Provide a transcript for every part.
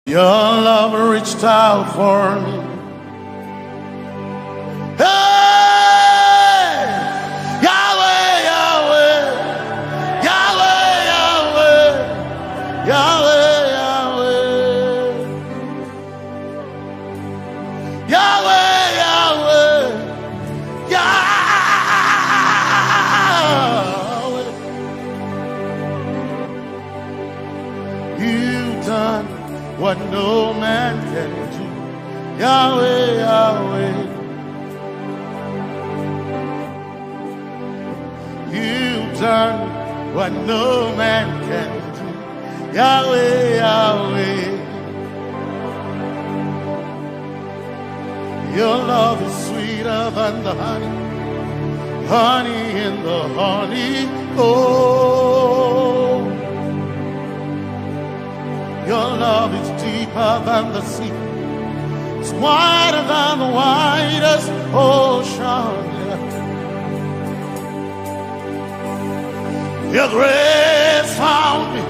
Your love reached out for me. Hey! Yahweh, Yahweh, Yahweh, Yahweh, Yahweh, Yahweh, Yahweh, Yahweh, Yahweh. You've done what no man can do. Yahweh, Yahweh. You've done what no man can do. Yahweh, Yahweh. Your love is sweeter than the honey, honey in the honey. Oh, your love is deeper than the sea. It's wider than the widest ocean. Your grace found me,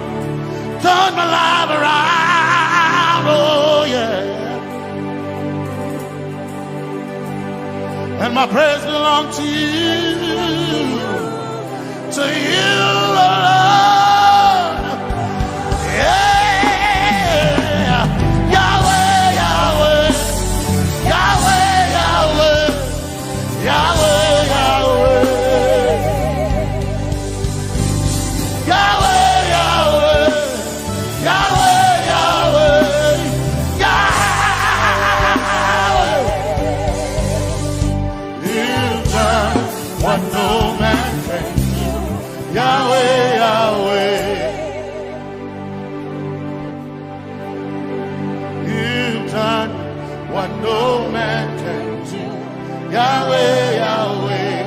turned my life around. Oh yeah. And my praise belongs to you, Lord. Yeah. Yahweh, Yahweh, Yahweh, Yahweh, Yahweh, Yahweh, Yahweh, Yahweh, Yahweh, Yahweh, Yahweh. You've done what no man can do. Yahweh, Yahweh. You've done what no man can do. Yahweh, Yahweh.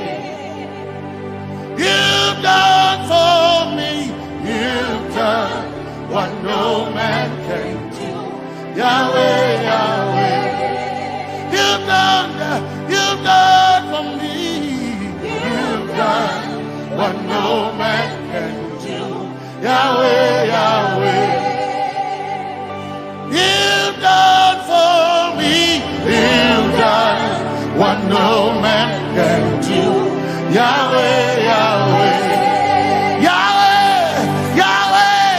You've done for me. You've done what no man can do. Yahweh, Yahweh. You've done for me. You've done what no man can do. Yahweh, Yahweh. You've done for me. You've done what no man can do. Yahweh, Yahweh. Yahweh, Yahweh,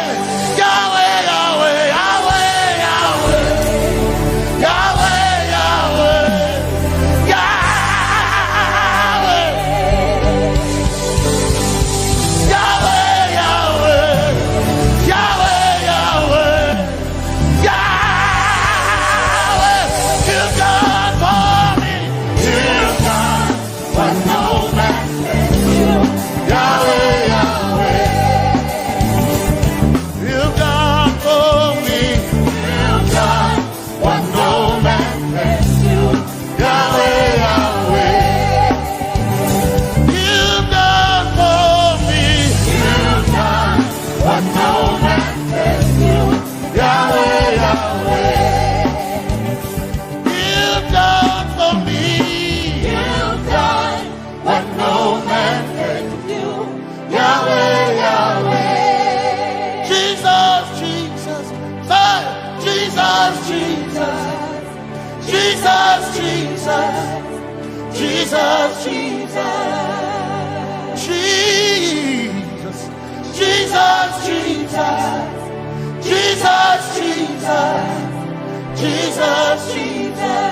Yahweh, Yahweh, Yahweh, Yahweh, Yahweh, Yahweh, Yahweh, Yahweh, Yahweh, Yahweh, Yahweh. You've done for me. You've done what no man can do. Yahweh, Yahweh. You've done for me. You've done what no man can do. Yahweh, Yahweh. You've done for me. You've done what no man can do. Yahweh, Yahweh. You've done for me. You've done what no man can do. Yahweh, Yahweh. Jesus, Jesus, Jesus, Jesus, Jesus, Jesus, Jesus, Jesus, Jesus, Jesus, Jesus, Jesus, Jesus.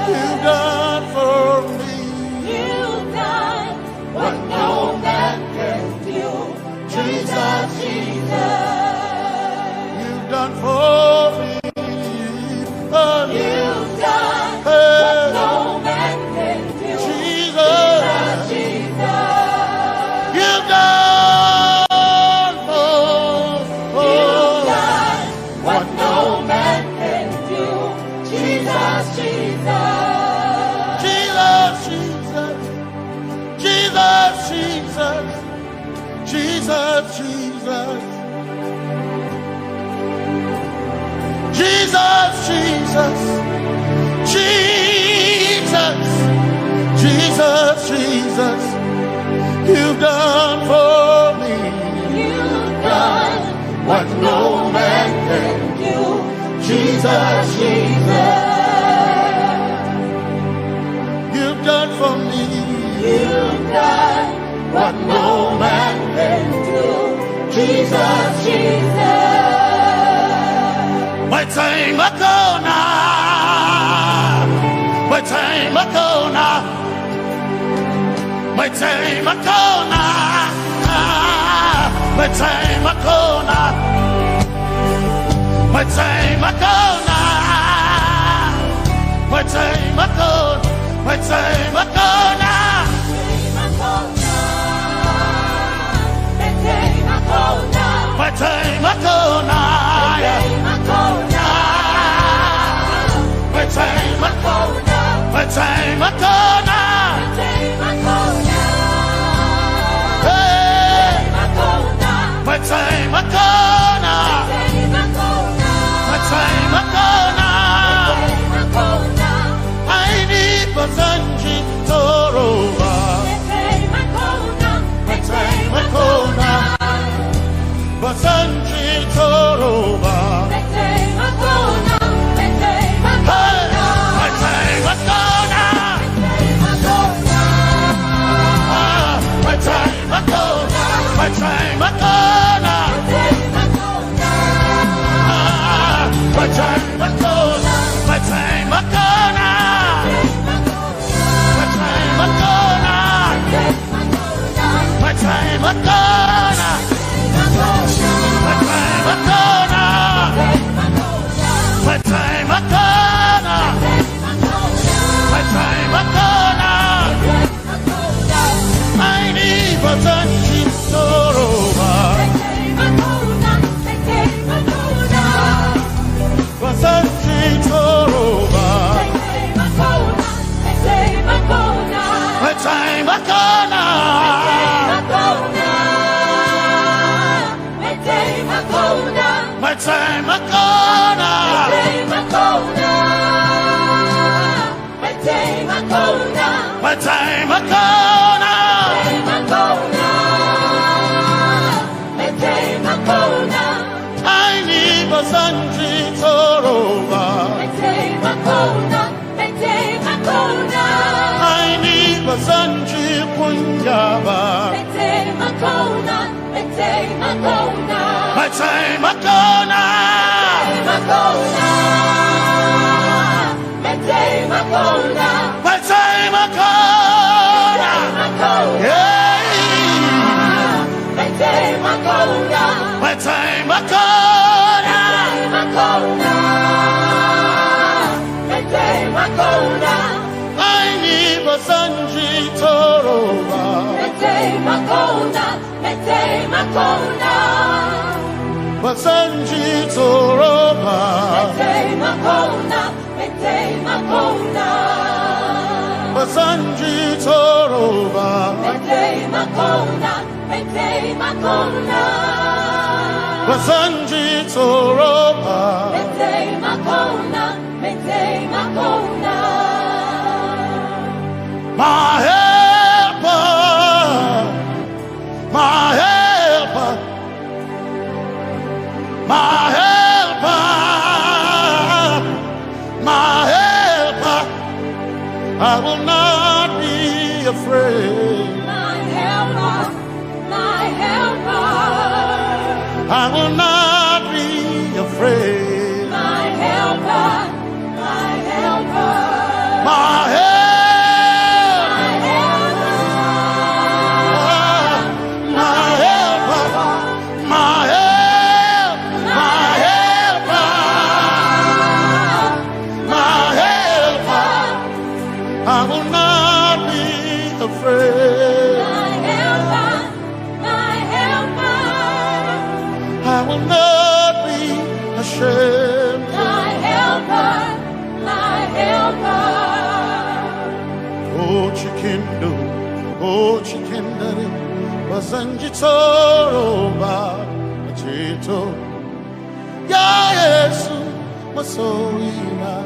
You've done for me. You've done what no man can do. Jesus, Jesus. You've done for me. You've done what no man can do. Jesus, Jesus. You've done what no man can do. Jesus, Jesus. Jesus, Jesus. Jesus, Jesus. Jesus, Jesus. Jesus, Jesus. Jesus, Jesus, Jesus. You've done for me. You've done what no man can do. My time Makona, my time Makona, my time Makona, my time Makona, my time Makona, my time Makona, my time Makona, my time Makona. My time Makona, my time Makona, my time Makona, my time Makona, I need Basanji Toroba, my time Makona, Basanji Toroba. My time Makona, my time Makona, my time Makona, my time Makona, my time Makona, my time Makona, my time Makona, my time Makona, I need Basanji Toroba, Basanji Toroba, my time Makona, my time Makona, my time Makona. I need Basanji Toroba. I need Basanji Punjaba. My time Makona. My time Makona. Yeah. My time Makona. My time Makona. I need Basanji Toroba. Basanji Toroba. Basanji Toroba. Basanji Toroba. My helper, my helper, my helper, my helper. I will not be afraid. My helper, my helper. I will not be afraid. My helper, my helper. My helper. Oh, chikendare, Basanji Toroba, Chito, Ya Yesu, Masoina.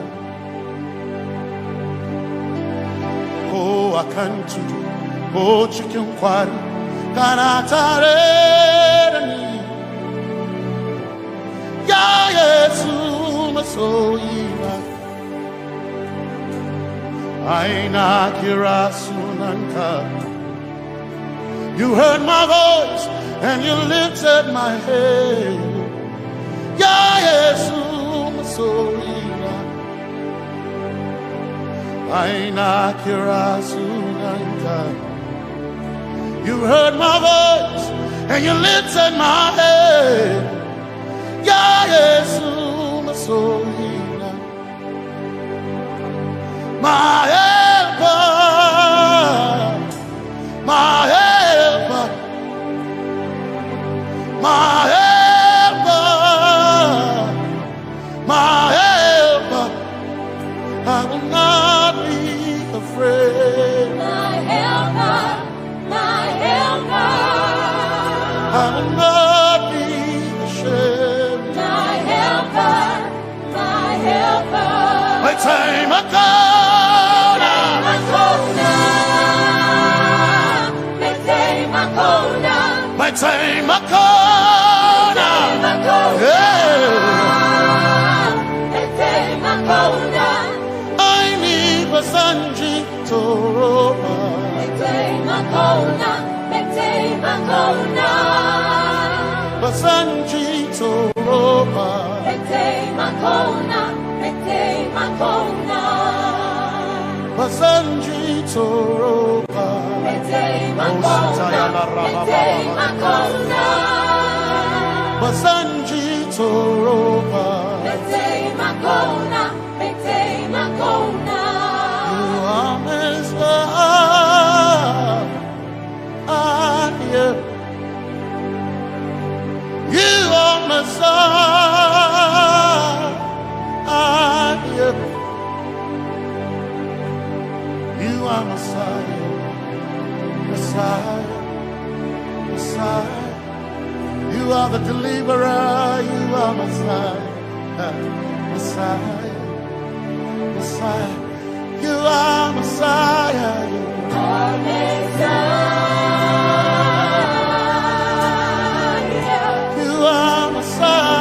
Oh, Akantu, oh, chicken quarry, Kanatare, Ya Yesu, Masoina. Aina Kirasunanka. You heard my voice and you lifted my head. Ya Yesu masoina, aina kirasunanta. You heard my voice and you lifted my head. Ya Yesu masoina, my helper, my helper, my helper, my helper. I will not be afraid. My helper, my helper. I will not be ashamed. My helper, my helper. My time I go. My time I call I need Basanji Toroba. Basanji Toroba. Basanji Toroba. Basanji Toroba. You are Messiah. You are Messiah. You are Messiah. Messiah, Messiah, you are the deliverer, you are Messiah, Messiah, Messiah, you are Messiah, you are Messiah, you are Messiah,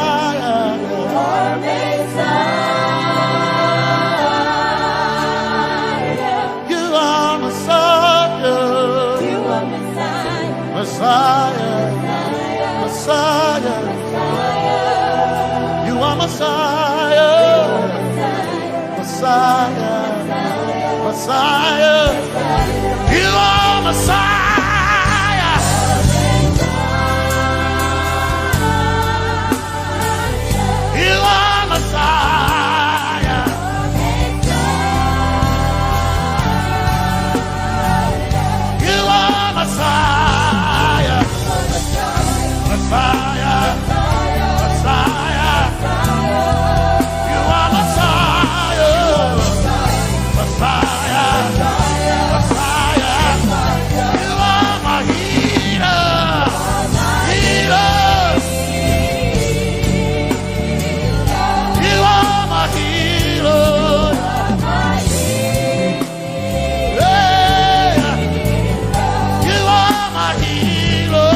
you are Messiah, you are Messiah. Messiah, Messiah, you are Messiah, Messiah, Messiah, you are Messiah, you are Messiah, you are Messiah. Messiah, Messiah, you are Messiah, Messiah, Messiah, you are my healer, healer, you are my healer, yeah, you are my healer.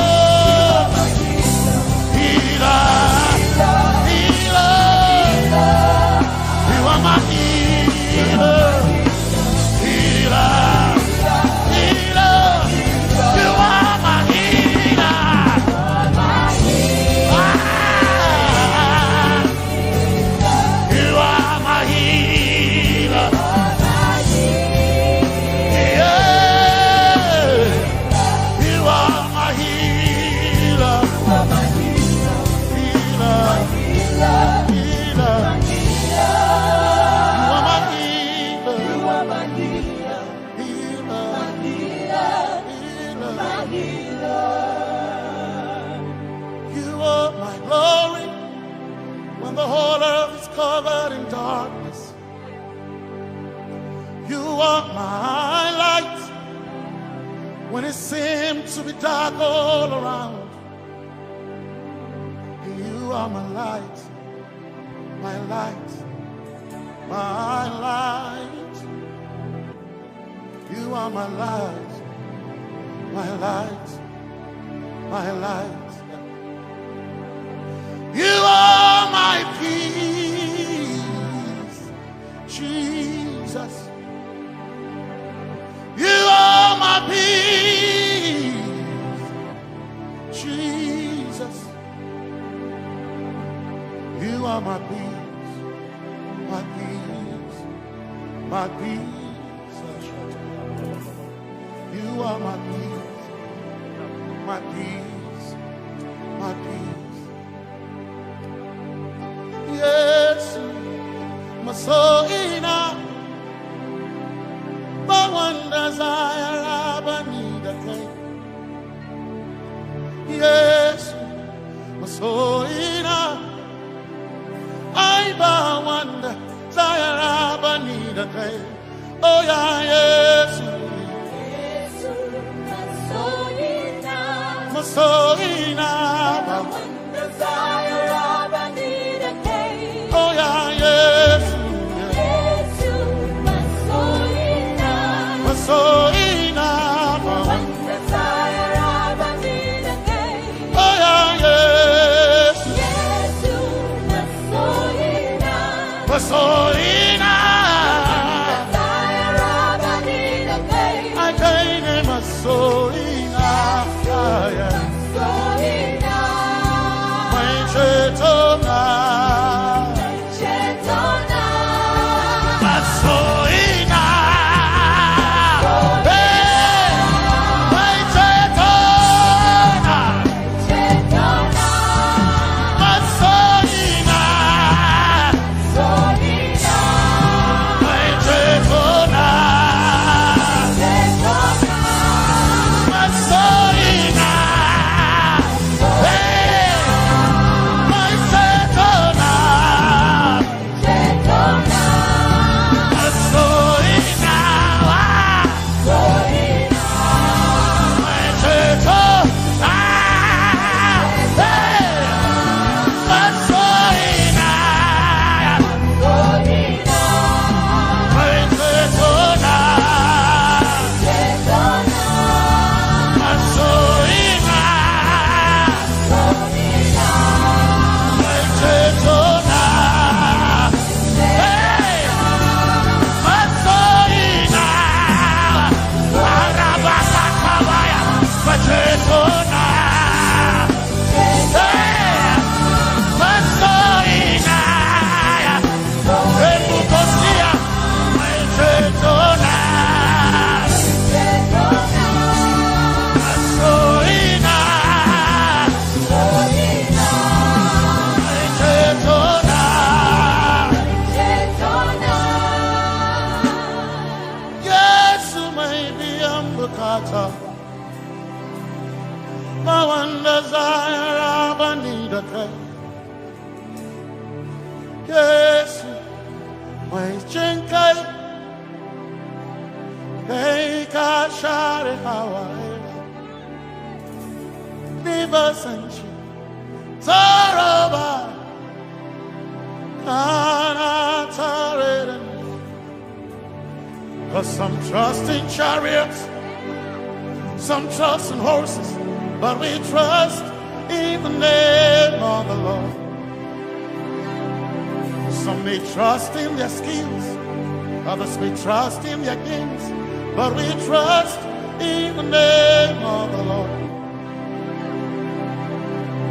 When it seemed to be dark all around, you are my light, my light, my light. You are my light, my light, my light. You are my peace, Jesus. You are my peace, Jesus. You are my peace, my peace, my peace. You are my peace, my peace, my peace. Yes, my soul in a but one desire I need a thing. Yes, my soul in a I but one desire I need a thing. Oh yeah, yes, my soul in a but one desire I need a thing. Oh yeah, yes. So enough, one desire of a need again. Oh yeah, yes, yes, so enough, desire of a need again. I gain him a so enough, so enough. My chetona, but so. Yes, my chenkai, hey, kashare Hawaii, never sanchi, Zaroba, Kana Tareden. Cause some trust in chariots, some trust in horses, but we trust in the name of the Lord. Some may trust in their skills, others may trust in their gains, but we trust in the name of the Lord.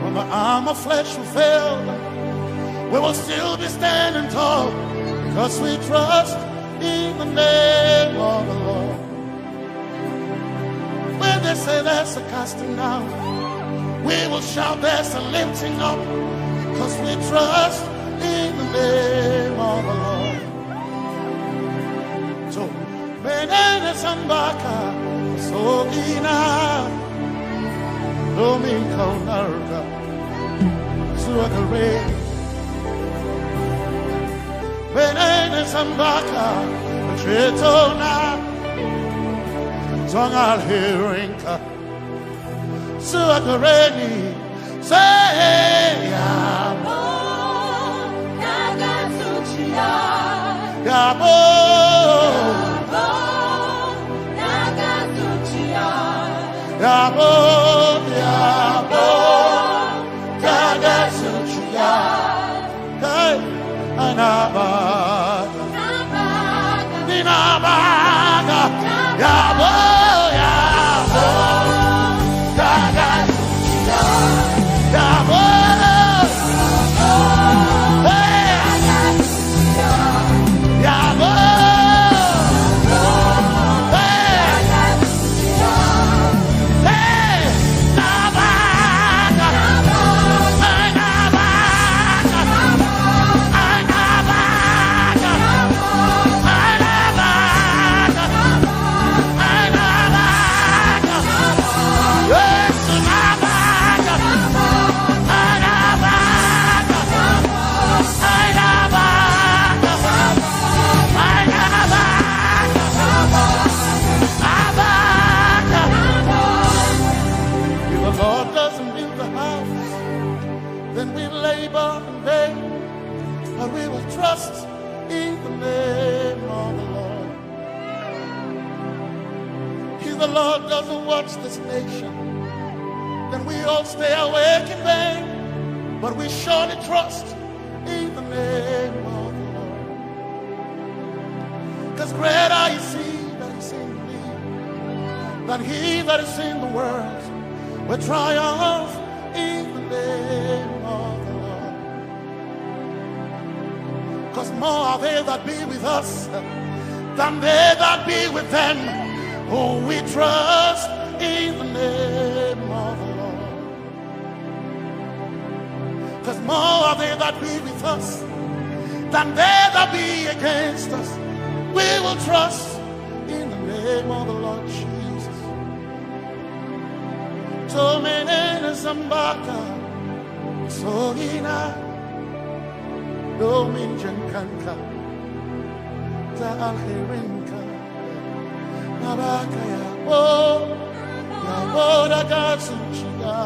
When the arm of flesh will fail, we will still be standing tall, because we trust in the name of the Lord. When they say there's a casting down, we will shout there's a lifting up, because we trust in the name of the Lord. So, Benene Sambaka, Sogina, Domingo Narga, Suakare, Benene Sambaka, Chetona, Zongal Hirinka, Suakareni, say, Yabo, Yabo, Yabo, Gagasuchia, Hey, Anabaga, Ninabaga, Yabo, Yabo, Gagasuchia, Yabo, not in vain, but we will trust in the name of the Lord. If the Lord doesn't watch this nation, then we all stay awake in vain, but we surely trust in the name of the Lord. Because greater is He that is in me than he that is in the world. We triumph in the name of the Lord. Because more are they that be with us than they that be with them. Oh, we trust in the name of the Lord. Because more are they that be with us than they that be against us. We will trust in the name of the Lord Jesus. Tomenene Zambaka Sogina Dominjankanka Zaalherenka Nabaka Yabo Yaboda Gatsuchiga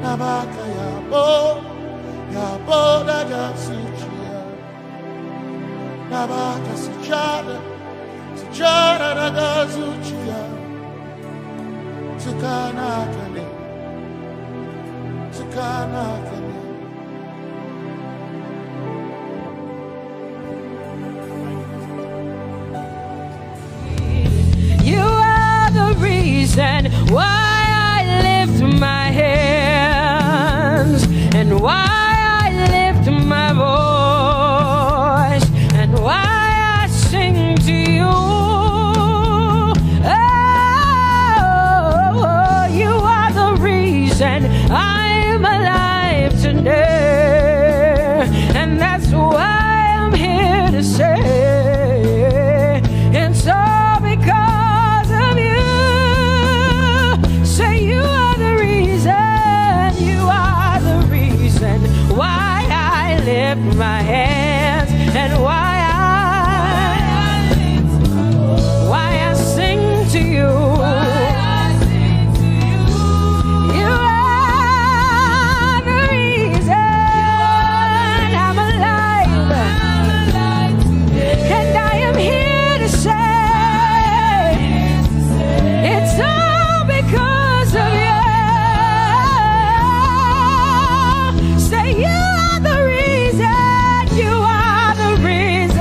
Nabaka Yabo Yaboda Gatsuchiga Nabaka Sujada Sujada Gatsuchiga Tukanakane, Tukanakane. You are the reason why I lift my hands and why I lift my voice and why I sing to you. And I'm alive today, and that's why I'm here to say it's all because of you. Say you are the reason why I lift my hands and why I sing to you. Say you are the reason, you are the reason.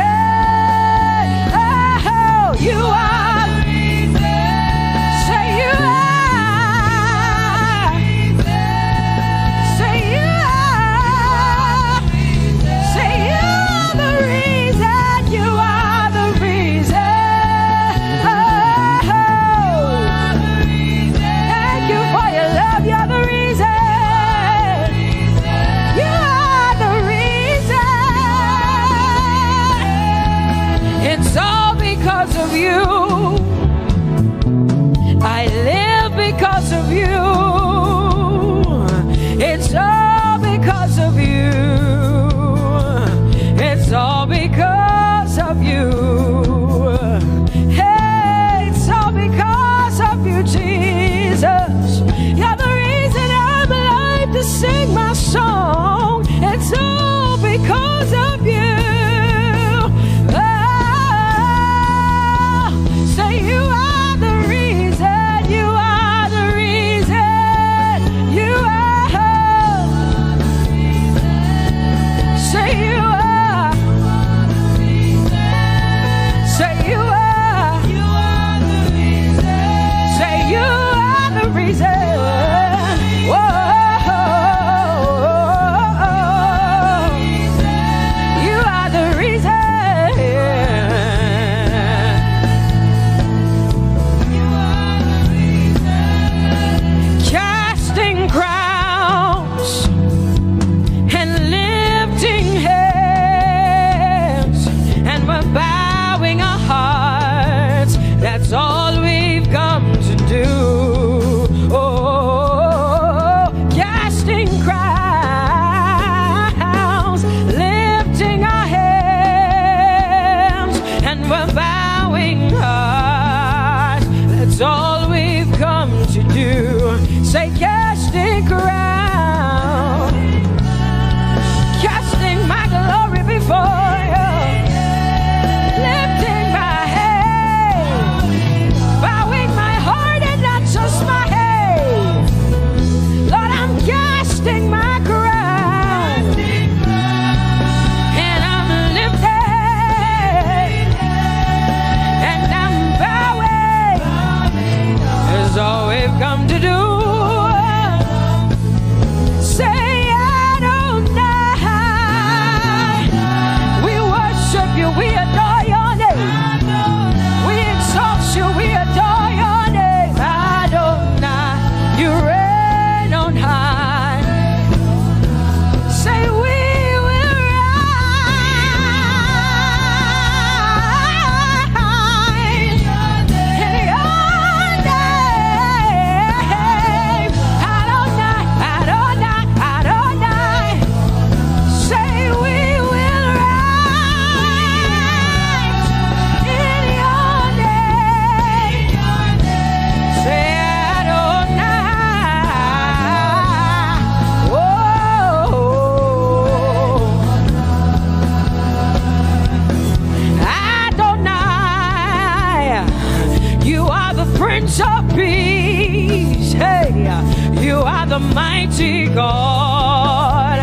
God,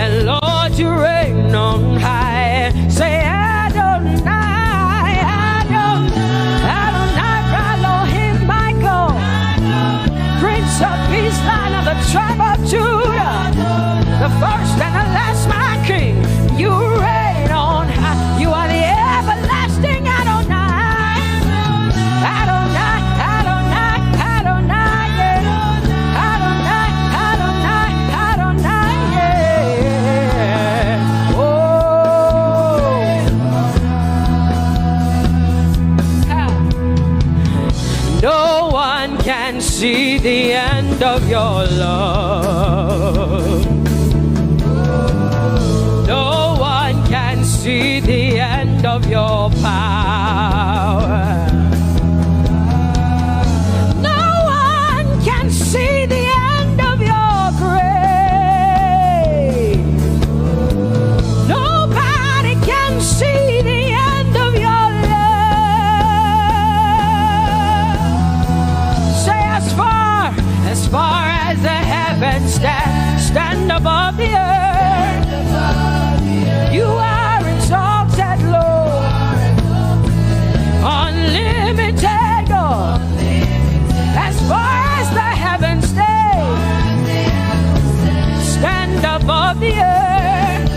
and Lord, you reign on high. Say Adonai, Adonai, Adonai, Elohim, my God, Prince of Peace, Lion of the tribe of Judah, the first and the last, my King. You reign on high. You are the everlasting Adonai. Adonai, Adonai, Adonai, yeah. Adonai, Adonai, Adonai, yeah. Oh. No one can see the end of your love. No one can see the end of your power. See the end of your grace. Nobody can see the end of your love. Say as far as the heavens stand above the earth, you are exalted, Lord, unlimited God. As far as the heavens stand above the earth,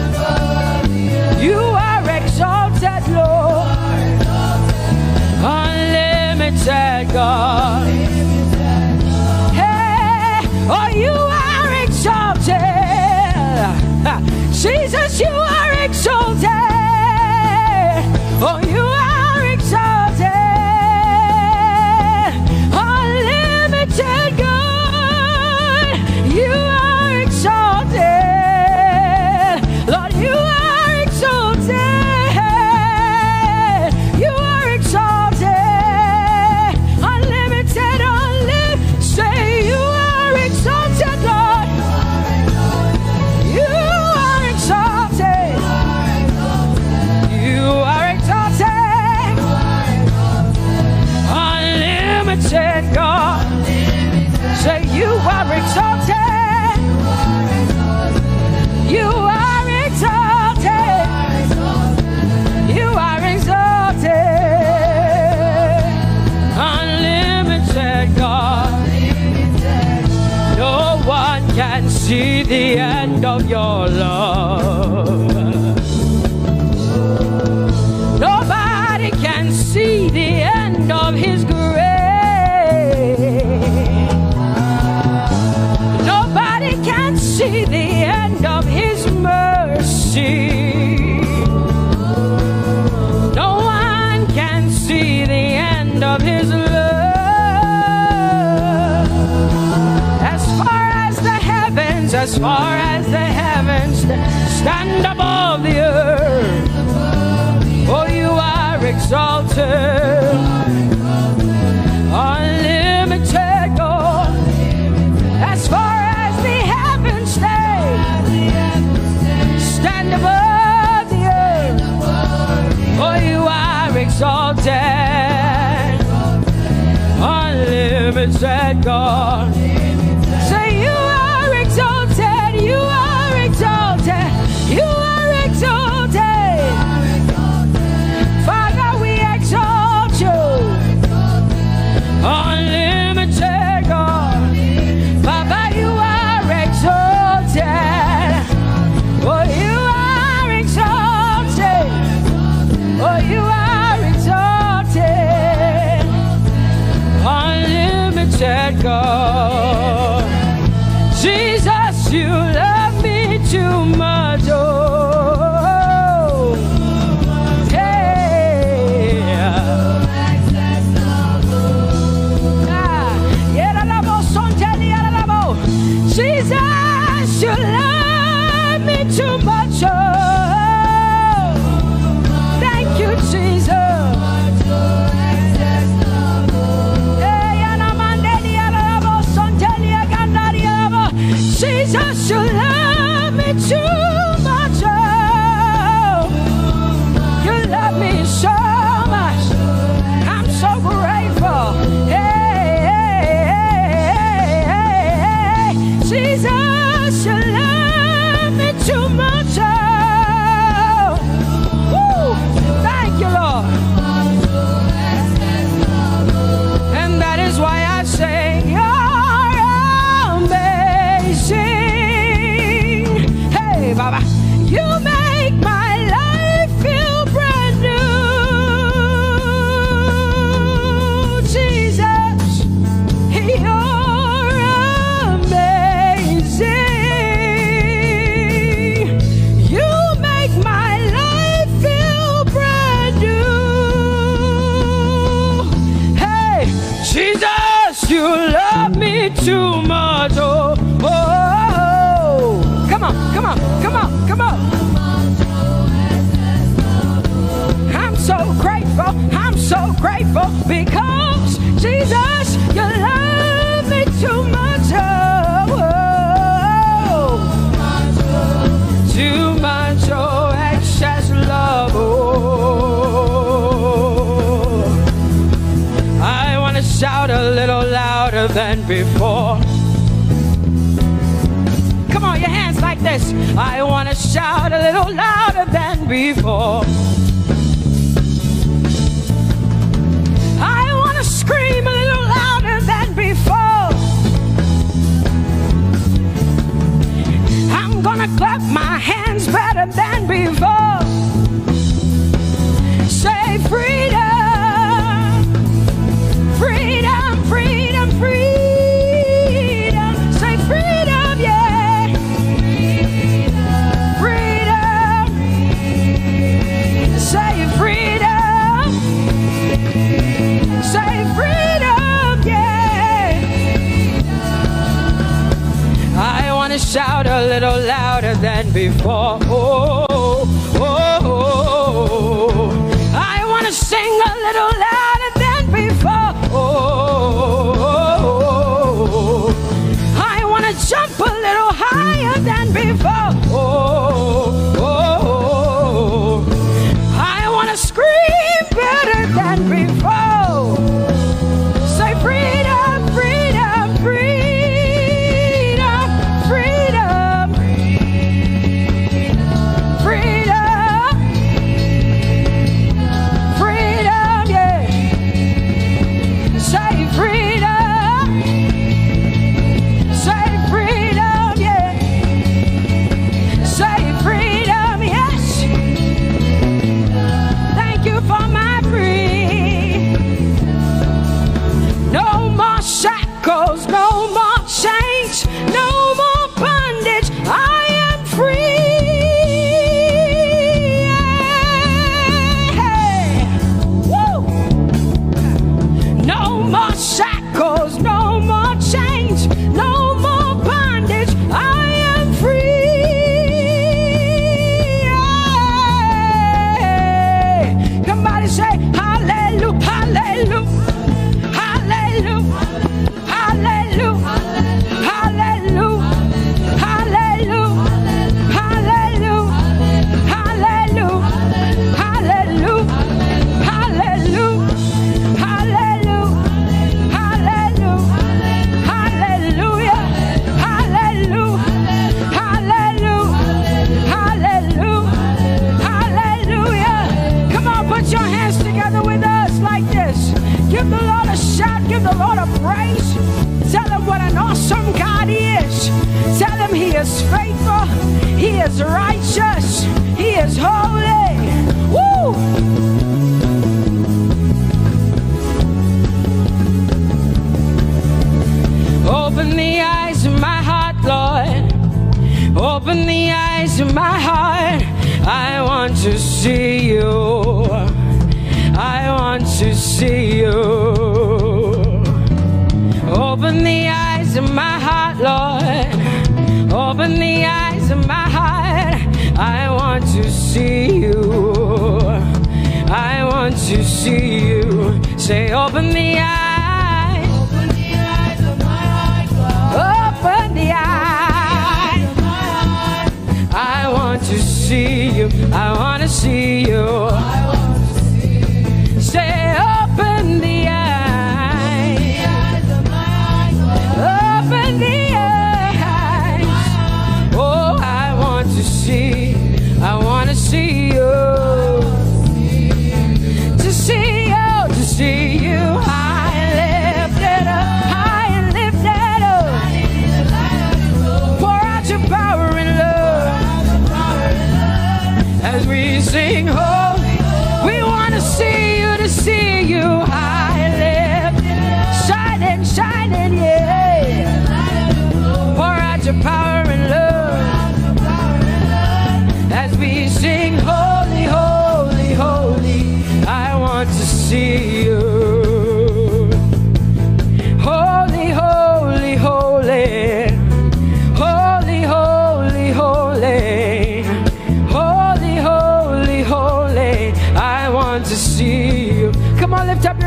you are exalted, Lord, unlimited God. Hey, oh, you are exalted. Jesus, you are exalted. Oh, you are exalted. God, you are exalted. Lord, you are exalted. You are exalted. Unlimited, unlimited. Say you are exalted, Lord. You are exalted. You are exalted. Unlimited, God. Say you are exalted. You are exalted. You are exalted. Unlimited God. No one can see the end of your love. Nobody can see the end of his grace. See the end of his mercy. No one can see the end of his love. As far as the heavens stand above the earth, oh, you are exalted. Unlimited God. As far stand above the earth, oh, you are exalted, unlimited God. Say you are exalted, you are exalted, you are exalted. Father, we exalt you, unlimited God. Baba, you are exalted. Oh, you are exalted. Oh, you are exalted. Unlimited God. Come on, come on, come on. I'm so grateful because Jesus, you love me too much. Too much, oh, excess love. Oh, I want to shout a little louder than before. Come on, your hands like this. I want to shout a little louder than before. I want to scream a little louder than before. I'm gonna clap my hands better than before. Say freedom, freedom, freedom, freedom. Say freedom, yeah. Freedom. Say freedom. Say freedom, yeah. I want to shout a little louder than before. Oh, oh, oh. I want to sing a little louder than before. Oh, I want to jump a little higher than before. Oh, I want to scream better than before. Say freedom, freedom, freedom, freedom, freedom, freedom, yeah. Say freedom, say freedom, yeah. Say freedom, yes. Thank you for my free. No more shackles, no more chains, no more bondage. I am free. Hey. Woo. No more shackles, no more chains, no more bondage. I am free. Hey. Somebody say hallelujah, hallelujah. Hallelujah, hallelujah, hallelujah, hallelujah, hallelujah, hallelujah, hallelujah, hallelujah, hallelujah, hallelujah, hallelujah, hallelujah, hallelujah, hallelujah. Come on, put your hands together with us like this. Give the Lord a shout, give the Lord a praise. Tell him what an awesome God he is. Tell him he is faithful, he is righteous, he is holy. Woo! Open the eyes of my heart, Lord. Open the eyes of my heart. I want to see you. I want to see you. Open the eyes of my heart, Lord. Open the eyes of my heart. I want to see you. I want to see you. Say, open the eyes. Open the eyes of my heart, Lord. Open the eyes of my heart. I want to see you. I want to see you. Say, open the eyes. Open the eyes. Oh, I want to see. I want to see you. To see you, to see you. High and lifted up, high and lifted up. Pour out your power and love as we sing holy. We want to see you, to see you high and lifted, shining, shining, yeah. Pour out your power and love as we sing holy, holy, holy. I want to see you. Holy, holy, holy. Holy, holy, holy.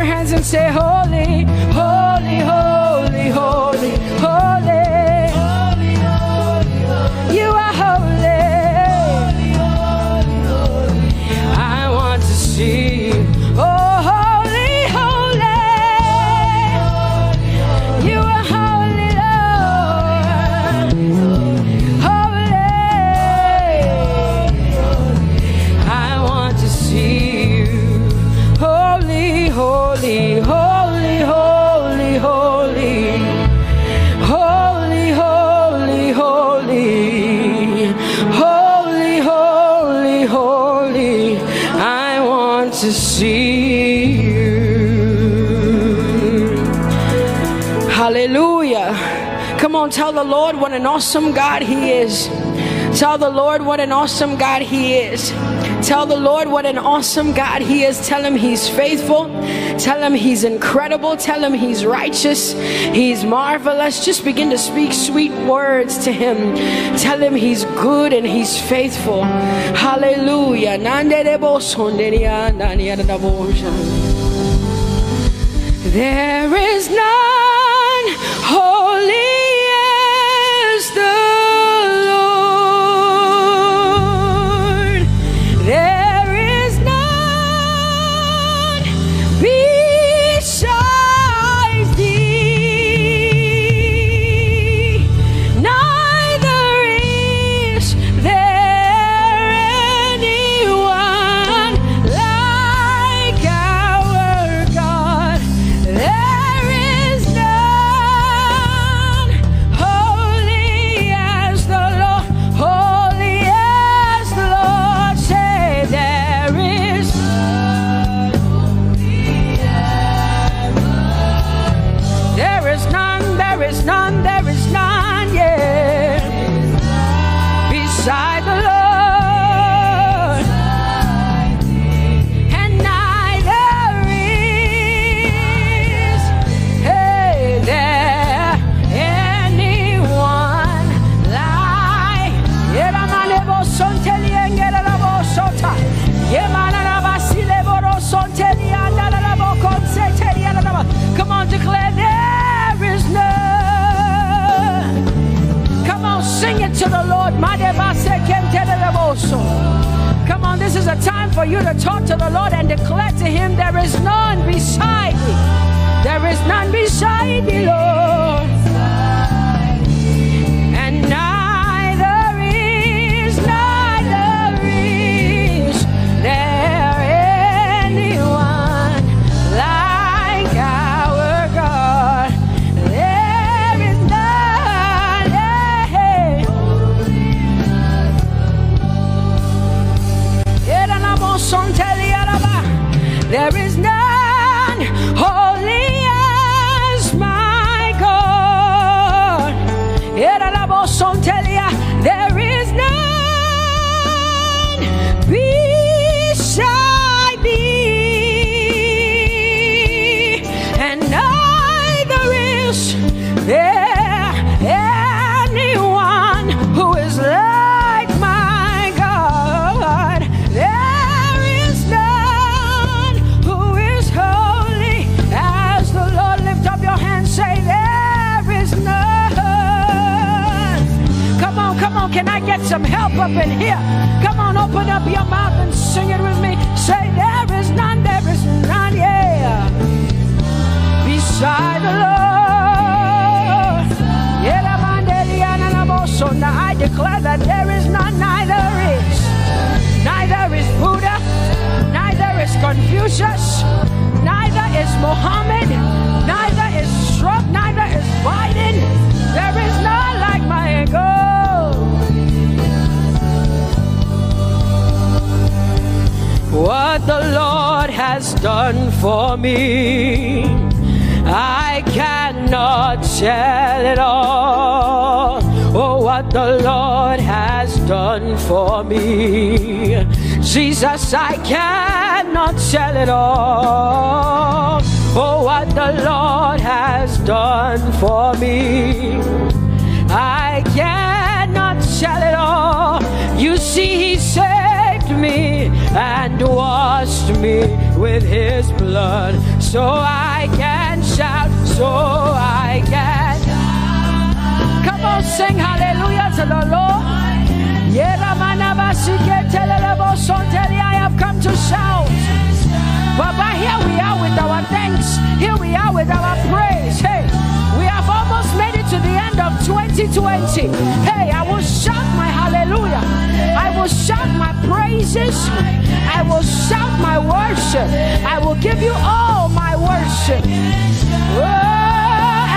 your hands and say, holy, holy, holy, holy, holy. Holy, holy, holy. You are holy. Holy, holy, holy. I want to see you. Oh, holy, holy. You are holy, Lord. Holy. I want to see you. Holy, holy, holy, holy, holy. Holy, holy, holy. Holy, holy, holy. I want to see you. Hallelujah. Come on, tell the Lord what an awesome God He is. Tell the Lord what an awesome God He is. Tell the Lord what an awesome God He is. Tell Him He's faithful. Tell Him He's incredible. Tell Him He's righteous. He's marvelous. Just begin to speak sweet words to Him. Tell Him He's good and He's faithful. Hallelujah. There is none holy as the Lord. There is none besides Thee. Neither is there anyone like our God. There is none holy as the Lord, holy as the Lord. Say there is none holy as the Lord. There is none, there is none, there is none, yeah, beside the Lord. And neither is there anyone like Come on, declare there is none. Come on, sing it to the Lord. Come on, this is a time for you to talk to the Lord and declare to Him there is none beside me. There is none beside thee, Lord. And neither is there anyone like our God. There is none. There is none holy as my God. There is none beside thee, and neither is there anyone who is like my God. There is none who is holy as the Lord. Lift up your hands, say there is none. Come on, can I get some help up in here? Come on, open up your mouth and sing it with me. Say there is none, yeah, beside the Lord. Now I declare that there is none, neither is Buddha, neither is Confucius, neither is Muhammad, neither is Trump, neither is Biden. There is none like my God. What the Lord has done for me, I cannot tell it all. Oh, what the Lord has done for me, Jesus, I cannot tell it all. Oh, what the Lord has done for me, I cannot tell it all. You see, He saved me, and what washed me with his blood, so I can shout, so I can. Come on, sing hallelujah to the Lord. I have come to shout. Baba, here we are with our thanks. Here we are with our praise. Hey, we have almost made it to the end of 2020. Hey, I will shout my hallelujah. I will shout my praises. I will shout my worship. I will give you all my worship. Oh,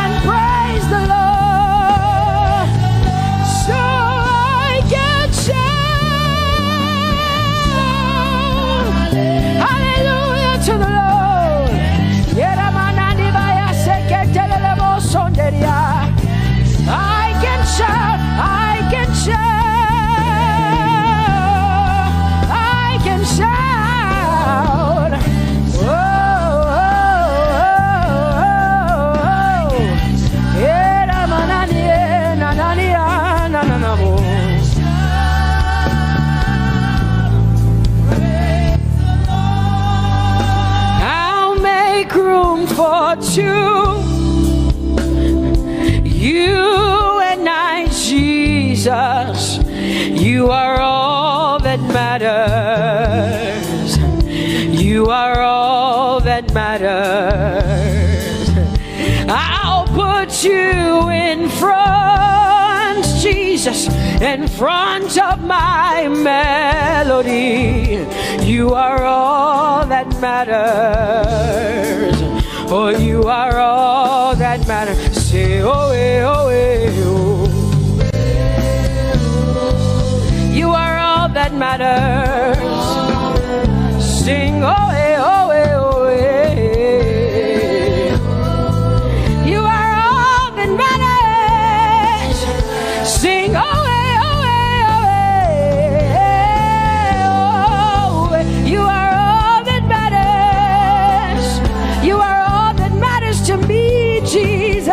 and praise the Lord. So I can shout hallelujah to the Lord. I can shout, I can shout, I can shout. Oh, I'll make room for two. You and I, Jesus, you are all that matters. You are all that matters. I'll put you in front, Jesus, in front of my melody. You are all that matters. Oh, you are all that matters. Say, oh, oh, oh. You are all that matters. Sing, oh, oh, oh, oh. You are all that matters. Sing, oh, oh, oh, oh. You are all that matters. You are all that matters to me, Jesus.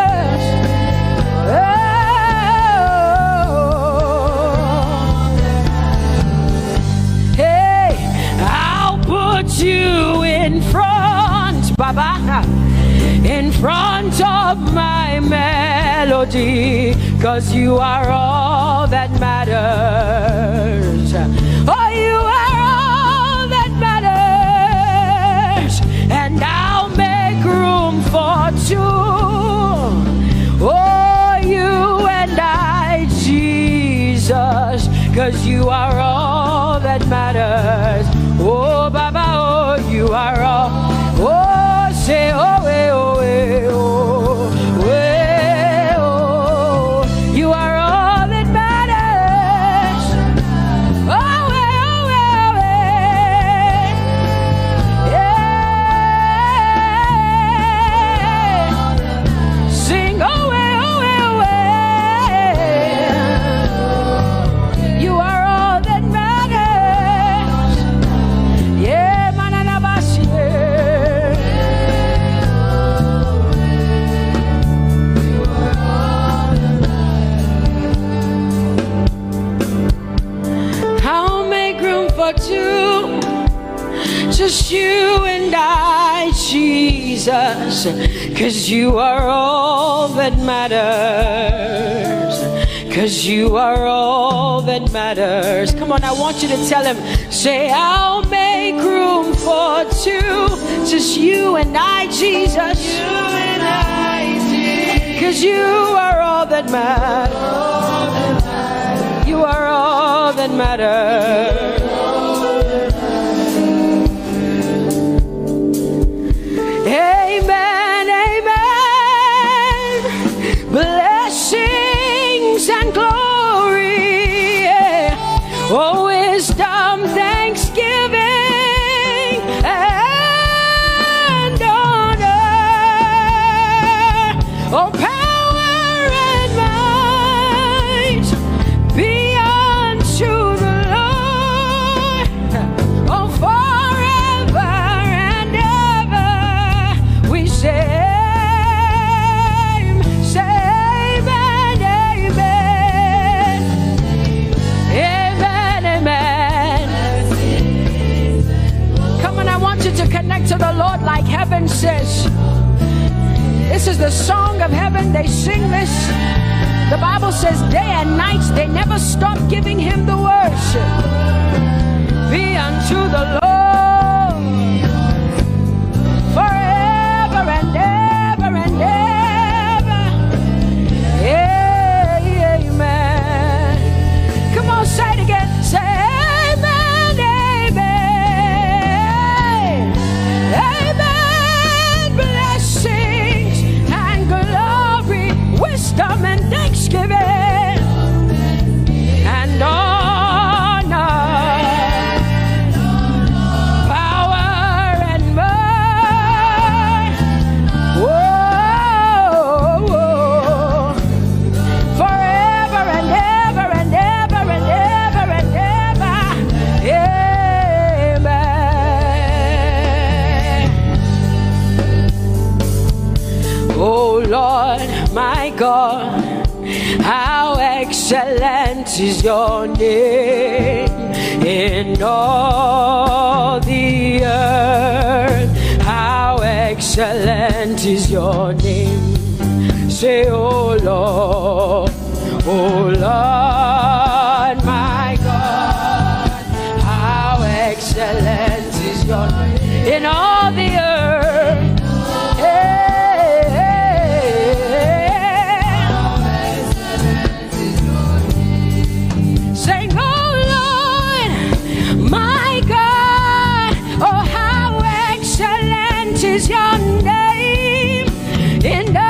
You in front, Baba, in front of my melody, 'cause you are all that matters. Oh, you are all that matters, and I'll make room for two. Oh, you and I, Jesus, 'cause you are all that matters. Oh, Baba, oh, you are all. Oh, say, oh, oh, oh, oh, you are all that matters. Oh, oh, oh, yeah. Sing, oh, oh, oh, you are all that matters. Yeah, manana bashi. I'll make room for two, just you and I, Jesus, 'cause you are all that matters. 'Cause you are all that matters. Come on, I want you to tell him, say, I'll make room for two, just you and I, Jesus. You and I, Jesus. 'Cause you are all that matters. You are all that matters. Amen, amen. Blessings and glory, yeah. Oh, wisdom, thanksgiving, and honor. Oh, power and might be unto the Lord. Oh, forever and ever we say. I says, this is the song of heaven. They sing this. The Bible says day and night they never stop giving him the worship. Be unto the Lord forever and ever and ever. Amen. Come on, say it again. Say amen, amen. Amen. Blessings and glory, wisdom and thanksgiving and honor, power and might, whoa, forever and ever and ever and ever and ever. Amen. Oh Lord, my God, how excellent is your name in all the earth. How excellent is your name. Say, oh Lord, my God, how excellent is your name in all the earth. Sing, oh Lord, my God, oh how excellent is your name in all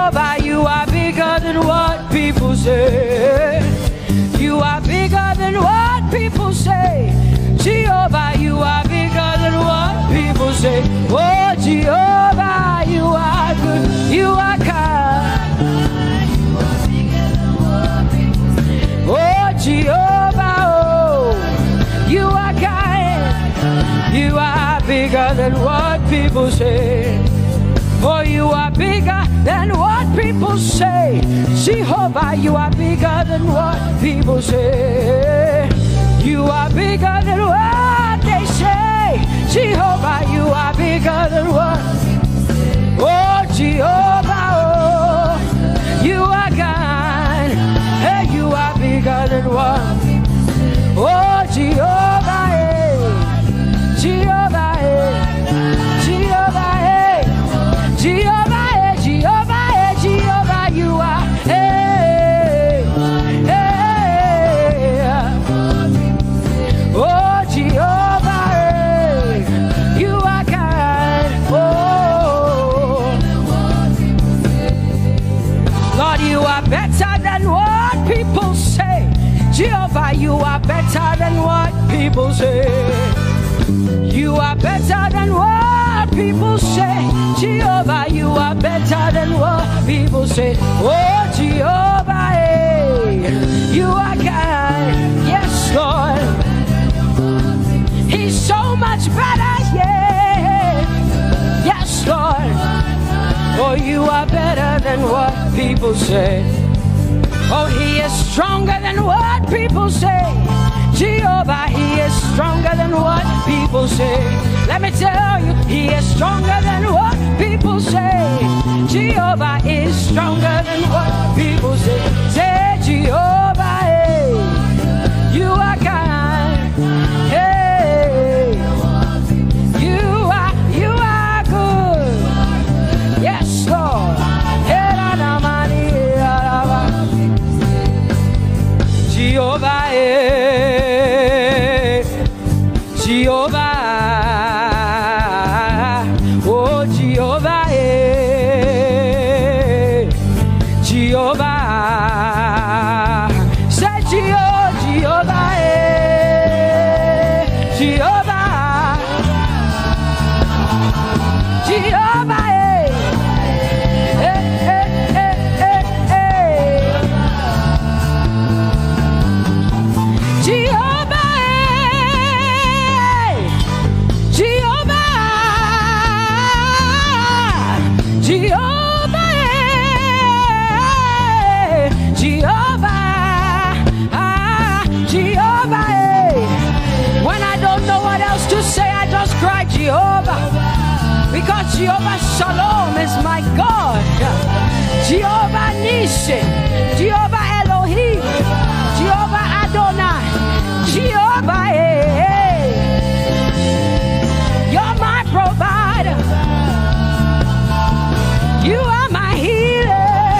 Jehovah, you are bigger than what people say. You are bigger than what people say. Jehovah, you are bigger than what people say. Oh, Jehovah, you are good. You are kind. Oh, Jehovah, oh, you are kind. You are bigger than what people say. Oh, you are bigger than what people say. Jehovah, you are bigger than what people say. You are bigger than what they say. Jehovah, you are bigger than what. Oh, Jehovah, oh, you are kind. Hey, you are bigger than what. Oh, Jehovah, hey. Jehovah, hey. Jehovah, hey. Jehovah, hey. Jehovah, hey. Jehovah, you are. Hey, hey. Oh, Jehovah, hey. You are kind. Oh, Lord, you are better than what people say. Jehovah, you are better than what people say. You are better than what people say. Jehovah, you are better than what people say. Oh, Jehovah, hey, you are kind. Yes, Lord. He's so much better, yeah. Yes, Lord. Oh, you are better than what people say. Oh, he is stronger than what people say. Jehovah, he is stronger than what people say. Let me tell you, he is stronger than what people say. Jehovah is stronger than what people say. Say, Jehovah, hey, you are kind. Hey, you are good. Yes, Lord. Jehovah, hey, Jehovah, oh Jehovah, hey, Jehovah, say Jehovah, hey, Jehovah, Jehovah, hey, hey, hey, hey, hey, hey. Jehovah, Jehovah, Jehovah, Jehovah, Jehovah. When I don't know what else to say, I just cry Jehovah, because Jehovah Shalom is my God. Jehovah Nissi, Jehovah Elohim, Jehovah Adonai, Jehovah, hey, you're my provider. You are my healer.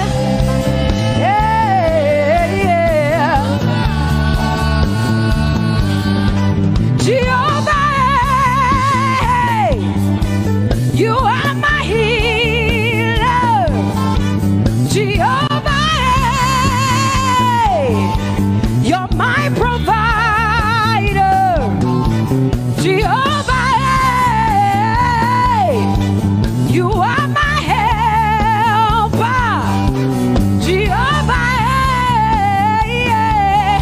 Yeah, yeah. Jehovah, hey, you are my healer. Jehovah, hey, you're my provider. Jehovah, hey, you are my helper. Jehovah, hey,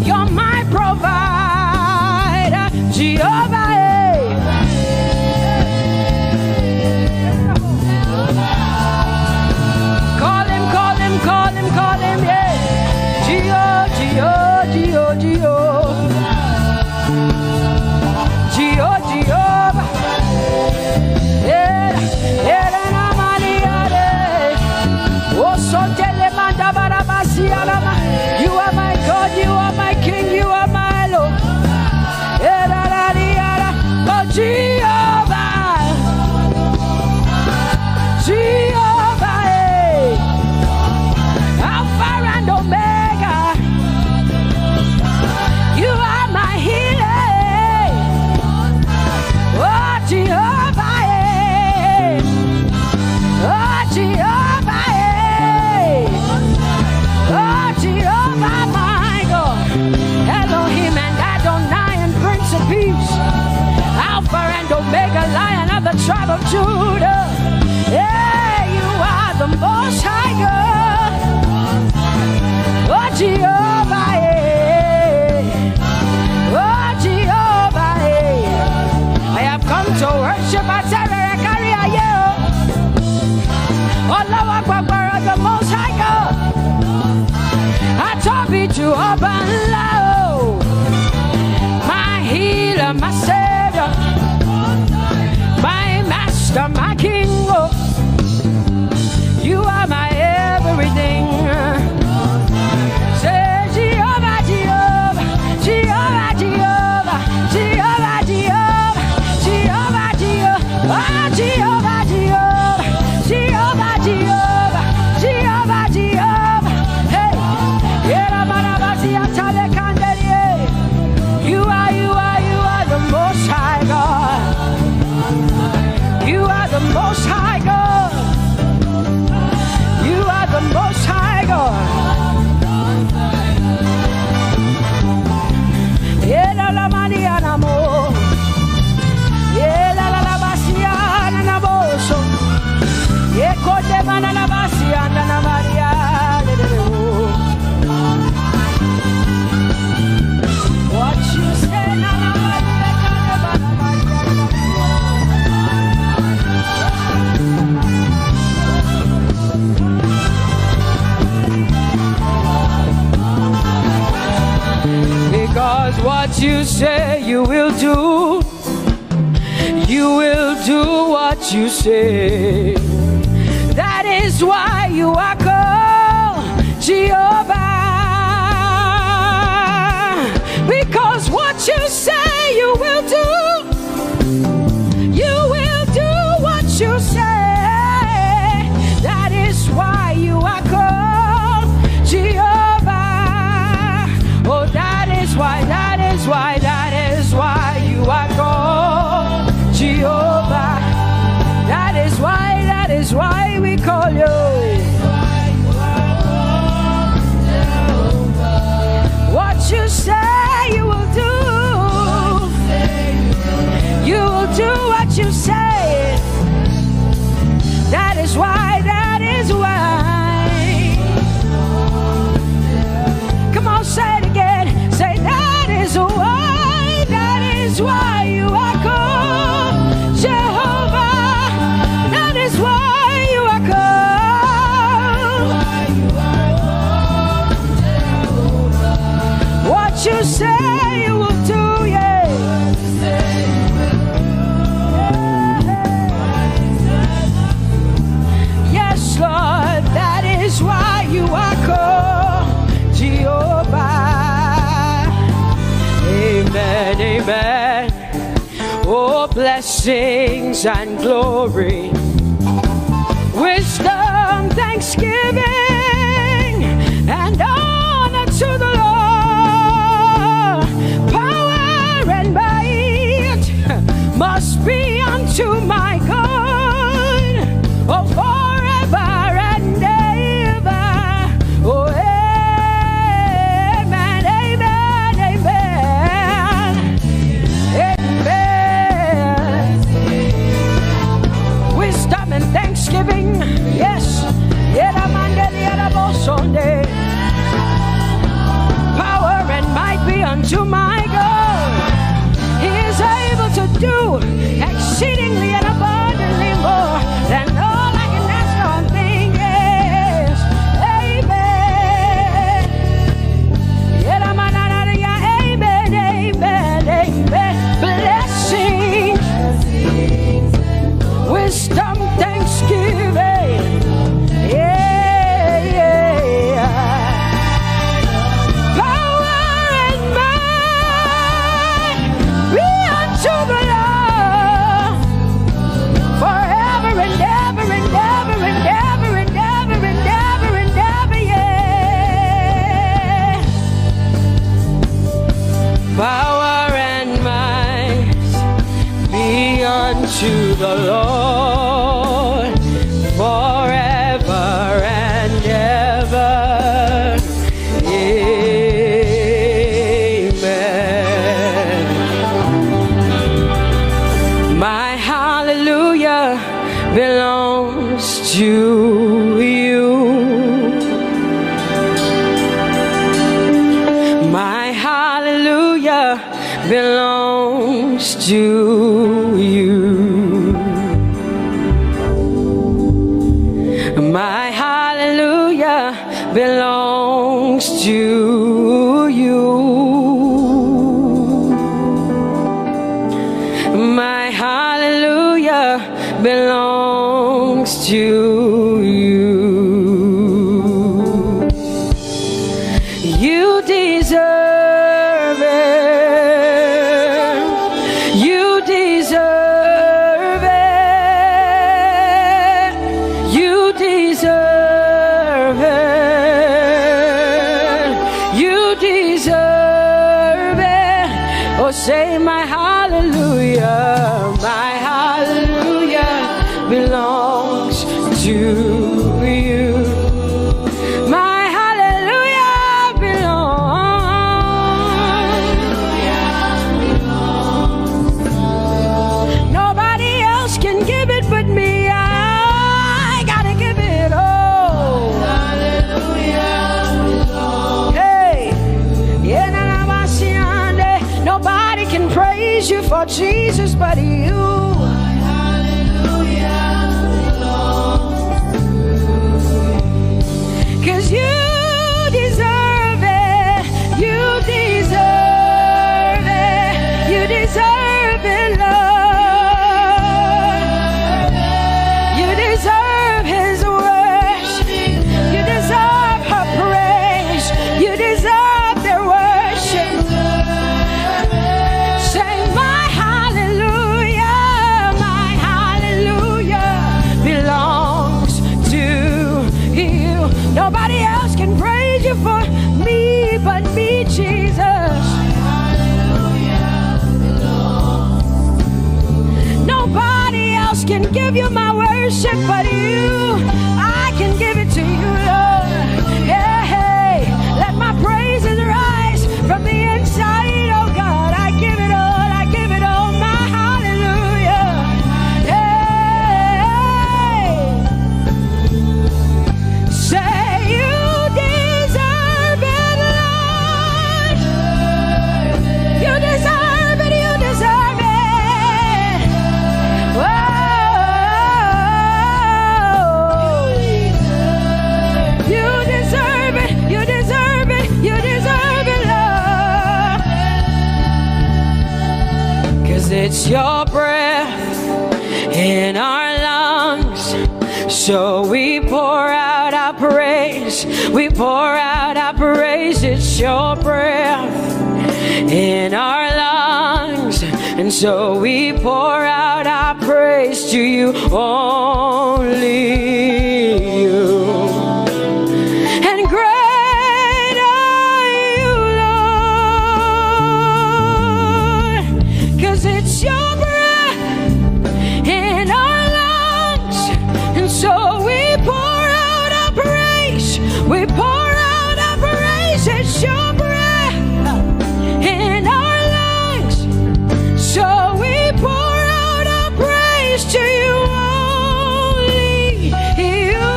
you're my provider. Jehovah, hey. Call him, call him, call him, call him, yeah. Jehovah, Jehovah, Jehovah, Jehovah, Jehovah, yeah, yeah, oh, so telemanda barabasi alama. You are my God, you are my King, you are my Lord. Oh, Jehovah, Jehovah, hey, Alpha and Omega. Jehovah Lao, my healer, my savior, my master, my king. You are my everything. Say Jehovah, Jehovah, Jehovah, Jehovah, Jehovah, Jehovah, Jehovah, Jehovah, Jehovah, Jehovah, Jehovah, Jehovah, Jehovah. Hey, you are the Most High God. You are the Most High God. You are the Most High God. Ela la Mariana mo, ela la Bassiana na boso, eko de mana la Bassiana na Mariana. What you say na na because what you say you will do what you say. That is why you are called Jehovah. Because what you say you will do what you say. That is why you are called Jehovah. Oh, that is why you are called Jehovah. That is why we call you. What you say you will do. You will do what you say. That is why. Come on, say it again. Say that is why you are called Jehovah. That is why you are called. What you say you will do, yeah. Yes, Lord, that is why you are called Jehovah. Amen, amen. Oh, blessings and glory, wisdom, thanksgiving, and honor to the Lord. Power and might must be unto my God. Oh, forever and ever. Oh, amen, amen, amen, amen. Wisdom and thanksgiving, yes. Power and might be unto my God. He is able to do exceedingly and abundantly more than all I can ask or think. Yes, amen. Amen, amen, amen. Blessings, wisdom, thanksgiving. Yeah, yeah. Power and might be unto the Lord forever and ever and ever and ever and ever and ever and ever, yeah. Power and might be unto the Lord forever and ever. Amen. My hallelujah belongs to you. My hallelujah belongs to you. My hallelujah belongs to Oh, say my hallelujah belongs to you. My hallelujah belongs. Nobody else can give it but me. I gotta give it all. Hallelujah. Hey, nobody can praise you for Jesus but you. Cause you deserve it, you deserve it, you deserve it, Lord. You deserve His worship, you deserve her praise, you deserve their worship. Say my hallelujah belongs to you. Nobody else can praise you for me but me, Jesus. Nobody else can give you my worship but you. I can give it to you, Lord. Yeah, hey, let my praises rise from the inside, oh God. I give it all, I give it all, my hallelujah. Hey, say you deserve it, Lord. You deserve it, you deserve it. Whoa. You deserve it, you deserve it, you deserve it, Lord. 'Cause it's your breath in our lungs, so we pour out our praise, we pour out our praise. It's your breath in our lungs, and so we pour out our praise to you, only you. And great are you, Lord, 'cause it's your breath in our lungs, and so we pour out our praise, we pour out our praise. It's your breath in our lungs, so we pour out our praise to you, only you.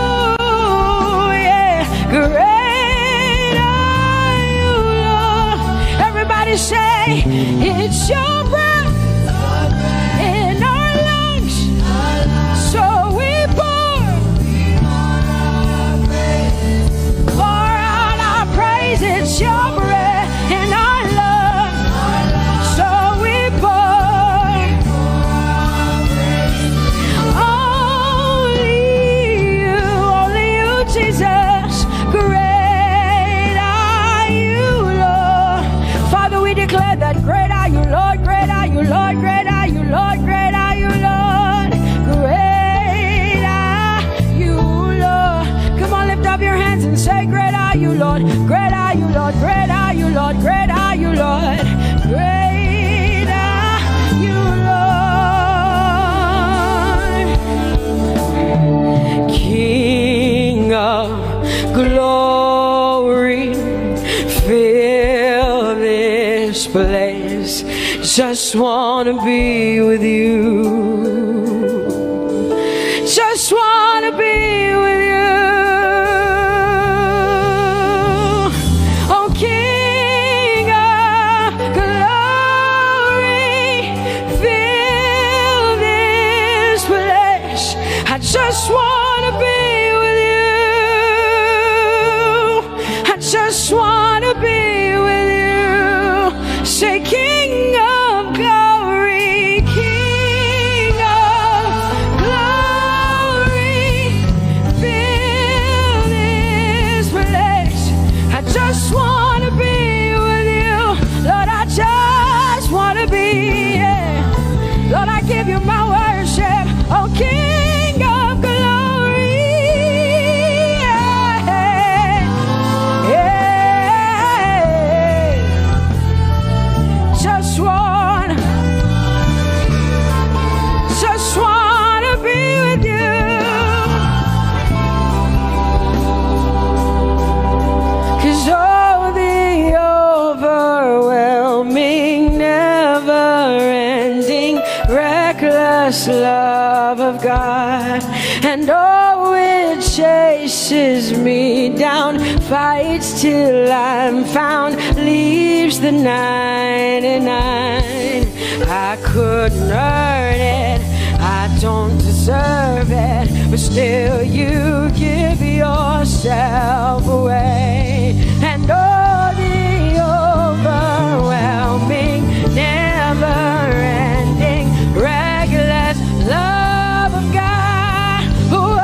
Yeah, great are you, Lord. Everybody say, it's your breath in our lungs, so we pour out our praise. It's your breath in our lungs, so we pour only you, Jesus. Great are you, Lord. Father, we declare that great are you, Lord, great are you, Lord, great are you, Lord, great are you, Lord. Great are you, Lord. Come on, lift up your hands and say, great are you, Lord, great are you, Lord, great are you, Lord, great are you, Lord. Great are you, Lord. King of glory, fill this place. Just wanna be with you. Just wanna be with you. Oh, King of glory, fill this place. I just wanna be with you. I just wanna be with you. Say, King of glory, King of glory, fill this place. I just wanna be with you, Lord. I just wanna be. Yeah. Lord, I give you my worship. Oh, King of glory, yeah. Yeah. Just wanna reckless love of God, and oh, it chases me down, fights till I'm found, leaves the 99. I couldn't earn it, I don't deserve it, but still you give yourself away. And oh, the overwhelming, never-ending, reckless love of God. Whoa.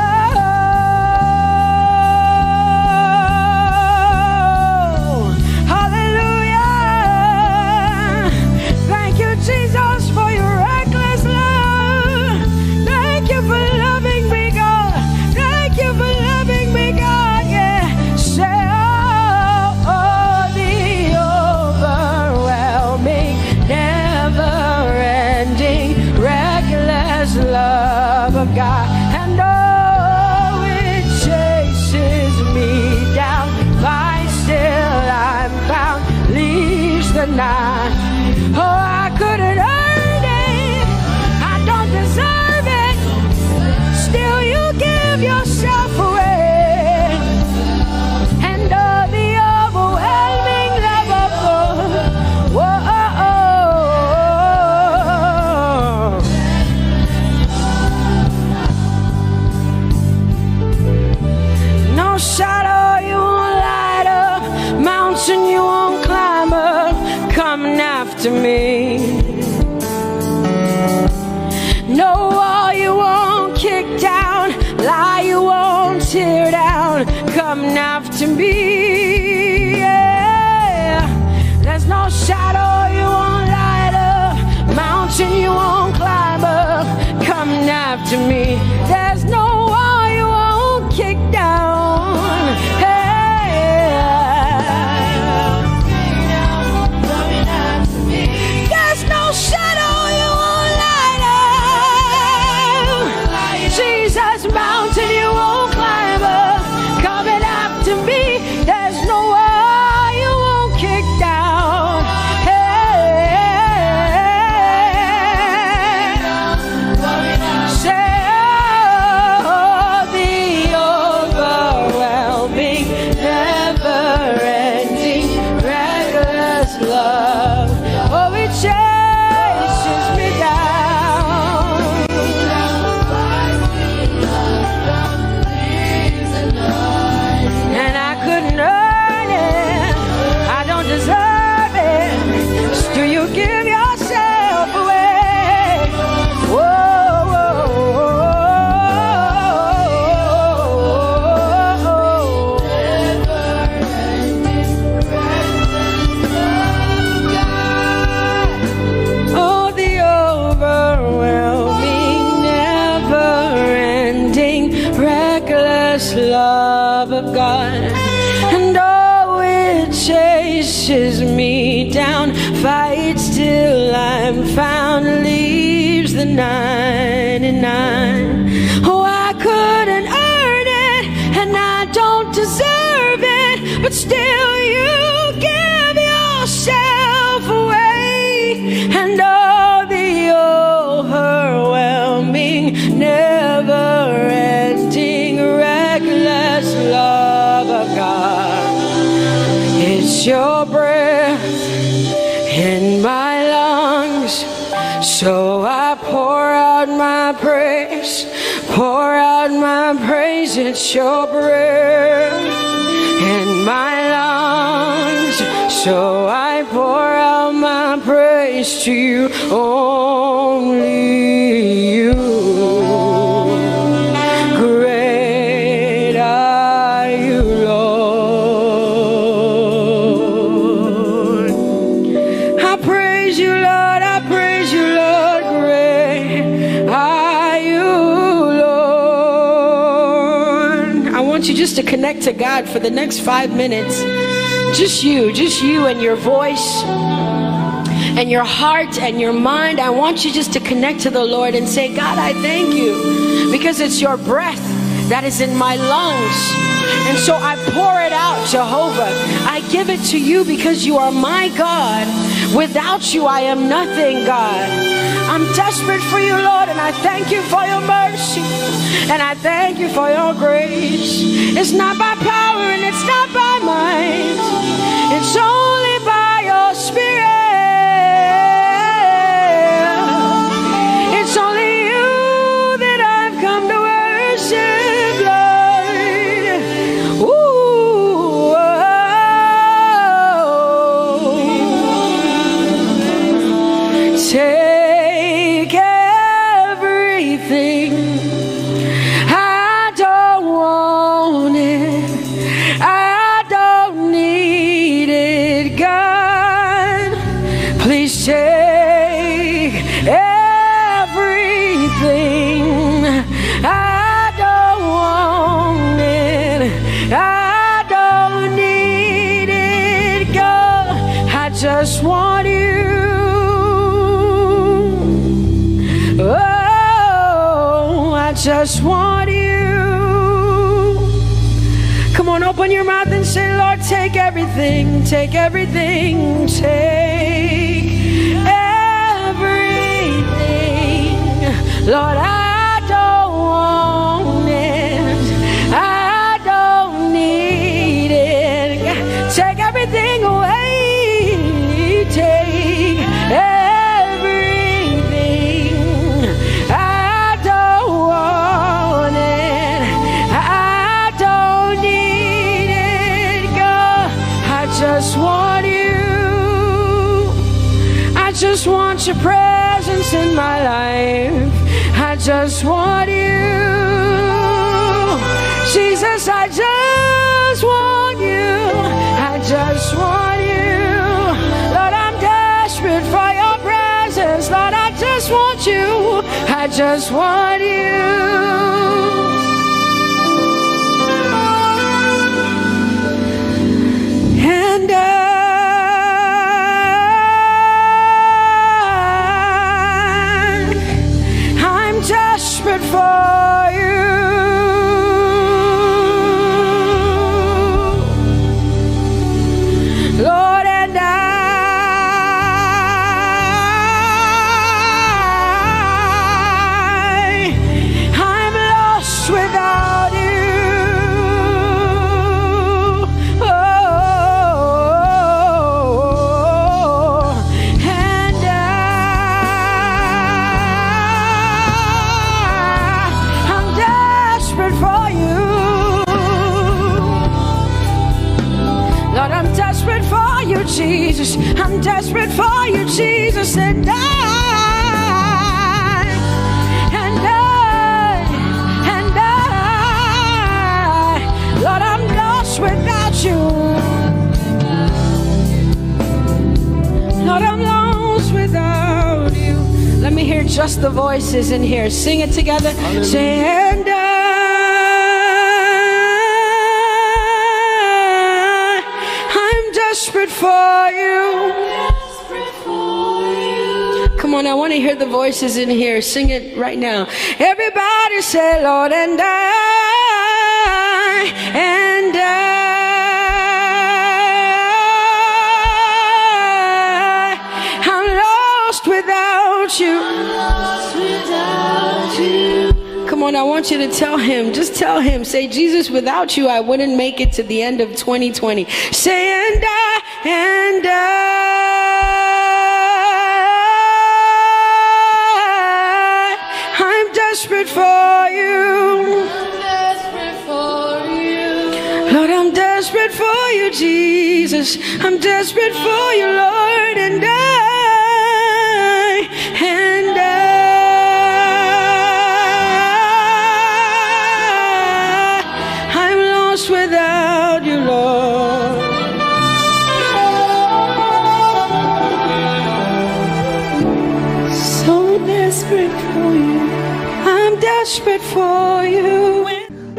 Hallelujah. Thank you, Jesus, for your reckless love. Thank you for loving me, God. Thank you for loving me, God. Yeah. Say, oh, the overwhelming, never-ending, reckless love of God. And oh, it chases me down, finds till I'm found, leaves the 9. Oh, I couldn't earn it, I don't deserve it, still you give yourself away. And oh, the overwhelming love of God. Whoa. No shadow you won't light up, mountain you won't climb up, coming after me. No wall you won't kick down, lie you won't tear down, coming after me. Yeah. There's no shadow you won't light up, mountain you won't climb up, coming after me. There's no wall you won't kick down. Hey. There's no shadow you won't light up, Jesus, mountain you won't climb up, coming after me. There's no wall you won't kick down. Hey. Say, oh, the overwhelming, never-ending, reckless love. Oh, it chases me down. And I couldn't earn it, I don't deserve it, still you give yourself away. Whoa, whoa, oh, the overwhelming, never-ending, reckless love of God. And oh, it chases me down, fights till I'm found, leaves the 99. Oh, I couldn't earn it, and I don't deserve it, but still you give yourself away. And oh, the overwhelming, never-ending, reckless love of God. It's your breath in my lungs, so I pour out my praise, pour out my praise. It's your breath in my lungs, so I pour out my praise to you, only you. Great are you, Lord. I praise you, Lord, I praise you, Lord. Great are you, Lord. I want you just to connect to God for the next 5 minutes. Just you and your voice and your heart and your mind. I want you just to connect to the Lord and say, God, I thank you, because it's your breath that is in my lungs. And so I pour it out, Jehovah. I give it to you because you are my God. Without you, I am nothing, God. I'm desperate for you, Lord, and I thank you for your mercy. And I thank you for your grace. It's not by power and it's not by might. It's only by your Spirit. It's only you that I've come to worship, Lord. Ooh, oh. Take everything. I don't want it. I don't need it, God. Please take everything. I don't want it. I don't need it, God. I just want you. Oh, I just want you. Come on, open your mouth and say, Lord, take everything, take everything, take everything. Lord, I don't want it. I don't need it. Take everything away. Take everything. I don't want it. I don't need it, God. I just want you. I just want your presence in my life. I just want you. Jesus, I just want you. I just want you. Lord, I'm desperate for your presence. Lord, I just want you. I just want you. And I'm desperate for you. Lord, and I'm lost without you. Oh, and I'm desperate for you. Lord, I'm desperate for you, Jesus. I'm desperate for you, Jesus. And Lord, I'm lost without you. Lord, I'm lost without you. Let me hear just the voices in here. Sing it together. Say, and I'm desperate for you. Come on, I want to hear the voices in here. Sing it right now. Everybody say, Lord, and I'm lost without you. Come on, I want you to tell him. Just tell him. Say, Jesus, without you, I wouldn't make it to the end of 2020. Say, and I'm desperate for you. Lord, I'm desperate for you, Jesus. I'm desperate for you, Lord, and I'm lost without you, Lord. So desperate for you. I'm desperate for you.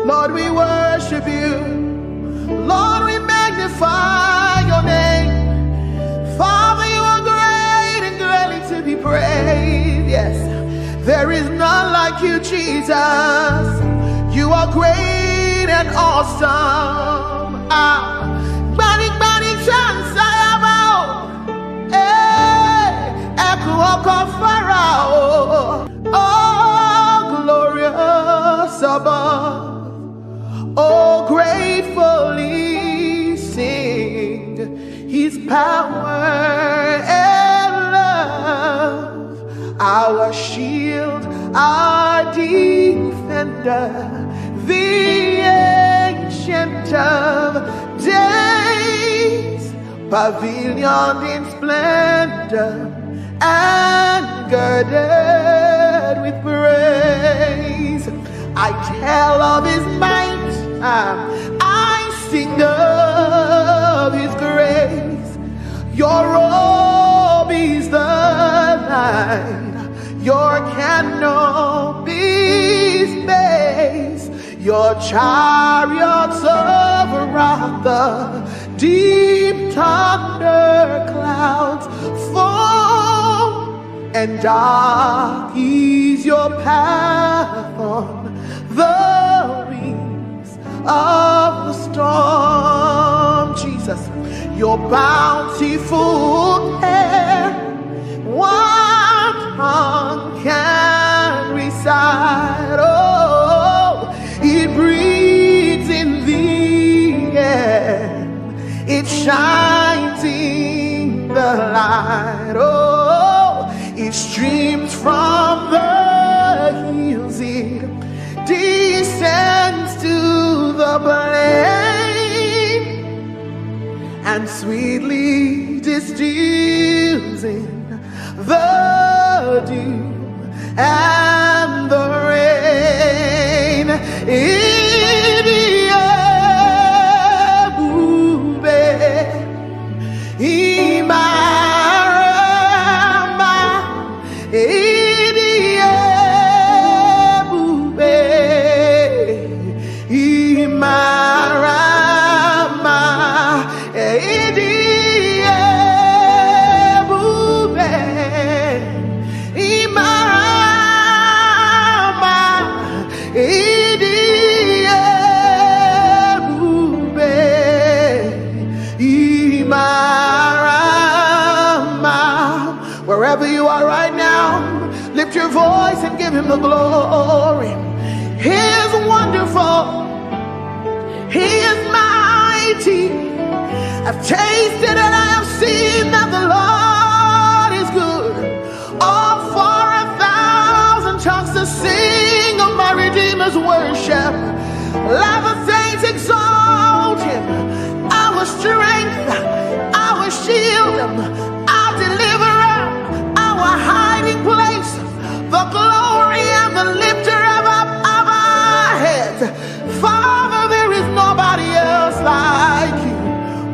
Lord, we worship you. Lord, we magnify your name. Father, you are great and greatly to be praised. Yes, there is none like you, Jesus. You are great and awesome. Bani chance I Pharaoh. Oh, glorious above. Oh, gratefully sing his power and love. Our shield, our defender, the ancient of days, pavilion in splendor and girded with praise. I tell of his might, I sing of his grace. Your robe is the light, your canopy's base, your chariots over the deep thunder clouds fall, and dark is your path on the wings of the storm. Jesus, your bountiful care, what tongue can recite? Oh, it breathes in the air, it shines in the light. Oh, it streams from the hills, it descends to the plain, and sweetly distills in the dew and the rain. Wherever you are right now, lift your voice and give him the glory. He is wonderful. He is mighty. I've tasted and I have seen that the Lord is good. Oh, for 1,000 tongues to sing of my Redeemer's worship. Let the saints exalt him. Our strength, our shield, our deliverer, our hiding place, the glory and the lifter of our heads. Father, there is nobody else like you.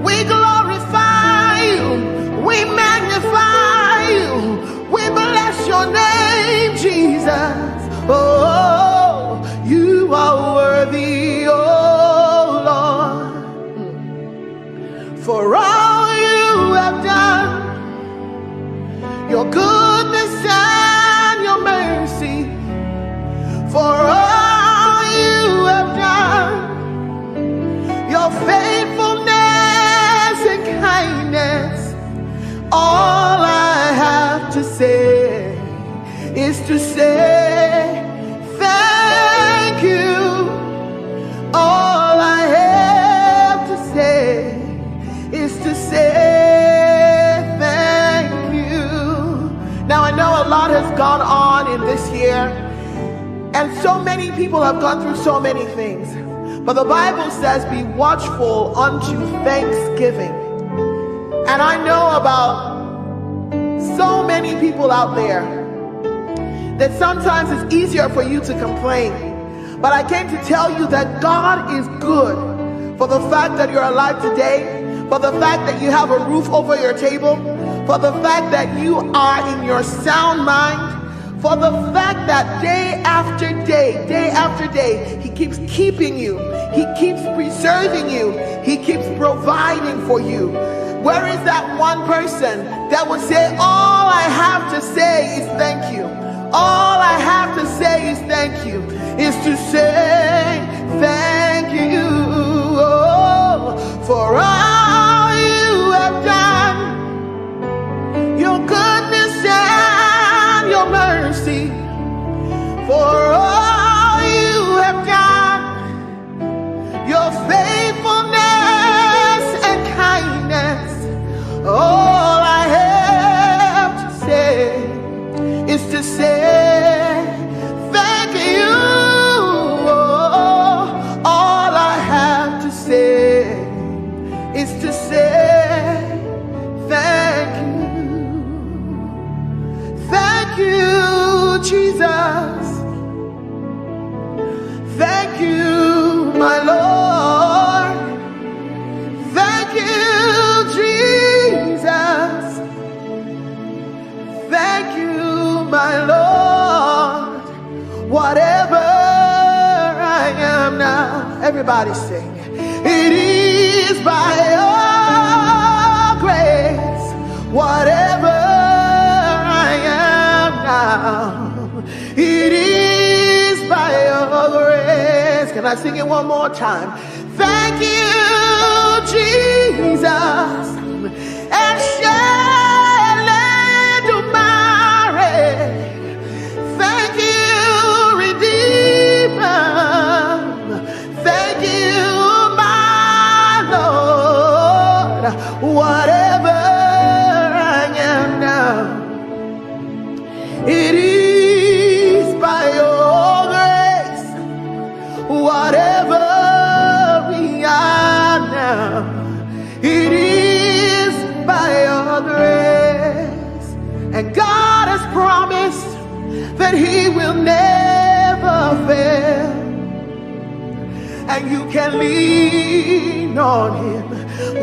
We glorify you, we magnify you, we bless your name, Jesus. Oh, you are worthy, oh Lord, for all you have done, your goodness and your mercy, for all you have done, your faithfulness and kindness. All I have to say is to say thank you. All I have to say is to say thank you. Now I know a lot has gone on in this year, and so many people have gone through so many things. But the Bible says, be watchful unto thanksgiving. And I know about so many people out there that sometimes it's easier for you to complain. But I came to tell you that God is good for the fact that you're alive today, for the fact that you have a roof over your table, for the fact that you are in your sound mind, for the fact that day after day, he keeps keeping you, he keeps preserving you, he keeps providing for you. Where is that one person that would say, all I have to say is thank you? All I have to say is thank you, is to say Jesus. Thank you, my Lord. Thank you, Jesus. Thank you, my Lord. Whatever I am now, everybody sing. It is by your grace. Whatever I am now, it is by your grace. Can I sing it one more time? Thank you, Jesus. And thank you, Redeemer. Thank you, my Lord. Whatever I am now, it is by your grace. Whatever we are now, it is by your grace. And God has promised that he will never fail, and you can lean on him,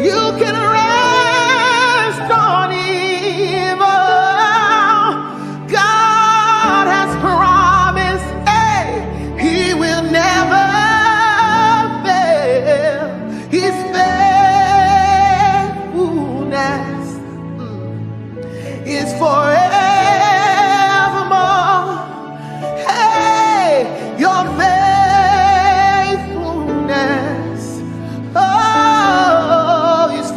you can rest on him. Oh, God has promised, hey, he will never fail. His faithfulness is forever. Your faithfulness, oh, is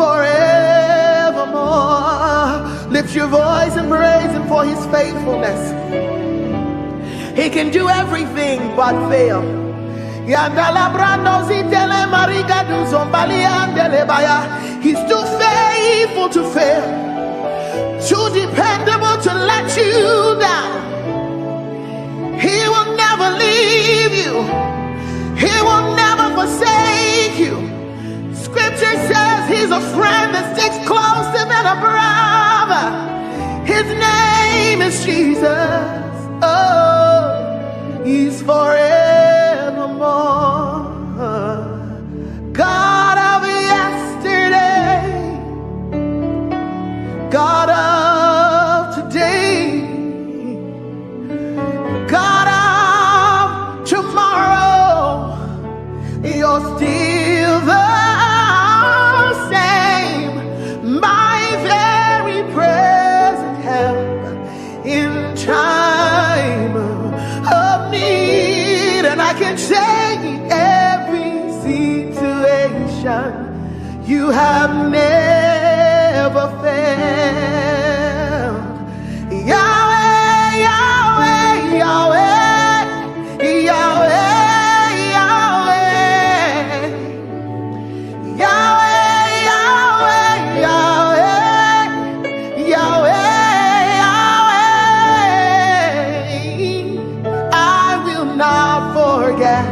forevermore. Lift your voice and praise him for his faithfulness. He can do everything but fail. He's too faithful to fail, too dependable to let you down. He will never leave you. He will never forsake you. Scripture says he's a friend that sticks closer than a brother. His name is Jesus. Oh, he's forevermore. God of yesterday, God of today, God of tomorrow, you're still the same, my very present help in time of need. And I can say every situation, you have never failed. Yahweh, Yahweh, Yahweh, Yahweh, Yahweh, Yahweh, Yahweh, Yahweh, Yahweh. I will not forget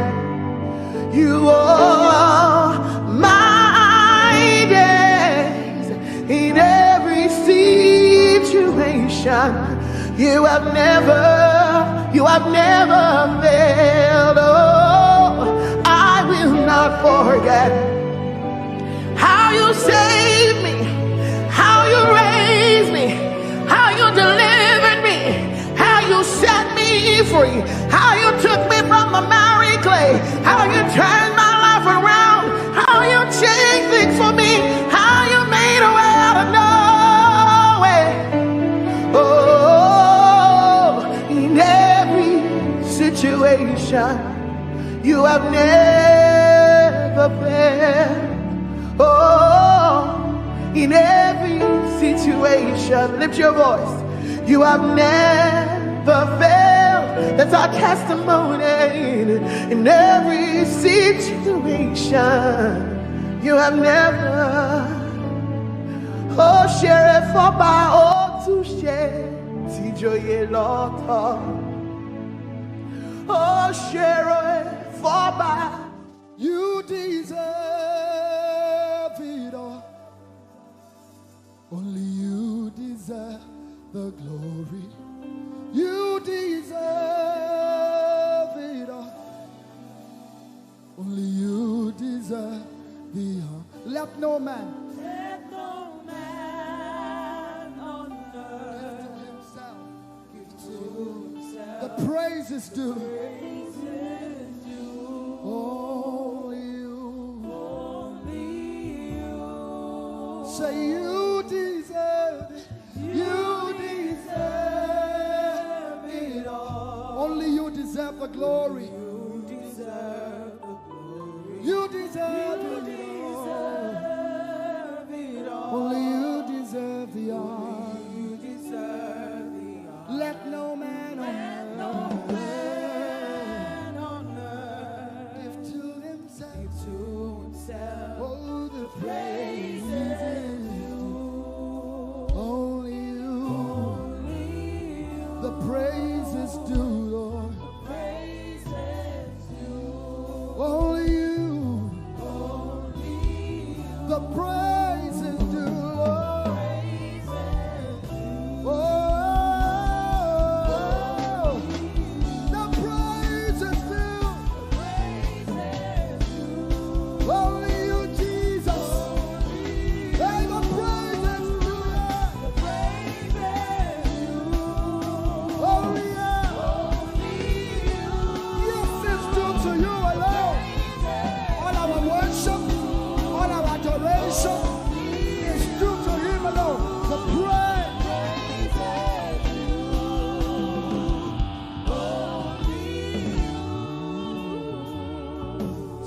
you all my days. In every situation, you have never failed. Oh, I will not forget how you saved me, how you raised me, how you delivered me, how you set me free, how you took me from the miry clay, how you turned my life around, how you changed things for me, how you made a way out of no way. Oh, in every situation, you have never failed. Oh, in every situation, lift your voice. You have never failed. That's our testimony. In every situation, you have never. Oh, share it for by all to share. Tijoye lota. Oh, share it for by. You deserve it all. Only you deserve the glory. You deserve it all. Only you deserve the honor. Let no man on earth give to himself. The praise is due. Only you. Say you deserve it. You deserve it all. Only you deserve the glory. You deserve the glory. You deserve it all. Only you deserve the honor. You deserve the honor. Let no man on earth give to himself. Oh, the praise is due. Only you. The praise is due, Lord. Only you. The praise is due, Lord. Oh, the praise is due. Only you, Jesus. Hey, the praise is due, Lord. Only you. Yes, it's due to you alone. All our worship, all our adoration is due to him alone. The praise.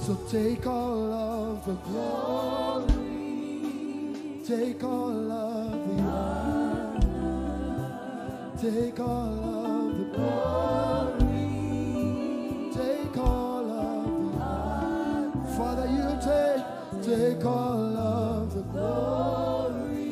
So take all of the glory, take all of the honor, take all of the glory, take all of the honor. Father, you take all of the glory,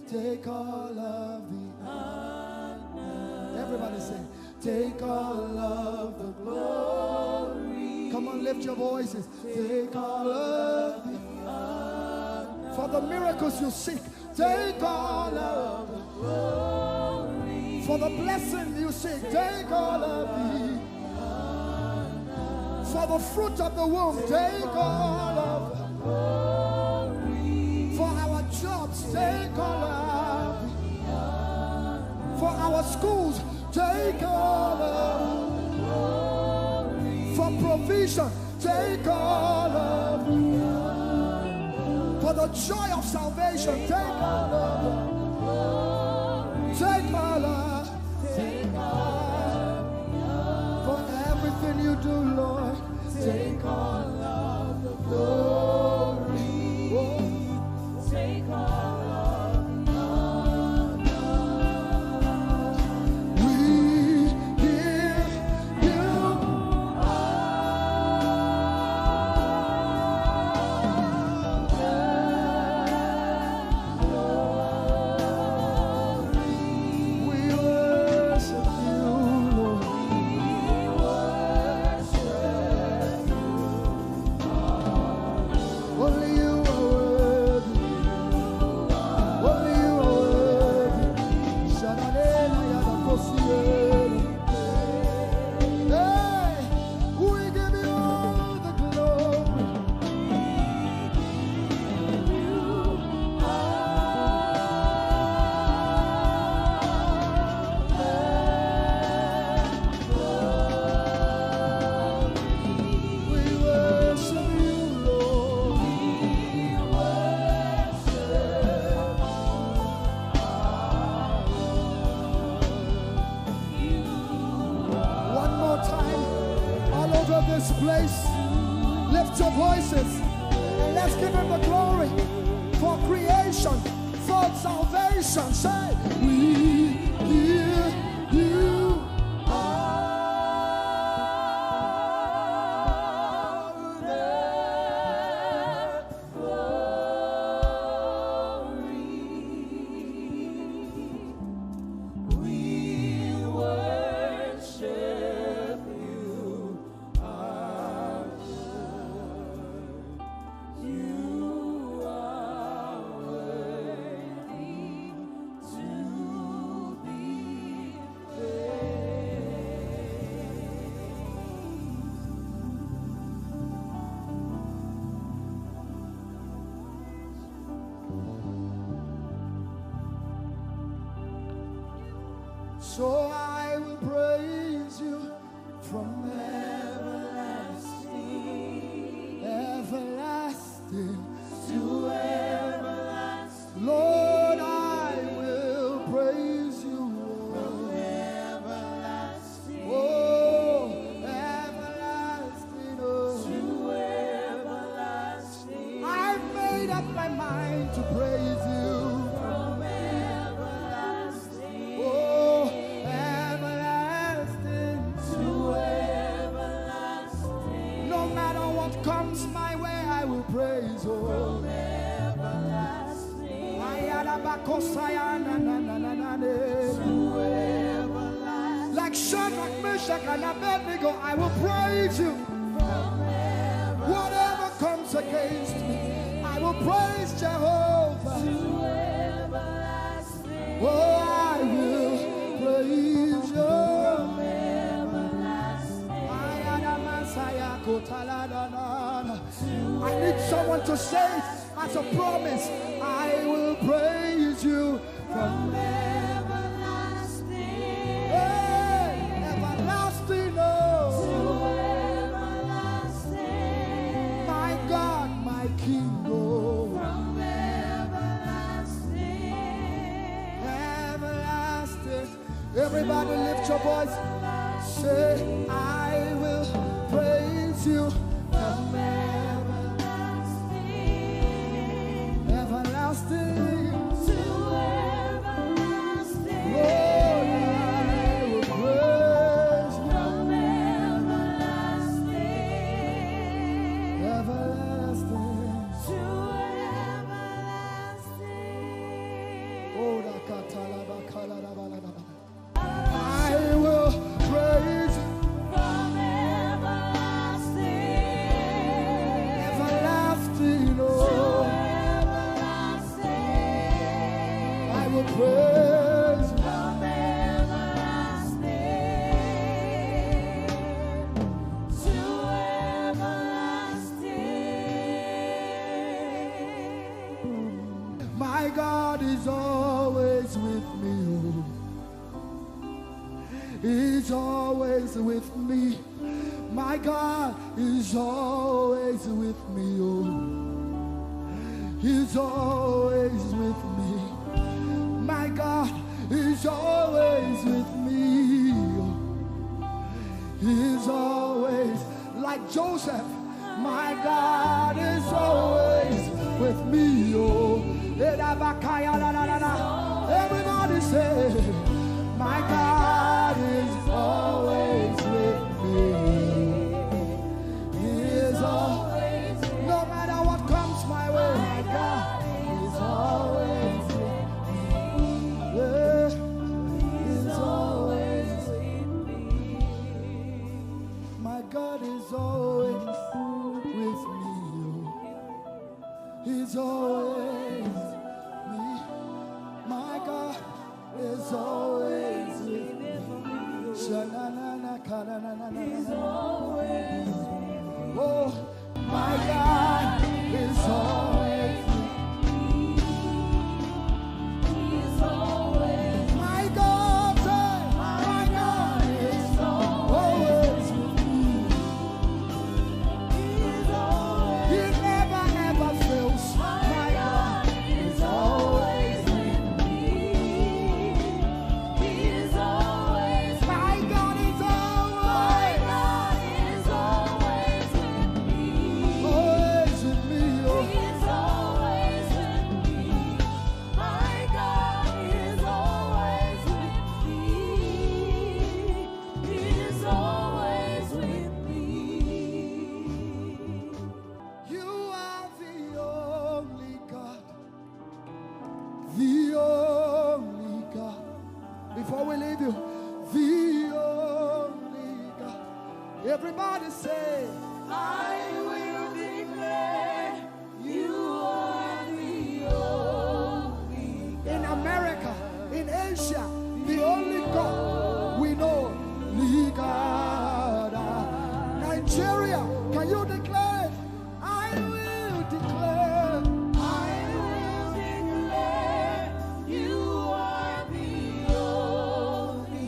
take all of the honor. Everybody say, take all of the glory. Come on, lift your voices. Take all of the honor. For the miracles you seek, take all of the glory. For the blessing you seek, take all of the honor. For the fruit of the womb, take all of the glory. For our jobs, take all of the honor. For our schools, take all of the glory. For provision, take all of the honor. For the joy of salvation, take all of the glory. Take all of for everything you do, Lord, take all of the glory. Oh. Take all of the honor. We give you all the glory. We worship you, Lord. Only you are worthy. Only you are worthy. Shananela Yadakosiel. Hey, we give you all the glory. We worship you, Lord. One more time, all over this place, lift your voices and let's give him the glory for creation, for salvation. Say, we give you all the glory. We worship you, our Lord. You are worthy to So I will praise you from everlasting, everlasting to everlasting. Lord, I will praise you from everlasting, oh, everlasting, oh, to everlasting. I've made up my mind to praise you. Comes my way, I will praise you. From everlasting to everlasting. Like Shadrach, Meshach, and Abednego, I will praise you. Whatever comes against me, I will praise Jehovah. To everlasting. Oh, I will praise you. I need someone to say it as a promise. I will praise you from everlasting, everlasting, oh, to everlasting. My God, my King, oh, from everlasting, everlasting. Everybody lift your voice. Say, I will praise you from everlasting, everlasting to everlasting. Lord, I will praise you from everlasting, everlasting to everlasting. Oh, I will praise you. Praise from everlasting to everlasting. My God is always with me. He's always with me. My God is always with me. He's always with me. My God is always with me. He's always like Joseph. My God is always with me. Everybody say, my God is always with me. He is always, no matter what comes my way, my God is always. God is always with me. He's always me. My God is always with me. He's always with me. Oh, my God is always with me. He's always. My God, my God is always with me. Everybody say, I will declare you are the only God. In America, in Asia, the only God we know, the God. Nigeria, can you declare it? I will declare you are the only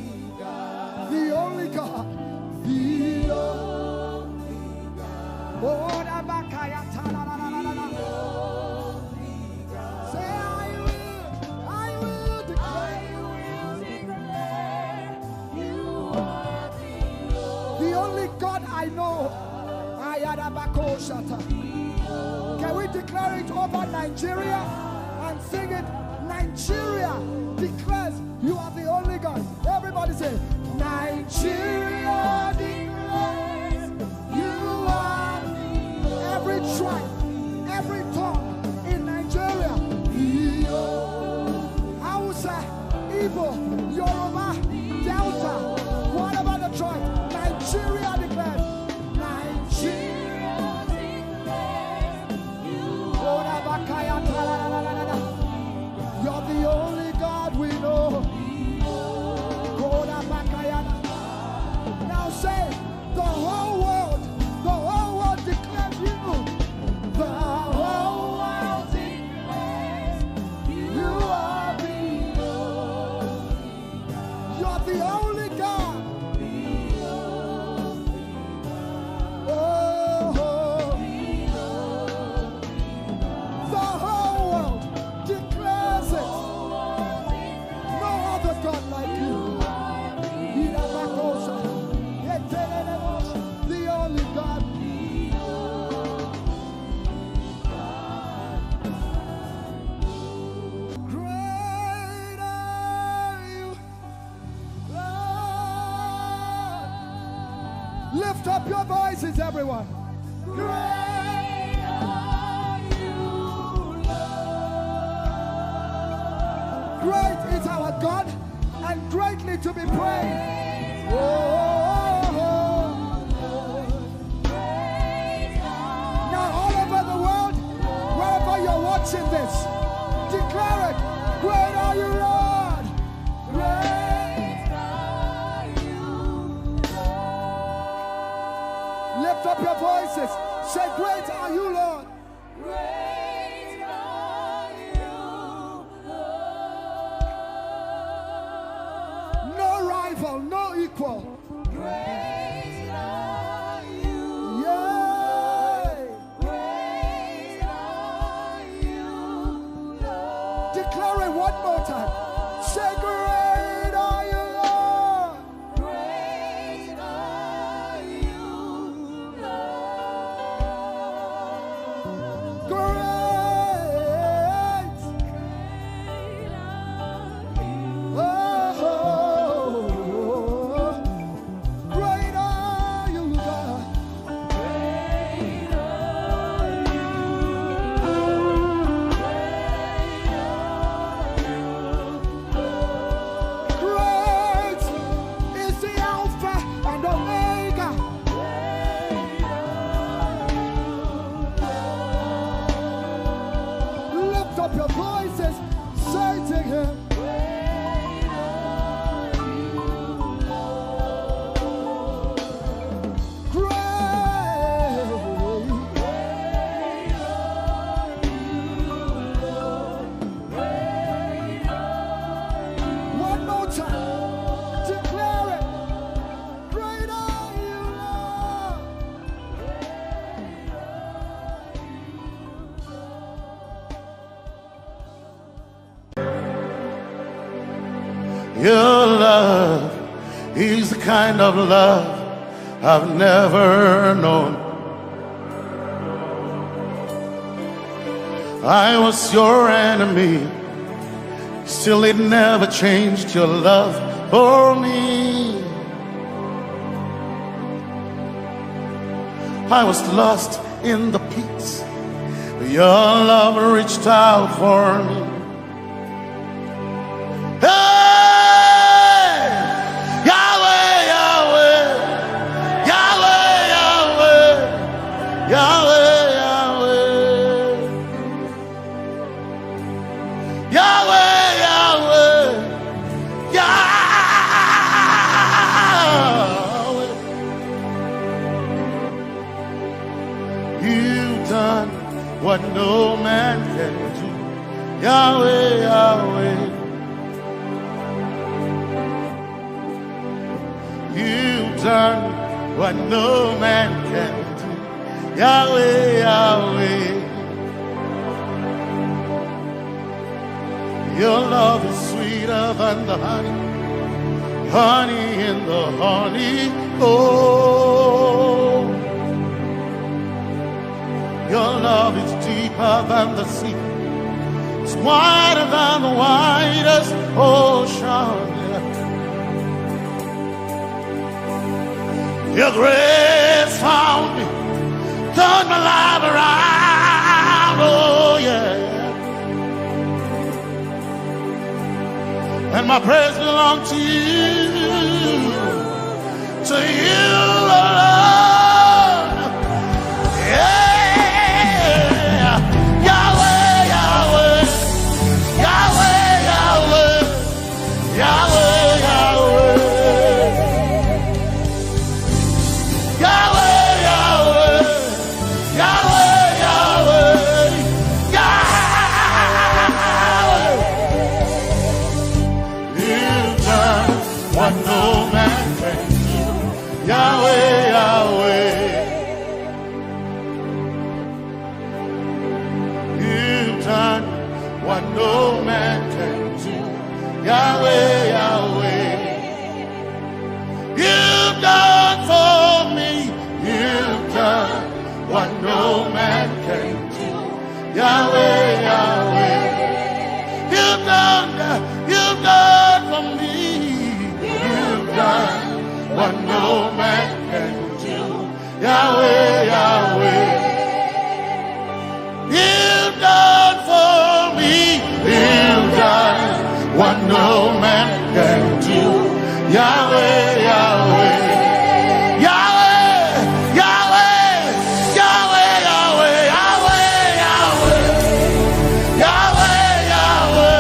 I know. Can we declare it over Nigeria and sing it? Nigeria declares you are the only God. Everybody say, Nigeria declares you are every tribe, every tongue in Nigeria. Hausa, Igbo, Yoruba, Delta, whatever the tribe, Nigeria declares. Nigeria declares you're the only God we know. Now say, the whole world declares you. The whole world declares you are the only God. You're the only God. The whole world declares it. No other God like you. The only God. Great are you, Lord. Lift up your voices, everyone. Great are you, Lord. Great is our God and greatly to be praised. Now all over the world, wherever you're watching this, declare it. Great are you, Lord. Great are you, Lord. Lift up your voices. Say, great are you, Lord. Great are you, Lord. No rival, no equal. Great are you. Yay. Great are you, Lord. Declare it one more time. Say, great are you, Lord. Great are you, Lord. Great. Oh. Great are you, God. Great are you. Great is the Alpha and Omega. Lift up your voices, say to him. One more time, declare it. Great are you, Lord. Your love is the kind of love I've never known. I was your enemy, still it never changed your love for me. I was lost in the pits, but your love reached out for me. Hey! Yahweh, Yahweh, Yahweh, Yahweh, Yahweh, Yahweh, Yahweh, Yahweh, Yahweh. You've done what no man can do. Yahweh, Yahweh. You've done what no man can do. Yahweh, Yahweh. Your love is sweeter than the honey, honey in the honey. Oh. Your love is deeper than the sea. It's wider than the widest ocean. Your grace found me, turned my life around, oh yeah. And my praise belongs to you alone. Yeah, Yahweh, Yahweh, Yahweh, Yahweh, Yahweh, Yahweh. Yahweh, Yahweh, you've done what no man can do. Yahweh, Yahweh, you've done for me. You've done what no man can do. Yahweh, Yahweh, you've done for me. You've done what no man can do. Yahweh, Yahweh, you've done for me. You've done what no man can do. Yahweh, Yahweh, Yahweh, Yahweh, Yahweh, Yahweh, Yahweh, Yahweh, Yahweh,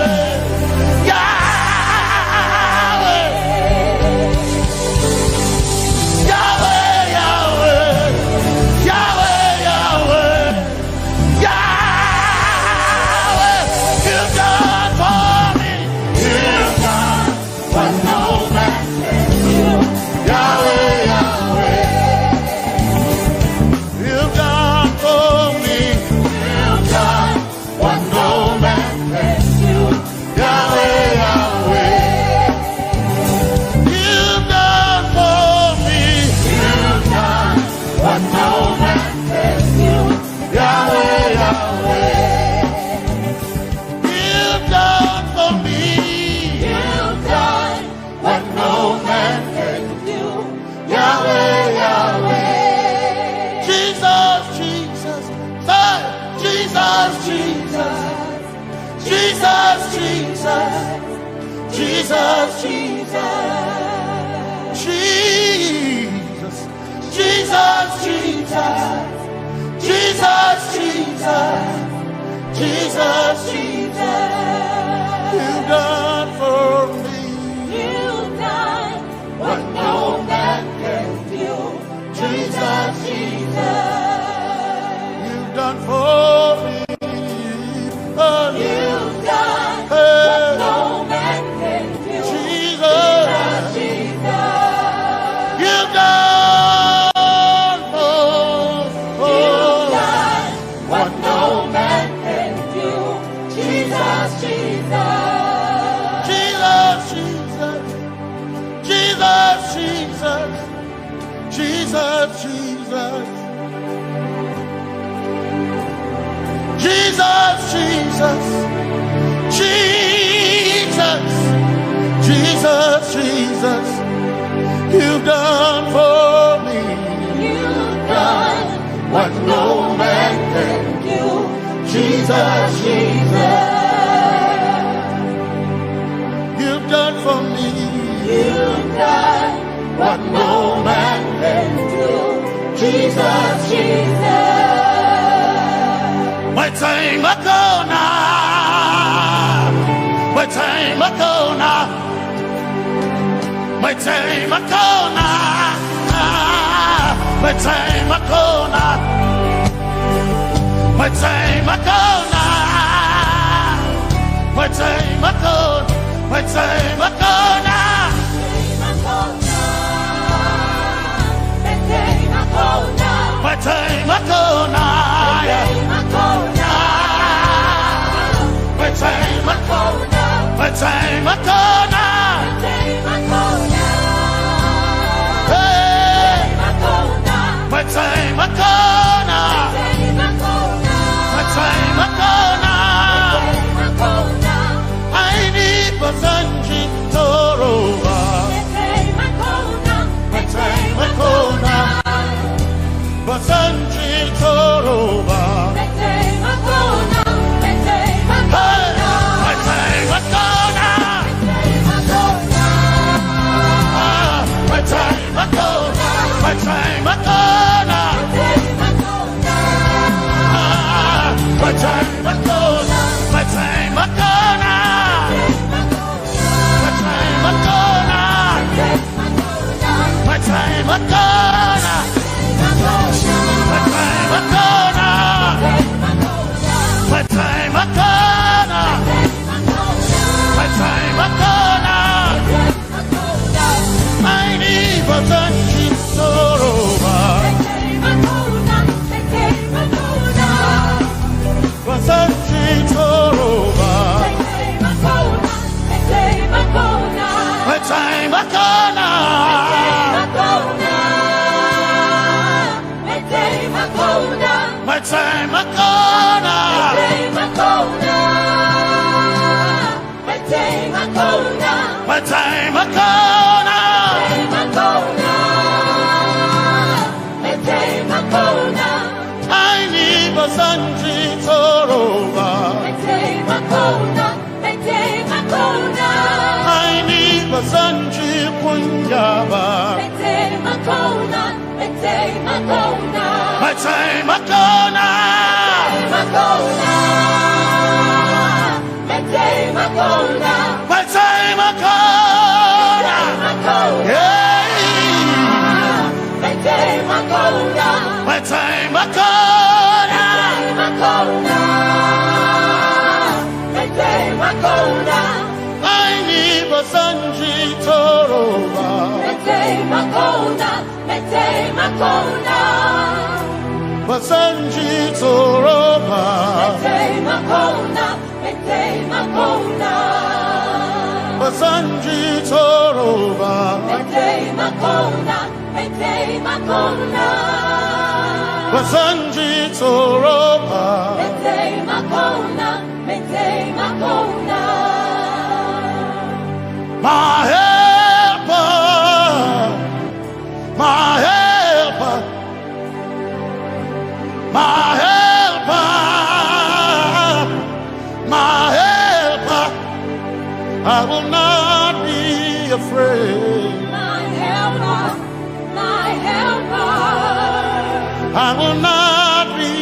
Jesus, Jesus, Jesus, Jesus, Jesus, Jesus, you've done for me. You've done what no man can do. Jesus, Jesus, you've done for me. Oh, you've done what no man can do. Jesus, you've done what no man can do. Jesus, Jesus, Jesus, Jesus, Jesus, Jesus, Jesus, Jesus, Jesus, Jesus, Jesus, you've done for me. You've done what no man can do. Jesus, Jesus, you've done for me. You've done what no man can do. Jesus, Jesus. My time ago now, my time ago now, my time ago now, my time ago now, my time ago now, my time ago, my time ago now, my time ago now, my time ago now, my time ago now, hey, my time ago now, time Makona, my time Makona, my time Makona, my time Makona, my time Makona, my time Makona. I need a Sanji Toroba. My time Makona, my time Makona. I need a Sanji Punyaba. My time Makona, my time Makona. My time Makona, my time Makona. My time Makona, yeah. My time Makona, my time Makona, my time Makona. I need a Sanji Toroba. My time Makona, my time Makona. Basanji Toroba. My time Makona, my time Makona. Basanji Toroba. My time Makona, my time Makona. Basanji Toroba. My time Makona, my time Makona. My helper, my helper, my helper, my helper. I will not be afraid. My helper, my helper. I will not be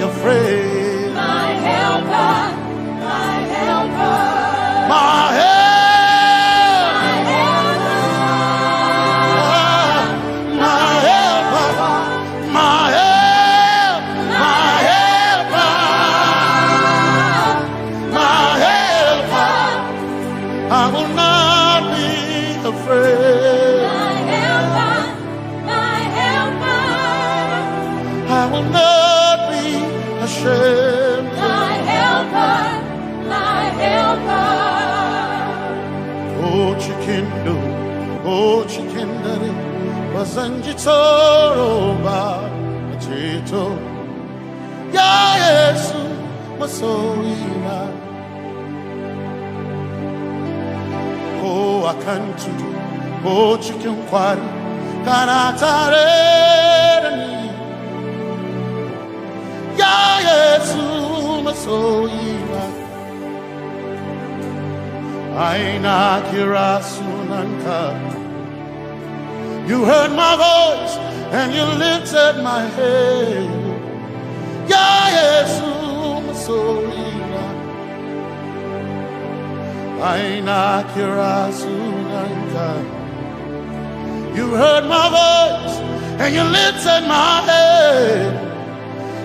afraid. My helper, my helper. My helper. I will not be afraid. My helper, my helper. I will not be ashamed. My helper, my helper. Oh, chikindo, oh, chikindari, Basanji Toroba, Chito, Ya Yesu, Masoina. Oh, I can't do. Oh, chicken quarry. Can I tare? Ya Yesu, Masoina. Aina Kirasunanka. You heard my voice and you lifted my head. Ya Yesu, Masoina. Aina Kirasunanka. You heard my voice and you lifted my head.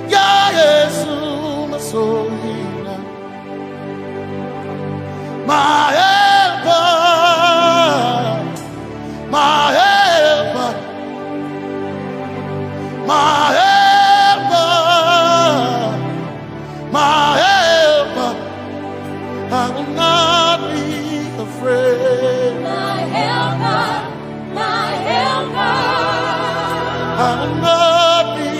Ya Yesu Masohina. My helper, my helper, my helper, my helper. I will not be afraid. My helper, my helper. I will not be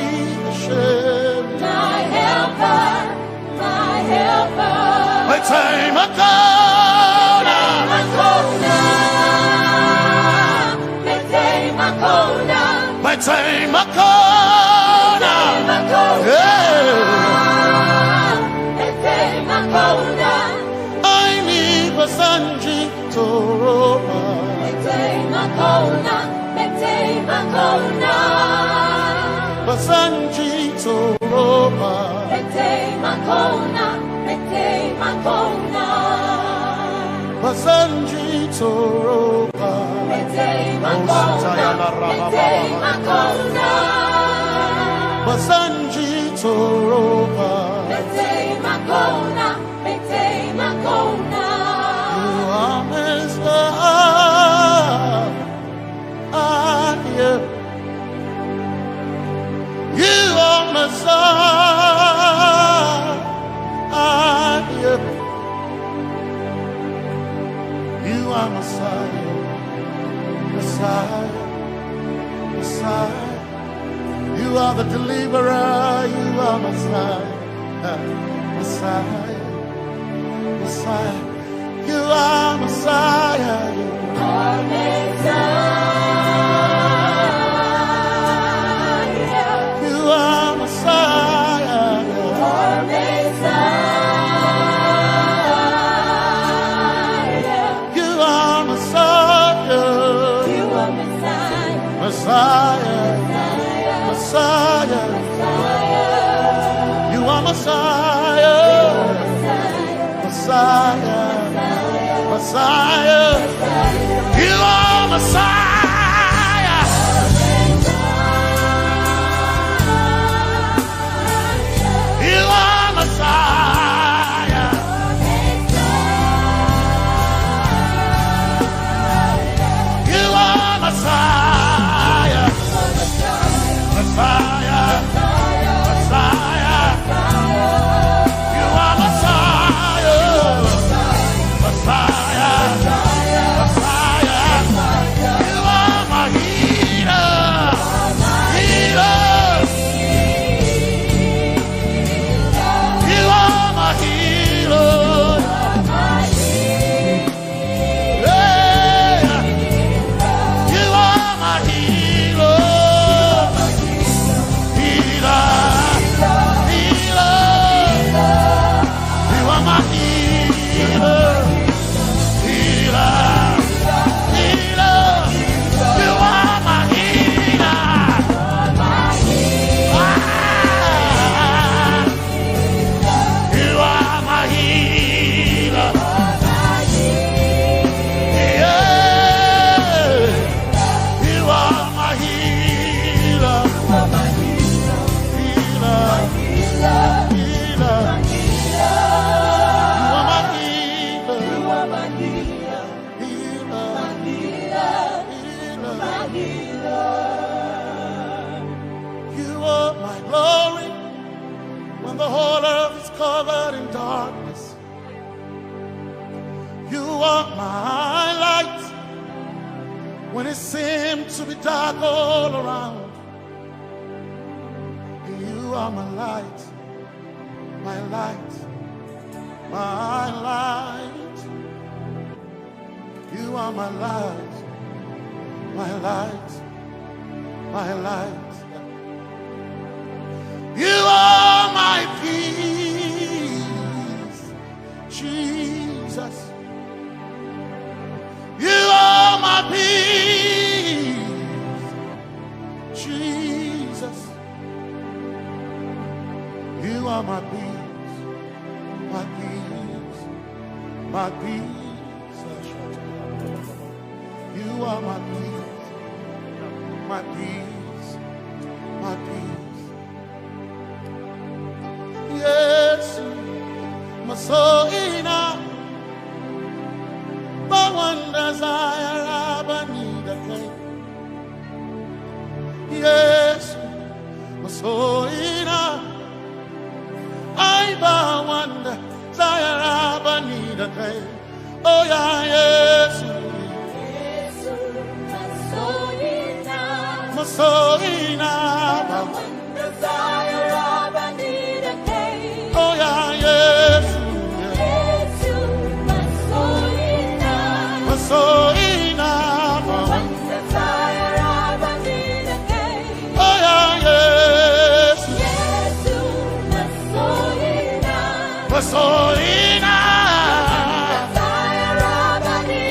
ashamed. My helper, my helper. My time I Makona, my time Makona, my time Makona, yeah. My time Makona. Basanji Toroba. Metei Makona, Metei Makona. Basanji Toroba. Metei Makona, Metei Makona. Basanji Toroba. Metei Makona, Metei Makona. Basanji Toroba. Metei Makona, Metei Makona. You are Messiah. You are Messiah. Messiah, Messiah. You are the deliverer, you are Messiah, Messiah, Messiah. You are Messiah, you are Messiah. You are Messiah, you are Messiah. You are Messiah, you are Messiah, Messiah. Messiah, you are Messiah, Messiah, Messiah, you are Messiah, you are Messiah, you are Messiah. Messiah, Messiah, you are Messiah, Messiah, Messiah, you are my healer, healer, you are my healer, yeah, you are my healer. Covered in darkness, you are my light when it seemed to be dark all around. You are my light, my light, my light. You are my light, my light, my light. You are my peace, Jesus. You are my peace, Jesus. You are my peace, my peace, my peace. You are my peace, my peace, my peace. Yes, my soul enough. But one desire I need a day. Yes, my soul enough. I but one desire I need a day. Oh yeah, yes, my soul enough. One desire I need a day. Oh yeah, yes, so enough. One desire I need a day. Oh yeah, yes. Yes, so enough. So enough. One desire I need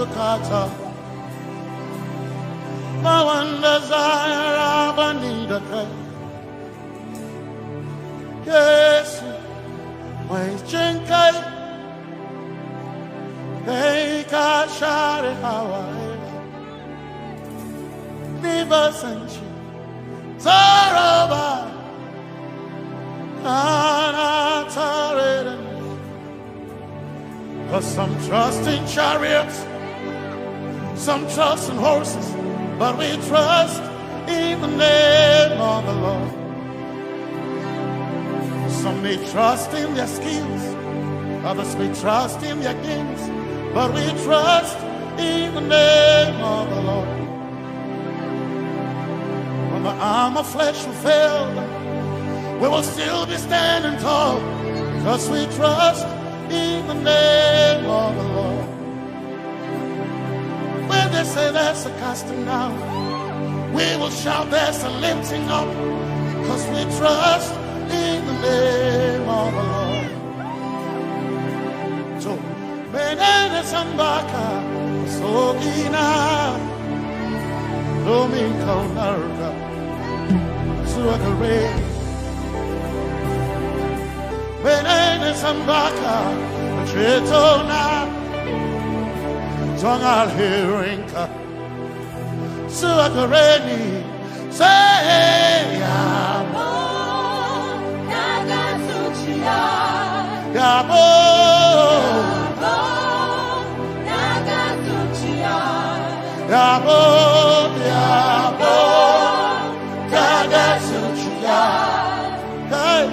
Sukata. My one desire, I need a car. Yes, my chinkai. They can't share it how I never sent you. Zaraba. Cause some trust in chariots, some trust in horses, but we trust in the name of the Lord. Some may trust in their skills, others may trust in their gains, but we trust in the name of the Lord. When the arm of flesh will fail, we will still be standing tall, because we trust in the name of the Lord. When they say there's a casting down, we will shout there's a lifting up, because we trust in the name of the Lord. So, Benene Sambaka, Sogina, Domingo Narga, Suakare. Benene Sambaka, Chetona, Tongal Hirinka, Suakareni, say, Yabo, Nagatsuchiya, Yabo, Nagatsuchiya, Yabo, Yabo, Nagatsuchiya, hey.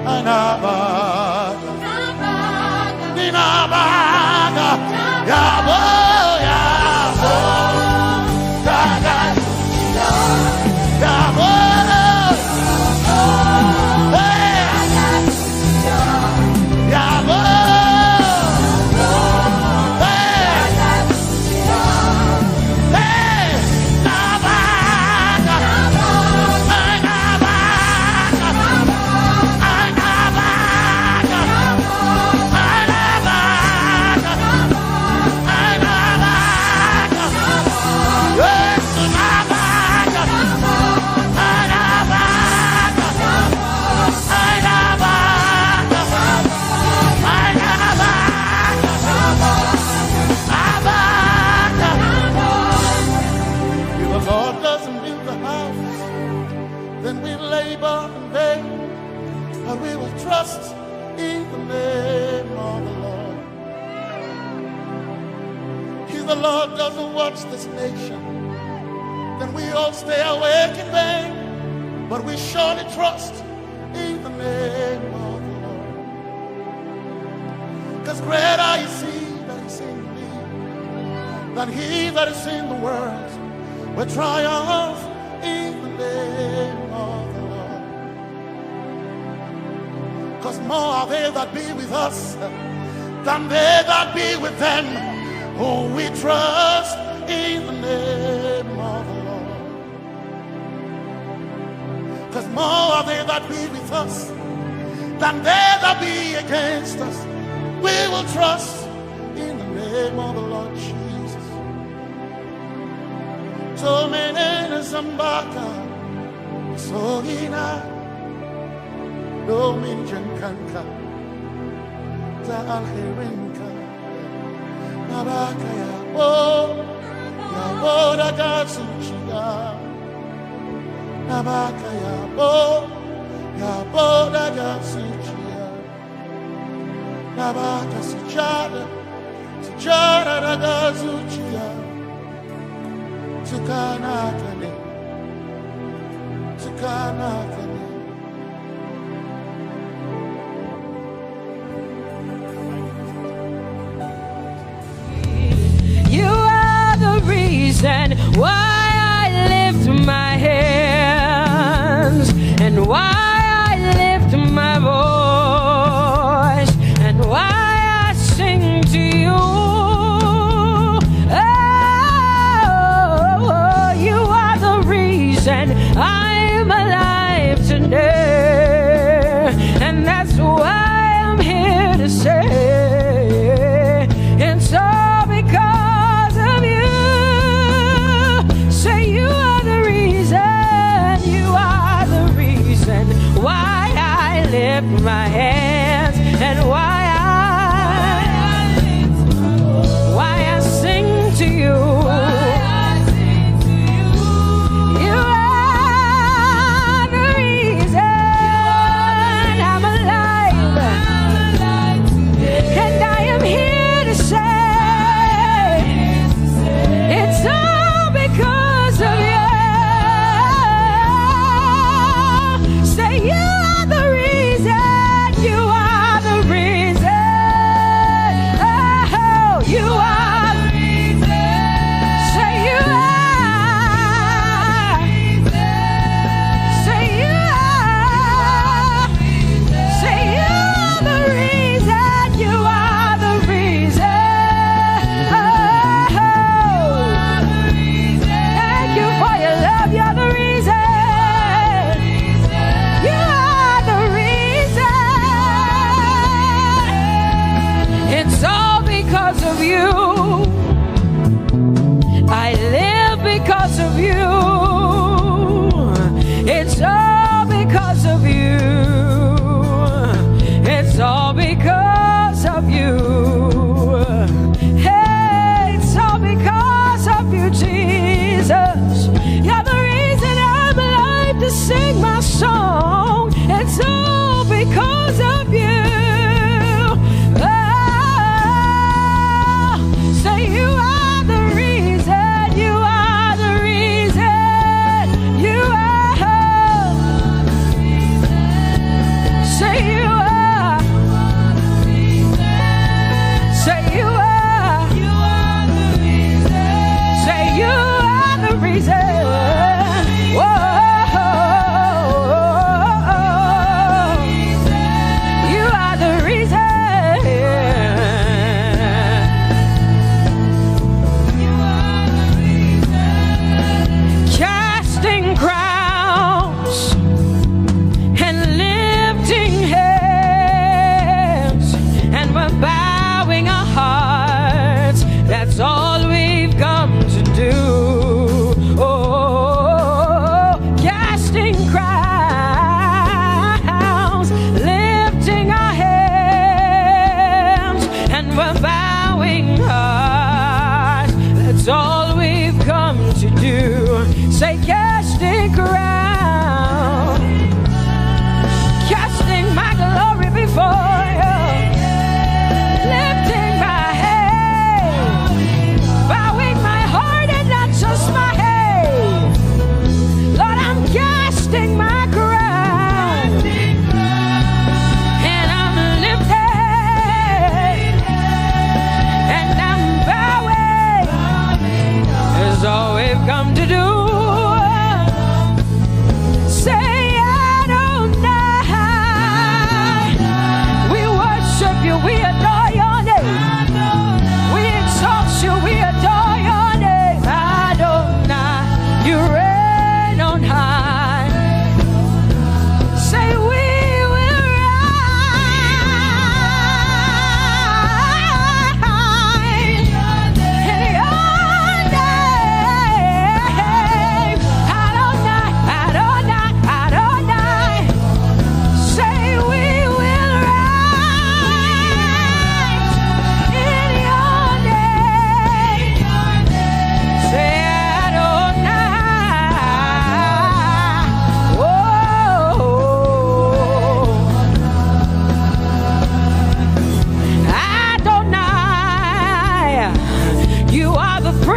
Anabaga, Ninabaga, Yabo, Yabo, Daga, Yabo, hey, Yabo, hey, Nabaga, trust in the name of the Lord. If the Lord doesn't watch this nation, then we all stay awake in vain. But we surely trust in the name of the Lord. Because greater is He that is in me than he that is in the world. We triumph in the name of the Lord. Because more are they that be with us than they that be with them. Oh, we trust in the name of the Lord. Because more are they that be with us than they that be against us. We will trust in the name of the Lord Jesus. So many Zambaka, so hina. Dominjan kanka za alherenka nabaka ya bo daga suchiya nabaka ya bo daga suchiya nabaka sujada daga suchiya tukana kane reason why I lift my hands and why I lift my voice and why I sing to you. Oh, you are the reason I'm alive today, and that's why I'm here to say. And so because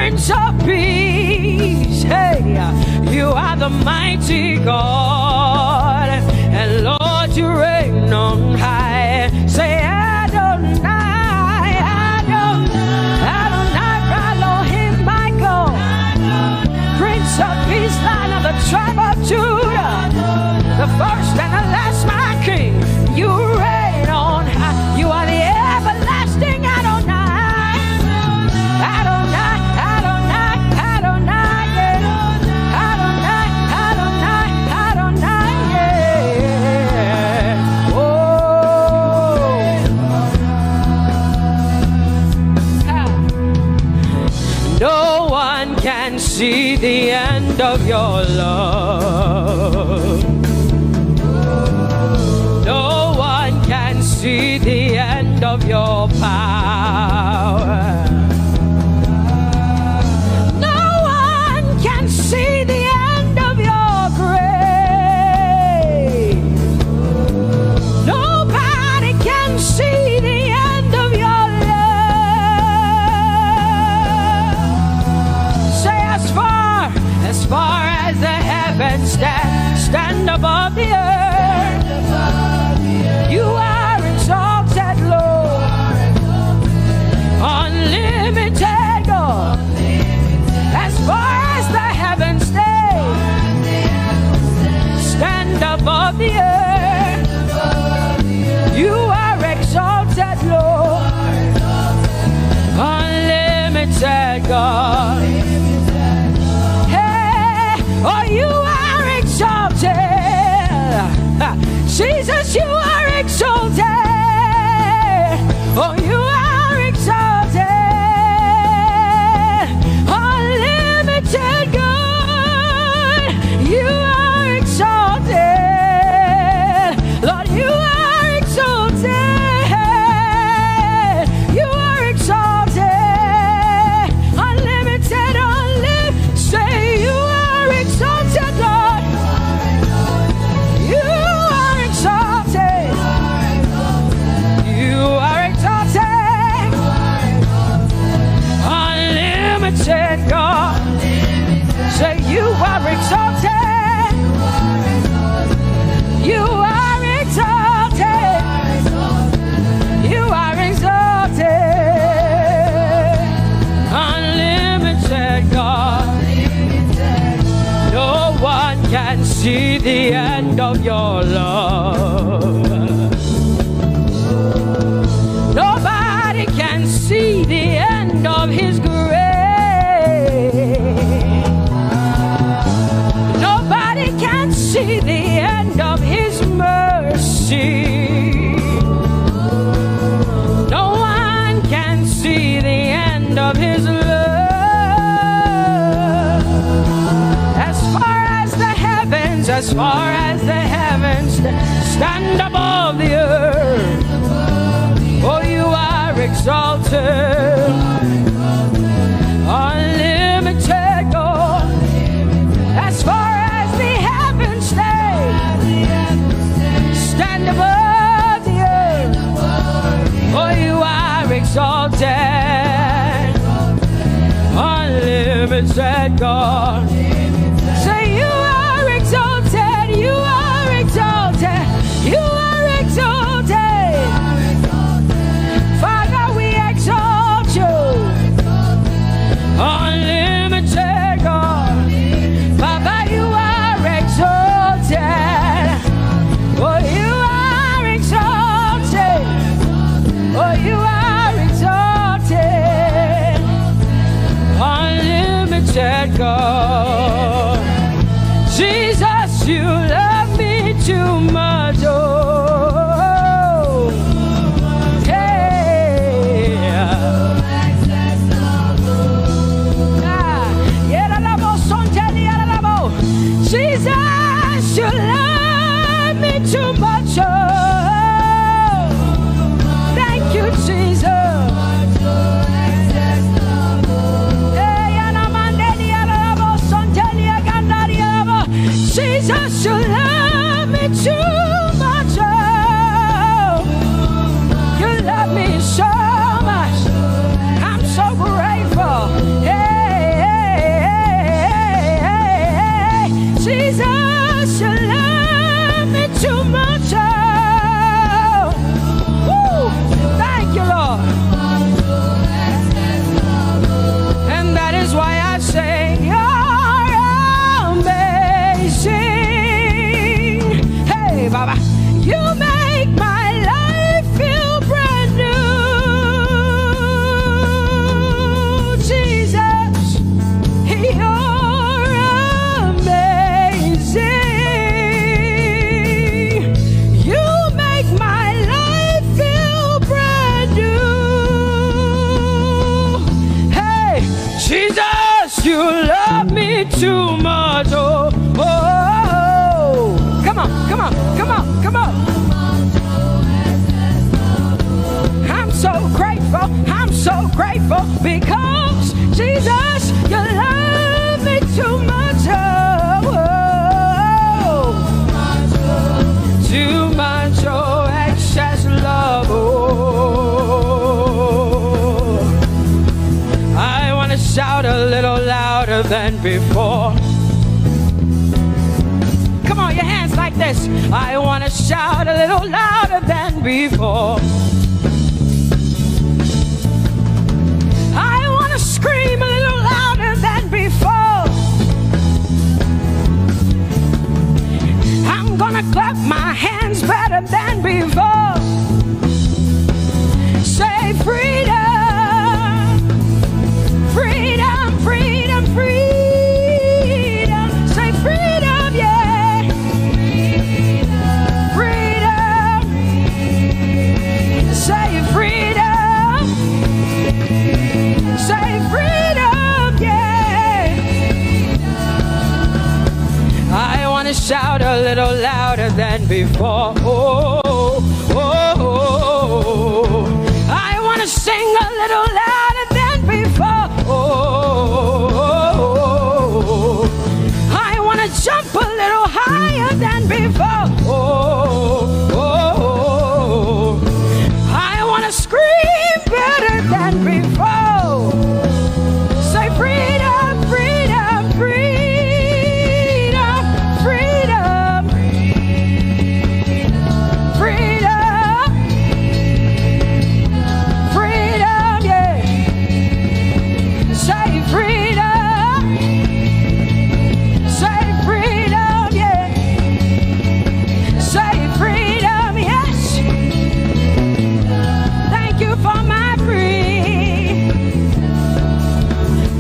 Prince of Peace. Hey, you are the mighty God, and Lord, you reign on high. Say Adonai, Adonai, Adonai, Elohim, my God, Prince of Peace, Lion of the tribe of Judah, the first and the last, my King. You reign on high. You are the everlasting Adonai. Adonai, Adonai, Adonai, yeah. Adonai, Adonai, Adonai, yeah. Oh. No one can see the end of your love. No one can see the end of your power. No one can see the end of your grace. Nobody can see the end of your love. Say as far as the heavens stand above the earth, you are exalted, Lord, unlimited God. As far as the heavens stand above the earth, you are exalted, Lord, unlimited God. Hey, oh, you are exalted. Jesus, you are exalted. Oh, you are exalted. Unlimited God, you are exalted. Lord, you are exalted. You are exalted. Unlimited, unlimited. Say you are exalted, Lord. You are exalted. You are exalted. Unlimited God. Say you are exalted. You are exalted. You are exalted. Unlimited God. No one can see the end of your love. Nobody can see the end of his grace. Nobody can see the end of his mercy. No one can see the end of his love. As far as the heavens stand above the earth, oh, you are exalted. Unlimited God. As far as the heavens stand above the earth, oh, you are exalted. Unlimited God. Say you are exalted. You are exalted. You are exalted. Father, we exalt you. Unlimited God. Baba, you are exalted. Oh, you are exalted. Oh, you are exalted. Unlimited God. Jesus, you love me too much. Oh, Jesus, you love me too much. Oh, thank you, Jesus. Hey, Jesus, you love me too much. Oh, oh, oh. Come on, come on, come on, come on. I'm so grateful because Jesus, you love me too much. Oh, oh. Too much, oh, excess love. Oh, I want to shout a little louder than before. Come on, your hands like this. I want to shout a little louder than before. I want to scream a little louder than before. I'm gonna clap my hands better than before. Say freedom, freedom, freedom, freedom. Say freedom, yeah. Freedom. Say freedom. Say freedom, yeah. I want to shout a little louder than before. Oh, oh, oh, oh. I want to sing a little louder than before. Oh, oh, oh. I want to jump a little higher than before. Oh, oh, oh. I want to scream better than before. Say freedom, freedom, freedom, freedom, freedom, freedom, yeah. Say freedom, say freedom, yeah. Say freedom, yes. Thank you for my free.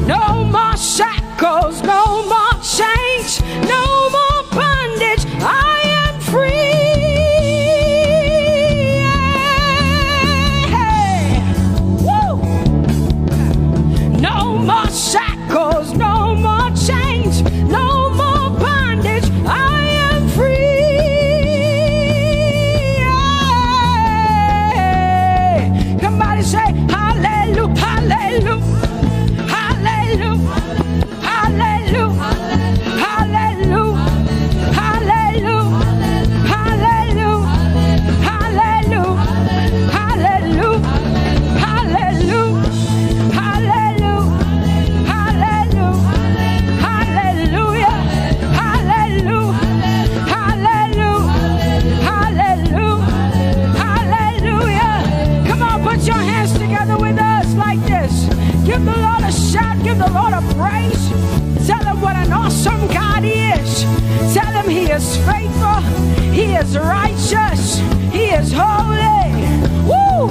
No more shackles, no more chains, no more bondage. I am free. Hey. Woo. No more shackles, no more chains, no more bondage. I am free. Hey. Somebody say hallelujah, hallelujah. Hallelujah, hallelujah, hallelujah, hallelujah, hallelujah, hallelujah, hallelujah, hallelujah, hallelujah, hallelujah, hallelujah, hallelujah, hallelujah, hallelujah. Come on, put your hands together with us like this. Give the Lord a shout, give the Lord a praise. Tell him what an awesome God he is. Tell him he is faithful, he is righteous, he is holy. Woo!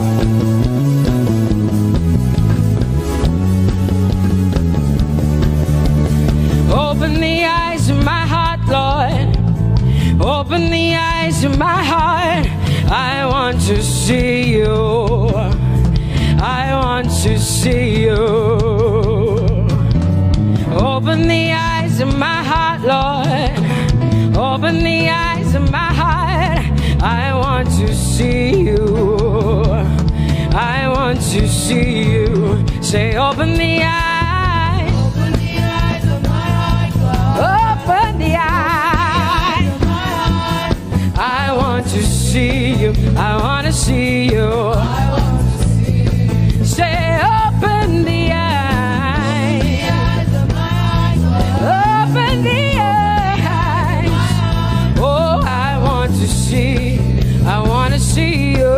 Open the eyes of my heart, Lord. Open the eyes of my heart. I want to see you. I want to see you. Open the eyes of my heart, Lord. Open the eyes of my heart. I want to see you. I want to see you. Say, open the eyes. Open the eyes of my heart, God. Open the eyes of my heart. I want to see you. I want to see you. Say, open the eyes. Open the eyes. Oh, I want to see. I want to see you.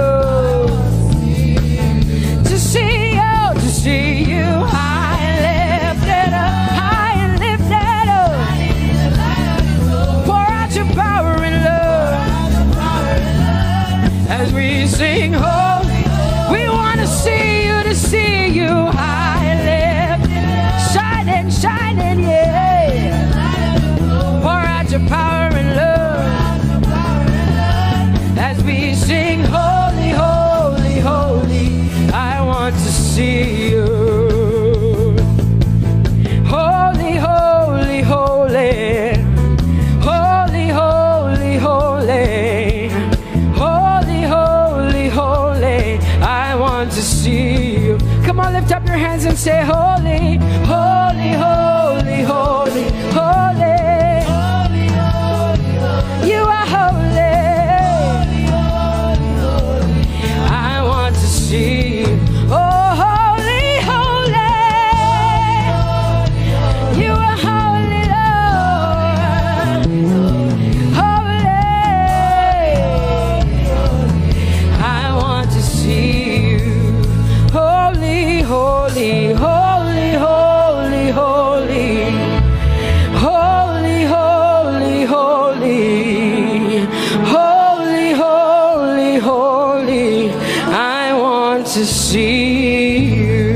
To see you. To see you. I say holy, holy, holy, holy, holy. You are holy. I want to see you. Oh, holy, holy. You are holy, Lord. Holy. I want to see you. Holy, holy, holy, holy, holy. Holy, holy, holy. Holy, holy, holy. I want to see you.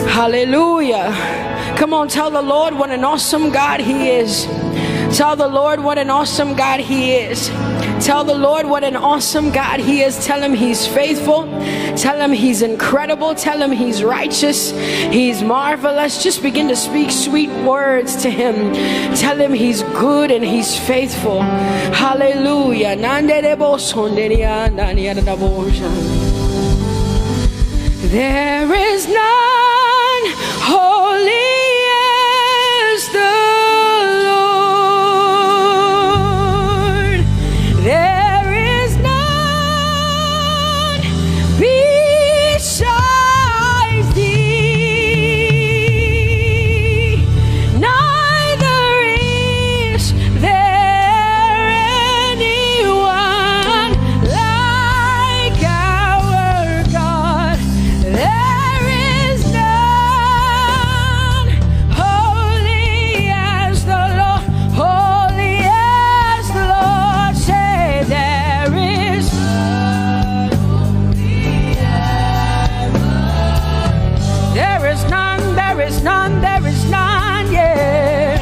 Hallelujah. Come on, tell the Lord what an awesome God He is. Tell the Lord what an awesome God He is. Tell the Lord what an awesome God He is. Tell Him He's faithful. Tell Him He's incredible. Tell Him He's righteous. He's marvelous. Just begin to speak sweet words to Him. Tell Him He's good and He's faithful. Hallelujah. There is none holy as the Lord. There is none besides thee. Neither is there anyone like our God. There is none holy as the Lord, holy as the Lord. Say there is none holy as the Lord. There is none, there is none, there is none, yeah,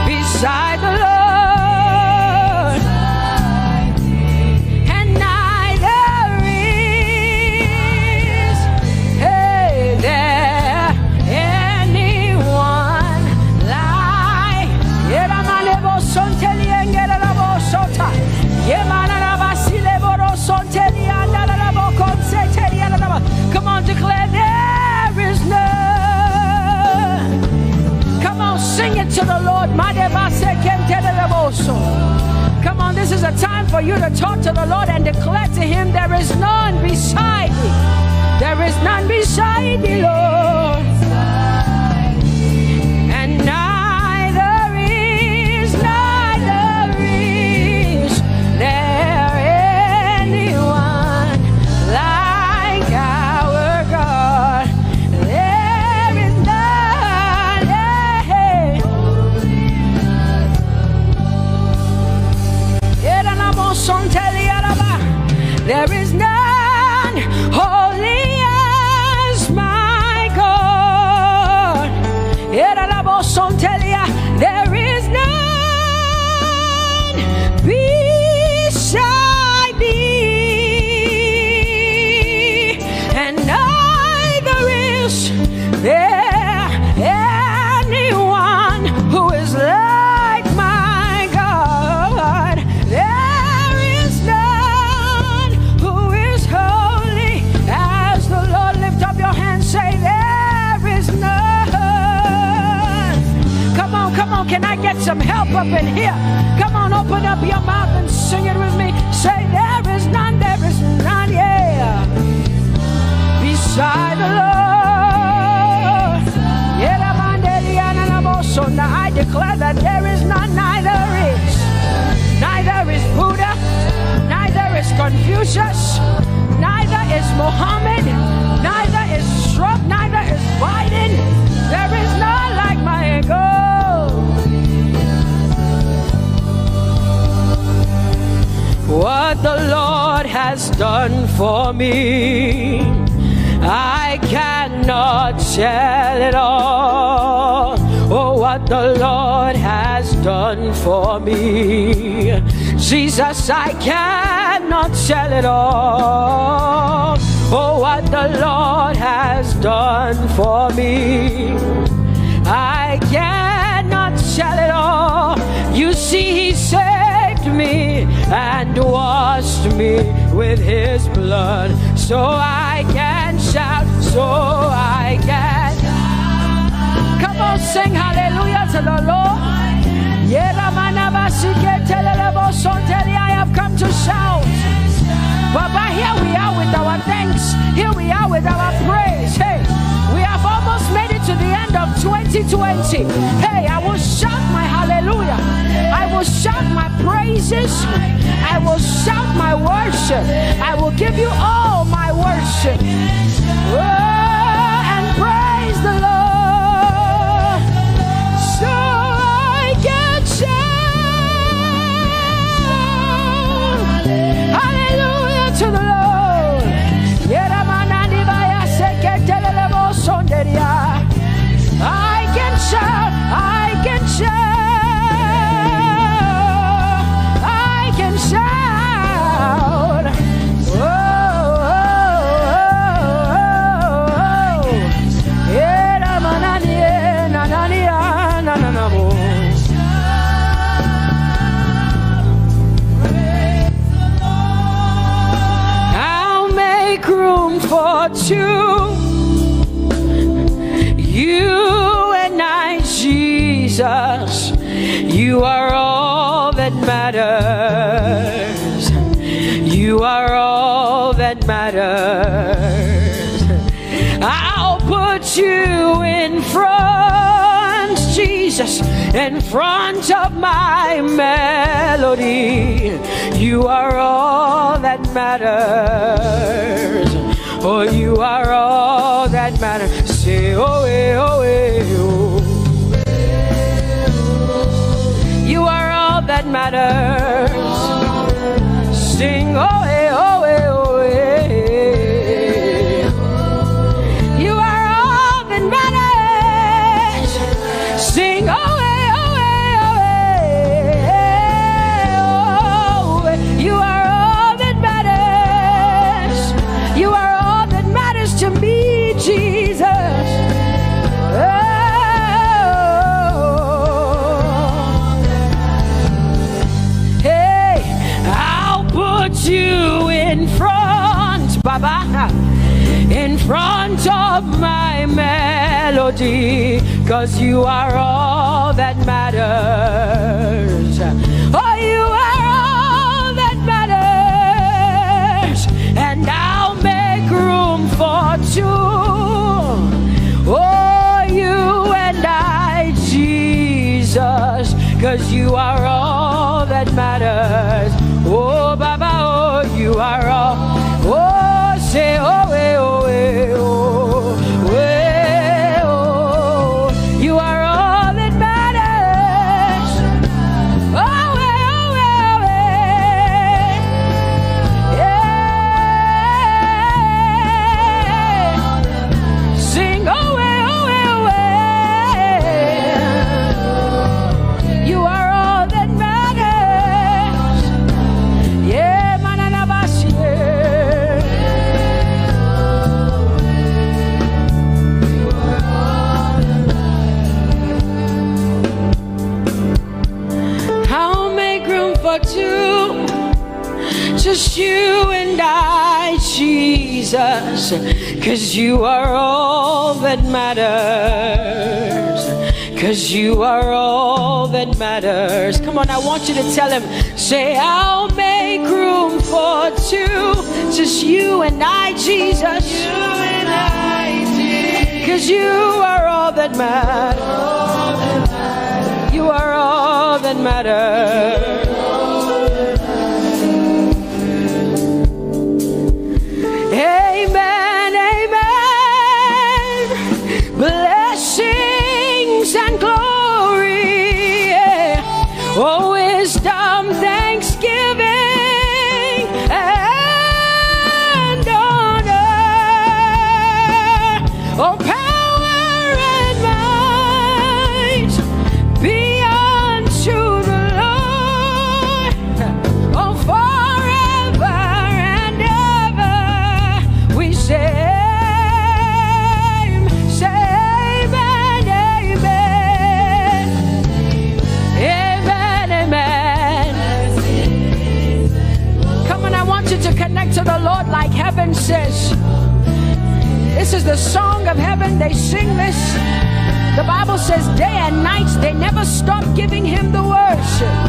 beside the Lord. And neither is there anyone like Come on, declare there is none. Come on, sing it to the Lord. Come on, this is a time for you to talk to the Lord and declare to Him there is none beside thee. There is none beside thee, Lord. And neither is there anyone like our God. There is none, there is none holy as my God. There is none beside thee, and neither is there anyone who is like my God. There is none who is holy as the Lord. Lift up your hands, say there is none. Come on, can I get some help up in here? Come on, open up your mouth and sing it with me. Say there is none, yeah, beside the Lord. So now I declare that there is none, neither is Buddha, neither is Confucius, neither is Muhammad, neither is Trump, neither is Biden. There is none like my God. What the Lord has done for me, I cannot tell it all. Oh, what the Lord has done for me, Jesus, I cannot tell it all. Oh, what the Lord has done for me, I cannot tell it all. You see, He saved me and washed me with His blood, so I to the Lord. I have come to shout. Baba, here we are with our thanks. Here we are with our praise. Hey, we have almost made it to the end of 2020. Hey, I will shout my hallelujah. I will shout my praises. I will shout my worship. I will give you all my worship. Oh, and praise the Lord. So I can shout. Hallelujah to the Lord. I can shout, I can shout, I can shout. Oh, I'll make room for two. You and I, Jesus, you are all that matters. You are all that matters. I'll put you in front, Jesus, in front of my melody. You are all that matters. Oh, you are all that matters. Say, oh, oh, oh. You are all that matters. Sing, oh, oh, oh, oh. You are all that matters. Sing, oh, oh, oh, oh. You are all that matters. You are all that matters to me, Jesus. You in front, Baba, in front of my melody, 'cause you are all that matters. Oh, you are all that matters, and I'll make room for two. Oh, you and I, Jesus, 'cause you are all that matters. Oh, Baba, oh, you are all. Oh, say, oh, eh, oh, eh, oh, eh, oh. You are all that matters. Oh, eh, oh, eh, yeah. Sing, oh, eh, oh, eh, oh. You are all that matters. Yeah, manana bashi. I'll make room for two, just you and I, Jesus, 'cause you are all that matters. 'Cause you are all that matters. Come on, I want you to tell him, say, I'll make room for two, just you and I, Jesus. You and I, Jesus. 'Cause you are all that matters. You are all that matters. Amen, amen. Blessings and glory, yeah. Oh, wisdom, thanksgiving, and honor. Oh, power and might be unto the Lord. song of heaven, they sing this. The Bible says day and night they never stop giving him the worship.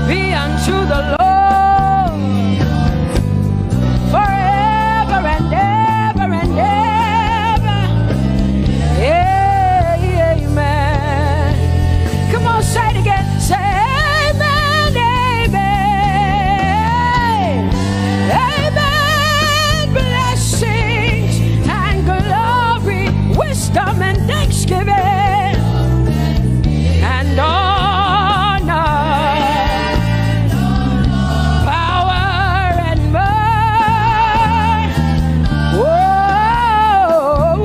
Be unto the Lord forever and ever and ever. Amen. Come on, say it again. Say amen, amen. Amen. Blessings and glory, wisdom and thanksgiving and honor, power and might. Whoa,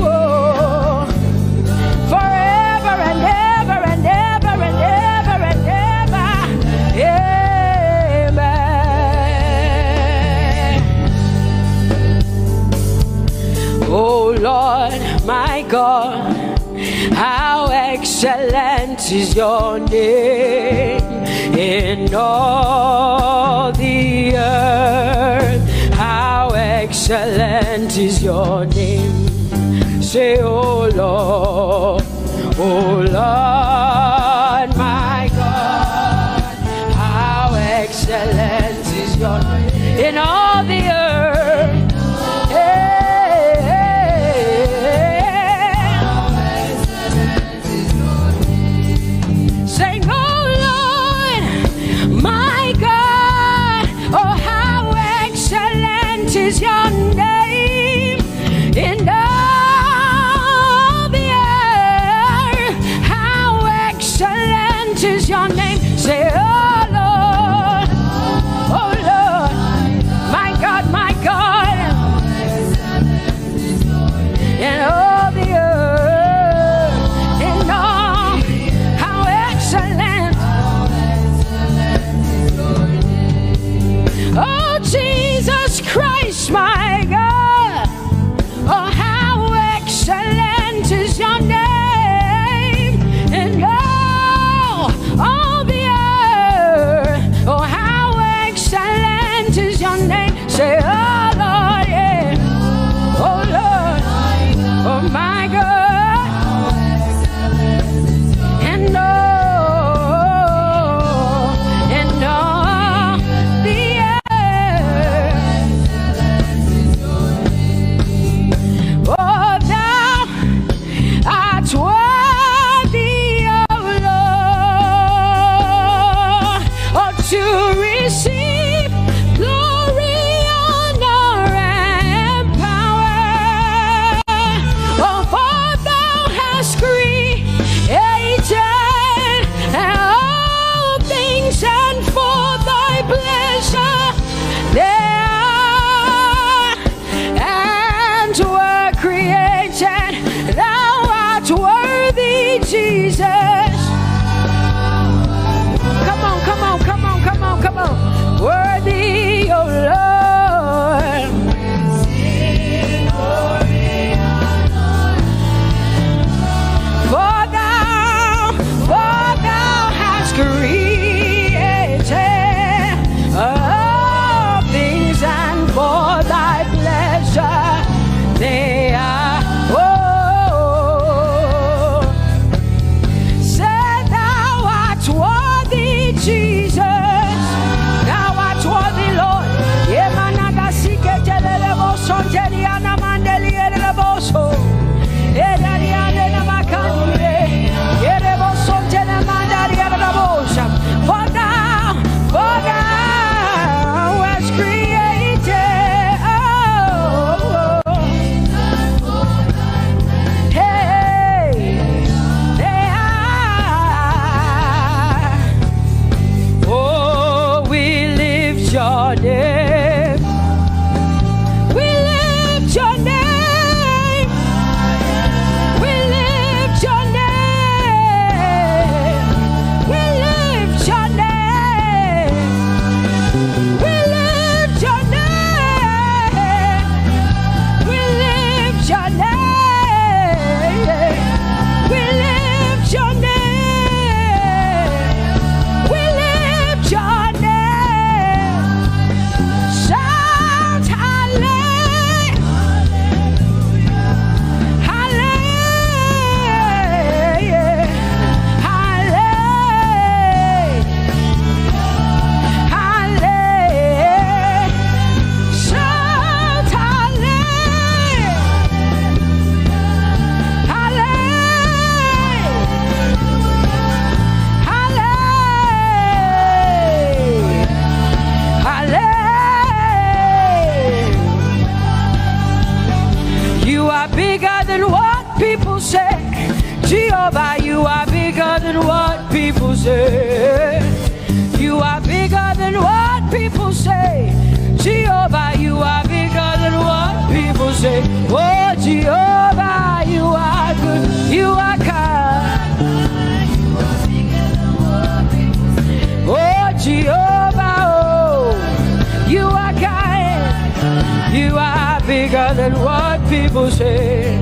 whoa. Forever and ever and ever and ever and ever. Amen. Oh Lord, my God, how excellent is your name in all the earth. How excellent is your name. Say, oh Lord, my God, how excellent is your name in all the earth. Sing, oh Lord, my God, oh how excellent is your name in all the earth. How excellent is your name. Say, oh Lord, my God, my God, in all the earth, in all, how excellent. Oh Jesus Christ, my God, oh how excellent is your name in all the earth. Oh how excellent is your name. Say, oh Lord, yeah. Oh Lord, oh my God, and all the earth. Oh, thou art worthy, oh Lord, oh to receive glory, honor, and power. Oh, for thou hast created all things, and for thy pleasure they are and were created. Thou art worthy, Jesus. Come on, come on, come on, come on, come on. Worthy, oh Lord. For thou hast created all things, and for thy pleasure they are. Oh, bigger than what people say. Jehovah, you are bigger than what people say. You are bigger than what people say. Jehovah, you are bigger than what people say. Oh, Jehovah, you are good. You are kind. Oh, Jehovah, oh, you are kind. You are bigger than what people say.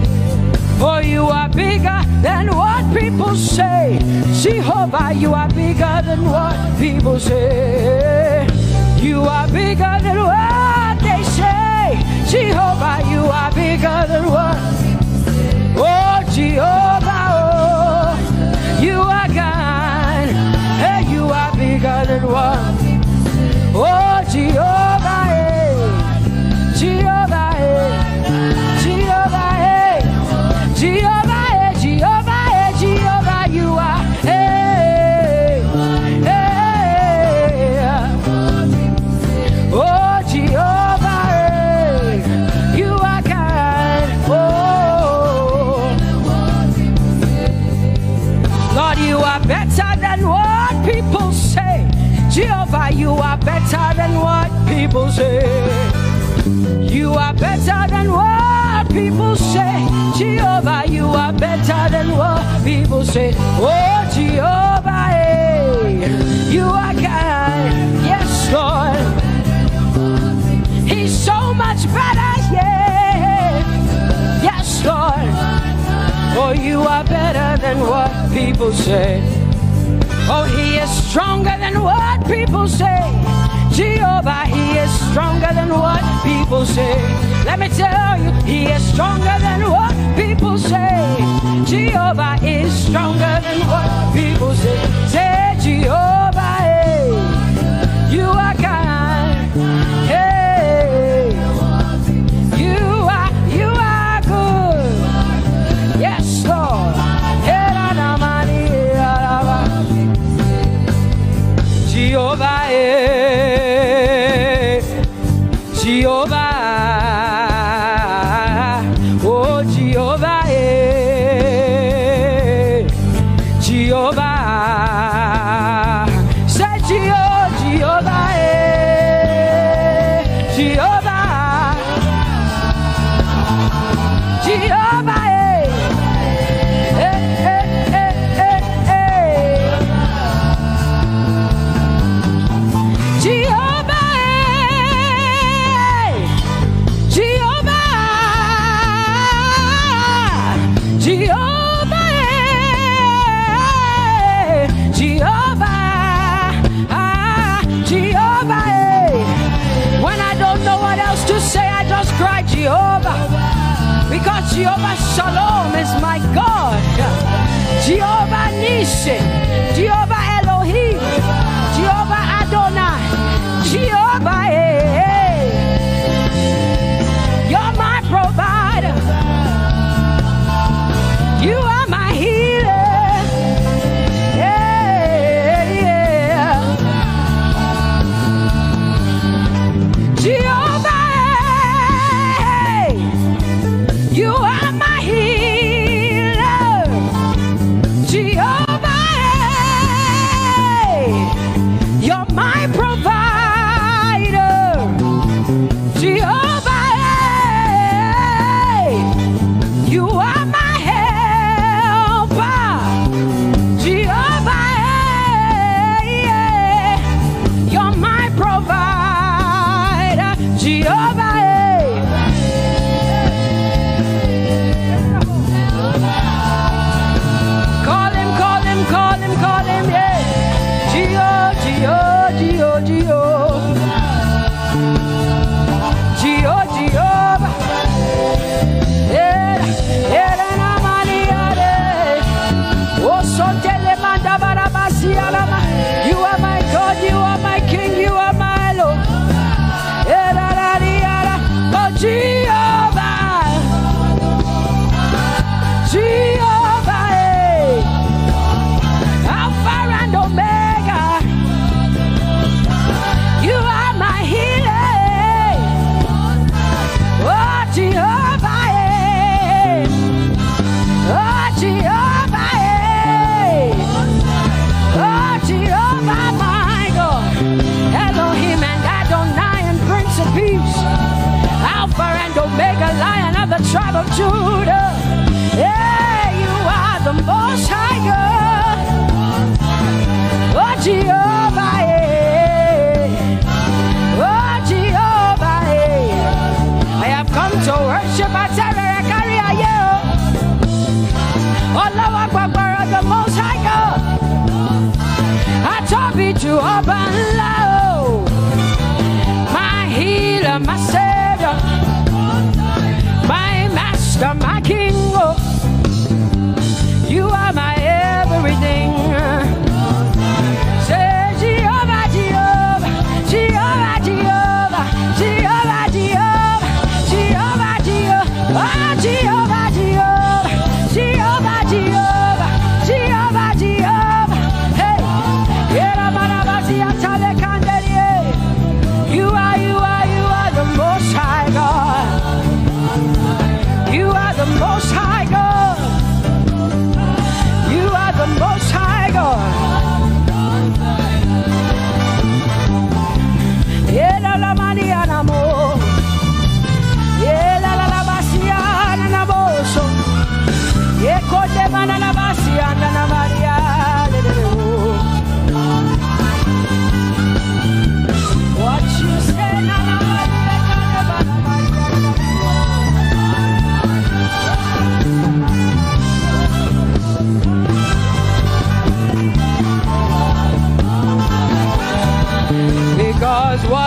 Oh, you are bigger than what people say. Jehovah, you are bigger than what people say. You are bigger than what they say. Jehovah, you are bigger than what. Oh, Jehovah, oh, you are God. Hey, you are bigger than what. Oh, Jehovah, hey. Jehovah, hey. Jehovah, hey. Jehovah, hey. Jehovah, hey. Jehovah, you are. Hey, hey. Oh, Jehovah, hey. You are God. Oh, Lord, you are better than what people say. Jehovah, you are better than what people say. You are better than what people say. Jehovah, you are better than what people say. Oh, Jehovah, hey, you are God. Yes, Lord. He's so much better, yeah. Yes, Lord. Oh, you are better than what people say. Oh, he is stronger than what people say. Jehovah, he is stronger than what people say. Let me tell you, he is stronger than what people say. Jehovah is stronger than what people say. Say, Jehovah, hey, you are kind. Hey, you are good. Yes, Lord. Jehovah, Jehovah, oh Jehovah, Jehovah, say Jehovah, Jehovah, Jehovah, Jehovah, because Jehovah Shalom is my God. Jehovah Nissi, Jehovah Elohim, Jehovah Adonai, Jehovah, hey, you're my provider. You are my healer. Yeah, yeah. Jehovah, you are my healer. Jehovah,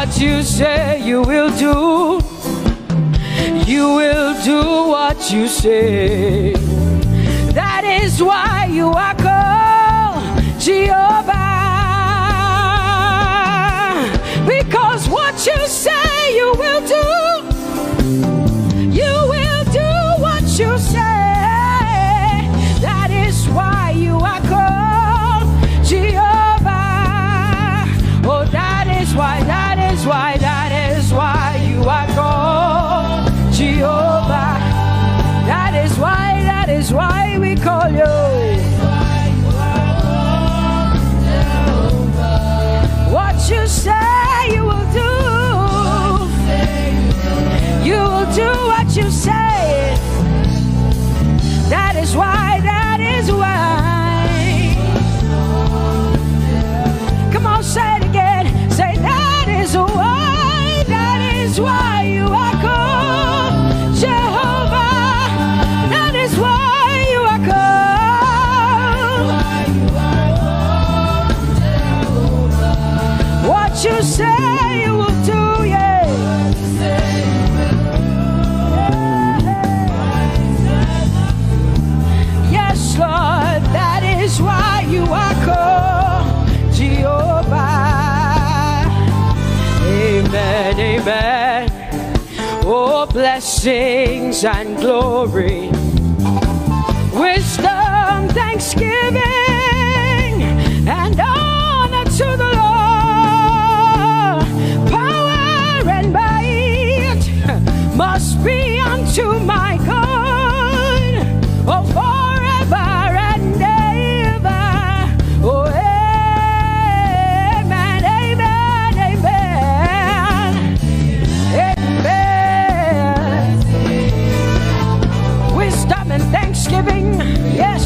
what you say you will do. You will do what you say. That is why you are called Jehovah. Because what you say you will do. You will do what you say. That is why you are called Jehovah. Oh, that is why you are called Jehovah. That is why we call you. What you say you will do. You will do what you say. That is why. Come on, say it again. Say that is why you are called Jehovah. That is why you are called. What you say you will do, yeah. Yes, Lord, that is why you are called Jehovah. Amen, amen. Oh, blessings and glory, wisdom, thanksgiving, and honor to the Lord. Power and might must be unto my God. Oh, forever and ever. Oh, amen, amen, amen. Amen. Wisdom and thanksgiving, yes.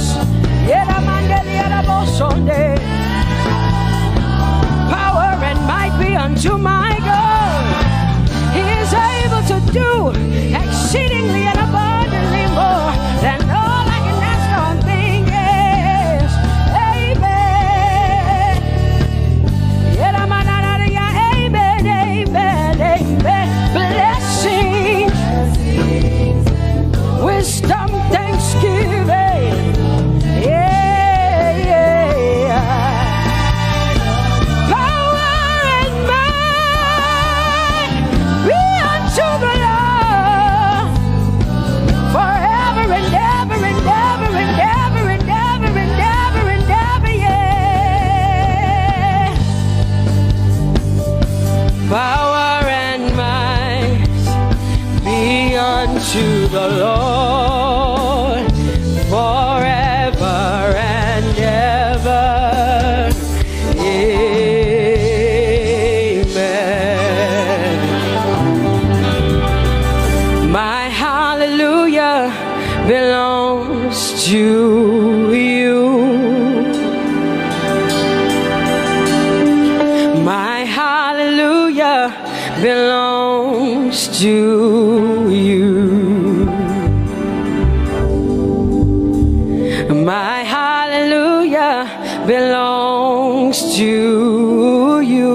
Power and might be unto my God. He is able to do exceedingly and abundantly more than all I can ask or think. Yes. Amen. Amen, amen, amen. Blessings, wisdom, thanksgiving. Yeah, yeah. Power and might be unto the Lord forever and ever and ever and ever and ever and ever and ever, yeah. Power and might be unto the Lord forever and ever. Amen. My hallelujah belongs to you. My hallelujah belongs to you. My hallelujah belongs to you.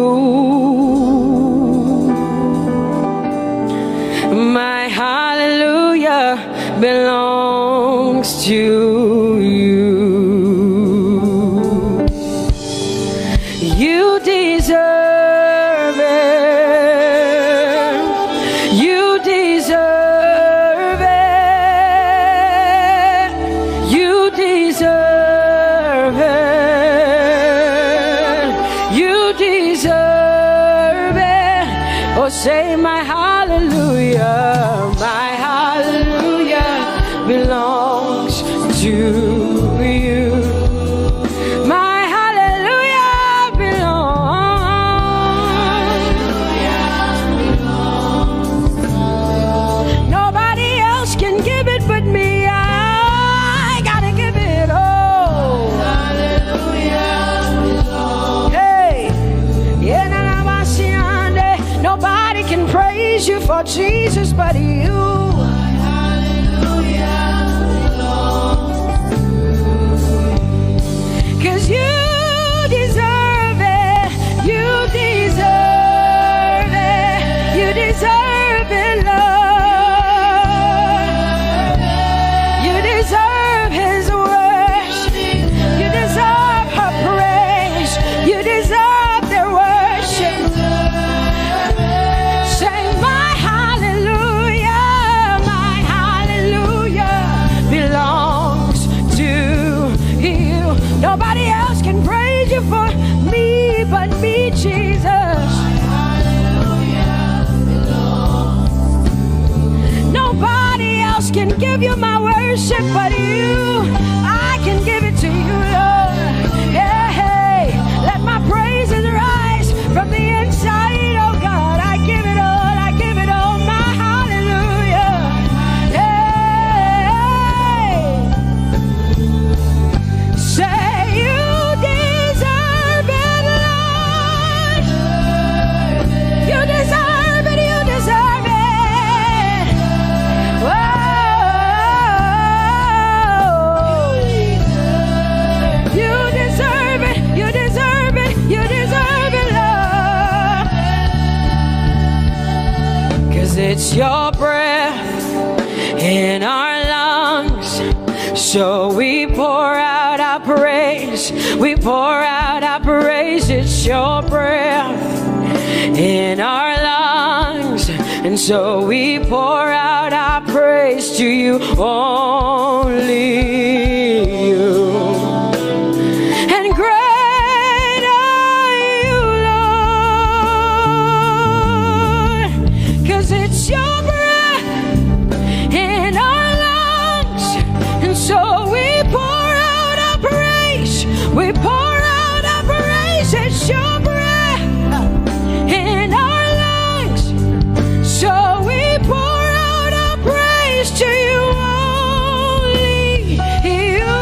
My hallelujah belongs to you. You deserve it. You deserve it. You deserve it. You deserve it. Oh, say my hallelujah. My hallelujah belongs to you. My hallelujah belongs. Nobody else can give it but me. I gotta give it all. Hey, nobody can praise you for Jesus but you. You deserve it. You deserve it. you my worship, but I can give it to you, Lord. Yeah, hey, let my praises rise from the inside, oh God. I give it all, my hallelujah. Hey, say you deserve it, Lord. You deserve it, you deserve it. Whoa. You deserve it, you deserve it, you deserve it, Lord. 'Cause it's your breath in our lungs, so we pour out our praise. We pour out our praise. It's your breath in our lungs, and so we pour out our praise to you, only you. And great are you, Lord, 'cause it's your breath in our lungs, and so we pour out our praise. We pour out our praise. It's your breath in our lungs, so we pour out our praise to you, only you.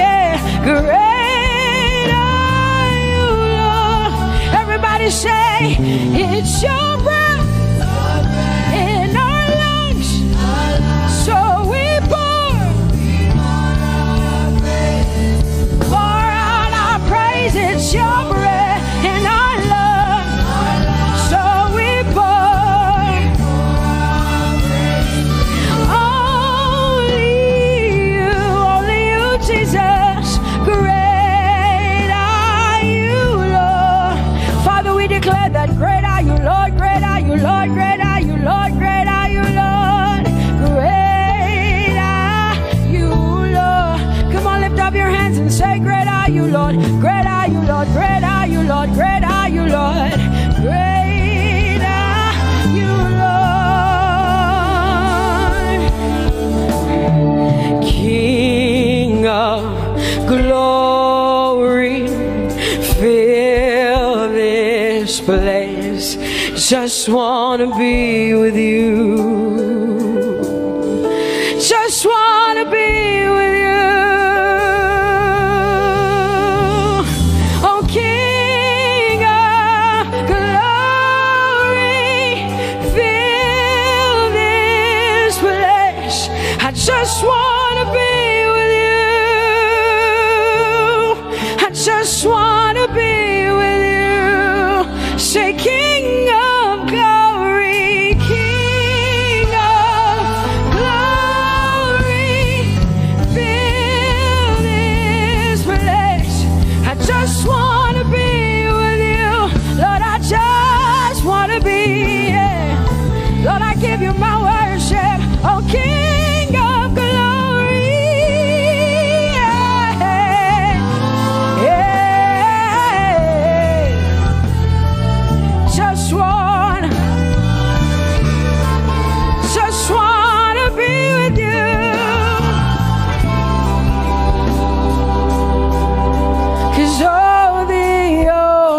Yeah, great are you, Lord. Everybody say, it's your breath in our lungs, so we pour out our praise. It's your breath in our lungs, so we pour only you, Jesus. Great are you, Lord. Father, we declare that great are you, Lord. Great are you, Lord. Great are you, Lord. Great are you, Lord. Great are you, Lord. Come on, lift up your hands and say, great are you, Lord. Great are you, Lord. Great are you, Lord. Great are you, Lord. Great are you, Lord. King of glory, fill this place. Just wanna be with you. Just wanna be with you. Oh, King of glory, fill this place. I just wanna be with you. I just wanna be with you. Say, King of glory, King of glory, fill this place. I just wanna be with you, Lord. I just wanna be. Yeah. Lord, I give you my worship. Oh, King of glory, yeah. Yeah. Just wanna be with you. 'Cause oh, the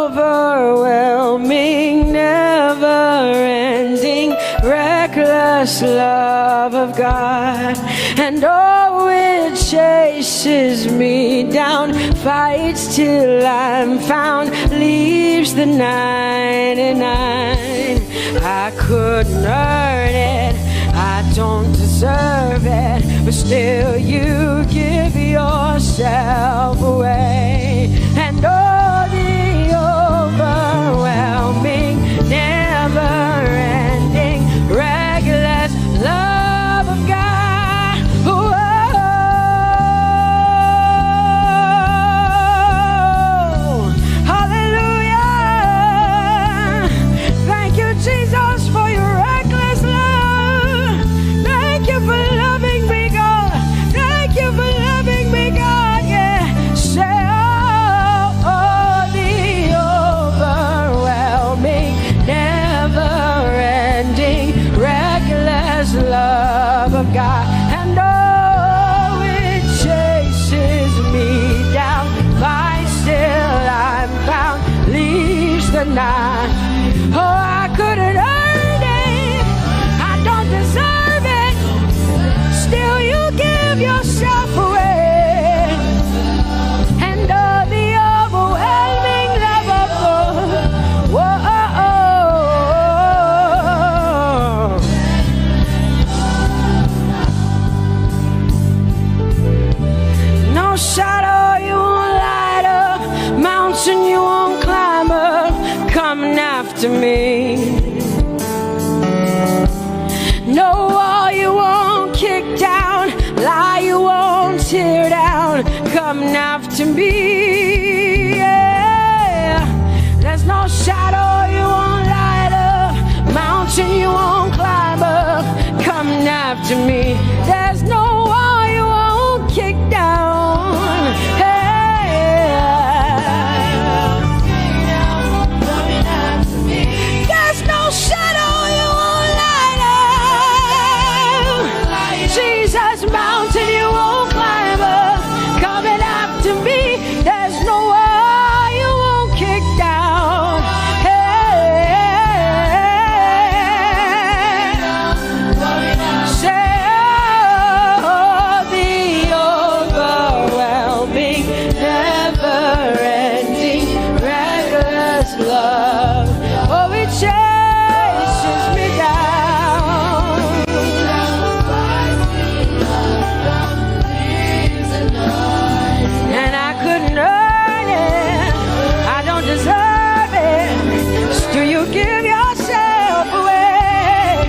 overwhelming, never-ending, reckless love of God, and oh, it chases me down, fights till I'm found, leaves the 99. I couldn't earn it, I don't deserve it, but still you give yourself away. And oh, the overwhelming, never-ending, reckless love of God. Whoa. Hallelujah. Thank you, Jesus, for your reckless love. Thank you for loving me, God. Thank you for loving me, God. Yeah. Say, oh. mountain you won't climb up, coming after me. No wall you won't kick down, lie you won't tear down, coming after me. Yeah. There's no shadow you won't light up, mountain you won't climb up, coming after me. There's no wall you won't kick down. Hey. There's no shadow you won't light up. Jesus, mountain you won't climb up, coming after me. There's no wall you won't kick down. Say, oh, the overwhelming, never-ending, reckless love. Oh, it chases me down. And I couldn't earn it, I don't deserve it. Still you give yourself away.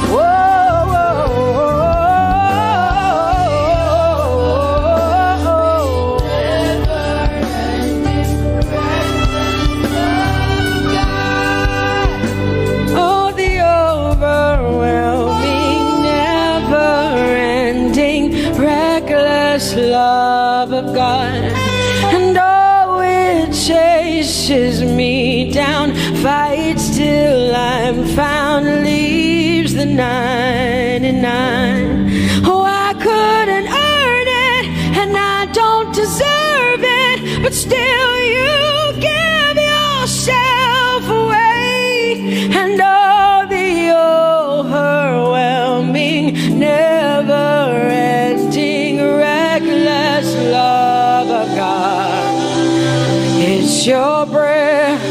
Whoa, whoa, oh, the overwhelming, never-ending, reckless love of God. And oh, it chases me down, fights till I'm found, leaves the 99. Oh, I couldn't earn it, and I don't deserve it, but still you give yourself away. And oh, the overwhelming, never-ending, reckless love of God. It's your breath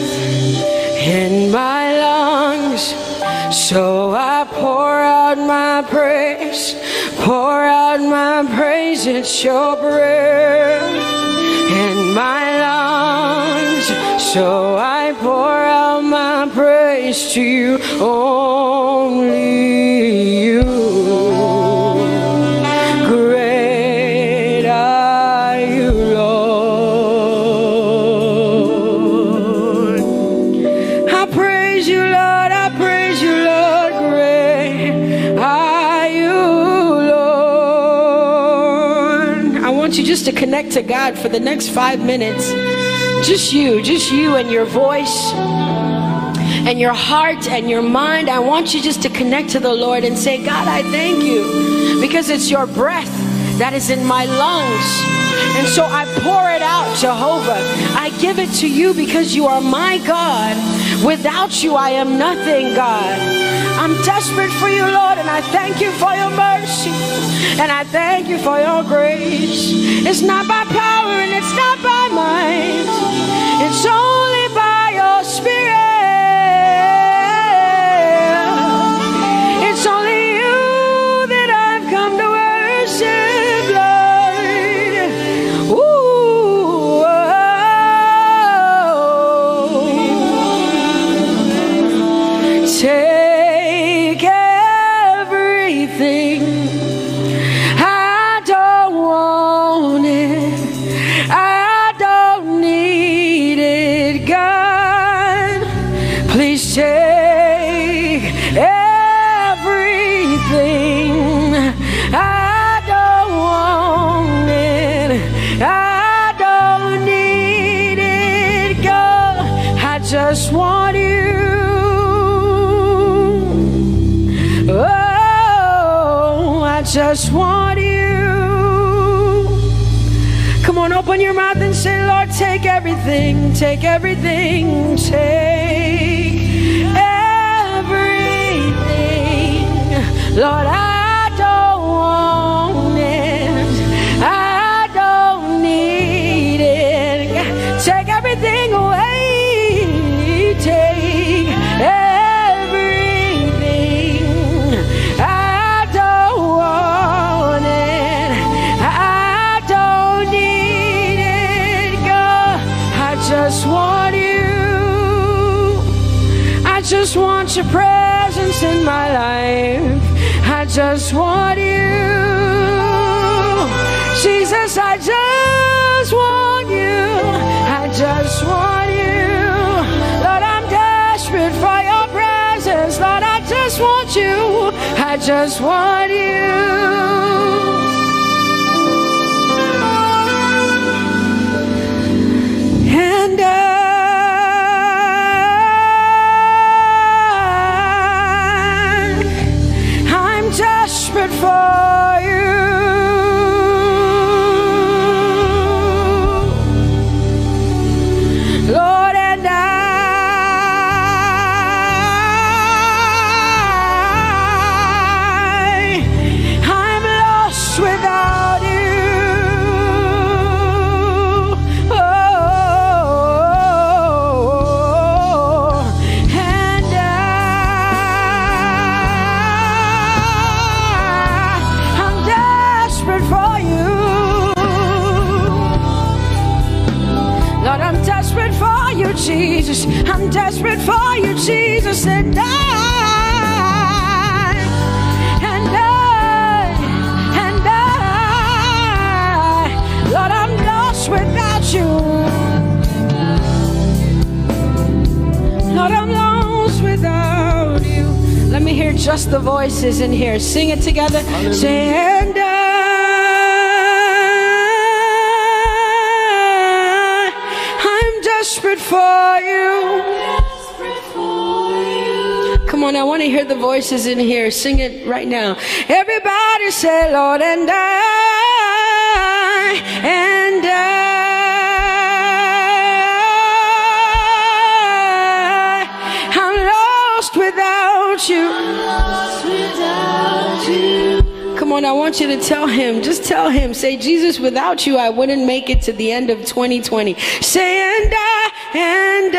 in my lungs, so I pour out my praise, pour out my praise. It's your breath in my lungs, so I pour out my praise to you, only you. Great are you, Lord. I praise you, Lord. I praise you, Lord. Great are you, Lord. I want you just to connect to God for the next 5 minutes. Just you and your voice and your heart and your mind. I want you just to connect to the Lord and say, God, I thank you because it's your breath that is in my lungs. And so I pour it out, Jehovah. I give it to you because you are my God. Without you, I am nothing, God. I'm desperate for you, Lord, and I thank you for your mercy. And I thank you for your grace. It's not by power and it's not by might. It's only by your Spirit. It's only you that I've come to worship, Lord. Ooh, oh. Take everything. I don't want it. I don't need it, God. Please take everything. I don't want it. I don't need it, God. I just want you. Oh, I just want you. Come on, open your mouth and say, Lord, take everything, take everything, take everything. Lord, I don't want it. I don't need it. Take everything away. Take everything. I don't want it. I don't need it, God. I just want you. I just want your presence in my life. I just want you. Jesus, I just want you. I just want you. Lord, I'm desperate for your presence. Lord, I just want you. I just want you. And I'm desperate for you. Lord, and I'm lost without you. Jesus, I'm desperate for you, Jesus, and Lord, I'm lost without you. Lord, I'm lost without you. Let me hear just the voices in here. Sing it together. Say, and desperate for you. Come on, I want to hear the voices in here. Sing it right now. Everybody say, Lord, and I'm lost without you. Come on, I want you to tell him. Just tell him. Say, Jesus, without you, I wouldn't make it to the end of 2020. Say, and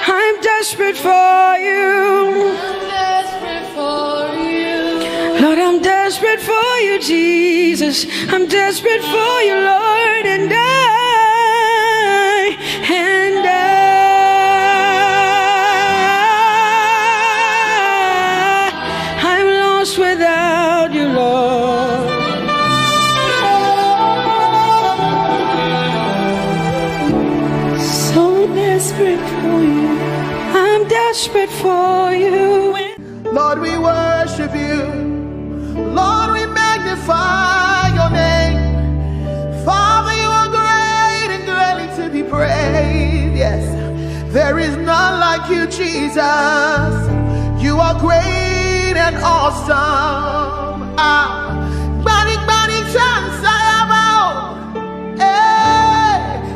I'm desperate for you. I'm desperate for you. Lord, I'm desperate for you, Jesus. I'm desperate for you, Lord, and I'm lost without you, Lord. So desperate for you. I'm desperate for you. Lord, we worship you. Lord, we magnify your name. Father, you are great and greatly to be praised. Yes, there is none like you, Jesus. You are great and awesome. Bani chance I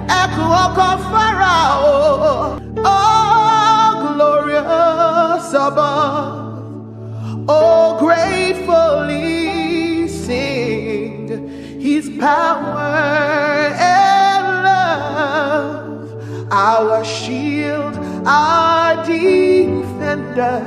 echo Pharaoh. Oh, glorious above. Oh, gratefully sing his power and love, our shield, our defender,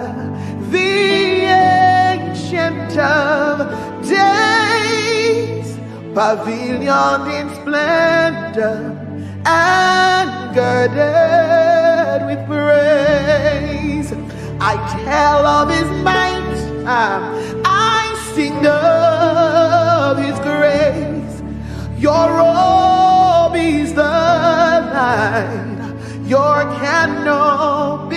the ancient of days, pavilion in splendor and girded with praise. I tell of his might, I sing of his grace. Your robe is the light, your canopy's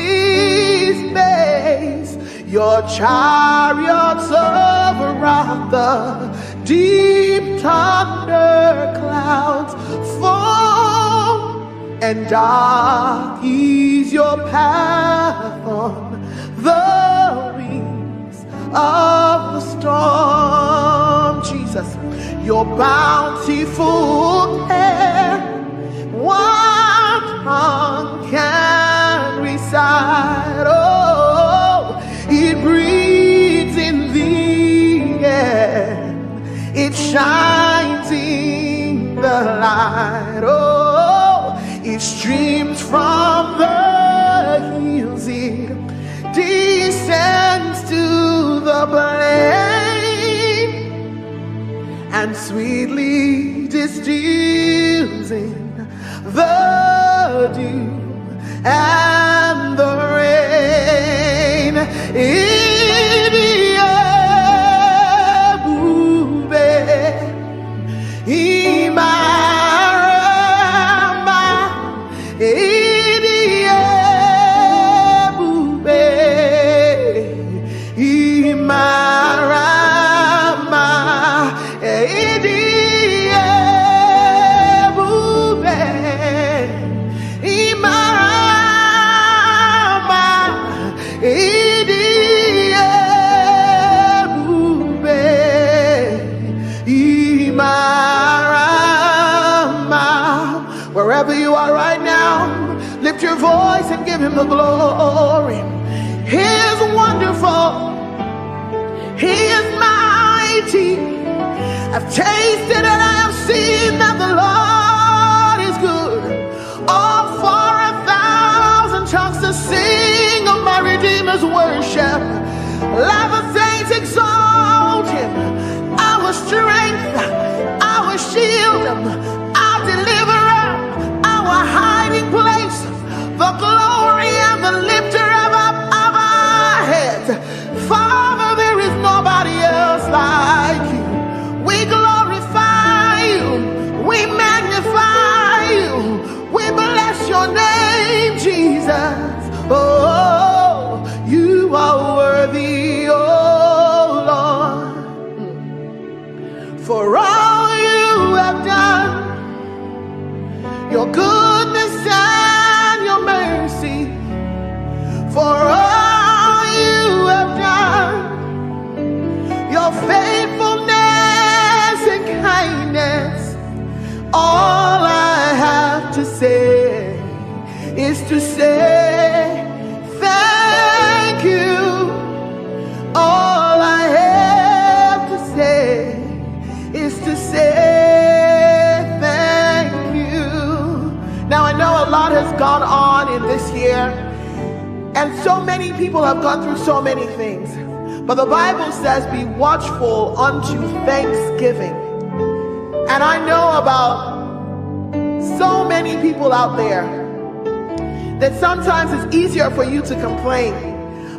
base, your chariots around the deep thunder clouds fall, and dark is your path on the wings of the storm. Jesus, your bountiful care, one tongue can recite. Oh, it breathes in the air, it shines in the light. Oh, it streams from the hills, it descends to the plain, and sweetly diffusing the dew and the rain. Wherever you are right now, lift your voice and give him the glory. He is wonderful. He is mighty. I've tasted and I have seen that the Lord is good. All for 1,000 tongues to sing of my Redeemer's worship. Let the saints exalt him. Our strength, our shield, our deliverer, our hiding place, the glory and the lifter of our heads. Father, there is nobody else like you. We glorify you, we magnify you, we bless your name, Jesus. Oh, you are worthy, oh Lord, for all you have done. Your goodness and your mercy, for all you have done, your faithfulness and kindness. All I have to say is to say thank you. All I have to say is to say Now I know a lot has gone on in this year, and so many people have gone through so many things. But the Bible says, be watchful unto thanksgiving. And I know about so many people out there that sometimes it's easier for you to complain.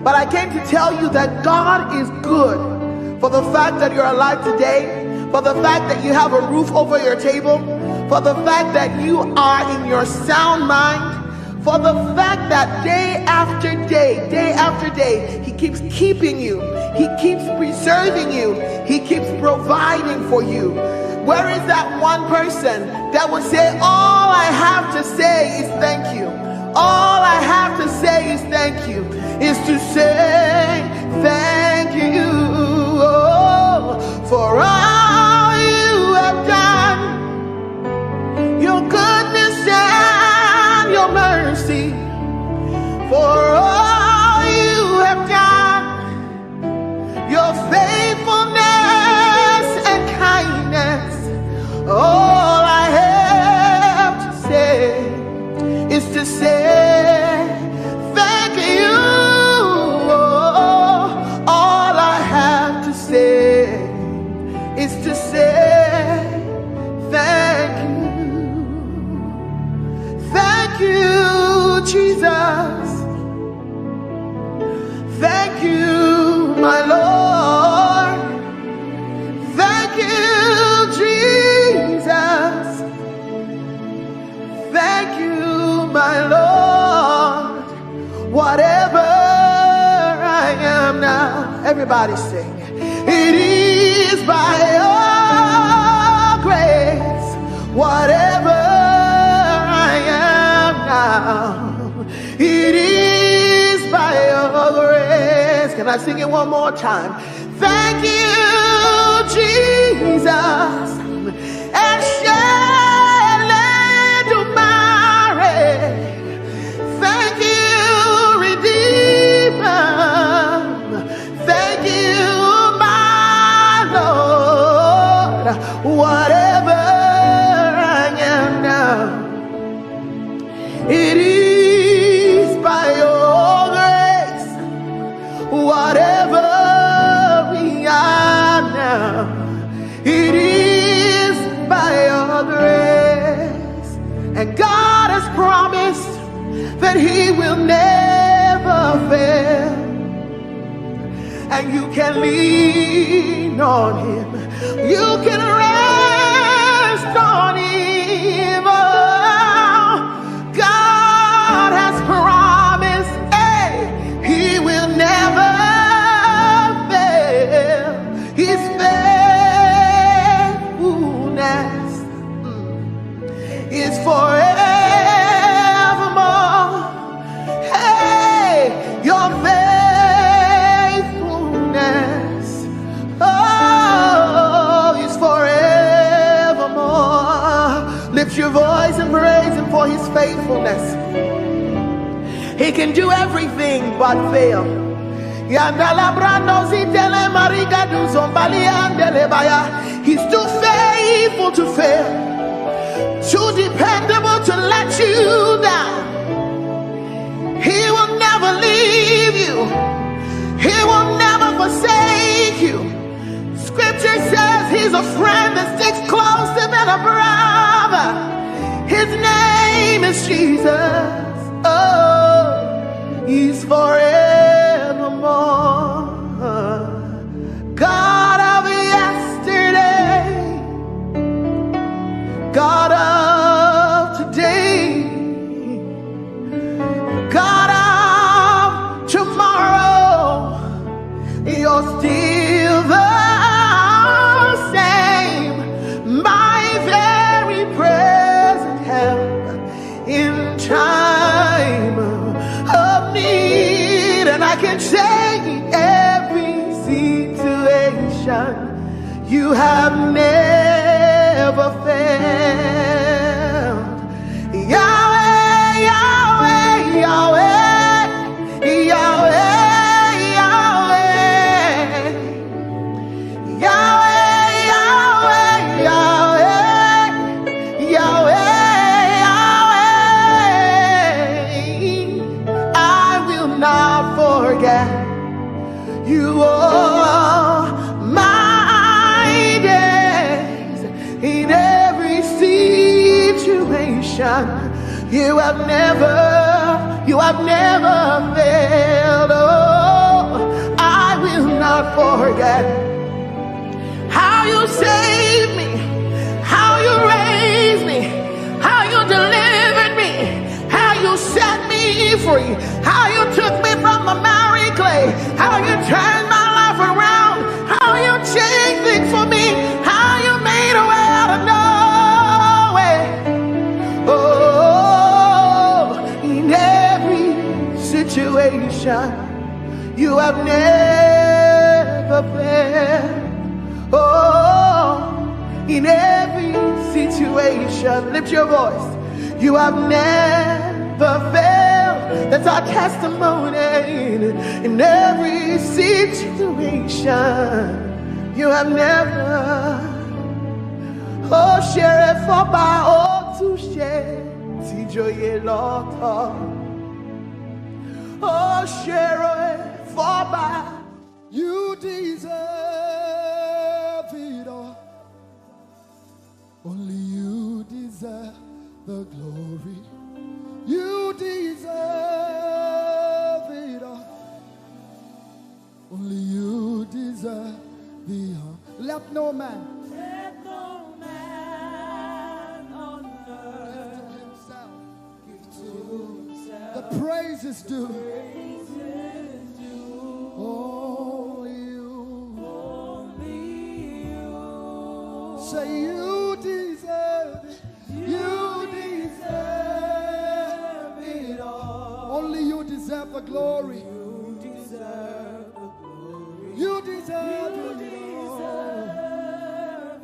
But I came to tell you that God is good for the fact that you're alive today, for the fact that you have a roof over your table, for the fact that you are in your sound mind, for the fact that day after day, he keeps keeping you, he keeps preserving you, he keeps providing for you. Where is that one person that would say, all I have to say is thank you? All I have to say is thank you, is to say thank you, oh, for all you have done. Your goodness and your mercy, for all you have done, your faithfulness and kindness. All I have to say is to say thank you. All I have to say is to say thank you. Thank you, Jesus. Thank you, my Lord. Thank you, Jesus. Thank you, my Lord. Whatever I am now, everybody sing. It is by your grace. Whatever it is by your grace. Can I sing it one more time? Thank you, Jesus. Thank you, Redeemer. Thank you, my Lord. Whatever I am now, it is by your grace. Whatever we are now, it is that he will never fail. And you can lean on him. You can rest on him. Oh, God has promised, he will never fail. His faithfulness is forevermore. Hey, your faithfulness, is forevermore. Lift your voice and praise him for his faithfulness. He can do everything but fail. He's too faithful to fail, too dependable to let you down. He will never leave you. He will never forsake you. Scripture says he's a friend that sticks closer than a brother. His name is Jesus. Oh, he's forevermore. God of yesterday, God of today, God of tomorrow, you're still the same, my very present help in time of need. And I can say every situation you have never failed. Yahweh, Yahweh, Yahweh, Yahweh, Yahweh, Yahweh, Yahweh, Yahweh, I will not forget you all my days. In every situation you have never failed. Oh, I will not forget how you saved me, how you raised me, how you delivered me, how you set me free, how you took me from the miry clay, how you turned my life around, how you changed things for me, how you made a way out of no way. Oh, in every situation you have never failed. Oh, in every situation, lift your voice, you have never failed. That's our testimony. In every situation you have never. Oh, share it for by all to share. Tijoye Lord. Oh, share it for by. You deserve it all. Only you deserve the glory. You deserve it all. Only you deserve the honor. Let no man on earth give to himself. The praise is due. Only you. Say you deserve it. You deserve it all. Only you deserve the glory. You deserve the glory. You deserve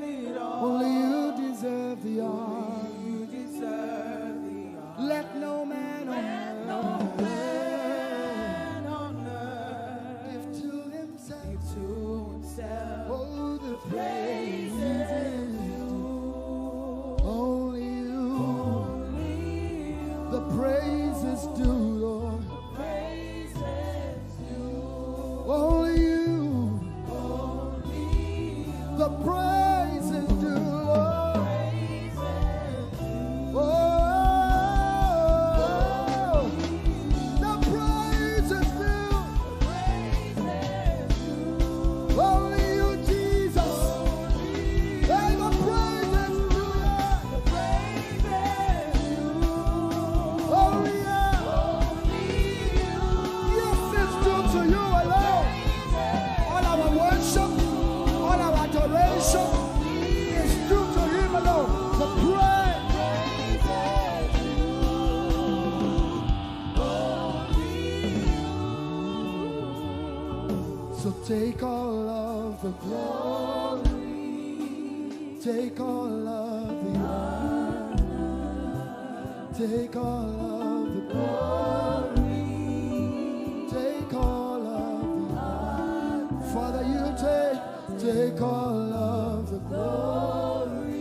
it all. Only you deserve the honor. You deserve the honor. Let no man on earth give to himself. Oh, the praise is due. Only you. The praise is due, Lord. Only you. Take all of the glory. Take all of the honor. Take all of the glory. Take all of the honor. Father, you take all of the glory.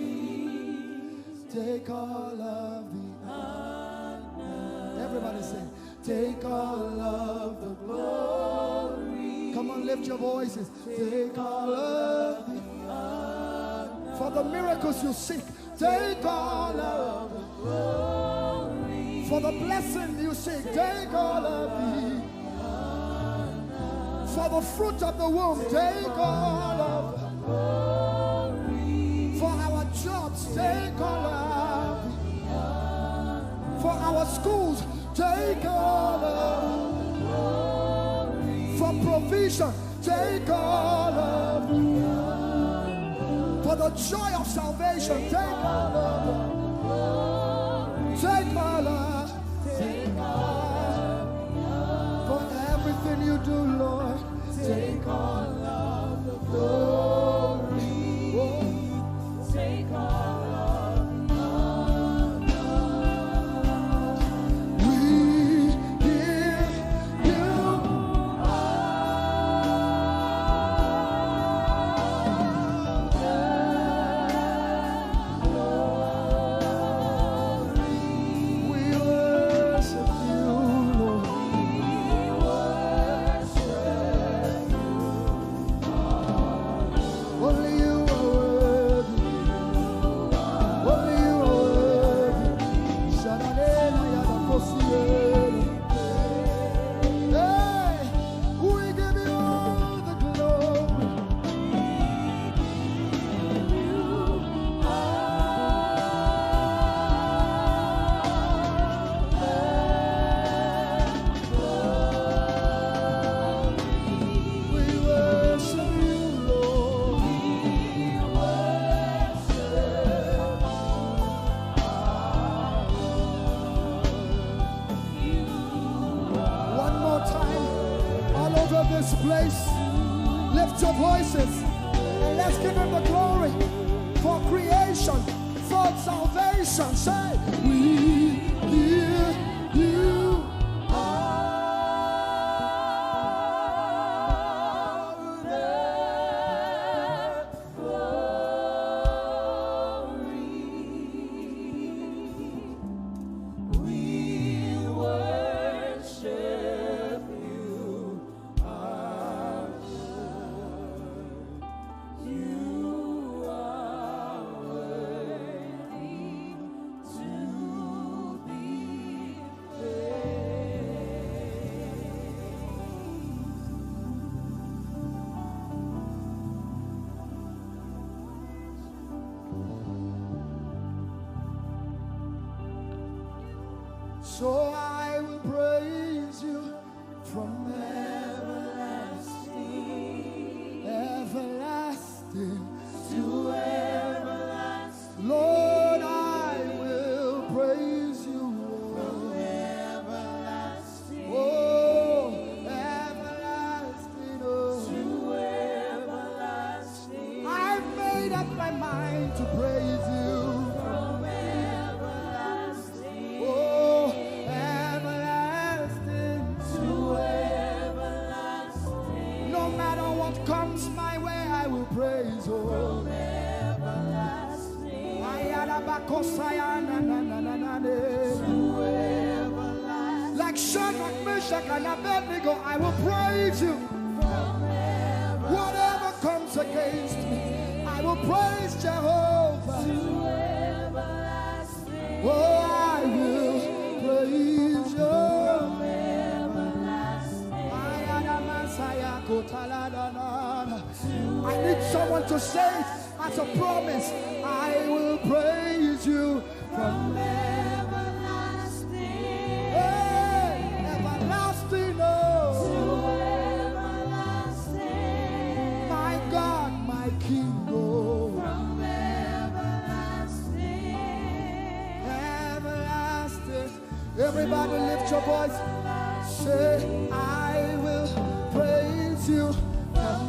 Take all of the honor. Everybody say, take all of the glory. Come on, lift your voices. Take all of the honor. For the miracles you seek, take all of the glory. For the blessing you seek, take all of the honor. For the fruit of the womb, take all of the glory. For our jobs, take all of the honor. For our schools, take all of the glory. For provision, take all of the honor. For the joy of salvation, take all of the glory. Take all of for everything you do, Lord, take all of the glory. Take all of the honor. We give you place. Lift your voices and let's give him the glory for creation, for salvation. Say, we give you all the glory. We worship you. So I will praise you from everlasting, everlasting to everlasting. Lord, I will praise you from everlasting, oh, everlasting, oh, to everlasting. I've made up my mind to praise you. Comes my way, I will praise you. From everlasting to everlasting. Like Shadrach, Meshach, and Abednego, I will praise you. From whatever comes against me, I will praise Jehovah. To everlasting. Oh, I will praise you. I need someone to say it as a promise. I will praise you from everlasting, hey, everlasting, oh, to everlasting. My God, my King, oh, from everlasting, everlasting. Everybody lift your voice. Say, I will praise you from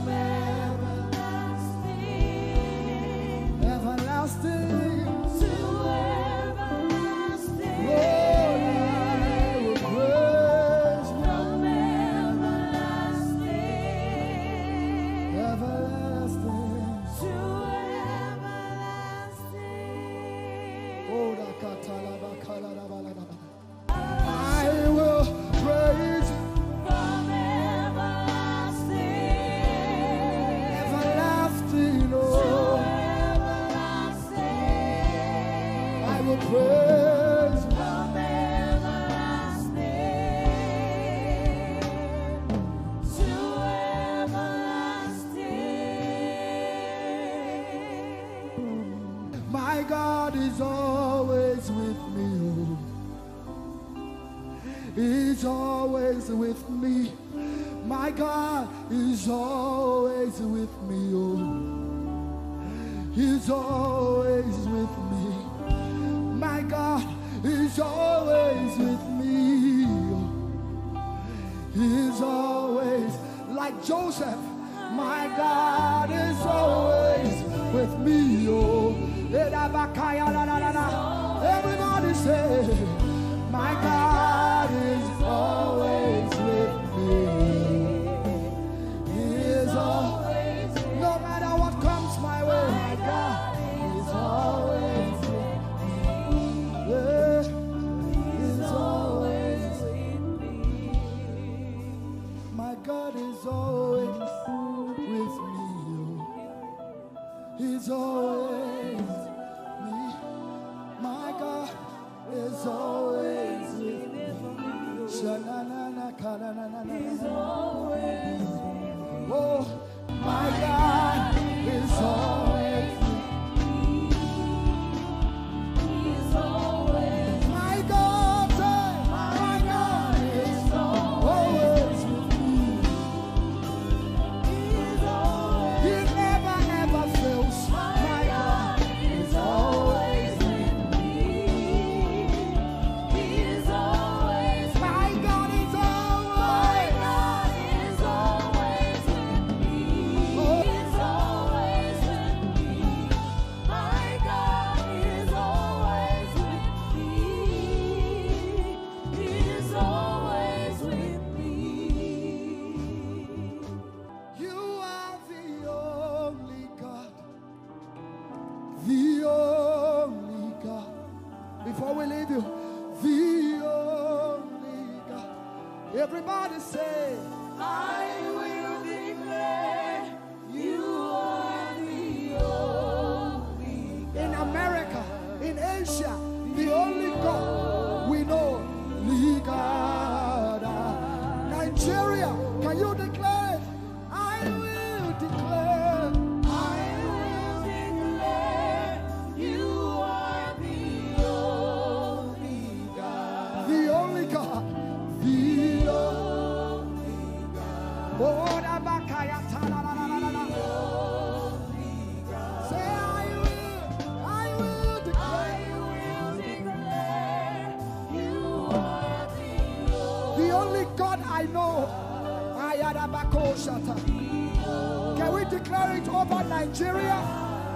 Can we declare it over Nigeria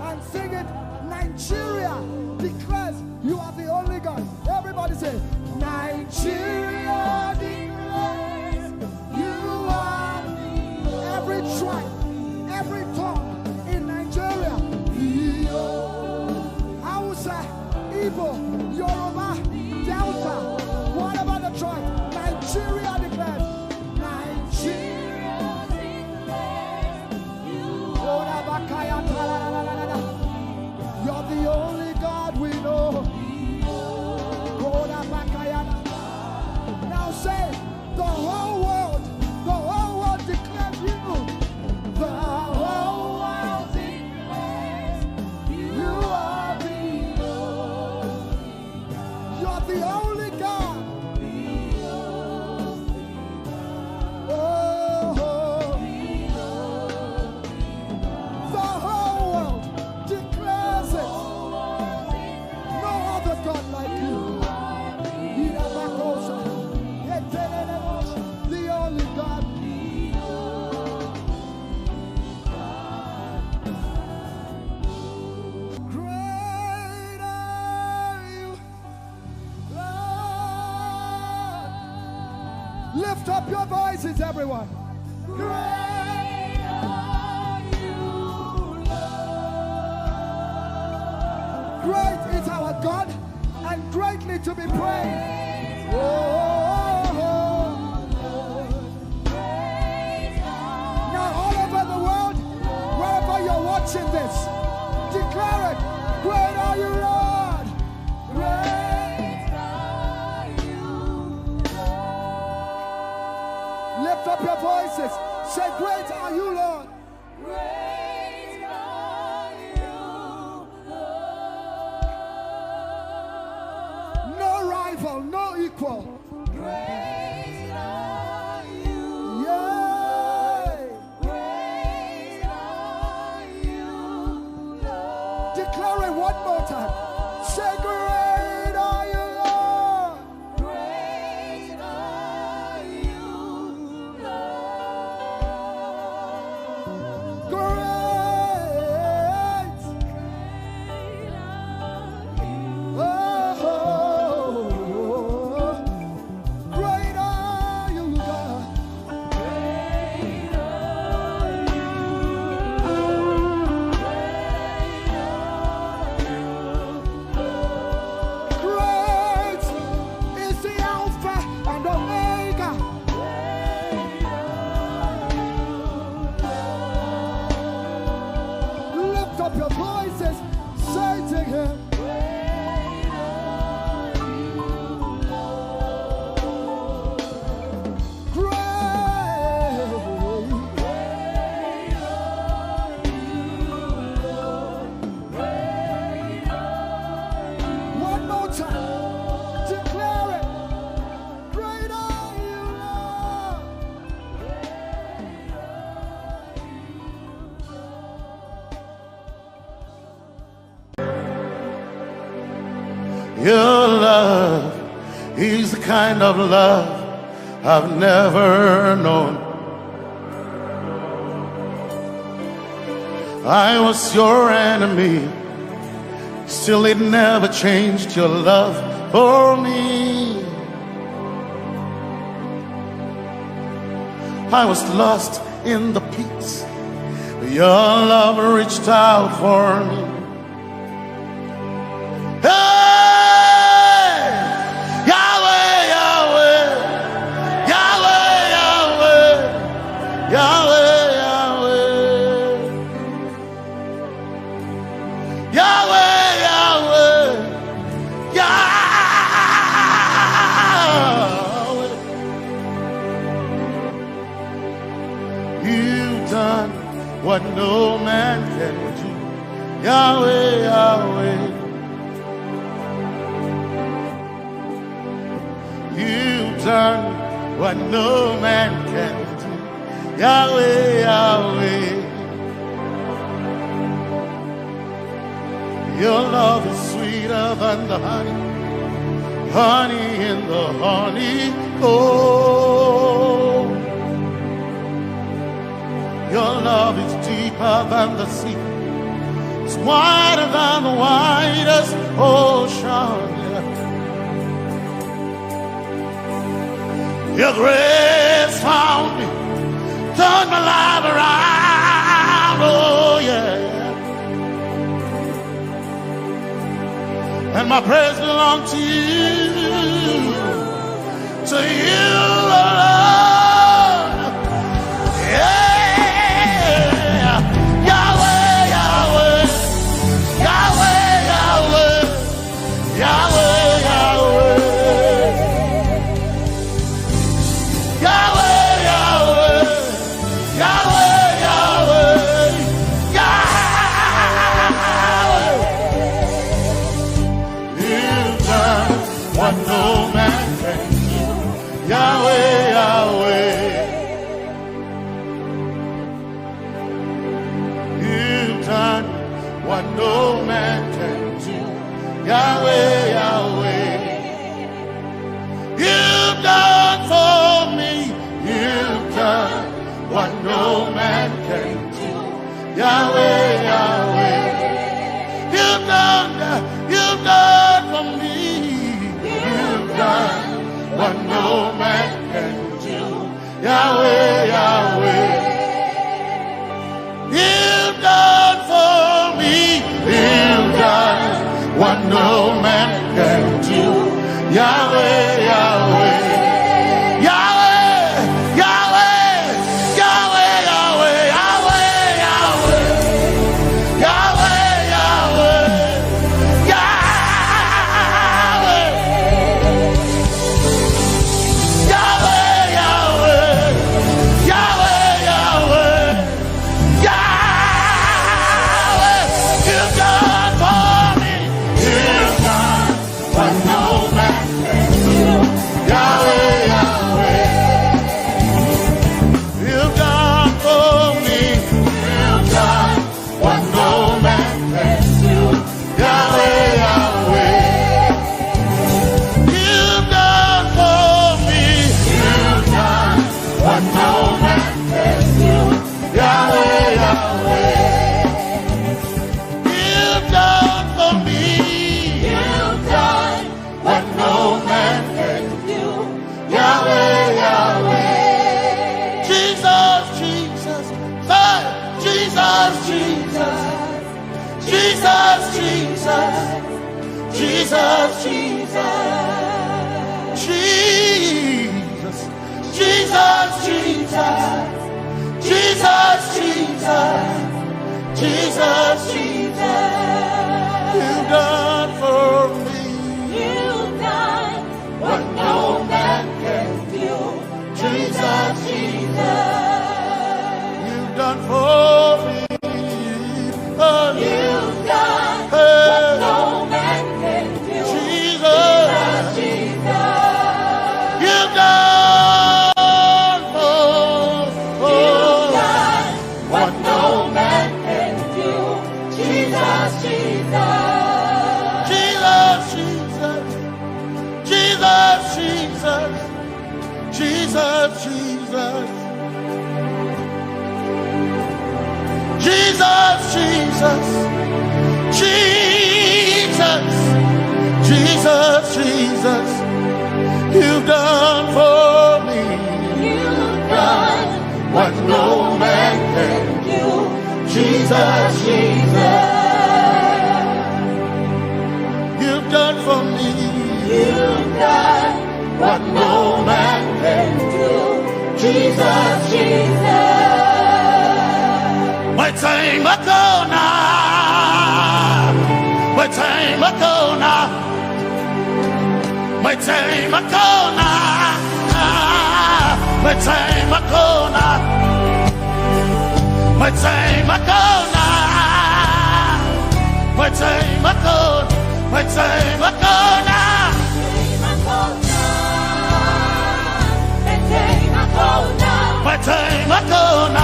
and sing it? Nigeria declares you are the only God. Everybody say, Nigeria declares you are every tribe, every tongue in Nigeria. Hausa, Igbo, Yoruba, Delta, whatever the tribe, Nigeria declares. You're the only God we know. Now say, the whole world declares you. The whole world declares you are the only. Lift up your voices, everyone. Great are you, Lord. Great is our God and greatly to be praised. Now all over the world, wherever you're watching this, declare it. Great are you, Lord. Great are you, Lord. Lift up your voices. Say, great are you, Lord. Great are you, Lord. No rival, no equal. Great are you, Yay! great are you, Lord. Declare it one more time. Say, great are you, Lord. Great are you, Lord. Great. Oh, great are you, God. Great is the Alpha and Omega. Lift up your voices, say to him. One more time, declare it. Great are you, Lord. Your love is the kind of love I've never known. I was your enemy, still it never changed your love for me. I was lost in the pits, but your love reached out for me. Hey! Yahweh, Yahweh, Yahweh, Yahweh, Yahweh, Yahweh, Yahweh, Yahweh, Yahweh. You've done what no man can do. Yahweh, Yahweh. You've done what no man can do. Yahweh, Yahweh. Your love is sweeter than the honey, honey in the honeycomb. Your love is deeper than the sea, it's wider than the widest ocean. Your grace found me, turned my life around, oh yeah. And my praise belongs to you, alone. Yeah, Yahweh, Yahweh, Yahweh, Yahweh, Yahweh, Yahweh. Yahweh, Yahweh, Yahweh, Yahweh, Yahweh. You've done what no man can do. Yahweh, Yahweh. You've done what no man can do. Yahweh, Yahweh. You've done for me. You've done what no man can do. Yahweh, Yahweh. You've done for me. You've done what no man can do. Yahweh, Yahweh. You've done for me, you've done what no man can do. Yahweh, Yahweh. Jesus, Jesus, Jesus, Jesus, Jesus, Jesus, you've done for me. You've done what no man can do. Jesus, Jesus, you've done for me. Oh, you've done what no man can do. Jesus, Jesus, you've done what no man can do. Jesus, Jesus, Jesus, Jesus, Jesus, Jesus, Jesus. Jesus, Jesus, Jesus, Jesus, Jesus, you've done for me. You've done what no man can do. Jesus, Jesus, you've done for me. You've done what no man can do. Jesus, Jesus. My time Makona, my time Makona, my time Makona, my time Makona, my time Makona, my time Makona, my time Makona, my time Makona.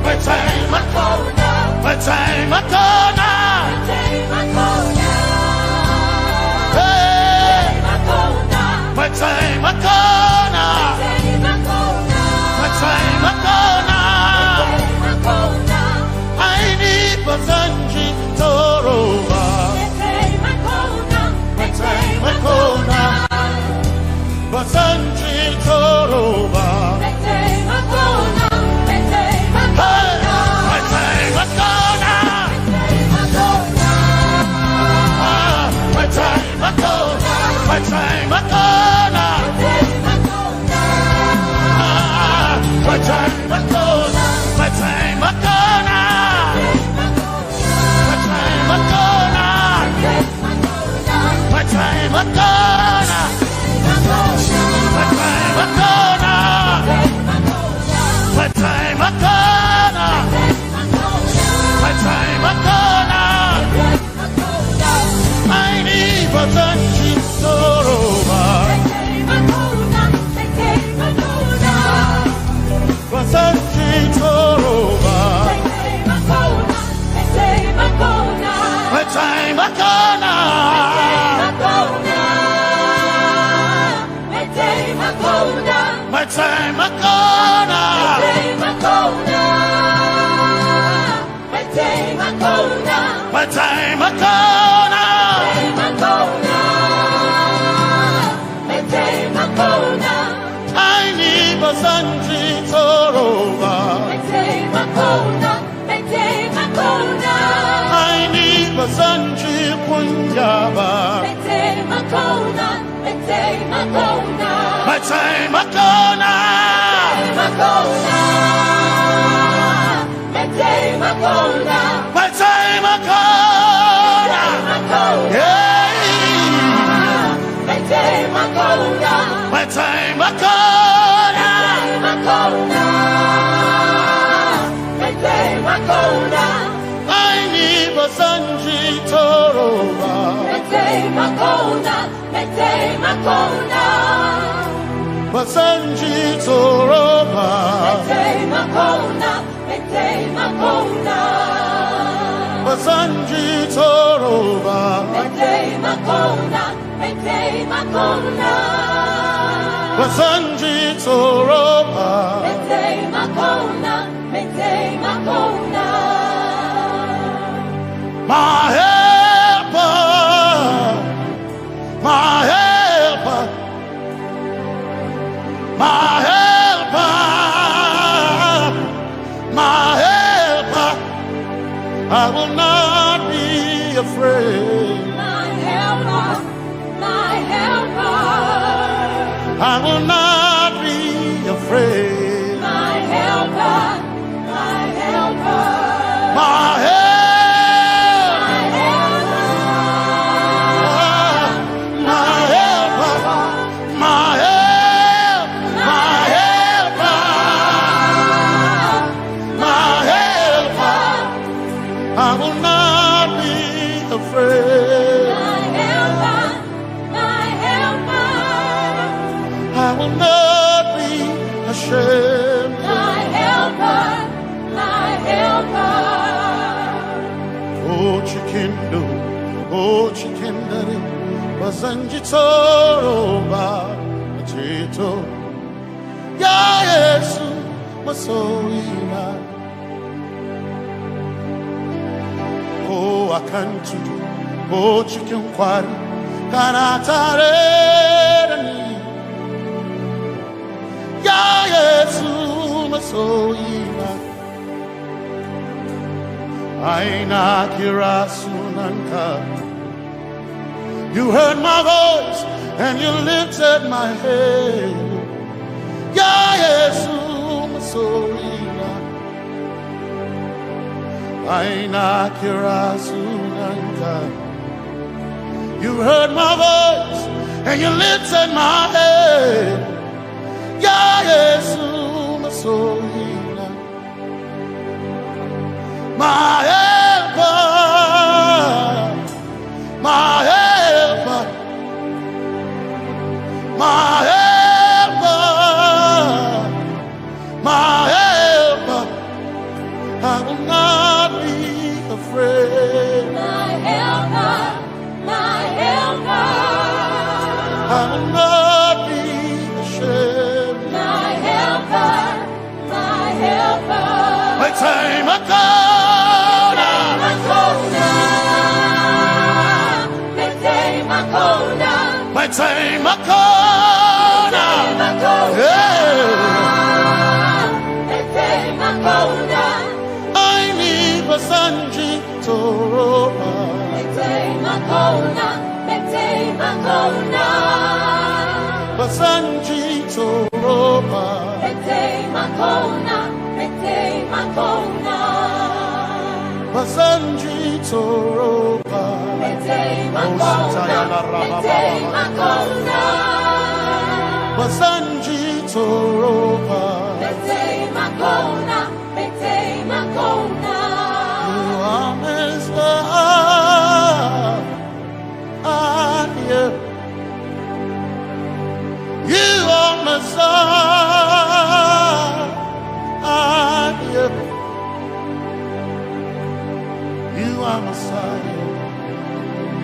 My time Makona, my time Makona, hey, my time Makona, my time Makona, I need Basanji Toroba, my time Makona, Basanji Toroba. My time Makona, my time Makona, my time Makona, my time Makona, my time Makona, my time Makona, my time Makona, my time Makona, I need Basanji Toroba, Basanji Toroba, my time Makona, my time Makona, my time Makona, my time Yaba. Mete Makona, Mete Makona. Mete Makona. Makona. Mete Makona. Mete Makona. Yeah. Mete Makona. Mete Makona. Makona. Mete Makona. I need a Sanji Toroba. Mete Makona. Mete Makona. Basanji Toroba. Mete Makona. Mete Makona. Basanji Toroba. Mete Makona. Mete Makona. Basanji Toroba. Mete Makona. Mete Makona. My helper, my helper, my helper, my helper. I will not be afraid. My helper, my helper. I will not be afraid. My helper, my helper. My helper. I will not be afraid. My helper, my helper. I will not be ashamed. My helper, my helper. Oh, chicken do, oh, chicken daddy, Basanji Toroba, Chito, Ya Yesu, Masoina. Oh, I can't do, oh, chicken quarry, Kanatare, Ya Yesu, Masoina. Aina Kirasunanka. You heard my voice and you lifted my head. Ya Yesu Masoina. Aina Kirasunanka. You heard my voice and you lifted my head. Ya Yesu Masoina. My helper, my helper, my helper, my helper. I will not be afraid. My helper, my helper. I will not be ashamed. My helper, my helper. My time I come. My time I come. I need a Sanji Toroba. Basanji Toroba. Basanji Toroba. Basanji Toroba. You are Messiah. You are Messiah. You are Messiah.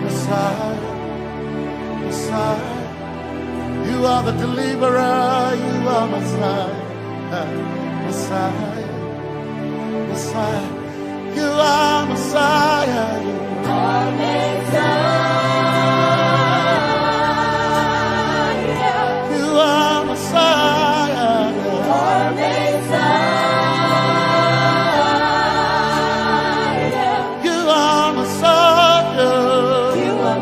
Messiah. Messiah. You are the deliverer. You are Messiah. Messiah. Messiah. You are Messiah. You are Messiah. You are Messiah. You are Messiah. You are Messiah. You are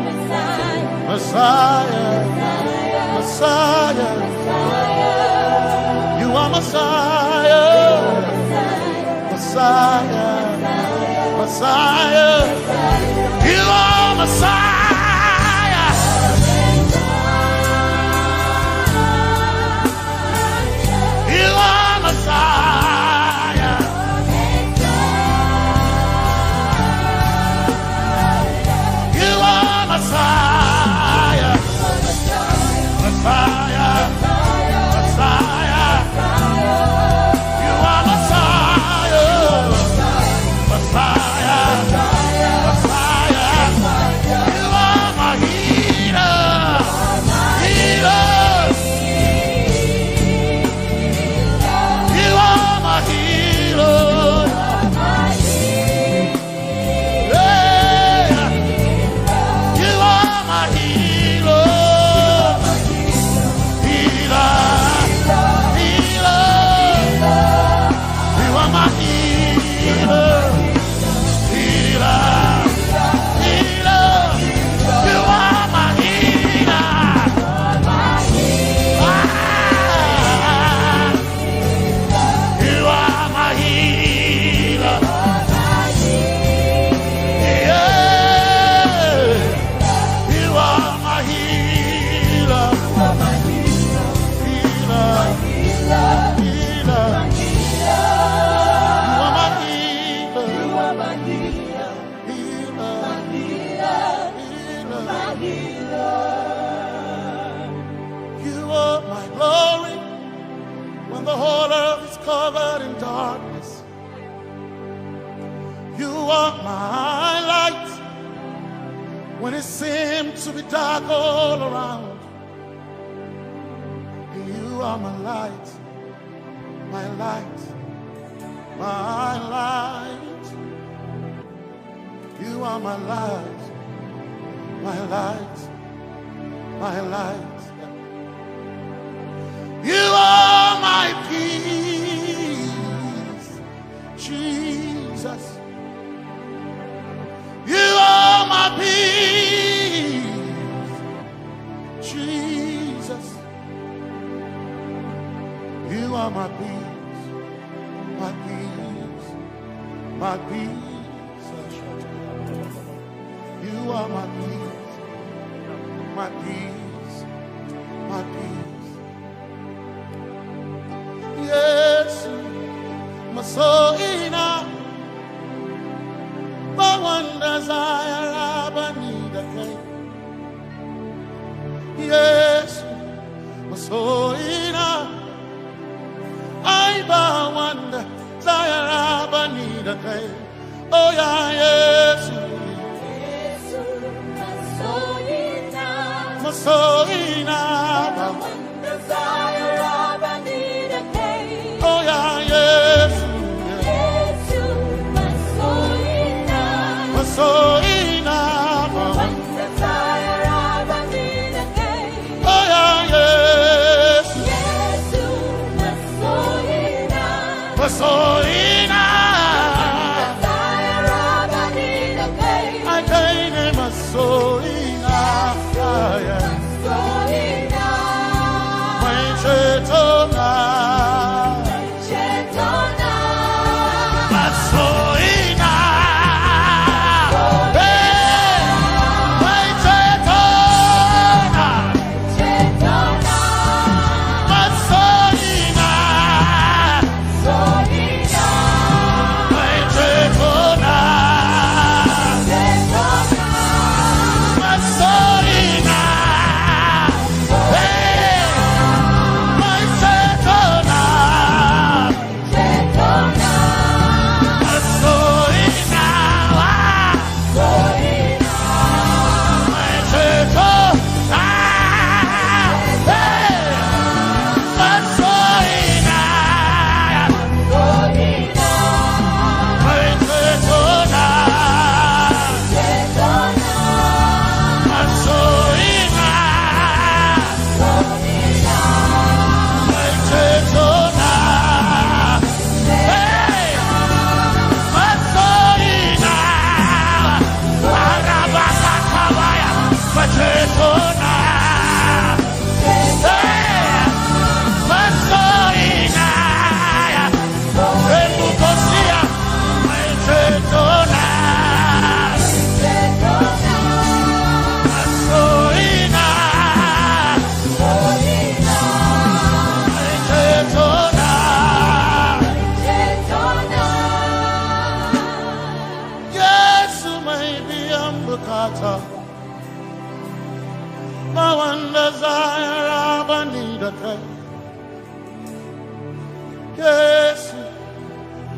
Yes,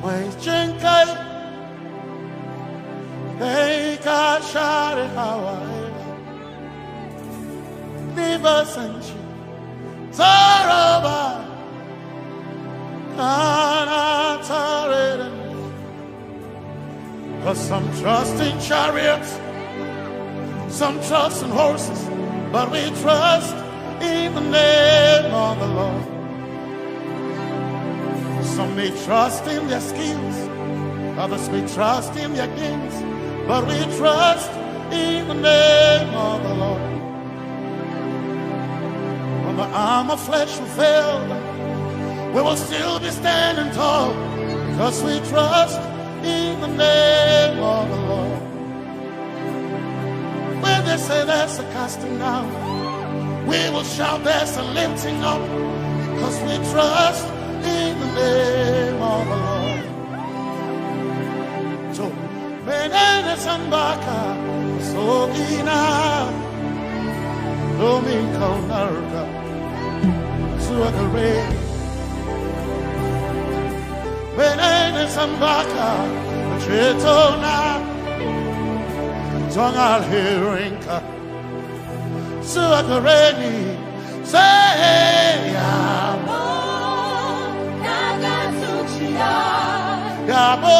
my jinkai, hey, Kashari, how I never sent you. Zaraba, cause some trust in chariots, some trust in horses, but we trust in the name of the Lord. Some may trust in their skills, others may trust in their gains, but we trust in the name of the Lord. When the arm of flesh will fail, we will still be standing tall, because we trust in the name of the Lord. When they say there's a casting down, we will shout there's a lifting up, because we trust in the name of the Lord. So, Benene Sambaka, Sogina, Domingo Narga, Suakare, Benene Sambaka, Chetona, Tongal Hirinka, Suakareni, say, Yabo, Yabo,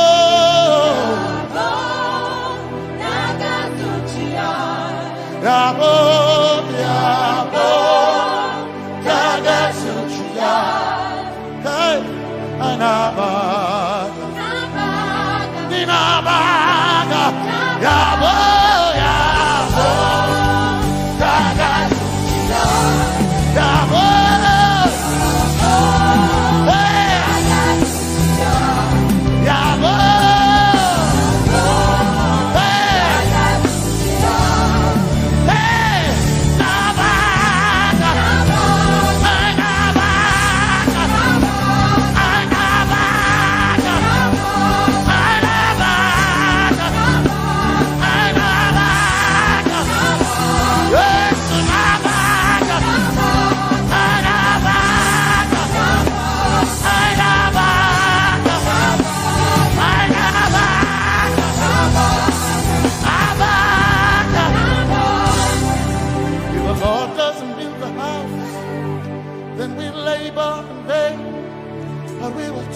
Yabo, Yagasuchiya, Hey, Anabaga, Dinabaga, Yabo, Yabo, Yagasuchiya, Yabo.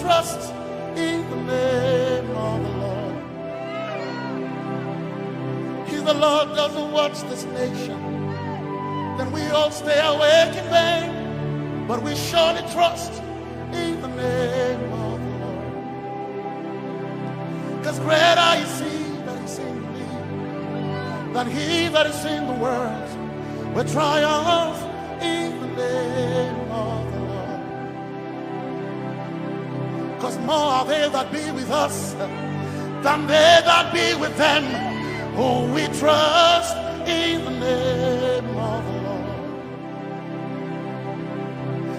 Trust in the name of the Lord. If the Lord doesn't watch this nation, then we all stay awake in vain. But we surely trust in the name of the Lord. Because greater is He that is in me than he that is in the world. We triumph in the name of the Lord. Because more are they that be with us than they that be with them. Oh, we trust in the name of the Lord.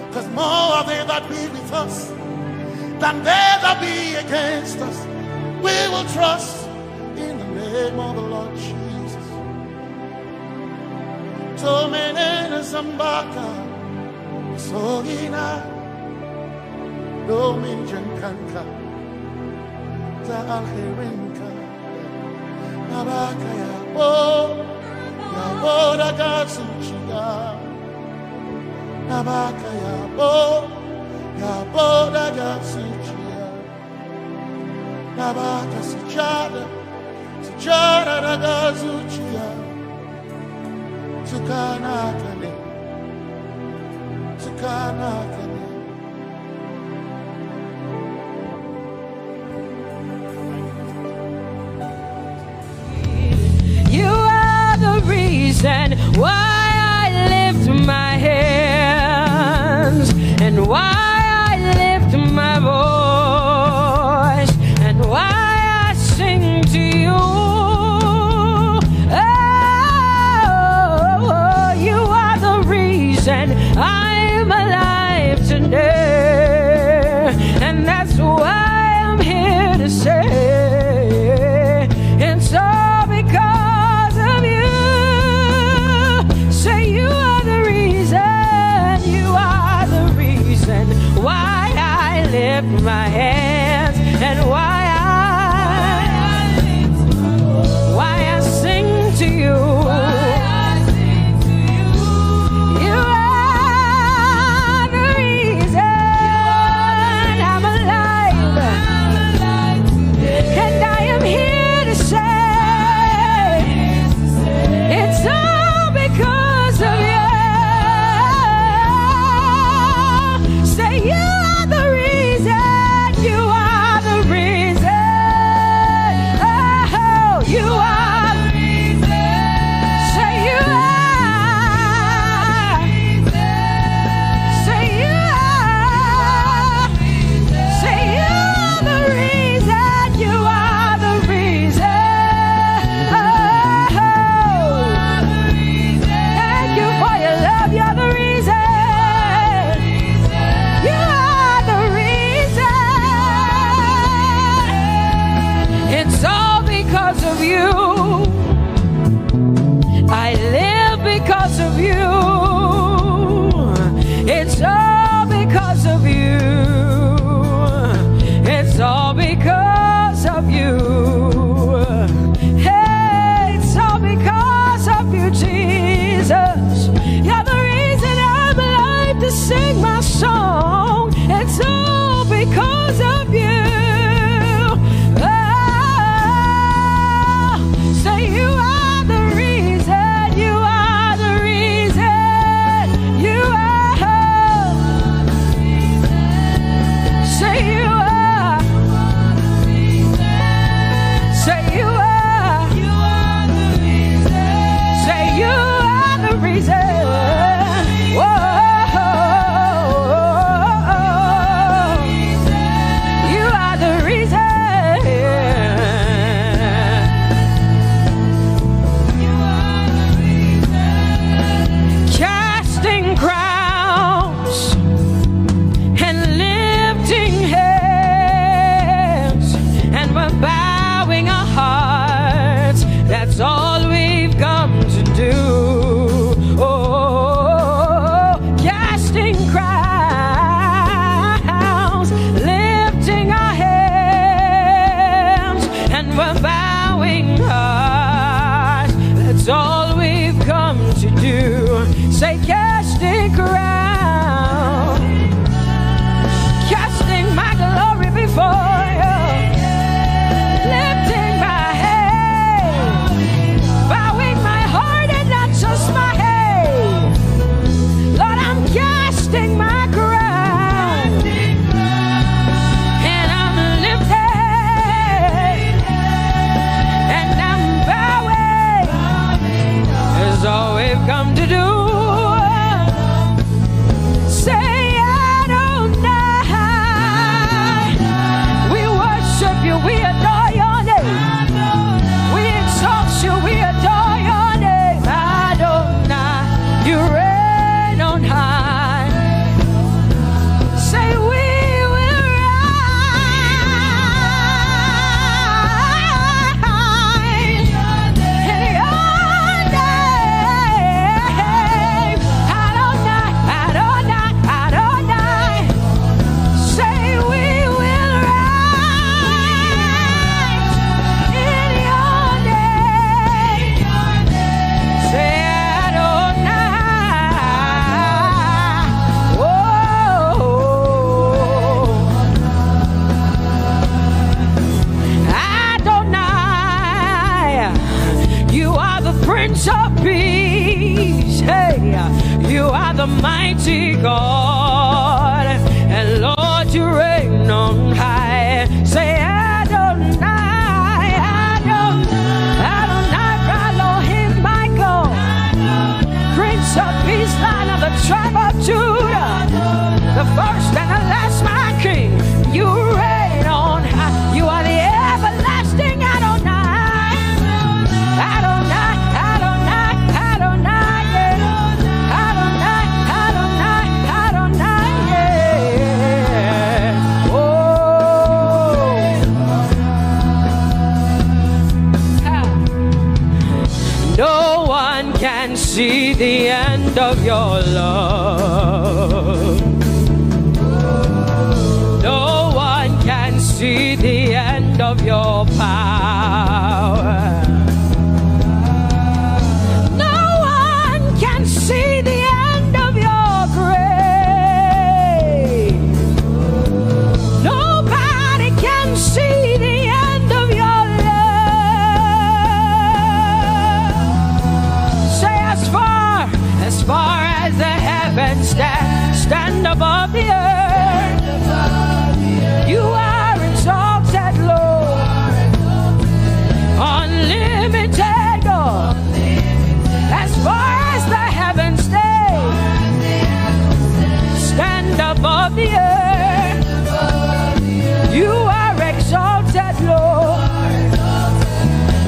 Because more are they that be with us than they that be against us. We will trust in the name of the Lord Jesus. Tomene Zambaka, Sogina. Domin Jankanka, Zaalherinka, Nabaka Yabo, Yabo Dagasuchiya, Nabaka Yabo, Yabo Dagasuchiya, Nabaka Sujada, Sujada Dagasuchiya, Tukanakane, Tukanakane. Reason why I lift my hands and why I lift my voice and why I sing to you. Oh, you are the reason I'm alive today, and that's why I'm here to say. And so because of you, say you are the reason, you are It's all because of you. Hey, it's all because of you, Jesus. You're the reason I'm alive to sing my song. It's all because of you. Say you are the reason. You are the reason. You are. Say you are. Say you are. You are the reason. Say you are the reason. Whoa. You are the reason. Casting crowns and lifting hands, and we're bowing our hearts. That's all we've come to do. Oh, casting crowns, lifting our hands, and we're bowing hearts. That's all we've come to do. Say casting crown, casting my glory before you, lifting my head, bowing my heart and not just my head. Lord, I'm casting my crown, and I'm lifted, and I'm bowing. Is all we've come to do. Say Adonai. We worship you, we adore your name. We exalt you, we adore your name. Adonai, you reign on high. Say we will rise in your name. Adonai, Adonai, Adonai. Say we will rise in your name. Say Adonai. Whoa. Adonai, you are the Prince of Peace. Hey, you are the mighty God, and Lord, you reign on high. Say Adonai, Adonai, Adonai, Elohim, Michael, Prince of Peace, Lion of the tribe of Judah, the first and the last, my King. You reign on high. You are the everlasting Adonai. Adonai, Adonai, Adonai, yeah. Adonai, Adonai, Adonai, yeah. Oh. No one can see the end of your love. No one can see the end of your power. No one can see the end of your grace. Nobody can see the end of your love. Say as far as the heavens stand above the earth, you are exalted, Lord. Unlimited God. As far as the heavens stand above the earth, you are exalted, Lord.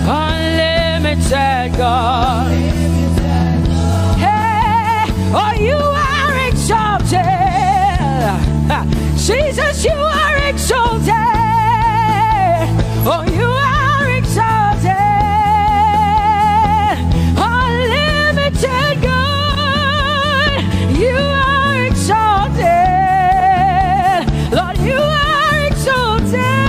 Unlimited God. Hey, oh, you are exalted. Jesus, you are exalted. Oh, you are exalted. Unlimited God. You are exalted. Lord, you are exalted.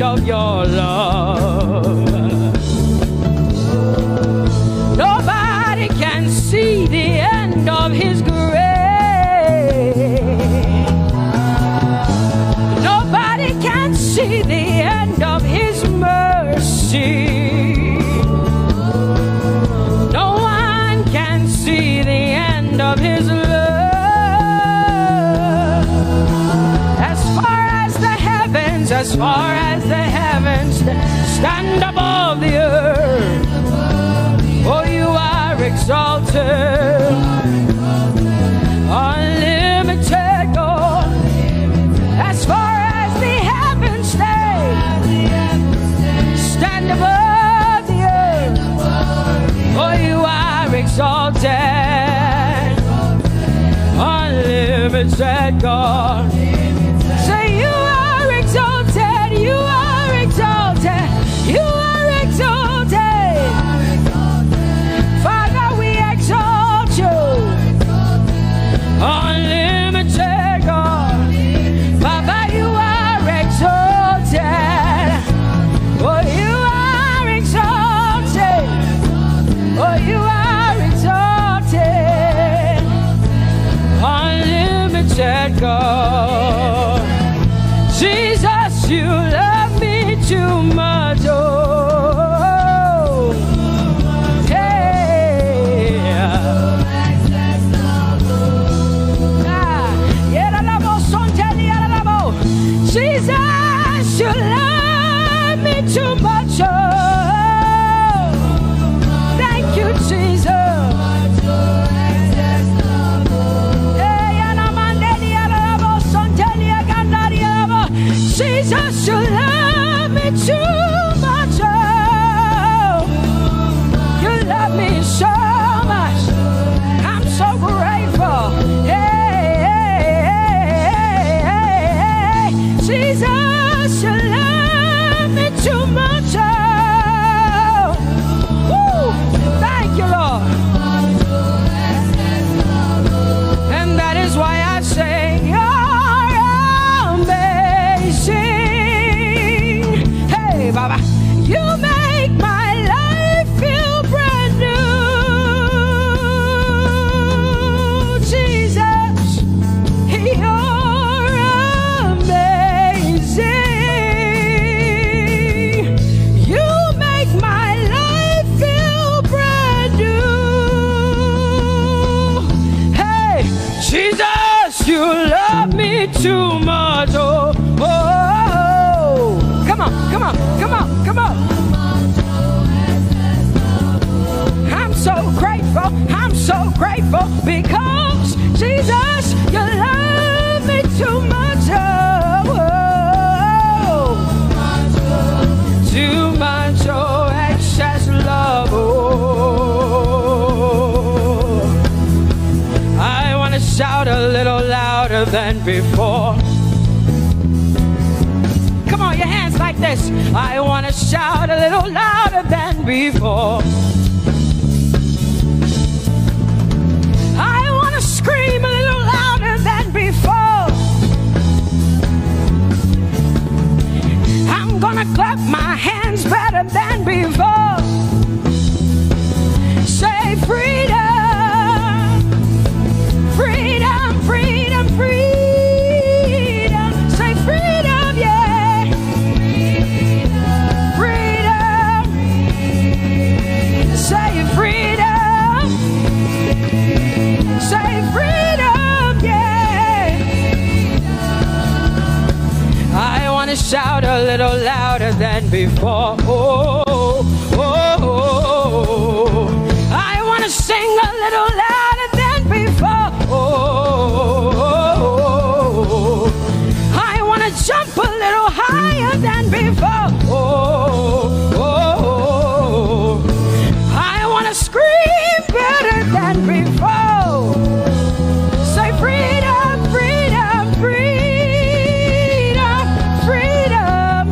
end of your love. Nobody can see the end of his grace. Nobody can see the end of his mercy. No one can see the end of his love. As far as the heavens stand above the earth, oh, you are exalted, unlimited God. As far as the heavens stand above the earth, oh, you are exalted, unlimited God. Say you are exalted, you are exalted, you are exalted. Father, we exalt you, unlimited God. Father, you are exalted, oh, you are exalted, oh, you are exalted, unlimited God. Jesus, you love me too much, oh, yeah. Jesus, you love me too much, oh. Thank you, Jesus. Jesus, you love me too much, oh. You love me so much. I'm so grateful. Hey, hey, hey, hey. Jesus, you love me too much, oh. Woo. Thank you, Lord. And that is why I say, Baba, you make my life feel brand new. Jesus, you're amazing. You make my life feel brand new. Hey, Jesus, you love me too much. Oh, oh, oh. Come on, come on. Come on, come on. I'm so grateful because Jesus, you love me too much, oh, too much, oh, excess love, oh. I want to shout a little louder than before. Come on, your hands like this. I want to shout a little louder than before. I want to scream a little louder than before. I'm gonna clap my hands better than before. Say freedom, freedom, freedom, freedom. Say freedom, yeah. Freedom. Say freedom. Say freedom, yeah. I want to shout a little louder than before. Oh, oh, oh, oh. I want to sing a little louder than before. Oh, oh, oh. I want to jump a little higher than before. Oh, oh, oh. I want to scream better than before. Say freedom, freedom, freedom, freedom,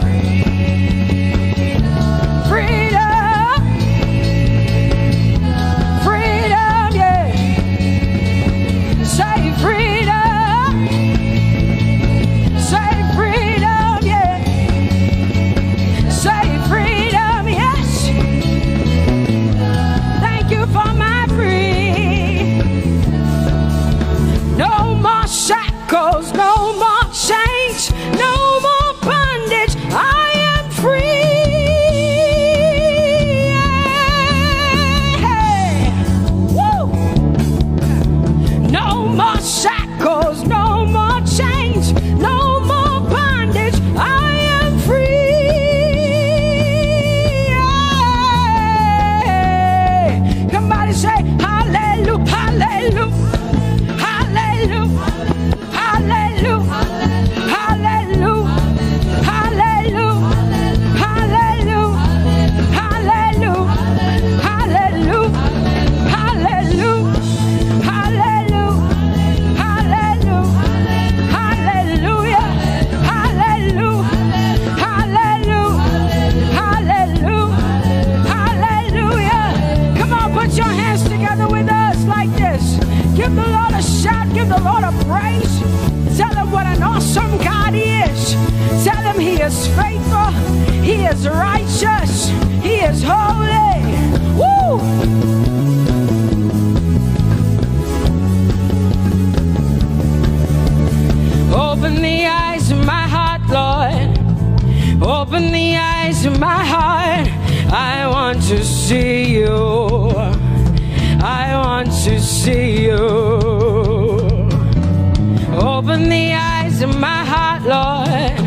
more shackles, no more chains, no more bondage. I am free. Somebody say hallelujah, hallelujah, hallelujah, hallelujah, hallelujah, hallelujah, hallelujah, hallelujah, hallelujah, hallelujah, hallelujah, hallelujah, hallelujah, hallelujah, hallelujah, hallelujah. Come on, put your hands together with us like this. Give the Lord a shout, give the Lord a praise. Tell him what an awesome God he is. Tell him he is faithful, he is righteous, he is holy. Woo! Open the eyes of my heart, Lord. Open the eyes of my heart. I want to see you. I want to see you. Open the eyes of my heart, Lord.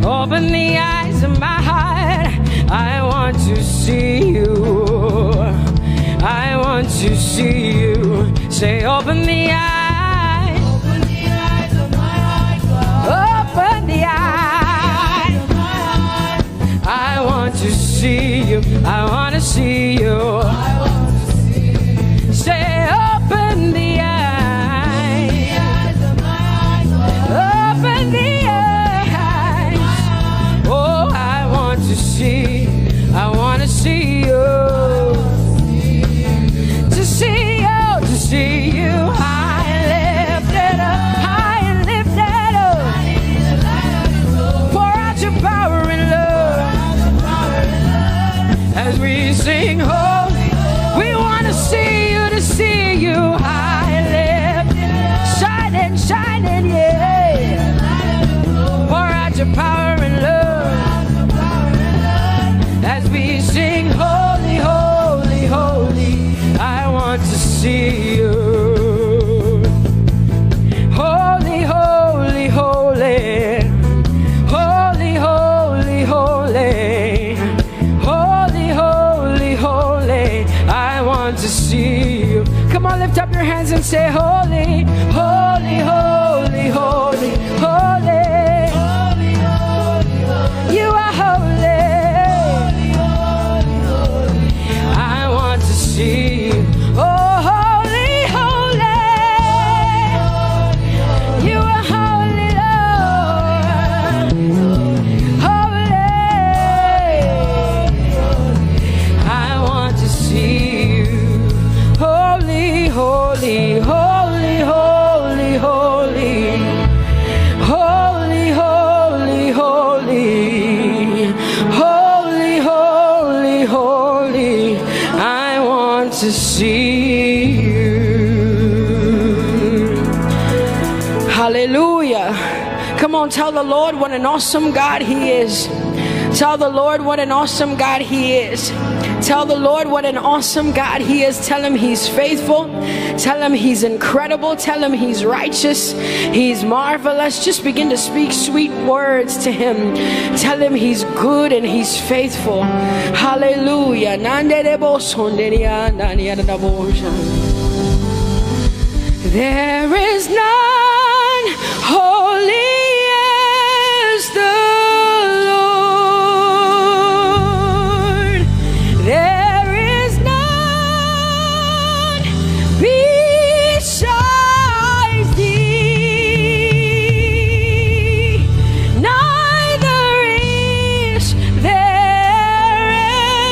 Open the eyes of my heart. I want to see you. I want to see you. Say, open the eyes. Open the eyes of my heart, Lord. Open the eyes of my heart. I want to see you. I want to see you. Say, open the eyes of my heart, open the eyes. Oh, I want to see, I want to see you. To see you, to see you. High and lifted up, high and lifted up. Pour out your power and love as we sing holy. We want to see you, to see you high lifted, shining, shining, yeah. Pour out your power and love as we sing holy, holy, holy. I want to see you. Holy, holy, holy. Holy, holy, holy. Holy, holy, holy. I want to see you. Come on, lift up your hands and say holy, holy, holy, holy, holy. Holy, holy, holy. You are holy. Holy, holy, holy. I want to see you. Oh, holy, holy. You are holy, Lord. Holy. I want to see you. Holy, holy, holy, holy, holy. Holy, holy, holy. Holy, holy, holy. I want to see you. Hallelujah. Come on, tell the Lord what an awesome God he is. Tell the Lord what an awesome God he is. Tell the Lord what an awesome God he is. Tell him he's faithful. Tell him he's incredible. Tell him he's righteous. He's marvelous. Just begin to speak sweet words to him. Tell him he's good and he's faithful. Hallelujah. There is none holy as the Lord. There is none besides thee. Neither is there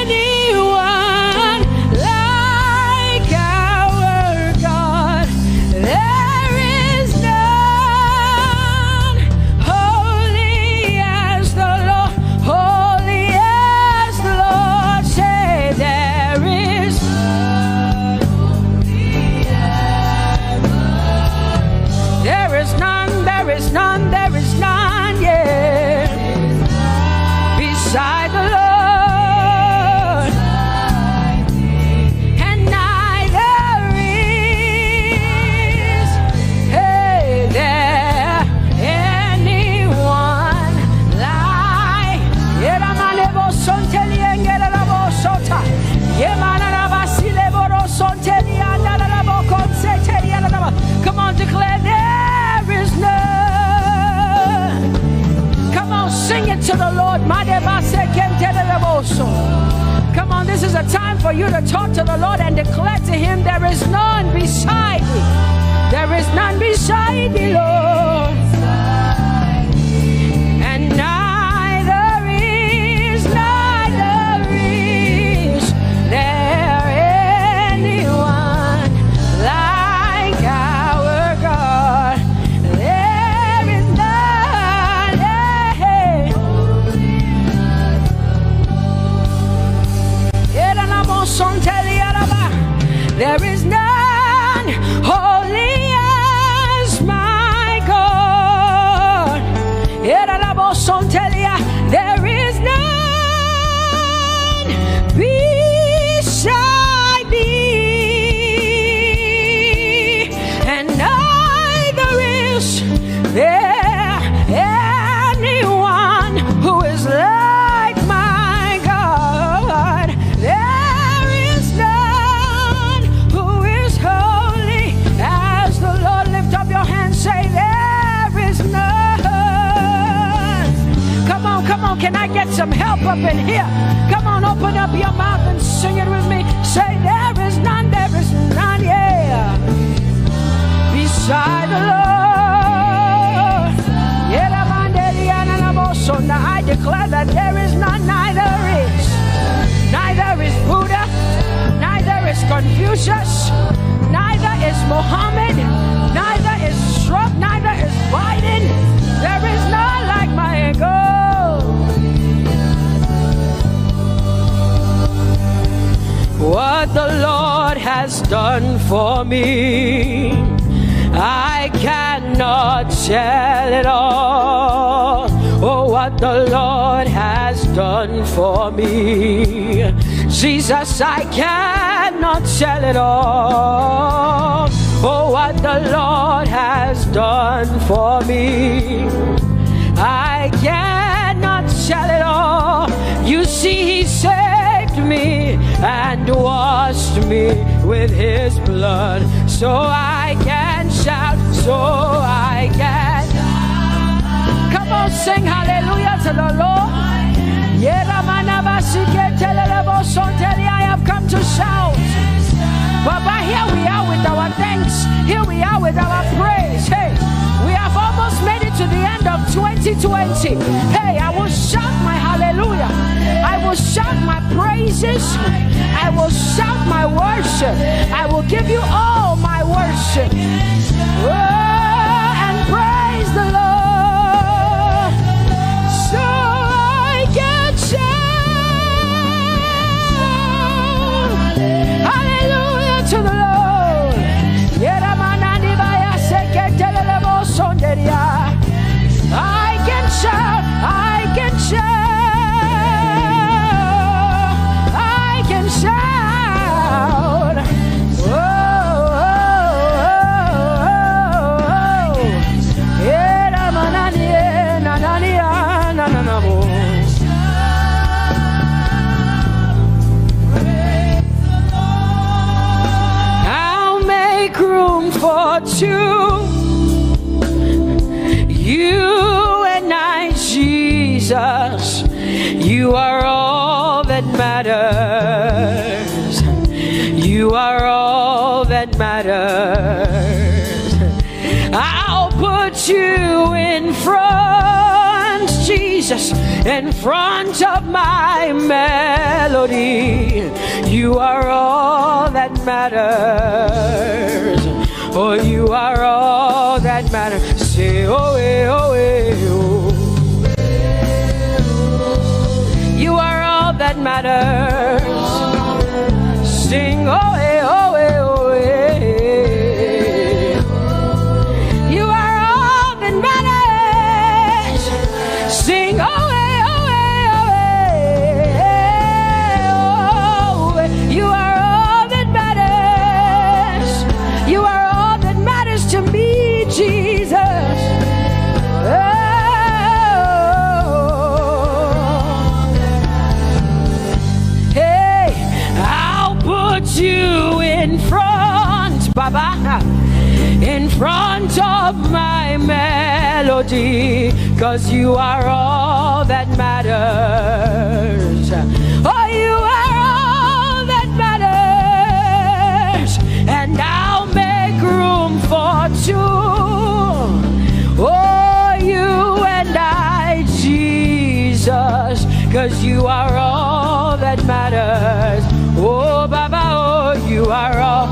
anyone like our God. There is none talk to the Lord and declare to him, there is none beside thee. There is none beside thee, Lord. And neither is there anyone like our God. There is none. There is none holy as my God. There is none beside thee, and neither is there anyone who is like my God. There is none who is holy as the Lord. Lift up your hands, say there is none. Come on, can I get some help up in here? Come on, open up your mouth and sing it with me. Say there is none, yeah, beside the Lord. So now I declare that there is none, neither is Buddha, neither is Confucius, neither is Muhammad, neither is Trump, neither is Biden. There is none like my God. What the Lord has done for me, I cannot tell it all. Oh, what the Lord has done for me, Jesus, I cannot tell it all. Oh, what the Lord has done for me, I cannot tell it all. You see, he saved me and washed me with his blood, so I can shout, so I can. Come on, sing hallelujah to the Lord. I have come to shout. Baba, here we are with our thanks. Here we are with our praise. Hey, we have almost made it to the end of 2020. Hey, I will shout my hallelujah. I will shout my praises. I will shout my worship. I will give you all my worship. Oh, and praise the Lord. So I can shout hallelujah to the Lord. I can shout, I can shout, I can shout. Oh, oh, oh, I'll make room for two. You and I, Jesus, you are all that matters. You are all that matters. I'll put you in front, Jesus, in front of my melody. You are all that matters. Oh, you are all that matters. Say, oh, eh, oh, eh, oh. You are all that matters. Sing, oh, eh, oh, eh, oh, eh. You are all that matters. Sing, oh, eh, oh, eh, oh, eh. Oh, you are all that matters. You are all that matters to me, Jesus. Oh, hey, I'll put you in front, Baba, in front of my melody, 'cause you are all that matters. Oh, you are all that matters. you are all that matters. Oh, Baba, oh, you are all.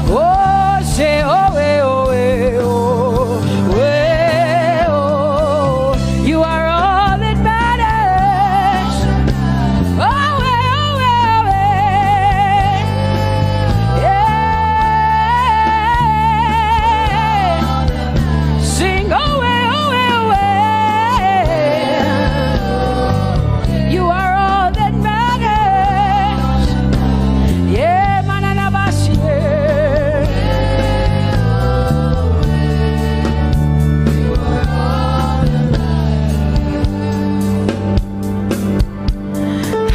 Oh, say, oh, eh, oh, eh, oh, eh, oh. You are all that matters. Oh, eh, oh, eh, oh, eh. Yeah. Sing, oh, eh, oh, eh, oh, eh. You are all that matters. Yeah, manana basi.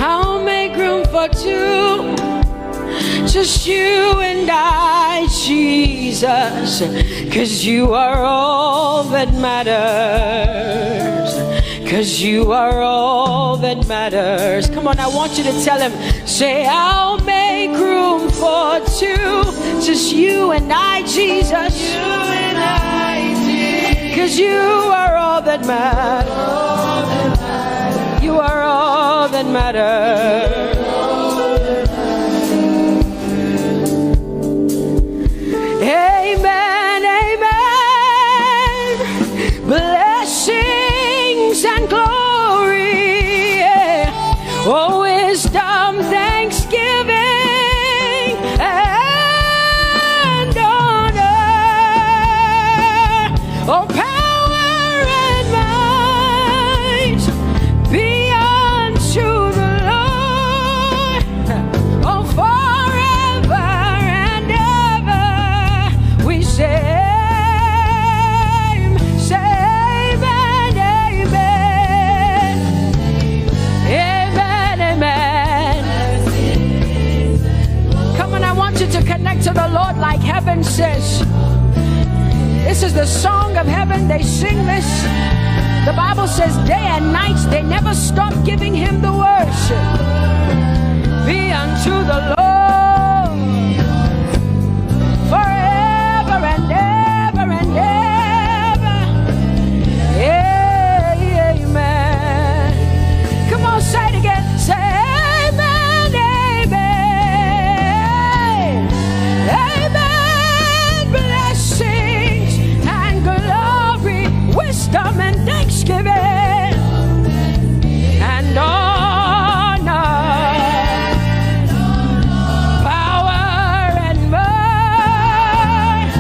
I'll make room for two, just you and I, Jesus, 'cause you are all that matters. 'Cause you are all that matters. Come on, I want you to tell him, say, I'll make room for two, just you and I, Jesus. You and I, Jesus. 'Cause you are all that matters. You are all that matters. Amen, amen. Blessings and glory, yeah. Oh, wisdom, thanksgiving, and honor. Oh, power and might be unto the Lord. Oh, forever and ever we say, amen, amen. Amen, amen. Come on, I want you to connect to the Lord like heaven says. This is the song of heaven. They sing this. The Bible says day and night they never stop giving him the worship. Be unto the Lord forever and ever and ever. Amen. Come on, say it again. Say amen, amen. Amen. Blessings and glory, wisdom and thanksgiving, and honor, power and might.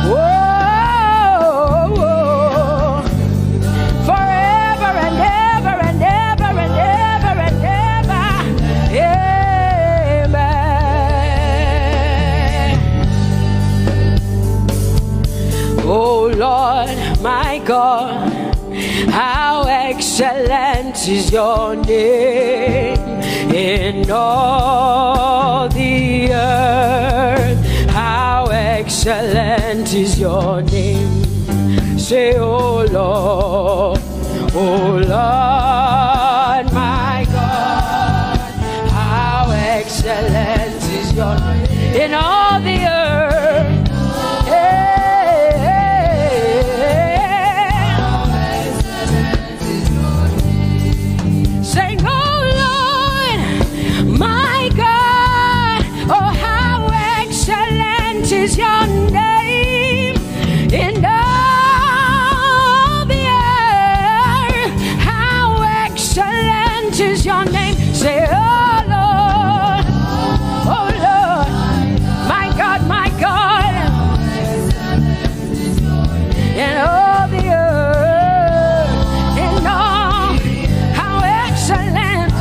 Whoa, whoa. Forever and ever and ever and ever and ever. Amen. Oh Lord, my God, how excellent is your name in all the earth. How excellent is your name. Say, oh Lord, my God, how excellent is your name in all the earth. Sing, oh Lord, my God, oh how excellent is your name in all the earth. How excellent is your name. Say, oh Lord, my God, in all the earth, in all, how excellent.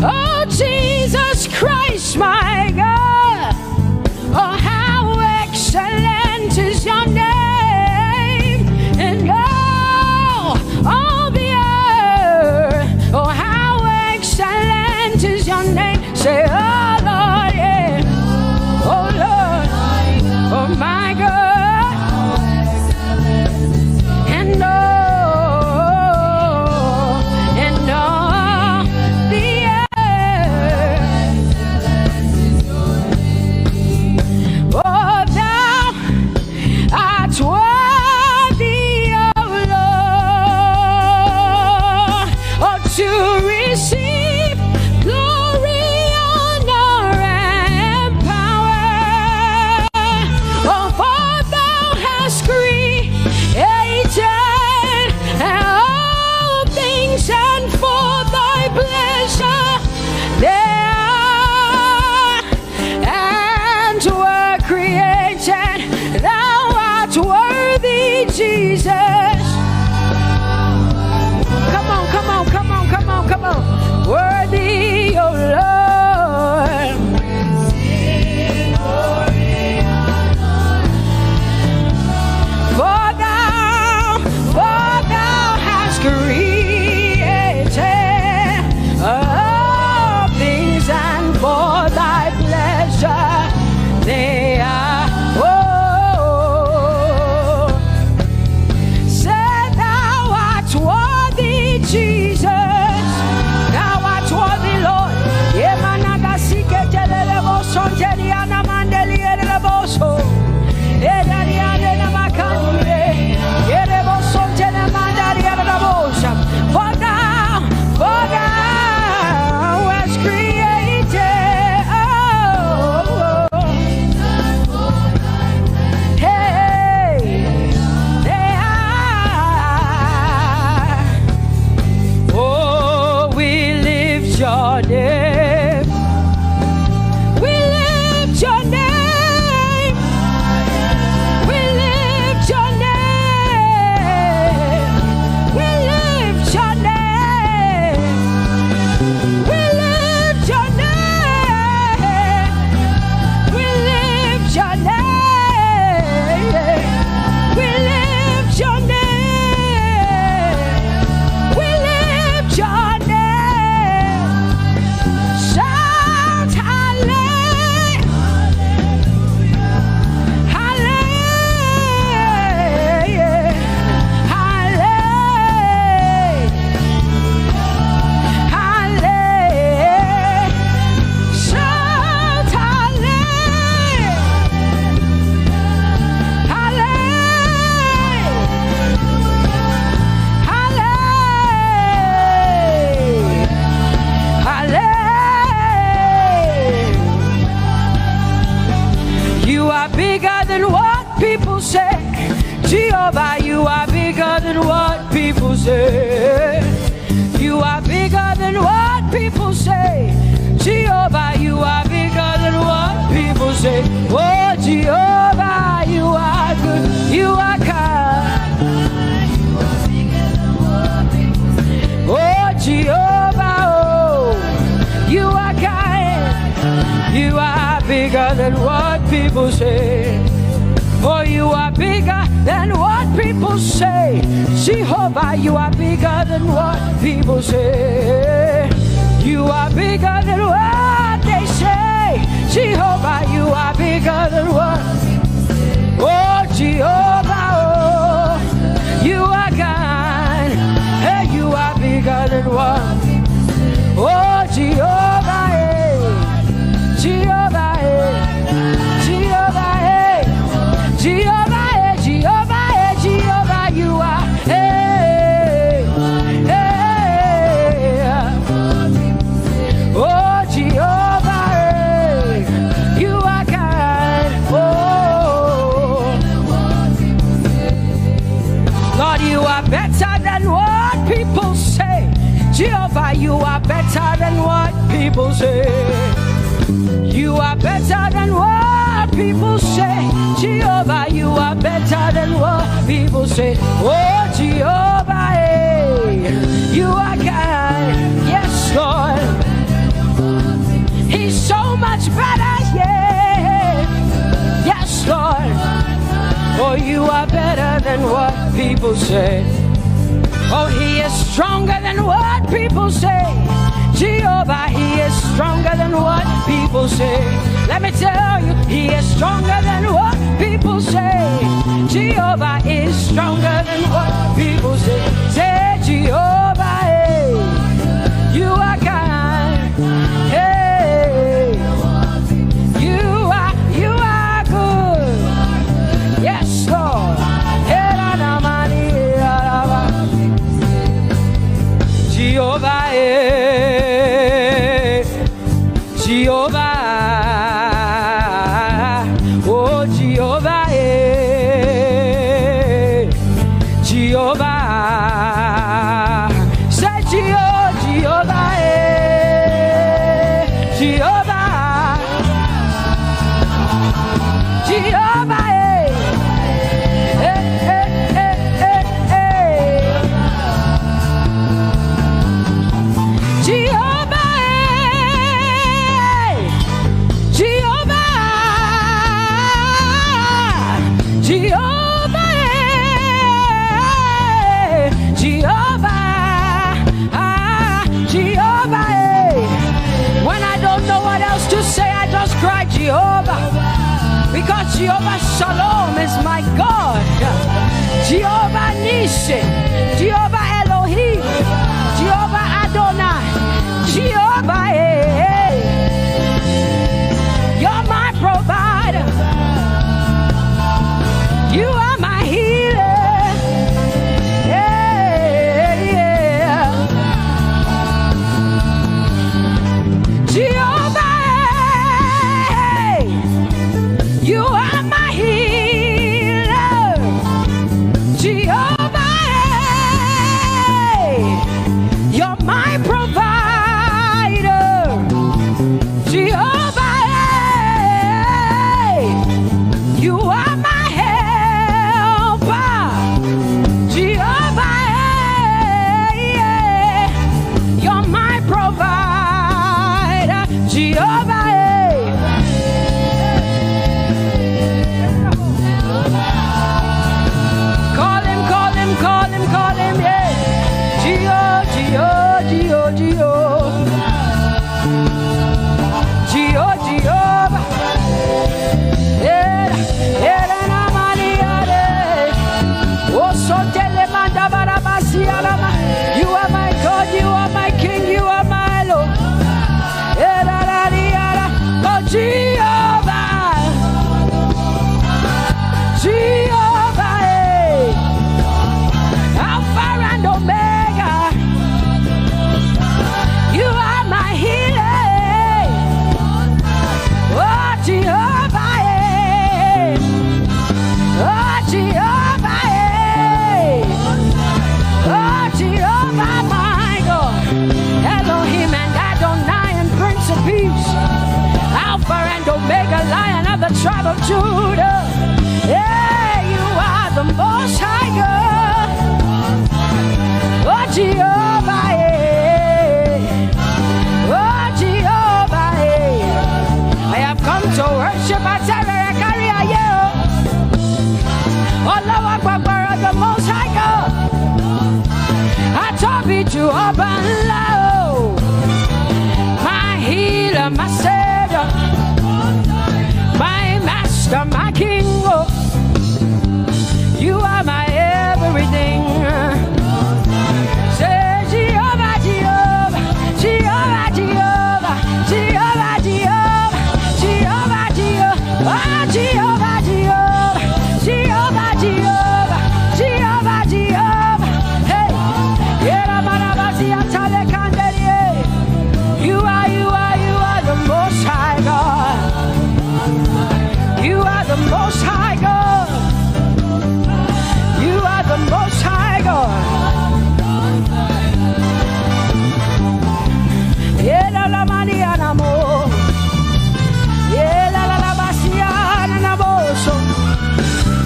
Oh Jesus Christ, my God. name. We lift your name. We lift your name. We lift your name. We lift your name. We lift your name. We lift your name. We lift your name. Shout hallelujah. Hallelujah. Hallelujah. Hallelujah. Shout hallelujah. You are bigger than what people say. Jehovah, you are bigger than what people say. You are bigger than what people say. Jehovah, you are bigger than what people say. Oh, Jehovah, you are good. You are kind. Oh, Jehovah, oh, you are kind. You are bigger than what people say. Oh, you are bigger than what people say. Jehovah, you are bigger than what people say. You are bigger than what they say. Jehovah, you are bigger than what. Oh, Jehovah, oh, you are kind. Hey, you are bigger than what. Oh, Jehovah, hey. Jehovah, hey. Jehovah, hey. Jehovah, hey. Jehovah, hey. Jehovah, you are. Hey, hey. Oh, Jehovah, hey. You are kind. Oh, Lord, you are better than what people say. Jehovah, you are better than what people say. You are better than what people say. Jehovah, you are better than what people say. Oh, Jehovah, hey, you are kind. Yes, Lord. He's so much better, yeah. Yes, Lord. Oh, you are better than what people say. Oh, he is stronger than what people say. Jehovah, he is stronger than what people say. Let me tell you, he is stronger than what people say. Jehovah is stronger than what people say. Say, Jehovah, hey, you are kind. Hey, you are good. Yes, Lord. Jehovah, Jehovah, oh Jehovah, Jehovah, say Jehovah, Jehovah, Jehovah, cry Jehovah, because Jehovah Shalom is my God. Jehovah Nissi, Jehovah Elohim, Jehovah Adonai, Jehovah, hey, you're my provider. You are my healer. Yeah, yeah. Jehovah, you are my healer, Jehovah. Jehovah, call him, yeah. Jehovah, you are my God, you are my King, you are my Lord. Oh, Jehovah, Alpha and Omega, you are my healer. Oh, Jehovah, oh, Jehovah, oh, Jehovah, my God, Elohim and Adonai and Prince of Peace, Alpha and Omega, Lion of the tribe of Judah. Yeah, you are the Most High God. Oh, Jehovah, oh, Jehovah, I have come to worship at Terekaria. Oh, Lord, the Most High God. I Tope Jehovah, my healer, my savior, my master, my king. Oh, you are my everything. Say Jehovah, Jehovah, Jehovah, Jehovah, Jehovah, Jehovah, Jehovah, Jehovah, Jehovah, Jehovah, Jehovah, Jehovah, Jehovah. Hey, you are the Most High God. You are the Most High God. You are the Most High God. Yeah, la mania namo. Yeah, la basia namo.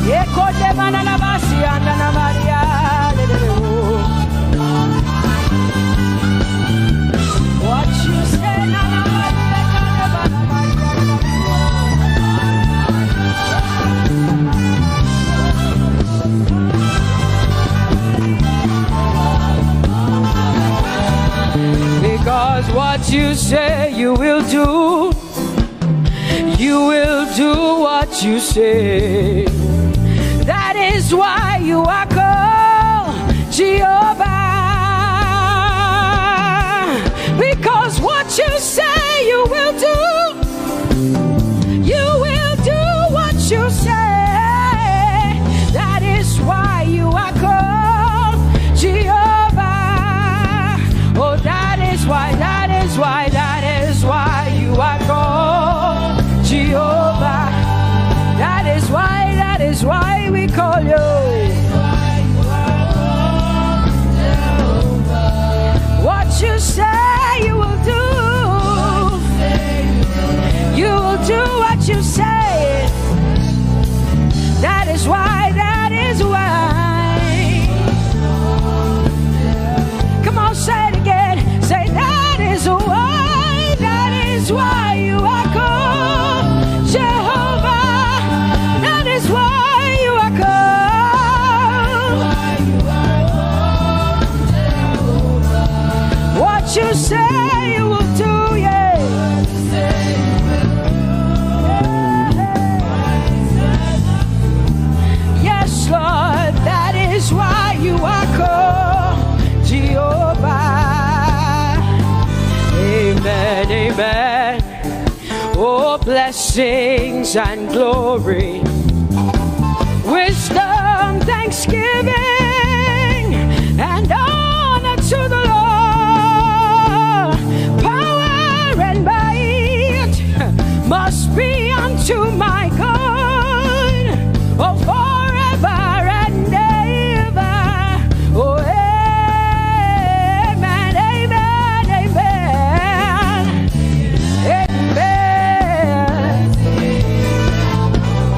Yeah, kote mana la basia na Maria. What you say na because what you say you will do. You will do what you say. That is why you are called Jehovah. Because what you say you will do. You will do what you say. That is why you are called Jehovah. Oh, that is why you are called Jehovah. That is why we call you. What you say you will do. You will do what you say. That is why. Come on, say it again. Say that is why you are called Jehovah. That is why you are called. What you say you will do, yeah. Yes, Lord, that is why you are called Jehovah. Amen, amen. Oh, blessings and glory, wisdom, thanksgiving, and honor to the Lord. Power and might must be unto my God. Oh, forever and ever. Oh, amen, amen, amen, amen.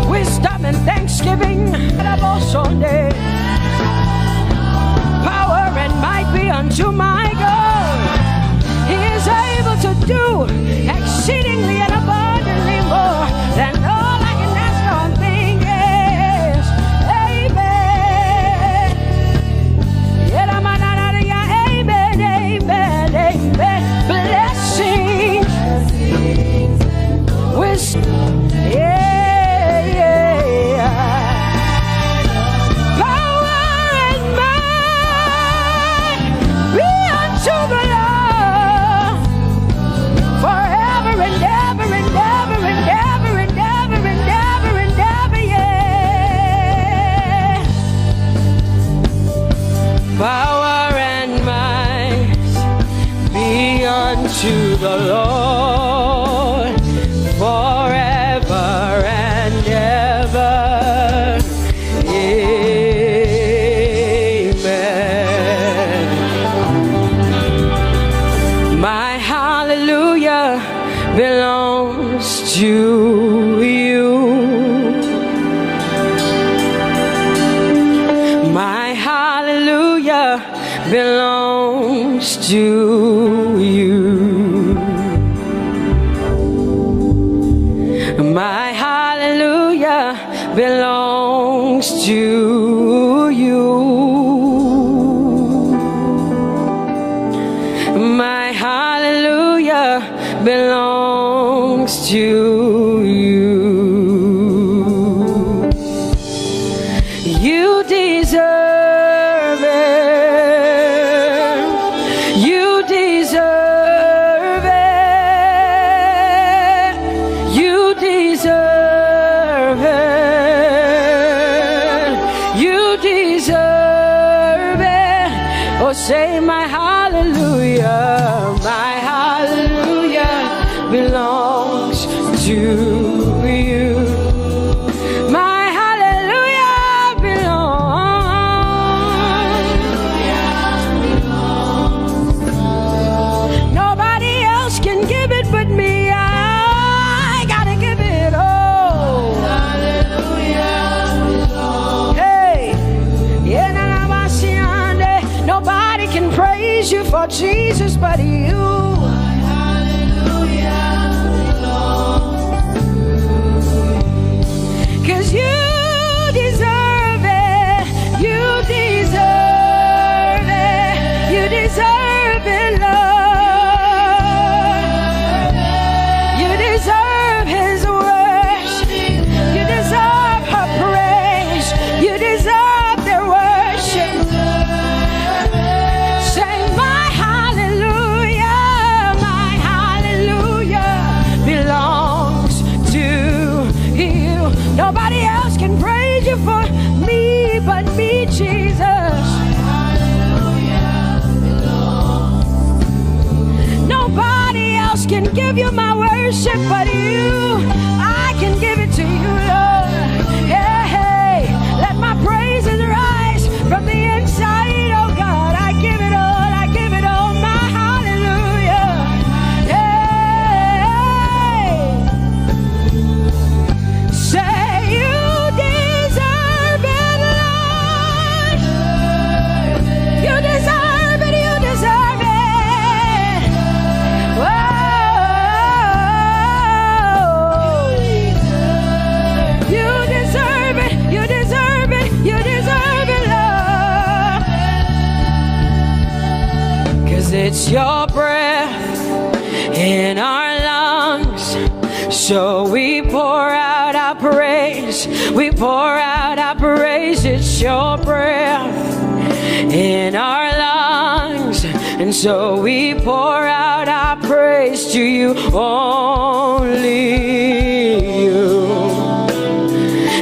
Wisdom and thanksgiving. belongs to you. My hallelujah belongs to you. My hallelujah belongs to you. My hallelujah belongs to you. You deserve it. You deserve it. You deserve it. You deserve it. Oh, say my hallelujah. My hallelujah belongs to you. My hallelujah belongs. Nobody else can give it but me. I gotta give it all. Hey, nobody can praise you for Jesus but you. Cause you deserve it. You deserve it. You deserve it, Lord. You deserve His worship. You deserve her praise. You deserve their worship. Say my hallelujah. My hallelujah belongs to you. Nobody else can praise you for me but me, Jesus. Nobody else can give you my worship but you. I can give it to you, Lord. Hey, hey, let my praises rise from the inside, oh God. I give it all, I give it all, my hallelujah. Hey, say you deserve it, Lord. You deserve it, you deserve it. Whoa. You deserve it, you deserve it, you deserve it, Lord. Cause it's your breath in our lungs. So we pour out our praise. We pour out our praise. It's your breath in our lungs. And so we pour out our praise to you, only you.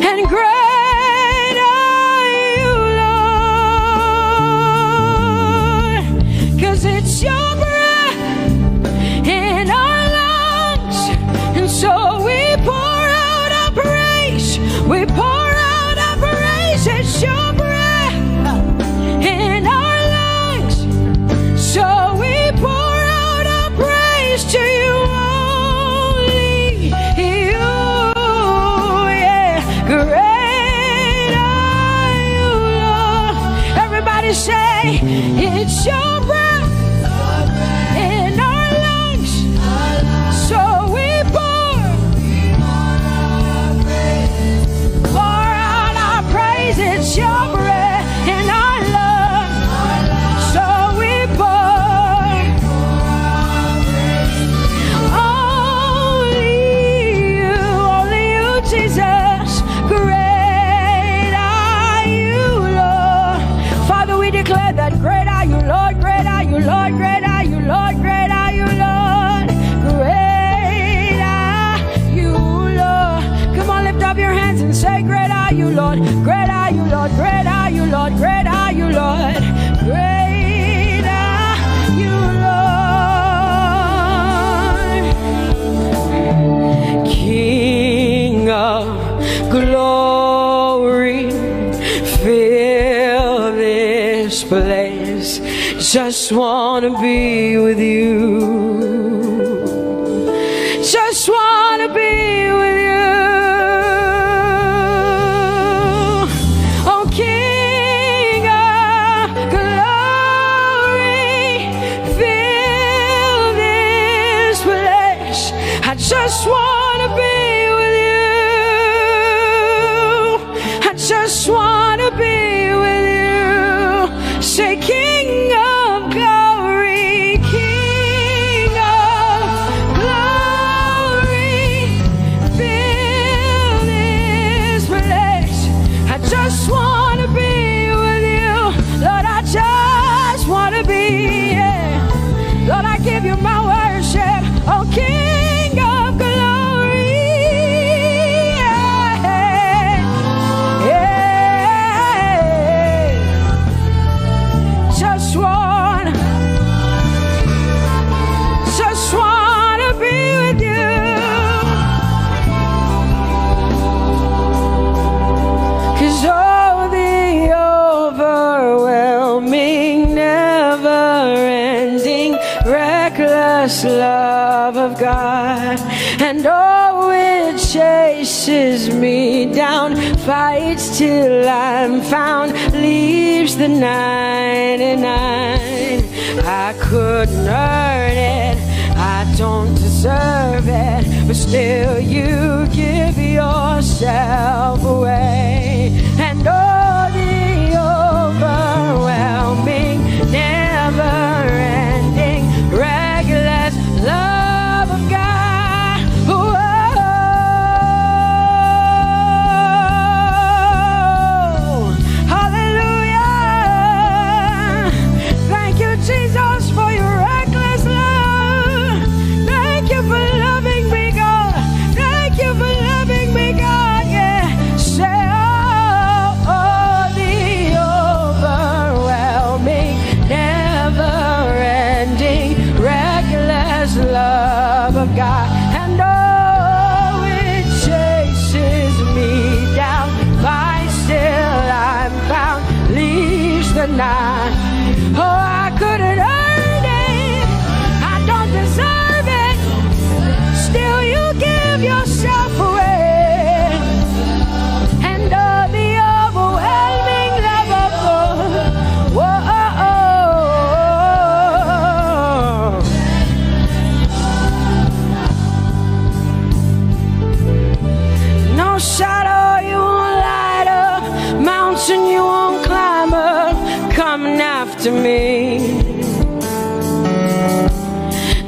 And great are you, Lord. Cause it's your breath in our lungs. And so we pour out our praise. We pour out our praise. It's your breath in our lungs. So we pour out our praise to you, only you. Yeah, great are you, Lord. Everybody say, it's your breath in our lungs. So we pour out our praise. It's your breath in our lungs. So we pour only you, Jesus. Great are you, Lord. Father, we declare that great are you, Lord. Great are you, Lord. Great are you, Lord. Great are you, Lord. Great are you, Lord. Come on, lift up your hands and say, great are you, Lord. Great are you, Lord. Great are you, Lord. Great are you, Lord. Great are you, Lord. King of glory, fill this place. Just wanna be with you. just wanna be with you. Oh, King of glory, fill this place. I just wanna be with you. I just wanna be with you. Say, King of glory, King of glory, fill this place. I just wanna be with you. Lord, I just wanna be, yeah. Lord, I give you my worship. Oh, King of glory, yeah, yeah. Just wanna be with you. 'Cause oh, the overwhelming, never-ending, reckless love of God, and oh, it chases me down, fights till I'm found, leaves the 99. I couldn't earn it, I don't deserve it, but still you give yourself away. And oh, the overwhelming, never-ending, reckless love of God. Whoa. Hallelujah. Thank you, Jesus, for your reckless love. Thank you for loving me, God. Thank you for loving me, God. Yeah. Say, oh, the overwhelming, never-ending, reckless love of God. And oh, it chases me down, finds till I'm found, leaves the 9. Oh, I couldn't earn it, I don't deserve it, still you give yourself away. And oh, the overwhelming love of God. Whoa. No shadow you won't light up, mountain you won't climb up, coming after me.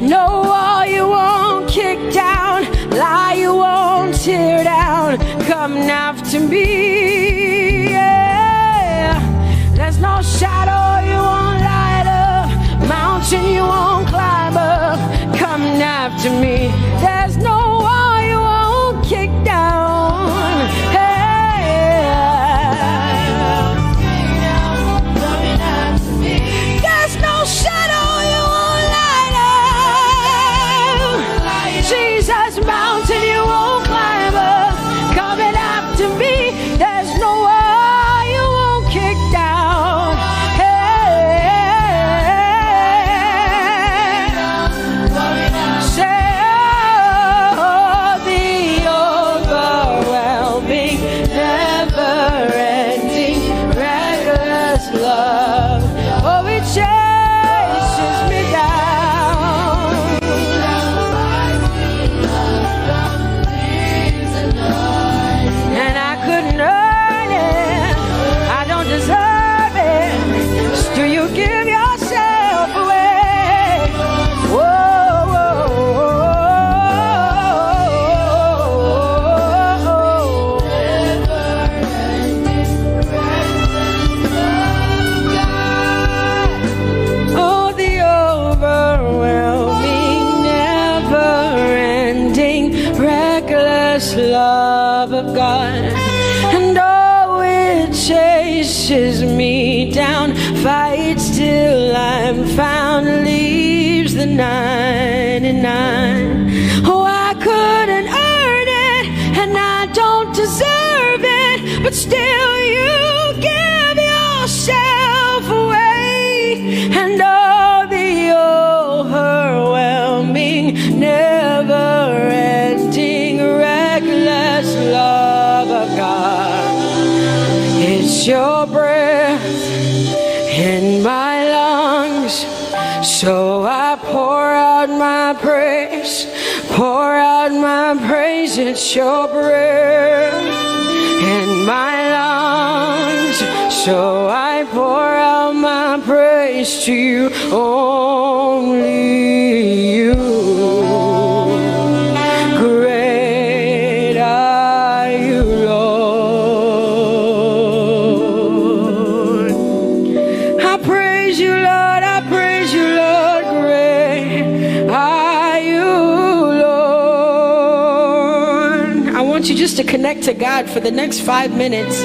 No wall you won't kick down, lie you won't tear down, coming after me. Yeah. There's no shadow you won't light up, mountain you won't climb up, coming after me. There's no wall you won't kick down. Hey. There's no shadow you won't light up, Jesus, mountain you won't climb up, coming after me. There's no wall you won't kick down. Hey. Say, oh, the overwhelming, never-ending, reckless love. Oh, it chases me down. And I couldn't earn it, I don't deserve it, still you give yourself away. Whoa, whoa, oh, the overwhelming, never-ending, reckless love of God. And oh, it chases me down, fights till I'm found, leaves the 99. Oh, I couldn't earn it, and I don't deserve it, but still you give yourself away. And oh, the overwhelming, never It's your breath in my lungs, so I pour out my praise, pour out my praise. It's your breath in my lungs, so I pour out my praise to you, only you. Great are you, Lord. I praise you, Lord. I praise you, Lord. Great are you, Lord. I want you just to connect to God for the next 5 minutes.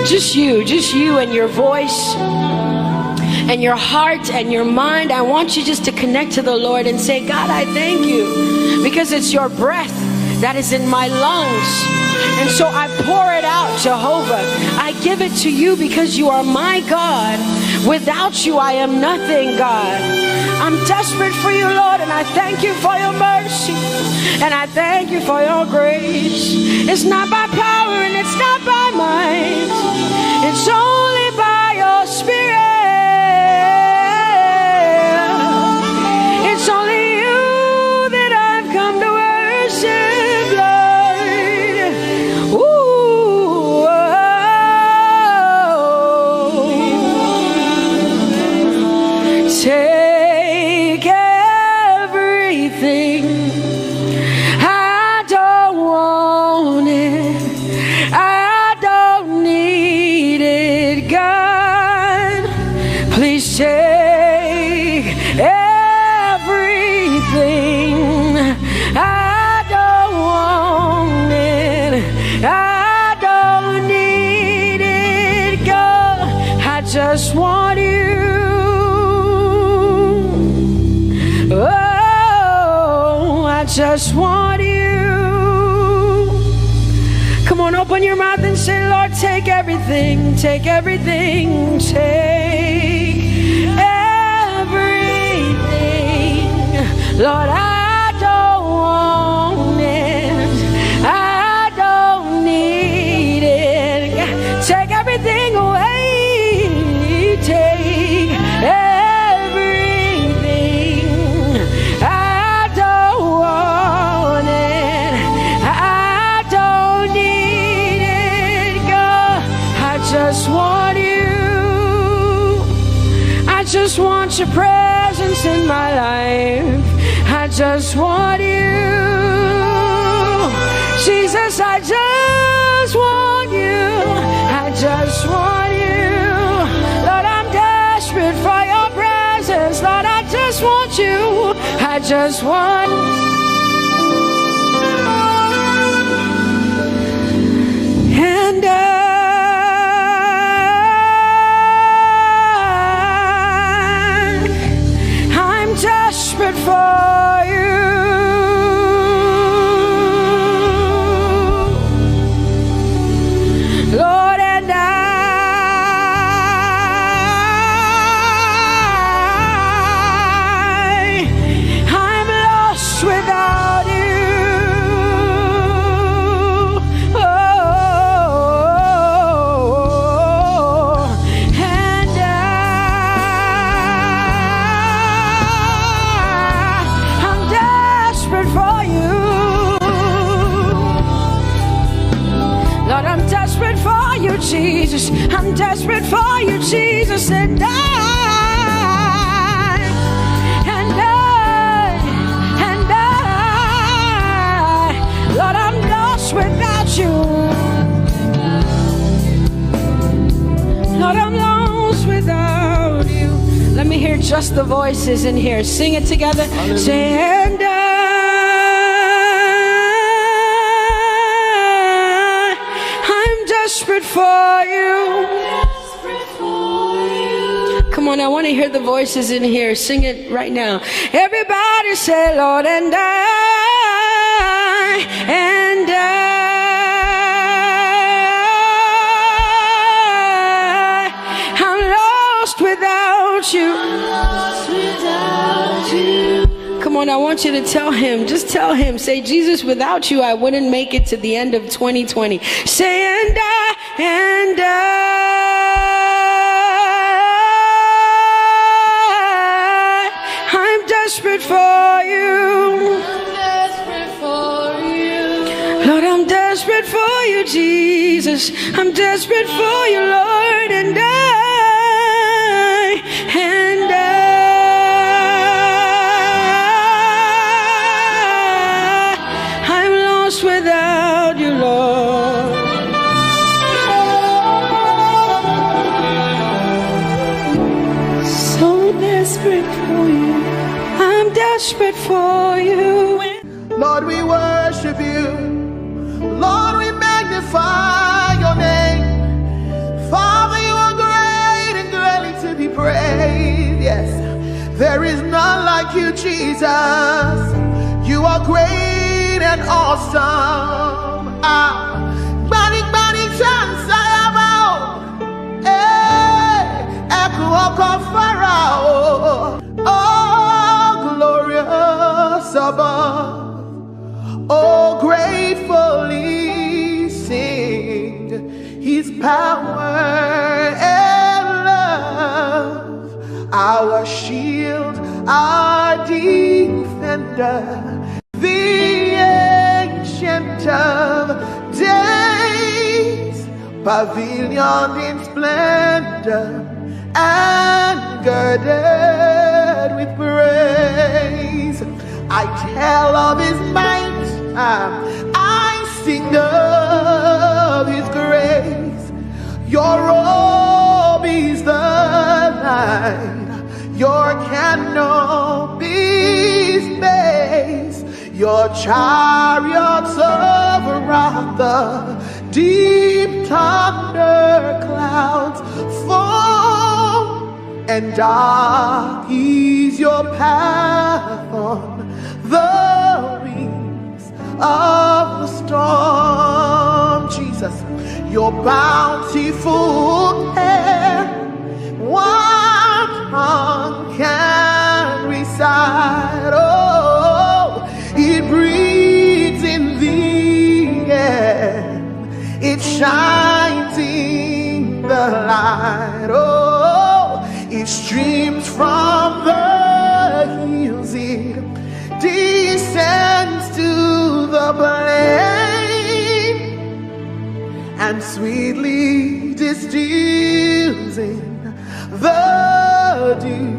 Just you and your voice and your heart and your mind. I want you just to connect to the Lord and say, God, I thank you because it's your breath that is in my lungs. And so I pour it out, Jehovah. I give it to you because you are my God. Without you, I am nothing, God. I'm desperate for you, Lord, and I thank you for your mercy. And I thank you for your grace. It's not by power and it's not by might. It's only by your Spirit. It's only you that I've come to worship, Lord. Ooh, oh. Take everything. I don't want it. I don't need it, God. Please take everything. I don't want it. I don't need it, God. I just want you. Oh, I just want you. Come on, open your mouth and say, Lord, take everything, take everything, take everything. Lord, I don't want it. I don't need it. Take everything away. Take everything. I don't want it. I don't need it, God. I just want you. I just want your presence in my life. I just want you. Jesus, I just want you. I just want you. Lord, I'm desperate for your presence. Lord, I just want you. I just want and I'm desperate for you. Lord, and I'm lost without you. Oh, and I'm desperate for you. Lord, I'm desperate for you, Jesus. I'm desperate for you, Jesus. And Lord, I'm lost without you. Lord, I'm lost without you. Let me hear just the voices in here. Sing it together. Say, and I'm desperate for you. Come on, I want to hear the voices in here. Sing it right now. Everybody say, Lord, and I'm lost without you. Come on, I want you to tell him. Just tell him. Say, Jesus, without you, I wouldn't make it to the end of 2020. Say, and desperate for you. I'm desperate for you. Lord, I'm desperate for you, Jesus. I'm desperate for you, Lord, and I'm lost without you, Lord. So desperate for you. I'm desperate for you. Lord, we worship you. Lord, we magnify your name. Father, you are great and greatly to be praised. Yes, there is none like you, Jesus. You are great and awesome. Bani chance I oh, glorious above. Oh, gratefully sing his power and love, our shield, our defender, the ancient of days, pavilion in splendor and girded with praise. I tell of his might, I sing of his grace. Your robe is the light, your canopy's base, your chariots of wrath, the deep thunder clouds fall, and dark is your path on the wings of the storm. Jesus, your bountiful care, what tongue can recite? Oh, it breathes in the air, it shines in the light. Oh, it streams from the hills, it descends to the plain, and sweetly distills in the dew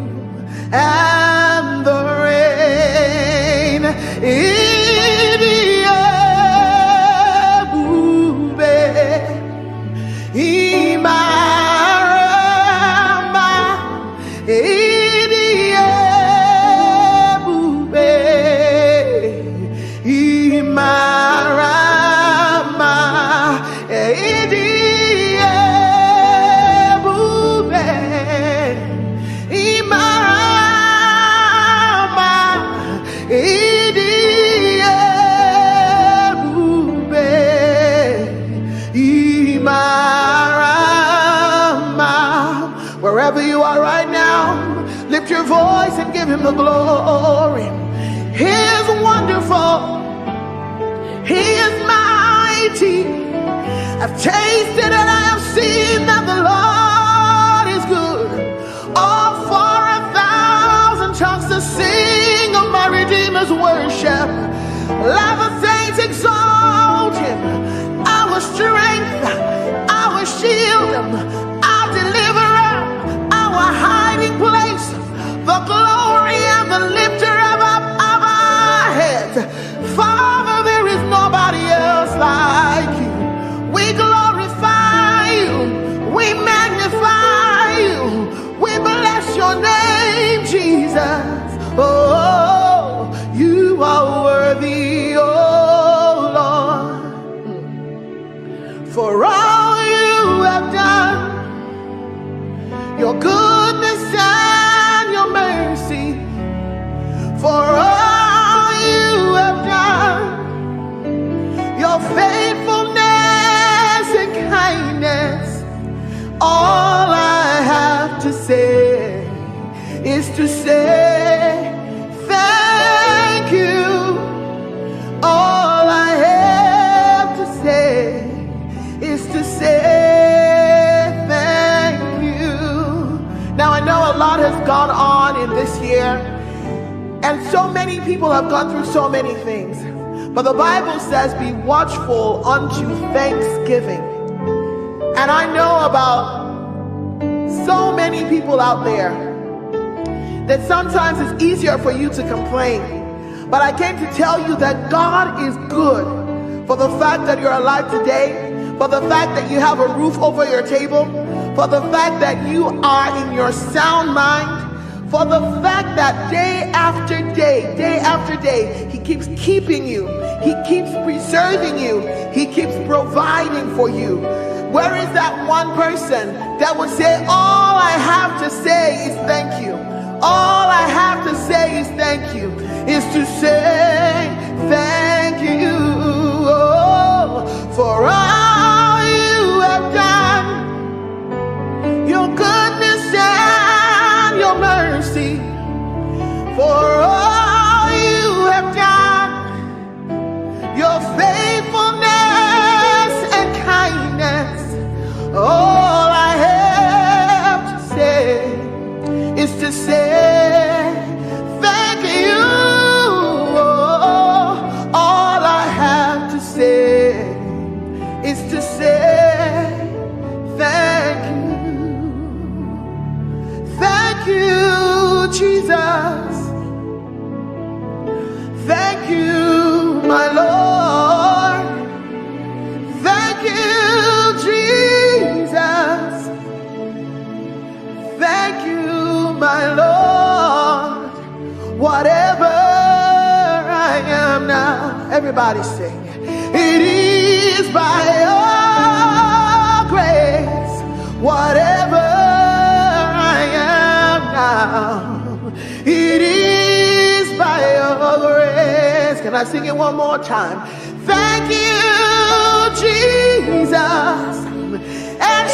and the rain. Wherever you are right now, lift your voice and give him the glory. He is wonderful. He is mighty. I've tasted and I have seen that the Lord is good. Oh, for 1,000 tongues to sing of my Redeemer's worship. Let the saints exalt him. Our strength, our shield, our deliverer, our hiding place, the glory and the lifter of our heads. Father, there is nobody else like you. We glorify you, we magnify you, we bless your name, Jesus. Oh, you are worthy, oh Lord, for all you have done. Your goodness and your mercy, for all you have done, your faithfulness and kindness. All I have to say is to say thank you. All I have to say is to say now, I know a lot has gone on in this year, and And so many people have gone through so many things. But the Bible says, be watchful unto thanksgiving. And I know about so many people out there that sometimes it's easier for you to complain. But I came to tell you that God is good for the fact that you're alive today, for the fact that you have a roof over your table, for the fact that you are in your sound mind, for the fact that day after day, he keeps keeping you, he keeps preserving you, he keeps providing for you. Where is that one person that would say, all I have to say is thank you? All I have to say is thank you, is to say thank you for all you have done, your goodness and your mercy, for all you have done, your faithfulness and kindness. All I have to say is to say thank you. All I have to say is to say thank you. Thank you, Jesus. Thank you, my Lord. Thank you, Jesus. Thank you, my Lord. Whatever I am now, everybody sing. It is by your grace. Whatever I am now, it is by your grace. Can I sing it one more time? Thank you, Jesus. And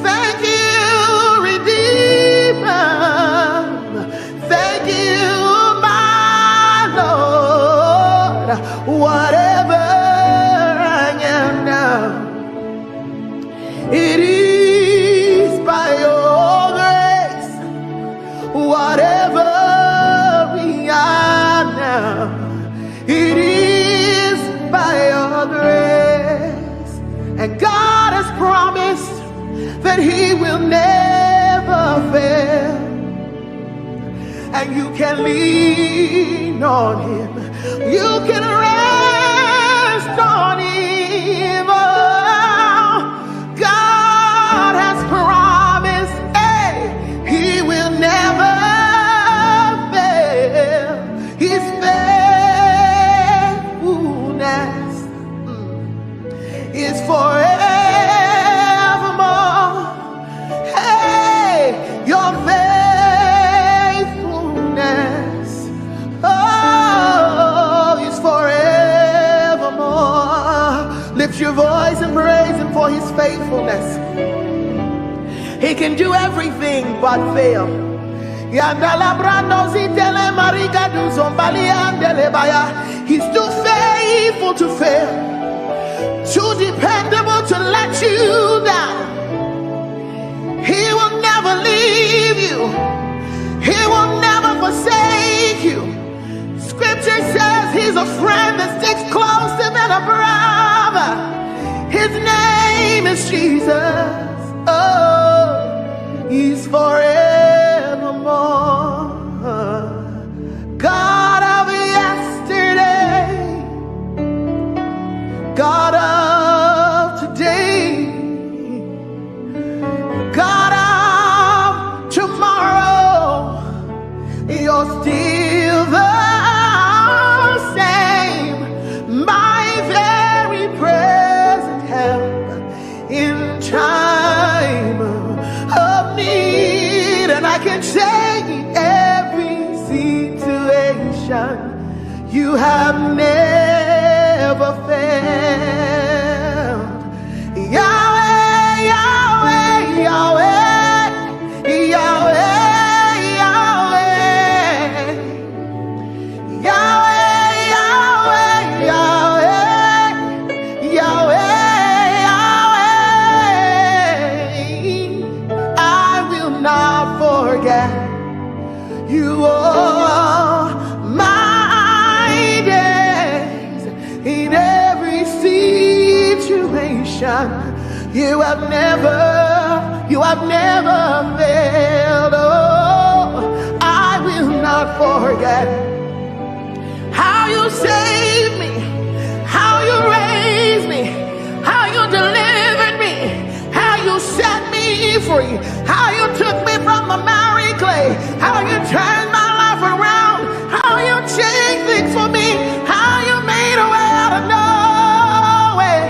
thank you, Redeemer. Thank you, my Lord. Whatever I am now, it is by your grace. Whatever we are now, it is by your grace. And God has promised that he will never fail, and you can lean on him, you can rest on him. Oh, God has promised, hey, he will never fail. His faithfulness is forever. Your faithfulness, oh, is forevermore. Lift your voice and praise him for his faithfulness. He can do everything but fail. He's too faithful to fail, too dependable to let you down. He will never leave you. He will never forsake you. Scripture says he's a friend that sticks closer than a brother. His name is Jesus. Oh, he's forevermore. God of yesterday, God of today, God of tomorrow, you're still the same, my very present help in time of need. And I can say in every situation, you have never failed. Yahweh, Yahweh, Yahweh, Yahweh, Yahweh, Yahweh, Yahweh, Yahweh, Yahweh. I will not You have never failed. Oh, I will not forget how you saved me, how you raised me, how you delivered me, how you set me free, how you took me from the miry clay, how you turned my life around, how you changed things for me, how you made a way out of no way.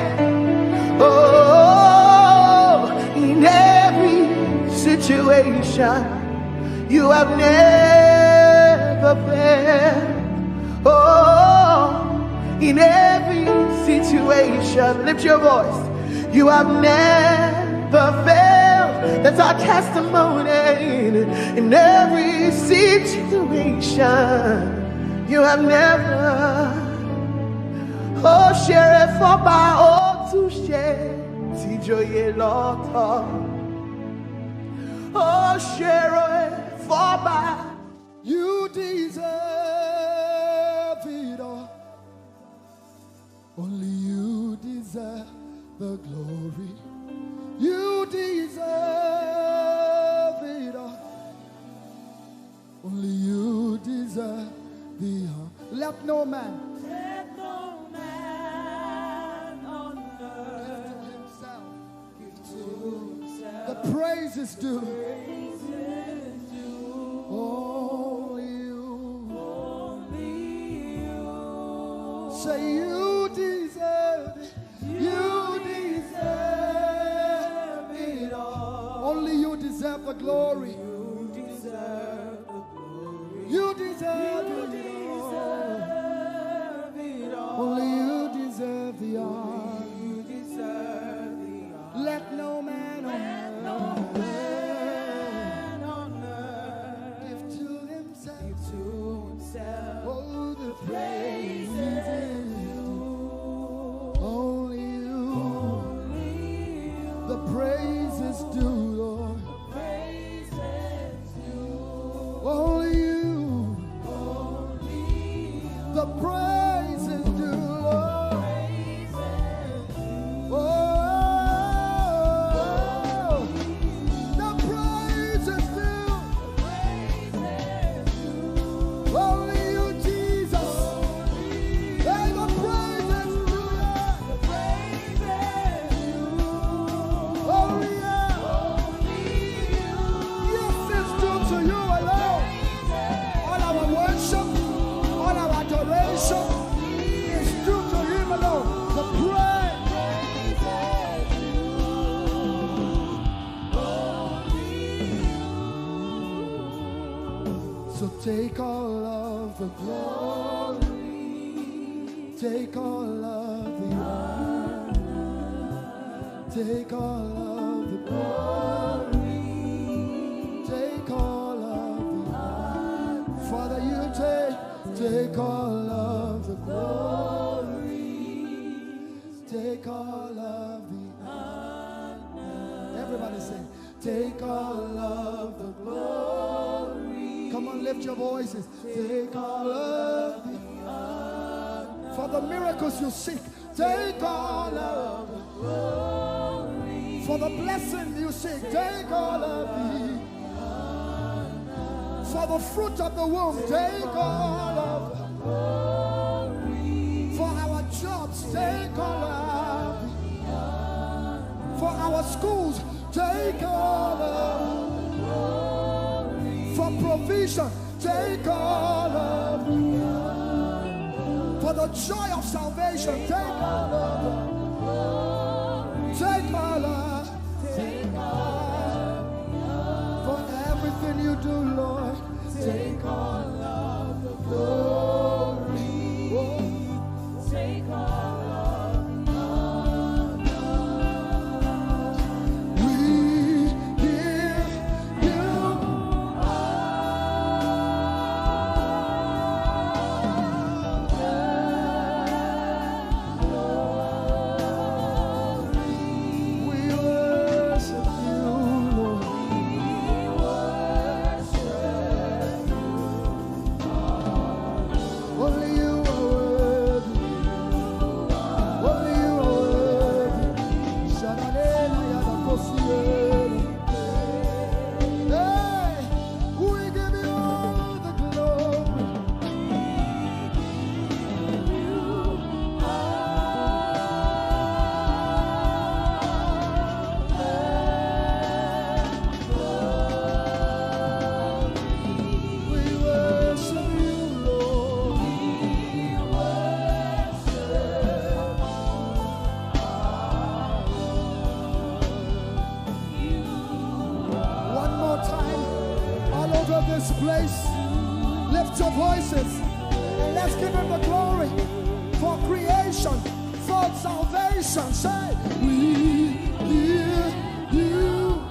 Oh, in every situation, you have never failed. Oh, in every situation, lift your voice. You have never failed. That's our testimony. In every situation, you have never. Oh, share for by oh to share. Tijoye lotto. Oh, share for by. You deserve it all. Only you deserve the glory. You deserve it all. Only you deserve the honor. Let no man on earth give to himself. The praise is due. Only you. Say you deserve it. You deserve it all. Only you deserve the glory. You deserve the glory. You deserve it all. Only you deserve the honor. You deserve the honor. Let no man on earth give to himself. Oh, the praise is only you. The praise is due, Lord. Only you. The praise is due, Lord. Oh, the praise is due. Only you, Jesus. Hey, the praise is due, Lord. Only you. Yes, it's due to you alone. All our worship, all our adoration is due to him alone. The praise. So take all of the glory, take all of the honor, take all of the glory, take all of the honor. Father, you take all of the glory, take all of the honor. Everybody say, take all of the glory. Come on, lift your voices. Take all of the honor. For the miracles you seek, take all of the glory. For the blessing you seek, take all of the honor. For the fruit of the womb, take all of the glory. For our jobs, take all of the honor. For our schools, take all of the glory. For provision, take all of the honor. For the joy of salvation, take all of the glory. Take all of, take all. For everything you do, Lord, take all of the glory. Oh. Take all of the honor. We give you all. praise. Lift your voices and let's give him the glory for creation, for salvation. Say, we give you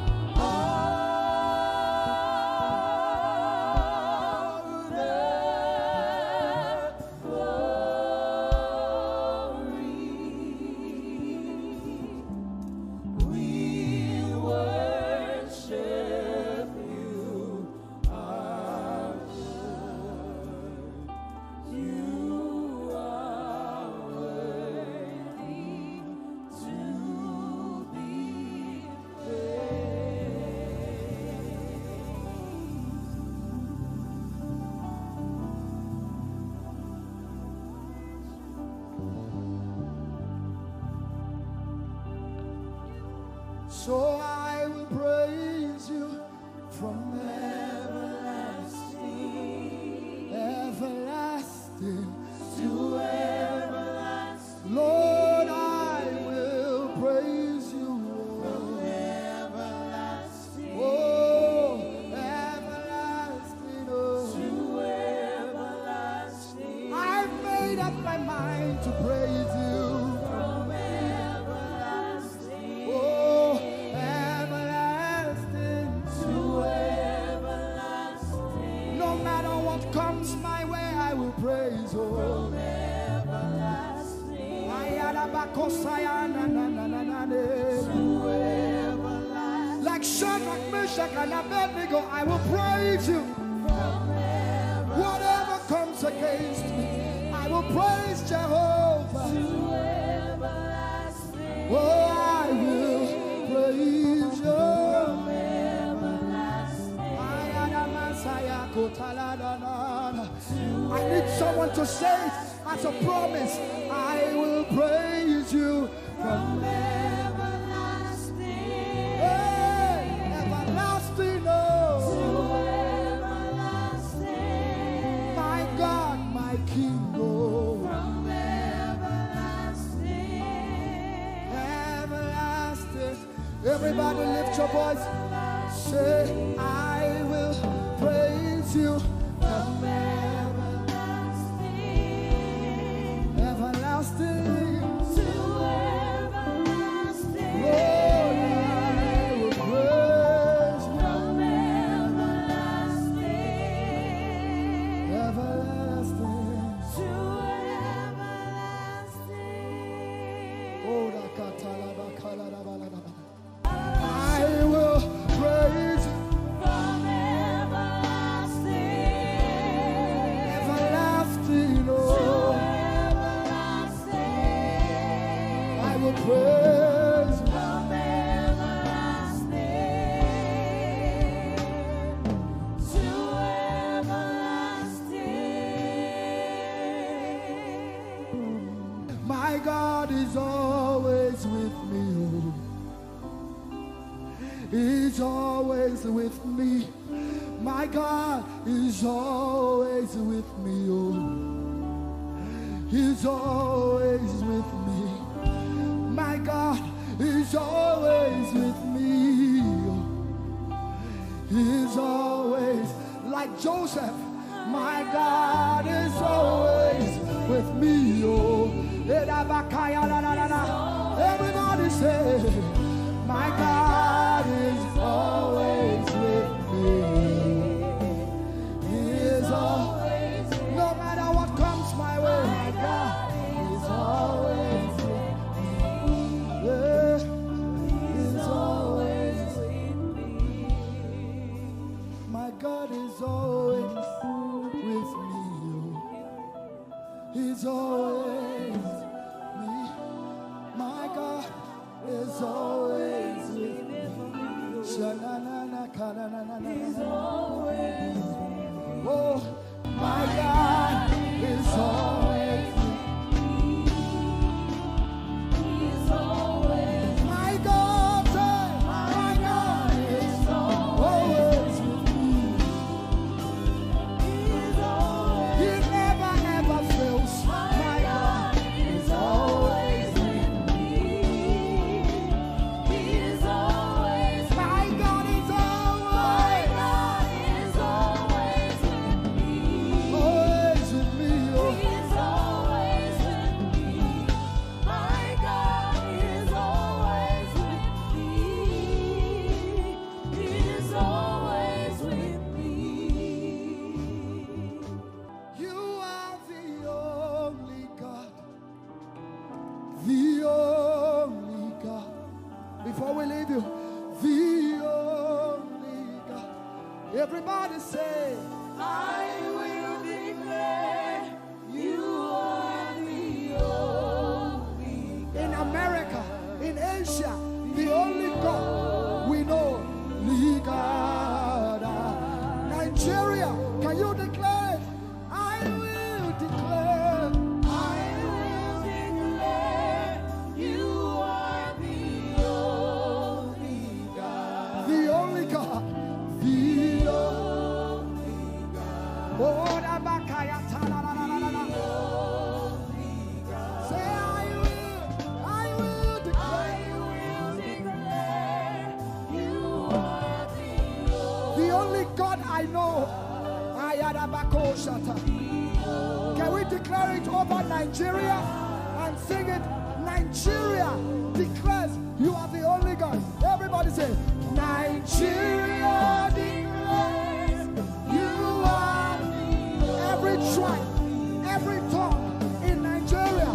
so I will praise you from everlasting, everlasting to everlasting. Lord, I will praise you from everlasting, oh, everlasting, oh, to everlasting. I've made up my mind to praise you. Comes my way, I will praise you. From everlasting to everlasting. Like Shadrach, Meshach, and Abednego, I will praise you. From whatever comes against me, I will praise Jehovah. To everlasting. Oh, I will praise you. I need someone to say it as a promise. I will praise you from everlasting, hey, everlasting, oh, to everlasting. My God, my King, oh, from everlasting, everlasting. Everybody lift your voice. Say, I will praise you from everlasting, everlasting to everlasting. Lord, I will praise you from everlasting, everlasting to everlasting. Oh, I will praise you from everlasting, everlasting, oh, to everlasting. I will praise you from everlasting to everlasting. My God is always with me, oh. He's always with me. My God is always with me, oh. He's always with me. My God is always with me, oh. He's always like Joseph. My God is always with me, oh. Everybody say, my God is always with me. He is always, no matter what comes my way, my God is always with me. Yeah, He's always with me. My God is always with me. He's always me. My God is always with me. He's always with me. Oh, my God is always with me. He's always my God, my God is always with me. He's always, He never fails. My Everybody say, I will declare you are the only God. In America, in Asia, the only God we know, Ligada. Nigeria, can you declare it? I will declare you are the only God. the only God. The only God. Oh, Rabakaya, say, I will declare you are the only God I know. Can we declare it over Nigeria and sing it? Nigeria declares you are the only God. Everybody say, Nigeria declares you are the every tribe, every tongue in Nigeria.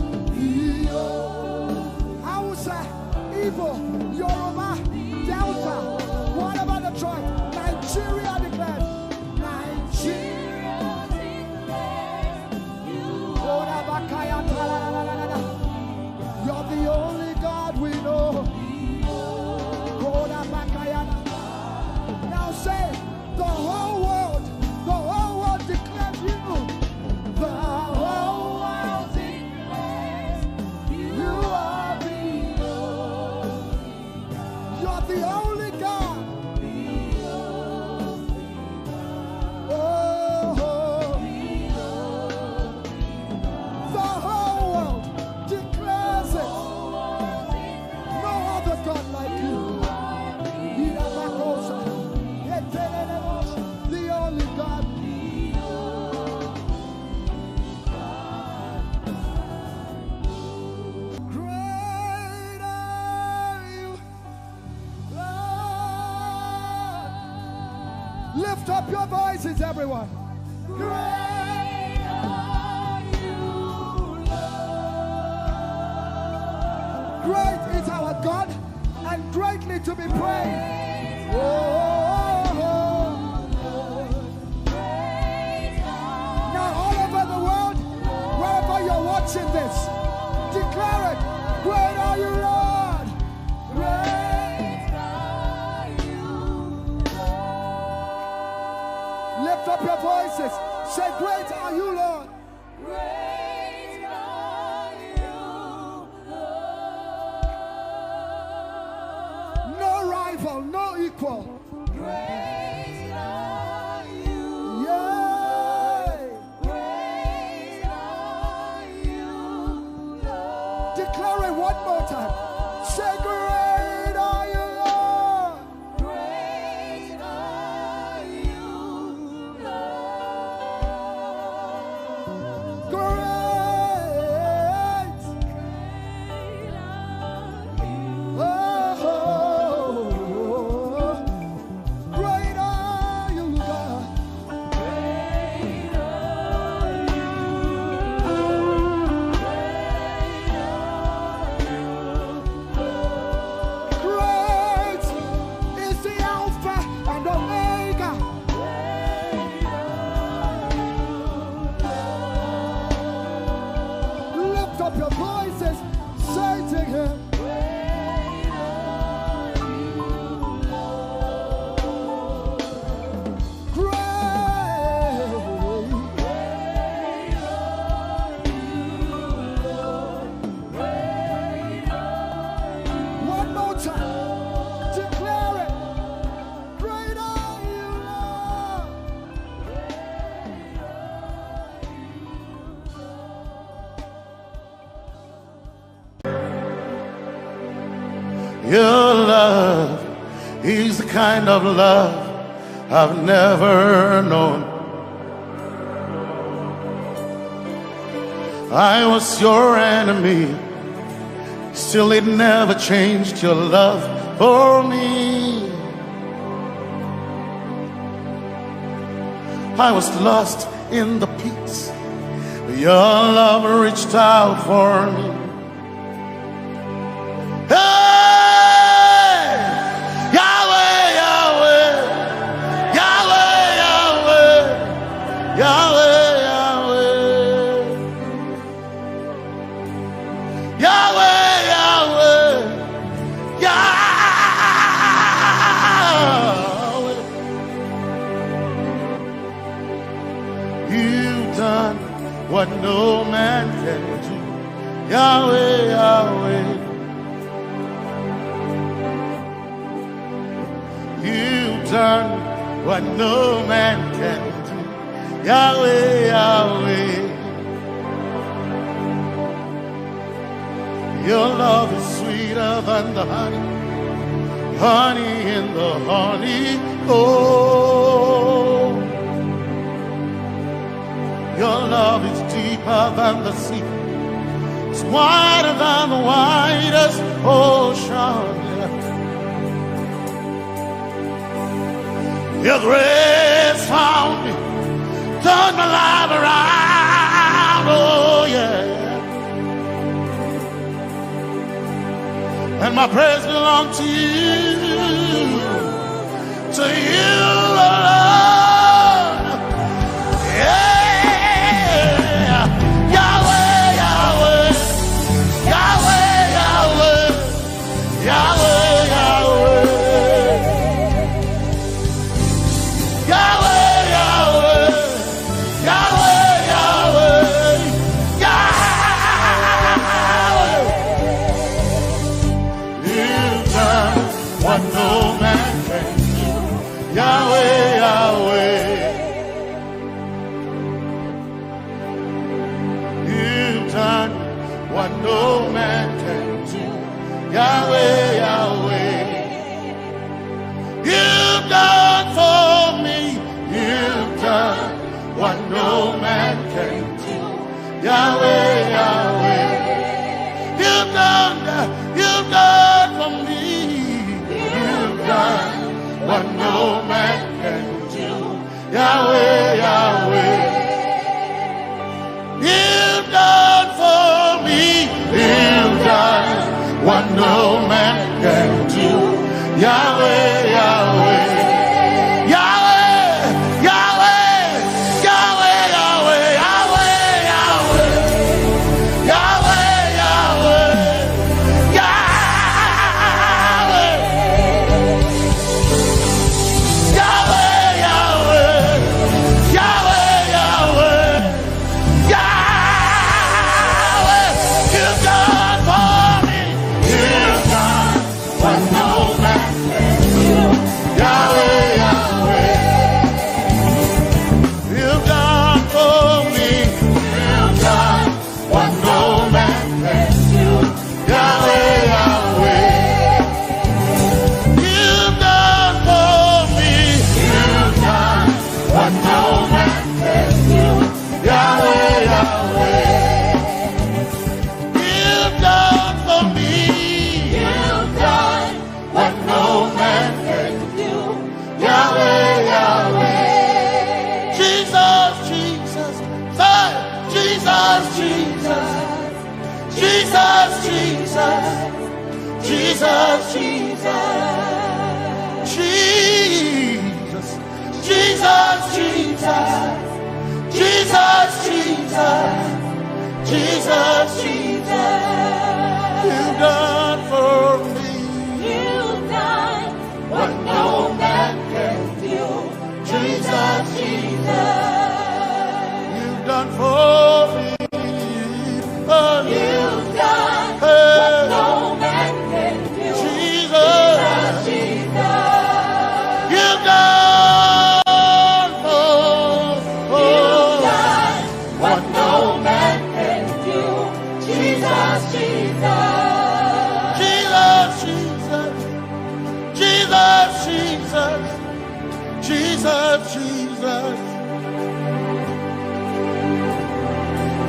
Hausa, Igbo, Yoruba, Delta, whatever the tribe, Nigeria declares. You're the only God we know. Now say, the whole world declares you. The whole world declares you are the only God. You're the only God. Lift up your voices, everyone. Great are you, Lord. Great is our God and greatly to be praised. Now all over the world, wherever you're watching this, declare it. Great are you, Lord. Great are you, Lord. Lift up your voices. Say, great are you, Lord. Great are you, Lord. No rival, no equal. Great are you, Yay. great are you, Lord. Declare it one more time. Say, great are you, Lord. Great are you, Lord. Great. Great are you, God. Great is the Alpha and Omega. Lift up your voices, say to him. One more time, declare it. Great are you, Lord. Your love is the kind of love I've never known. I was your enemy, still it never changed your love for me. I was lost in the pits, but your love reached out for me. Hey! Yahweh, Yahweh, Yahweh, what no man can do. Yahweh, Yahweh, you've done what no man can do. Yahweh, Yahweh, your love is sweeter than the honey, honey in the honey. Oh, your love is deeper than the sea. It's wider than the widest ocean. Your grace found me, turned my life around. Oh yeah. And my praise belongs to you, to you alone. Yeah. Yahweh, Yahweh, you've done for me, you've done what no man can do. Yahweh, Yahweh, you've done for me, you've done what no man can do. Yahweh, Yahweh, you've done for me, you've done what no man can do. Yahweh, Yahweh, Yahweh, Yahweh, Yahweh, Yahweh, Yahweh, Yahweh, Yahweh, Yahweh, Yahweh, Yahweh, Yahweh, Yahweh, Yahweh, you've done for me. What no man can do. Yahweh, Yahweh, you've done for me. You've done what no man can do. Yahweh, Yahweh, you've done for me. You've done what no man can do. Yahweh, Yahweh, you've done for me. What no man can do. Yahweh, Yahweh, Jesus, Jesus, Jesus, Jesus, Jesus, Jesus, Jesus, Jesus, Jesus, Jesus, Jesus, Jesus, you've done for me. You've done what no man can do. Jesus, Jesus, you've done for me. Oh, you've done what no man can do. Jesus, Jesus, you've done you've done what no man can do. Jesus, Jesus. Jesus, Jesus, Jesus, Jesus,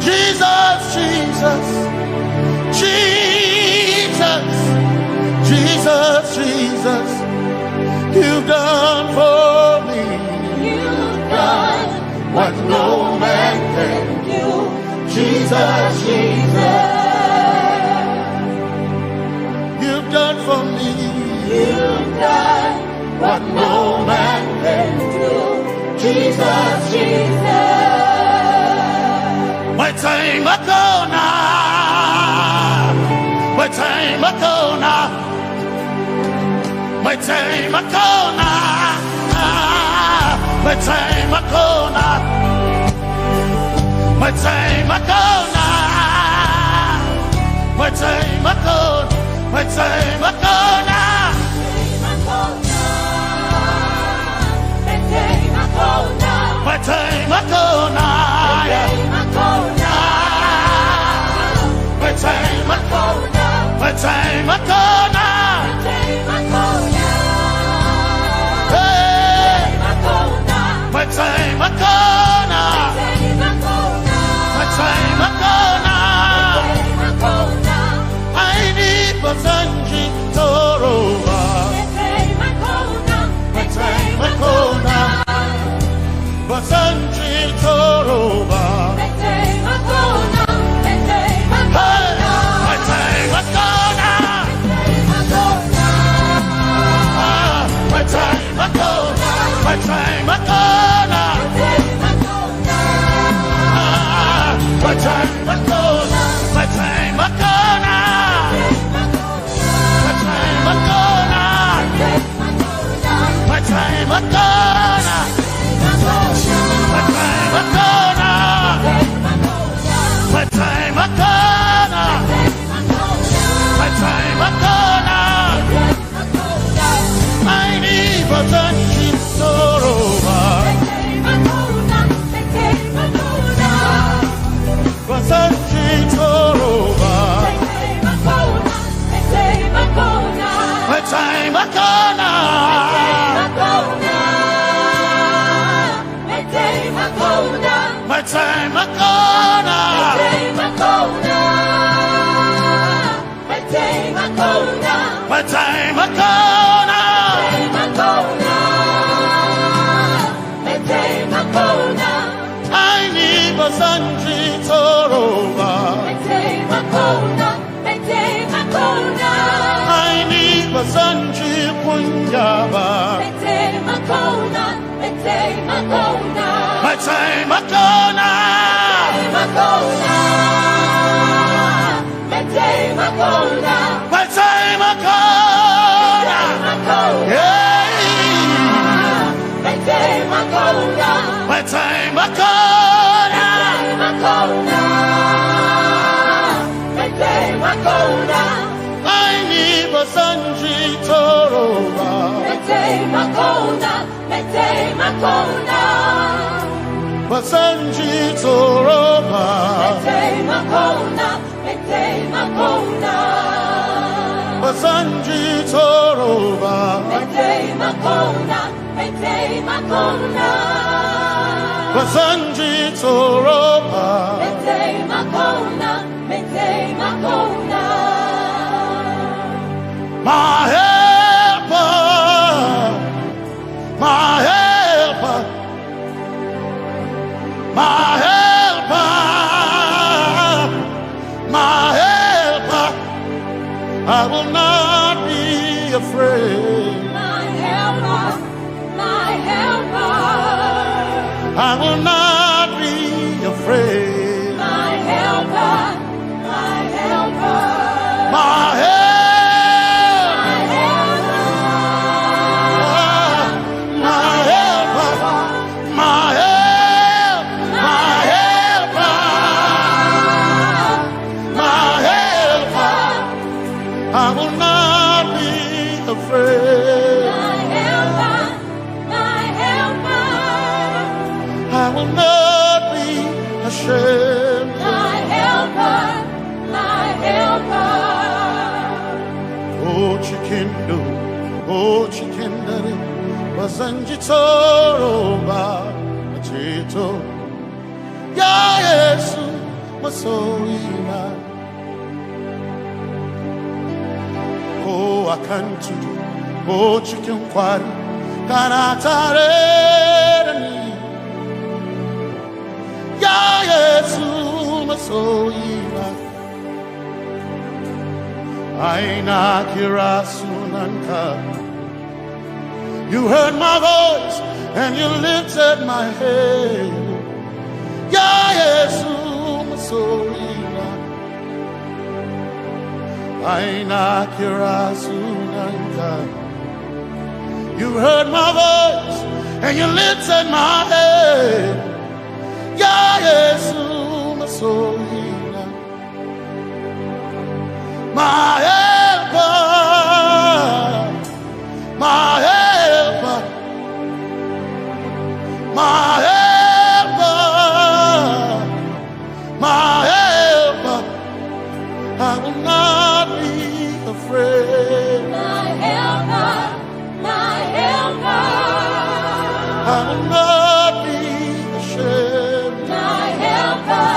Jesus, Jesus, Jesus, Jesus, Jesus, you've done for me. You've done what no man can do. Jesus, Jesus, you've done for me. You've done what no man can do. Jesus, Jesus. My time ago now. My time ago now. My time ago now. My time ago now. You heard my voice and you lifted my head. Yesu masorina, aina kirasunanka. You heard my voice and you lifted my head. Yesu my helper, my helper, my helper, my helper. I will not be afraid. My helper, my helper. I will not be ashamed. My helper,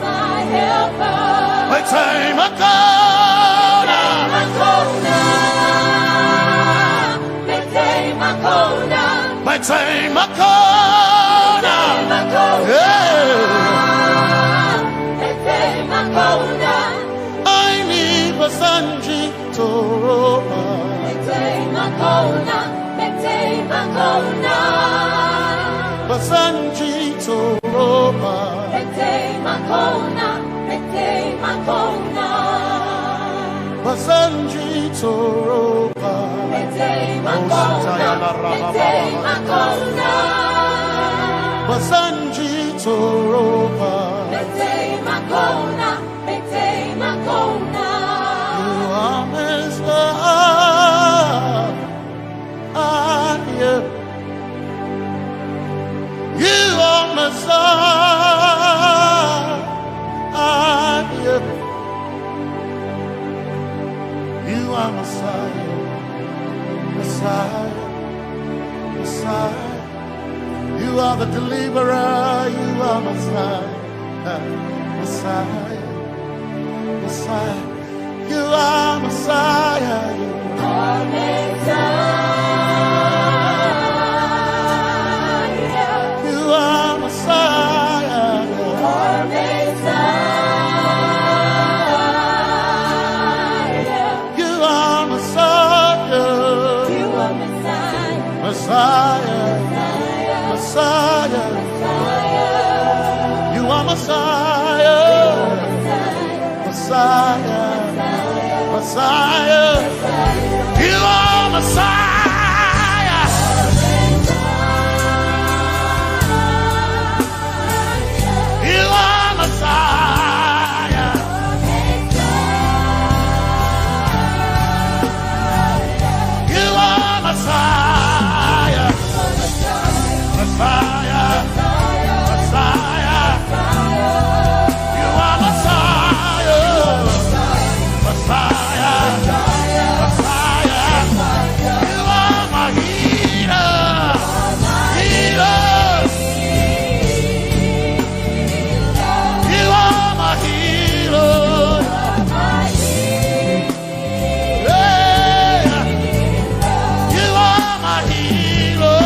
my helper. My time I go. My time I call I need Basanji Toroba. Basanji Toroba. Basanji Toroba. Basanji Toroba. You are Messiah. You are Messiah. You are Messiah. Messiah, Messiah, you are the deliverer, you are Messiah, Messiah, Messiah, you are Messiah, you are Messiah, you are Messiah, you are Messiah, you are Messiah. Messiah, Messiah, you are Messiah, Messiah, Messiah, you are Messiah, you are Messiah, you are Messiah. Messiah, Messiah, you are Messiah, Messiah, Messiah, you are my healer, healer, you are my healer, yeah, you are my healer.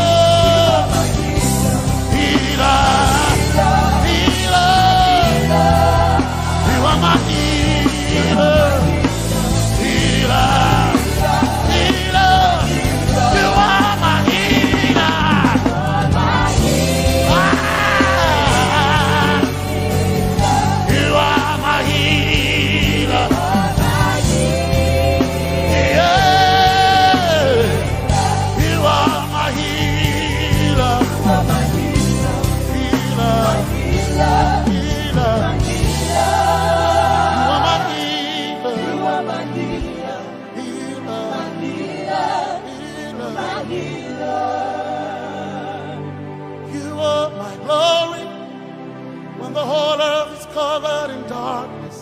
Covered in darkness,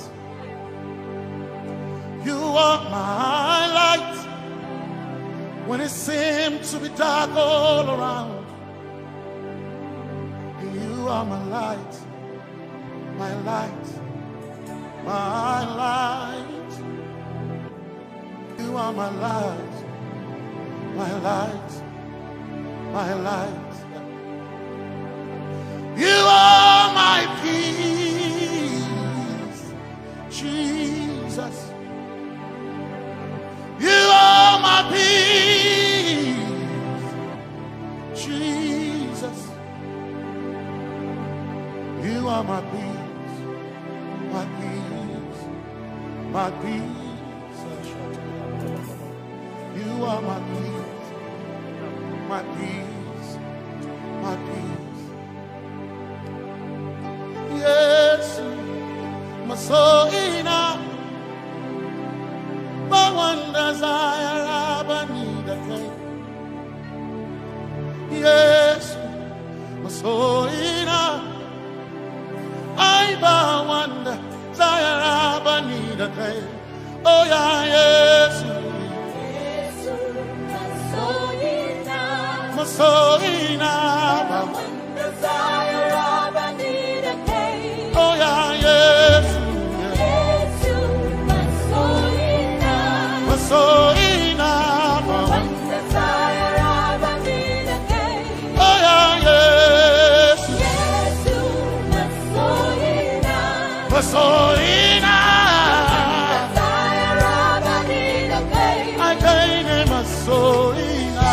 you are my light when it seemed to be dark all around. You are my light, my light, my light. You are my light, my light, my light. You are my peace, Jesus. You are my peace, Jesus. You are my peace, my peace, my peace. You are my peace, my peace, my peace. Yes, my soul ina, Zaya Banida Kay. Yes, Masoina. I ba wonder Zaya Banida Kay. Oh, yeah, yes. Masoina. Oh, yeah, yes. Masoina. Oh, yeah, yes. Masoina. I can't Masoina.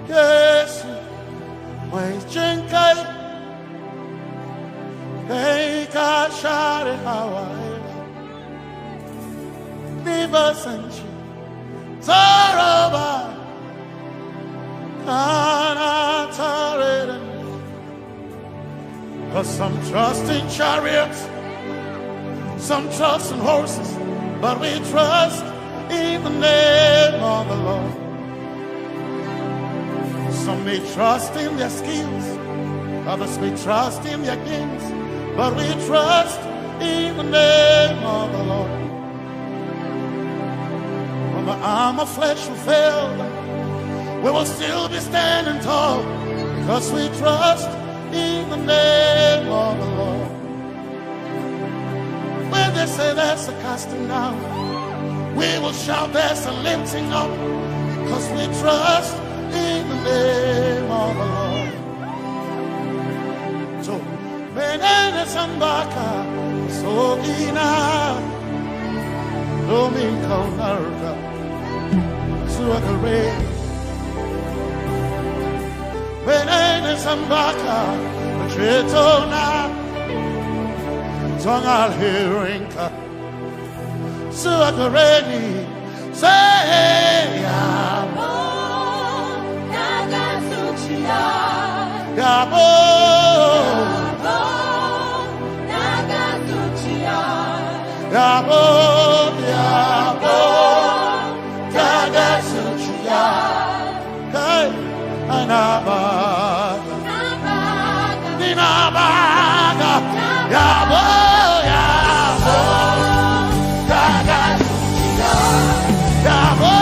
Yes, my jinkai, hey, Kashari Hawaii, Niva Sanchi, Zaraba, Kana Taren. Cause some trust in chariots, some trust in horses, but we trust in the name of the Lord. Some may trust in their skills, others may trust in their gifts, but we trust in the name of the Lord. When the arm of flesh will fail, we will still be standing tall, because we trust in the name of the Lord. When they say there's a casting down, we will shout there's a lifting up, because we trust in the name of the Lord. So, Benene Sambaka, so ina, Domingo Narga, Suakare, Benene Sambaka, Chetona, Tongal Hearinka, Suakare, say, Yabo, Yabo, Yabo, Yagasuchiya, Hey, Anabaga, Ninabaga, Yabo, Yabo, Yagasuchiya, Yabo.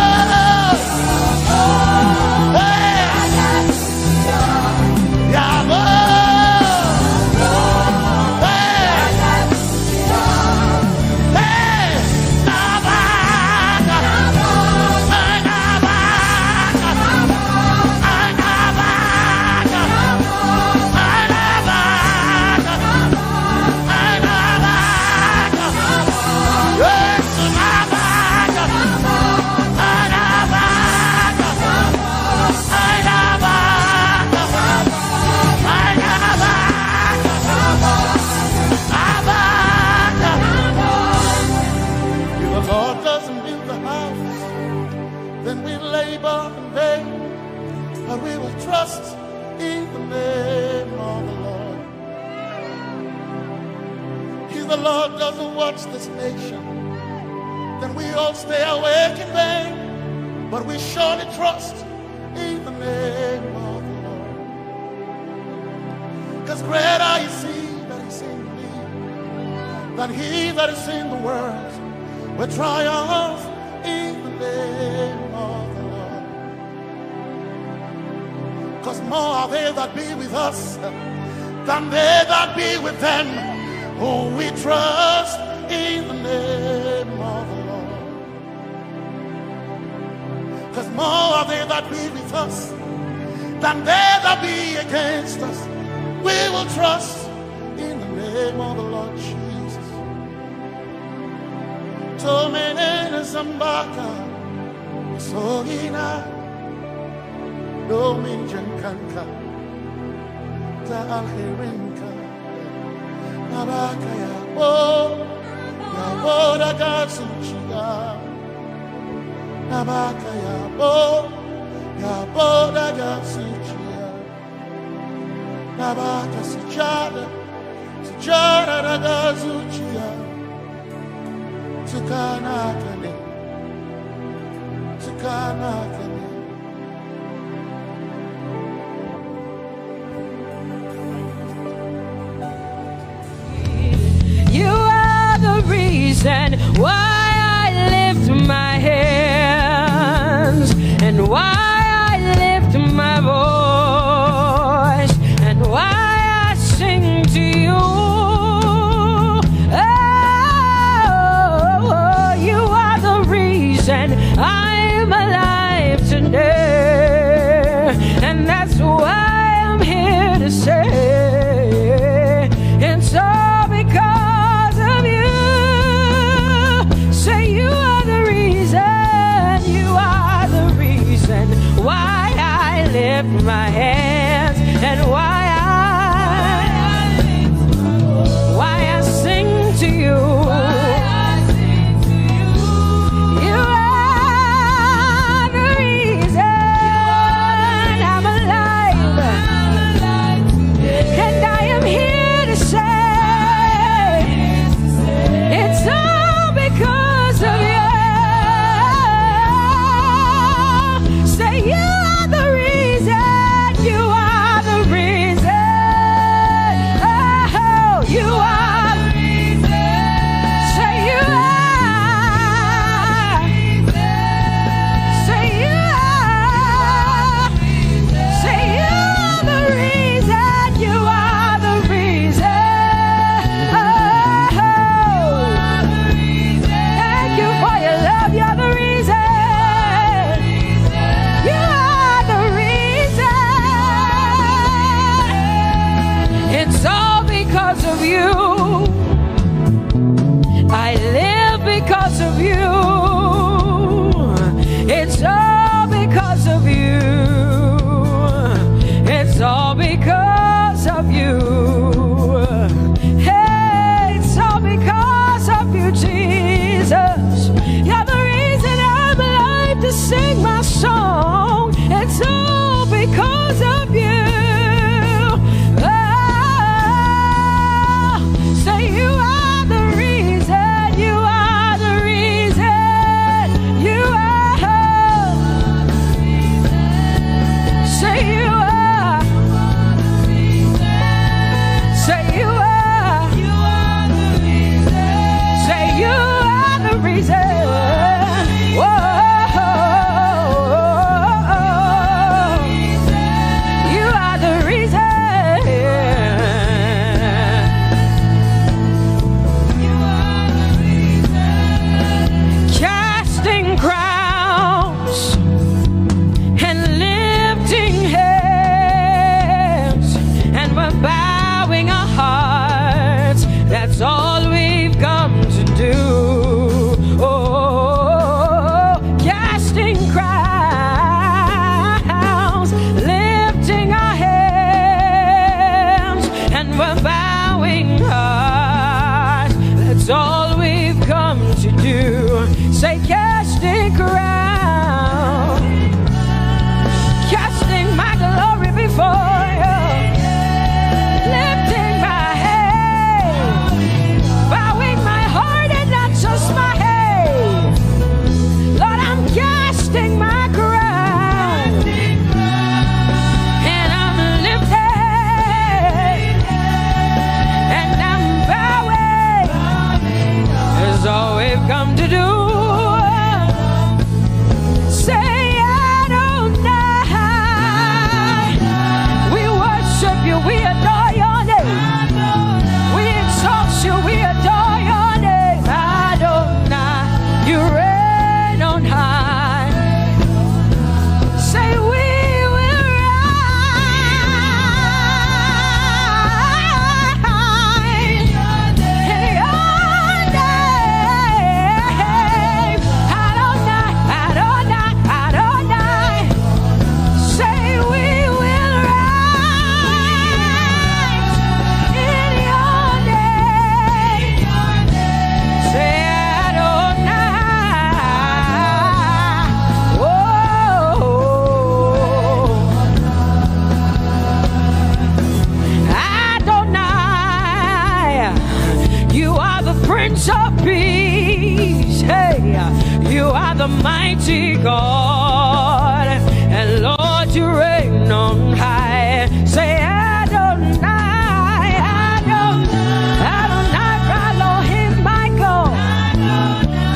trust in the name of the Lord. If the Lord doesn't watch this nation, then we all stay awake in vain. But we surely trust in the name of the Lord. Because greater is He that is in me than he that is in the world. We triumph in the name of the Lord. Because more are they that be with us than they that be with them. Oh, we trust in the name of the Lord. Because more are they that be with us than they that be against us. We will trust in the name of the Lord Jesus. Tomene Zambaka, Sohina, Dominjan Kanka, Ta Alherinka, Nabakaya, Oh, Yaboda Gatsuchiga. Nabakaya bo, Yaboda Gasuchia, Nabaka Sujada, Sujada Gasuchia, Tukanakane, Tukanakane. You are the reason why I lift my hands, and why I lift my voice, and why I sing to you. Oh, you are the reason I'm alive today, and that's why I'm here to say it's all because of you. Say you are the reason, you are the reason why I lift my hands, and why I sing to you. You are the reason I'm alive, and I am here to say it's all because of you. Say you are the reason, you are the reason. Oh, you are the reason. Say you are. Say you are. Say you are the reason, you are the reason. Oh, thank you for your love, you're the reason. You are the reason. It's all because of you. I live because of you. It's all because of you. It's all because of you. Hey, it's all because of you, Jesus. You're the reason I'm alive to sing my song. It's all because of you. Oh, say you are the reason, you are the reason, you are. Say you are. Say you are. Say you are the reason. Whoa. You Almighty God, and Lord, you reign on high. Say Adonai, Adonai, Adonai, Elohim, Michael,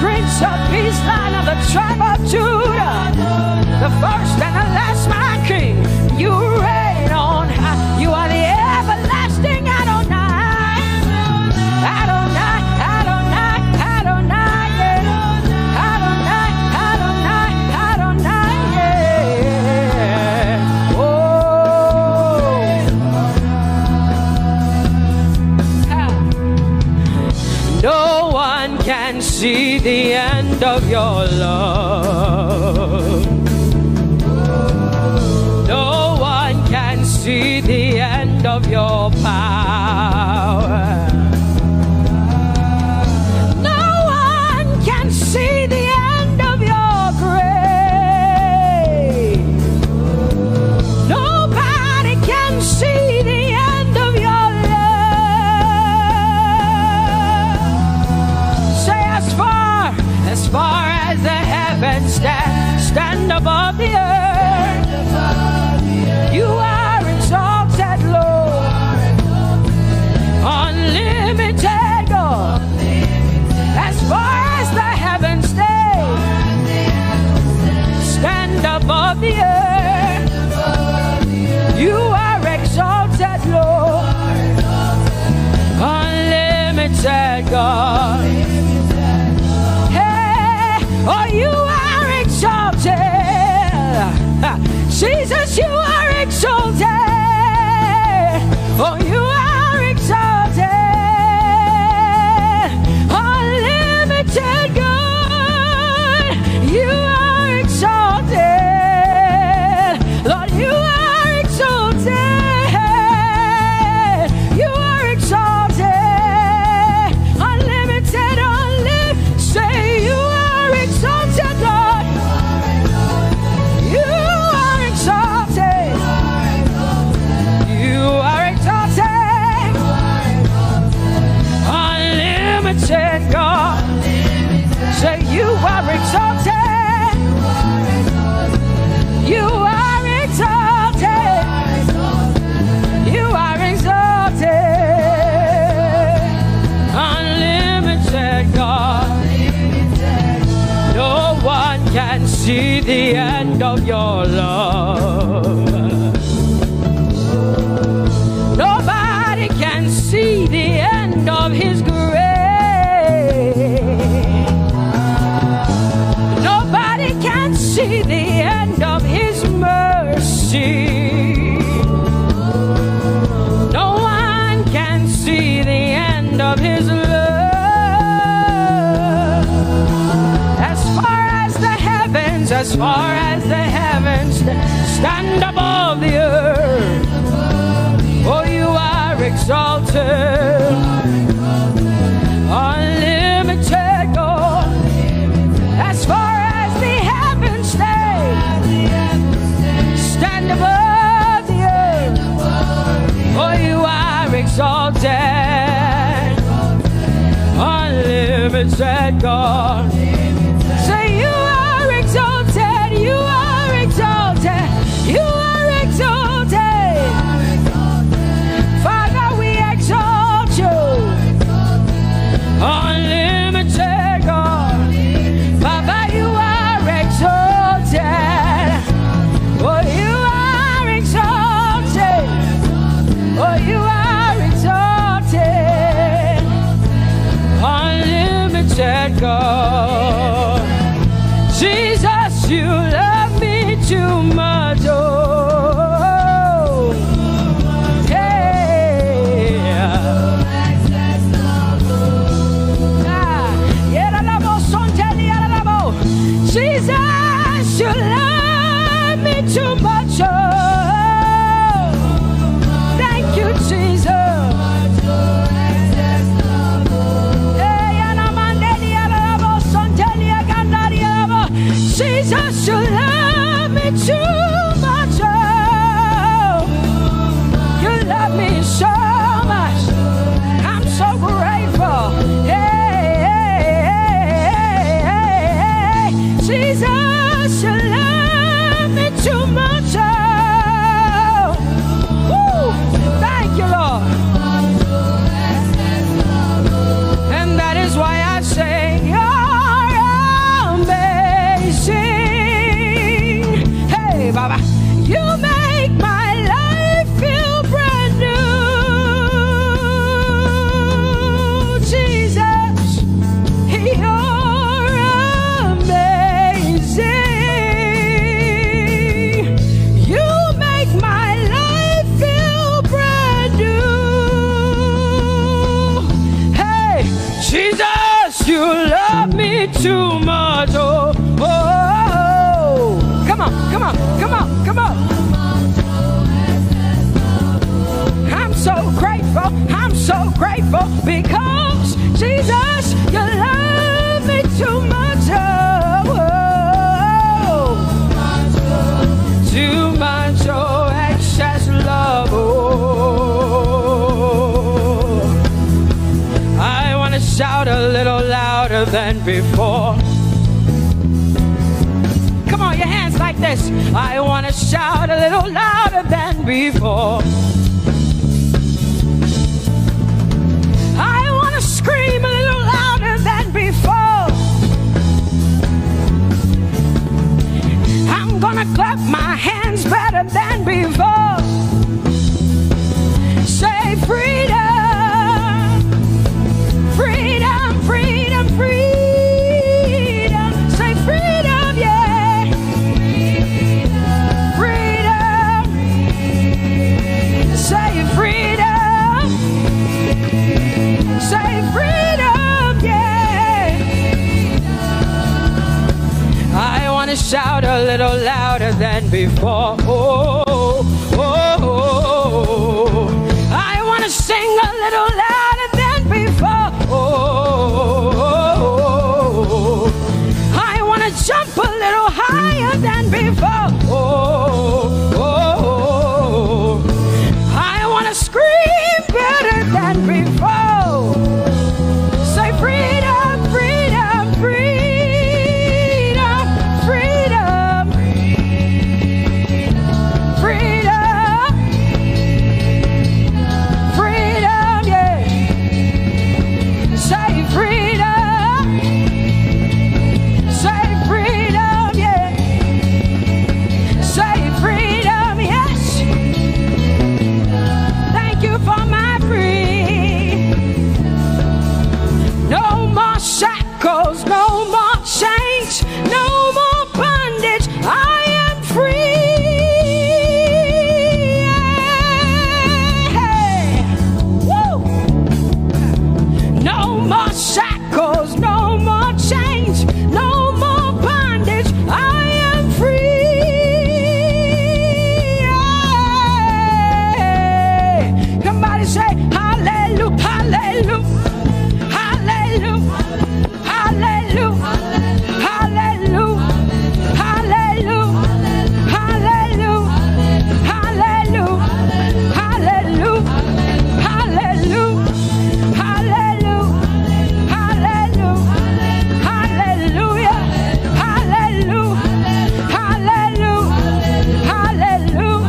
Prince of Peace, Lion of the tribe of Judah, the first and the last, my King. You reign on high. You are the everlasting Adonai, Adonai, Adonai, Adonai, yeah. Adonai, Adonai, Adonai, yeah. Oh, no one can see the end of your love. No one can see the end of your power. No one can see the end of your grace. Nobody can see the end of your love. Say as far as the heavens stand above the earth, you are exalted, Lord, unlimited God. As far as the heavens stand above the earth, you are exalted, Lord, unlimited God. Hey, oh, you are exalted. Jesus, you are exalted. Oh, you are exalted. Unlimited God, you are exalted. Lord, you are exalted. You are exalted. Unlimited, say you are exalted, Lord. You are exalted. You are exalted. Unlimited God. Say you are exalted. You are exalted. You are exalted. Unlimited God. No one can see the end of your love. Nobody can see the end of his grace. Nobody can see the end of his mercy. No one can see the end of his love. As far as the heavens stand above the earth, oh, you are exalted. Unlimited God. As far as the heavens stand above the earth, oh, you are exalted. Unlimited God. Say you are exalted. You are exalted. You are exalted. Father, we exalt you. Unlimited God. Baba, you are exalted. Oh, you are exalted. Oh, you are exalted. Unlimited God. too much. Oh, oh, oh. Come on, come on, come on, come on. I'm so grateful because Jesus, you love me too much. Oh, oh. Too much, oh, excess love. Oh, I want to shout a little louder than before. Come on, your hands like this. I want to shout a little louder than before. I want to scream a little louder than before. I'm gonna clap my hands better than before. Say freedom, freedom, freedom, freedom. Say freedom, yeah. Freedom. Say freedom. Say freedom, yeah. I want to shout a little louder than before. Oh, oh, oh, oh. I want to sing a little louder than before. Oh, oh, oh. I want to jump a little higher than before. Oh, oh, oh. I want to scream better than before. Say freedom, freedom, freedom, freedom, freedom, freedom, yeah. Say freedom, yeah. Say freedom, yes. Thank you for my free. No more shackles, no more chains, no more bondage. I am free. Hey. Woo. No more shackles, no more chains, no more bondage. I am free. Hey. Somebody say hallelujah, hallelujah. Hallelujah, hallelujah, hallelujah, hallelujah, hallelujah, hallelujah, hallelujah, hallelujah, hallelujah, hallelujah, hallelujah, hallelujah, hallelujah,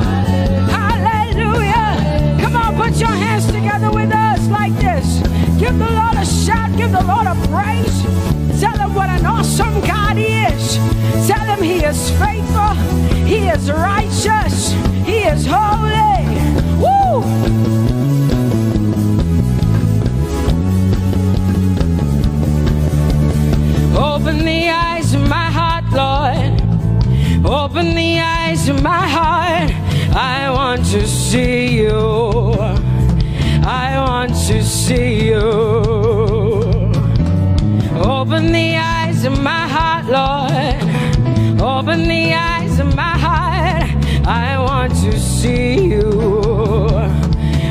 hallelujah. Come on, put your hands together with us like this. Give the Lord a shout, give the Lord a praise. Tell him what an awesome God he is. Tell him he is faithful, he is righteous, he is holy. Woo! Open the eyes of my heart, Lord. Open the eyes of my heart. I want to see you. I want to see you. Open the eyes of my heart, Lord. Open the eyes of my heart. I want to see you.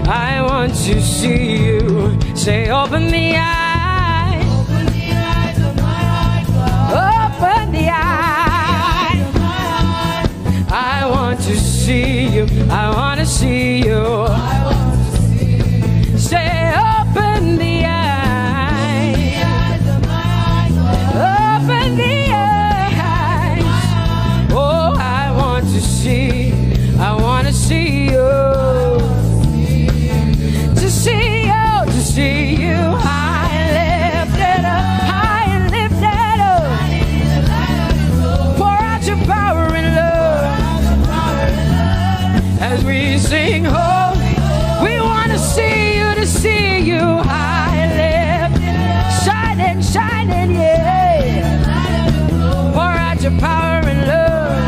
I want to see you. Say, open the eyes. Open the eyes of my heart, Lord. Open the eyes of my heart. I want to see you. I want to see you. Say, open the eyes. Open the eyes. Oh, I want to see. I want to see you. To see you, to see you. High and lifted up, high and lifted up. Pour out your power and love as we sing holy. We want to see you, to see you high and lifted, shining, shining, yeah. Pour out your power and love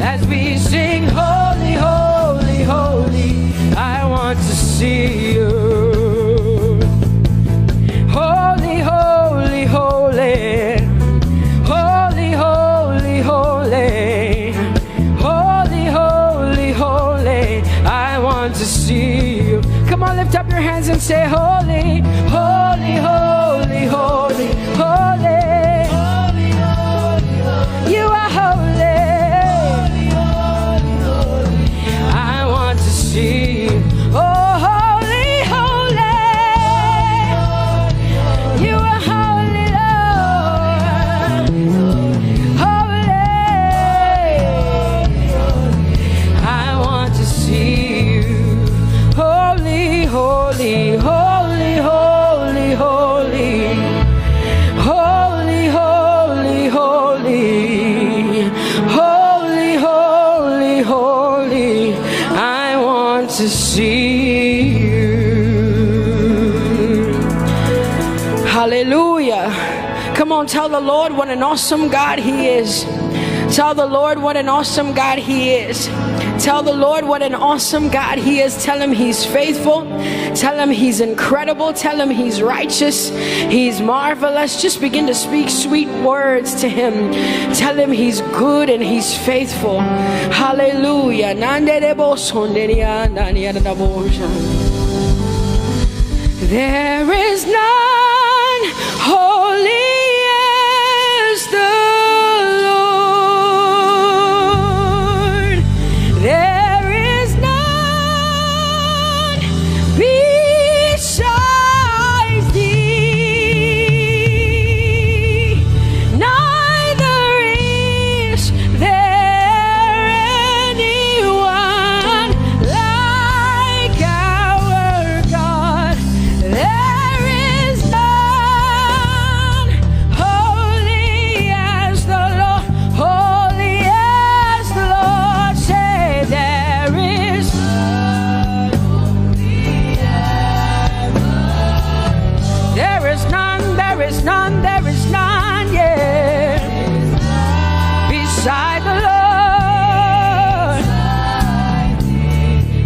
as we sing holy, holy, holy. I want to see you. Holy, holy, holy. hands and say, holy, holy, holy, holy, holy. You are holy. I want to see you. Oh, holy, holy. You are holy, Lord. Holy. I want to see you. Holy, holy, holy, holy, holy. Holy, holy, holy. Holy, holy, holy. I want to see you. Hallelujah. Come on, tell the Lord what an awesome God He is. Tell the Lord what an awesome God He is. Tell the Lord what an awesome God He is. Tell Him He's faithful. Tell Him He's incredible. Tell Him He's righteous. He's marvelous. Just begin to speak sweet words to Him. Tell Him He's good and He's faithful. Hallelujah. There is none holy as the Lord. There is none besides thee. Neither is there anyone like our God. There is none holy as the Lord, holy as the Lord. Say there is none holy as there is none, there is none, there is none, yeah, beside the Lord,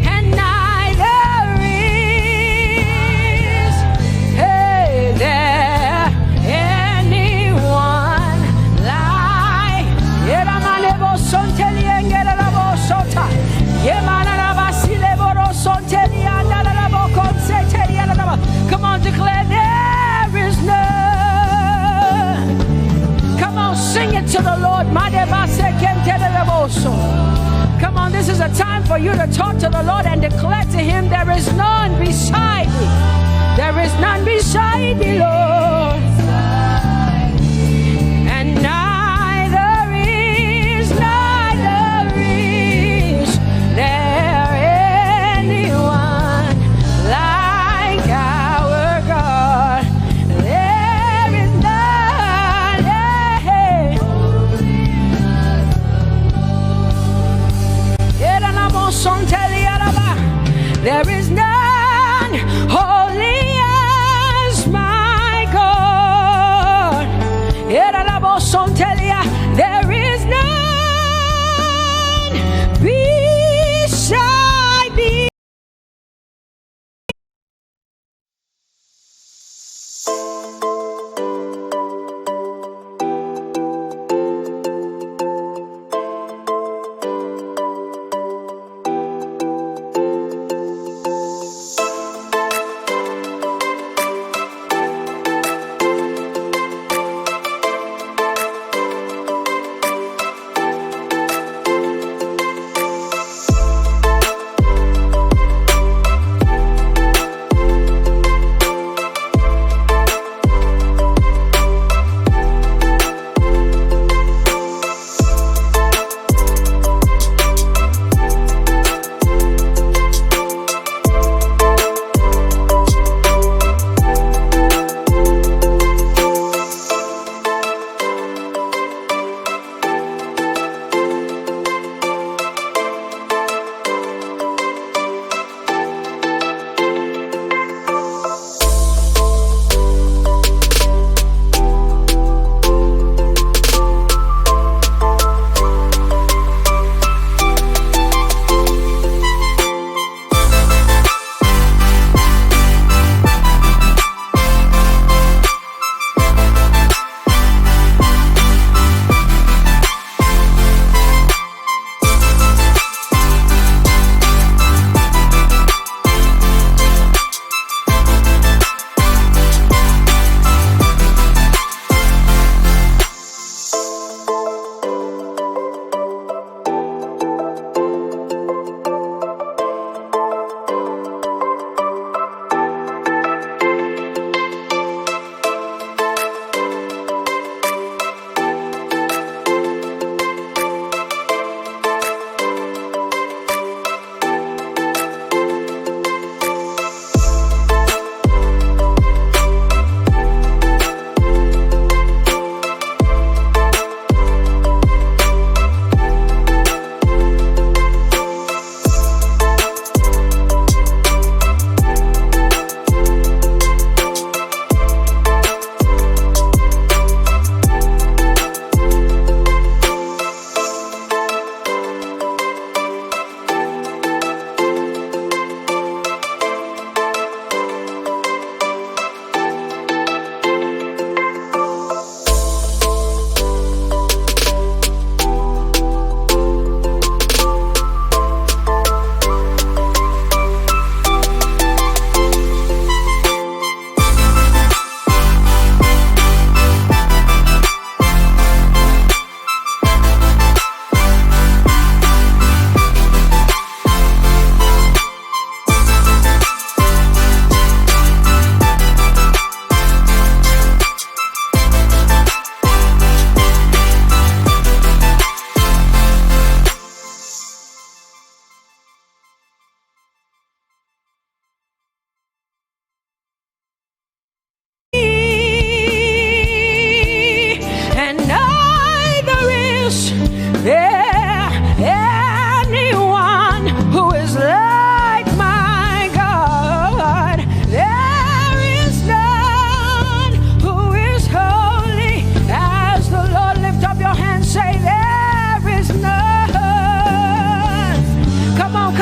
and neither is there anyone like Come on, declare there is none. Come on, sing it to the Lord. Come on, this is a time for you to talk to the Lord and declare to Him there is none beside thee. There is none beside thee, Lord. And neither is there anyone like our God. There is none, there is none holy as my God. There is none beside thee.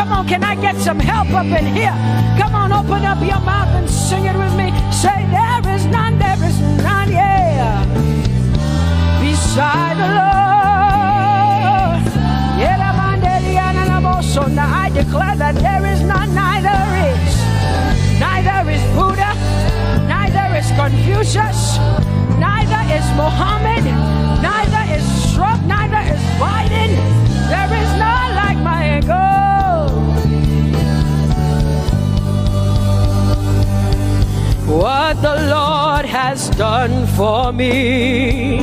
Come on, can I get some help up in here? Come on, open up your mouth and sing it with me. Say, there is none, yeah, beside the Lord. So now I declare that there is none, neither is Buddha, neither is Confucius, neither is Muhammad, neither is Trump, neither is Biden. There is none like my God. What the Lord has done for me,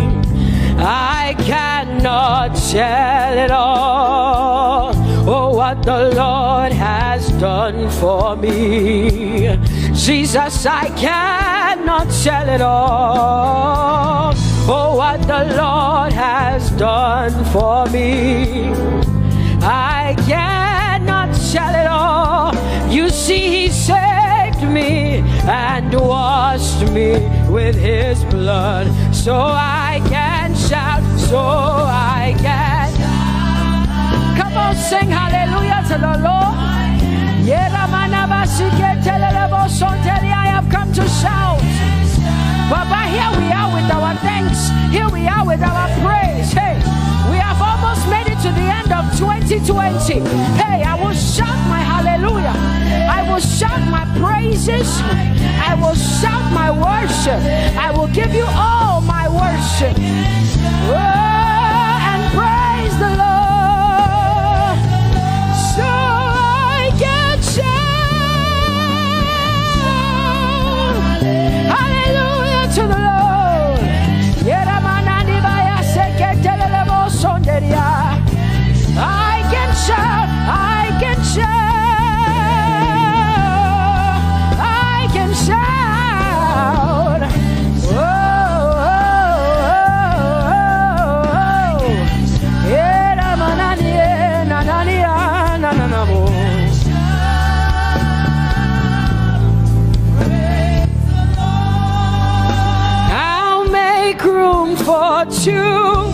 I cannot tell it all. Oh, what the Lord has done for me, Jesus, I cannot tell it all. Oh, what the Lord has done for me, I cannot tell it all. You see, He saved me and washed me with His blood, so I can shout, so I can. Come on, sing hallelujah to the Lord. I have come to shout. Baba, here we are with our thanks. Here we are with our praise. Hey, we have almost made it to the end of 2020. Hey, I will shout my hallelujah. I will shout my praises. I will shout my worship. I will give you all my worship. Oh, and praise the Lord. So I can shout hallelujah to the Lord. I can shout, I can shout, I can shout. Oh, I'll make room for two.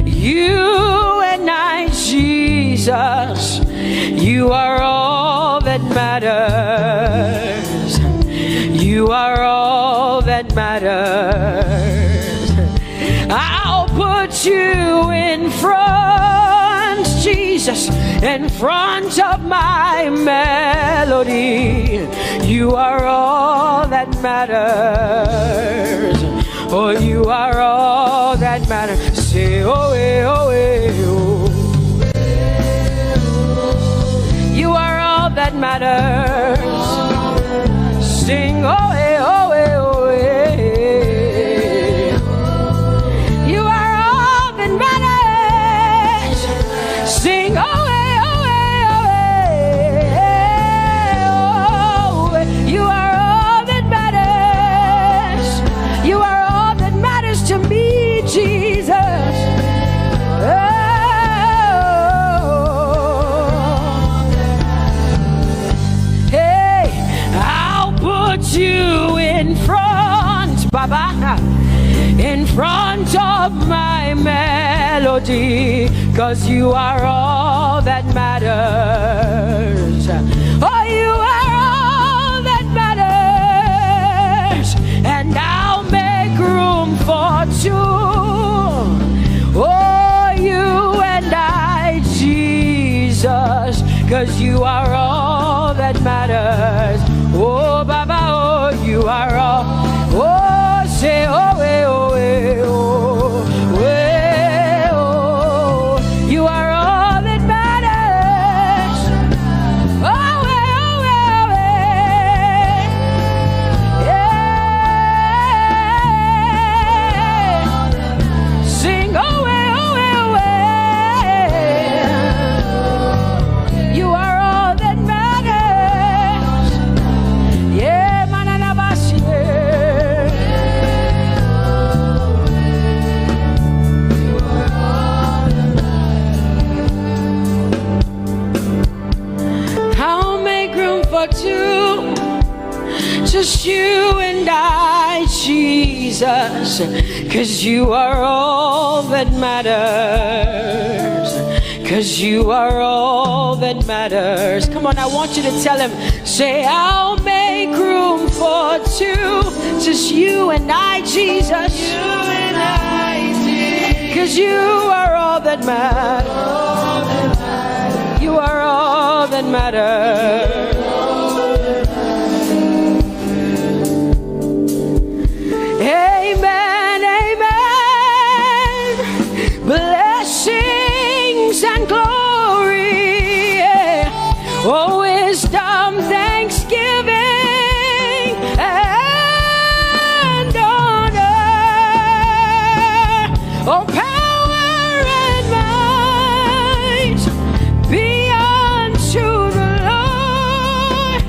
You and I, Jesus, you are all that matters. You are all that matters. I'll put you in front, Jesus, in front of my melody. You are all that matters. Oh, you are all that matters. Say, oh, eh, oh, eh, oh. You are all that matters. Sing, oh, eh, oh, eh, oh, eh. You are all that matters. Sing, oh, eh, oh, eh, oh, eh. Oh, you are all that matters. You are all that matters to me, Jesus. You in front, Baba, in front of my melody, 'cause you are all that matters. Oh, you are all that matters, and I'll make room for two. Oh, you and I, Jesus, 'cause you are all that matters. Oh, Baba, oh, you are all. Oh, say, oh, eh, oh, eh, oh, eh, oh. You are all that matters. Oh, eh, oh, eh, oh, eh. Yeah. Sing, oh, eh, oh, eh, oh, eh. You are all that matters. Yeah, manana basi. I'll make room for two, just you and I, Jesus, 'cause you are all that matters. 'cause you are all that matters. Come on, I want you to tell him, say, I'll make room for two, just you and I, Jesus. You and I, Jesus. 'Cause you are all that matters. You are all that matters. Amen, amen. Blessings and glory, oh, wisdom, thanksgiving, and honor, oh, power and might be unto the Lord,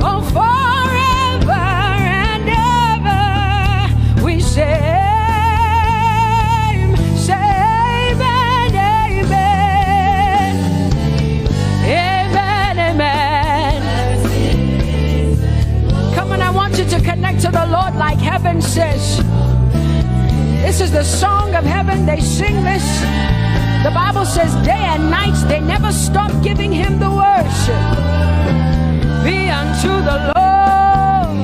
oh, forever and ever. We say, to connect to the Lord like heaven says. This is the song of heaven. They sing this. The Bible says day and night they never stop giving him the worship. Be unto the Lord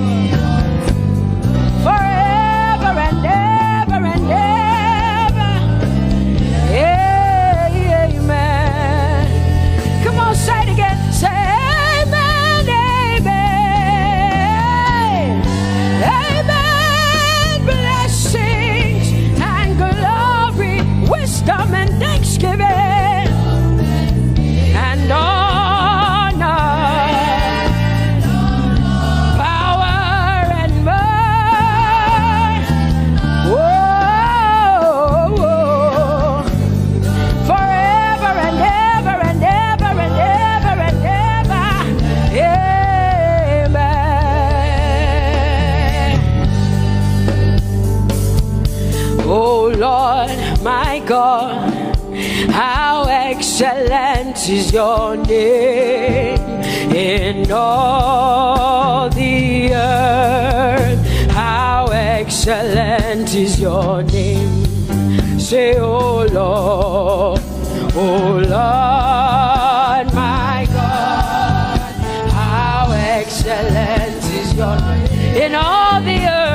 forever and ever and ever. Amen. Come on, say it again. Say wisdom and thanksgiving and honor, power and might, whoa, forever and ever and ever and ever and ever. Amen. Oh Lord, my God, how excellent is your name in all the earth. How excellent is your name. Say, oh Lord, my God, how excellent is your name in all the earth.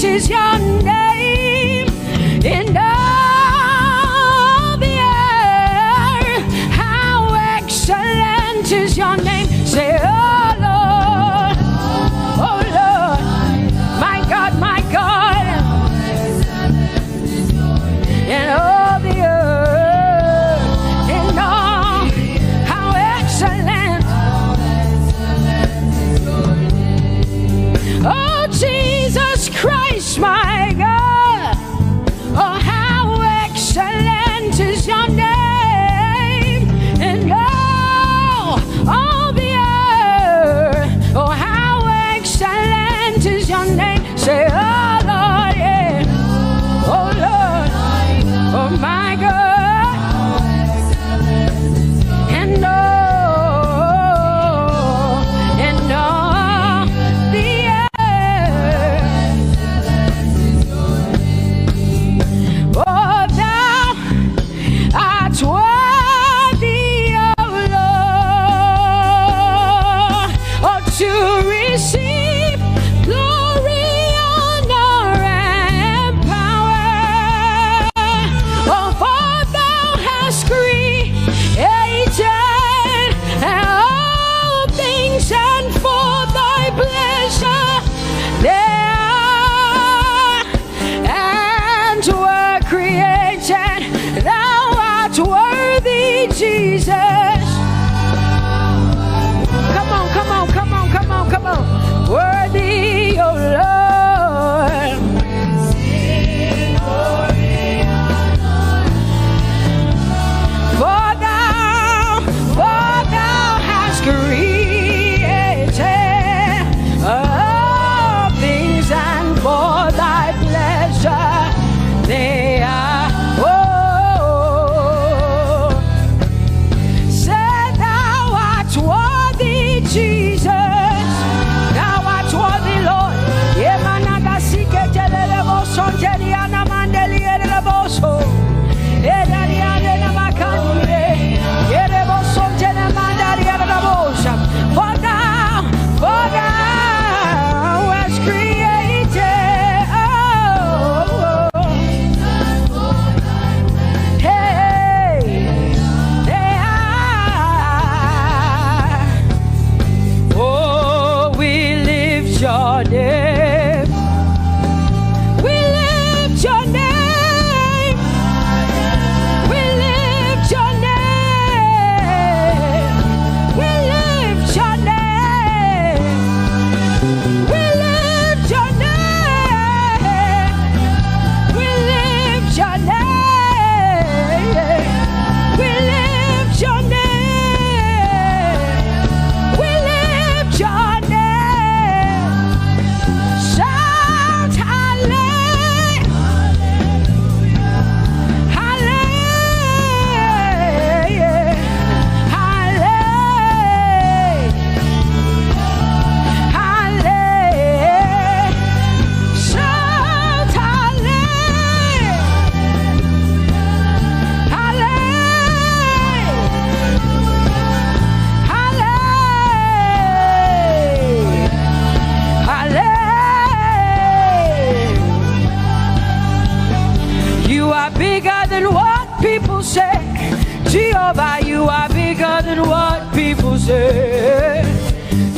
Is your name in all the earth? How excellent is your name? Say, oh Lord, my God, in all the earth, in all, how excellent. Oh Jesus Christ, my God, oh how excellent is your name in all people say.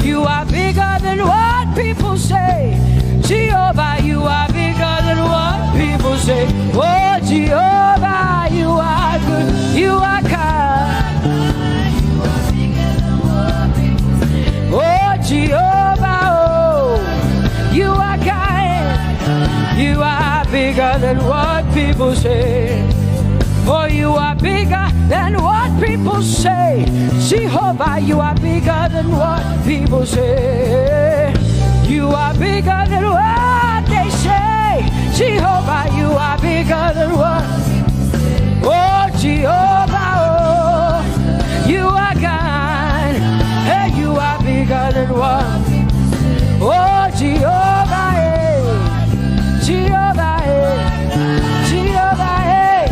You are bigger than what people say. Jehovah, you are bigger than what people say. Oh, Jehovah, you are good. You are kind. Oh, Jehovah, oh, you are kind. You are bigger than what people say. Oh, you are bigger than what people say. Jehovah, you are bigger than what people say. You are bigger than what they say. Jehovah, you are bigger than what. Oh, Jehovah, oh, you are kind. Hey, you are bigger than what. Oh, Jehovah, hey. Jehovah, hey. Jehovah, hey.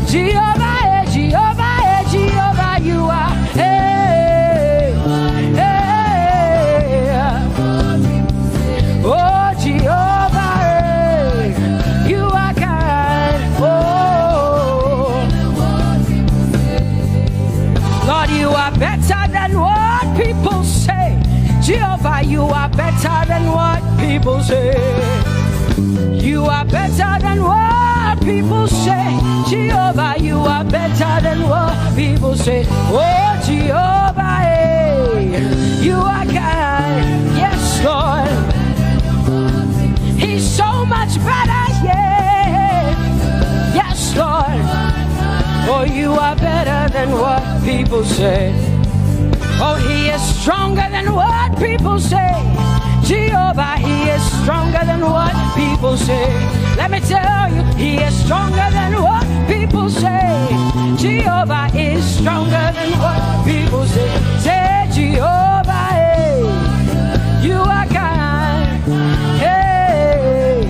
Jehovah, hey. Jehovah, hey. Jehovah, you are. Hey, hey. Oh, Jehovah, hey. You are kind. Oh, Lord, you are better than what people say. Jehovah, you are better than what people say. You are better than what people say. Jehovah, you are better than what people say. Oh, Jehovah, hey, you are kind. Yes, Lord. He's so much better, yeah. Yes, Lord. Oh, you are better than what people say. Oh, he is stronger than what people say. Jehovah, he is stronger than what people say. Let me tell you, he is stronger than what people say. Jehovah is stronger than what people say. Say, Jehovah, hey, you are kind. Hey,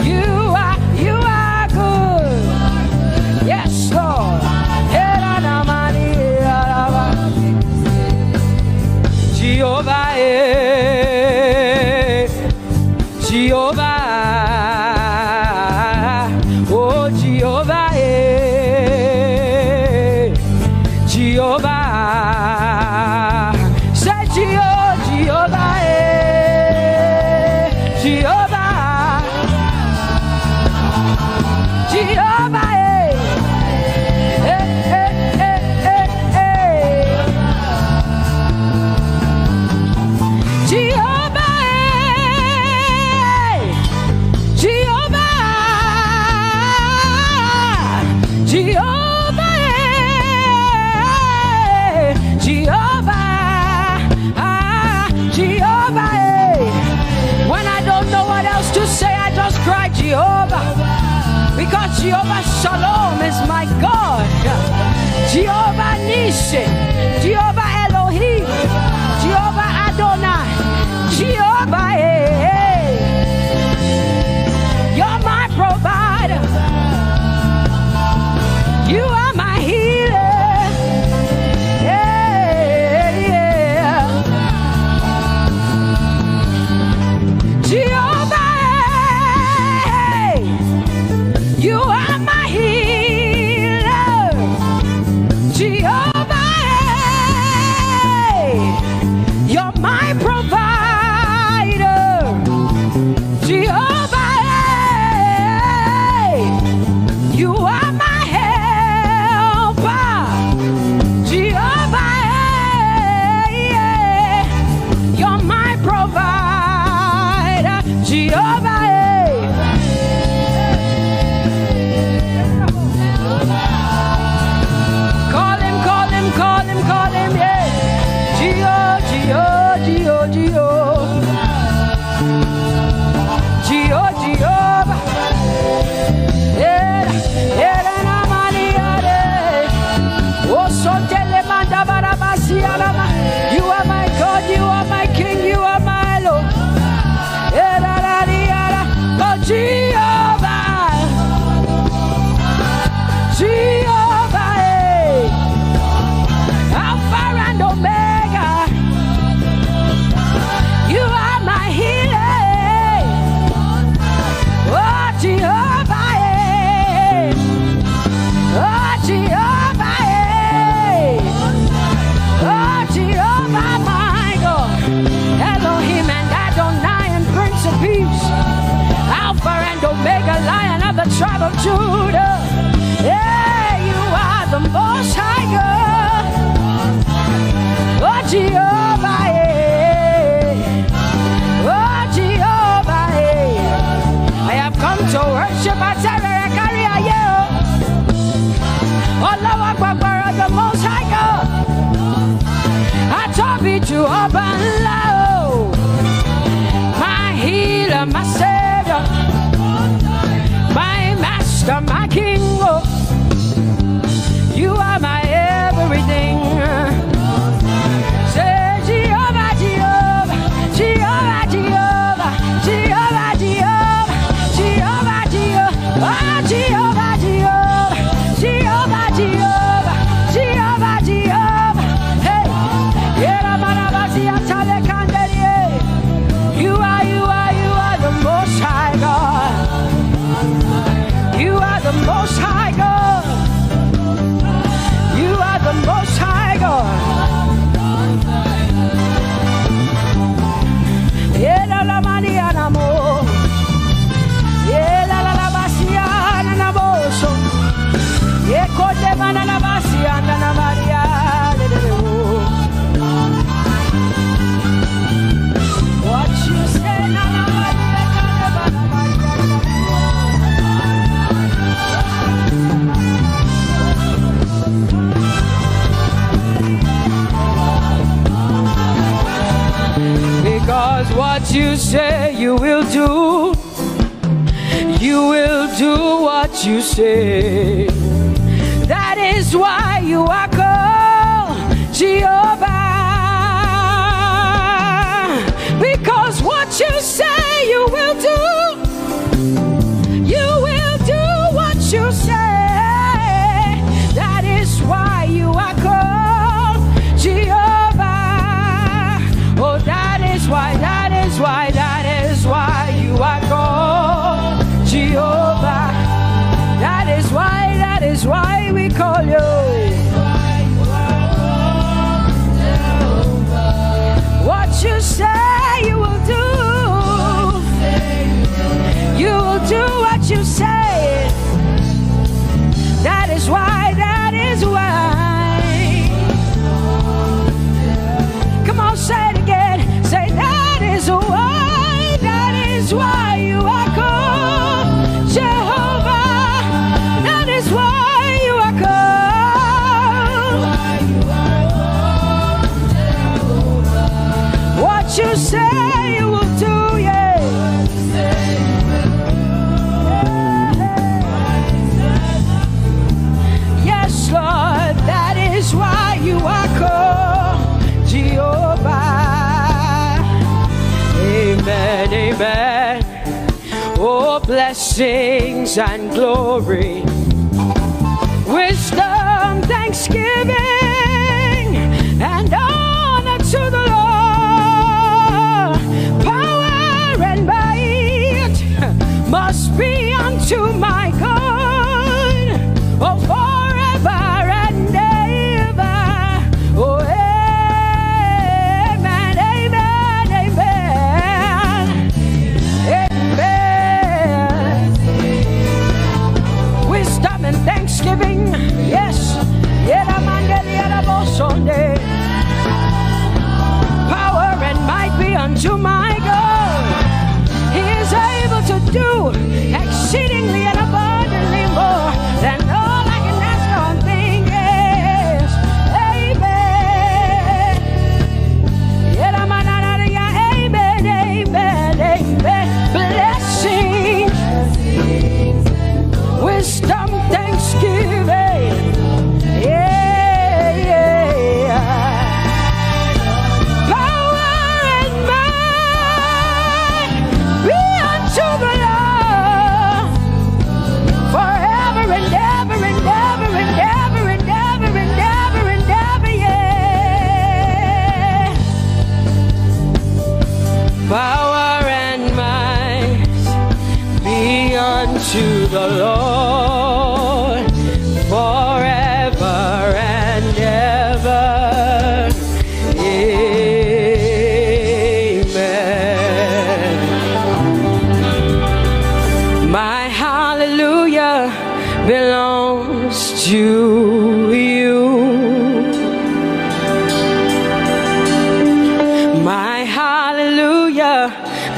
you are good. Yes, Lord. Jehovah, Jehovah, oh Jehovah, Jehovah, say Jehovah, Jehovah, Jehovah, Jehovah, because Jehovah Shalom is my God. Jehovah Nissi, Jehovah Elohim, Jehovah Adonai, Jehovah, hey, you're my provider. You are my healer. Yeah, yeah. Jehovah, you are my healer, Jehovah, you're my provider, Jehovah, you are my helper, Jehovah, you're my provider, Jehovah. Call him, yeah. Jehovah, you are my God, you are my King, you are my Lord. Oh, Jehovah, Jehovah, Alpha and Omega, you are my healer. Oh, Jehovah, oh, Jehovah, oh, Judah. Yeah, you are the Most High God. Oh, Jehovah, yeah. Oh, Jehovah, yeah. I have come to worship at Sarakaria, yeah. Oh, Lord, the Most High God. I Tope Jehovah, my healer, my savior, my master, my king. Oh, you are my everything. Say Jehovah, Jehovah, Jehovah, Jehovah, Jehovah, Jehovah, Jehovah, Jehovah, oh, Jehovah, Jehovah, Jehovah, Jehovah, Jehovah, Jehovah. Hey, you are the Most High God. You are the Most High God. You are the Most High God. Yeah, la maniana mo. Yeah, la basiana na boso. Yeah, kote manana basiana na Maria. What you say, na because what you say you will do. You will do what you say. That is why you are called Jehovah. Because what you say you will do. You will do what you say. That is why you are called Jehovah. Oh, that is why you are called Jehovah. That is why we call you. What you say you will do. You will do what you say. That is why. Come on, say it again. Say that is why you are called Jehovah. That is why you are called. What you say you will do, yeah. Yes, Lord, that is why you are called Jehovah. Amen, amen. Oh, blessings and glory, wisdom, thanksgiving, and honor to the Lord. Power and might must be unto my God. Oh, forever and ever. Oh, amen, amen, amen. Amen. Wisdom and thanksgiving, yes. Power and might be unto my God. He is able to do exceedingly and abundantly more than all I can ask or think. Yes. Amen. Amen, amen, amen. Blessings, wisdom, thanksgiving. Power and might be unto the Lord forever and ever. Amen. My hallelujah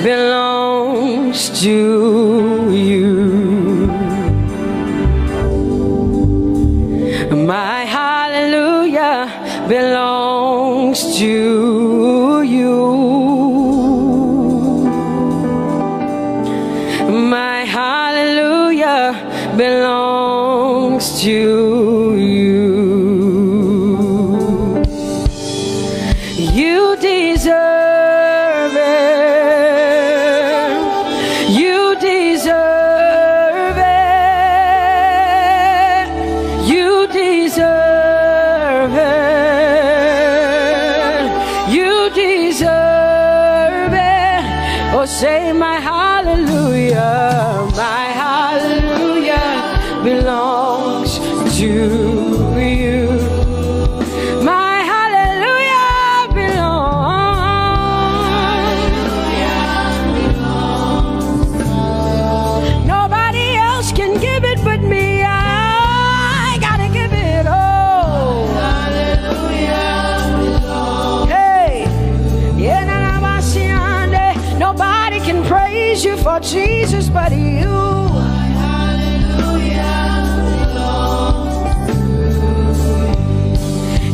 belongs to you. My hallelujah belongs to you. My hallelujah belongs to you. You deserve it. You deserve it. You deserve it. You deserve it. Oh, say my hallelujah. My hallelujah belongs to you. My hallelujah belongs. Nobody else can give it but me. I gotta give it all. Hallelujah belongs. Hey, nobody can praise you for Jesus but you.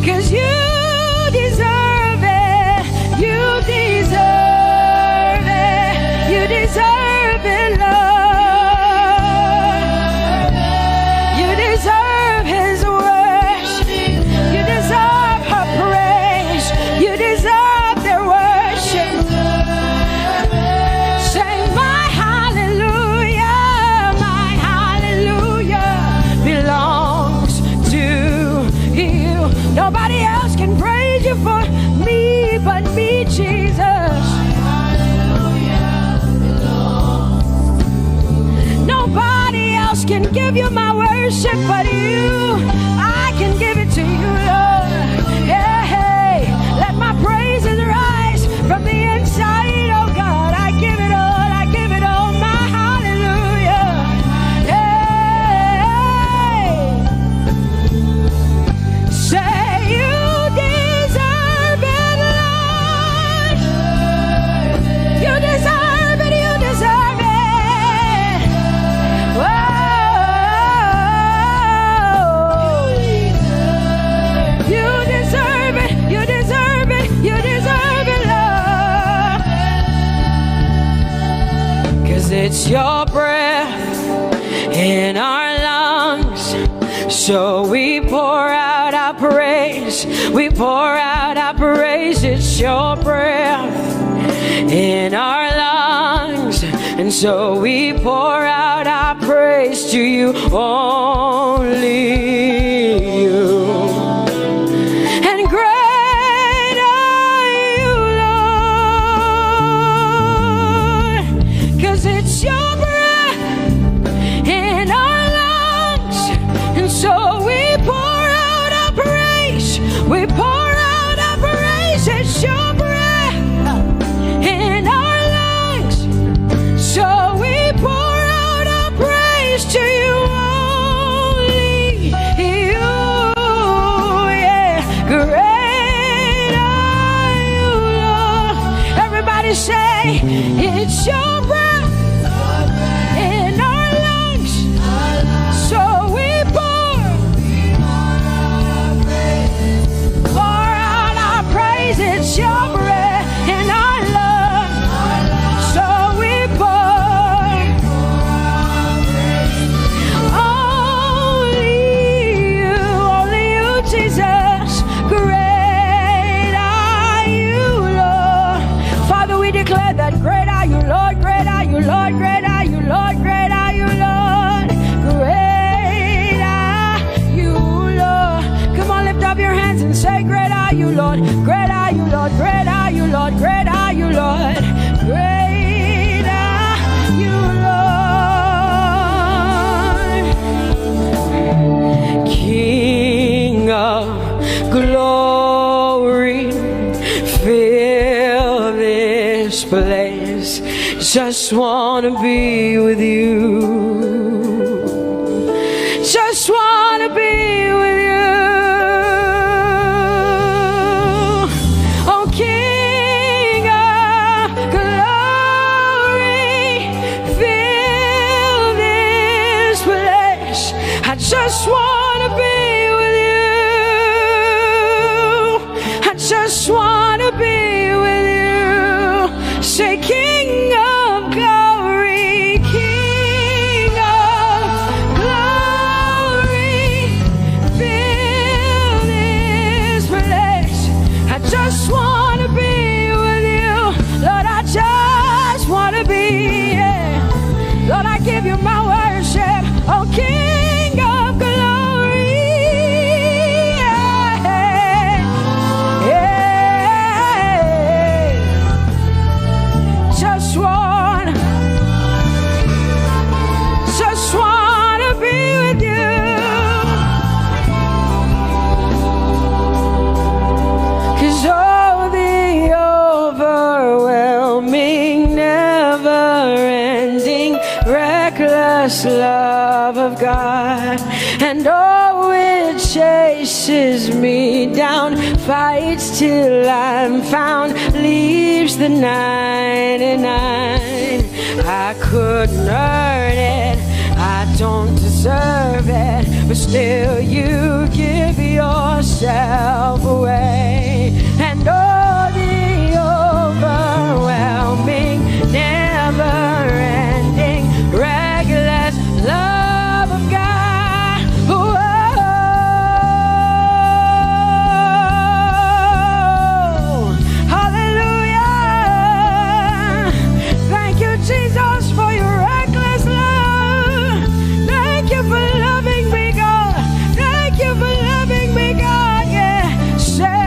Cause you deserve it, you deserve it, you deserve it, Lord. You deserve His worship, you deserve her praise, you deserve their worship. Say my hallelujah belongs to you. Nobody else can praise you for me but me, Jesus. Nobody else can give you my worship but you. I can give it to you, Lord. Yeah, hey, let my praises rise from the inside, oh God. I give it all, I give it all, my hallelujah. Hey, say you deserve it, Lord. You deserve it, you deserve it. Whoa. You deserve it, you deserve it, you deserve it, Lord. Cause it's your breath in our lungs. So we pour out our praise, we pour out our praise. It's your breath in our lungs, and so we pour out our praise to you, only you. And great are you, Lord, 'cause it's your breath in our lungs, and so we pour out our praise, we pour out our praise. It's your breath in our lungs, so we pour out our praise to you, only you. Yeah, great are you, Lord. Everybody say, it's your breath in our lungs, so we pour out our praise. It's your breath in our lungs, so we pour only you, Jesus. Great are you, Lord. Father, we declare that great are you, Lord. Great are you, Lord. Great are you, Lord. Great are you, Lord. Great are you, Lord. Come on, lift up your hands and say, great are you, Lord. Great are you, Lord. Great are you, Lord. Great are you, Lord. Great are you, Lord. King of glory, fill this place. Just wanna be with you. Just wanna be with you. Oh, King of glory. just want to be with you. Say, King of glory, King of glory, fill this place. I just want to be with you. Lord, I just want to be, yeah. Lord, I give you my worship, oh King of glory, yeah, yeah. Just want to be with you. 'Cause oh, the overwhelming, never-ending, reckless love of God, and oh, it chases me down, fights till I'm found, leaves the 99. I couldn't earn it, I don't deserve it, but still you give yourself away. And oh, the overwhelming, never-ending, reckless love of God. Whoa. Hallelujah. Thank you, Jesus, for your reckless love. Thank you for loving me, God. Thank you for loving me, God. Yeah. Say,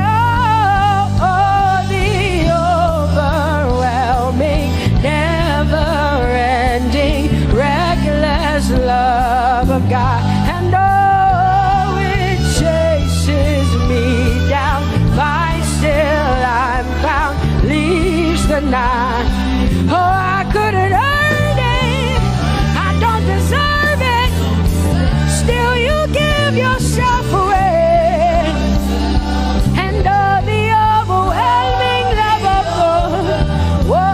oh, the overwhelming, never-ending, reckless love of God. And oh, it chases me down, finds till I'm found, leaves the 9. Oh, I couldn't earn it, I don't deserve it, still you give yourself away. And oh, the overwhelming love of God. Whoa.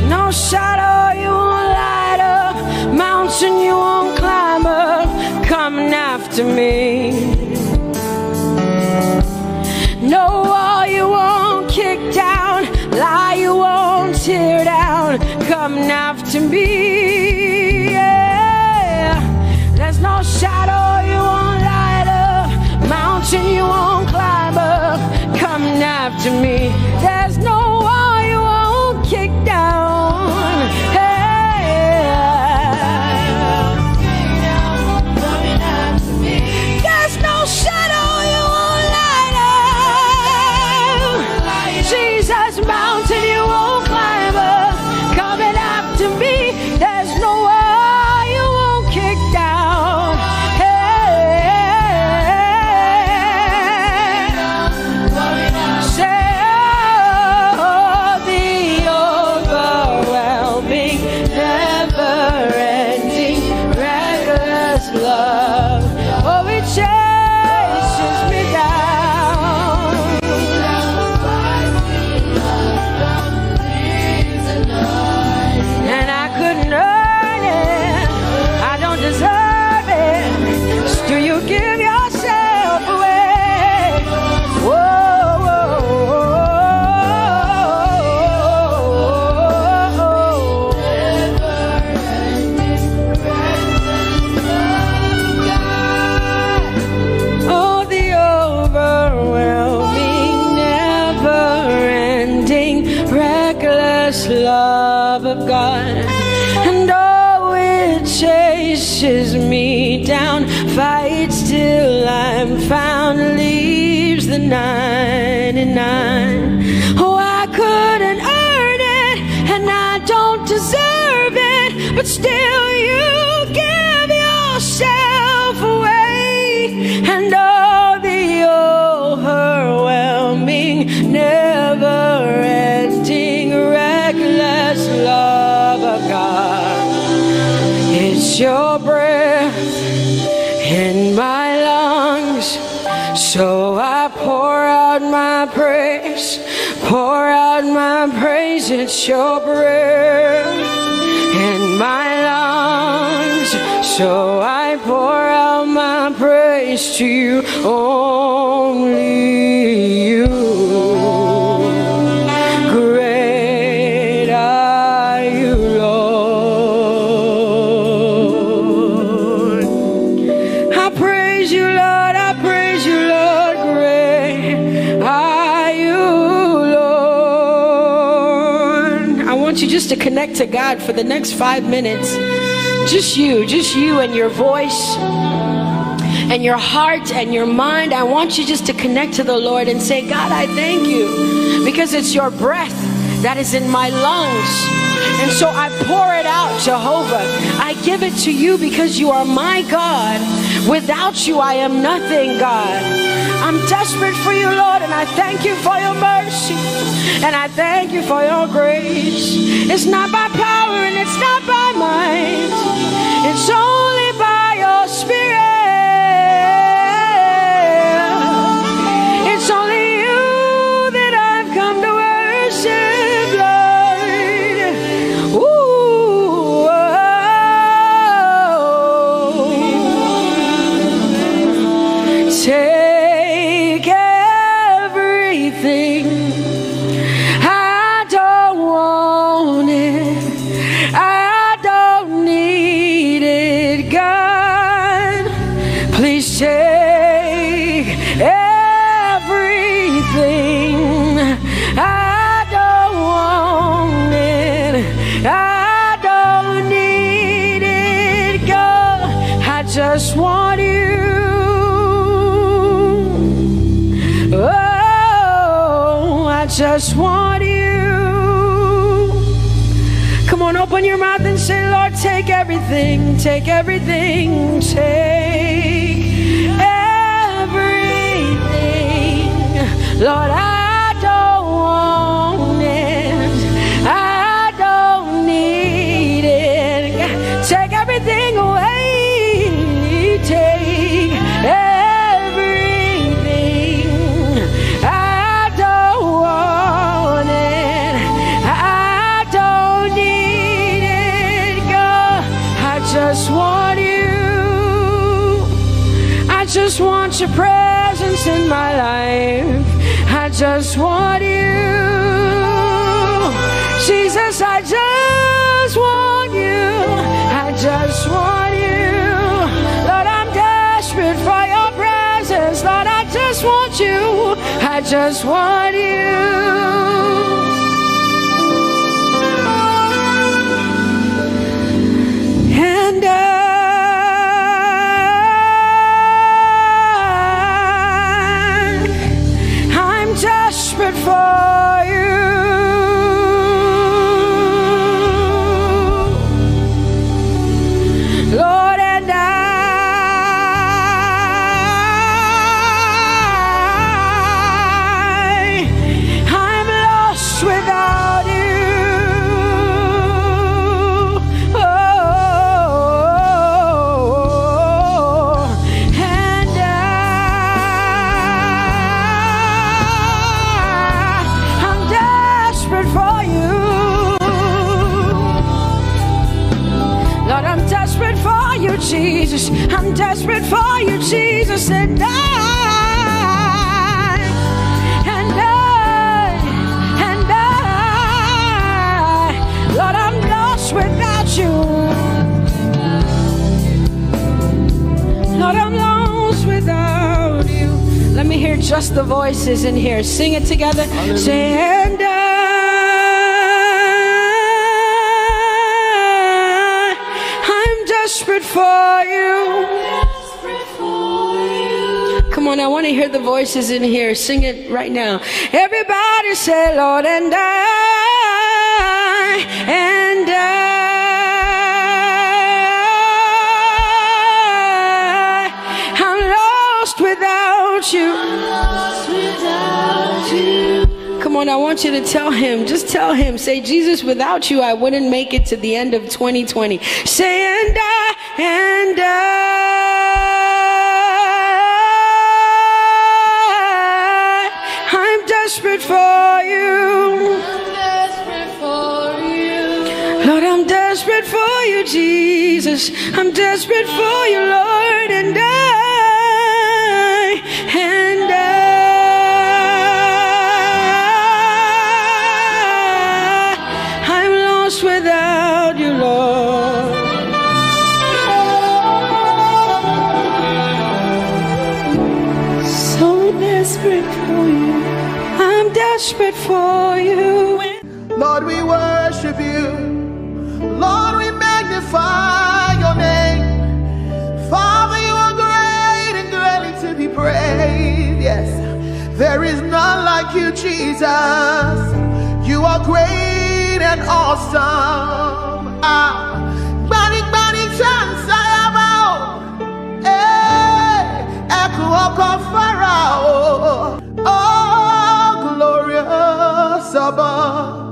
No shadow you won't light up, mountain you won't climb up, coming after me. No wall you won't kick down, lie you won't tear down, coming after me. Yeah. There's no shadow you won't light up, mountain you won't climb up, coming after me. There's no wall you won't kick down. There's no shadow you won't light up. Jesus, mountain you won't climb up, coming after me. There's no wall you won't kick down. Say, oh, the overwhelming, never-ending, reckless love. Oh, it chases me down. And I couldn't earn it, I don't deserve it, still you give yourself away. Whoa, whoa, whoa. Oh, the overwhelming, never-ending, reckless love of God. And oh, it chases me down, fights till I'm found, leaves the 99. Oh, I couldn't earn it, and I don't deserve it, but still you give yourself away. And oh, the overwhelming, never-ending, reckless love of God. It's your breath in my lungs, so I pour out my praise, pour out my praise. It's your breath and my lungs. So I pour out my praise to you, only you. Great are you, Lord. I praise you, Lord. I praise you, Lord. Great are you, Lord. I want you just to connect to God for the next 5 minutes. Just you and your voice and your heart and your mind. I want you just to connect to the Lord and say, God, I thank you because it's your breath that is in my lungs. And so I pour it out, Jehovah. I give it to you because you are my God. Without you, I am nothing, God. I'm desperate for you, Lord, and I thank you for your mercy. And I thank you for your grace. It's not by power and it's not by might. It's only by your Spirit. It's only you that I've come to worship, Lord. Ooh, oh. Take everything. I don't want it. I don't need it, God. Please take everything. I don't want it. I don't need it, God. I just want you. Oh, I just want you. Come on, open your mouth and say, Lord, take everything, take everything, take everything. Lord, I don't want it. I don't need it. Take everything away. Take everything. I don't want it. I don't need it, God. I just want you. I just want your presence in my life. I just want you. Jesus, I just want you. I just want you. Lord, I'm desperate for your presence. Lord, I just want you. I just want you. And I'm desperate for you. Lord, and I'm lost without you. Oh, and I'm desperate for you. Lord, I'm desperate for you, Jesus. I'm desperate for you, Jesus. And Lord, I'm lost without you. Lord, I'm lost without you. Let me hear just the voices in here. Sing it together. Say, and I'm desperate for you. Come on, I want to hear the voices in here. Sing it right now. Everybody say, Lord, and I'm lost without you. Come on, I want you to tell him. Just tell him. Say, Jesus, without you, I wouldn't make it to the end of 2020. Say, and I'm desperate for you. Lord, I'm desperate for you, Jesus. I'm desperate for you, Lord, and I'm lost without you, Lord. So desperate for you. I'm desperate for you. Lord, we worship you. Lord, we magnify your name. Father, you are great and greatly to be praised. Yes, there is none like you, Jesus. You are great and awesome. Bani chance I echo of Pharaoh. Oh, glorious above.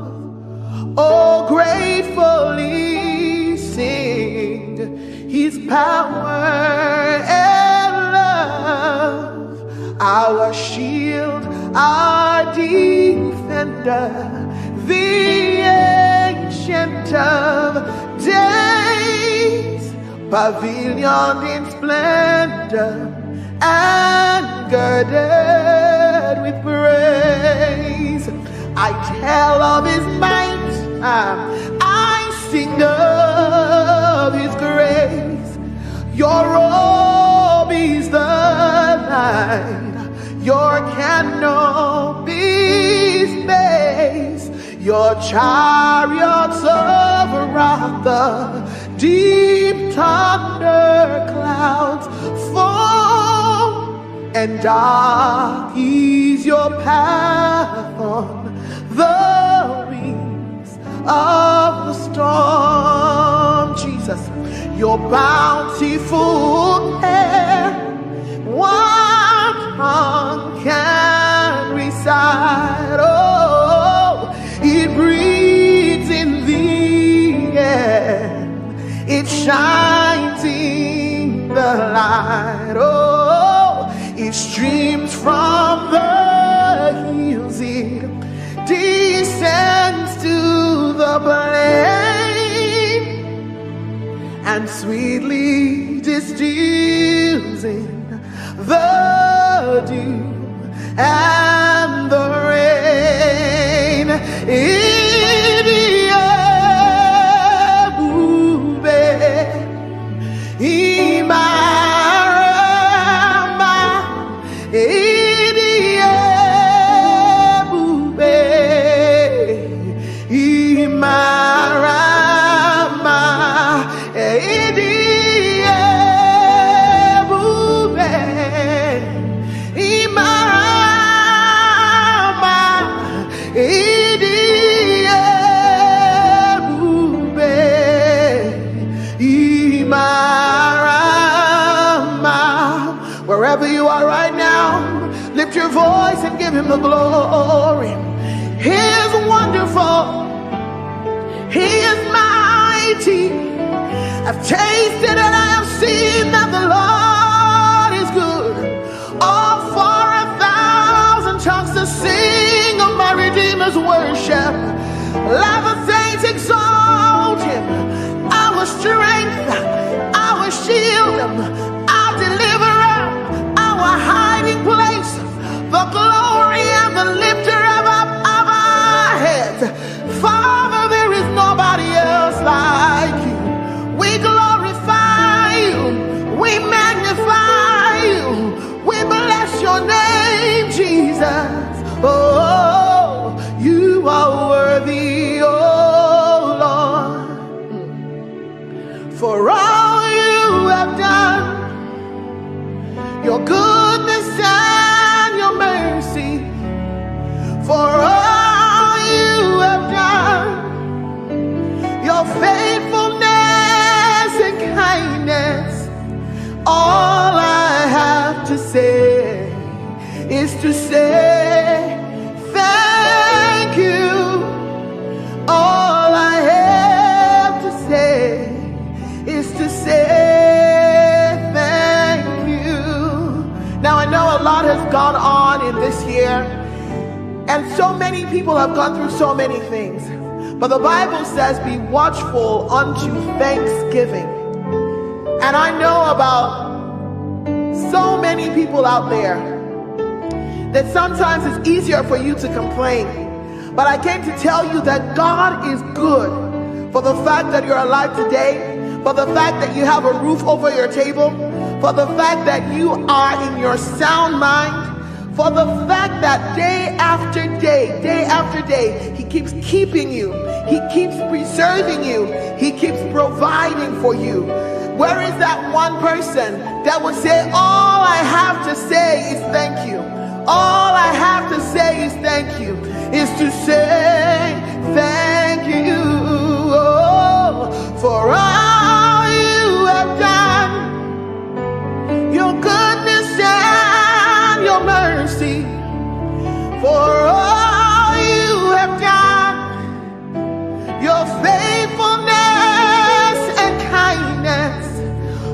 Oh, gratefully sing his power and love, our shield, our defender, the ancient of days, pavilion in splendor and girded with praise. I tell of his might, I sing of his grace. Your robe is the light, your canopy's base, your chariots over the deep thunder clouds fall, and dark is your path on the wings of the storm. Jesus, your bountiful hair, one tongue can recite. Oh, it breathes in the air, it shines in the light. Oh, it streams from the hills, it descends to the plain, and sweetly distills in the dew and the rain. Wherever you are right now, lift your voice and give him the glory. He is wonderful. He is mighty. I've tasted and I have seen that the Lord is good. All for 1,000 tongues to sing of my Redeemer's worship. Let the saints exalt him. Our strength, our shield, our deliverer, our hiding place, the glory and the lifter of our heads. Father, there is nobody else like you. We glorify you, we magnify you, we bless your name, Jesus. Oh, you are worthy, oh Lord, for all you have done. Your goodness and your mercy, for all you have done, your faithfulness and kindness. All I have to say is to say thank you. All I have to say is to say Now I know a lot has gone on in this year, and so many people have gone through so many things. But the Bible says, be watchful unto thanksgiving. And I know about so many people out there that sometimes it's easier for you to complain. But I came to tell you that God is good for the fact that you're alive today, for the fact that you have a roof over your table, for the fact that you are in your sound mind, for the fact that day after day, he keeps keeping you, he keeps preserving you, he keeps providing for you. Where is that one person that would say, all I have to say is thank you? All I have to say is thank you, is to say thank you for all you have done, your goodness and your mercy, for all you have done, your faithfulness and kindness.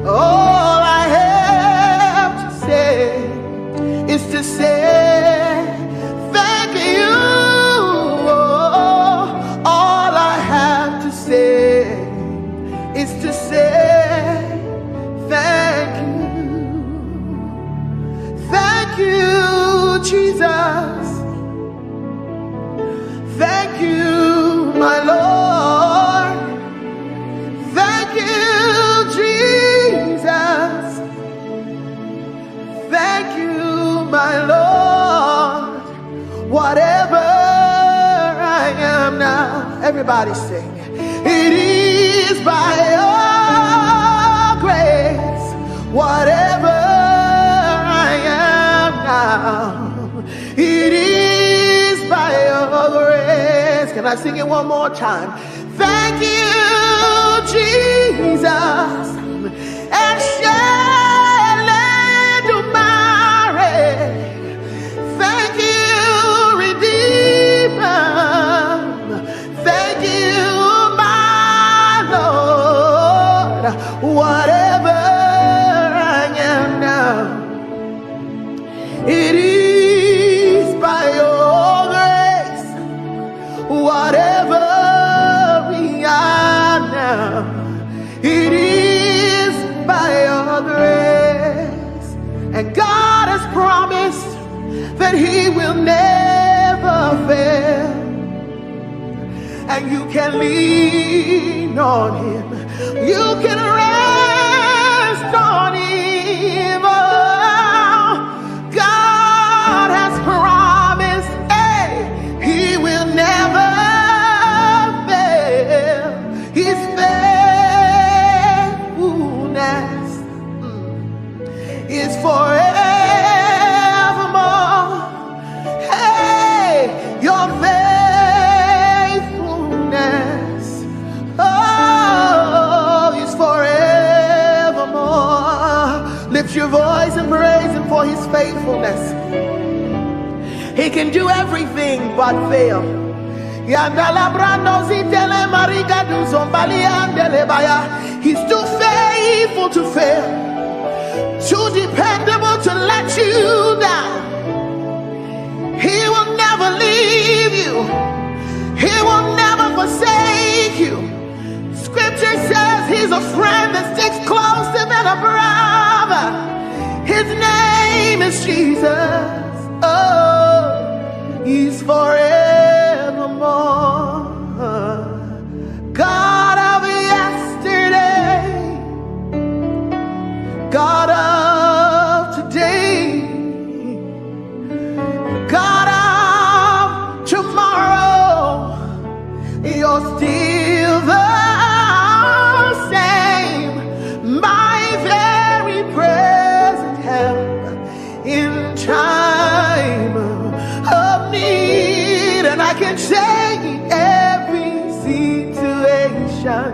All I have to say is to say thank you. All I have to say is to say thank you. Thank you, Jesus. Thank you, my Lord. Thank you, Jesus. Thank you, my Lord. Whatever I am now, everybody sing. It is by your grace. Whatever I am now, it is by your grace. Can I sing it one more time? Thank you, Jesus. And thank you, Redeemer. Thank you, my Lord. Whatever I am now, it is by your grace. Whatever we are now, it is by your grace. And God has promised that he will never fail, and you can lean on him, you can rest on him. Oh, God has promised, hey, he will never fail. His faithfulness is forever. Your faithfulness, oh, is forevermore. Lift your voice and praise him for his faithfulness. He can do everything but fail. He's too faithful to fail, too dependable to let you down. He will never leave you. He will never forsake you. Scripture says he's a friend that sticks closer than a brother. His name is Jesus. Oh, he's forevermore. God of yesterday, God of today, God of tomorrow, you're still the same, my very present help in time of need. And I can say in every situation,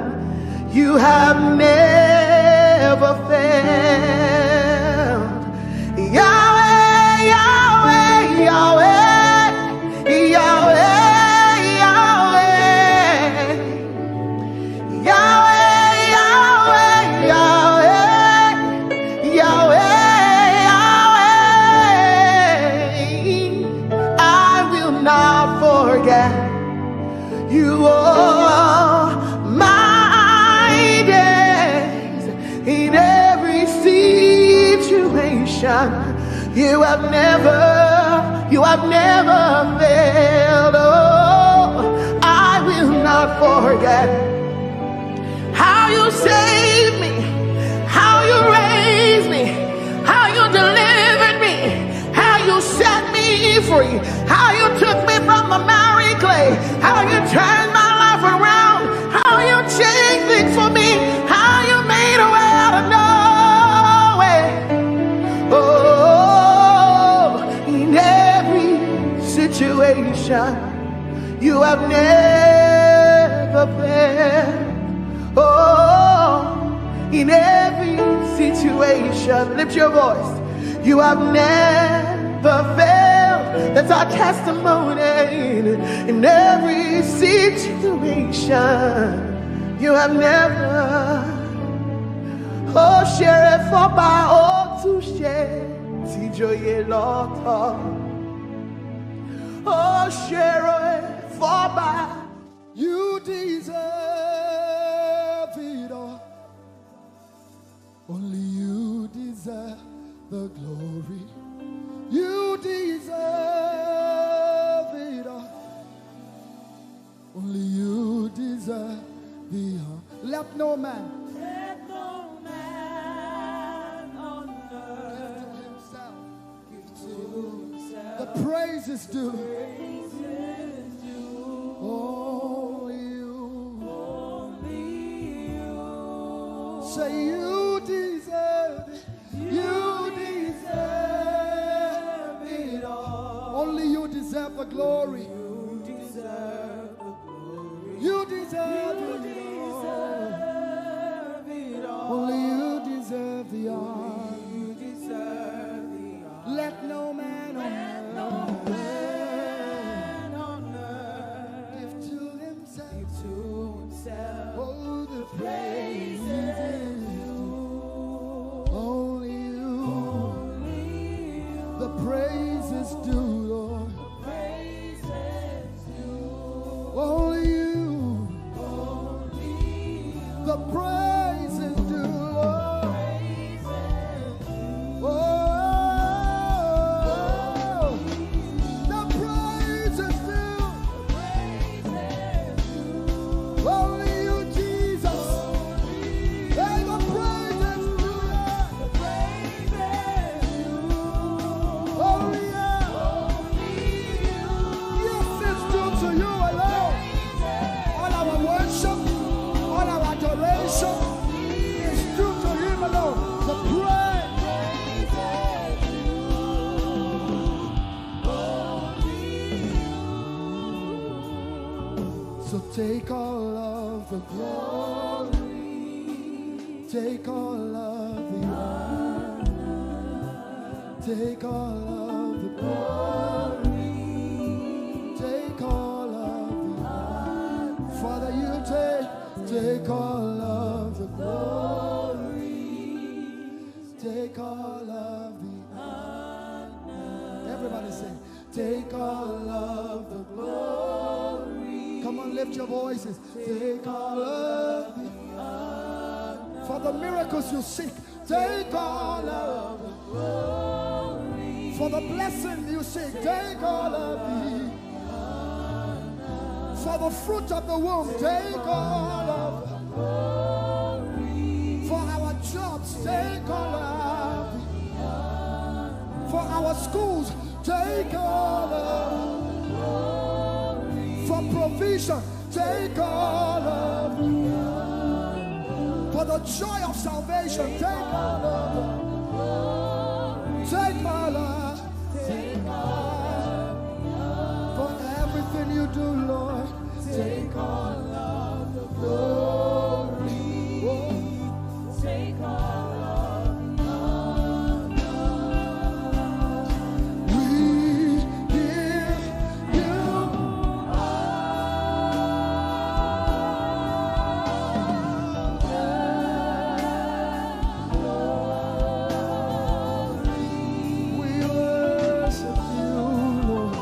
you have never failed. Yahweh, Yahweh, Yahweh, Yahweh, Yahweh, Yahweh, Yahweh, Yahweh, Yahweh. I will not forget you. In every situation, you have never failed. Oh, I will not forget how you saved me, how you raised me, how you delivered me, how you set me free, how you took me from the miry clay, how you turned my life around, how you changed things for me, how you made a way out of no way. Oh, in every situation, you have never failed. Oh, in every situation, lift your voice. You have never failed. That's our testimony. In every situation, you have never. Oh, share it for by all to share. Tijoye Lord. Oh, share it for by. You deserve it all. Only you deserve the glory. You deserve it all. Only you deserve the honor. Let no man on earth give to himself. The praise is due. Only you. Say you deserve it. You deserve it all. Only you deserve the glory. You deserve the glory. You deserve it all. Only you deserve the honor. You deserve the honor. Let no man on earth give to himself. Oh, the praise. The praise is due, Lord. Only you. The praise is due, Lord. Oh, the praise is due. Only you, Jesus. Hey, the praise is due, Lord. To you alone. All our worship, all our adoration is due to him alone. The praise. So take all of the glory, take all of the honor, take all of the glory. Take all of the honor. Father, you take all of the glory. Take all of the honor. Everybody say, take all of the glory. Come on, lift your voices. Take all of the honor. For the miracles you seek, take all of the glory. For the blessing you seek, take all of the for the fruit of the womb, take all of the glory. For our jobs, take all of the for our schools, take all of the glory. For provision, take all of the glory. For the joy of salvation, take all of the glory. Take all of for everything you do, Lord. Take all of the glory. Take all of the honor. We give you glory. We worship you, Lord.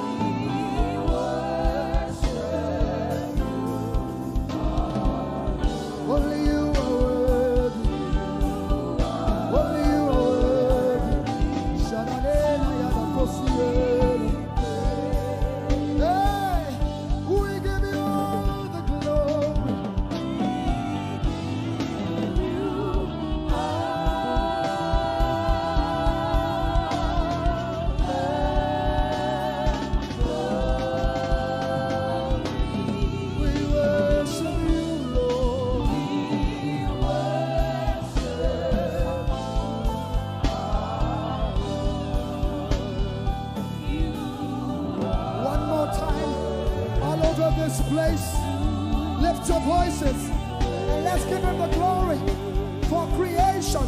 Only you are worthy. place. Lift your voices and let's give him the glory for creation,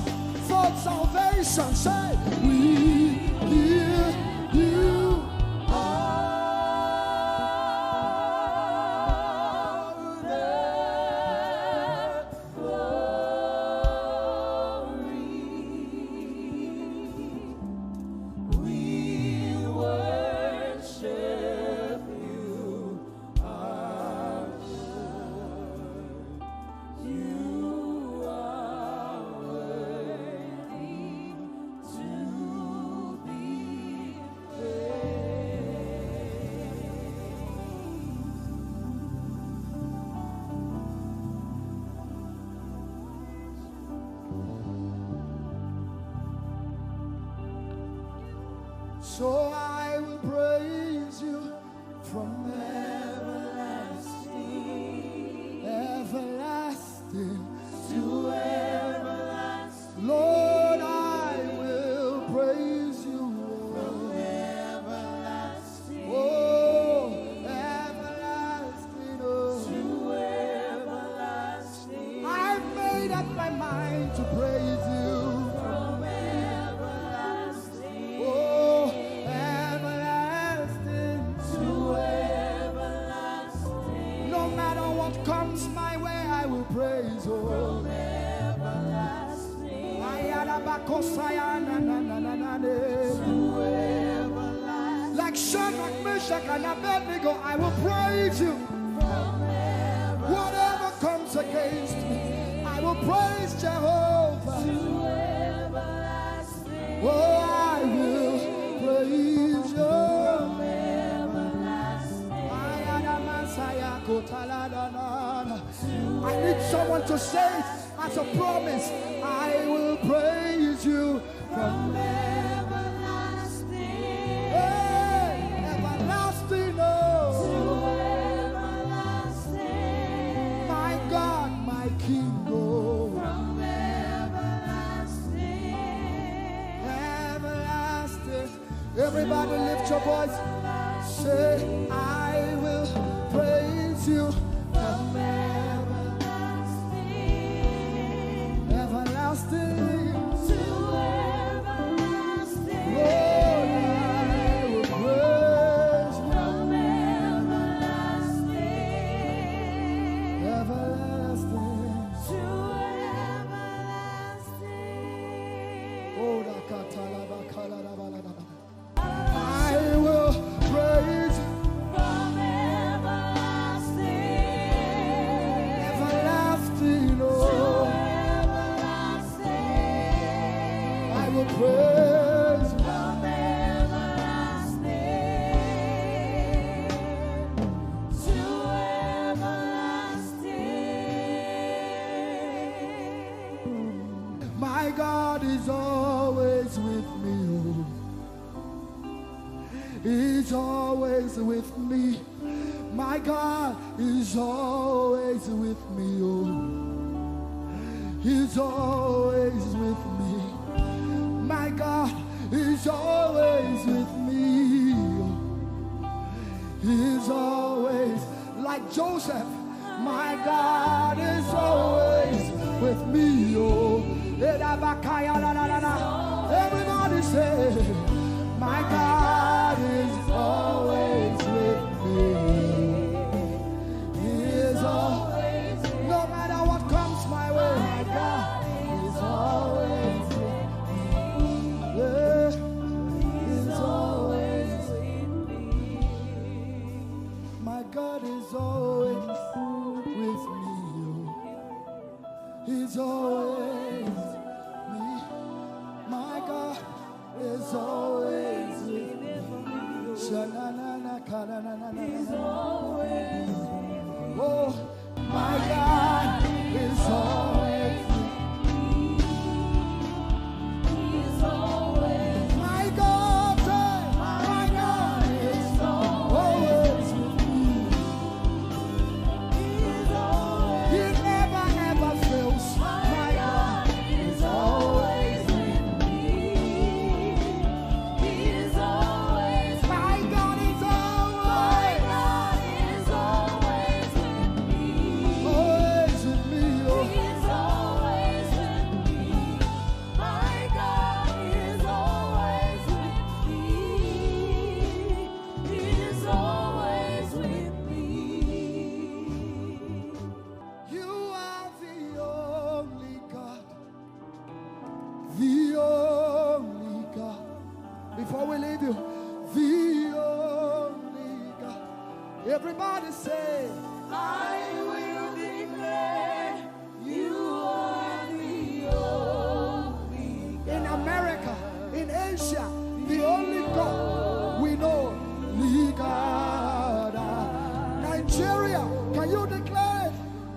for salvation. Say, we give you so I will praise you from everlasting, everlasting to everlasting. Lord, I will praise you from everlasting, oh, everlasting, oh, to everlasting. I've made up my mind to praise you. Comes my way, I will praise you from everlasting to everlasting. Like Shadrach, Meshach, and Abednego, I will praise you from everlasting. Whatever comes against me, I will praise Jehovah to everlasting. Oh, I will praise you. I need someone to say it as a promise. I will praise you from everlasting, hey, everlasting, oh, to everlasting. My God, my King, oh, from everlasting, everlasting. Everybody lift your voice. Say, I will praise you from everlasting, everlasting to everlasting. Lord, I will praise you from everlasting, everlasting to everlasting. Oh, I will praise you from everlasting, everlasting, oh, to everlasting. I will praise you from everlasting to everlasting. My God is always with me, oh. He's always with me. My God is always with me, oh. He's always with me. My God is always with me, oh. He's always like Joseph. My God is always with me, oh. Everybody say, my God is always with me. He is always, no matter what comes my way, my God is always with me. Yeah, He's always with me. My God is always with me. He's always me. My God is always with me. the only God. Before we leave you, the only God. Everybody say, I will declare you are the only God. In America, in Asia, the only God we know, the God. Nigeria, can you declare it?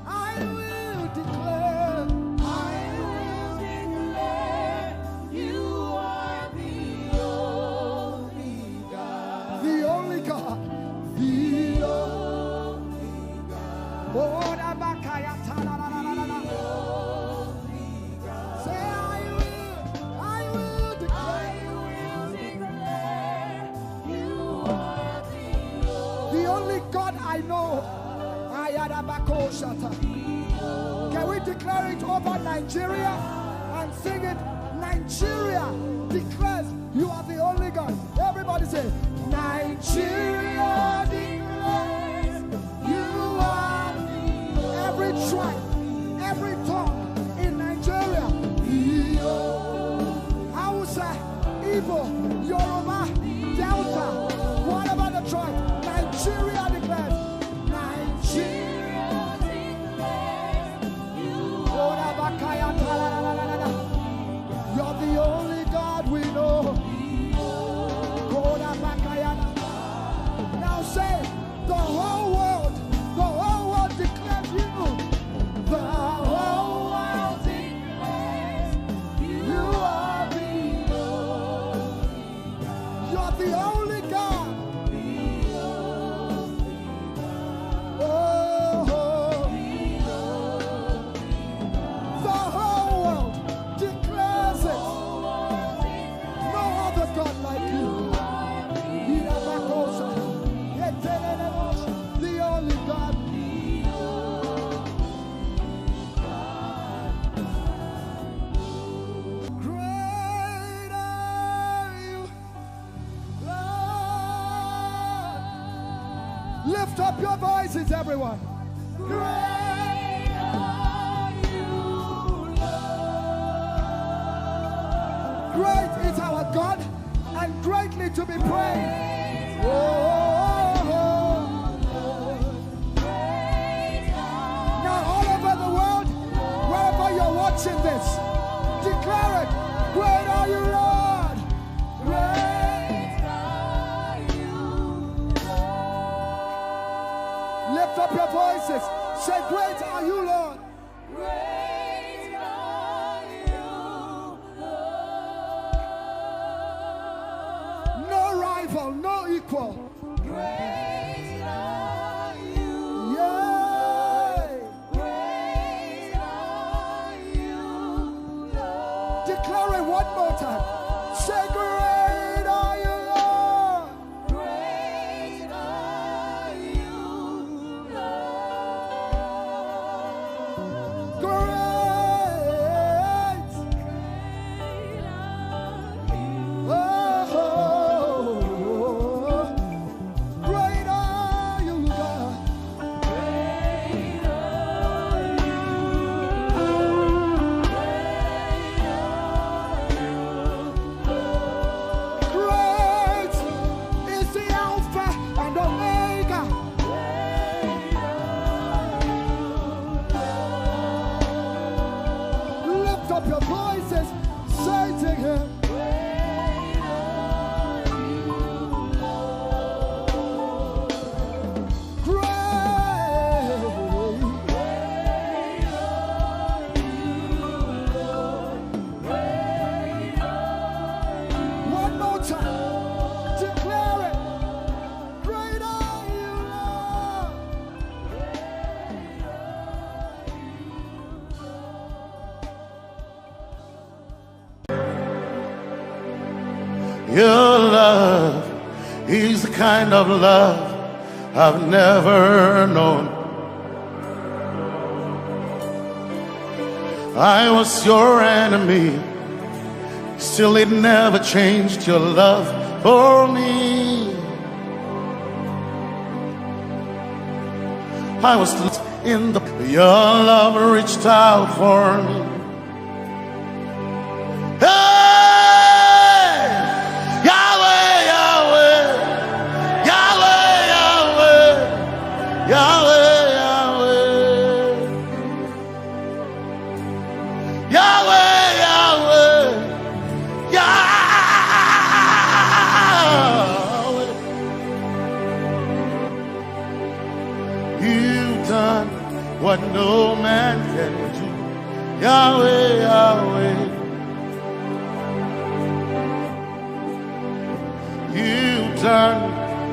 I will declare. I will declare you are the only God. The only God. The only God. Oh, say, I will declare. You are The only God I know. Can we declare it over Nigeria and sing it? Nigeria declares you are the only God. Everybody say, Nigeria declares you are every tribe, every tongue in Nigeria. Hausa, Igbo, Yoruba, Delta, whatever the tribe, Nigeria declares. Nigeria declares you're the only God we know. Now say, the whole world declares you. The whole world declares you are the only God. You're the only God. The whole world declares it. No other God like you. The only God. Great are you, Lord. Lift up your voices, everyone. great are you, Lord. Great is our God and greatly to be praised. Now all over the world, wherever you're watching this, declare it. Great are you, Lord. Great are you, Lord. Lift up your voices. Say, great are you, Lord. Great are you, Lord. No rival, no equal. Great are you, Yay. great are you, Lord. Declare it one more time. Say, great are you, Lord. Great are you, Lord. Great. Oh, great are you, God. Great is the Alpha and Omega. Lift up your voices, say to him. One more time, declare it. Great are you, Lord. Your love is the kind of love I've never known. I was your enemy, still it never changed your love for me. I was in the, your love reached out for me.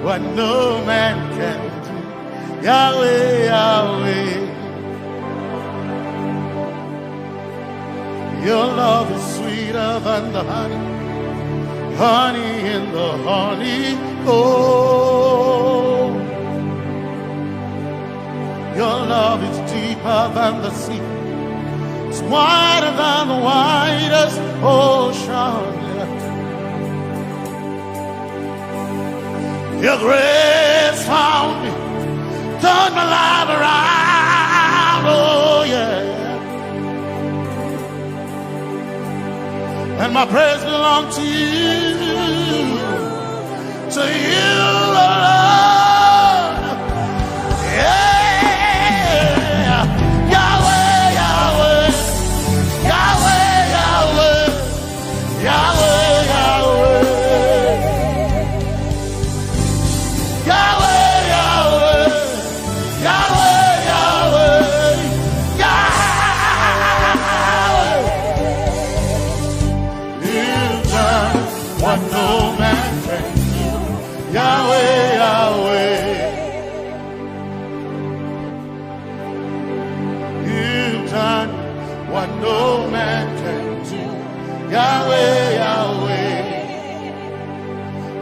what no man can do. Yahweh, Yahweh, your love is sweeter than the honey, honey in the honey. Oh, your love is deeper than the sea. It's wider than the widest ocean. Your grace found me, turned my life around. Oh yeah. And my praise belongs to you, to you alone. Yeah, Yahweh, Yahweh, Yahweh, Yahweh, Yahweh, Yahweh, Yahweh, Yahweh, Yahweh, Yahweh, Yahweh. You've done what no man can do. Yahweh, Yahweh.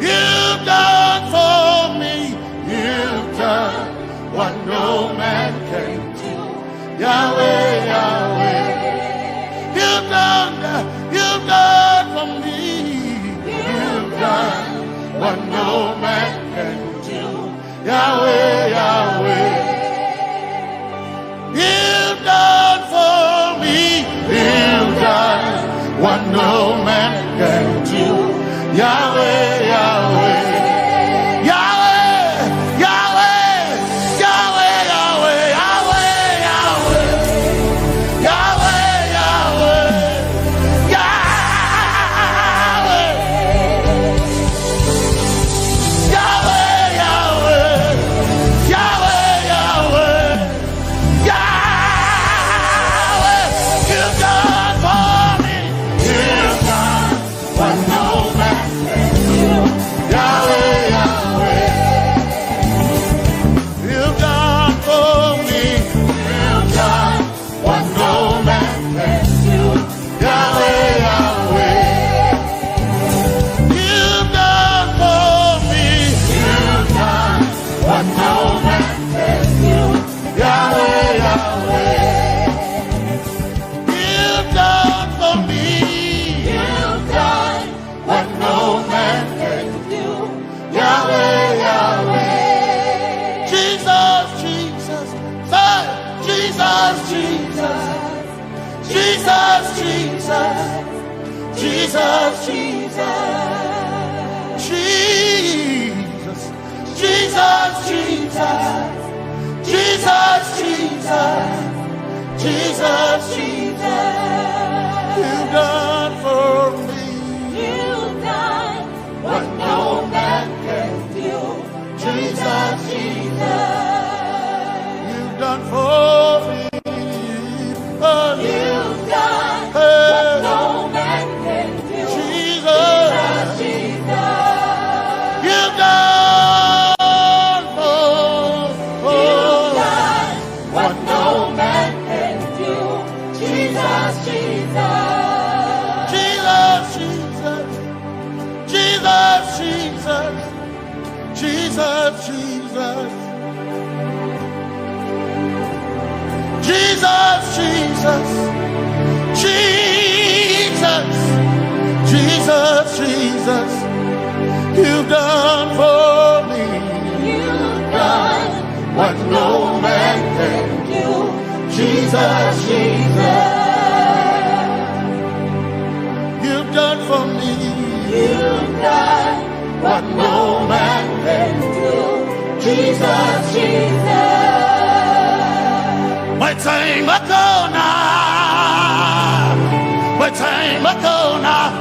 You've done what no man can do. Yahweh, Yahweh. You've done for me. You've done what no man can do. Yahweh, Yahweh. You've done for me. You've done what no man can do. Yahweh, Yahweh. You've done for me. You've done what no man can do. Yahweh, Yahweh. Jesus, Jesus, Jesus, Jesus, Jesus, Jesus, you've done for me. You've done what no man can do. Jesus, you've done for me. Oh, you've done what no man can do. Jesus, you've done what no man can do. Jesus, Jesus, Jesus, Jesus, Jesus, Jesus. Jesus, Jesus, Jesus, Jesus, Jesus, you've done for me. You've done what no man can do. Jesus, Jesus, you've done for me. You've done what no man can do. Jesus, Jesus. My time ago now, my time ago now,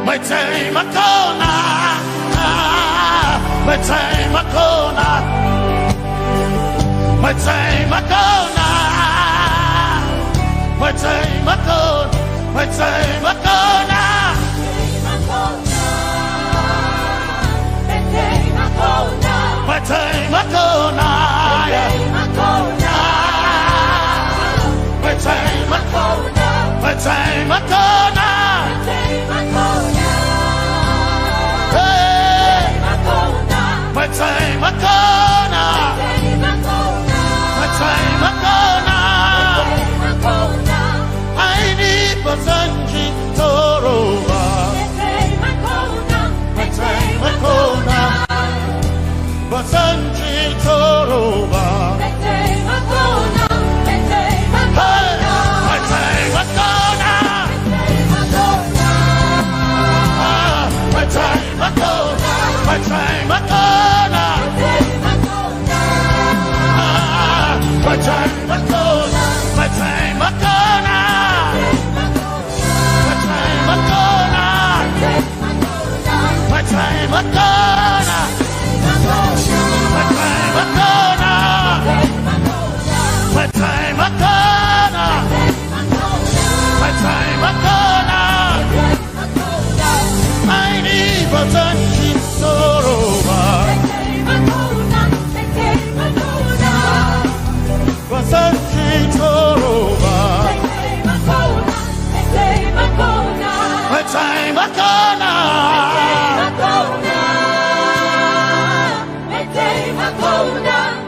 my time ago now, my time ago now, my time ago now, my time ago, my time ago now. Makona. My time, Makona. My time, Makona. I need Basanji Toroba. My time, Makona. Basanji Toroba. My time, Makona. My time, Makona. My time, Makona. My time, Makona. My time, Makona. My time, Makona. My time, Makona. My time, Makona. My time, Makona. My time, Makona. I need Basanji Toroba. Basanji Toroba. My time, Makona.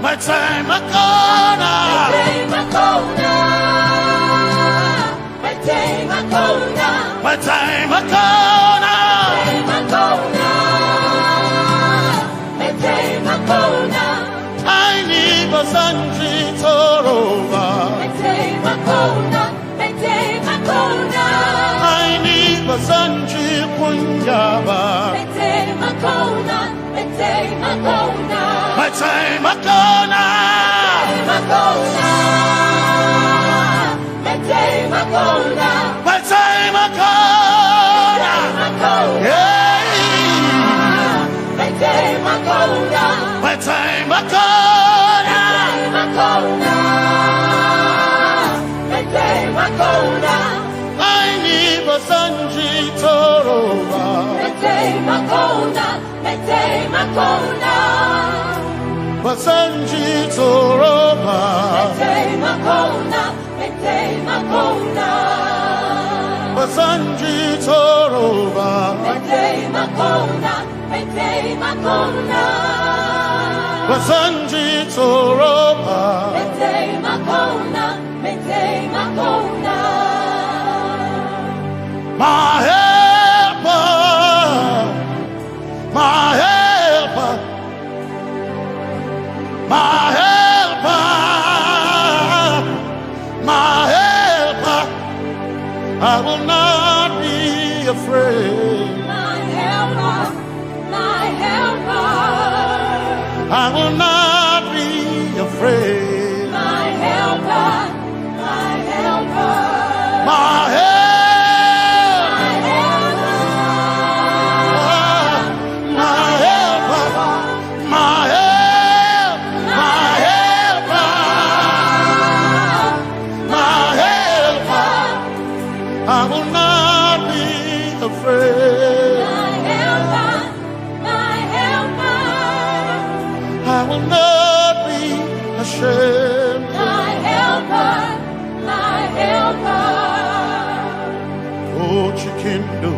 My time, Makona. My time, Makona. I need Basanji Toroba. I need Basanji Punjaba. My time, Makona. My time, Makona. Yeah. My time, Makona. I need Basanji Toroba. Basanji Toroba. Basanji Toroba. Basanji Toroba. My helper, my helper, my helper, my helper. I will not be afraid. My helper, my helper. I will not be afraid. My helper, my helper. My helper. I will not be afraid. My helper, my helper. I will not be ashamed. My helper, my helper. Oh, chikindo,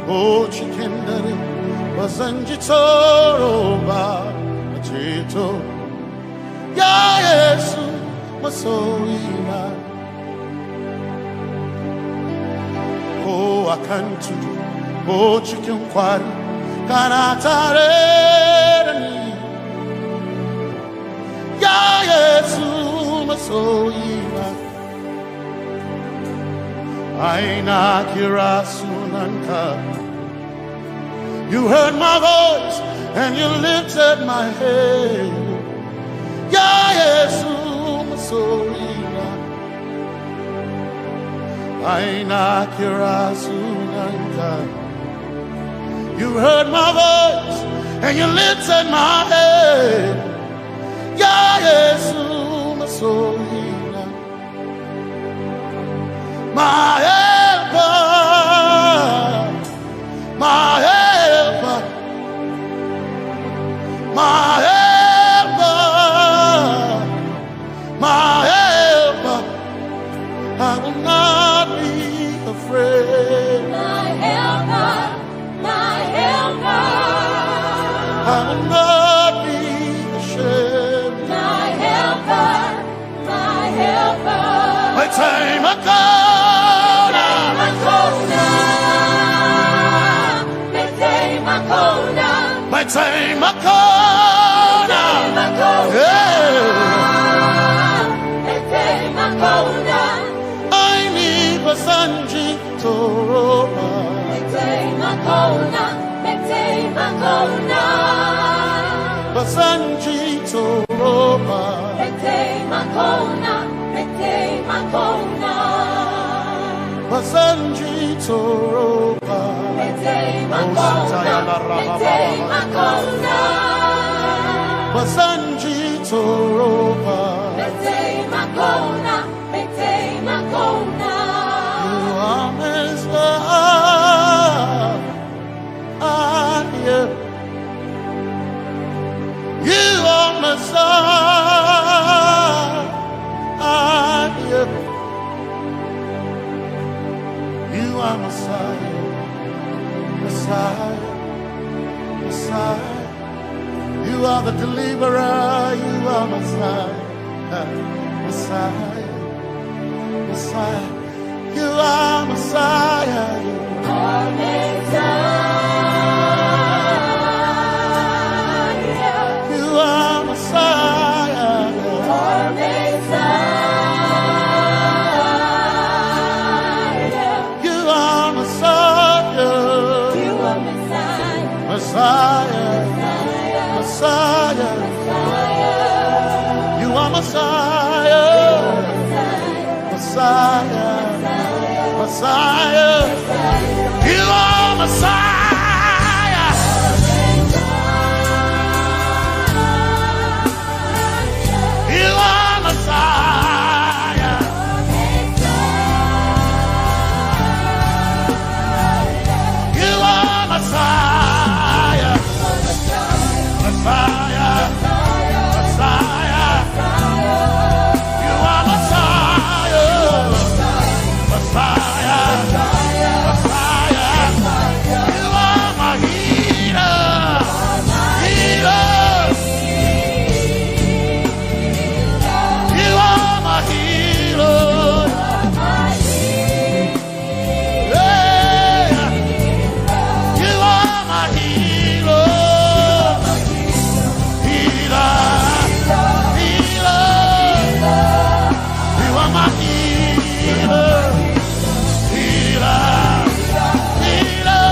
oh, chikindare, Basanji Toroba, Chito, Ya Yesu, Masoina. Oh, I can't do. Oh, chicken quarry. Kanatare. Ya Yesu Masoina. Aina Kirasunanka. You heard my voice and you lifted my head. Ya Yesu Masoina. Aina Kirasunanka. You heard my voice and you lifted my head. Ya Yesu Masoina. My helper, my helper, my helper, my helper. I will not be afraid. will not be ashamed. My helper, my helper. My time I go now. My time I go now. I need a Sanji Toroba. Basanji Toroba. Basanji Toroba. Basanji Toroba. You are Messiah. You are Messiah. You are Messiah. Messiah. Messiah. You are the deliverer. You are Messiah. Messiah. Messiah. You are Messiah. You are Messiah. You are Messiah. You are Messiah. You are Messiah. Messiah. Messiah. You are Messiah. Messiah. Messiah. You are Messiah. You are Messiah. You are Messiah. Messiah. Messiah. You are Messiah. Messiah. Messiah. You are my healer. Healer. You are my healer. Yeah. You are my healer. Healer. Healer. You are my healer. Healer. Healer.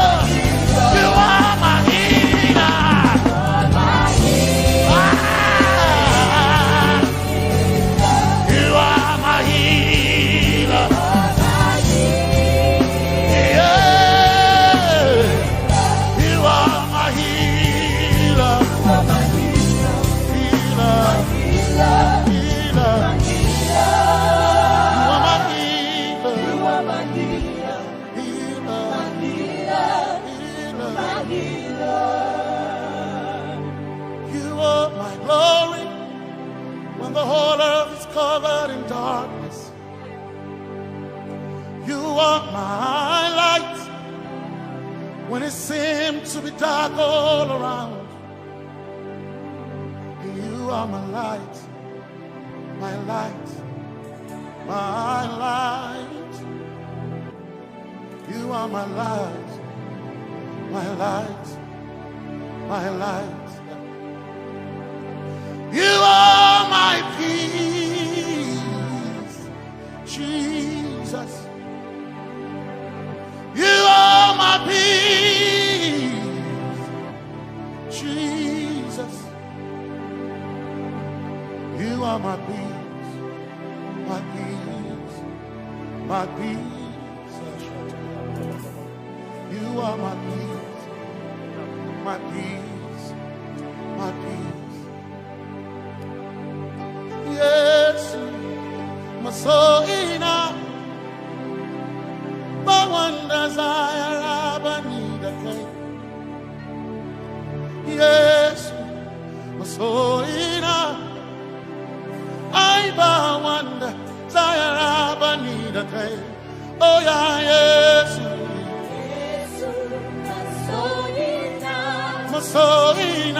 You are my healer. Ah. You are my healer. Yeah. You are my healer. Healer. Healer. You are my healer. Healer. You are my glory when the whole earth is covered in darkness. You are my light when it seems to be dark all around. You are my light, my light, my light. You are my light, my light, my light. You are my peace, Jesus. You are my peace, Jesus. You are my peace, my peace, my peace. You are my peace, my peace, my peace. Yes, my soul in a but one desire I need a day. Yes, my soul in a I but one desire I need a day. Oh yeah, yes. My soul in a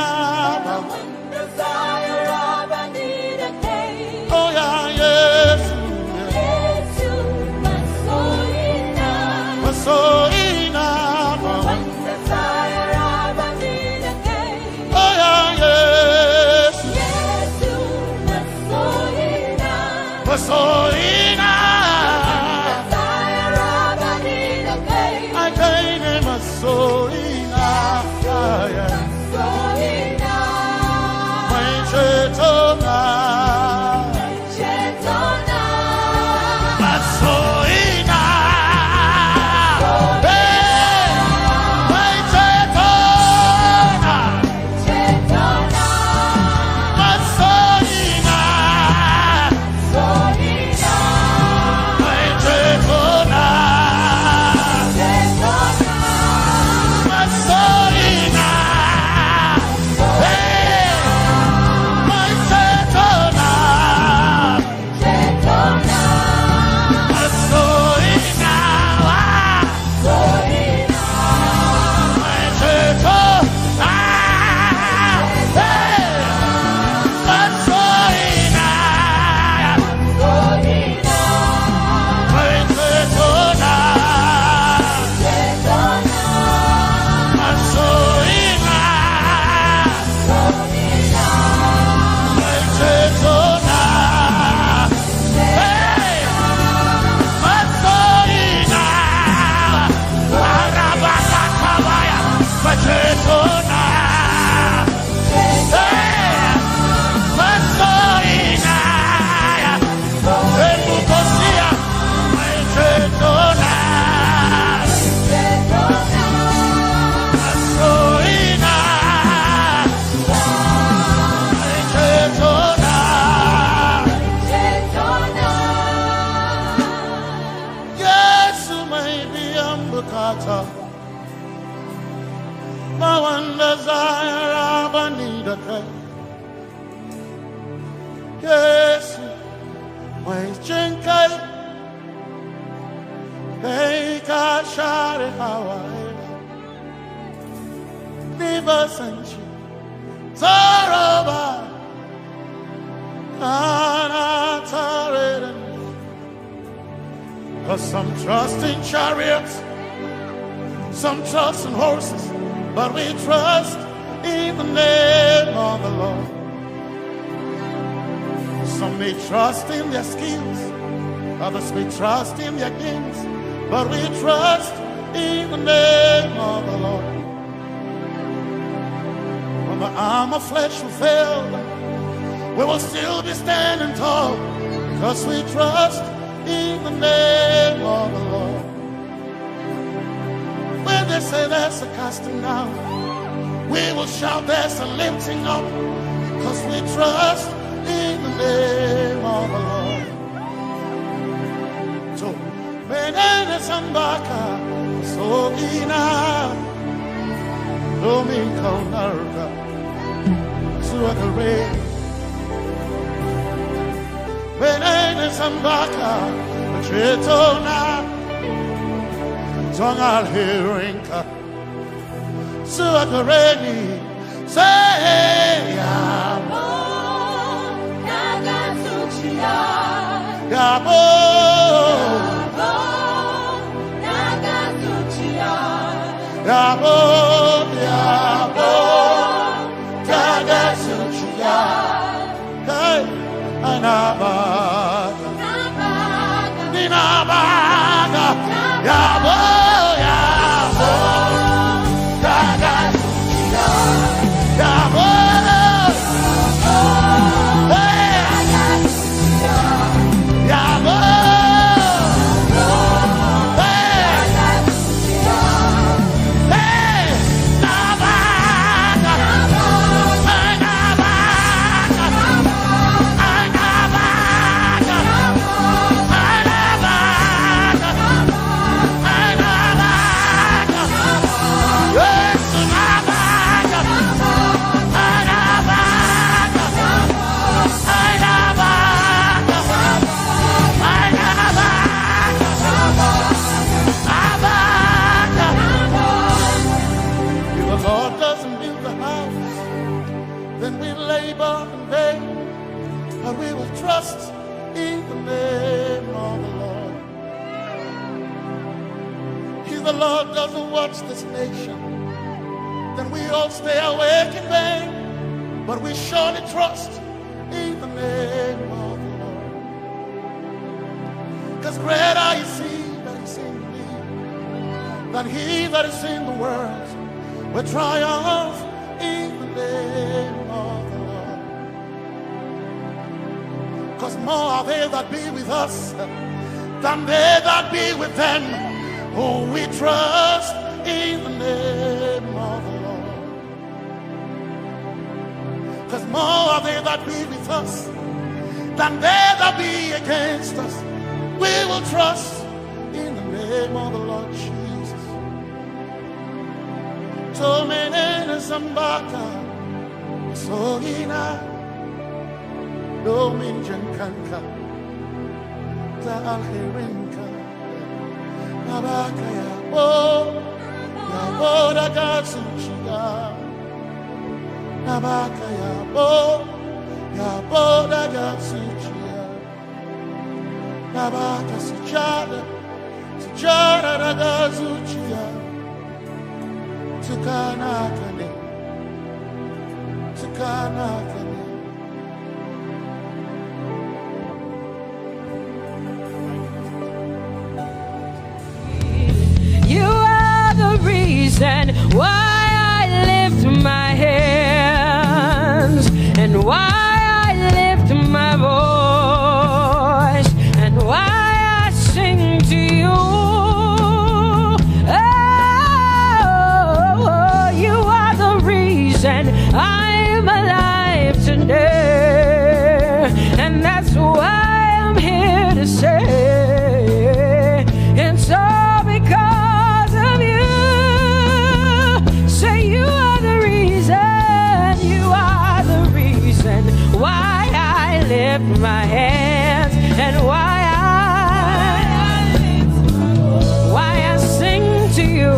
Some trust in chariots, some trust in horses, but we trust in the name of the Lord. Some may trust in their skills, others may trust in their gains, but we trust in the name of the Lord. When the arm of flesh will fail, we will still be standing tall, because we trust in the name of the Lord. When they say there's a casting down, we will shout there's a lifting up, because we trust in the name of the Lord. So, Benene Sambaka, so ina, Domingo Narga, Suakare. Benene Sambaka, Chetona, Zongal Hirinka, Suakareni, say Yabo, Nagatuchia, Yabo, Nagatuchia, Yabo, Yabo, Nagatuchia, hey, Anabaga, Ninabaga, Yabo, Yabo, Nagatuchia, Yabo, hey, Yabo, hey, hey, Lord doesn't watch this nation, then we all stay awake in vain. But we surely trust in the name of the Lord. Because greater is He that is in me than he that is in the world. We triumph in the name of the Lord. Because more are they that be with us than they that be with them. Oh, we trust in the name of the Lord. Because more are they that be with us than they that be against us. We will trust in the name of the Lord Jesus. So many Zambaka, so ina, no minjankanka, ta alherinka, nabaka ya boda gatsuchiya, nabaka ya boda gatsuchiya, nabaka sujada gatsuchiya. Tukanakane. You are the reason why I lift my hands and why I lift my voice and why I sing to you. And I'm alive today, and that's why I'm here to say it's all because of you. Say you are the reason why I lift my hands and why I sing to you.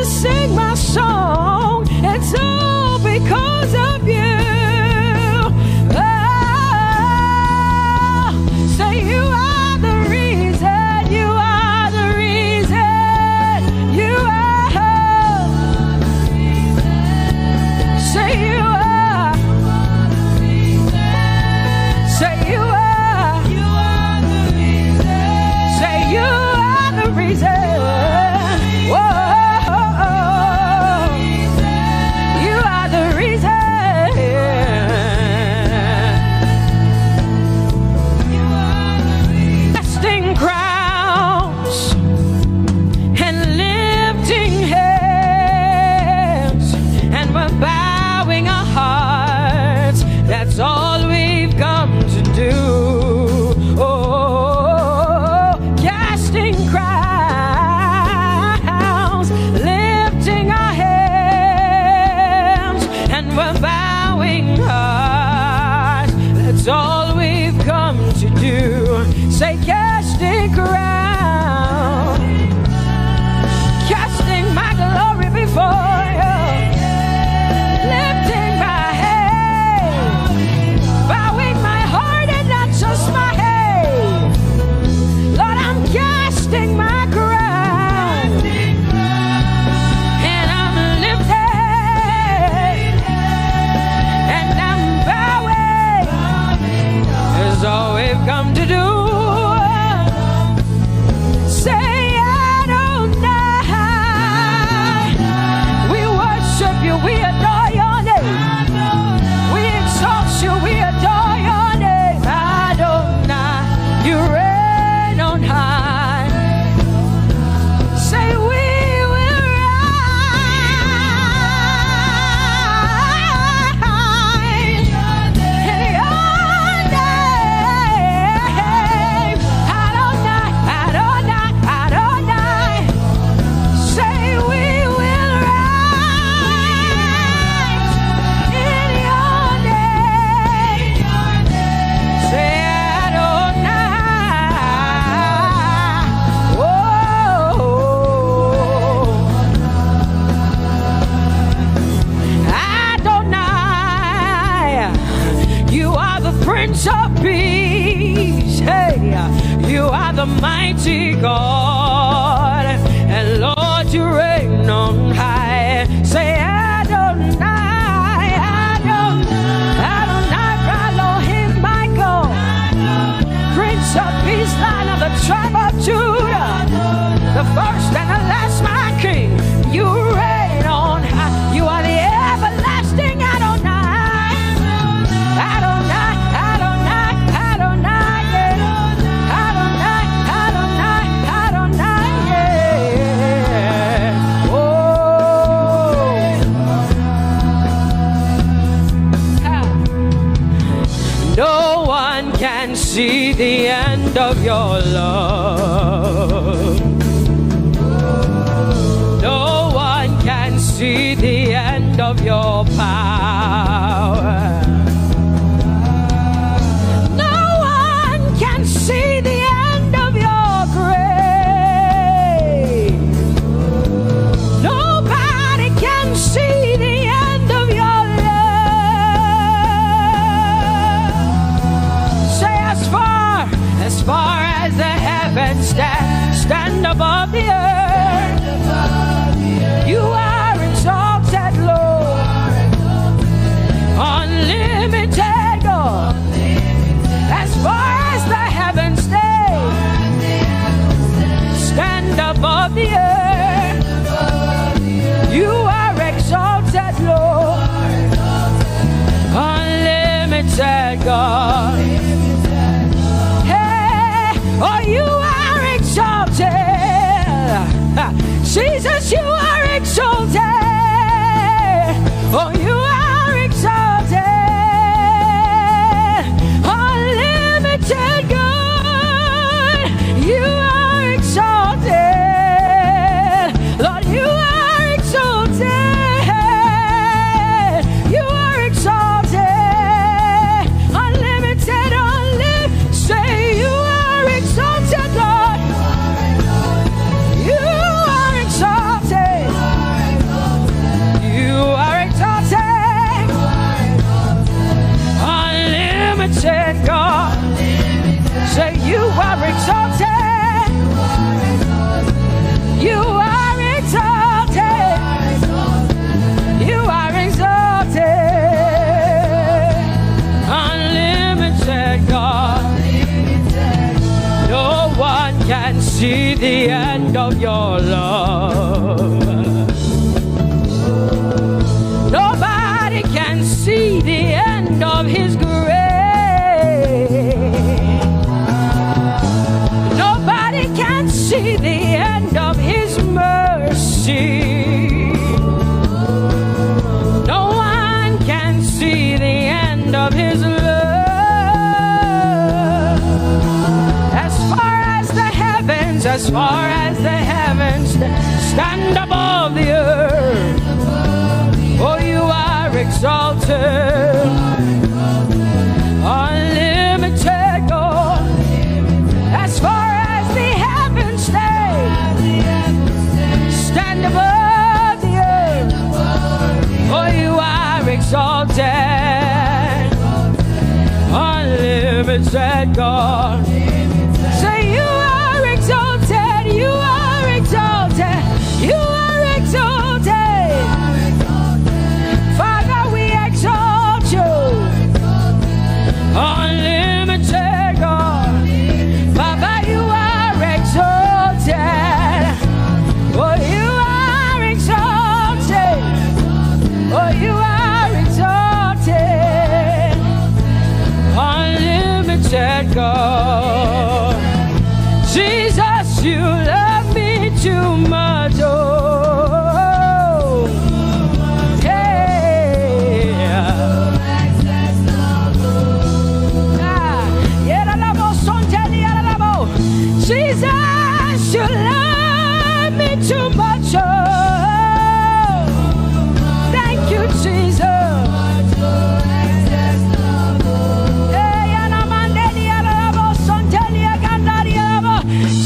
Sing my song, it's all because of you. Say you are the reason, you are the reason, you are. Say you are. Say you are. Say you are the reason. Whoa. That's all we've come to do. Oh, casting crowns, lifting our hands, and we're bowing hearts. That's all we've come to do. Say, casting crowns, casting my glory before you. the mighty God, and Lord, you reign on high. Say Adonai, Adonai, Adonai, Elohim, my God, Prince of Peace, Lion of the tribe of Judah, the first and the last, my King. You reign on high. You are the everlasting Adonai, Adonai, Adonai, Adonai, yeah. Adonai, Adonai, Adonai, yeah. Oh, no one can see the end of your love. No one can see the end of your power. No one can see the end of your grace. Nobody can see the end of your love. Say as far as the heavens stand above the earth, you are exalted, Lord, unlimited God. As far as the heavens stand above the earth, you are exalted, Lord, unlimited God. Hey, oh, you are exalted. Jesus, you are exalted. Oh, you are exalted. Unlimited God, you are exalted. Lord, you are exalted. You are exalted. Unlimited, unlimited. Say you are exalted, Lord. You are exalted. You are exalted. Unlimited God. Say you are exalted. You are exalted. You are exalted. Unlimited God. No one can see the end of your love. Nobody can see the end of his grace. Nobody can see the end of his mercy. No one can see the end of his love. As far as the heavens stand above the earth, oh, you are exalted. Unlimited God. As far as the heavens stand above the earth, oh, you are exalted. Unlimited God. Say you are exalted. You are exalted. You are exalted. Father, we exalt you. Unlimited God. Father, you are exalted. Oh, you are exalted. Oh, you are exalted. Unlimited God. Jesus, you love me too much. Oh, Jesus, you love me too much. Oh, thank you, Jesus.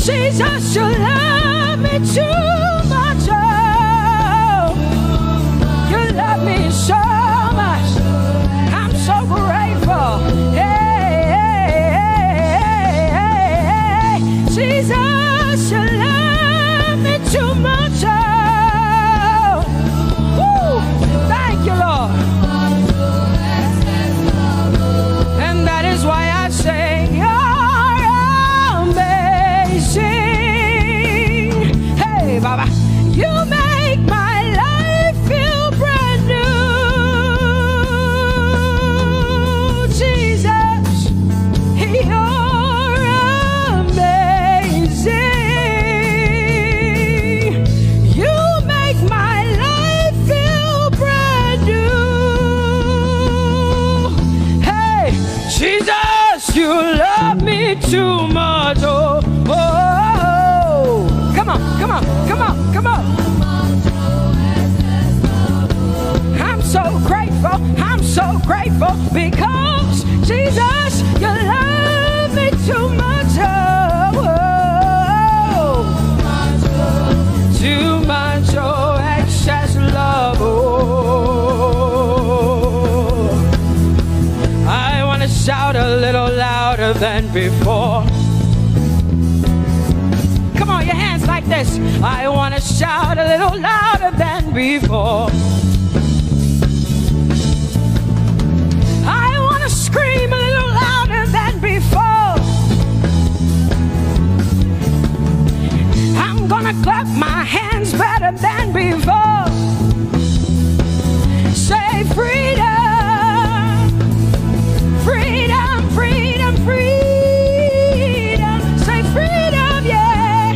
Jesus, you love me too much. Oh, you love me so much. I'm so grateful. Hey, hey, hey, hey, hey. Jesus, you love me too much. Woo. Thank you, Lord. And that is why I say you're amazing. Hey, Baba, you make my life feel brand new. Jesus, you're amazing. You make my life feel brand new. Hey, Jesus, you love me too much. Oh, oh, oh. Come on, come on, come on, come on. I'm so grateful because Jesus, you love me too much. Oh, oh. Too much, oh, excess love. Oh, I want to shout a little louder than before. Come on, your hands like this. I want to shout a little louder than before. I want to scream a little louder than before. I'm gonna clap my hands better than before. Say freedom, freedom, freedom, freedom. Say freedom, yeah.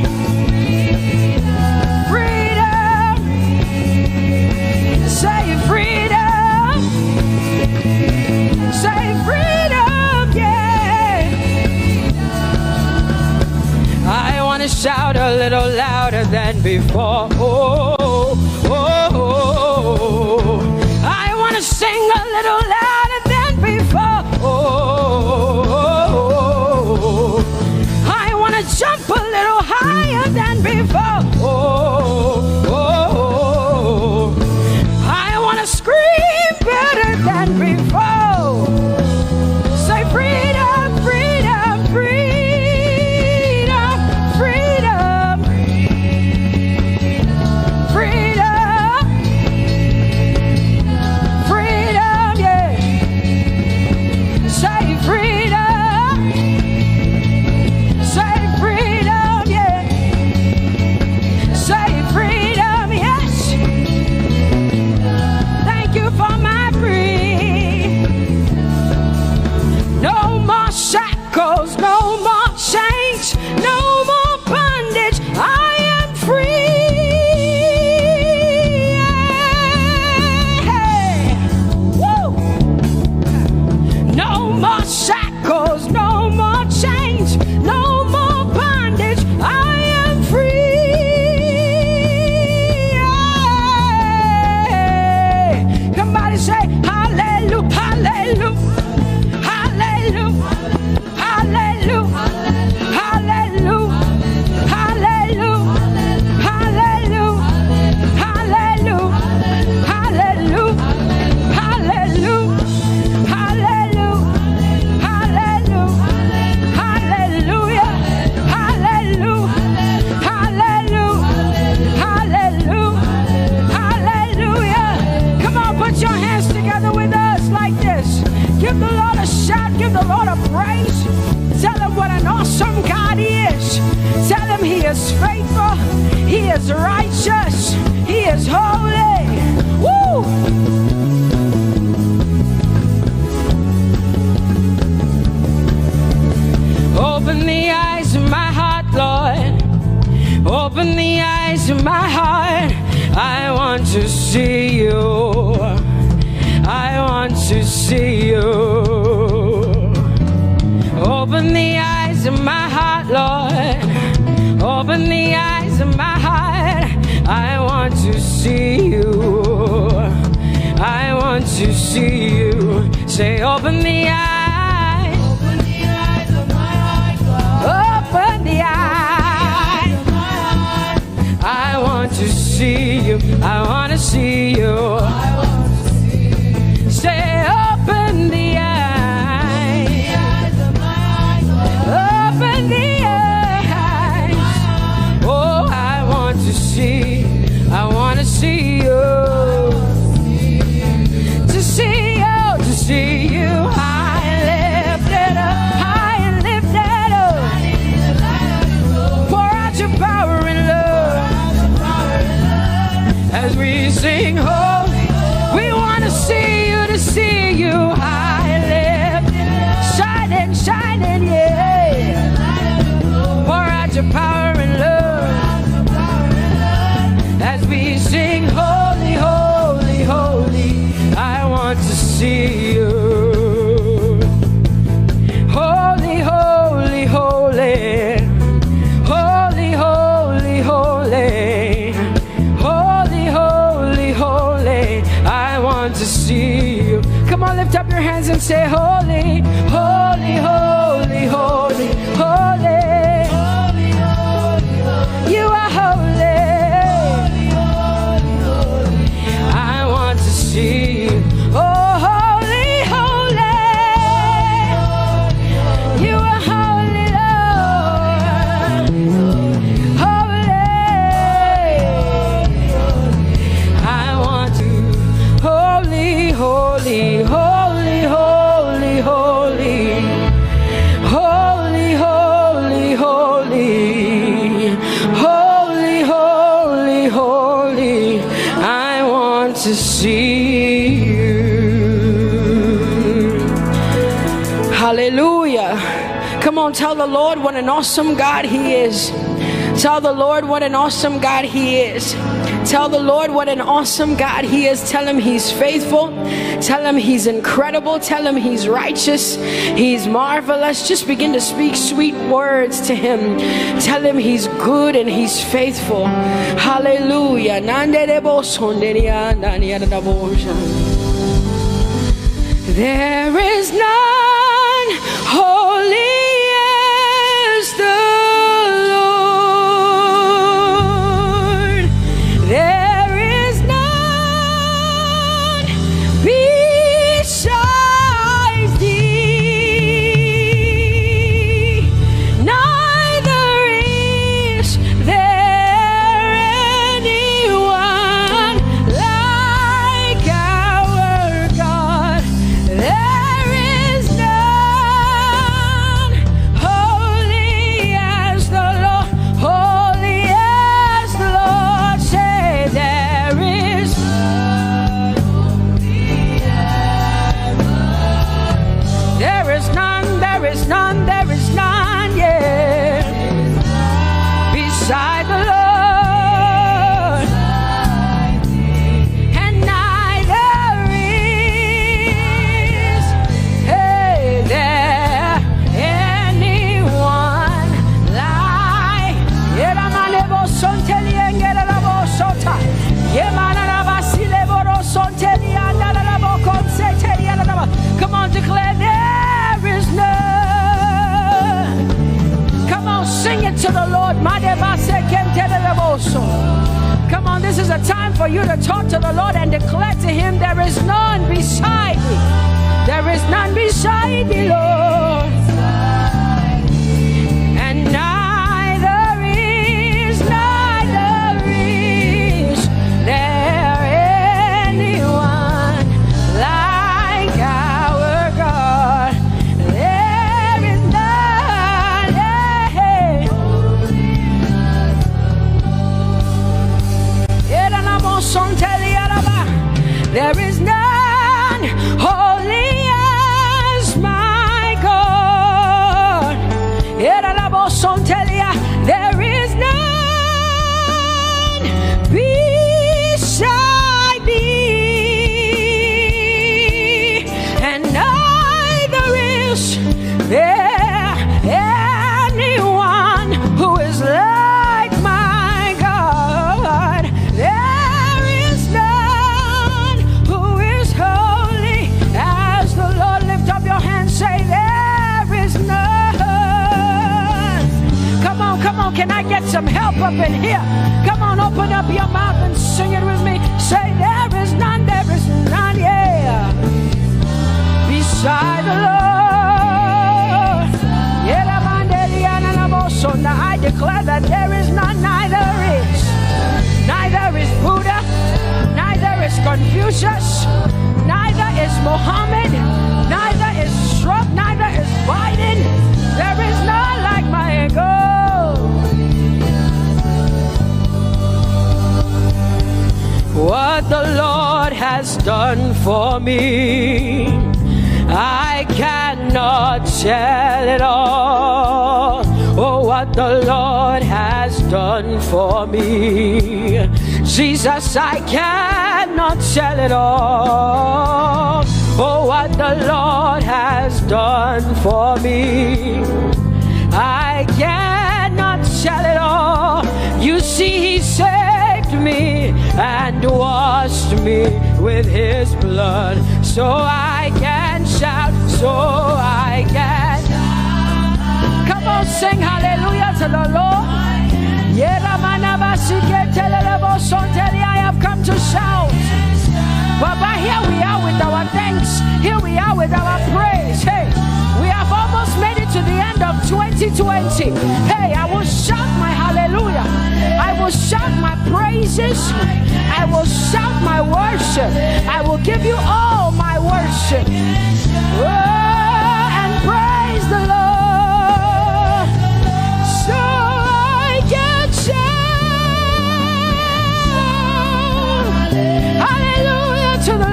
Freedom. Say freedom. Say freedom, yeah. I want to shout a little louder than before. Oh, oh, oh, oh. I want to sing a little louder than before. Oh, oh, oh. I want to jump a little higher than before. Oh, oh, oh. I want to scream better than before. Say freedom, freedom, freedom, freedom, freedom, freedom, yeah. Say freedom, say freedom, yeah. Say freedom, yes. Thank you for my free. No more shackles, no more chains, no more bondage. I am free. Hey. Woo. No more shackles, no more chains, no more bondage. I am free. Hey. Somebody say hallelujah, hallelujah. Hallelujah, hallelujah, hallelujah, hallelujah, hallelujah, hallelujah, hallelujah, hallelujah, hallelujah, hallelujah, hallelujah, hallelujah, hallelujah, hallelujah. Come on, put your hands together with us like this. Give the Lord a shout, give the Lord a praise. Tell him what an awesome God he is. Tell him he is faithful, he is righteous, he is holy. Woo! Open the eyes of my heart, Lord. Open the eyes of my heart. I want to see you. I want to see you. Open the eyes of my heart, Lord. Open the eyes of my heart. I want to see you. I want to see you. Say, open the eyes. Open the eyes of my heart, Lord. Open the eyes of my heart. I want to see you. I want to see you. Say, open the eyes of my heart, Lord. Open the eyes. sing holy. We want to see you high lifted, shining, shining, yeah. Pour out your power and love as we sing holy, holy, holy. I want to see you. Holy, holy, holy. Holy, holy, holy. Holy, holy, holy. I want to see you. Come on, lift up your hands and say holy, holy, holy, holy, holy. You are holy. I want to see you. Oh, holy, holy. You are holy, Lord. Holy. I want to. Holy, holy, holy, holy, holy. Holy, holy, holy. Holy, holy, holy. I want to see you. Hallelujah. Come on, tell the Lord what an awesome God He is. Tell the Lord what an awesome God He is. Tell the Lord what an awesome God He is. Tell Him He's faithful. Tell Him He's incredible. Tell Him He's righteous. He's marvelous. Just begin to speak sweet words to Him. Tell Him He's good and He's faithful. Hallelujah. There is none holy as the Lord. There is none besides Thee. Neither is there anyone like our God. There is none holy as the Lord, holy as the Lord. Say there is none holy as the Lord. There is none, there is none, there is none, yeah, beside the Lord. And neither is there anyone like Come on, declare there is none. Come on, sing it to the Lord. Come on, this is a time for you to talk to the Lord and declare to Him there is none beside Thee. There is none beside Thee, Lord. And neither is there anyone like our God. There is none. There is none holy as my God. There is none beside Thee, and neither is there anyone who is like my God. There is none who is holy as the Lord. Lift up your hands, say there is none. Come on, can I get some help up in here? Come on, open up your mouth and sing it with me. Say there is none, yeah, beside the Lord. So now I declare that there is none, neither is Buddha, neither is Confucius, neither is Muhammad, neither is Trump, neither is Biden. There is none like my God. What the has done for me. I cannot tell it all. Oh, what the Lord has done for me. Jesus, I cannot tell it all. Oh, what the Lord has done for me. I cannot tell it all. You see, He saved me and washed me with His blood. So I can shout, so I can. Come on, sing hallelujah to the Lord. I have come to shout. Baba, here we are with our thanks. Here we are with our praise. Hey, we have almost made it to the end of 2020. Hey, I will shout my hallelujah. I will shout my praises. I will shout my worship. I will give you all my worship. Oh, and praise the Lord. So I can shout hallelujah to the Lord.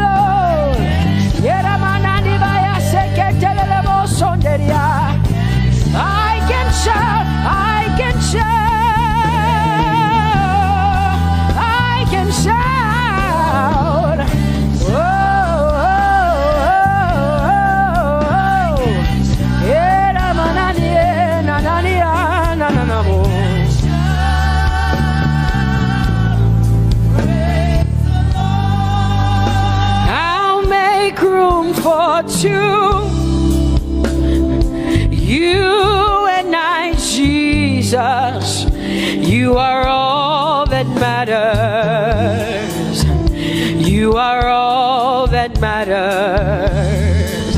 I can shout, I can shout, I can shout. Oh, oh, oh, I'll make room for two. You and I, Jesus, you are all that matters. You are all that matters.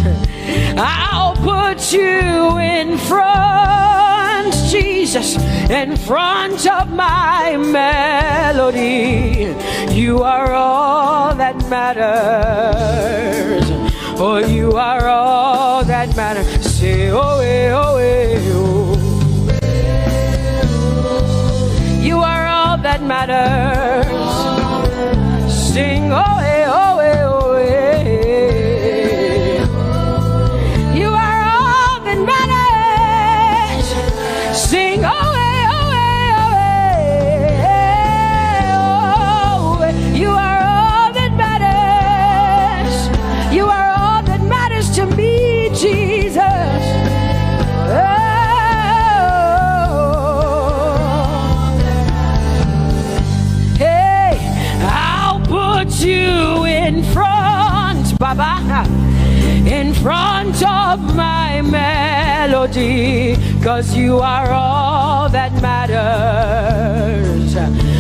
I'll put you in front, Jesus, in front of my melody. You are all that matters. Oh, you are all that matters. Say, oh, eh, oh, eh, oh. You are all that matters. Sing, oh, eh, oh, eh, oh, eh. You are all that matters. Sing, oh, eh, oh, eh, oh, eh. Oh, you are all that matters. You are all that matters to me, Jesus. You in front, Baba, in front of my melody, 'cause you are all that matters.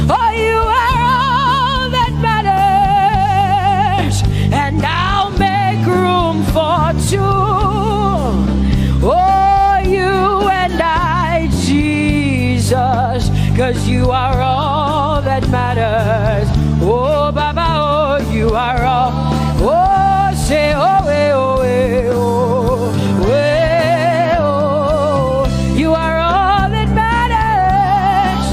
Oh, you are all that matters, and I'll make room for two. Oh, you and I, Jesus, 'cause you are all that matters. Oh, Baba, oh, you are all. Oh, say, oh, eh, oh, eh, oh, eh, oh. You are all that matters.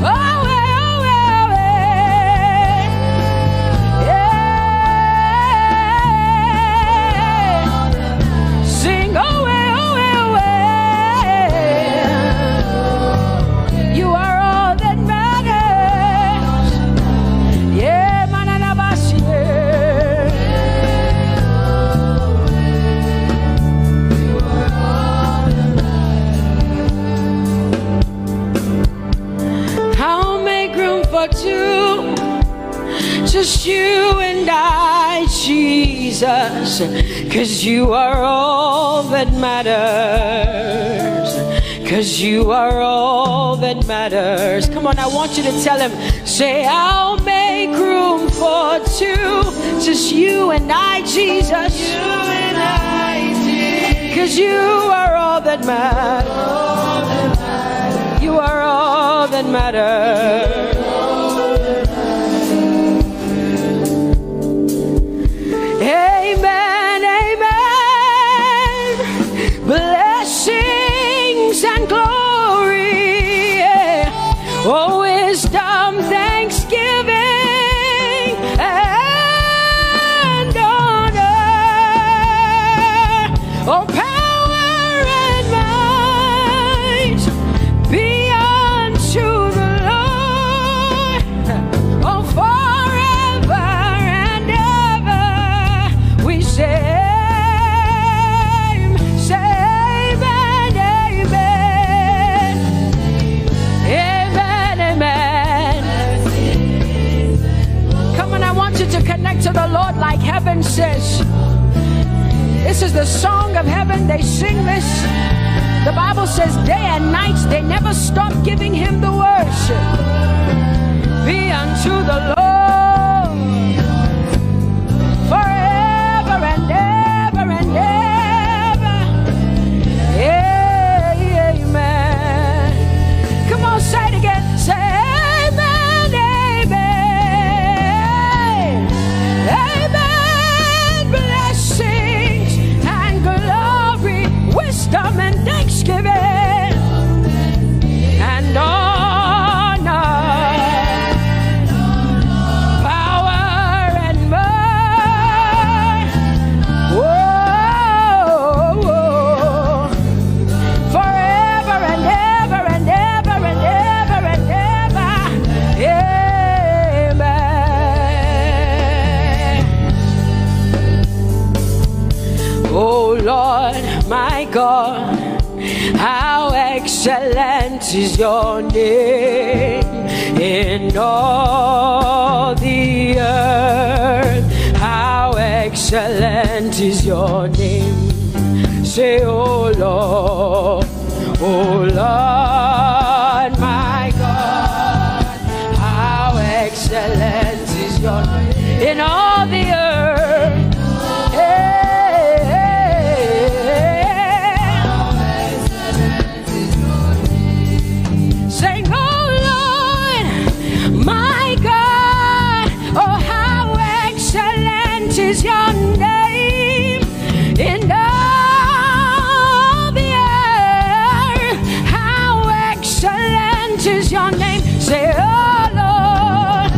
Oh, eh, oh, eh, yeah. Sing, oh, eh, oh, eh. You are all that matters. Yeah, manana basi. I'll make room for two, just you and I, Jesus, 'cause you are all that matters. 'Cause you are all that matters. Come on, I want you to tell him, say, I'll make room for two, just you and I, Jesus. You and I, Jesus. 'Cause you are all that matters. You are all that matters. Amen, amen. Blessings and glory, yeah. Oh, wisdom, thanksgiving, and a song of heaven. They sing this. The Bible says day and night they never stop giving him the worship. Be unto the Lord forever and ever and ever. Amen. Come on, say it again. Say amen, amen. Amen. Blessings and glory, wisdom and thanksgiving and honor, power and might, forever and ever and ever and ever and ever. Amen. Oh Lord, my God, how excellent is your name in all the earth. How excellent is your name. Say, oh Lord, my God, how excellent is your name in all the earth. Sing, oh Lord, my God, oh how excellent is your name in all the earth. How excellent is your name. Say, oh Lord,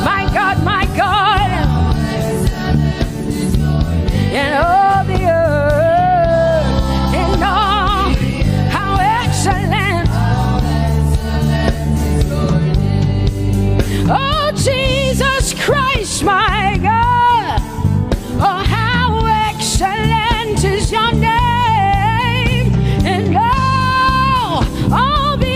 my God, in all the earth, in all, how excellent. Oh Jesus Christ, my God, oh how excellent is your name in all the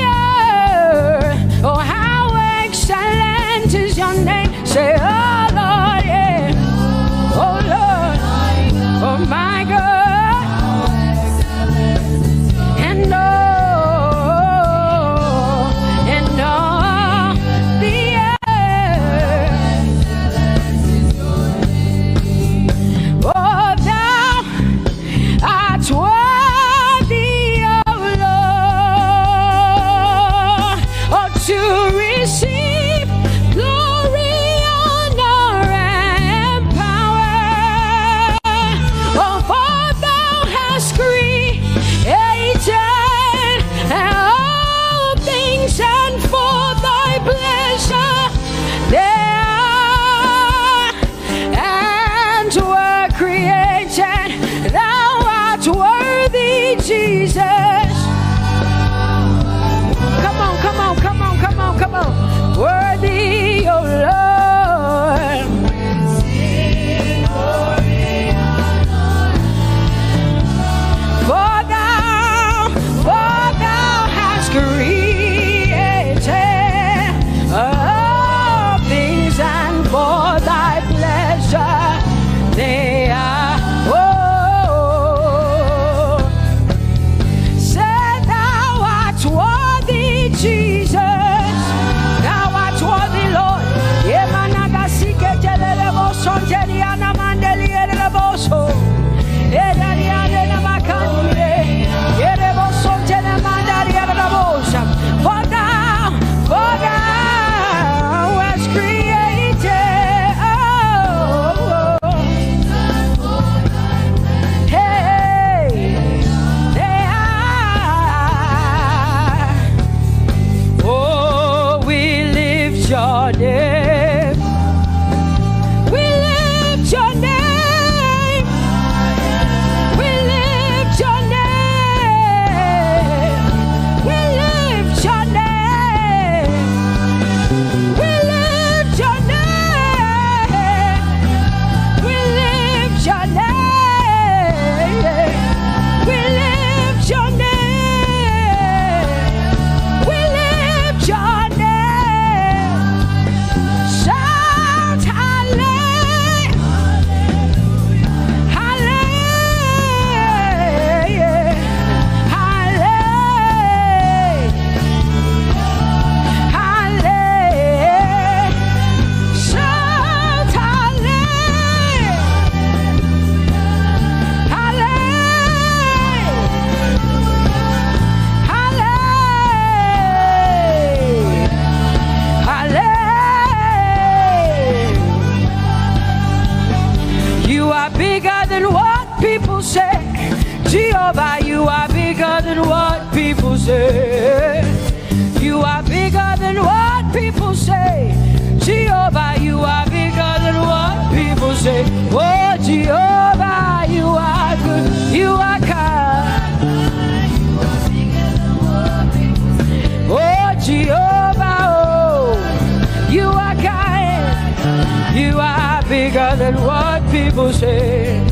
than what people say.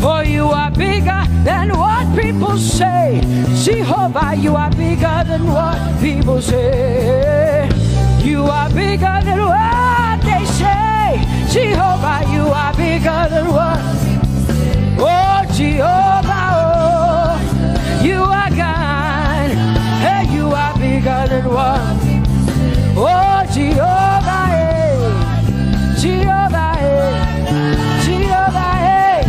For you are bigger than what people say. Jehovah, you are bigger than what people say. You are bigger than what they say. Jehovah, you are bigger than what. Oh, Jehovah, oh, you are God. Hey, you are bigger than what. Oh, Jehovah, hey, Jehovah, hey, Jehovah, hey,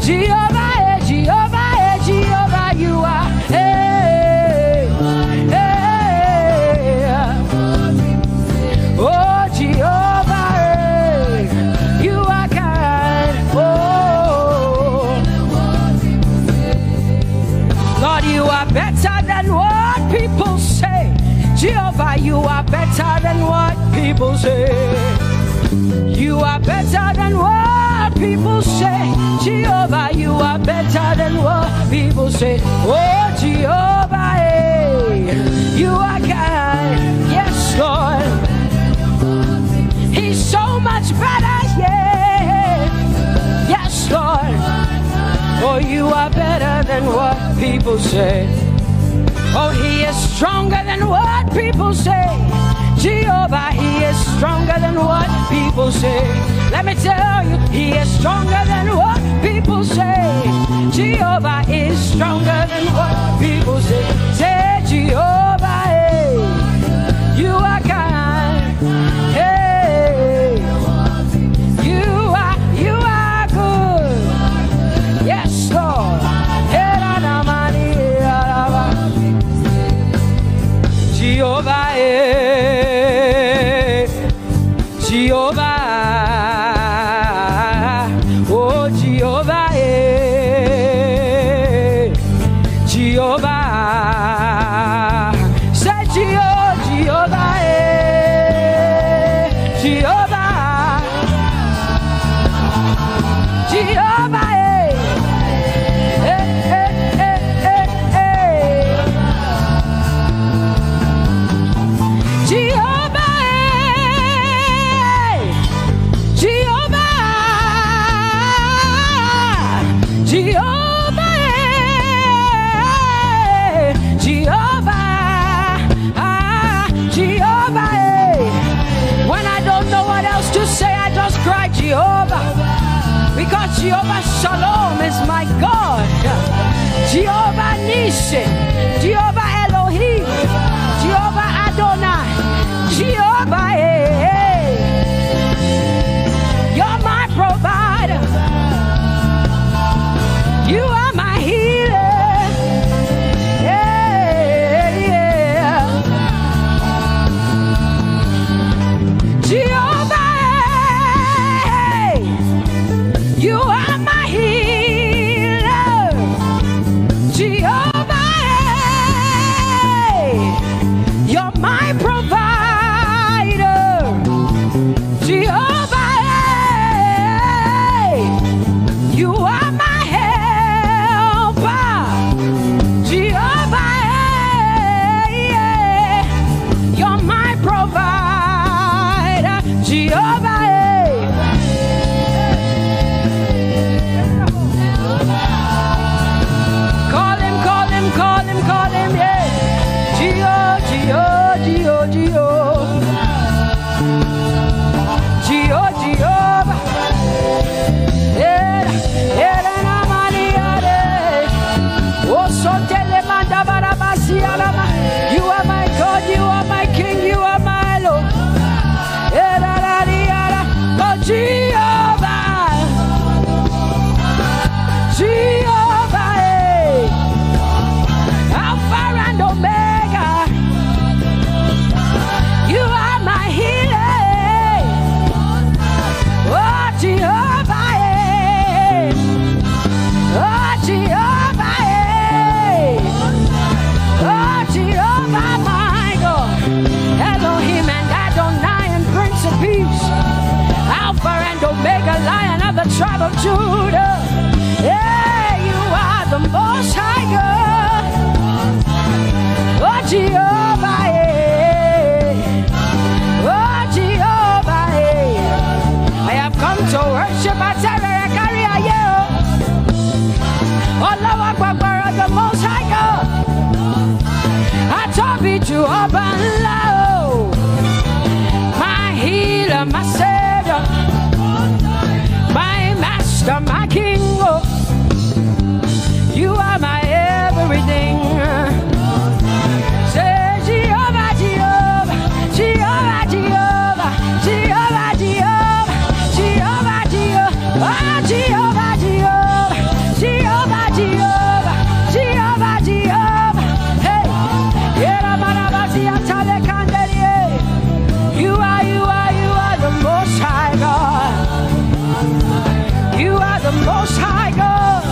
Jehovah, hey, Jehovah, hey, Jehovah, you are, hey, hey, oh, Jehovah, hey, you are God, oh, Lord, you are better than what people say. Jehovah, you are better than what people say. You are better than what people say. Jehovah, you are better than what people say. Oh, Jehovah, hey, you are God. Yes, Lord. He's so much better, yeah. Yes, Lord. Oh, you are better than what people say. Oh, he is stronger than what people say. Jehovah, he is stronger than what people say. Let me tell you, he is stronger than what people say. Jehovah is stronger than what people say. Say, Jehovah, hey, you are kind. Hey, you are good. Yes, Lord. Jehovah, Jehovah, oh Jehovah, Jehovah, say Jehovah, Jehovah, Jehovah, Jehovah, because Jehovah Shalom is my God. Jehovah Nissi, Jehovah Elohim, Jehovah Adonai, Jehovah, hey, you're my provider. You are my healer. Yeah, yeah. Jehovah, you are my healer, Jehovah, you're my provider, Jehovah, you are my helper, Jehovah, you're my provider, Jehovah. Call him, yeah. Jehovah. You are my God, you are my King, you are my Lord. Oh, Jehovah. Jehovah, Alpha and Omega. You are my healer. Oh, Jehovah, oh, Jehovah, oh, Jehovah, my God. Elohim and Adonai and Prince of Peace. Alpha and Omega, Lion of the tribe of Judah. Yeah, you are the Most High God. Oh, Jehovah, oh, Jehovah, I have come to worship Topi Alabi, my healer, my savior, my master, my king. You are my everything. Say Jehovah, Jehovah, Jehovah, Jehovah, Jehovah, Jehovah, Jehovah, Jehovah, Jehovah, Jehovah, Jehovah, Jehovah, Jehovah. Hey, you are the Most High God. You are the Most High God.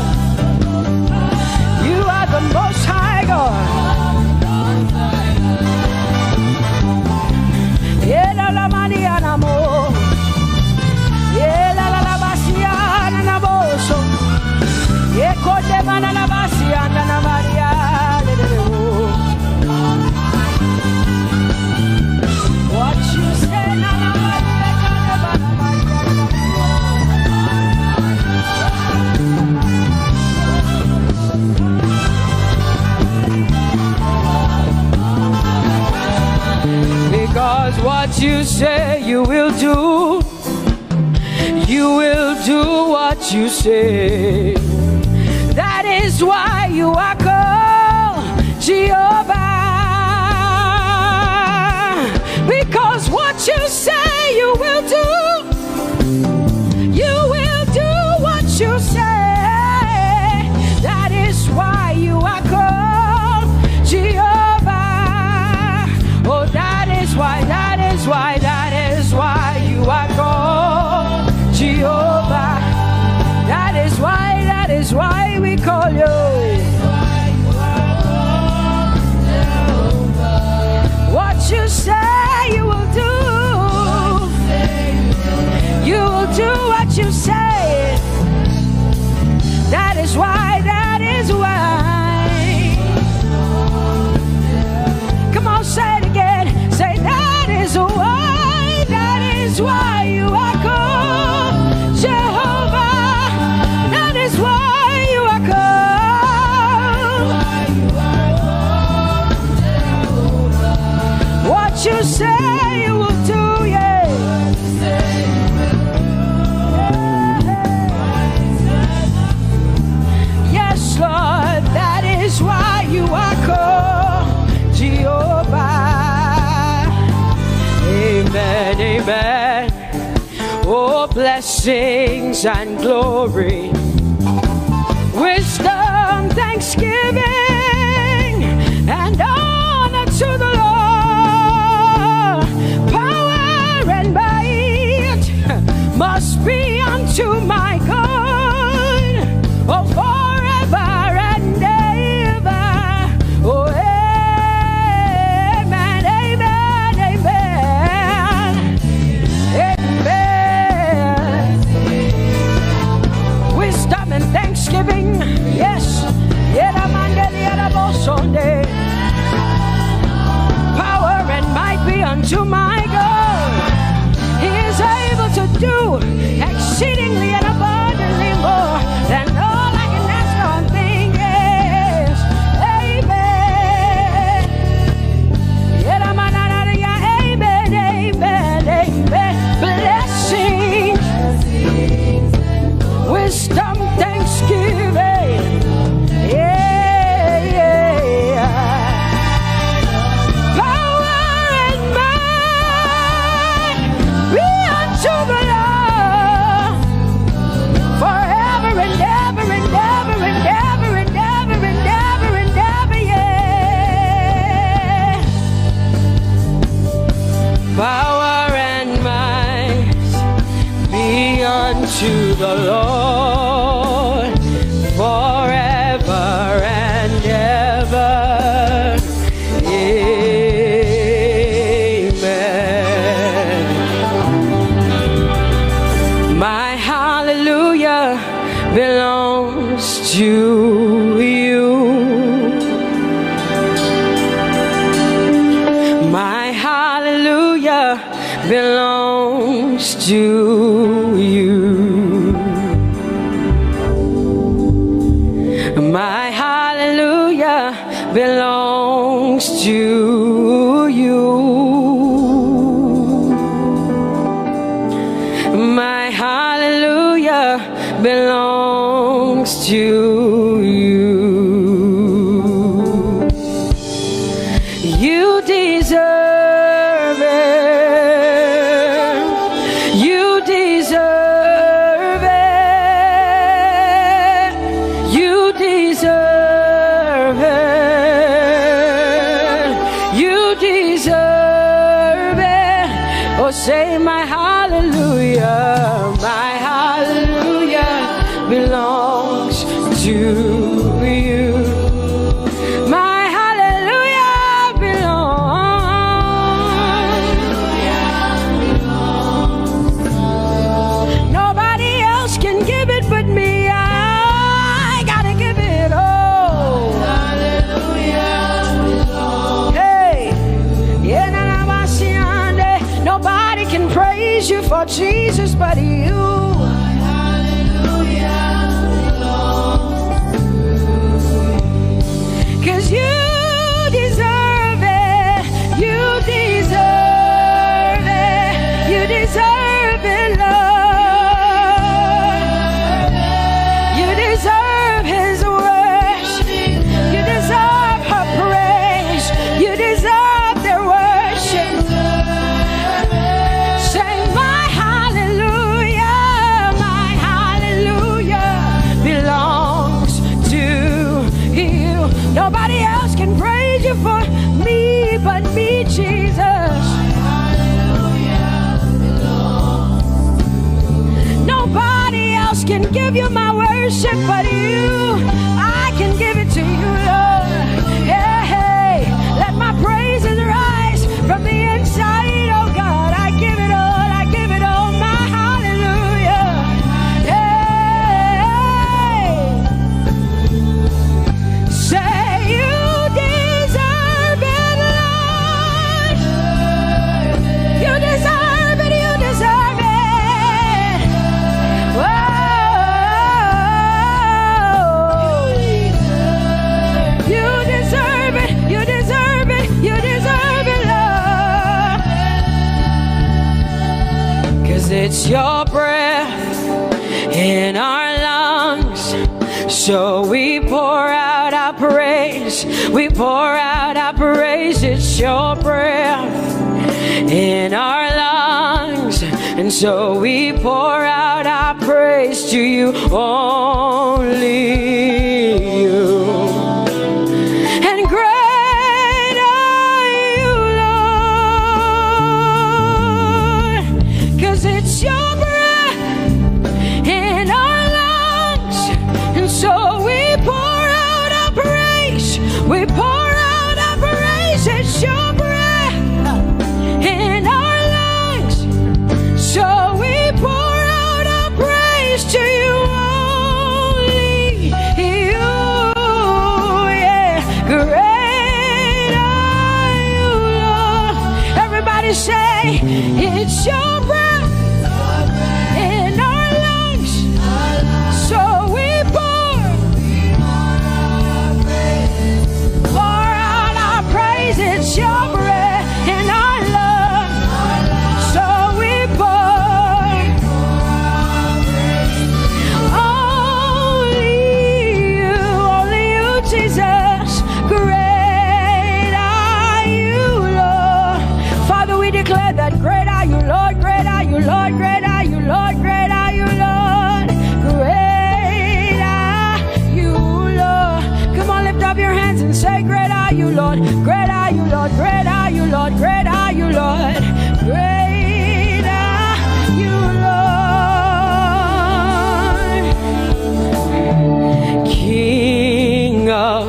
You are the Most High God. Yela la maniana mo. Yela la basiana na boso. Yeko de mana la basiana na Maria. What you say na na because what you say you will do. You will do what you say. That is why you are called Jehovah. Because what you say you will do. You will do what you say. That is why you are called Jehovah. Oh, that is why you are called Jehovah. That is why we call you. What you say you will do. You will do what you say. That is why. Come on, say it again. Say that is why you are called Jehovah. That is why you are called. What you say you will do, yeah. Yes, Lord, that is why you are called Jehovah. Amen, amen. Oh, blessings and glory, wisdom, thanksgiving, and honor to the Lord. Power and might must be unto my God. Oh, forever and ever. Oh, thanksgiving, yes. Power and might be unto my God. He is able to do exceedingly and abundantly more than all I can ask or think. Yes, amen. Amen, amen, amen. Blessings, wisdom, thanksgiving, yeah. Power and might be unto the Lord forever and ever and ever and ever and ever and ever and ever, yeah. Power and might be unto the Lord forever and ever. Amen. My hallelujah belongs to you. My hallelujah belongs to you. My hallelujah belongs to you. My hallelujah belongs to you. You deserve it. You deserve it. You deserve it. You deserve it. Oh, say my hallelujah. My hallelujah belongs to you. My hallelujah belongs. Nobody else can give it but me. I gotta give it all. Hallelujah. Hey, nobody can praise you for Jesus but you. Cause you deserve it. You deserve it. You deserve it, Lord. You deserve His worship. You deserve her praise. You deserve their worship. Say my hallelujah. My hallelujah belongs to you. Nobody else can praise you for me but me, Jesus. Nobody else can give you my worship but you. I can give it to you, Lord. Hey, hey, let my praises rise from the inside, oh God. I give it all, I give it all, my hallelujah. Hey, say you deserve it, Lord. You deserve it, you deserve it. Whoa. You deserve it, you deserve it, you deserve it, Lord. Cause it's your breath in our lungs. So we pour out our praise. We pour out our praise. It's your breath in our lungs. And so we pour out our praise to you, only you. And great are you, Lord. Cause it's your breath in our lungs. And so we pour out our praise. We pour out our praise. It's your breath in our lungs. So we pour out our praise to you, only you. Yeah, great are you, Lord. Everybody say, it's your breath in our lungs. So we pour out our praise. It's your breath in our lungs. So we pour only you, Jesus. Great are you, Lord. Father, we declare that great are you, Lord. Great are you, Lord. Great are you, Lord. Great are you, Lord. Great are you, Lord. Come on, lift up your hands and say, great are you, Lord. Great are you, Lord. Great are you, Lord. Great are you, Lord. Great are you, Lord. King of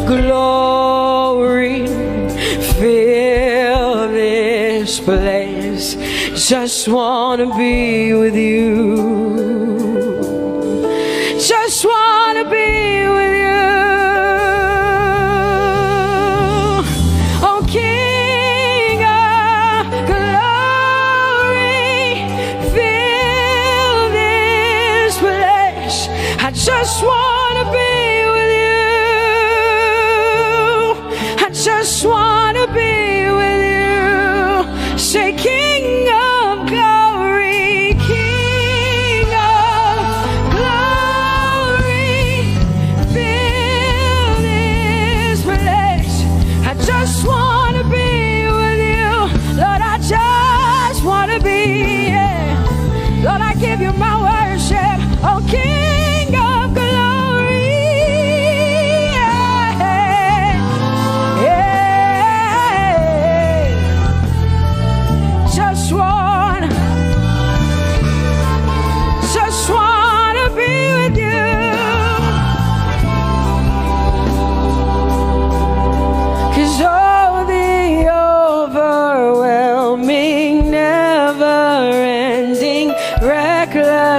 glory, fill this place. Just wanna be with you. Just wanna be with you. Oh, King of glory, fill this place. I just wanna be with you. I just wanna be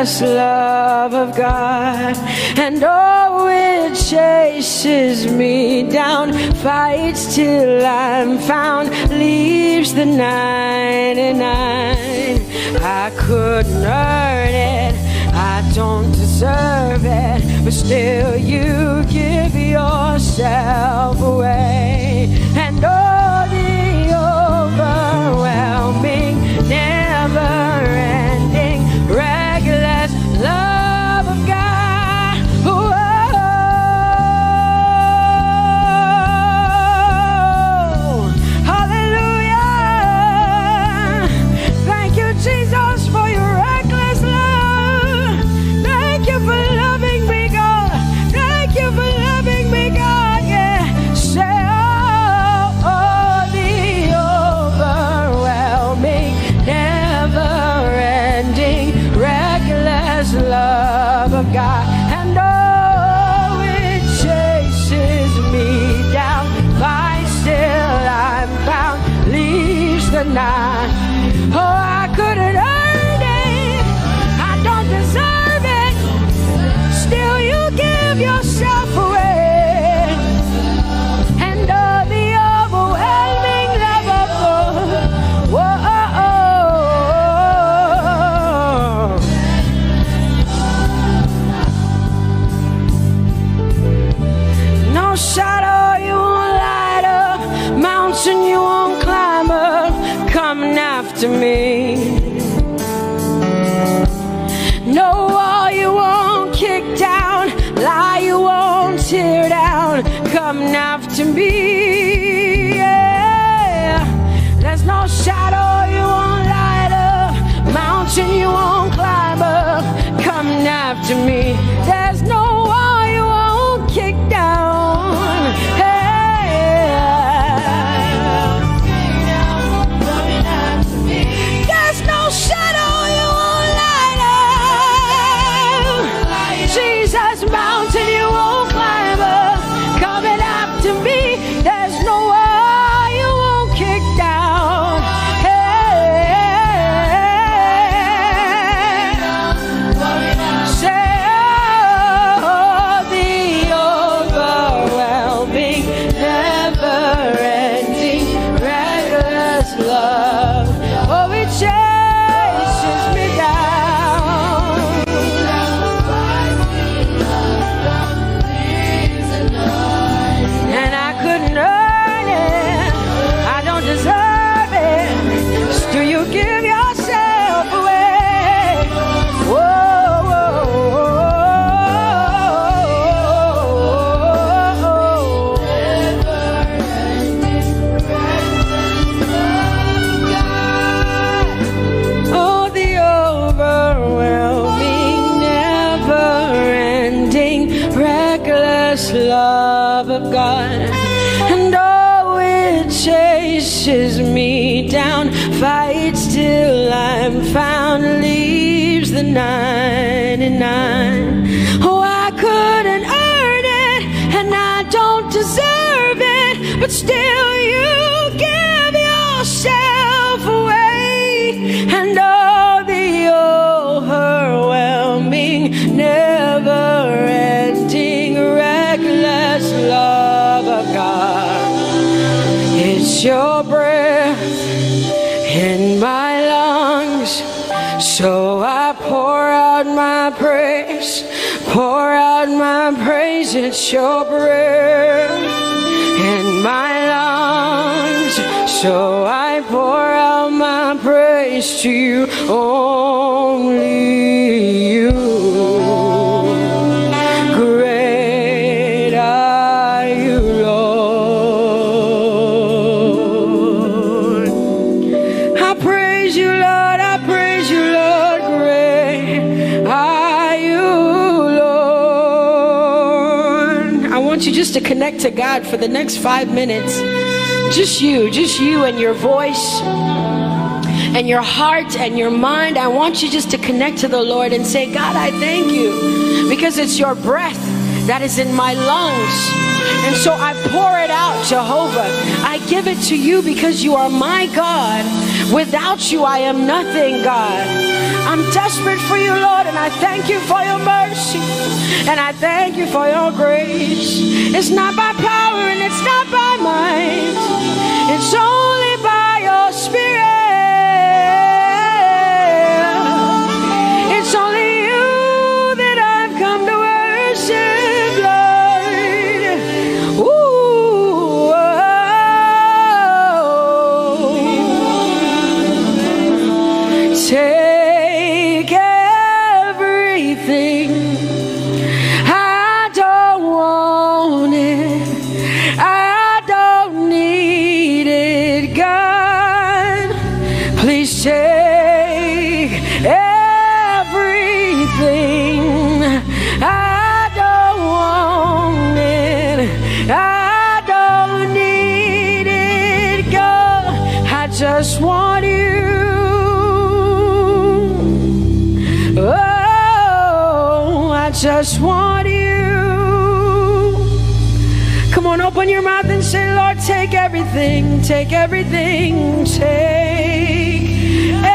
reckless love of God. And oh, it chases me down, fights till I'm found, leaves the 99. I couldn't earn it, I don't deserve it, but still you give yourself away. And oh, the overwhelming, never-ending, reckless love of God. Whoa. Hallelujah. Thank you, Jesus, for your reckless love. Thank you for loving me, God. Thank you for loving me, God. Yeah. Say, oh, the overwhelming, never-ending, reckless love of God. And oh, it chases me down, fights till I'm found, leaves the 9. Oh, I couldn't earn it, I don't deserve it, still you give yourself away. And oh, the overwhelming love of God. Whoa. No shadow you won't light up, mountain you won't climb up, coming after me. No wall you won't kick down, lie you won't tear down, coming after me. Yeah. There's no shadow you won't light up, mountain you won't climb up, coming after me. There's no wall you won't kick down. Hey. There's no shadow you won't light up. Jesus, mountain you won't climb up, coming after me. There's no wall you won't kick down. Hey. Say, oh, the overwhelming, never-ending, reckless love. Oh, it chases me down. And I couldn't earn it, I don't deserve it, still you give yourself away. Whoa, whoa, oh, the overwhelming, never-ending, reckless love of God. And oh, it chases me down, fights till I'm found, leaves the 99. Oh, I couldn't earn it, and I don't deserve it, but still you give yourself away. And oh, the overwhelming, never-ending, reckless love of God. It's your breath in my lungs, so I pour out my praise, pour out my praise. It's your breath in my lungs, so I pour out my praise to you, only you. Great are you, Lord. I praise you, Lord, I praise you, Lord. Great are you, Lord. I want you just to connect to God for the next 5 minutes. Just you and your voice and your heart and your mind. I want you just to connect to the Lord and say, God, I thank you because it's your breath that is in my lungs. And so I pour it out, Jehovah. I give it to you because you are my God. Without you, I am nothing, God. I'm desperate for you, Lord, and I thank you for your mercy, and I thank you for your grace. It's not by power and it's not by might, it's only by your Spirit. It's only you that I've come to worship, Lord. Ooh, take everything. I don't want it. I don't need it, God. Please take everything. I don't want it. I don't need it, God. I just want you. Oh, I just want you. Come on, open your mouth and say, Lord, take everything, take everything, take everything.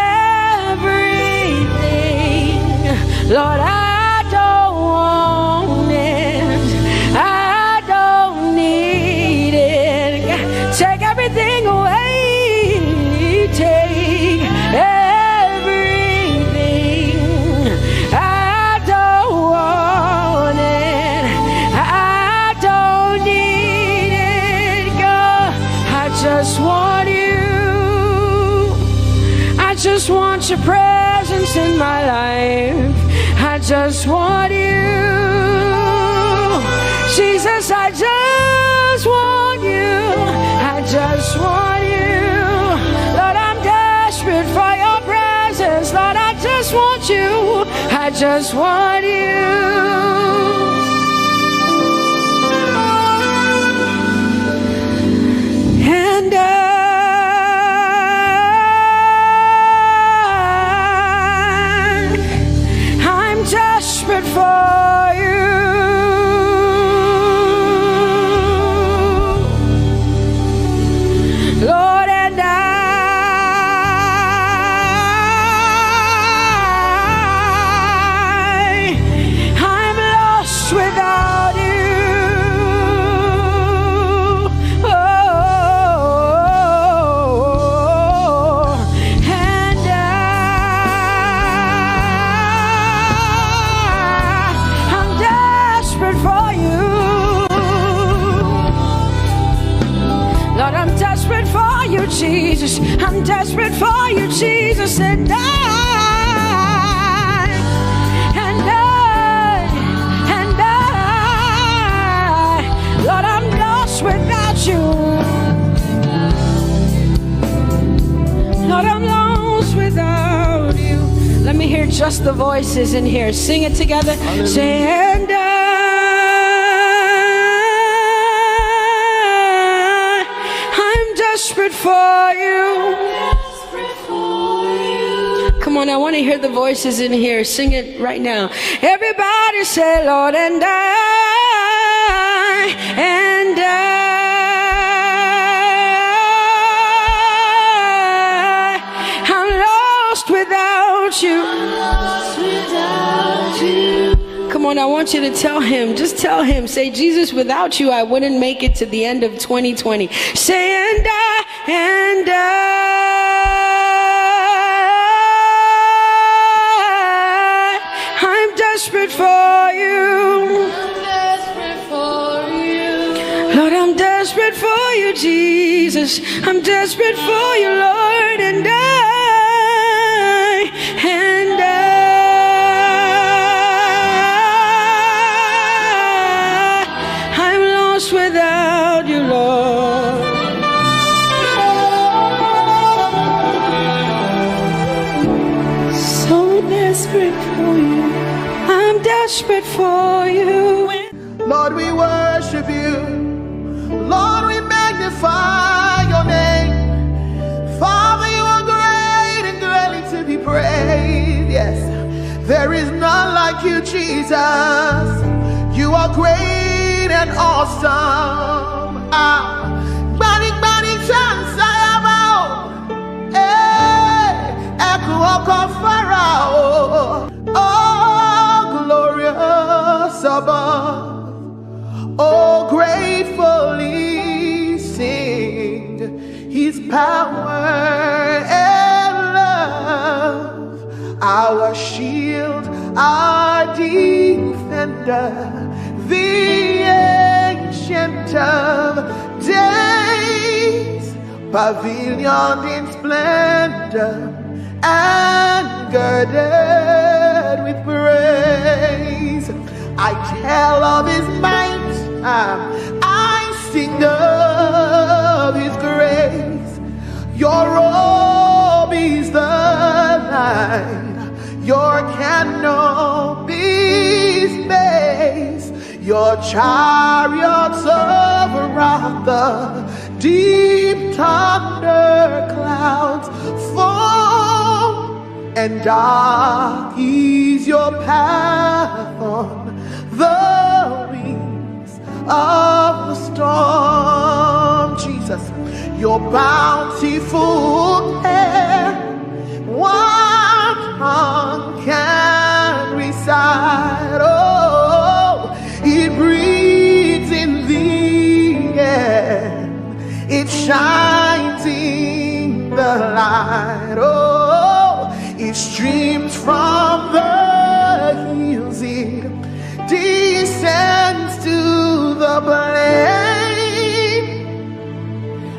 Lord, I don't want it. I don't need it. Take everything away. Take everything. I don't want it. I don't need it, God. I just want you. I just want your presence in my life. I just want you. Jesus, I just want you. I just want you. Lord, I'm desperate for your presence. Lord, I just want you. I just want you. And I'm desperate for you. Lord, and I'm lost without you. Oh, and I'm desperate for you. Lord, I'm desperate for you, Jesus. I'm desperate for you, Jesus. And Lord, I'm lost without you. Lord, I'm lost without you. Let me hear just the voices in here. Sing it together. Say, and I'm desperate for you. Come on, I want to hear the voices in here. Sing it right now. Everybody say, Lord, and I'm lost without you. Come on, I want you to tell him. Just tell him. Say, Jesus, without you, I wouldn't make it to the end of 2020. Say, and I'm desperate for you. Lord, I'm desperate for you, Jesus. I'm desperate for you, Lord, and I'm lost without you, Lord. So desperate for you. I'm desperate for you. Lord, we worship you. Lord, we magnify your name. Father, you are great and greatly to be praised. Yes, there is none like you, Jesus. You are great and awesome. Bani chance I am out. Echo Farao. Oh, gratefully sing his power and love, our shield, our defender, the ancient of days, pavilion in splendor and girded with praise. I tell of his might, I sing of his grace. Your robe is the light, your canopy's base, your chariots over the deep thunder clouds fall, and dark is your path on the wings of the storm. Jesus, your bountiful care, what tongue can recite? Oh, it breathes in the air, it shines in the light. Oh, it streams from the hills, it descends to the plain,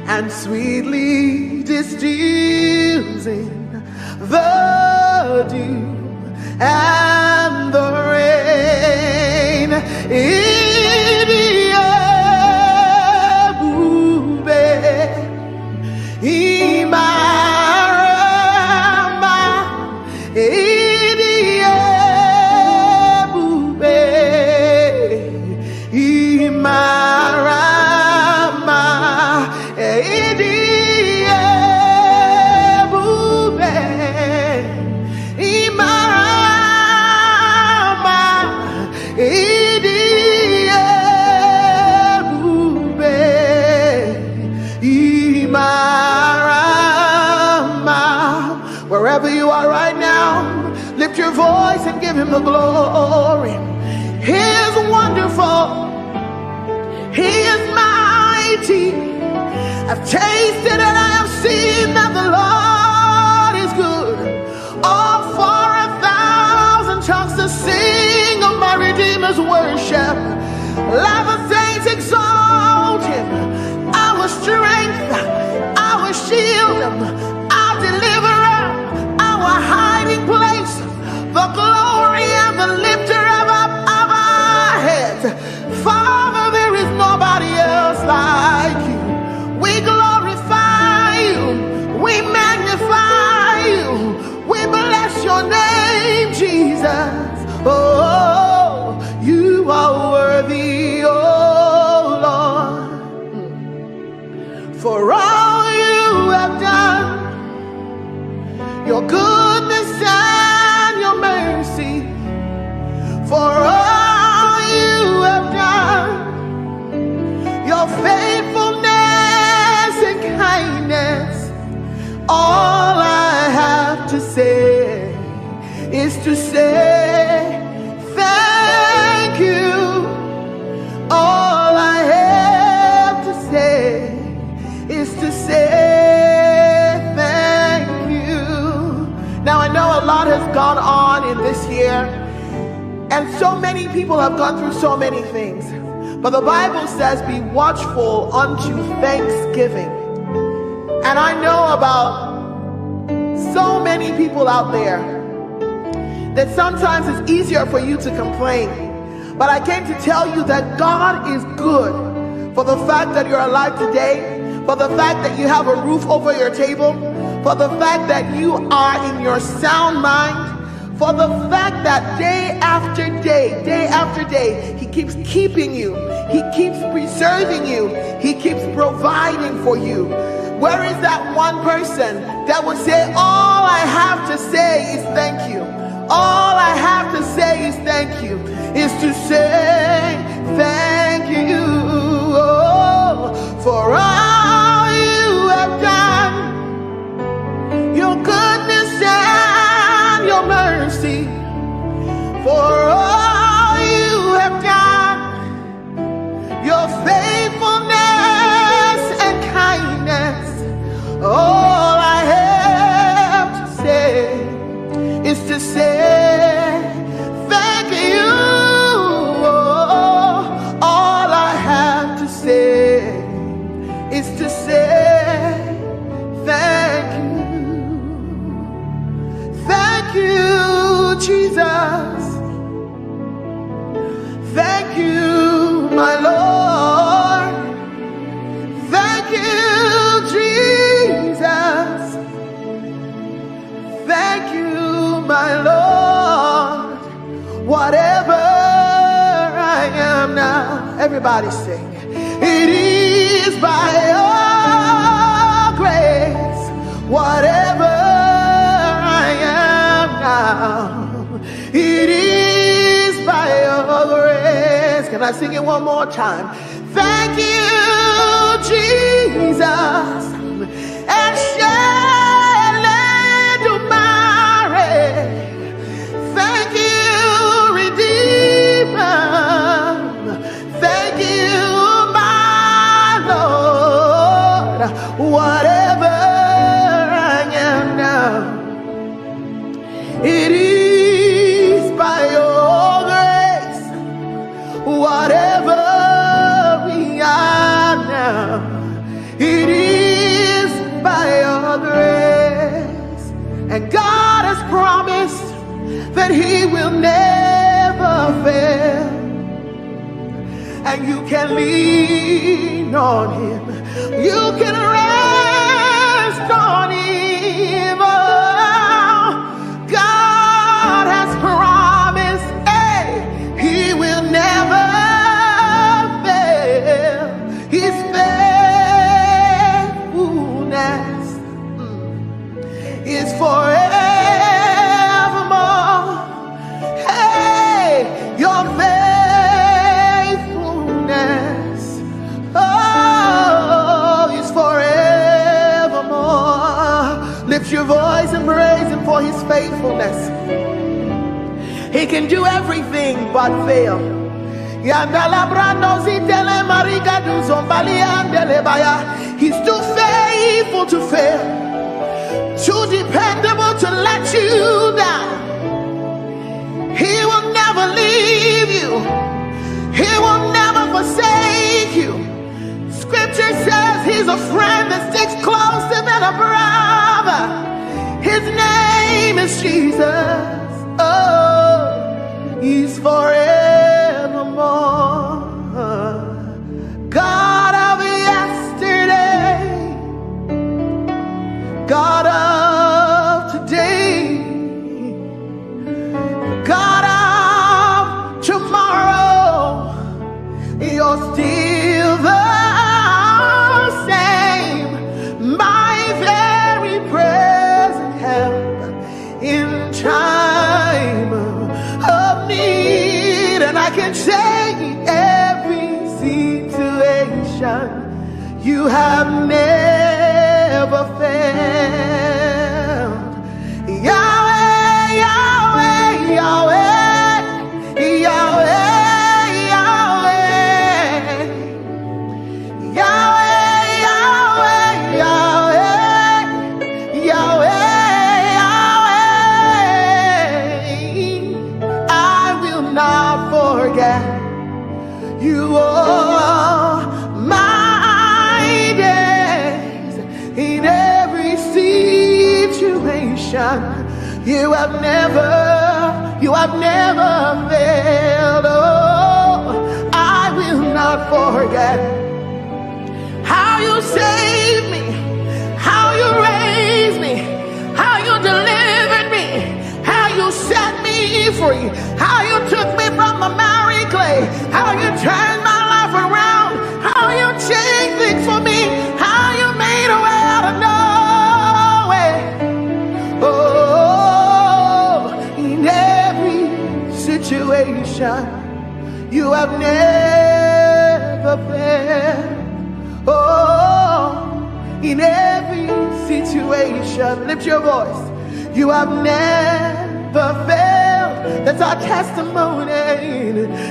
and sweetly distills in the dew and the rain. Wherever you are right now, lift your voice and give him the glory. He is wonderful. He is mighty. I've tasted and I have seen that the Lord is good. All for 1,000 tongues to sing of my Redeemer's worship. Let the saints exalt him. Our strength, our shield, our deliverer, our hiding place, the glory and the lifter of our heads. Father, there is nobody else like you. We glorify you, we magnify you, we bless your name, Jesus. Oh, you are worthy, oh Lord, for all you have done. Your goodness and your mercy, for all you have done. Your faithfulness and kindness. All I have to say is to say thank you. All I have to say is to say Now, I know a lot has gone on in this year, and so many people have gone through so many things. But the Bible says, be watchful unto thanksgiving. And I know about so many people out there that sometimes it's easier for you to complain. But I came to tell you that God is good for the fact that you're alive today, for the fact that you have a roof over your table, for the fact that you are in your sound mind, for the fact that day after day, he keeps keeping you, he keeps preserving you, he keeps providing for you. Where is that one person that would say, all I have to say is thank you? All I have to say is thank you, is to say thank you, oh, for all you have done. Your goodness and your mercy, for all you have done. whatever I am now. Everybody sing. It is by your grace, whatever I am now. It is by your grace. Can I sing it one more time? Thank you, Jesus. And thank you, Redeemer. Thank you, my Lord. Whatever I am now, it is by your grace. Whatever we are now, it is by your grace. And God has promised that he will never fail, and you can lean on him, you can rest on him. Oh, God has promised, hey, he will never fail. His faithfulness is forever. Your faithfulness, oh, is forevermore. Lift your voice and praise him for his faithfulness. He can do everything but fail. He's too faithful to fail, too dependable to let you down. He will never leave you. He will never forsake you. Scripture says he's a friend that sticks closer than a brother. His name is Jesus. Oh, he's forevermore. God of yesterday, God of today, God of tomorrow, you're still the same, my very present help in time of need. And I can say every situation you have never failed. Yahweh, Yahweh, Yahweh, Yahweh, Yahweh, Yahweh, Yahweh, Yahweh. I will not forget you all my days. In every situation you have never failed. Oh, I will not forget how you saved me, how you raised me, how you delivered me, how you set me free, how you took me from the miry clay, how you turned my life around, how you changed things for me, how you made a way out of no way. Oh, in every situation you have never failed. Oh, in every situation, lift your voice, you have never failed. That's our testimony.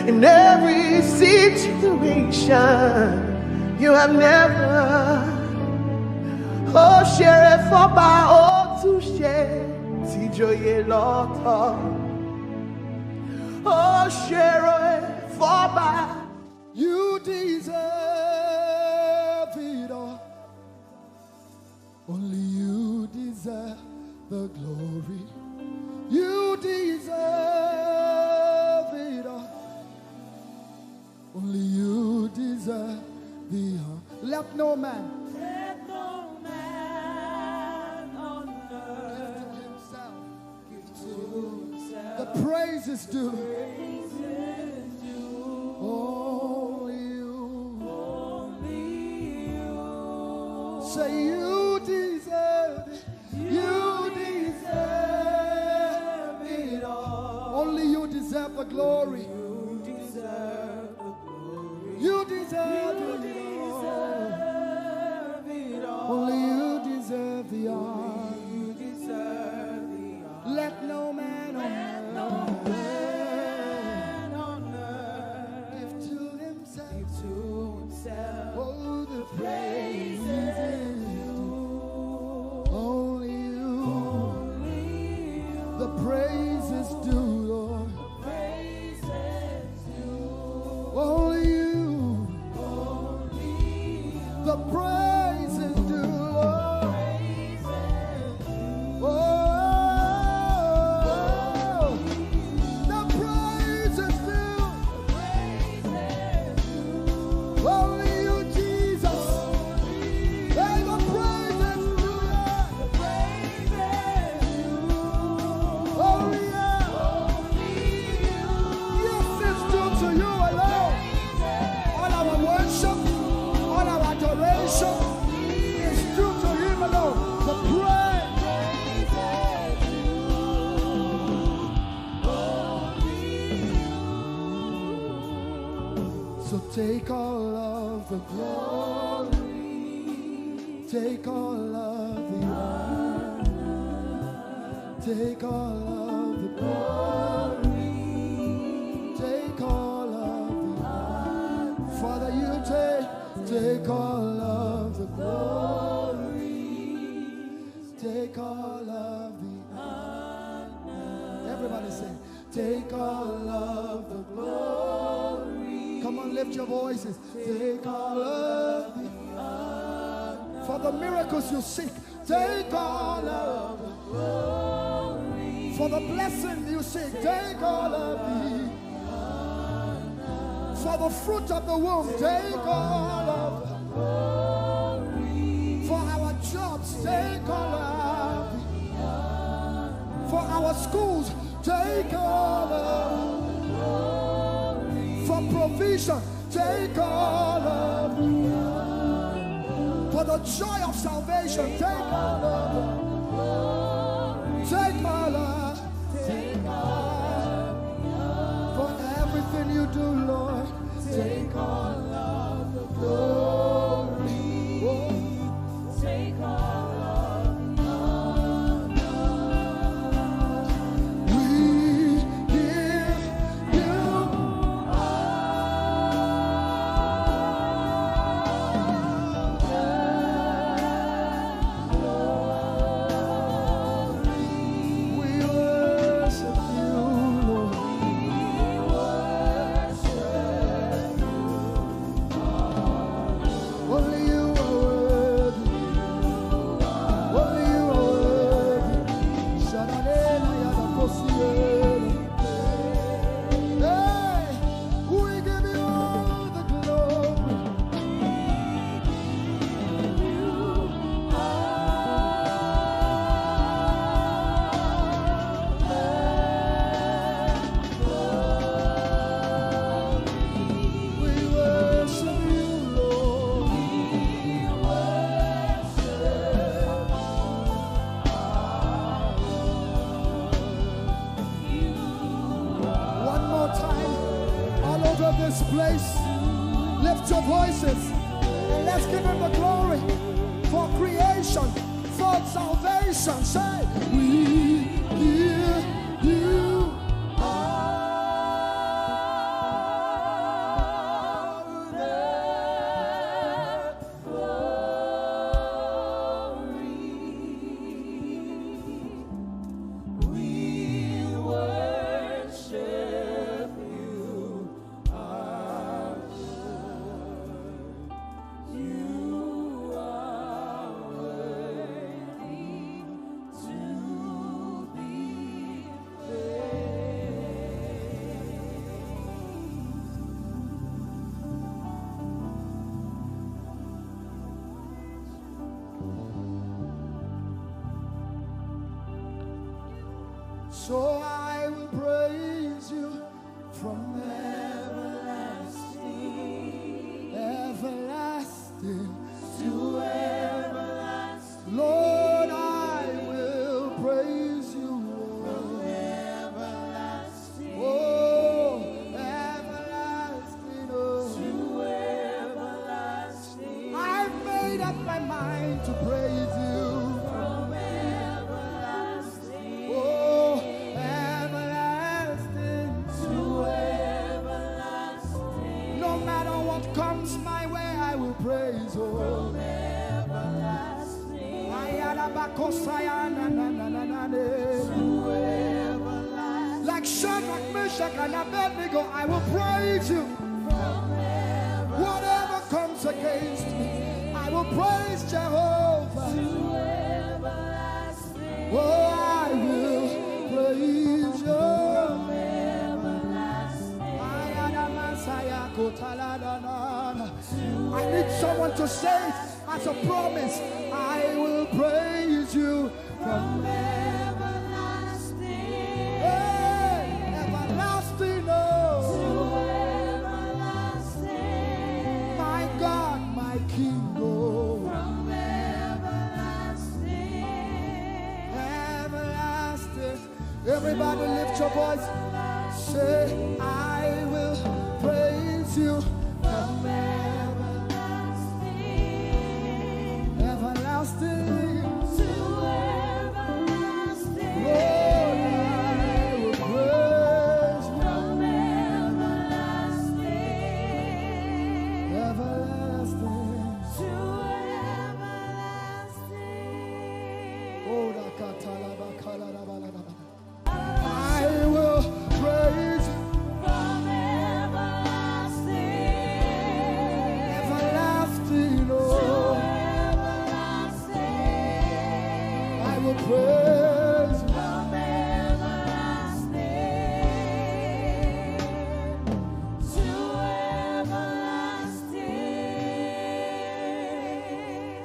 In every situation you have never. Oh, share it for by all to share. Tijoye lota. Oh, share it for by. You deserve it all. Only you deserve the glory. You deserve it all. Only you deserve the honor. Let no man on earth give to himself the praise is due. Only you. Say you deserve it. You deserve it all. Only you deserve the glory. You deserve the glory. You deserve it all. Only you deserve the honor. You deserve the honor. Let no man on earth give to himself. Oh, the praise is due. Only you. The praise is due, Lord. Only you. The praise is due, Lord. Oh, the praise is due. Only you, Jesus. Hey, the praise is due. Only you. Yes, it's due to you alone. All our worship, all our adoration is due to him alone. The praise. So take all of the glory, take all of the honor, take all of the glory, take all of the honor. Father, you take all of the glory, take all of the honor. Everybody say, take all of the glory. Come on, lift your voices. Take all of the honor. For the miracles you seek, take all of the glory. For the blessing you seek, take all of the honor. For the fruit of the womb, take all of the glory. For our jobs, take all of the honor. For our schools, take all of the glory. For provision, take all of the honor. For the joy of salvation, take all of the glory. Take all of for everything you do, Lord, take all of the glory. Oh. Take all of the honor. We give you place. Lift your voices and let's give him the glory for creation, for salvation. Say, we give you all the glory. We worship you, our Lord. You are worthy to be praised. So I will praise you from everlasting, everlasting to everlasting. Lord, I will praise you from everlasting, oh, everlasting, oh, to everlasting. I've made up my mind to praise you from everlasting, oh, everlasting to everlasting. No matter what comes my way, I will praise you from everlasting, to everlasting. Like Shadrach, Meshach, and Abednego, I will praise you from everlasting. Whatever comes against me, I will praise Jehovah to everlasting. Oh, I will praise you from everlasting. I need someone to say it as a promise. I will praise you from everlasting, hey, everlasting, oh, to everlasting. My God, my King, oh, from everlasting, everlasting. Everybody lift your voice. Say, I will praise you from everlasting, everlasting to everlasting. Lord, I will praise you from everlasting, everlasting to everlasting. Oh, I will praise you from everlasting, everlasting, oh, to everlasting. I will praise you from everlasting to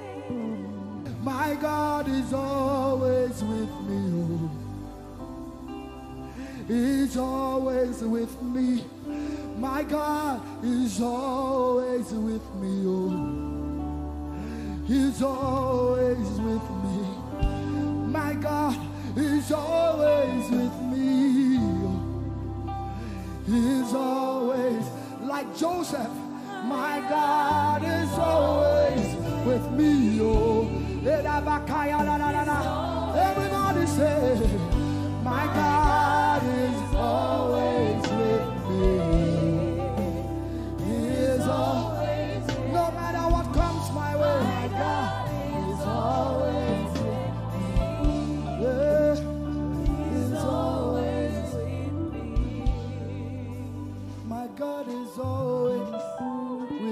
everlasting. My God is always with me, oh. He's always with me. My God is always with me, oh. He's always with me. My God is always with me, oh. He's always like Joseph. My God is always with me, oh. Everybody say, my God is always with me. He is always, no matter what comes my way, my God is always with me. Yeah, He's always with me. My God is always with me.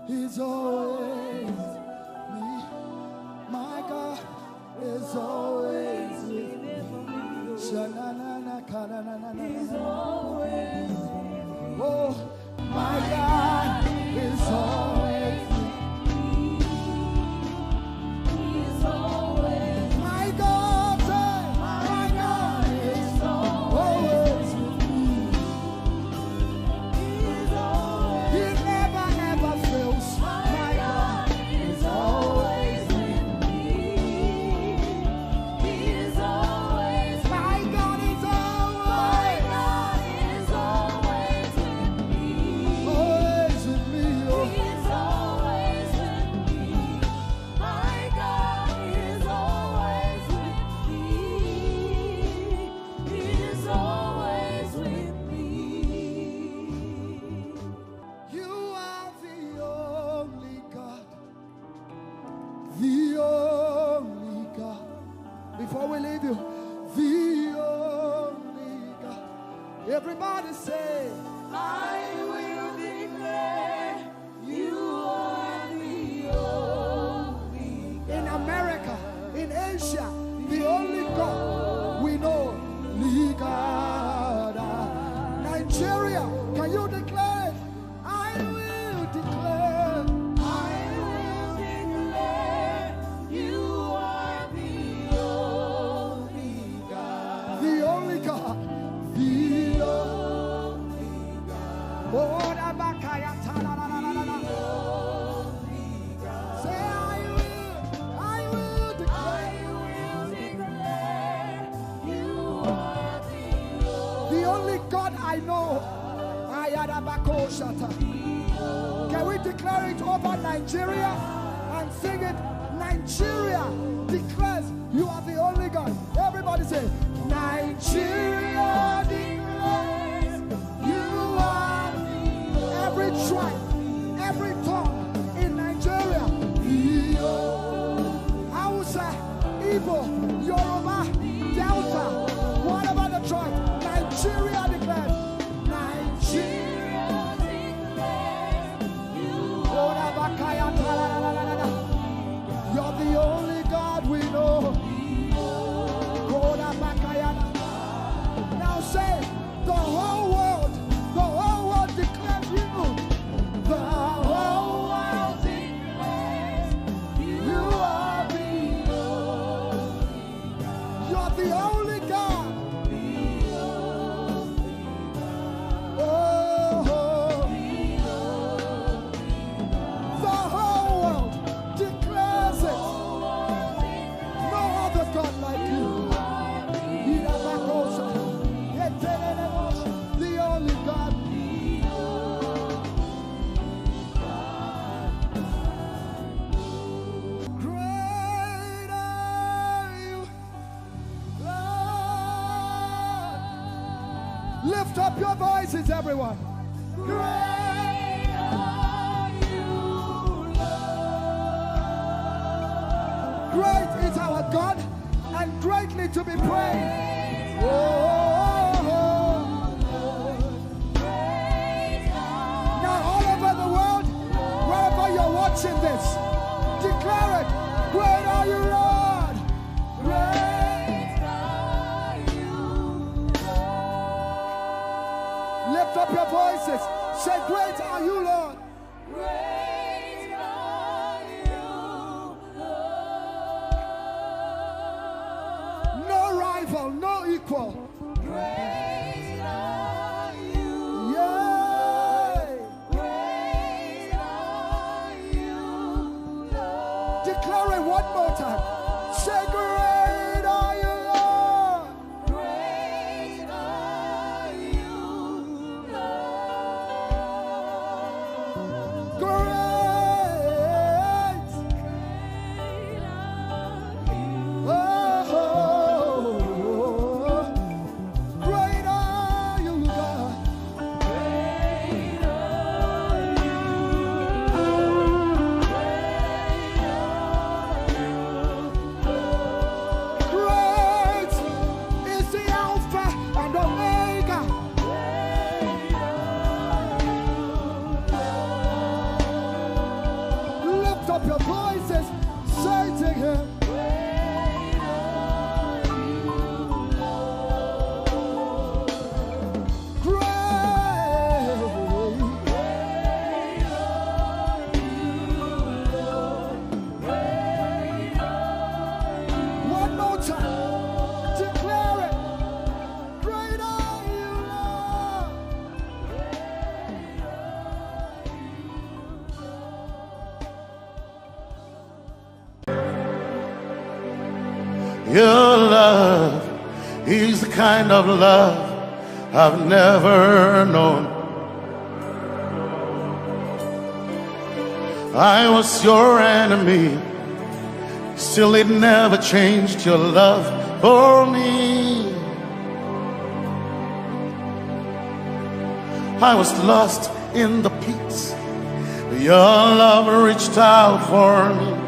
He's always me. My God is always with me. He's always with me. Oh, my God is always with me. He's always, my God, my God is always with me. He's always, He never, never fails. My God is always with me. He's always, my God is always, my God is always with me. Always with me, oh. He's always with me. My God is always with me. He's always with me. You are the only God, the only God. Before we leave you, the only God. Everybody say, I will declare you are the only God. In America, in Asia, the only God we know, the God. Nigeria, can you declare it? I will declare you are the only God. I know. Can we declare it over Nigeria and sing it? Nigeria declares you are the only God. Everybody say, Nigeria declares you are every tribe, every tongue in Nigeria. Hausa, Igbo, Yoruba, Delta, whatever the tribe, Nigeria declares. Nigeria declares you are. You're the only God we know. Now say, the whole world declares you. The whole world declares you are the only. You're the only God. Oh, the whole world declares it. No other God like you. The only God. Great are you, Lord. Lift up your voices, everyone. Great are you, Lord. Great is our God and greatly to be praised. Now all over the world, wherever you're watching this, declare it. Great are you, Lord. Great are you, Lord. Lift up your voices. Say, great are you, Lord. Great are you, Lord. No rival, no equal. Great are you. Yeah. Great are you, Lord. Declare it one more time. Say, great are you, Lord. Great are you, Lord. Great. Your voices, say to him, great are you, Lord. Great are you, Lord. Great are you. One more time, declare it. Great are you, Lord. Your love is the kind of love I've never known. I was your enemy, still it never changed your love for me. I was lost in the pits, but your love reached out for me.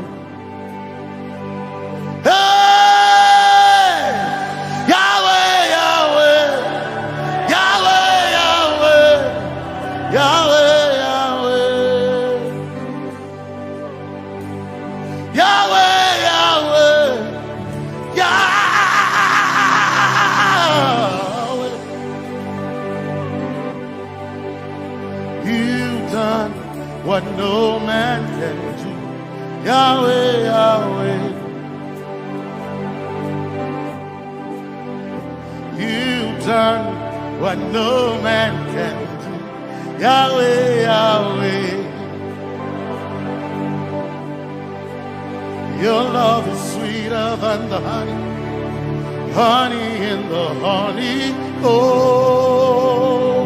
What no man can do, Yahweh, Yahweh. You've done what no man can do, Yahweh, Yahweh. Your love is sweeter than the honey, honey in the honey. Oh.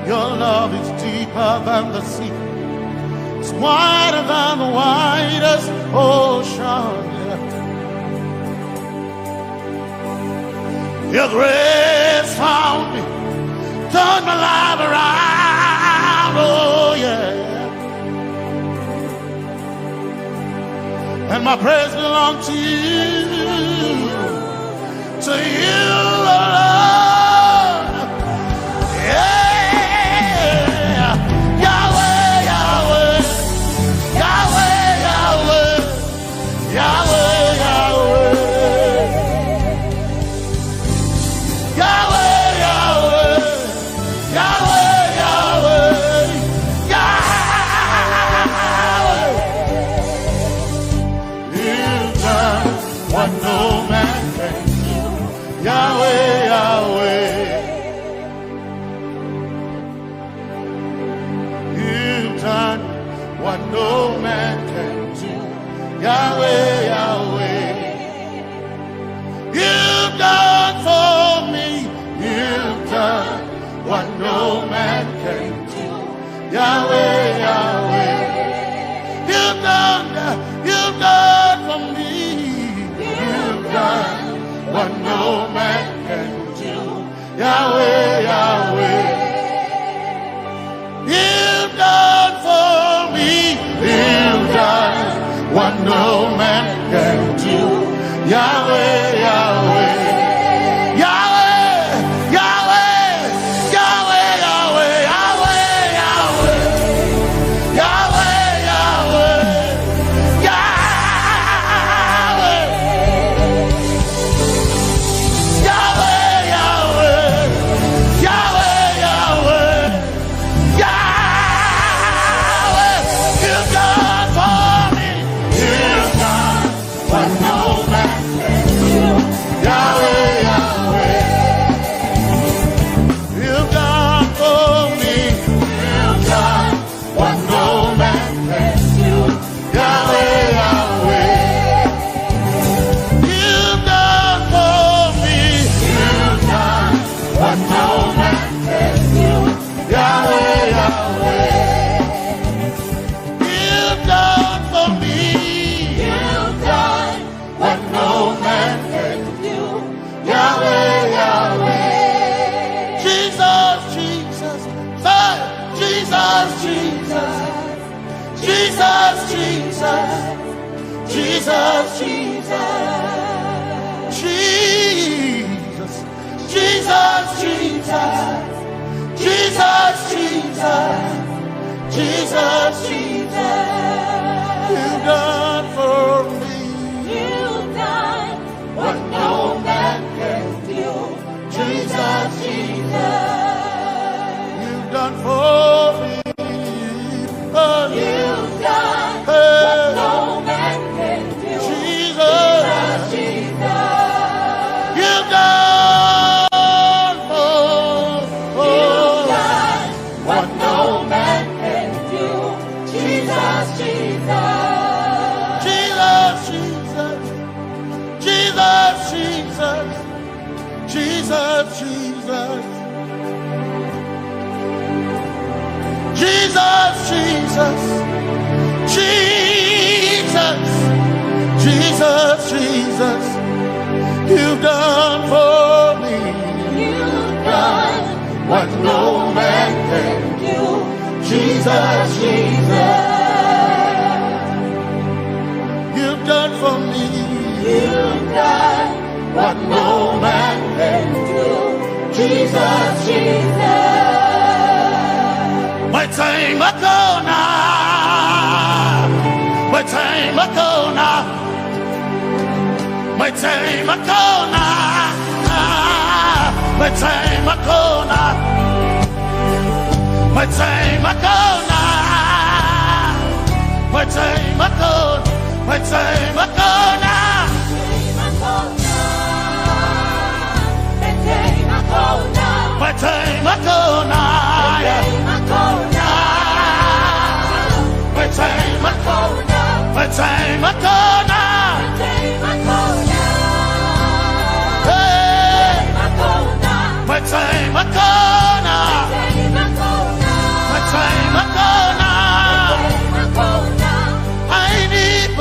Your love is deeper than the sea. It's wider than the widest ocean. Your grace found me, turned my life around, oh yeah. And my praise belongs to you, Lord. Yeah, Yahweh, Yahweh, Yahweh, Yahweh, Yahweh, Yahweh. Yahweh, Yahweh, you've done what no man can do. Yahweh, Yahweh, you've done for me. You've done what no man can do. Yahweh, Yahweh, you've done for me. You've done what no man can do. Yahweh, Yahweh, you've done for me. You've done what no man can do. Yahweh, Yahweh, Yahweh, Yahweh, Yahweh, Yahweh, Yahweh, Yahweh, Yahweh, Jesus, Jesus, Jesus, Jesus, Jesus, Jesus, Jesus, Jesus, you've done for me. You've done what no man can do. Jesus, Jesus, you've done for me. You've done what no man can do. Jesus, Jesus, you've done what no man can do. Jesus, Jesus, Jesus, Jesus, Jesus, Jesus, Jesus. Jesus, Jesus, Jesus, Jesus, Jesus, you've done for me. You've done what no man can do. Jesus, Jesus, you've done for me. You've done what no man can do. Jesus, Jesus. My time Makona, my time Makona, my time Makona, my time Makona, my time Makona, my time Makona, my time Makona, my time Makona. My time,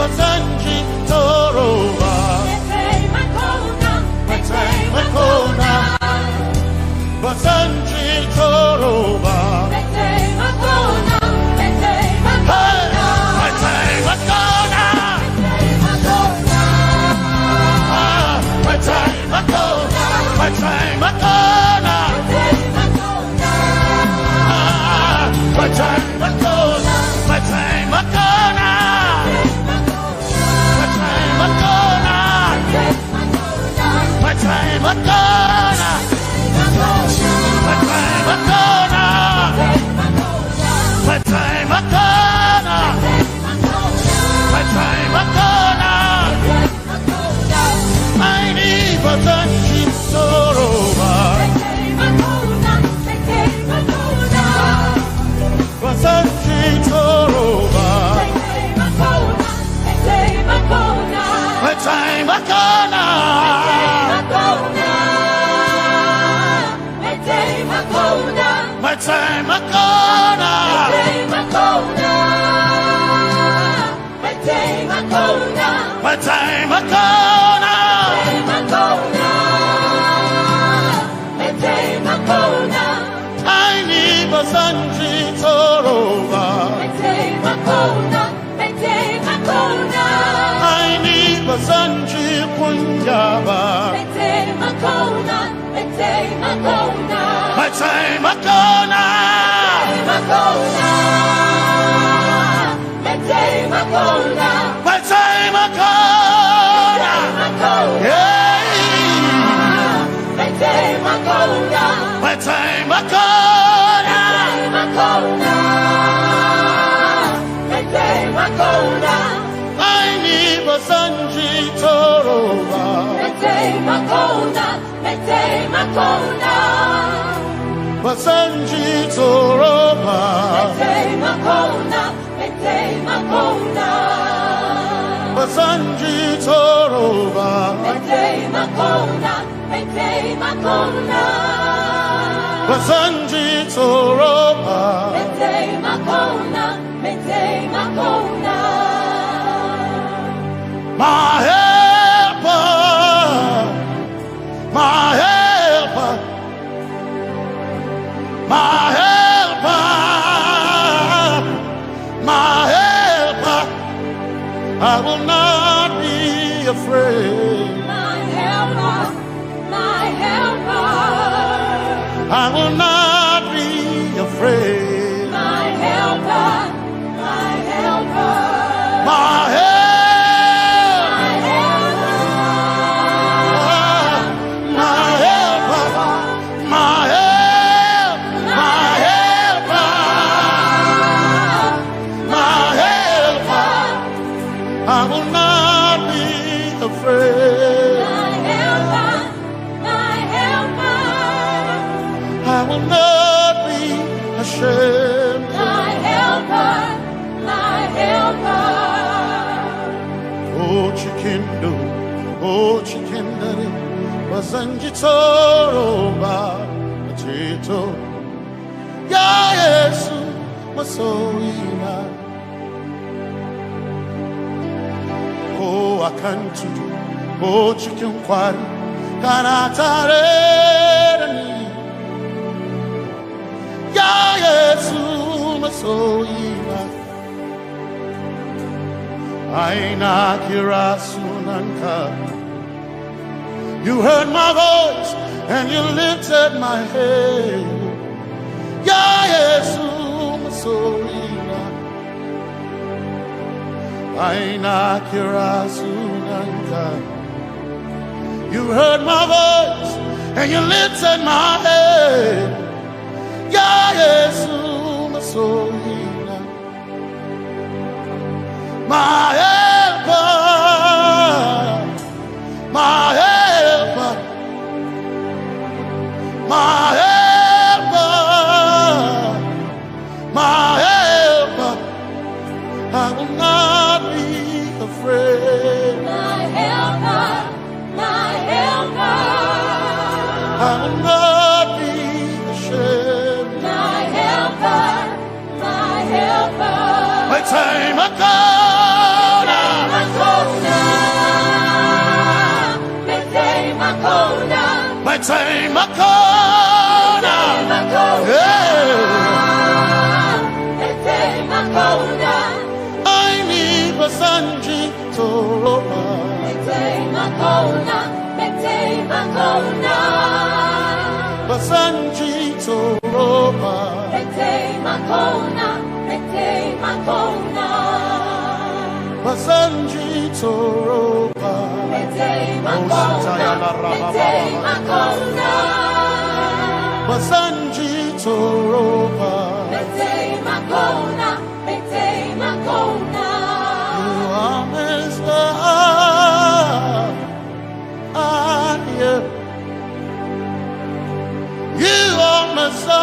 Basanji Toroba. Basanji Toroba. Basanji Toroba. Basanji Toroba. Basanji Toroba. My helper, my helper, my helper, my helper. I will not be afraid. My helper, my helper. I will not be afraid. My helper, my helper. My helper. Oh, chikindari, basanji toroba, chito, ya Yesu, masoina. Oh, akantu, oh, chikinkwari, kanatare ni, ya Yesu, masoina. Aina kirasunanka. You heard my voice and you lifted my head. Ya Yesu masorina. Aina kirasunanka. You heard my voice and you lifted my head. Ya Yesu masorina. My helper, my helper, my helper, my helper. I will not be afraid. My helper, my helper. I will not be ashamed. My helper, my helper. My time I come. Mete Makona. Mete Makona. I need Basanji Toroba. Mete Makona. Mete Makona. Basanji Toroba. Mete Makona. Mete Makona. Basanji Toroba. Mete Makona. Mete Makona. Basanji Toroba. Mete Makona. Mete Makona. You are Messiah. You are Messiah.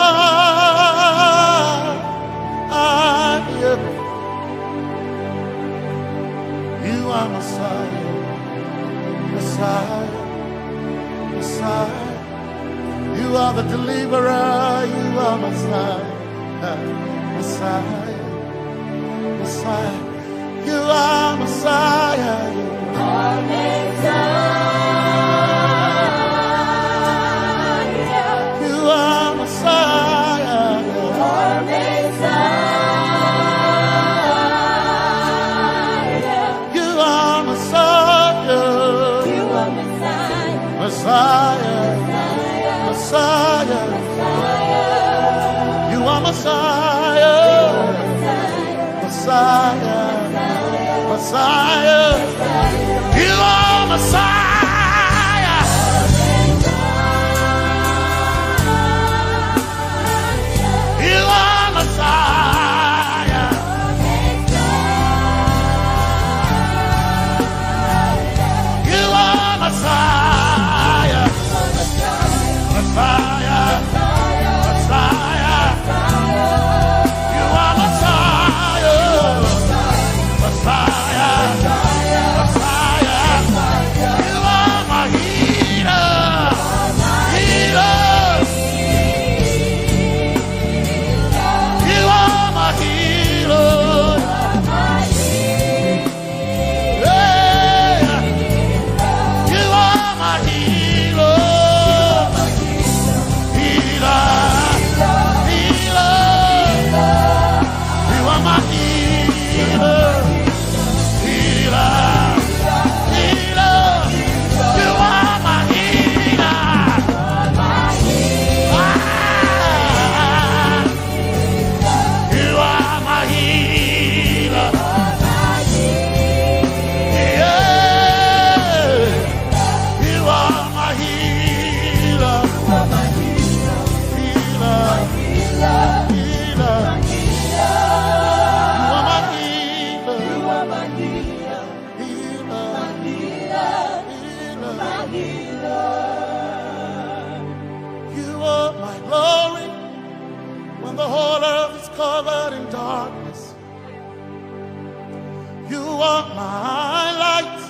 You are Messiah. Messiah. Messiah. You are the deliverer. You are Messiah. Messiah. Messiah. You are Messiah. You are Messiah. You are Messiah. You are Messiah. You are Messiah. You are Messiah. Messiah. Messiah. You are Messiah. Messiah. Messiah. You are Messiah. You are Messiah. You are Messiah. Messiah. Messiah. You are Messiah. Messiah. Messiah. You are my healer. Healer. You are my healer. Yeah. You are my healer. Healer. Healer. You are my healer. Healer. Healer. You are my healer. You are my healer. Yeah. You are my healer. Healer. Healer. You are my healer. You are my glory when the whole earth is covered in darkness. You are my light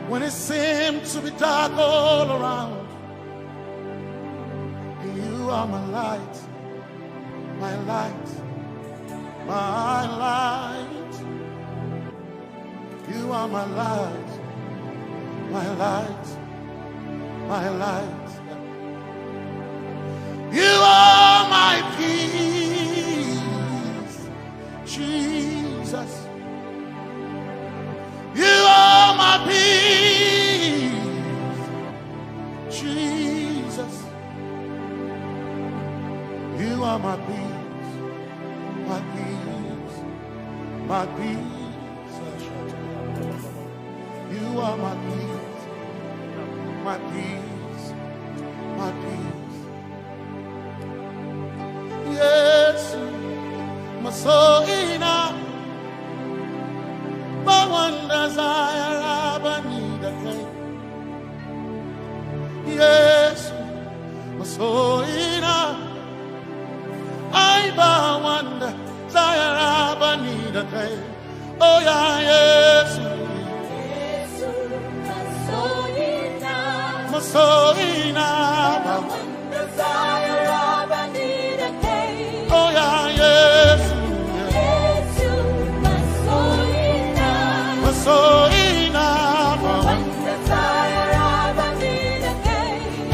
when it seems to be dark all around. You are my light, my light, my light. You are my light, my light, my light. You are my peace, Jesus. You are my peace, Jesus. You are my peace, my peace, my peace. You are my peace, my peace, my peace. Yes, my soul in a one desire, I need a thing. Yes, my soul in a I one desire, I need a thing. Oh yeah, yes. My soul in a one desire, I need a thing. Oh yeah, yes. So enough, one desire, I need a day.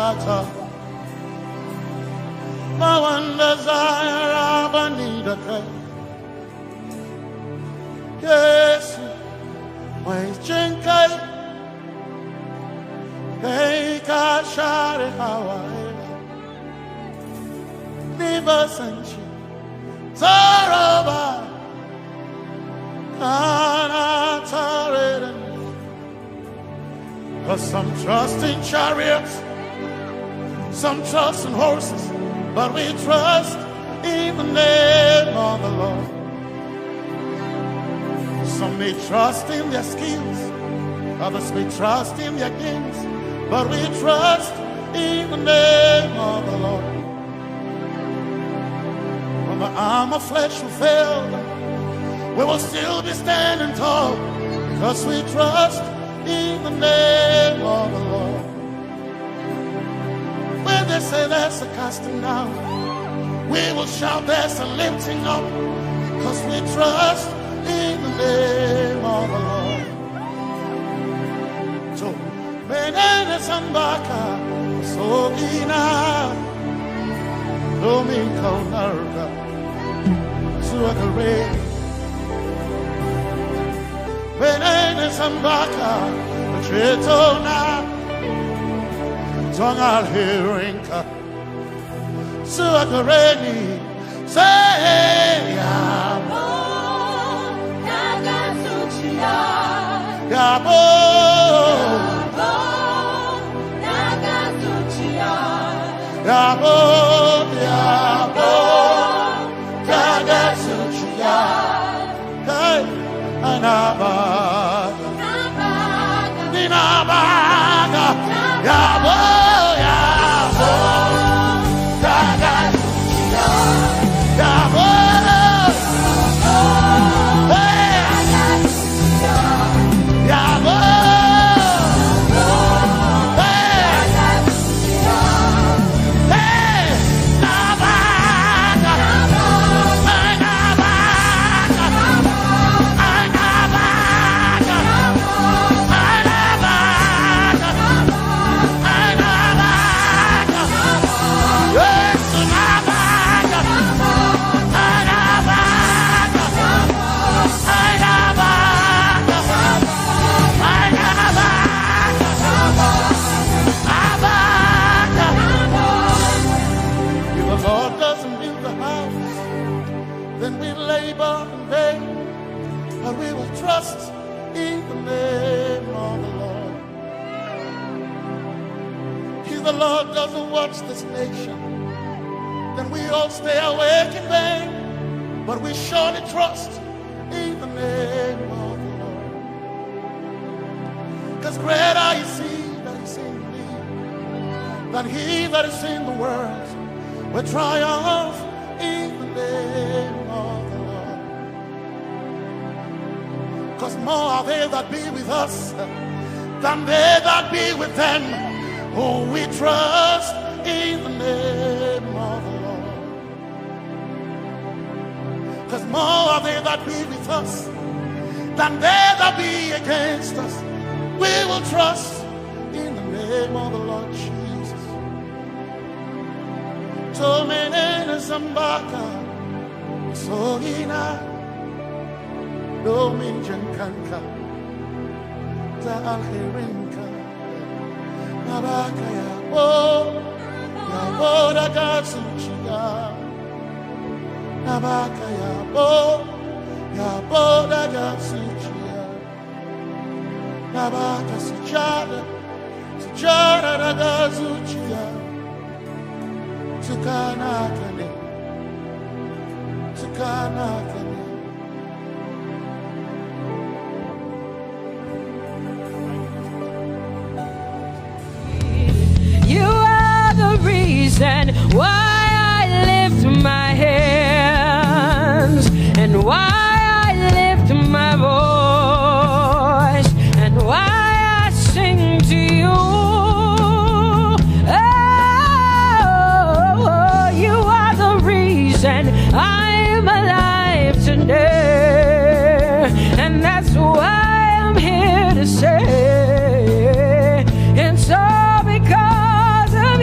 Bata. My one desire, I need a care. Yes, my chinkai. Hey, Kashari, how I never sent you. Taraba, Kana Tarada. Cause some trust in chariots, some trust in horses, but we trust in the name of the Lord. Some may trust in their skills, others may trust in their gains, but we trust in the name of the Lord. When the arm of flesh will fail, we will still be standing tall, because we trust in the name of the Lord. When they say there's a casting down, we will shout there's a lifting up, because we trust in the name of the Lord. So, Menene Sambaka, Sogina, Domingo Narga, Suakare, Menene Sambaka, Chetona, Tongal Hirinka, Suakareni, say, Yabo, Yabo, Yabo, Tagasuchiya, Hey, Anabaga, Ninabaga, Yabo, Yabo, Tagasuchiya, Yabo. Trust in the name of the Lord. If the Lord doesn't watch this nation, then we all stay awake in vain. But we surely trust in the name of the Lord. Because greater is He that is in me than he that is in the world. We triumph in the name of the Lord. Because more are they that be with us than they that be with them. Oh, we trust in the name of the Lord. Because more are they that be with us than they that be against us. We will trust in the name of the Lord Jesus. Tomenene Zambaka, Sohina. Dominjan kanka, za alherinka, nabaka ya bo da gatsuchiya, nabaka ya bo da gatsuchiya, nabaka sujada da gatsuchiya, tukana kane. Reason why I lift my hands and why I lift my voice and why I sing to you. Oh, you are the reason I'm alive today, and that's why I'm here to say. And so because of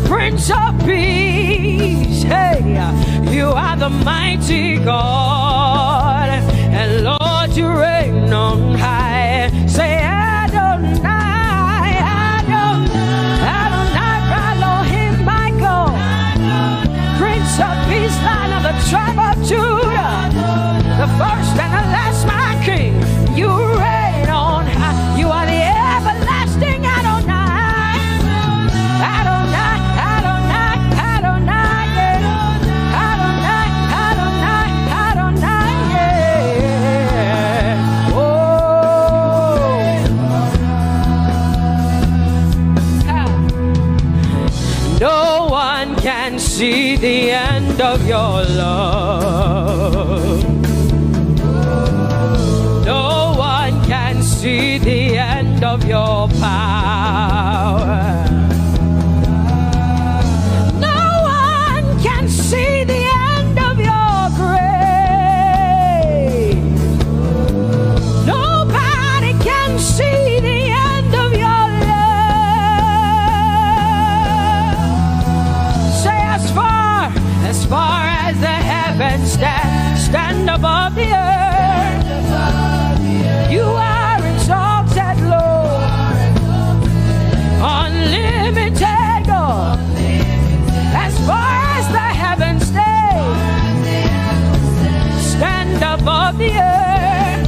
Prince of Peace. Hey, you are the mighty God, and Lord, you reign on high. Say Adonai, Adonai, Elohim, my God. Prince of Peace, Lion of the tribe of Judah, the first and the last, my King. You reign on high. You are the everlasting Adonai, Adonai, Adonai, Adonai, yeah. Adonai, Adonai, Adonai, yeah. Oh, no one can see the end of your love. No one can see the end of your power. No one can see the end of your grace. Nobody can see the end of your love. Say as far as the heavens stand above the earth, you are exalted, Lord, unlimited God. As far as the heavens stand above the earth,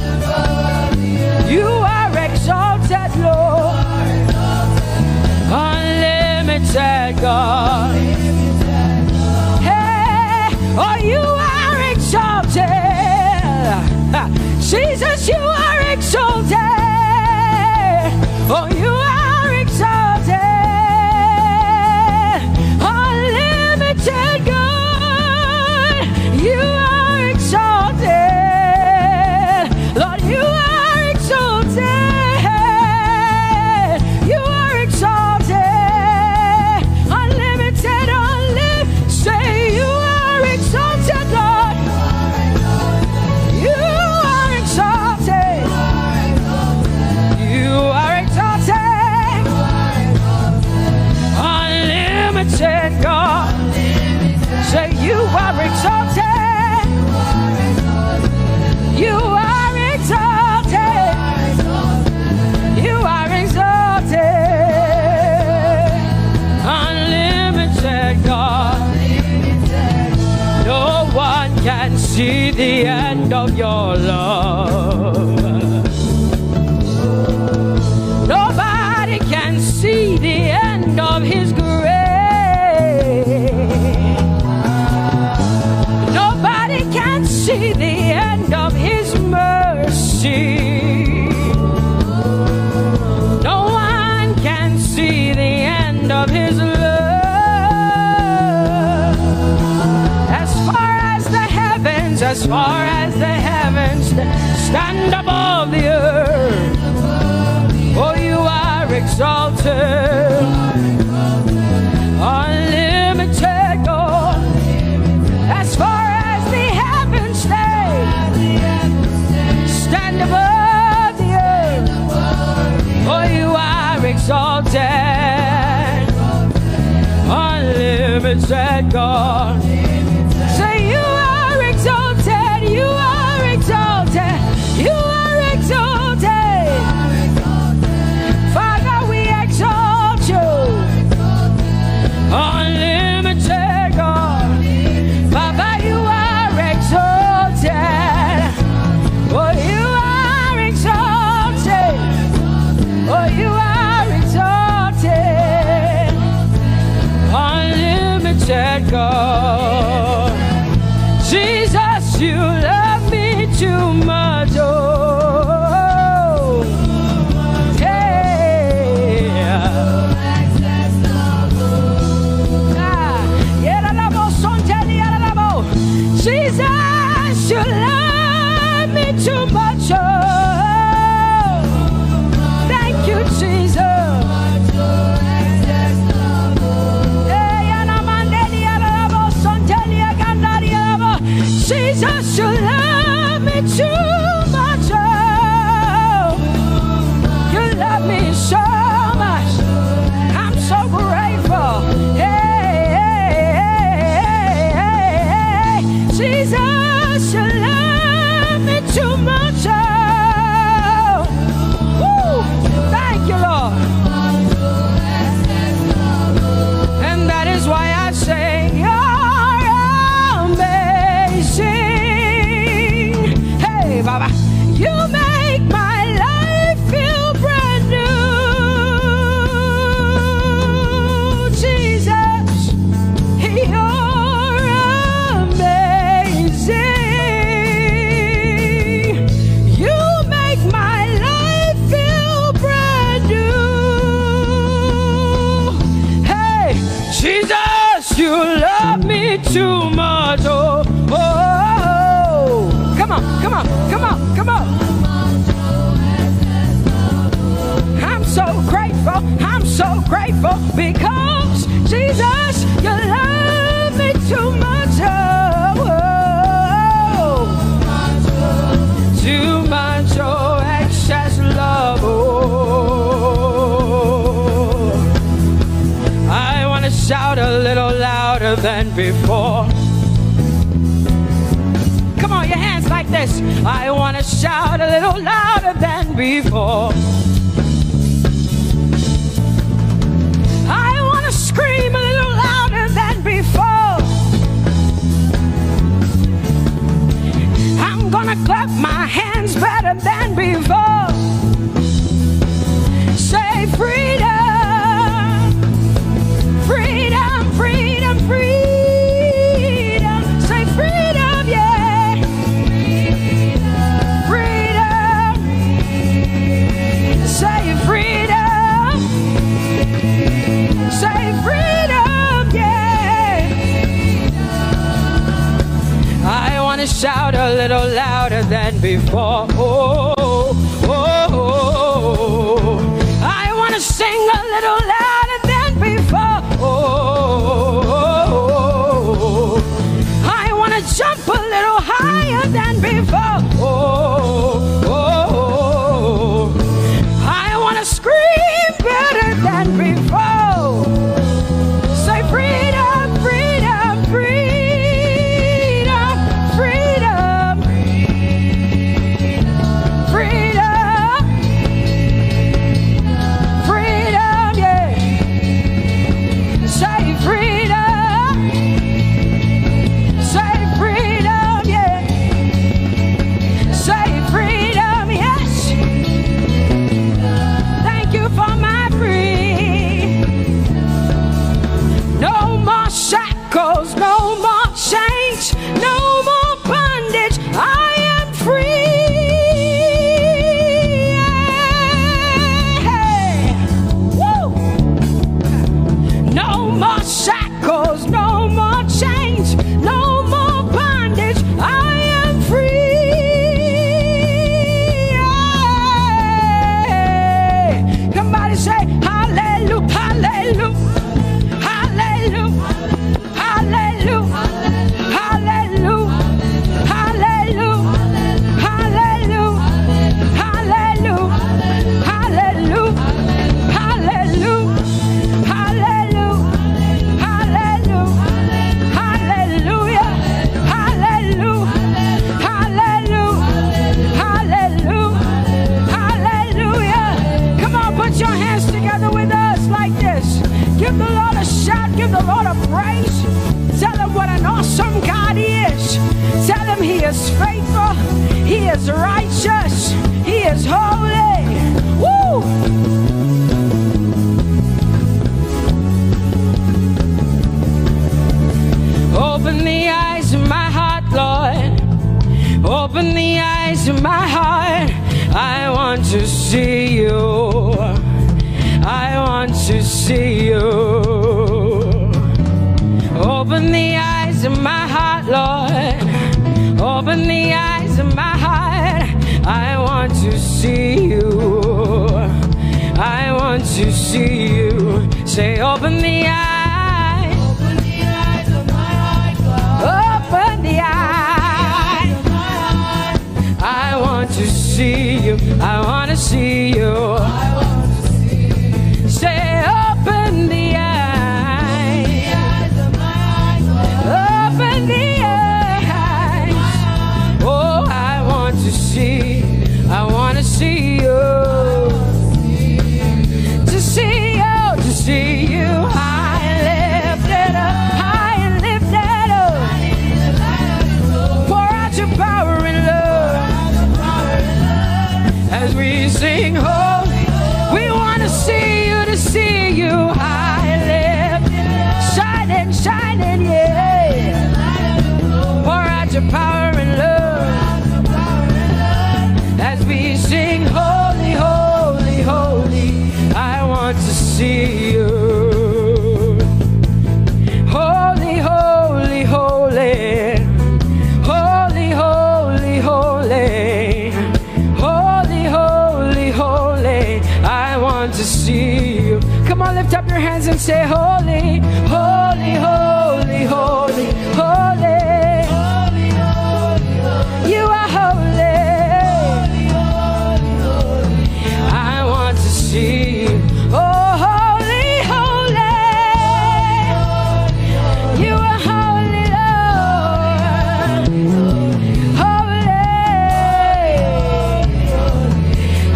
you are exalted, Lord, unlimited God. Hey, oh, you are exalted. Jesus, you are exalted. Oh, you are exalted. Unlimited God. You are exalted. Lord, you are exalted. You are exalted. Unlimited, say you are exalted, Lord. You are exalted. You are exalted. Unlimited God. Say you are exalted. You are exalted. You are exalted. Unlimited God. No one can see the end of your love. Nobody can see the end of his grace. Nobody can see the end of his mercy. No one can see the end of his love. As far as the heavens stand above the earth, oh, you are exalted. Unlimited God. As far as the heavens stand above the earth, oh, you are exalted. Unlimited God. Say you are exalted. You are exalted. You are exalted. Father, we exalt you. Unlimited God. Father, you are exalted. Oh, you are exalted. Oh, you are exalted. Unlimited God. too much. Oh, oh, oh. Come on, come on, come on, come on. I'm so grateful because Jesus, you love me too much. Oh, oh. Too much, oh, excess love. Oh, I want to shout a little louder than before. Come on, your hands like this. I want to shout a little louder than before. I want to scream a little louder than before. I'm gonna clap my hands better than before. Say freedom, freedom, freedom, freedom. Say freedom, yeah. Freedom. Say freedom. Say freedom, yeah. I want to shout a little louder than before. Oh, oh, oh, oh. I want to sing a little louder than before. Oh, oh, oh. I want to jump a little higher than before. Oh, oh, oh. I want to scream better than before. Say freedom, freedom, freedom, freedom, freedom, freedom, yeah. Say freedom, say freedom, yeah. Say freedom, yes. Thank you for my freedom. No more shackles, no more chains, no more bondage. I am free. Hey. Woo. No more shackles, no more chains, no more bondage. I am free. Somebody say hallelujah, hallelujah. Hallelujah, hallelujah, hallelujah, hallelujah, hallelujah, hallelujah, hallelujah, hallelujah, hallelujah, hallelujah, hallelujah, hallelujah, hallelujah, hallelujah. Come on, put your hands together with us like this. Give the Lord a shout, give the Lord a praise. Tell him what an awesome God he is. Tell him he is faithful, he is righteous, he is holy. Woo! Open the eyes of my heart, Lord. Open the eyes of my heart. I want to see you. I want to see you. Open the eyes of my heart, Lord. Open the eyes of my heart. I want to see you. I want to see you. Say, open the eyes. Open the eyes of my heart, Lord. Open the eyes of my heart. I want to see you. I want to see you. Say, open the eyes of my heart. Open the eyes. Oh, I want to see. I want to see you. To see you. To see you. I say holy, holy, holy, holy, holy. You are holy. I want to see you. Oh, holy, holy. You are holy, Lord. Holy.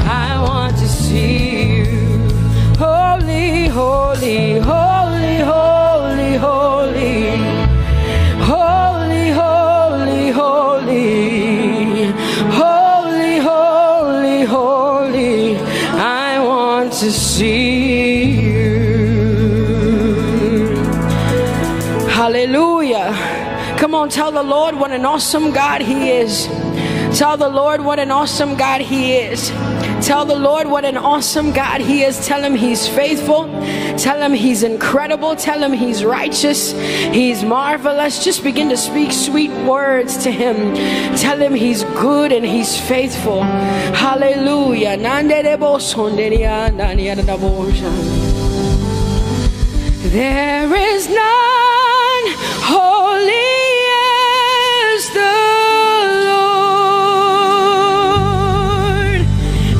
I want to see you. Holy, holy, holy, holy, holy. Holy, holy, holy. Holy, holy, holy. I want to see you. Hallelujah. Come on, tell the Lord what an awesome God He is. Tell the Lord what an awesome God He is. Tell the Lord what an awesome God He is. Tell Him He's faithful. Tell Him He's incredible. Tell Him He's righteous. He's marvelous. Just begin to speak sweet words to Him. Tell Him He's good and He's faithful. Hallelujah. There is none holy as the Lord.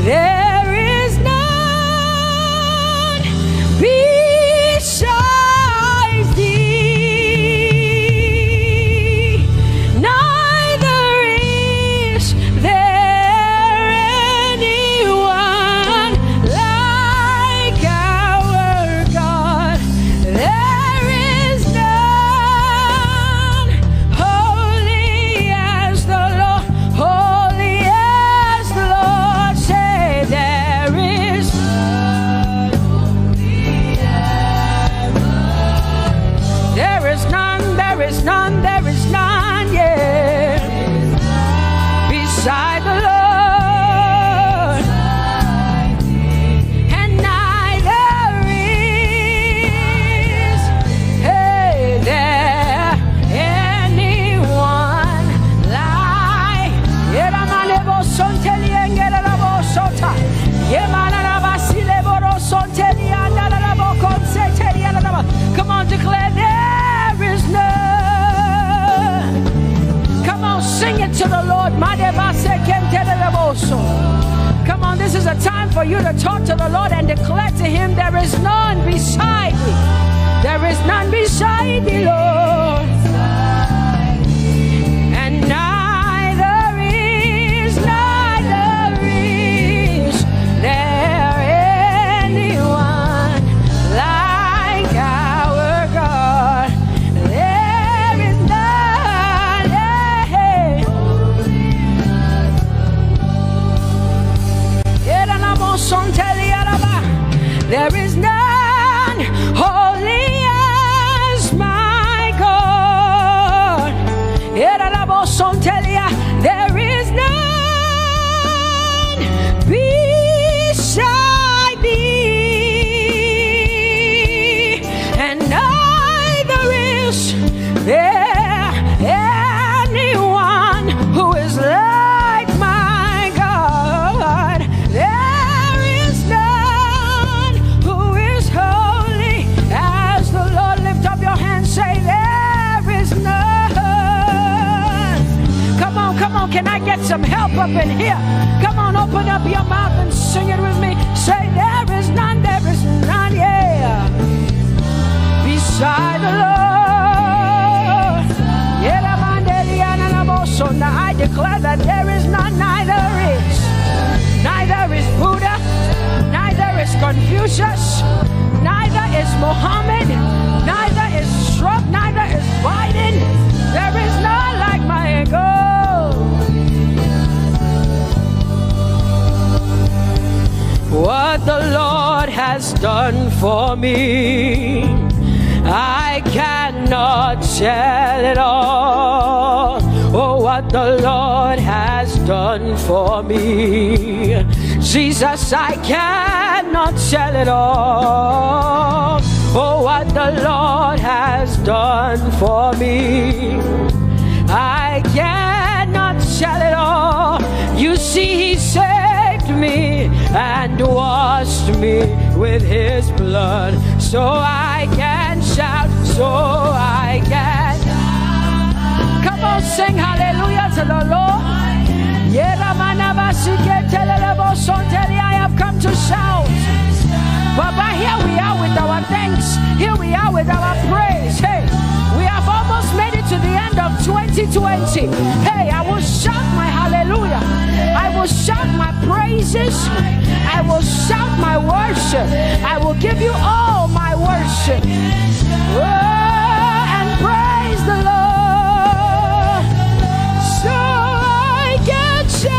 There is none besides Thee. Neither is there anyone like our God. There is none holy as the Lord, holy as the Lord. Say there is none holy as the Lord. There is none, there is none, there is none, yeah, beside the Lord. And neither is there anyone like Come on, declare there is none. Come on, sing it to the Lord. Come on, this is a time for you to talk to the Lord and declare to Him there is none beside Thee. There is none beside Thee, Lord. And neither is there anyone like our God. There is none. There is none holy as my God. There is none beside Thee, and neither is there anyone who is like my God. There is none who is holy as the Lord. Lift up your hands, say there is none. Come on, can I get some help up in here? Come on, open up your mouth and sing it with me. Say there is none, yeah, beside the Lord. So now I declare that there is none, neither is Buddha, neither is Confucius, neither is Muhammad, neither is Trump, neither is Biden. There is none like my God. What the Lord has done for me, I cannot tell it all. Oh, what the Lord has done for me, Jesus, I cannot tell it all. Oh, what the Lord has done for me, I cannot tell it all. You see, He saved me and washed me with His blood, so I I can shout, so I can. Come on, sing hallelujah to the Lord. I have come to shout. Baba, here we are with our thanks. Here we are with our praise. Hey, we have almost made it to the end of 2020. Hey, I will shout my hallelujah. I will shout my praises. I will shout my worship. I will give you all my worship. Oh, and praise the Lord. So I can shout.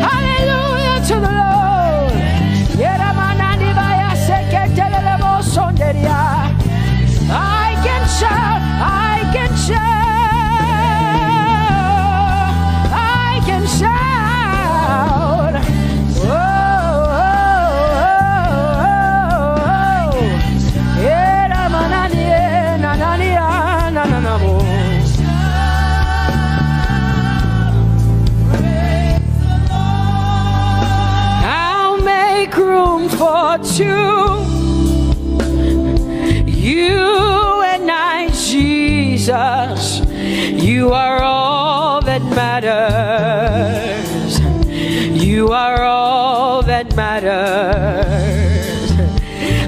Hallelujah to the Lord. I can shout, I can shout, I can shout. Oh, oh, oh, oh. I'll make room for two. You and I, Jesus, you are all that matters. You are all that matters.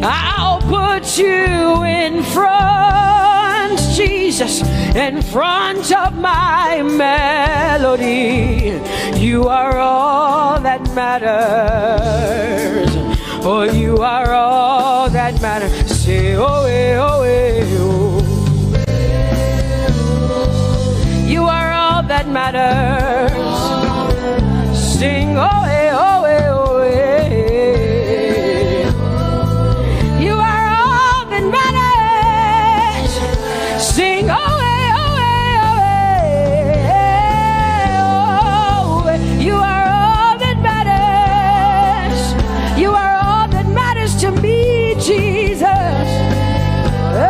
I'll put you in front, Jesus, in front of my melody. You are all that matters. Oh, you are all that matters. Say, oh, eh, oh, eh, oh. You are all that matters. Sing, oh, eh, oh, eh, oh, eh. You are all that matters. Sing, oh, eh, oh, eh, oh, eh. Oh, you are all that matters. You are all that matters to me, Jesus. Oh.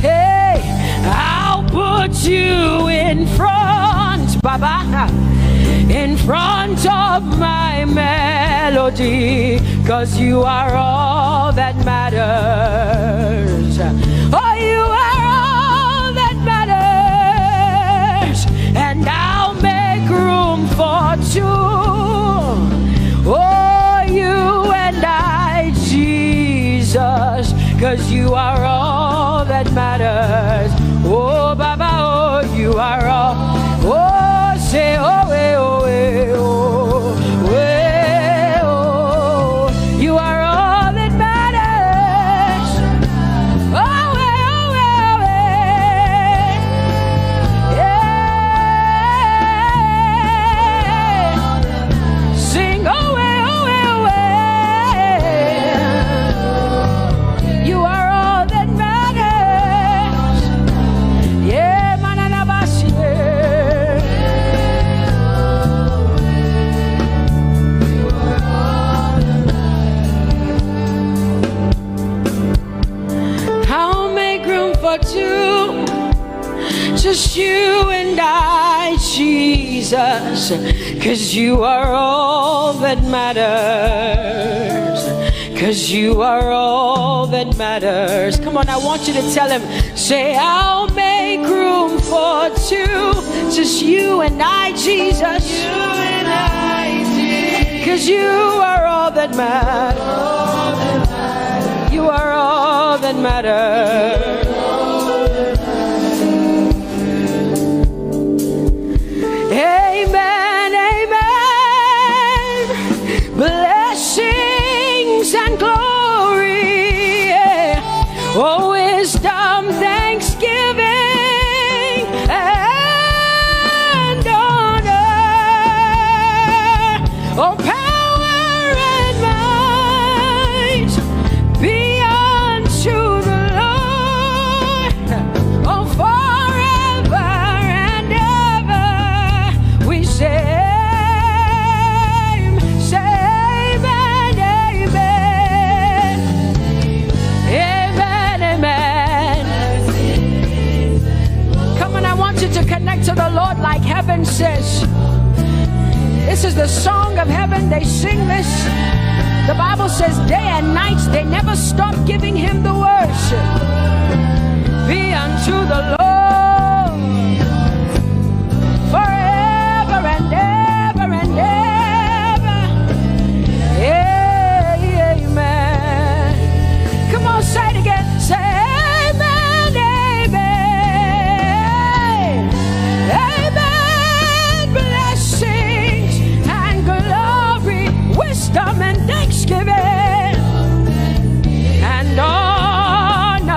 Hey, I'll put you in front, Baba, in front of my melody, 'cause you are all that matters. Oh, you are all that matters. And I'll make room for two. Oh, you and I, Jesus, 'cause you are all that matters. Oh, Baba, oh, you are all. Oh, say, oh, eh, oh, eh, oh, eh, oh. You are all that matters. Oh, eh, oh, eh, yeah. Sing, oh, eh, oh, eh. You are all that matters. Yeah, manana basi. I'll make room for two, just you and I, Jesus, 'cause you are all that matters. 'Cause you are all that matters. Come on, I want you to tell him, say, I'll make room for two, just you and I, Jesus. You and I, Jesus. 'Cause you are all that matters. You are all that matters. Amen, amen. Blessings and glory, yeah. Oh, wisdom, thanksgiving, and honor. Oh, power and might be unto the Lord. Oh, forever and ever we say, amen, amen. Amen, amen. Come on, I want you to connect to the Lord like heaven says. This is the song of heaven. They sing this. The Bible says day and night they never stop giving him the worship. Be unto the Lord forever and ever and ever. Amen. Come on, say it again. Say amen, amen. Amen. Blessings and glory, wisdom and thanksgiving and honor,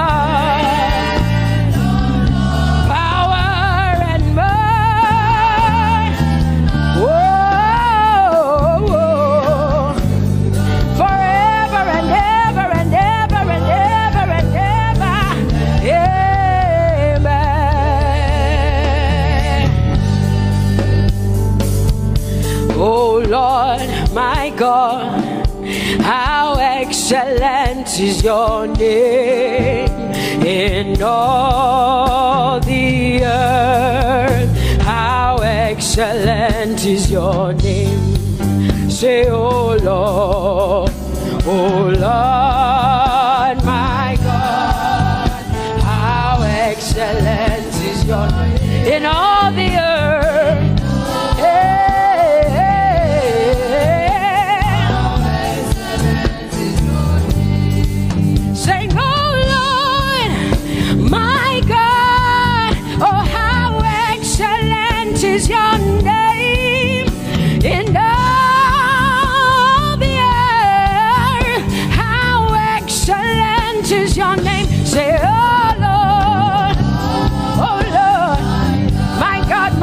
power and might. Whoa, forever and ever and ever and ever and ever. Amen. Oh Lord, my God, how excellent is your name in all the earth. How excellent is your name. Say, oh Lord, my God, how excellent is your name in all the earth. Say, oh Lord, my God, oh how excellent is your name in all the earth. How excellent is your name. Say, oh Lord, my God,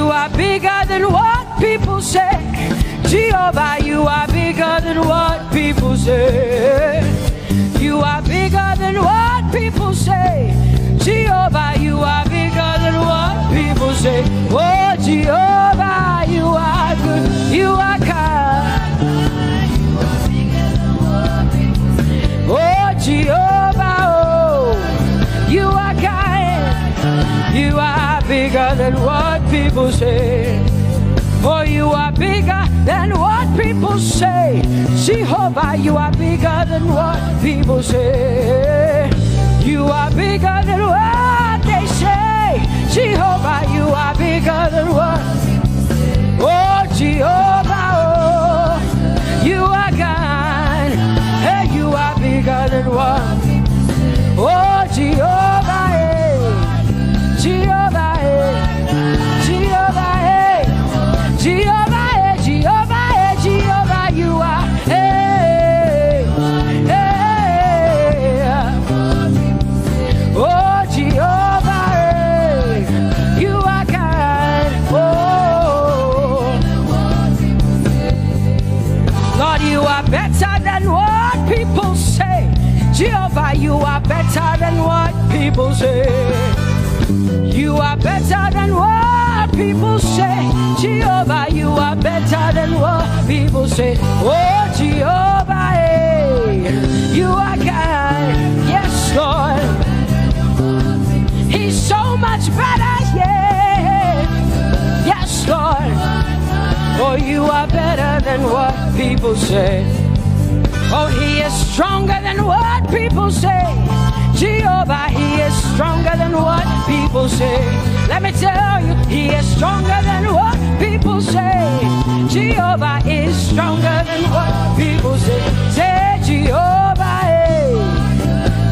You are bigger than what people say. Jehovah, you are bigger than what people say. You are bigger than what people say. Jehovah, you are bigger than what people say. Oh, Jehovah, you are good. You are kind. Oh, Jehovah, oh, you are kind. You are bigger than what people say. For you are bigger than what people say. Jehovah, you are bigger than what people say. You are bigger than what they say. Jehovah, you are bigger than what. Oh, Jehovah, oh, you are kind. Hey, you are bigger than what. Oh, Jehovah, hey. Jehovah, hey. Jehovah, hey. Jehovah, hey. Jehovah, hey. Jehovah, you are. Hey, hey. Oh, Jehovah, hey. You are kind. Oh, Lord, you are better than what people say. Jehovah, you are better than what people say. You are better than what people say. Jehovah, you are better than what people say. Oh, Jehovah, hey, you are kind. Yes, Lord. He's so much better, yeah. Yes, Lord. Oh, you are better than what people say. Oh, he is stronger than what people say. Jehovah, he is stronger than what people say. Let me tell you, he is stronger than what people say. Jehovah is stronger than what people say. Say, Jehovah, hey,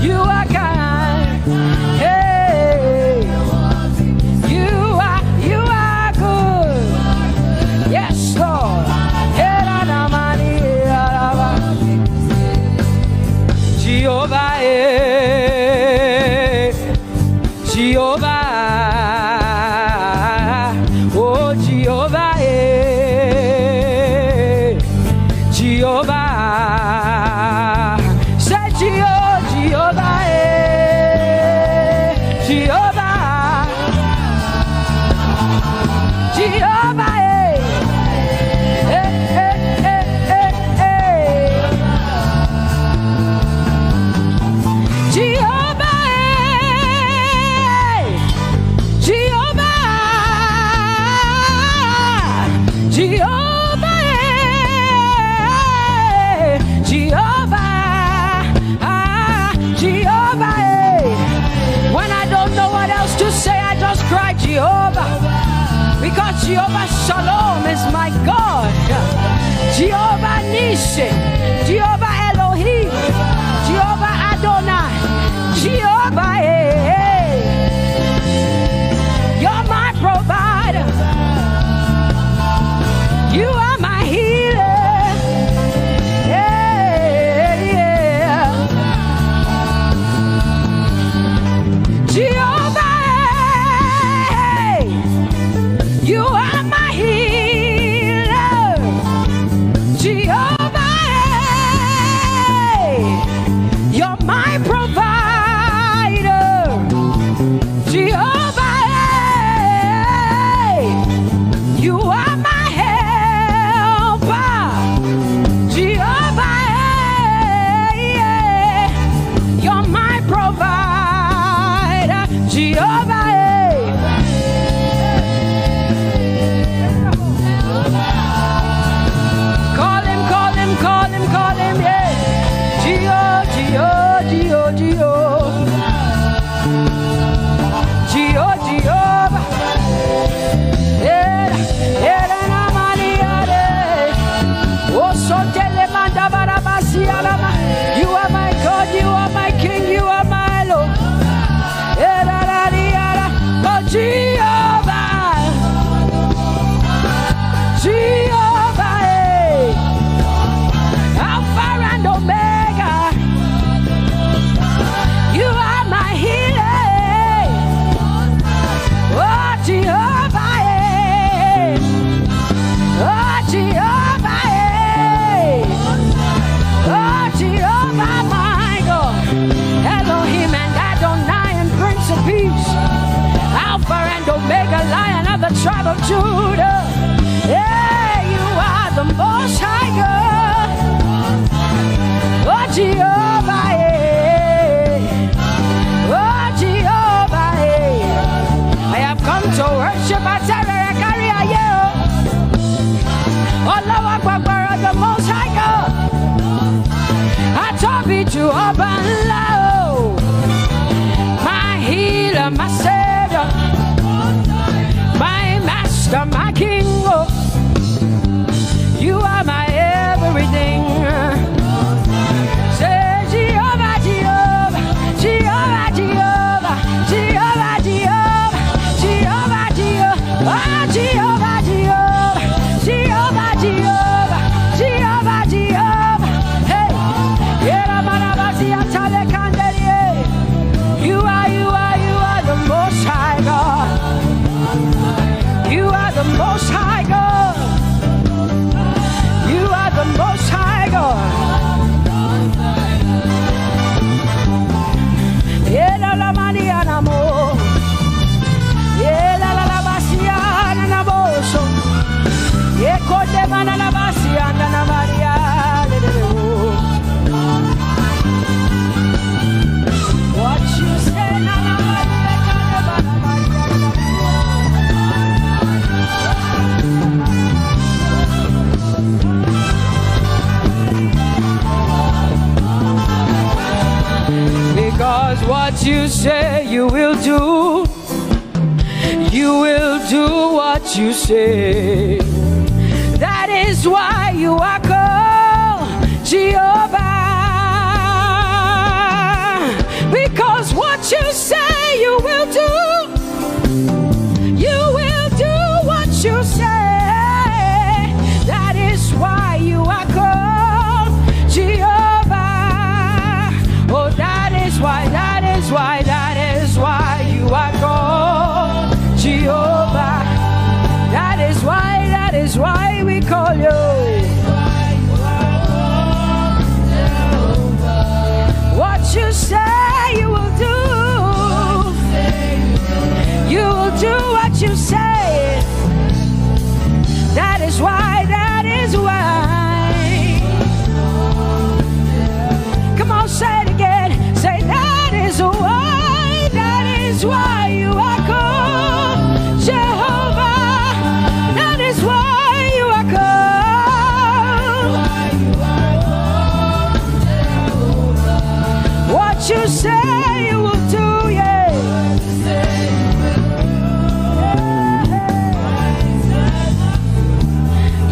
you are kind. Hey, you are good. Yes, Lord. Jehovah, Jehovah, oh Jehovah, Jehovah, say Jehovah, Jehovah, Jehovah, cry Jehovah, because Jehovah Shalom is my God. Jehovah Nissi, Jehovah Elohim, Jehovah Adonai, Jehovah, hey, you're my provider. You are my healer. Yeah, yeah. Jehovah, you are my healer, Jehovah, you're my provider. Judah. Yeah, you are the Most High God. Oh, Jehovah, yeah. Oh, Jehovah, yeah. I have come to worship at Terekaria, yeah. Oh, Lord, the Most High God. I Tope Jehovah, my healer, my savior, my master, my king. Oh, you are my everything. Say Jehovah, Jehovah, Jehovah, Jehovah, Jehovah, Jehovah, Jehovah, Jehovah, oh, Jehovah, Jehovah, Jehovah, Jehovah, Jehovah, Jehovah. Hey, you are the Most High God. You are the Most High God. You are the Most High God. Yeah, la Mariana mo. Yeah, la Bassiana na boso. Yeah, kote mana la Bassiana na Maria. What you say na na because what you say you will do. You will do what you say. That is why you are called Jehovah. Because what you say you will do. You will do what you say. That is why you are called Jehovah. Oh, that is why you are called Jehovah. That is why we call you. What you say you will do. You will do what you say. That is why. Come on, say it again. Say that is why you are called Jehovah. That is why you are called. What you say you will do, yeah.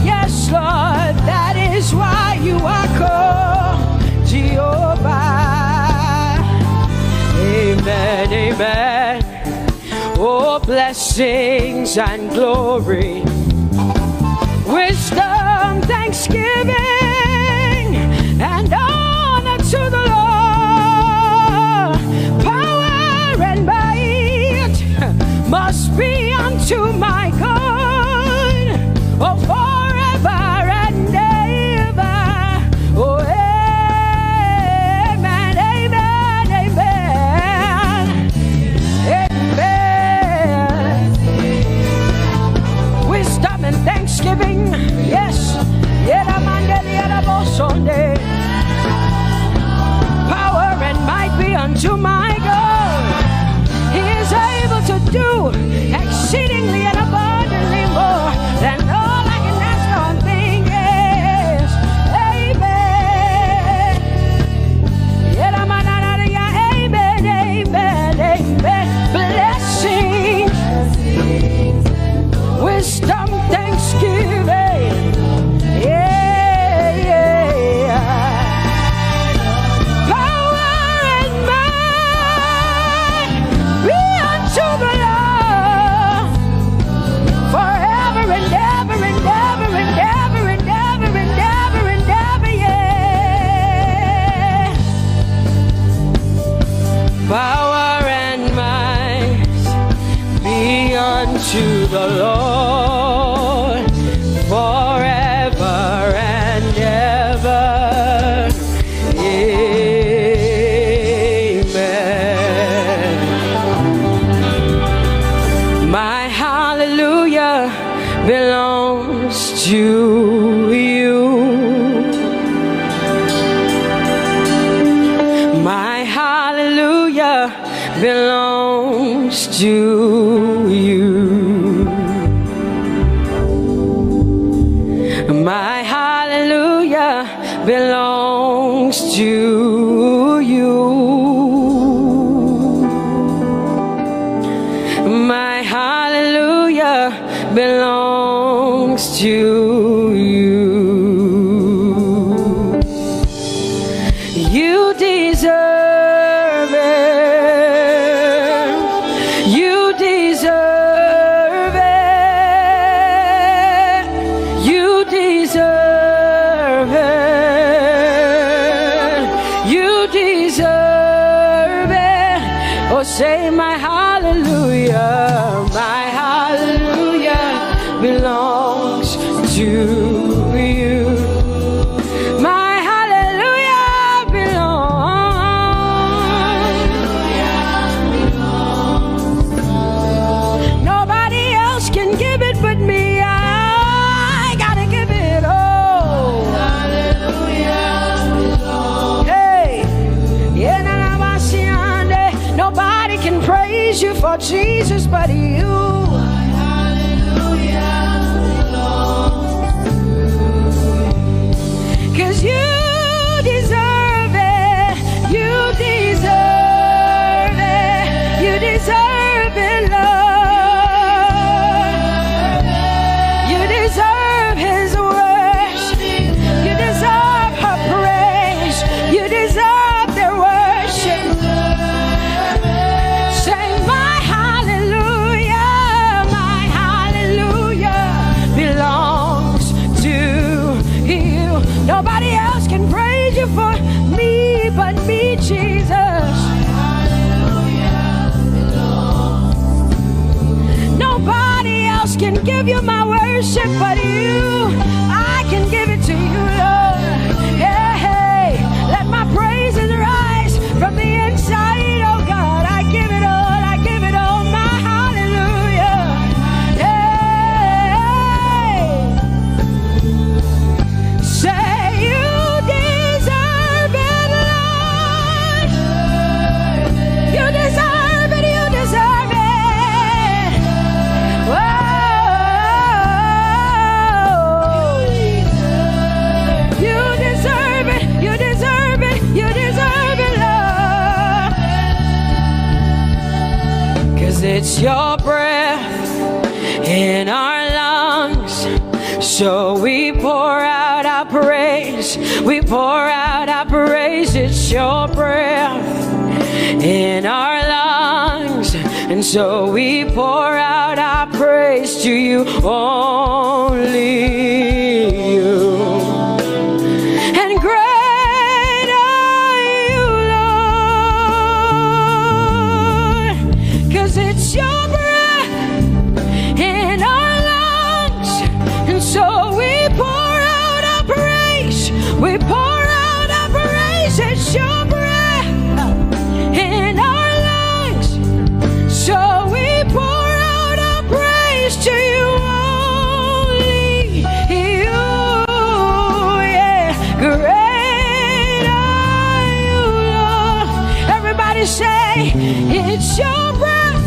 Yes, Lord, that is why you are called Jehovah. Amen, amen. Oh, blessings and glory, wisdom, thanksgiving, and honor to the Lord. Power and might must be unto my God. Oh, forever and ever. Oh, amen, amen, amen, amen. Wisdom and thanksgiving, yes. Power and might be unto my God. He is able to do exceedingly and abundantly more than all I can ask or think. Yes, amen. Amen, amen, amen. Blessings, wisdom, thanksgiving. Yeah, yeah. Power and might. to you. My hallelujah belongs to you. My hallelujah belongs to you. My hallelujah belongs to you. You deserve it. You deserve it. You deserve it. You deserve it. Oh, say my hallelujah. My hallelujah belongs to you. My hallelujah belongs. Nobody else can give it but me. I gotta give it all. Hey, nobody can praise you for Jesus but you. Cause you deserve it, you deserve it, you deserve it, Lord. You deserve His worship, you deserve her praise, you deserve their worship. Say my hallelujah belongs to you. Nobody else can praise you for me but me, Jesus. Nobody else can give you my worship but you. I can give it to you, Lord. Hey, hey, let my praises rise from the inside, oh God. I give it all, I give it all, my hallelujah. Hey, say you deserve it, Lord. You deserve it, you deserve it. Whoa. You deserve it, you deserve it, you deserve it, Lord. Cause it's your breath in our lungs, so we pour out our praise, we pour out our praise. It's your breath in our lungs, and so we pour out our praise to you, only you. And great are you, Lord, 'cause it's your breath in our lungs, and so we pour out our praise, we pour out our praise. It's your breath in our lungs, so we pour out our praise to you, only you. Yeah, great are you, Lord. Everybody say, it's your breath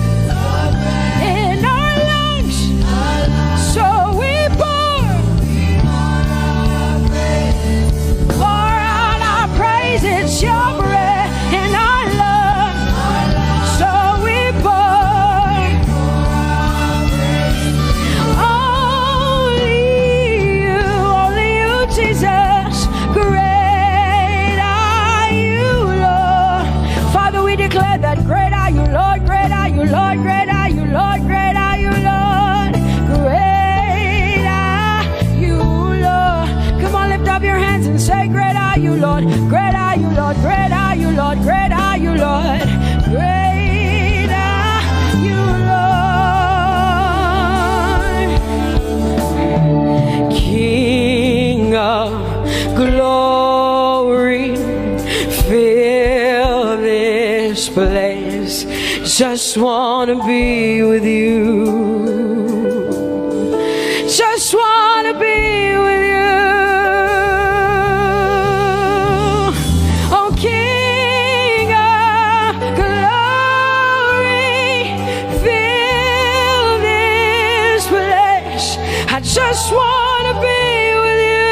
in our lungs, so we pour out our praise. It's your breath in our lungs, so we pour only you, Jesus. Great are you, Lord. Father, we declare that great are you, Lord. Great are you, Lord. Great are you, Lord. Great are you, Lord. Great are you, Lord. Come on, lift up your hands and say, great are you, Lord. Great are you, Lord. Great are you, Lord. Great are you, Lord. Great are you, Lord. King of glory, fill this place. Just wanna be with you. Just wanna be just want to be with you.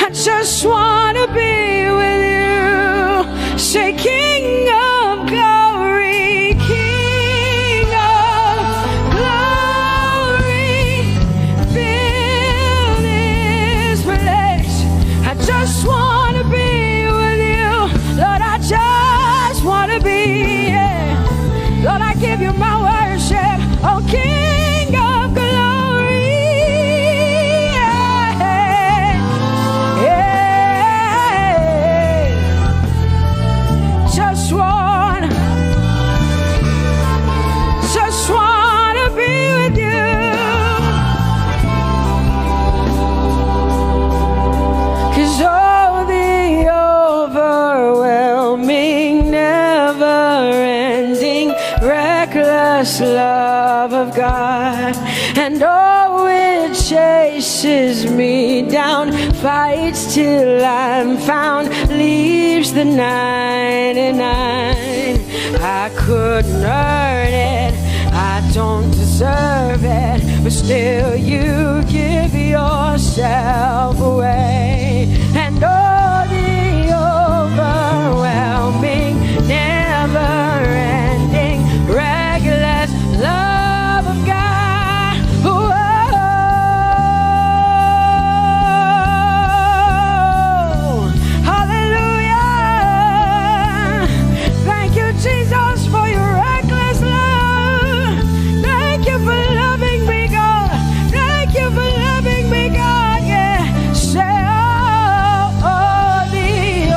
I just want to be with you. Say, King of glory, King of glory, fill this place. I just want to be with you. Lord, I just want to be, yeah. Lord, I give you my worship, oh King of glory, yeah. Yeah. Just want to be with you. 'Cause oh, the overwhelming, never-ending, reckless love of God, and oh, it chases me down, fights till I'm found, leaves the 99. I couldn't earn it, I don't deserve it, but still you give yourself away. And oh, the overwhelming, never-ending, reckless love of God. Whoa. Hallelujah. Thank you, Jesus, for your reckless love. Thank you for loving me, God. Thank you for loving me, God. Yeah. Say, oh, the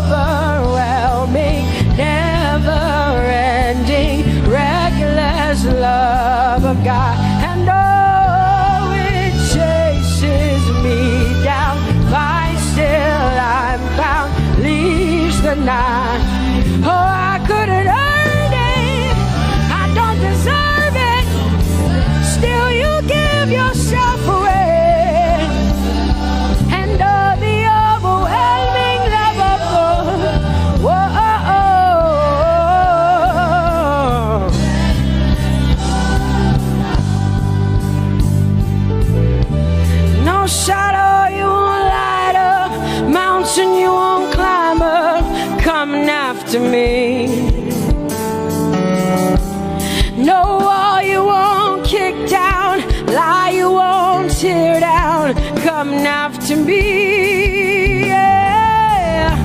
overwhelming, never-ending, reckless love of God. And oh, it chases me down, finds still I'm found, leaves the 9. Oh, I couldn't earn it, I don't deserve it, still you give yourself away. And oh, the overwhelming love of God. Whoa. No shadow you won't light up, mountain you won't climb up, coming after me. No wall you won't kick down, lie you won't tear down, coming after me. Yeah.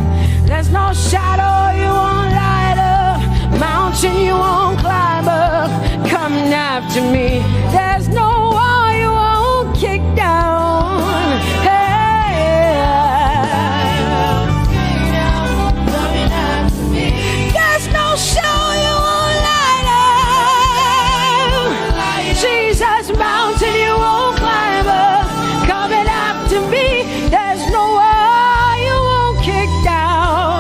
There's no shadow you won't light up, mountain you won't climb up, coming after me. There's no wall you won't kick down. There's no show you won't light up. Jesus, mountain you won't climb up, coming after me. There's no wall you won't kick down.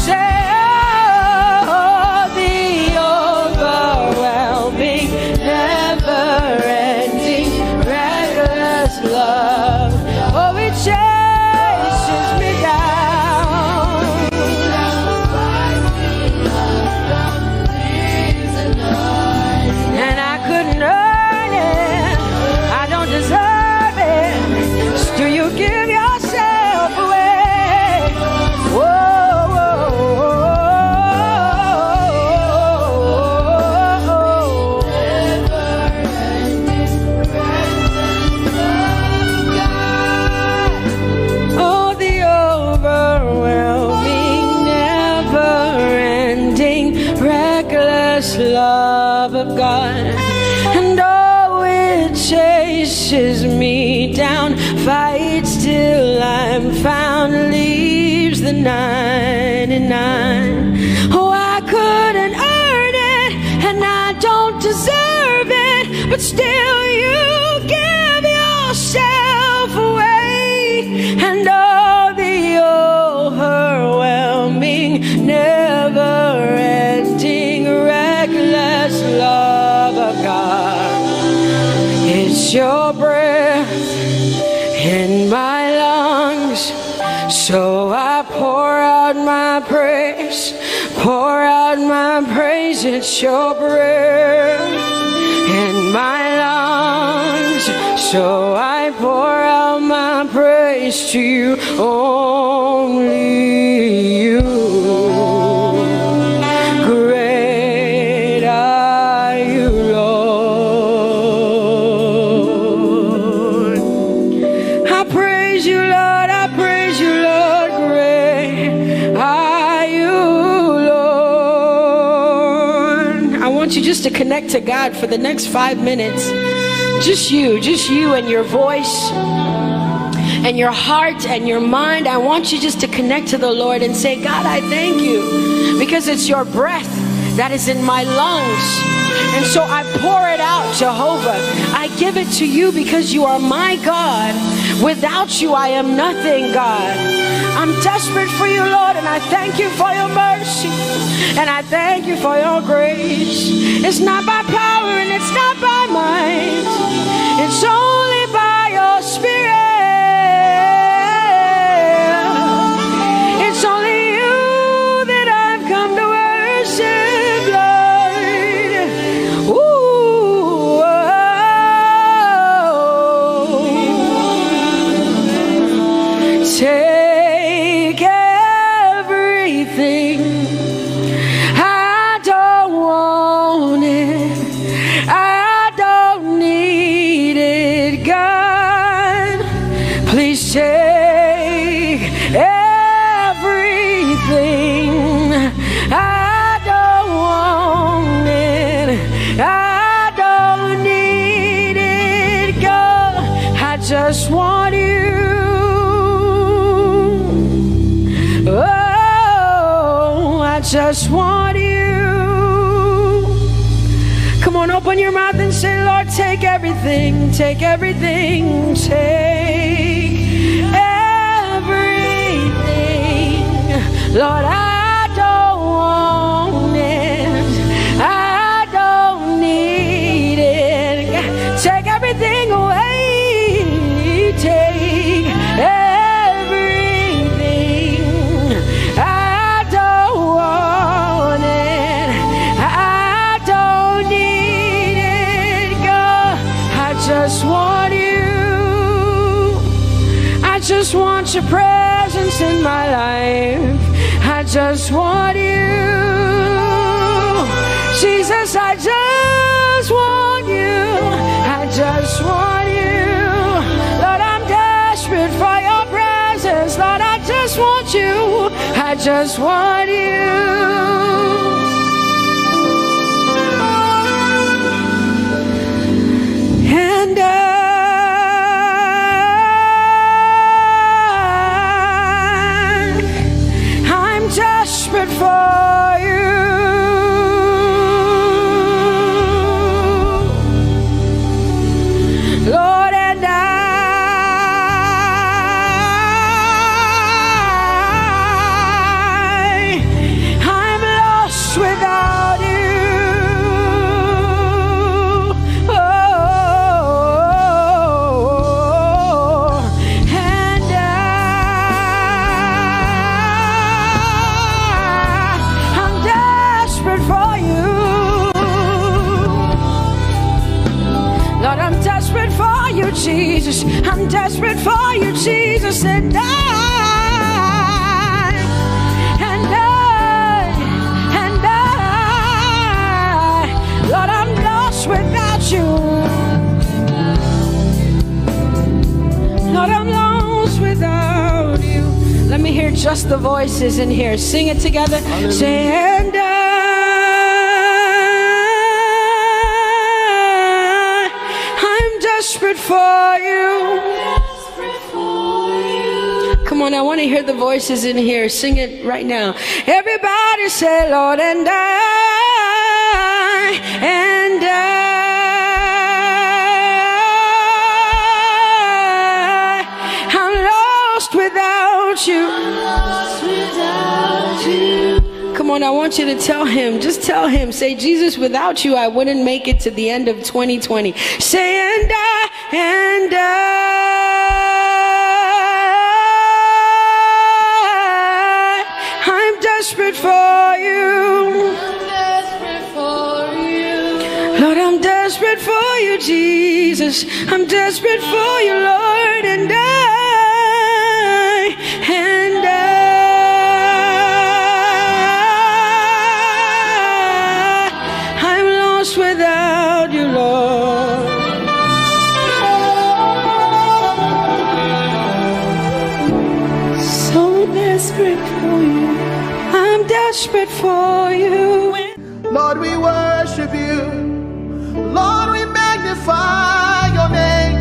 Say, oh, the overwhelming, never-ending, reckless love. Oh, it chases me down. And I couldn't earn it, I don't deserve it, still you give yourself away. Whoa, whoa, oh, the overwhelming, never-ending, reckless love of God. And oh, it chases me down, fights till I'm found, leaves the 99. Oh, I couldn't earn it, and I don't deserve it, but still you give yourself away. And oh, the overwhelming, never-ending, reckless love of God. It's your breath in my lungs, so I pour out my praise, pour out Lord, my praise, it's your breath in my lungs. So I pour out my praise to you, only you. Great are you, Lord. I praise you, Lord. I praise you, Lord. Great are you, Lord. I want you just to connect to God for the next 5 minutes. Just you and your voice and your heart and your mind. I want you just to connect to the Lord and say, God, I thank you because it's your breath that is in my lungs. And so I pour it out, Jehovah. I give it to you because you are my God. Without you, I am nothing, God. I'm desperate for you, Lord, and I thank you for your mercy. And I thank you for your grace. It's not by power and it's not by might. It's only by your Spirit. It's only you that I've come to worship, Lord. Ooh, oh. Take everything. I don't want it. I don't need it, God. Please take everything. I don't want it. I don't need it, God. I just want you. Oh, I just want you. Come on, open your mouth and say, Lord, take everything, take everything, take everything. Lord, I don't want it. I don't need it. Take everything away. Take everything. I don't want it. I don't need it, God. I just want you. I just want your presence in my life. I just want you. Jesus, I just want you. I just want you. Lord, I'm desperate for your presence. Lord, I just want you. I just want you. And I'm desperate for you. Lord, and I'm lost without you. Oh, and I'm desperate for you. Lord, I'm desperate for you, Jesus. I'm desperate for you, Jesus. And Lord, I'm lost without you. Lord, I'm lost without you. Let me hear just the voices in here. Sing it together. Say, and I'm desperate for you. Come on, I want to hear the voices in here. Sing it right now. Everybody say, Lord, and I'm lost without you. Come on, I want you to tell him. Just tell him. Say, Jesus, without you, I wouldn't make it to the end of 2020. Say, and I'm desperate for you. you, Jesus. I'm desperate for you, Lord, and I'm lost without you, Lord. So desperate for you. I'm desperate for you. Lord, we worship you. Lord, we magnify your name.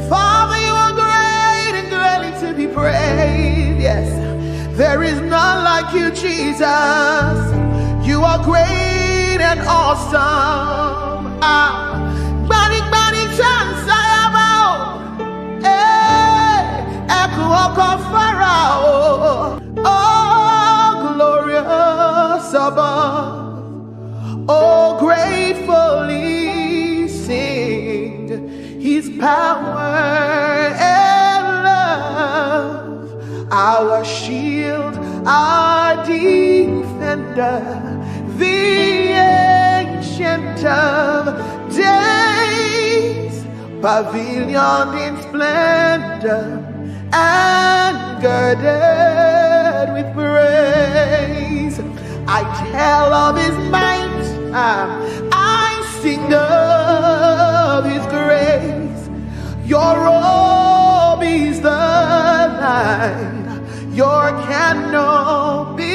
Father, you are great and greatly to be praised. Yes, there is none like you, Jesus. You are great and awesome. Bani chance I Pharaoh. Oh, glorious above. Oh, gratefully sing his power and love, our shield, our defender, the ancient of days, pavilion in splendor and girded with praise. I tell of his might, I sing of his grace. Your robe is the light, your canopy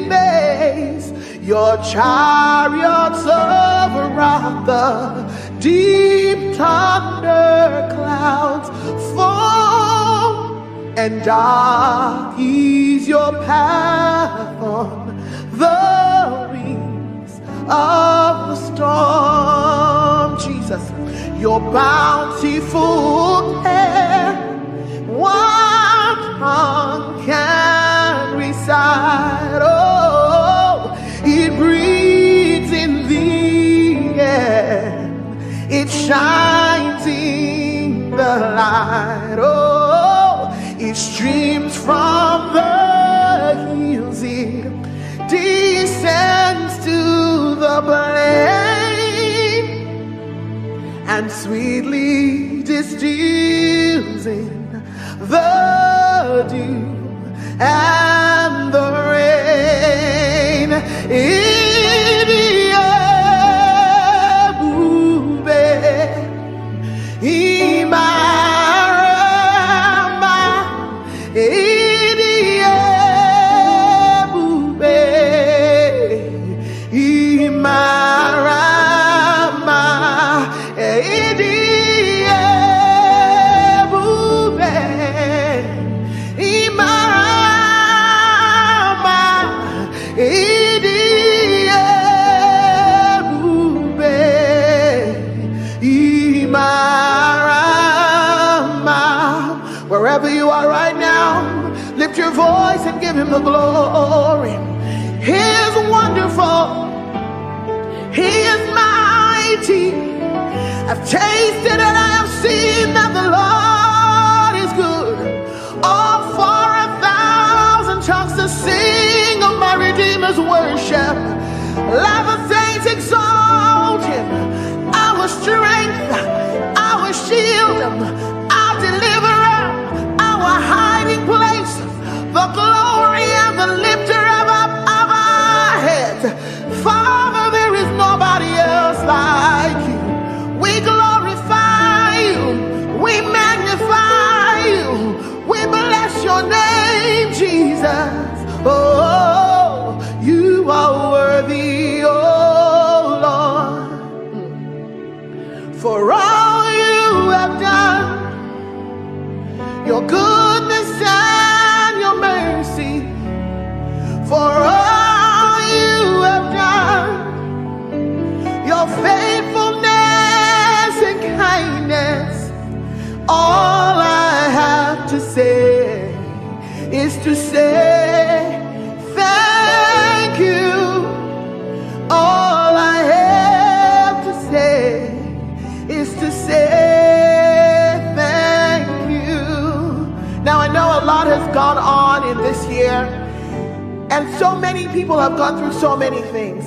space, your chariots around the deep thunder clouds fall, and dark is your path on the wings of the storm. Jesus, your bountiful care, what tongue can recite? Oh, it breathes in the air, it shines in the light. Oh, it streams from the hills, it descends to the plain and sweetly distills in the dew and the rain. Wherever you are right now, lift your voice and give him the glory. He is wonderful. He is mighty. I've tasted and I have seen that the Lord is good. Oh, for 1,000 tongues to sing of my Redeemer's worship. Let the saints exalt him. Our strength, our shield, our deliverer, our hiding place, the glory and the lifter of our heads. Father, there is nobody else like you. We glorify you, we magnify you, we bless your name, Jesus. Oh, you are worthy, oh Lord, for all you have done, your goodness and your mercy, for all you have done, your faithfulness and kindness. All I have to say is to say thank you. All I have to say is to say thank you. Now I know a lot has gone on in this year, and so many people have gone through so many things.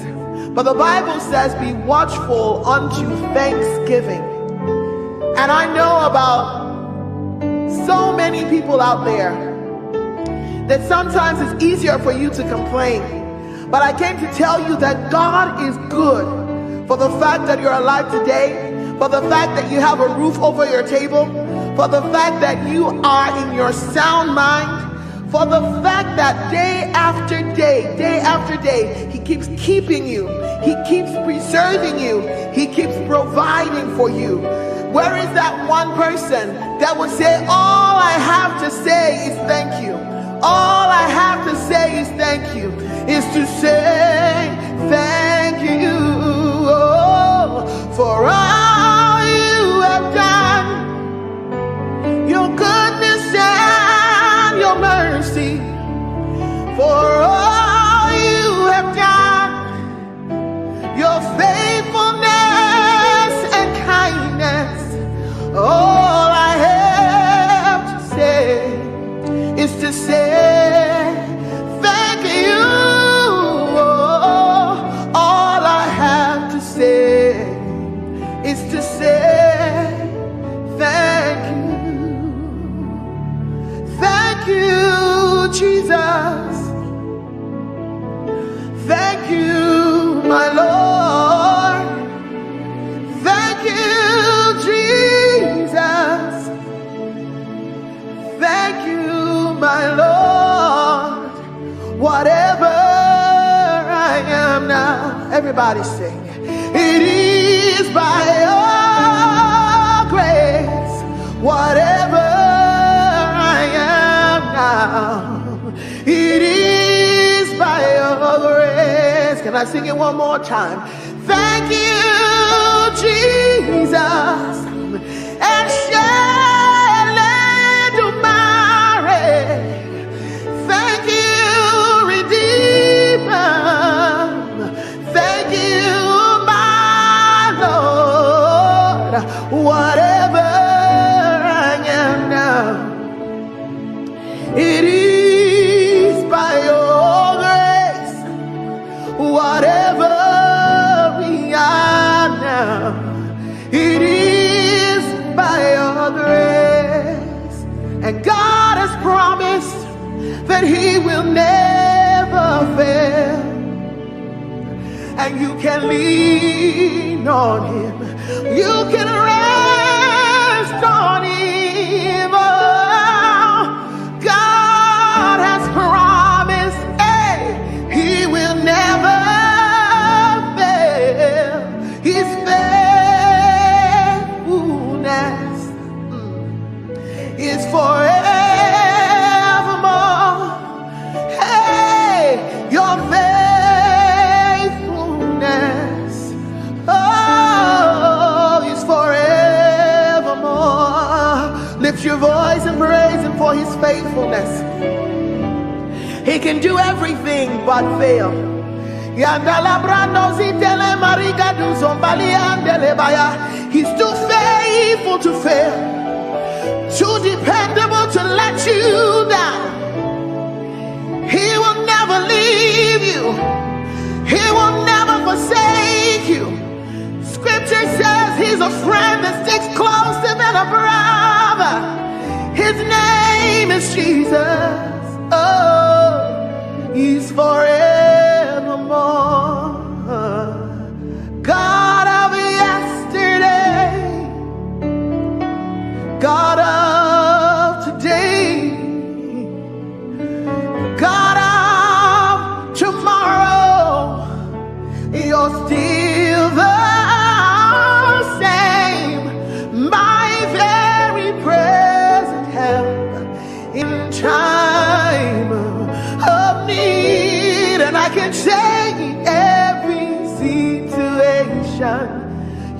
But the Bible says, be watchful unto thanksgiving. And I know about so many people out there that sometimes it's easier for you to complain. But I came to tell you that God is good for the fact that you're alive today, for the fact that you have a roof over your table, for the fact that you are in your sound mind, for the fact that day after day, He keeps keeping you, He keeps preserving you, He keeps providing for you. Where is that one person that would say, all I have to say is thank you? All I have to say is thank you, is to say thank you for all you have done, your goodness and your mercy, for all you have done, your faithfulness and kindness. All I have to say is to say thank you. All I have to say is to say thank you. Thank you, Jesus. Thank you, my Lord. Thank you, Jesus. Thank you, my Lord. Whatever I am now, everybody sing. It is by your grace. Whatever I am now, it is by your grace. Can I sing it one more time? Thank you, Jesus. And thank you, Redeemer. Thank you, my Lord. Whatever I am now, it is by your grace. Whatever we are now, it is by your grace. And God has promised that He will never fail, and you can lean on Him, you can rest on Him. Oh, God has promised, hey, He will never fail. His faithfulness is forever. Your faithfulness, oh, is forevermore. Lift your voice and praise Him for His faithfulness. He can do everything but fail. He's too faithful to fail, too dependable to let you down. He will never leave you. He will never forsake you. Scripture says He's a friend that sticks closer than a brother. His name is Jesus. Oh, He's forevermore. God of yesterday, God of today, God of tomorrow, You're still the same, my very present help in time of need. And I can say in every situation,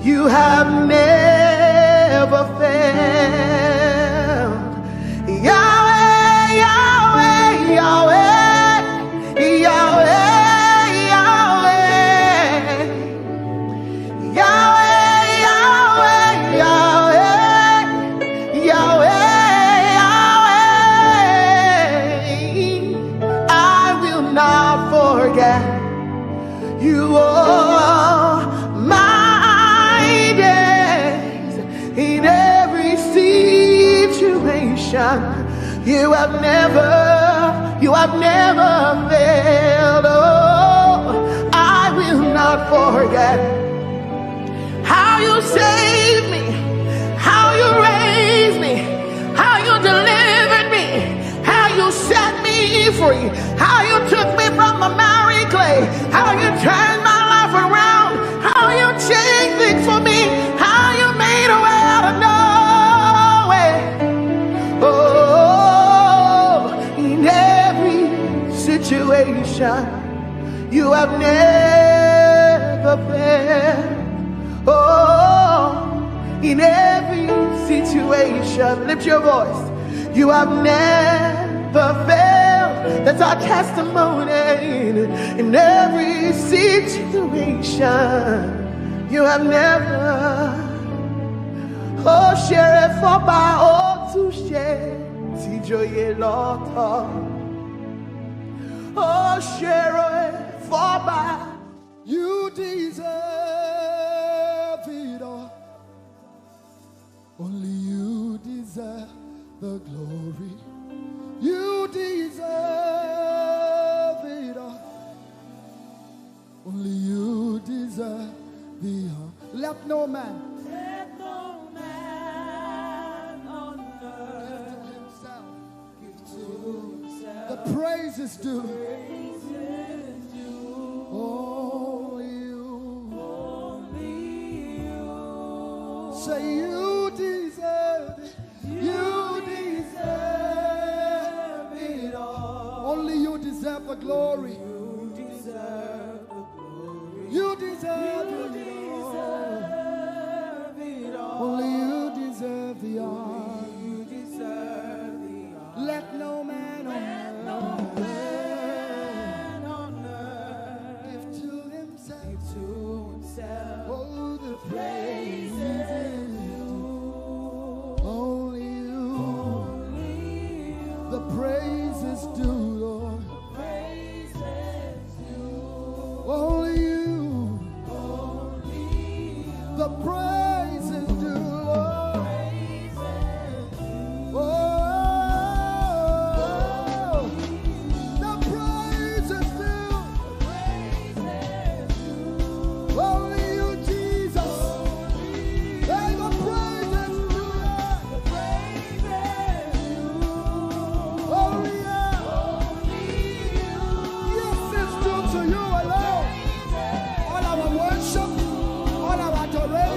You have never failed. Yahweh, Yahweh, Yahweh, Yahweh, Yahweh, Yahweh, Yahweh, Yahweh, Yahweh. I will not forget You are my days in every situation. You have never failed. Oh, I will not forget how you saved me, how you raised me, how you delivered me, how you set me free, how you took me from the miry clay, how you turned my life around, how you changed things for me, how you made a way out of no way. Oh, in every situation, you have never failed. Oh, in every situation, lift your voice. You have never failed. That's our testimony. In every situation, you have never. Oh, share it for by all to share. See joy lot. Oh, share it for by. You deserve it all. Only you deserve the glory. You deserve it all. Only you deserve the honor. Let no man on earth give to himself. The praises due. Only you. Say you deserve it. You deserve it all. Only you deserve the glory. You deserve the glory. You deserve it all. Only you deserve the honor. You deserve the honor. Let no man on earth give to himself. Oh, the praises. The praises due, Lord. Only you. The praises due, Lord. Oh, the praises due. Only you, Jesus. Hey, the praises due.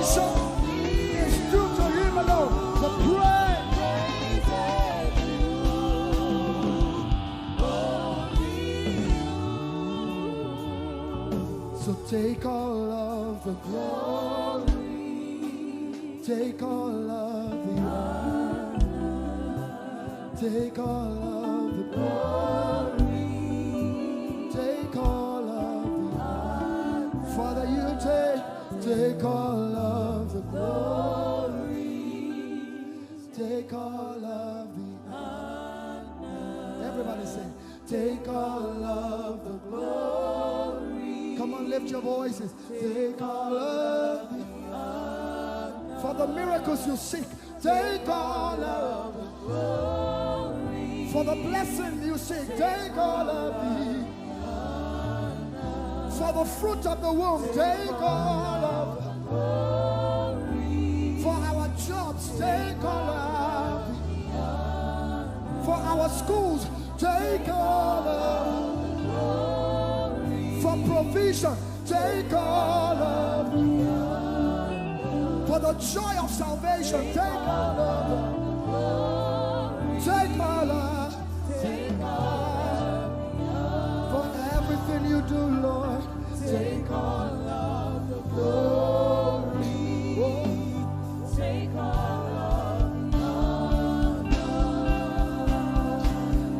Is due to him alone. The praise. So take all of the glory. Take all of the honor. Take all of the glory. Take all of the honor. Father, you take all of the glory, take all of the honor. Everybody say, take all of the glory. Come on, lift your voices. Take all of the honor. For the miracles you seek, take all of the glory. For the blessing you seek, take all of the honor. For the fruit of the womb, take all of the glory. For our jobs, take all of the honor. For our schools, take all of the glory. For provision, take all of the honor. For the joy of salvation, take all of the glory. Take all of, take all. For everything you do, Lord, take all of the glory. Oh. Take all of the honor.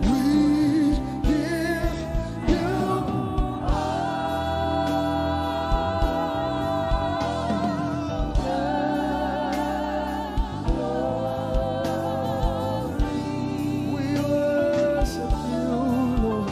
We give you all the glory. We worship you, Lord.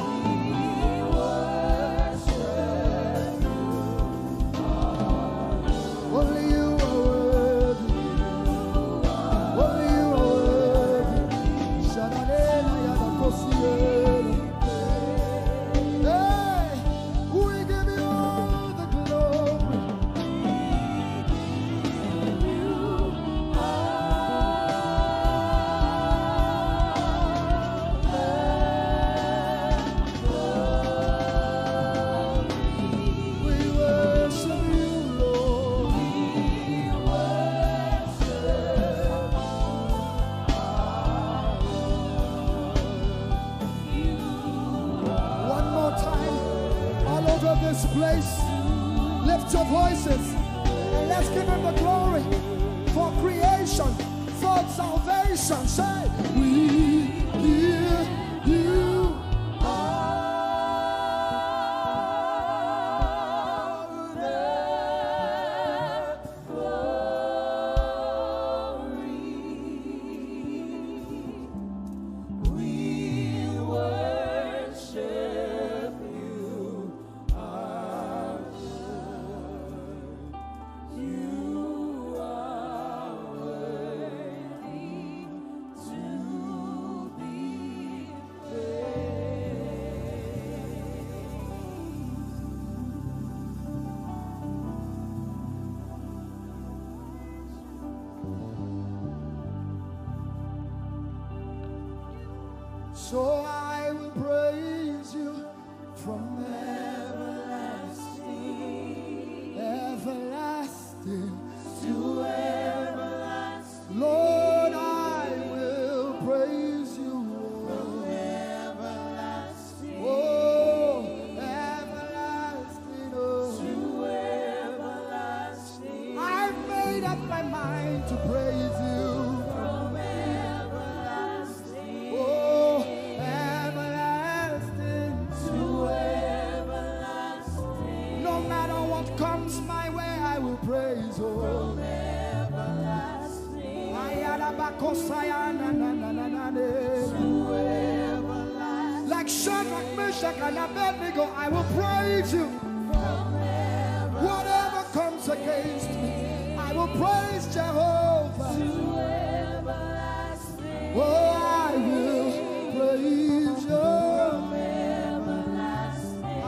Lift your voices and let's give him the glory for creation, for salvation. Say, we give you all the glory. We worship you, our Lord. You are worthy to be praised. So I will praise you from everlasting, everlasting to everlasting. Lord, I will praise you from everlasting, oh, everlasting, oh, to everlasting. I've made up my mind to praise you from everlasting, oh, everlasting to everlasting. No matter what comes my way, I will praise you from everlasting. To everlasting. Like Shadrach, Meshach, and Abednego, I will praise you. Whatever comes against me, I will praise Jehovah. To everlasting. Oh, I will praise you. From everlasting.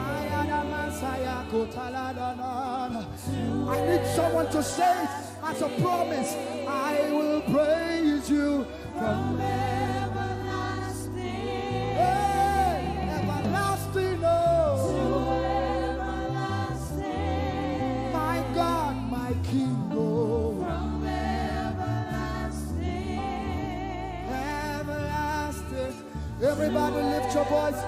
I need someone to say it as a promise. I will praise you from everlasting. Hey, everlasting, oh. To everlasting. My God, my King, oh. From everlasting. Everlasting. Everybody lift your voice.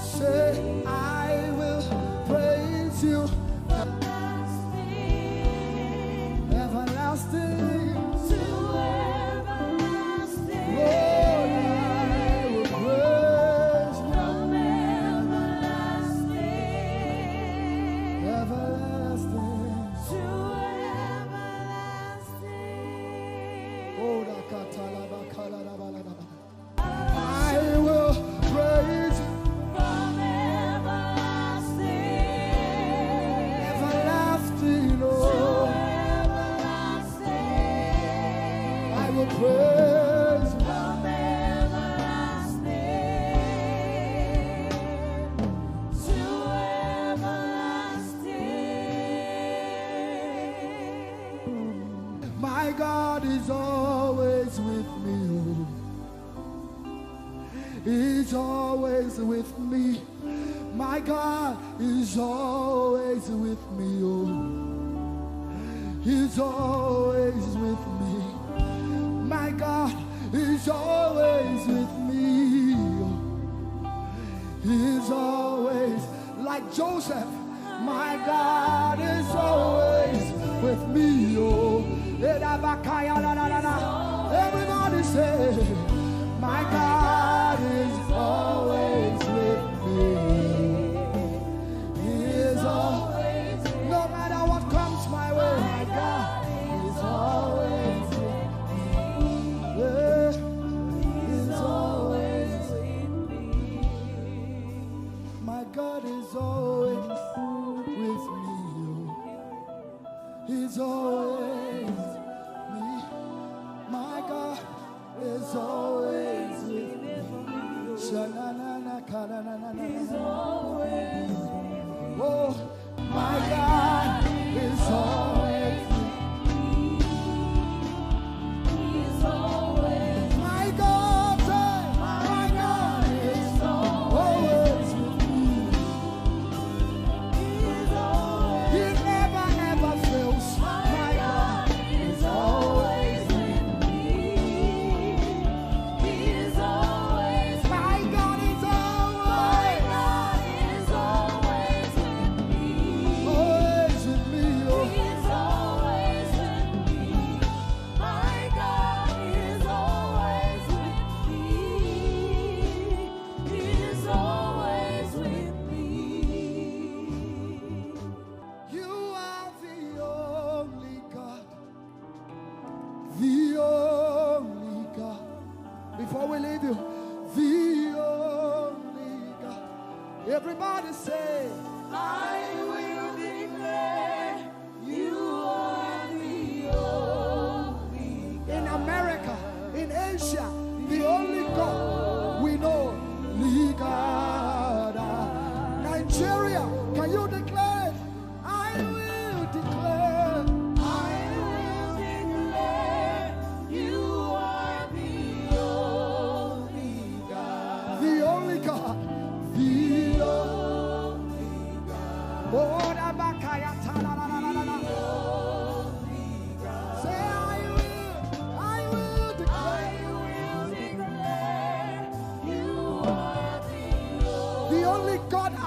Say, I will praise you. Everlasting. To everlasting. Lord, I will praise you. From everlasting. Everlasting. To everlasting. Oh, I will praise you. From everlasting. Everlasting, oh. I will praise you. From everlasting to everlasting. My God is always with me. He's always with me. My God is always with me. He's always with me. My God is always with me. He's always like Joseph. My God is always with me. Everybody say, my God is always with me. He is always, no matter what comes my way, my God is always with me. He's always with me. My God is always with me. He's always me. My God is always with me. He's always with me. Oh, my God is always with me. He's always my God. My God is always with me. He's always. He never ever fails. My God.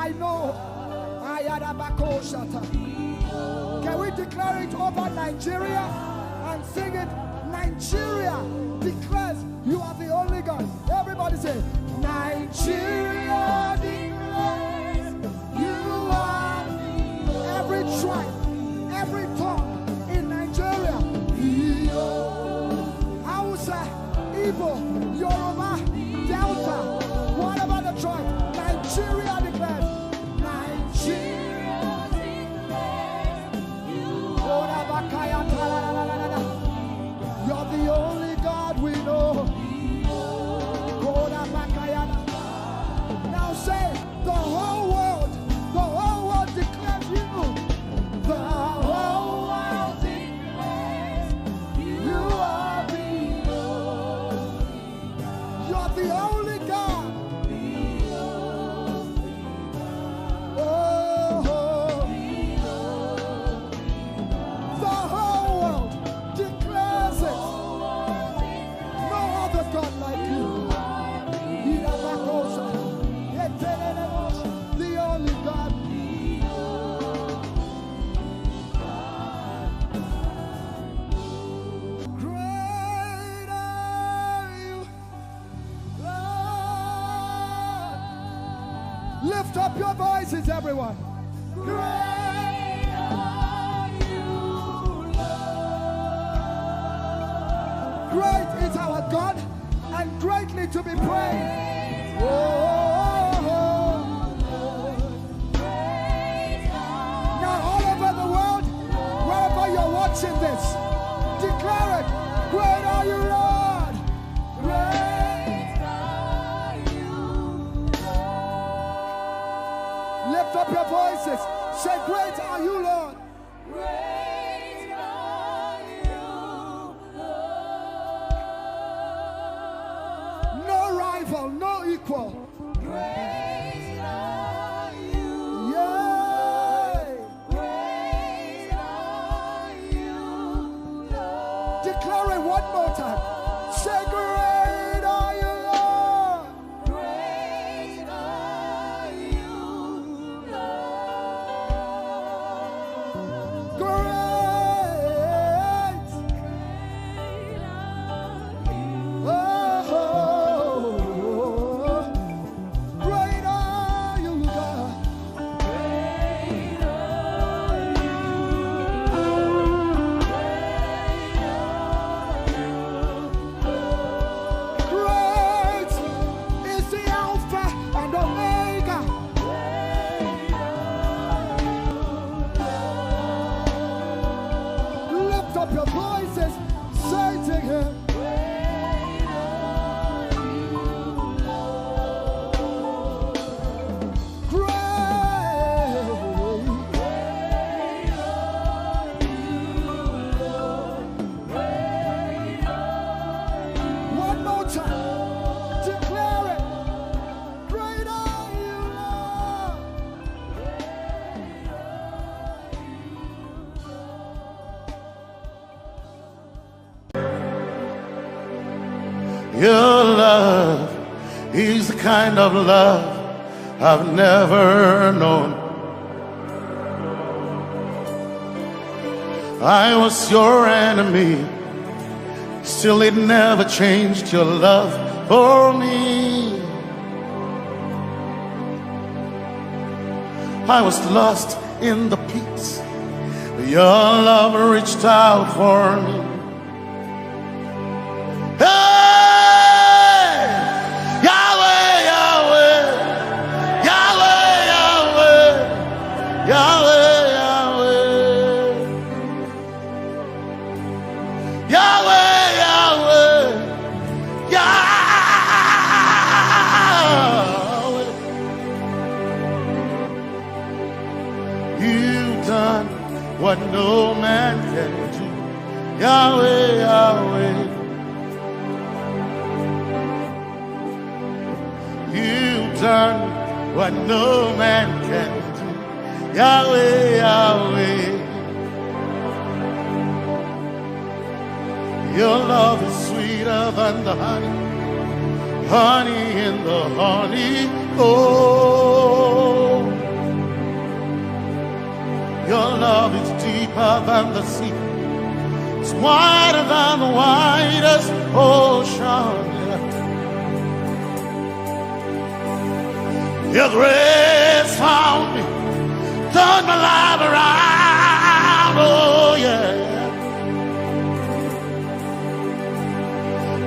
I know. Can we declare it over Nigeria and sing it? Nigeria declares you are the only God. Everybody say, Nigeria declares you are every tribe, every tongue in Nigeria. Hausa, Igbo, Yoruba, Delta, whatever the tribe, Nigeria declares. Nigeria declares you're the only God we know. Now say, the whole world declares you. The whole world declares you are the only. You're the only God. The whole world declares it. No other God like you. The only God. Great are you, Lord. Lift up your voices, everyone. Great are you, Lord. Great is our God and greatly to be praised. Now all over the world, wherever you're watching this, declare it. Great are you, Lord. Great are you, Lord. Lift up your voices. Say, great are you, Lord. Great are you, Lord. No rival, no equal. Great are you. Yay. Great are you, Lord. Declare it one more time. Say, great are you, Lord. Great are you, Lord. Great. Oh. Great are you, God. Great are you. Great is the Alpha and Omega. Lift up your voices, say to him. One more time, declare it. Great are you, Lord. Your love is the kind of love I've never known. I was your enemy, still it never changed your love for me. I was lost in the pits, but your love reached out for me. Hey! Yahweh, Yahweh, Yahweh, Yahweh, Yahweh, Yahweh, Yahweh, Yahweh, Yahweh. You've done what no man can do. Yahweh, Yahweh. You've done what no man can do. Yahweh, Yahweh. Your love is sweeter than the honey, honey in the honey. Oh, Your love is deeper than the sea. It's wider than the widest ocean. Your grace found me, turned my life around. Oh yeah.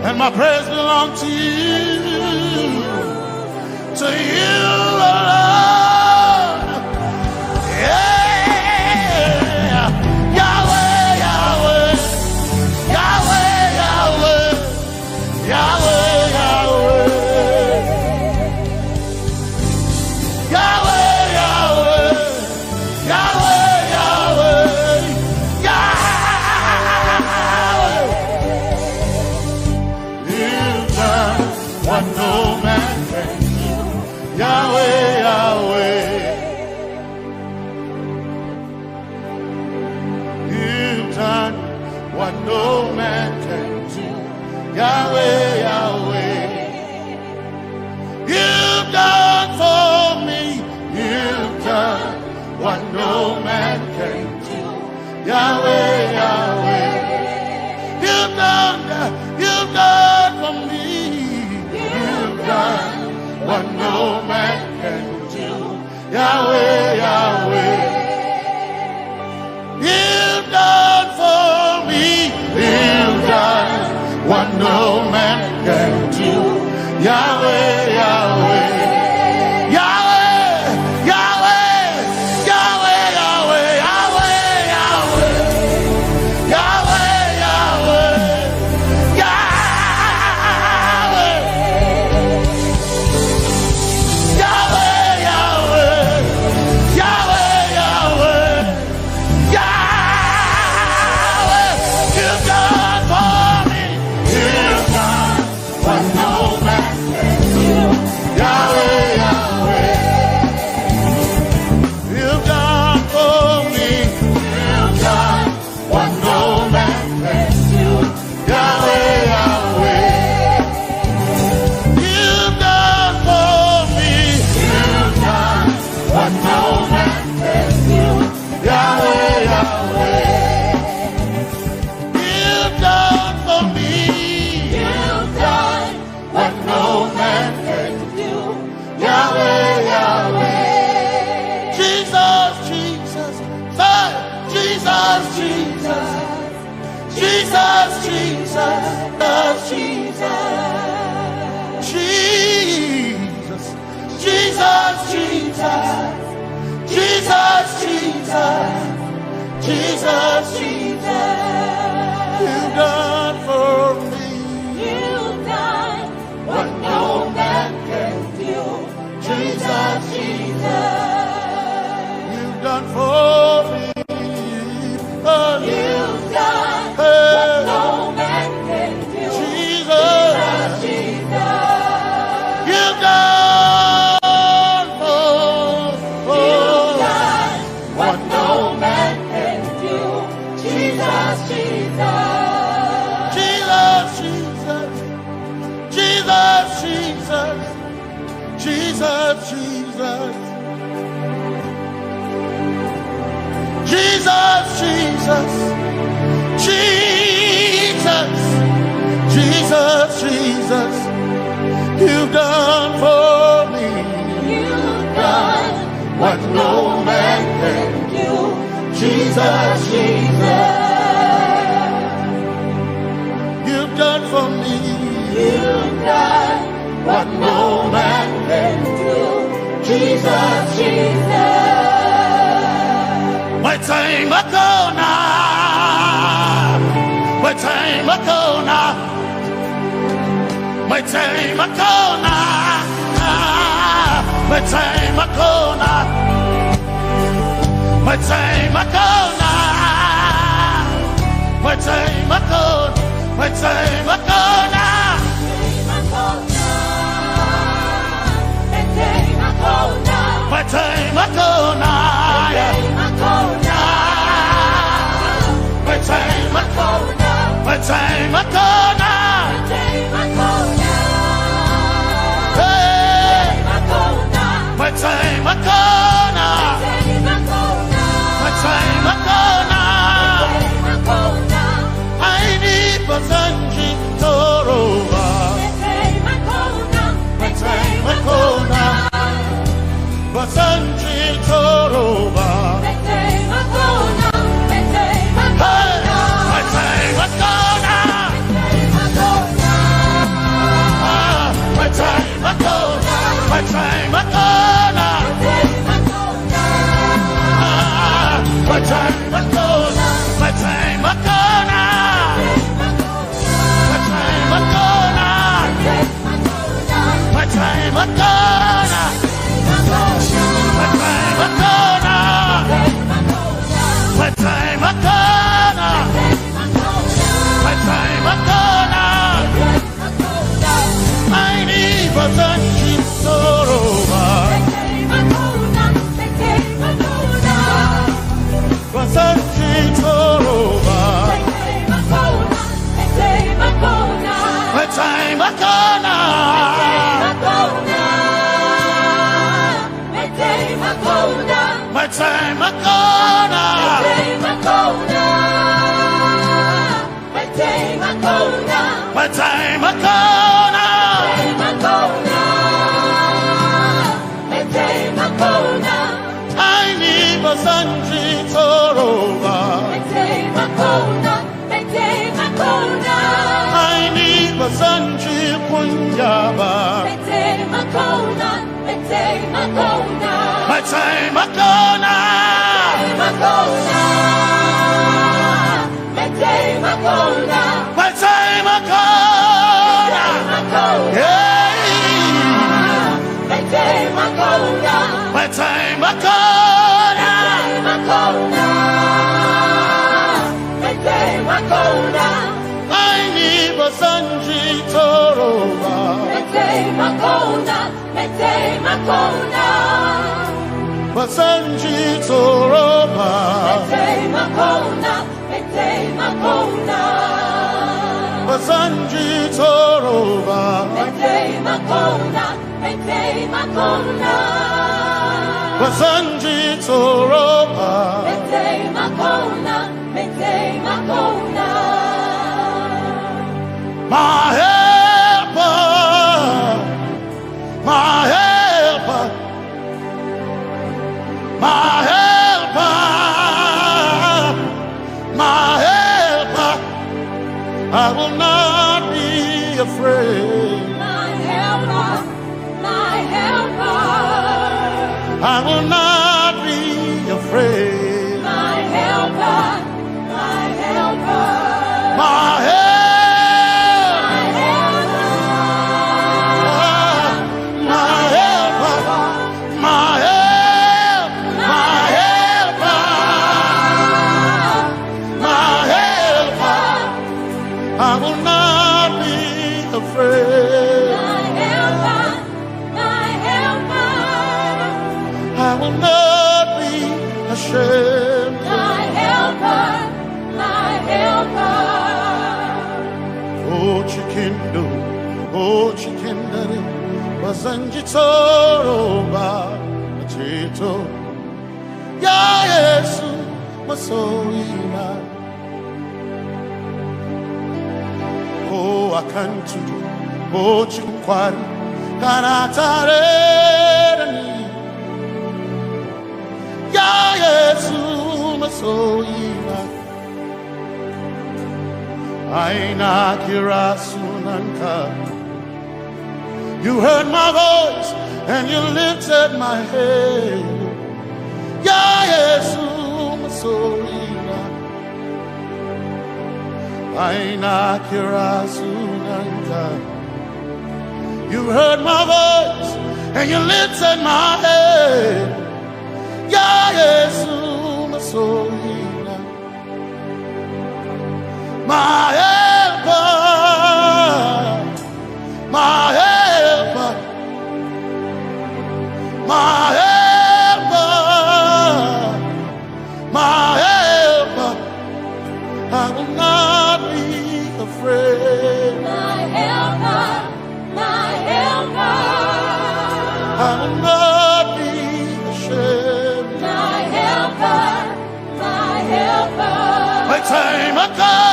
And my praise belongs to you, to you alone. Yeah, Yahweh, Yahweh, Yahweh, Yahweh, Yahweh, Yahweh, Yahweh, Yahweh, Yahweh, Yahweh, Yahweh. You've done what no man can do. Yahweh, Yahweh. You've done what no man can do. Yahweh, Yahweh. You've done for me. You've done what no man can do. Yahweh, Yahweh. You've done for me. You've done what no man can do. Yahweh, Yahweh. You've done for me. You've done what no man can do. Yahweh, Yahweh. Yahweh, Yahweh, Yahweh, Yahweh, Yahweh, Yahweh, Yahweh, Yahweh, Yahweh, Yahweh, Yahweh, Yahweh, Yahweh. You've done for me. You've done what no man can do. Yahweh, Yahweh. You've done for me. You've done what no man can do. Yahweh, Yahweh. You've done for me. You've done what no man can do. Yahweh, Yahweh. You've done for me. You've done what no man can do. Yahweh, Yahweh. Jesus, Jesus, Son, Jesus, Jesus, Jesus, Jesus, Jesus, Jesus, Jesus, Jesus, Jesus, Jesus, Jesus. You've done for me. You've done what no man can do. Jesus, Jesus. You've done for me. Oh, you've done what no man can do. Jesus, Jesus. You've done you've done what no man can do. Jesus, Jesus. Jesus, Jesus. Jesus, Jesus. Jesus, Jesus. Jesus, Jesus. Jesus. Jesus, Jesus. You've done for me. You've done what no man can do. Jesus, Jesus. You've done for me. You've done what no man can do. Jesus, Jesus. My time ago now. My time ago now. My time ago now. My time ago now. My time ago now. My time ago. My time ago now. My time ago now. My time ago now. My time ago now. My time ago now. My time Basanji Toroba. Basanji Toroba. Basanji Toroba. Basanji Toroba. Basanji Toroba. My helper, my helper, my helper, my helper, I will not be afraid. My helper, my helper, I will not be afraid. my helper, my helper, My helper. Basanji Toroba Chito Ya Yesu Masoina. Oh Akantu Oh Chikwari Kanatareni Ya Yesu Masoina. Aina Kirasunanka. You heard my voice and you lifted my head. Ya Yesu Masorina. Aina Kirasunanka. You heard my voice and you lifted my head. Ya Yesu Masorina. My helper, my helper, my helper, my helper, I will not be afraid. my helper, my helper, I will not be ashamed. my helper, my helper. My time I come.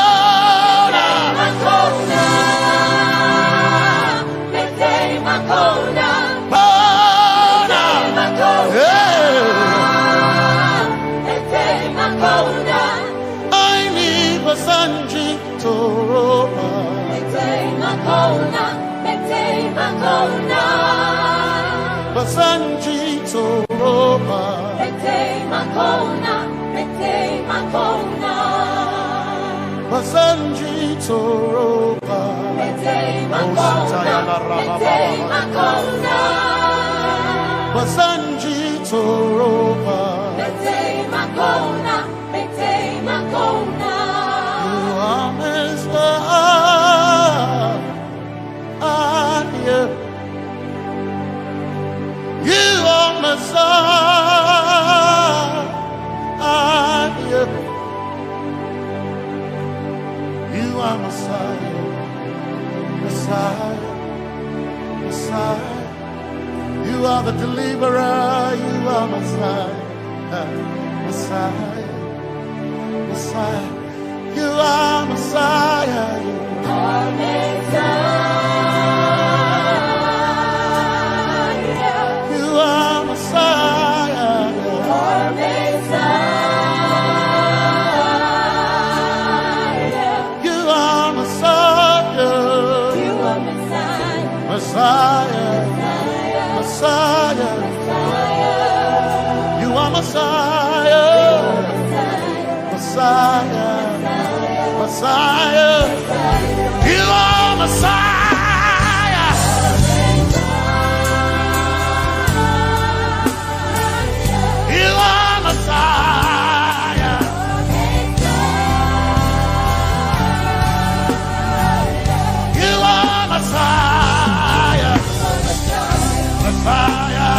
Basanji Toroba. Basanji Toroba. Basanji Toroba. Basanji Toroba. You are Messiah. You are Messiah. You are Messiah. Messiah. Messiah. You are the deliverer. You are Messiah. Messiah. Messiah. You are Messiah. You are Messiah. You are Messiah. You are Messiah. You are Messiah. You are Messiah. Messiah. Messiah. You are Messiah. Messiah. Messiah. You are Messiah. You are Messiah. You are Messiah. Messiah.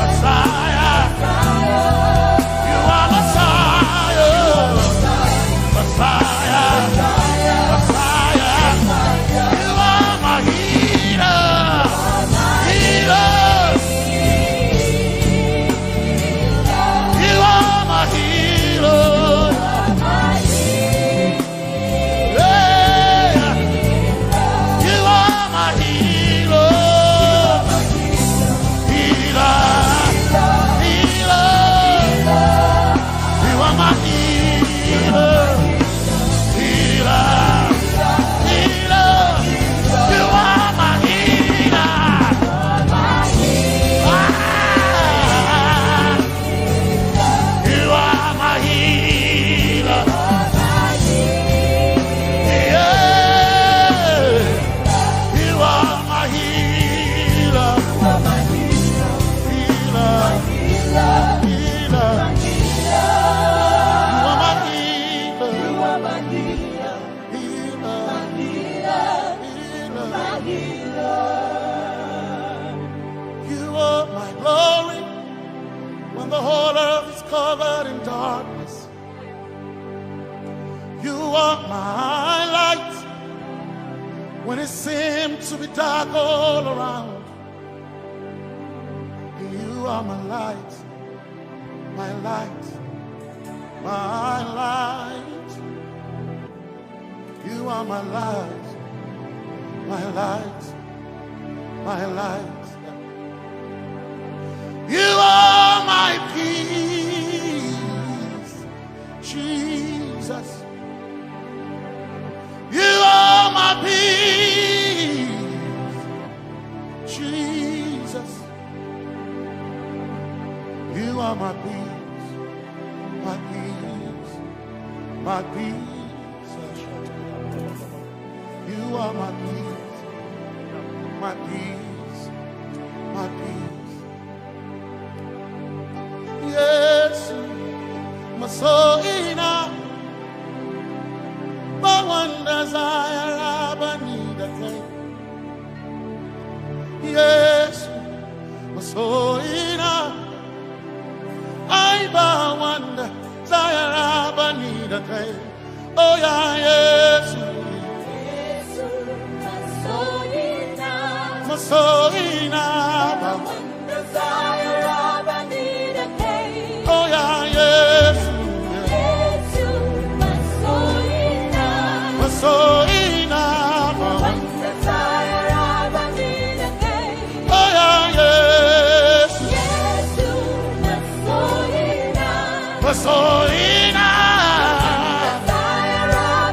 Messiah. You are Messiah. Messiah. Messiah. You are my healer. Healer. You are my healer. Yeah. You are my healer. Healer. Healer. You are my healer. Healer. Healer. You are my healer. Ah. You are my healer. Yeah. You are my healer. Healer. Healer. You are my healer. You are my glory when the whole earth is covered in darkness. You are my light when it seemed to be dark all around. You are my light, my light, my light. You are my light, my light, my light. You are my peace, Jesus. You are my peace, Jesus. You are my peace, my peace, my peace. You are my peace, my peace, my peace. Yes, my soul enough. But one desire I need a thing. Yes, my soul enough. I bow one desire I need a thing. Oh yeah, yes. My soul enough. One desire I need a thing. Oh yeah, yes. So enough. One desire I need a thing. Oh yeah, yes. Yes, so enough. So enough. Desire I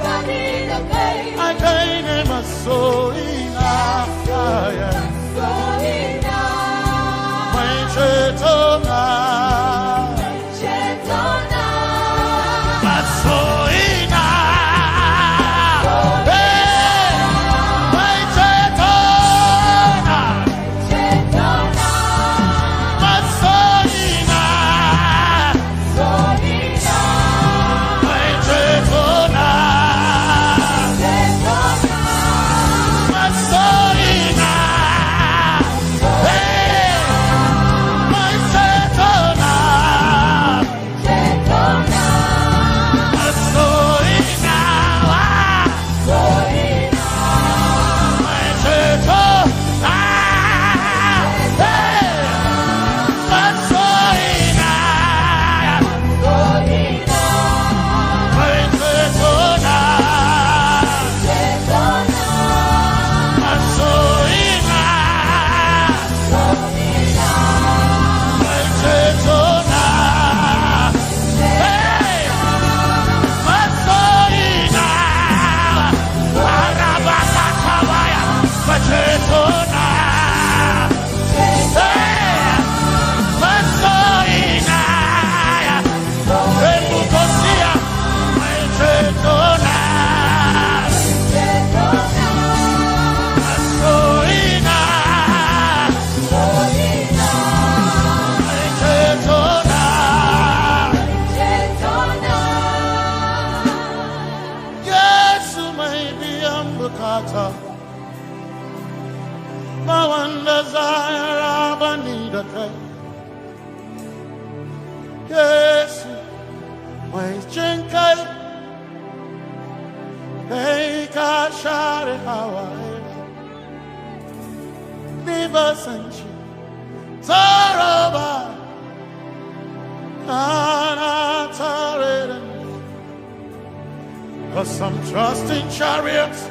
Some trust in chariots,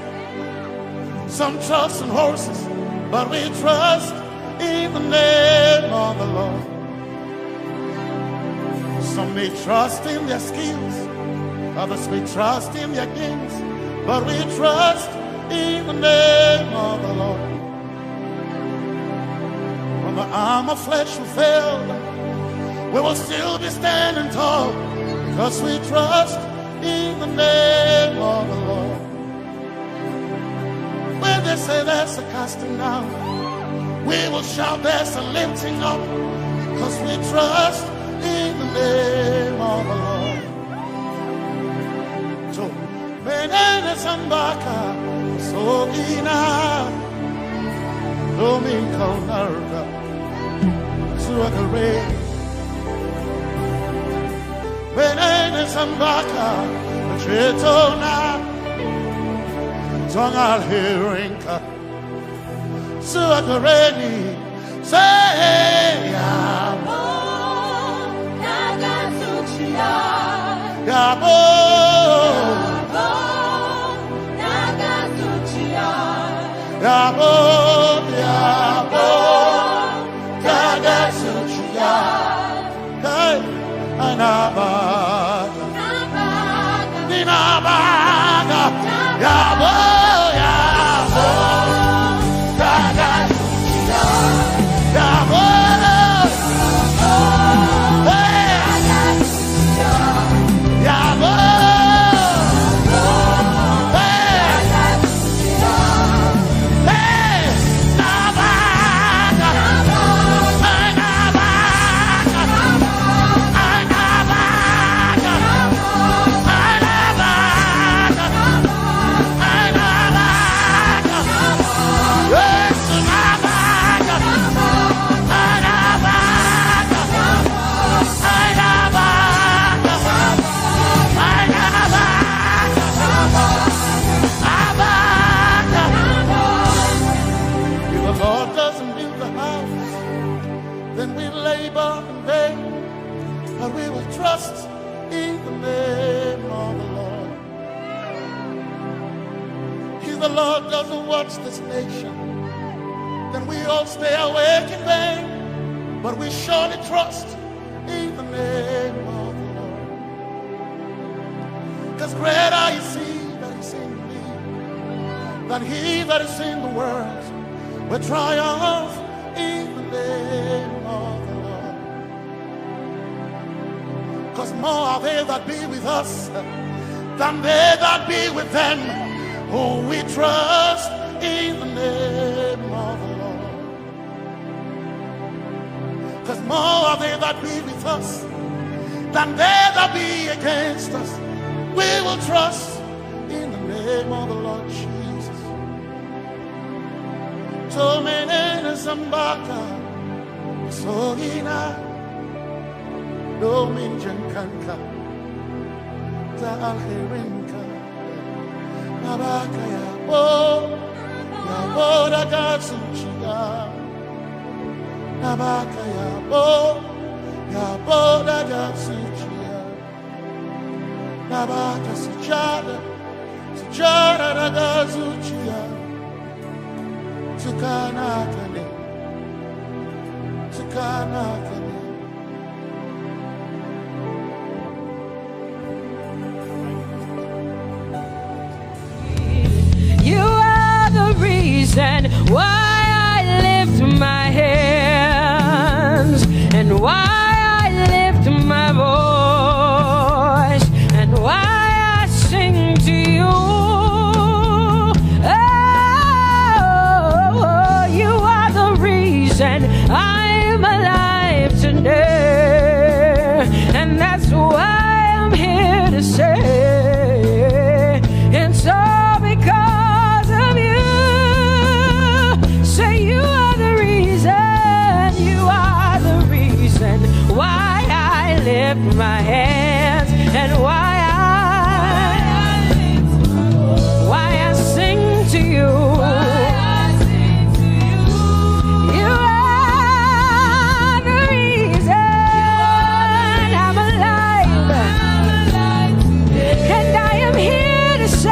some trust in horses, but we trust in the name of the Lord. Some may trust in their skills, others may trust in their gains, but we trust in the name of the Lord. When the arm of flesh will fail, we will still be standing tall, because we trust in the name of the Lord. When they say there's a casting down, we will shout there's a lifting up, because we trust in the name of the Lord. So, Benene Sambaka, Sogina, Domingo Narga, Suakare. Benene Sambaka, Chetona, Tongal Hirinka, Suakareni, say, Yabo, Nagasuchia, Yabo, Nagasuchia, Yabo, Yabo, Nagasuchia, hey, Anabaga, Ninabaga, Yabo, Yabo, Nagasuchia, Yabo, hey, Yabo, hey, Nabaga, if the Lord doesn't build the house, then we labor in vain, but we will trust in the name of the Lord. If the Lord doesn't watch this nation, then we all stay awake in vain, but we surely trust in the name of the Lord. Because greater is He that is in me than he that is in the world. We triumph in the name of the Lord. 'cause more are they that be with us than they that be with them. Oh, we trust in the name of the Lord. 'Cause more are they that be with us than they that be against us. We will trust in the name of the Lord Jesus. Tomene Zambaka, Sohina, Dominjan Kanka, Ta Alherinka, Nabaka Yabo, Yaboda Gatsuchia, Nabaka Yabo, Yaboda Gatsuchia, Nabaka Sujada, Sujada Gatsuchia, Tukanakane, Tukanakane. You are the reason why I lift my hands and why I lift my voice and why I sing to you. Oh, you are the reason I'm alive today, and that's why I'm here to say it's all because of you. Say you are the reason why I lift my hands and why I sing to you. You are the reason I'm alive, and I am here to say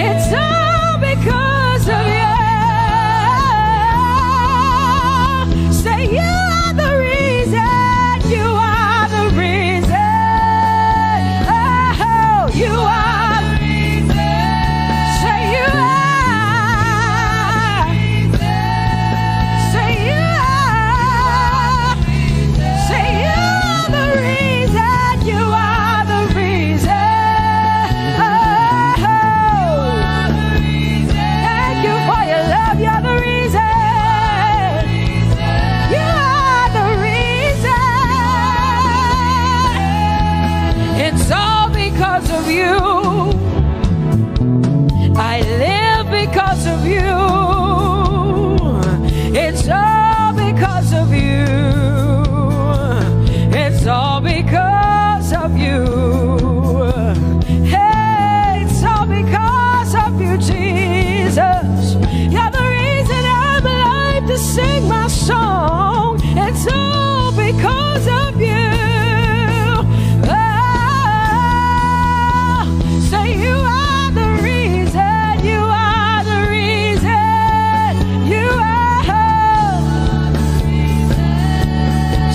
it's all because of you. Say you are the reason, you are the reason. Oh, you are the reason. Say you are. Say you are. Say you are the reason, you are the reason. Oh, thank you for your love, you're the reason. You are the reason. It's all because of you. I live because of you. It's all because of you. It's all because of you. Hey, it's all because of you, Jesus. You're the reason I'm alive to sing my song. It's all because of you. Oh, say you are the reason. You are the reason. You are.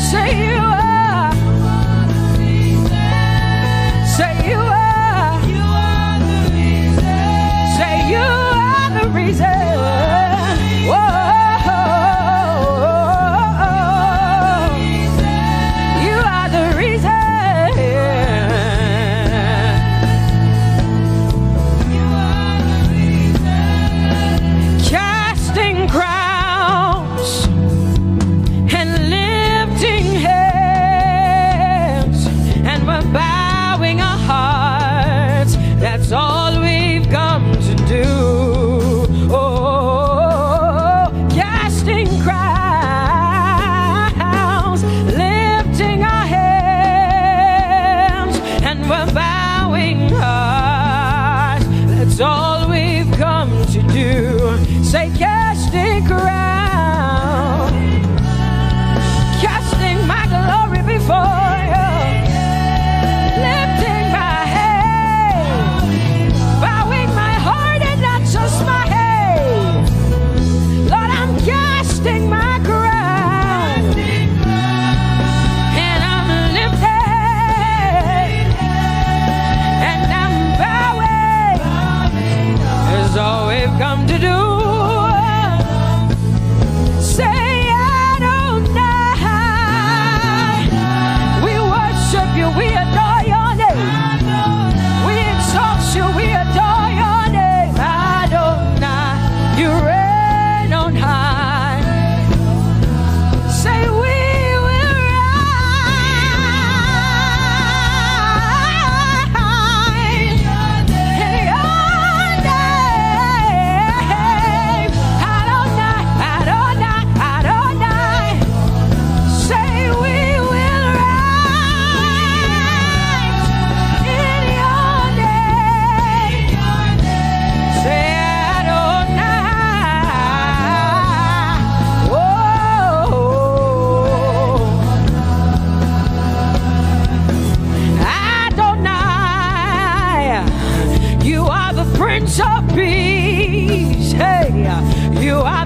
Say you are. Say you are. Say you are the reason. Whoa. You are the reason. Casting crowns and lifting hands, and we're bowing our hearts. That's all we've come to do. Oh, casting crowns, lifting our hands, and we're bowing hearts. That's all we've come to do. Say casting crown, casting my glory before you.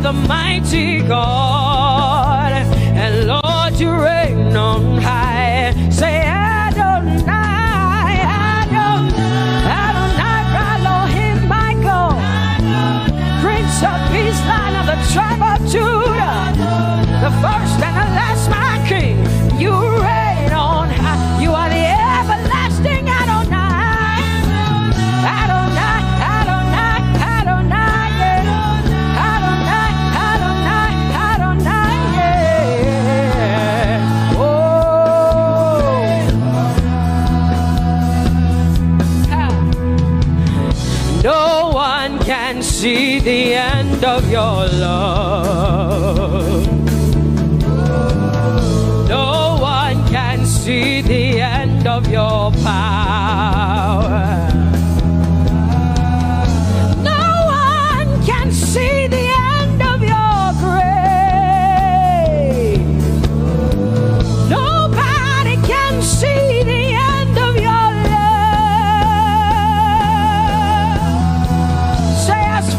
the mighty God, and Lord, you reign on high. Say Adonai, Adonai, Adonai, Elohim, my God, Prince of Peace, Lion of the tribe of Judah, the first and the last, my King. You reign on high. You are the everlasting Adonai, Adonai, Adonai, Adonai, yeah. Adonai, Adonai, Adonai, yeah. Oh, no one can see the end of your love. No one can see the end of your power. No one can see the end of your grace. Nobody can see the end of your love. Say as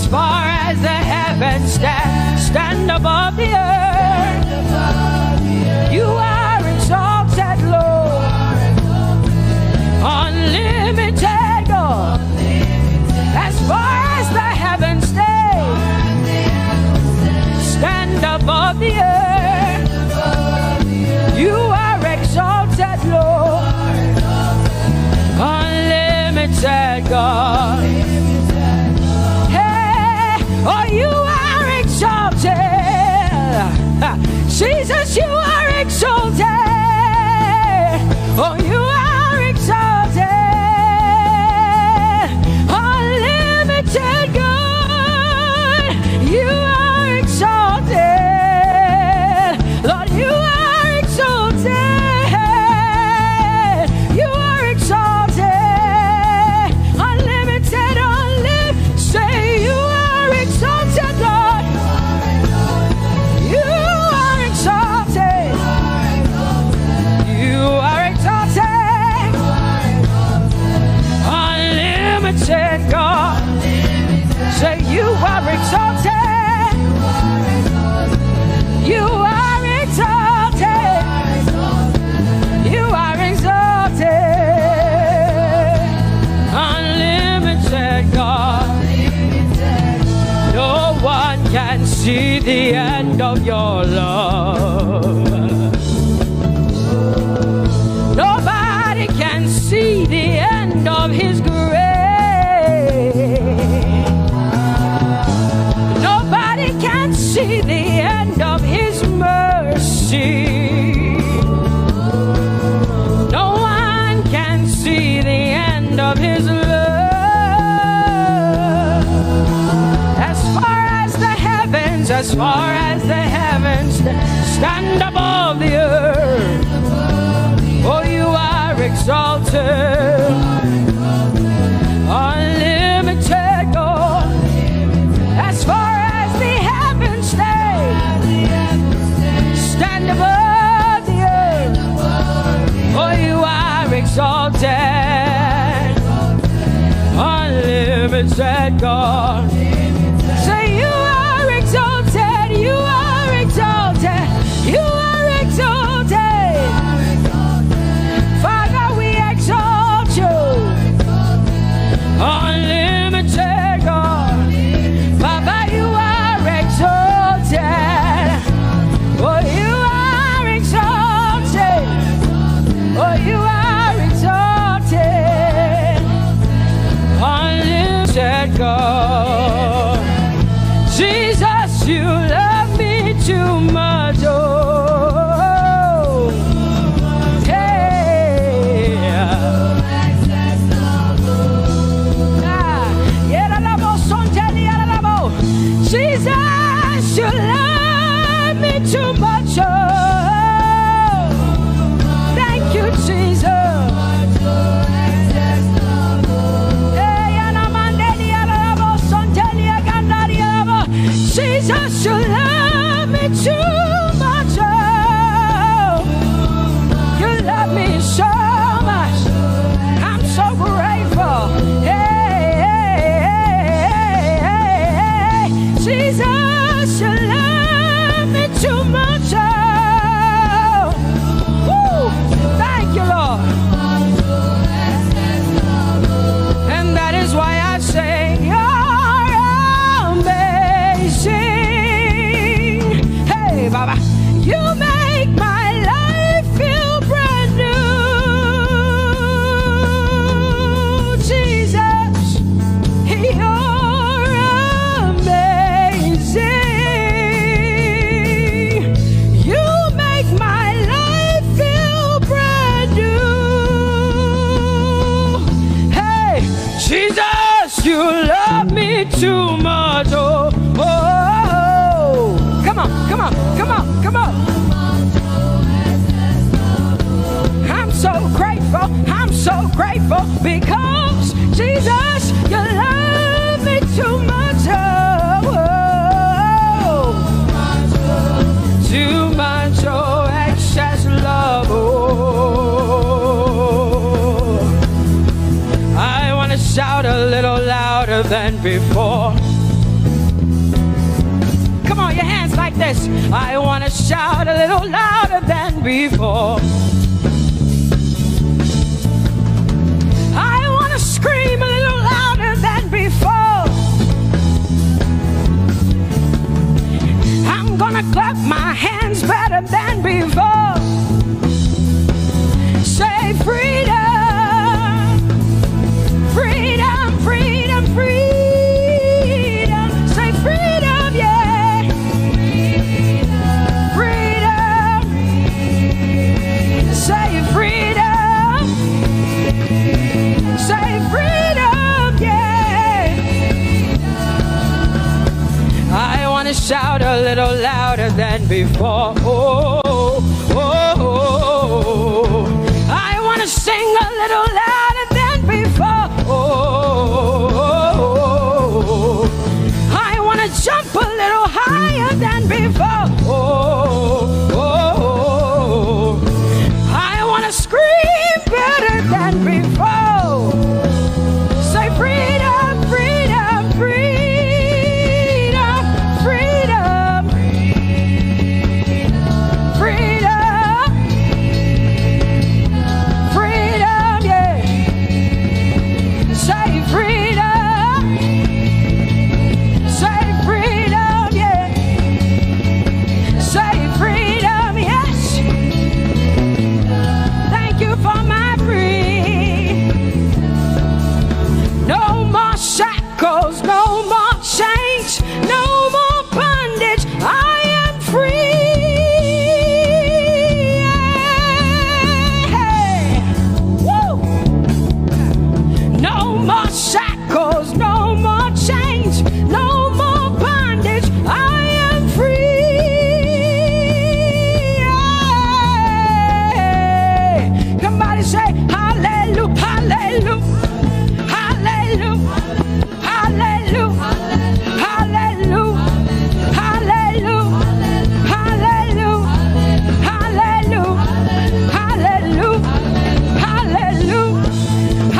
far as the heavens stand above the earth, you are exalted, Lord, unlimited God. As far as the heavens stand above the earth, you are exalted, Lord, unlimited God. Hey, oh, you are exalted. Jesus, you are exalted. Oh, you are exalted. Unlimited God, you are exalted. Lord, you are exalted. You are exalted. Unlimited, unlimited. Say you are exalted, Lord. You are exalted. You are exalted. Unlimited God. Say you are exalted. You are exalted. You are exalted. Unlimited God. No one can see the end of your love. Nobody can see the end of his grace. Nobody can see the end of his mercy. No one can see the end of his love. As far as the heavens stand above the earth, oh, you are exalted. Unlimited God. As far as the heavens stand above the earth, oh, you are exalted. Unlimited God. Say you are exalted. You are exalted. You are exalted. Father, we exalt you. Unlimited God. Baba, you are exalted. Oh, you are exalted. Oh, you are exalted. Unlimited God. me too much. Oh, oh, oh. Come on, come on, come on, come on. I'm so grateful because Jesus, you love me too much. Oh, oh. Too much, oh, excess love. Oh, I want to shout a little louder than before. Come on, your hands like this. I want to shout a little louder than before. I want to scream a little louder than before. I'm gonna clap my hands better than before. Say freedom, freedom, freedom, freedom. Say freedom, yeah. Freedom. Say freedom. Say freedom, yeah. I want to shout a little louder than before. Oh, oh, oh, oh. I want to sing a little louder than before. Oh, oh, oh. I want to jump a little higher than before. Oh, oh, oh. I want to scream better than before. Say freedom, freedom, freedom, freedom, freedom, freedom, yeah. Say freedom, yeah. Say freedom, yes. Thank you for my free. No more shackles, no more chains, no more bondage. I am free. Hey. Woo. No more shackles, no more chains, no more bondage. I am free. Hey. Somebody say hallelujah, hallelujah. Hallelujah, hallelujah, hallelujah, hallelujah, hallelujah, hallelujah, hallelujah,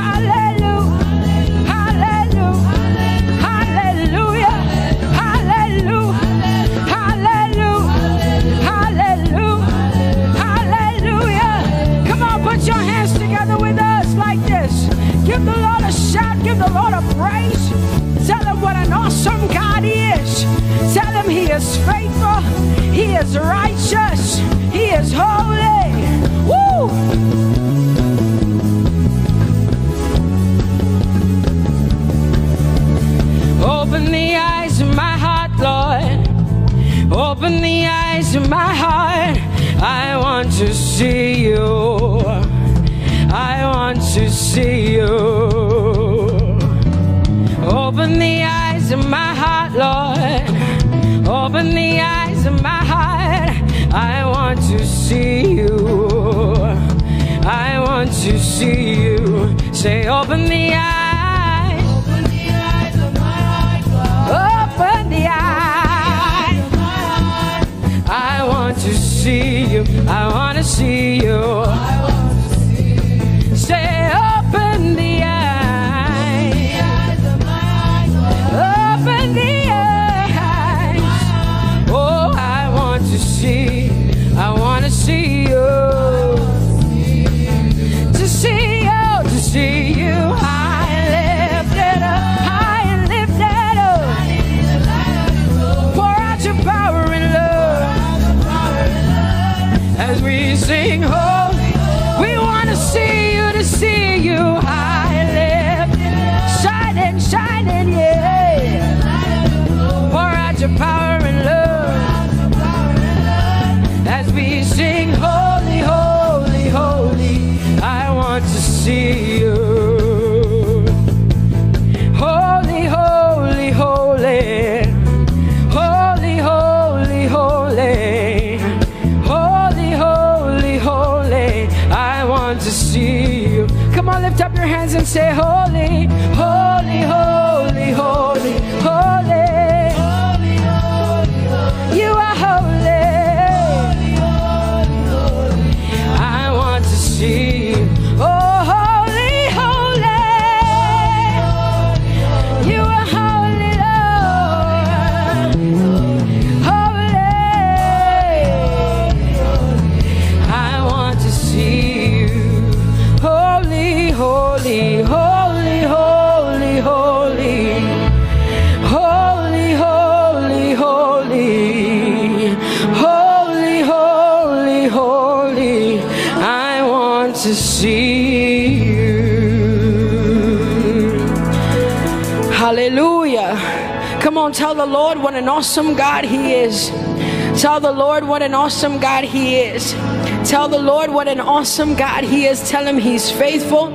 hallelujah, hallelujah, hallelujah, hallelujah, hallelujah, hallelujah, hallelujah. Come on, put your hands together with us like this. Give the Lord a shout, give the Lord a praise. Tell him what an awesome God he is. Tell him he is faithful, he is righteous, he is holy. Woo! Open the eyes of my heart, Lord. Open the eyes of my heart. I want to see you. I want to see you. Open the eyes of my heart, Lord. Open the eyes of my heart. I want to see you. I want to see you. Say, open the eyes. Open the eyes of my heart, Lord. Open the eyes of my heart. I want to see you. I want to see you. Say, open the eyes. Open the eyes. Oh, I want to see. I want to see you. To see you, to see you. High and lifted up, high and lifted up. Pour out your power and love as we sing holy. We want to see you, to see you high and lifted, shining, shining, yeah. Pour out your power and love as we sing holy, holy, holy. I want to see you. Holy, holy, see you. Come on, lift up your hands and say, holy, holy, holy, holy, holy. You are holy. I want to see you. Oh, holy, holy. You are holy, Lord. Holy. I want to see you. Holy, holy, holy, holy, holy. Holy, holy, holy. Holy, holy, holy. I want to see you. Hallelujah. Come on, tell the Lord what an awesome God He is. Tell the Lord what an awesome God He is. Tell the Lord what an awesome God He is. Tell Him He's faithful.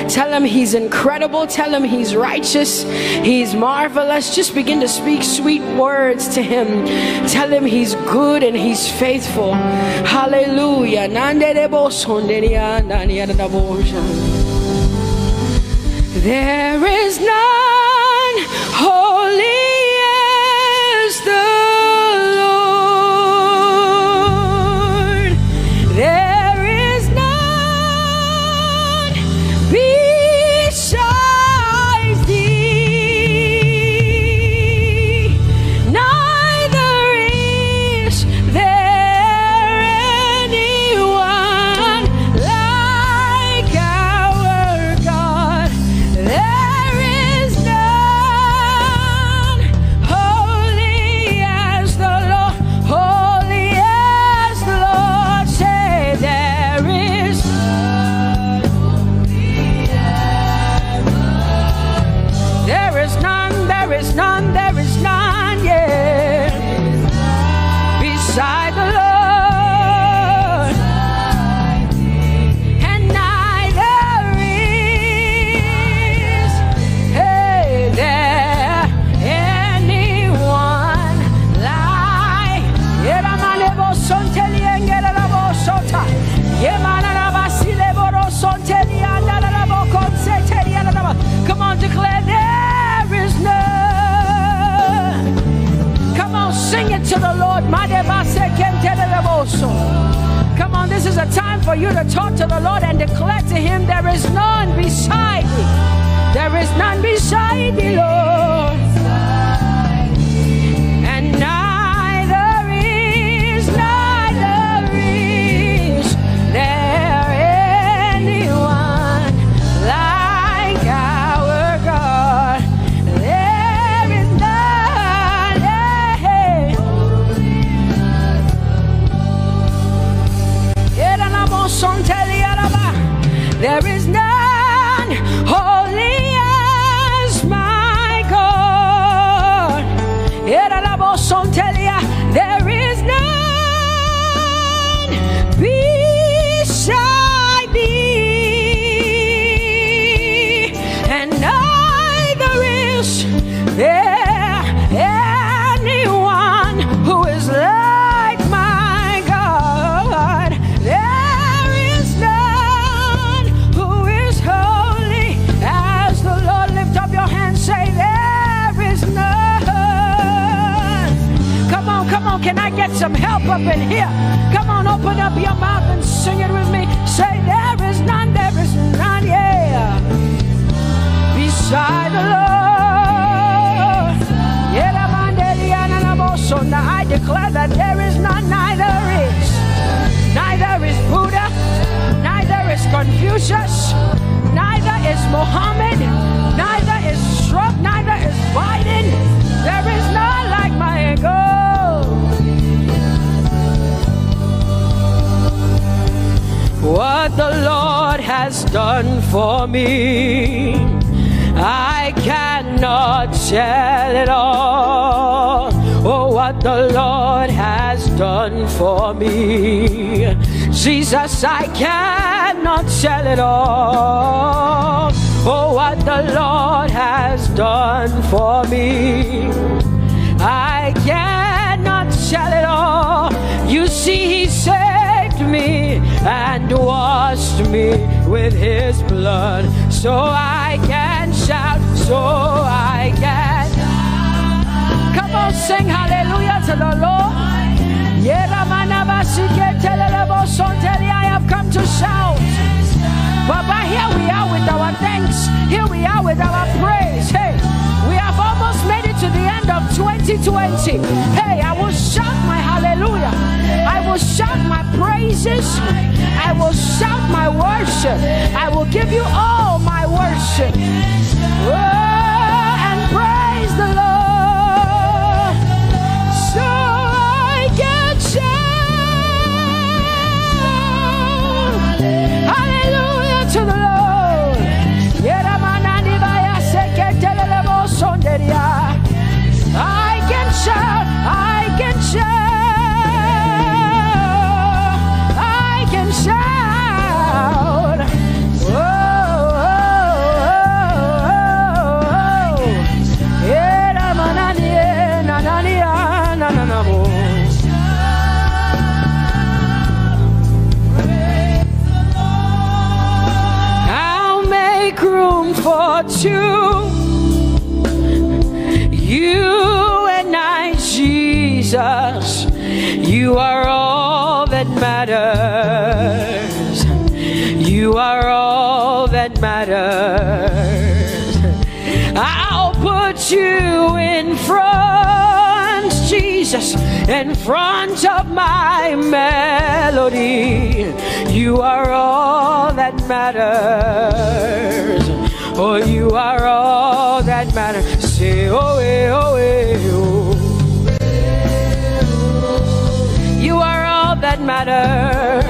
Tell Him He's incredible. Tell Him He's righteous. He's marvelous. Just begin to speak sweet words to Him. Tell Him He's good and He's faithful. Hallelujah. There is none holy as the Lord. There is none besides thee. Neither is there anyone like our God. There is none holy as the Lord, holy as the Lord. Say there is none, there is none, yeah, beside the Lord, and neither is there anyone like Come on, declare there is none. Come on, sing it to the Lord. Come on, this is a time for you to talk to the Lord and declare to Him there is none beside thee. There is none beside thee, Lord. And neither is there anyone like our God. There is none. There is none holy as my God. There is none beside thee, and neither is there anyone who is like my God. There is none who is holy as the Lord. Lift up your hands, say there is none. Come on, can I get some help up in here? Come on, open up your mouth and sing it with me. Say there is none, yeah, beside the Lord. So now I declare that there is none, neither is Buddha, neither is Confucius, neither is Muhammad, neither is Trump, neither is Biden. There is none like my God. What the Lord has done for me, I cannot tell it all. Oh, what the Lord has done for me, Jesus, I cannot tell it all. Oh, what the Lord has done for me, I cannot tell it all. You see, He saved me and washed me with his blood, so I can shout, so I can. Come on, sing hallelujah to the Lord. I have come to shout. Baba, here we are with our thanks. Here we are with our praise. Hey, we have almost made it to the end of 2020. Hey, I will shout my hallelujah. I will shout my praises. I will shout my worship. I will give you all my worship. Oh, and praise the Lord. So I can shout. Hallelujah to the Lord. I can shout, I can shout, I can shout. Oh, I'll make room for two. You and I, Jesus, you are all that matters. You are all that matters. I'll put you in front, Jesus, in front of my melody. You are all that matters. Oh, you are all that matters. Say, oh, eh, oh, eh, oh. You are all that matters.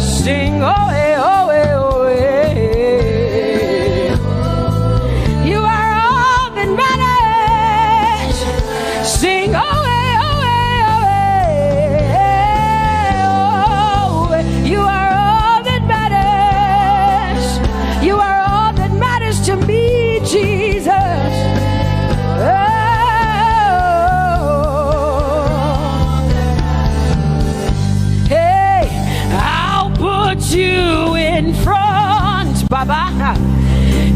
Sing, oh, eh, oh, eh, oh, eh. You are all that matters. Sing, oh, eh, oh, eh, oh, eh. Oh, you are all that matters. You are all that matters to me, Jesus. Oh. Hey, I'll put you in front, Baba,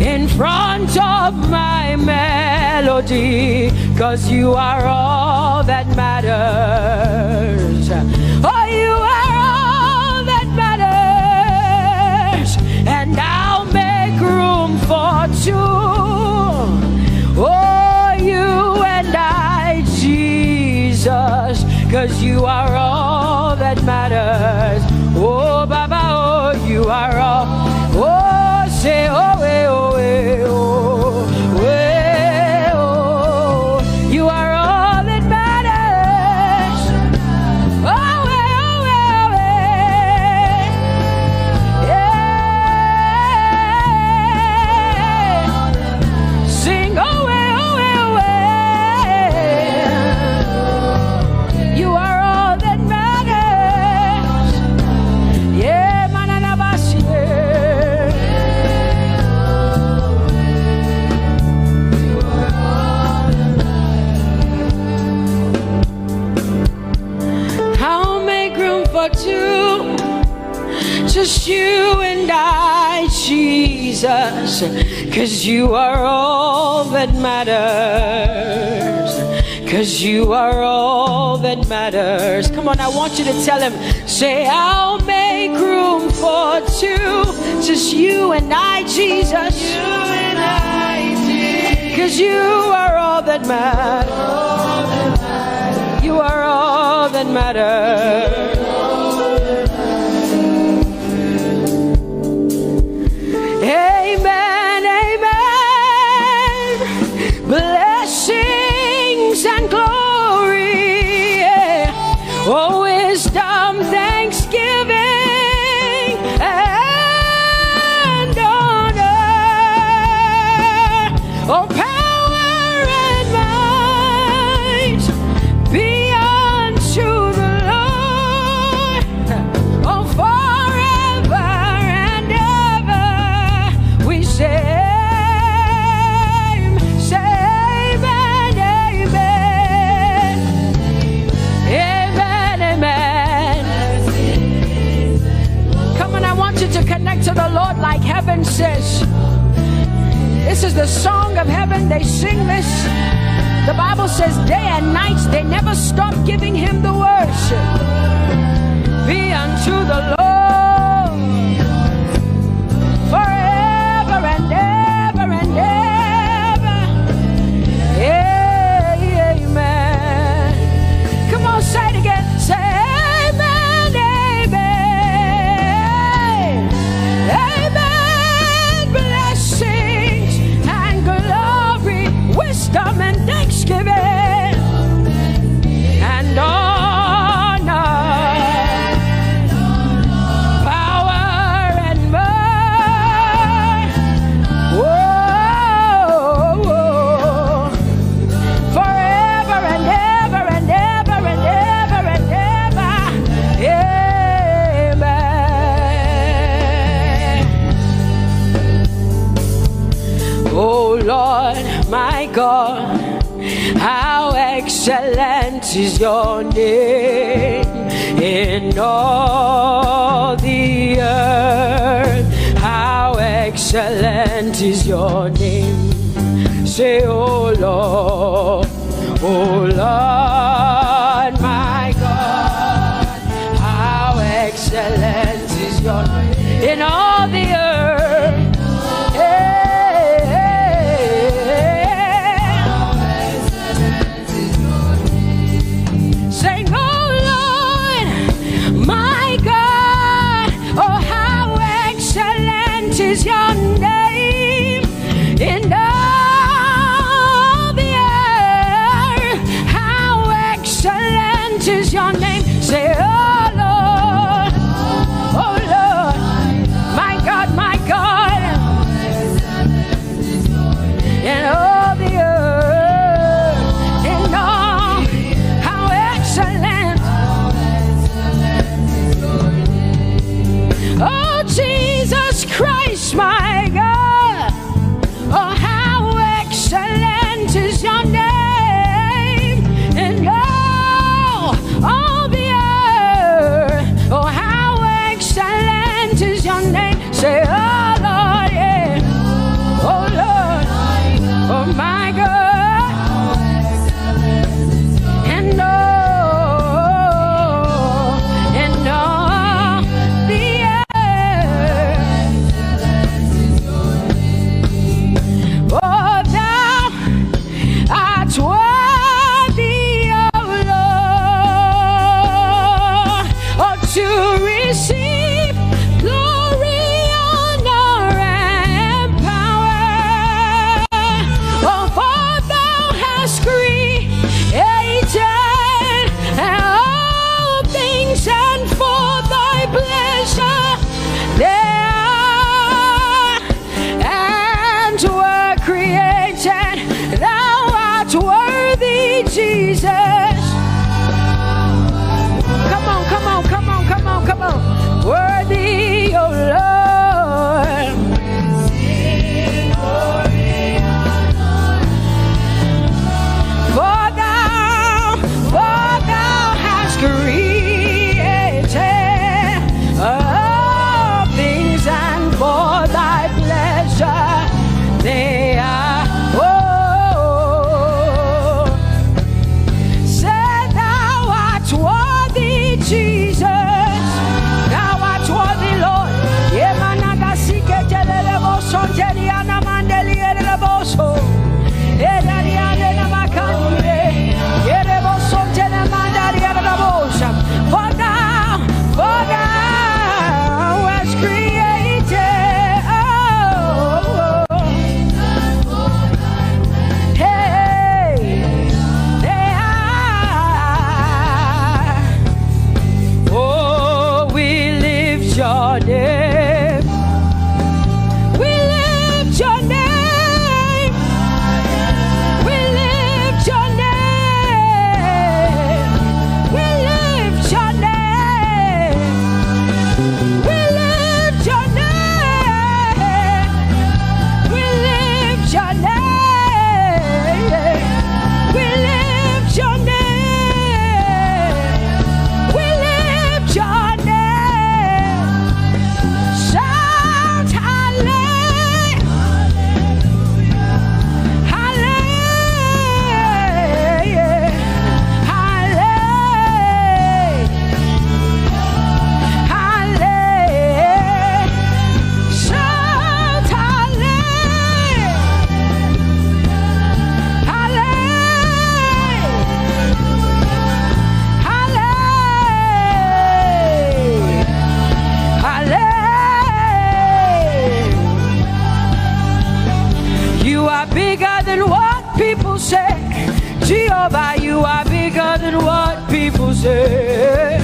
in front of my melody, 'cause you are all that matters. Oh, you are all that matters. And I'll make room for two. Oh, you and I, Jesus, 'cause you are all that matters. Oh, Baba, oh, you are all. Oh, say, oh, eh, oh, eh, oh, eh, oh. You are all that matters. Oh, eh, oh, eh, yeah. Sing, oh, eh, oh, eh, you are all that matters. Yeah, manana basi. I'll make room for two, just you and I, Jesus, 'cause you are all that matters. 'Cause you are all that matters. Come on, I want you to tell him, say, I'll make room for two, just you and I, Jesus. You and I, Jesus. 'Cause you are all that matters. You are all that matters. Amen, amen. Blessings and glory, yeah. Oh, wisdom, thanksgiving, and honor. Oh, power and might be unto the Lord. Lord, like heaven says. This is the song of heaven. They sing this. The Bible says day and night they never stop giving him the worship. Be unto the Lord forever and ever and ever. Amen. Come on, say it again. Say amen, amen. Amen. Blessings and glory, wisdom and thanksgiving and honor, power and might. Whoa, whoa. Forever and ever and ever and ever and ever. Amen. Oh Lord, my God, how excellent is your name in all the earth. How excellent is your name. Say, oh Lord, my God, how excellent is your name in all the earth. Say, oh Lord, my God, oh how excellent is your name in all the earth. How excellent is your name. Say, oh Lord, my God, in all the earth, in all, how excellent. Oh Jesus Christ, my God. than what people say. Jehovah, you are bigger than what people say.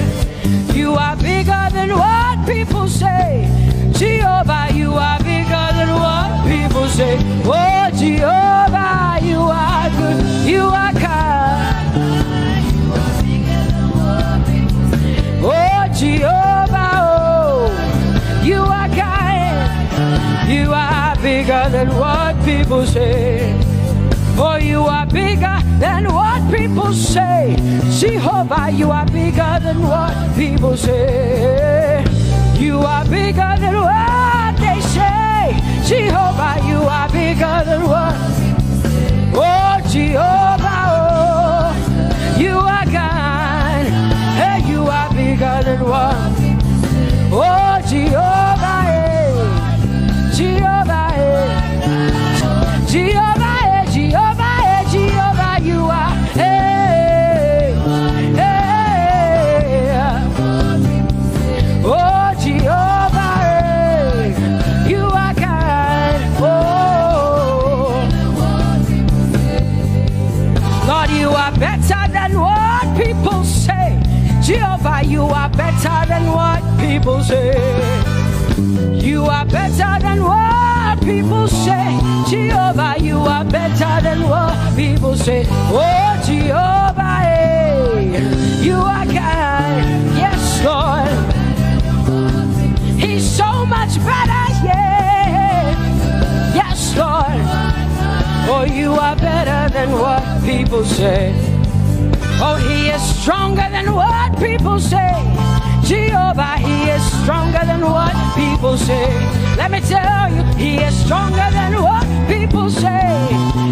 You are bigger than what people say. Jehovah, you are bigger than what people say. Oh, Jehovah, you are good. You are kind. Oh, Jehovah, oh, you are kind. You are bigger than what people say. Oh, you are bigger than what people say. Jehovah, you are bigger than what people say. You are bigger than what they say. Jehovah, you are bigger than what. Oh, Jehovah, oh, you are kind. Hey, you are bigger than what. Oh, Jehovah, hey. Jehovah, hey. Jehovah, hey. Jehovah, hey. Jehovah, you are. Hey, hey. Oh, Jehovah, hey. You are kind. Oh, Lord, you are better than what people say. Jehovah, you are better than what people say. You are better than what people say. Jehovah, you are better than what people say. Oh, Jehovah, hey, you are kind. Yes, Lord. He's so much better, yeah. Yes, Lord. Oh, you are better than what people say. Oh, he is stronger than what people say. Jehovah, he is stronger than what people say. Let me tell you, he is stronger than what people say.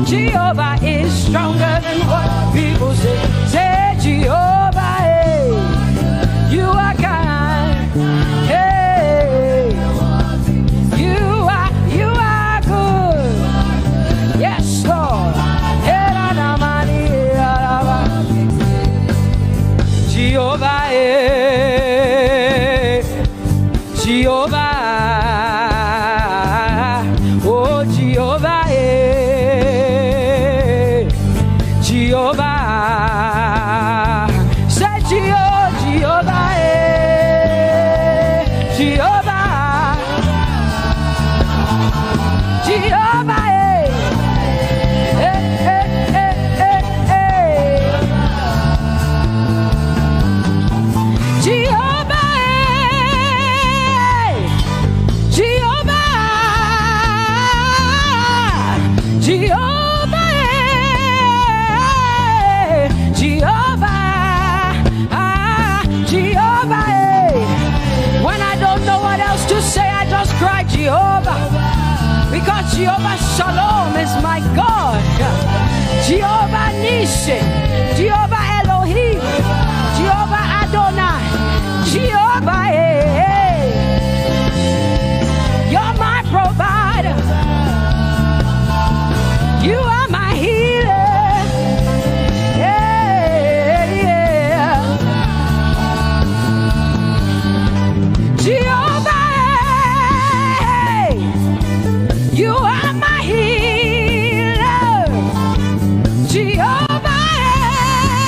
Jehovah is stronger than what people say. Say, Jehovah, hey, you are kind. Hey, you are good. Yes, Lord. Jehovah, hey, Jehovah, oh Jehovah, hey, Jehovah, say Jehovah, hey, Jehovah, Jehovah, hey, hey, hey, hey, hey, hey. Jehovah, Jehovah, Jehovah, Jehovah, Jehovah. When I don't know what else to say, I just cry Jehovah, because Jehovah Shalom is my God. Jehovah Nissi, Jehovah Elohim, Jehovah Adonai, Jehovah, hey, you're my provider. You are my healer. Yeah, yeah. Jehovah, hey, you are my healer. Jehovah, hey.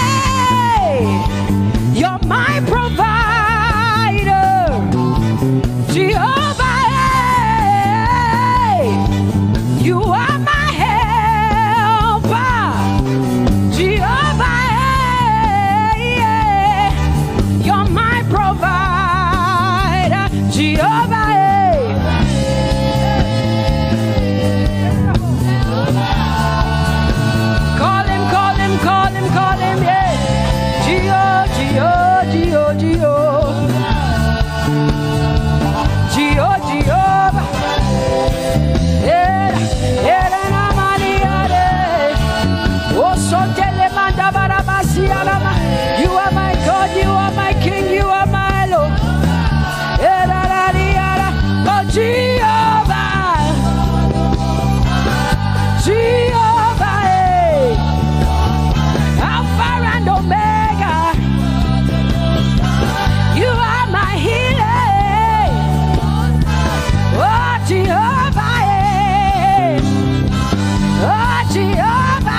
Jehovah,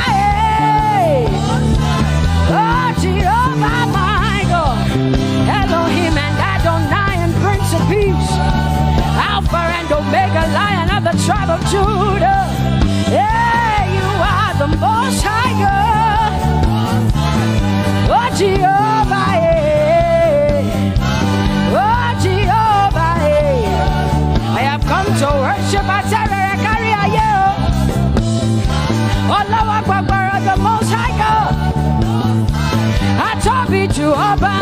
oh Jehovah, my God, Elohim and Adonai and Prince of Peace, Alpha and Omega, Lion of the tribe of Judah. Yeah, you are the Most High God. Oh Jehovah, oh Jehovah, I have come to worship at Terekaria. Oh Lord, the Most High God. I Tope Jehovah,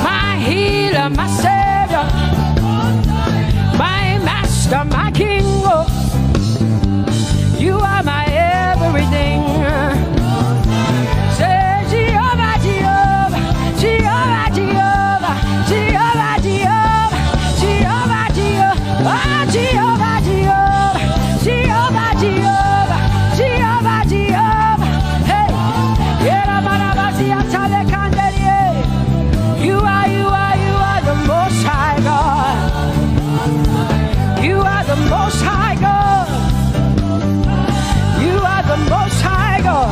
my healer, my savior, my master, my king. Oh, you are my everything. Say Jehovah, Jehovah, Jehovah, Jehovah, Jehovah, Jehovah, Jehovah, Jehovah, oh, Jehovah, Jehovah, Jehovah, Jehovah, Jehovah, Jehovah. Hey, you are the Most High God. You are the Most High God. You are the Most High God.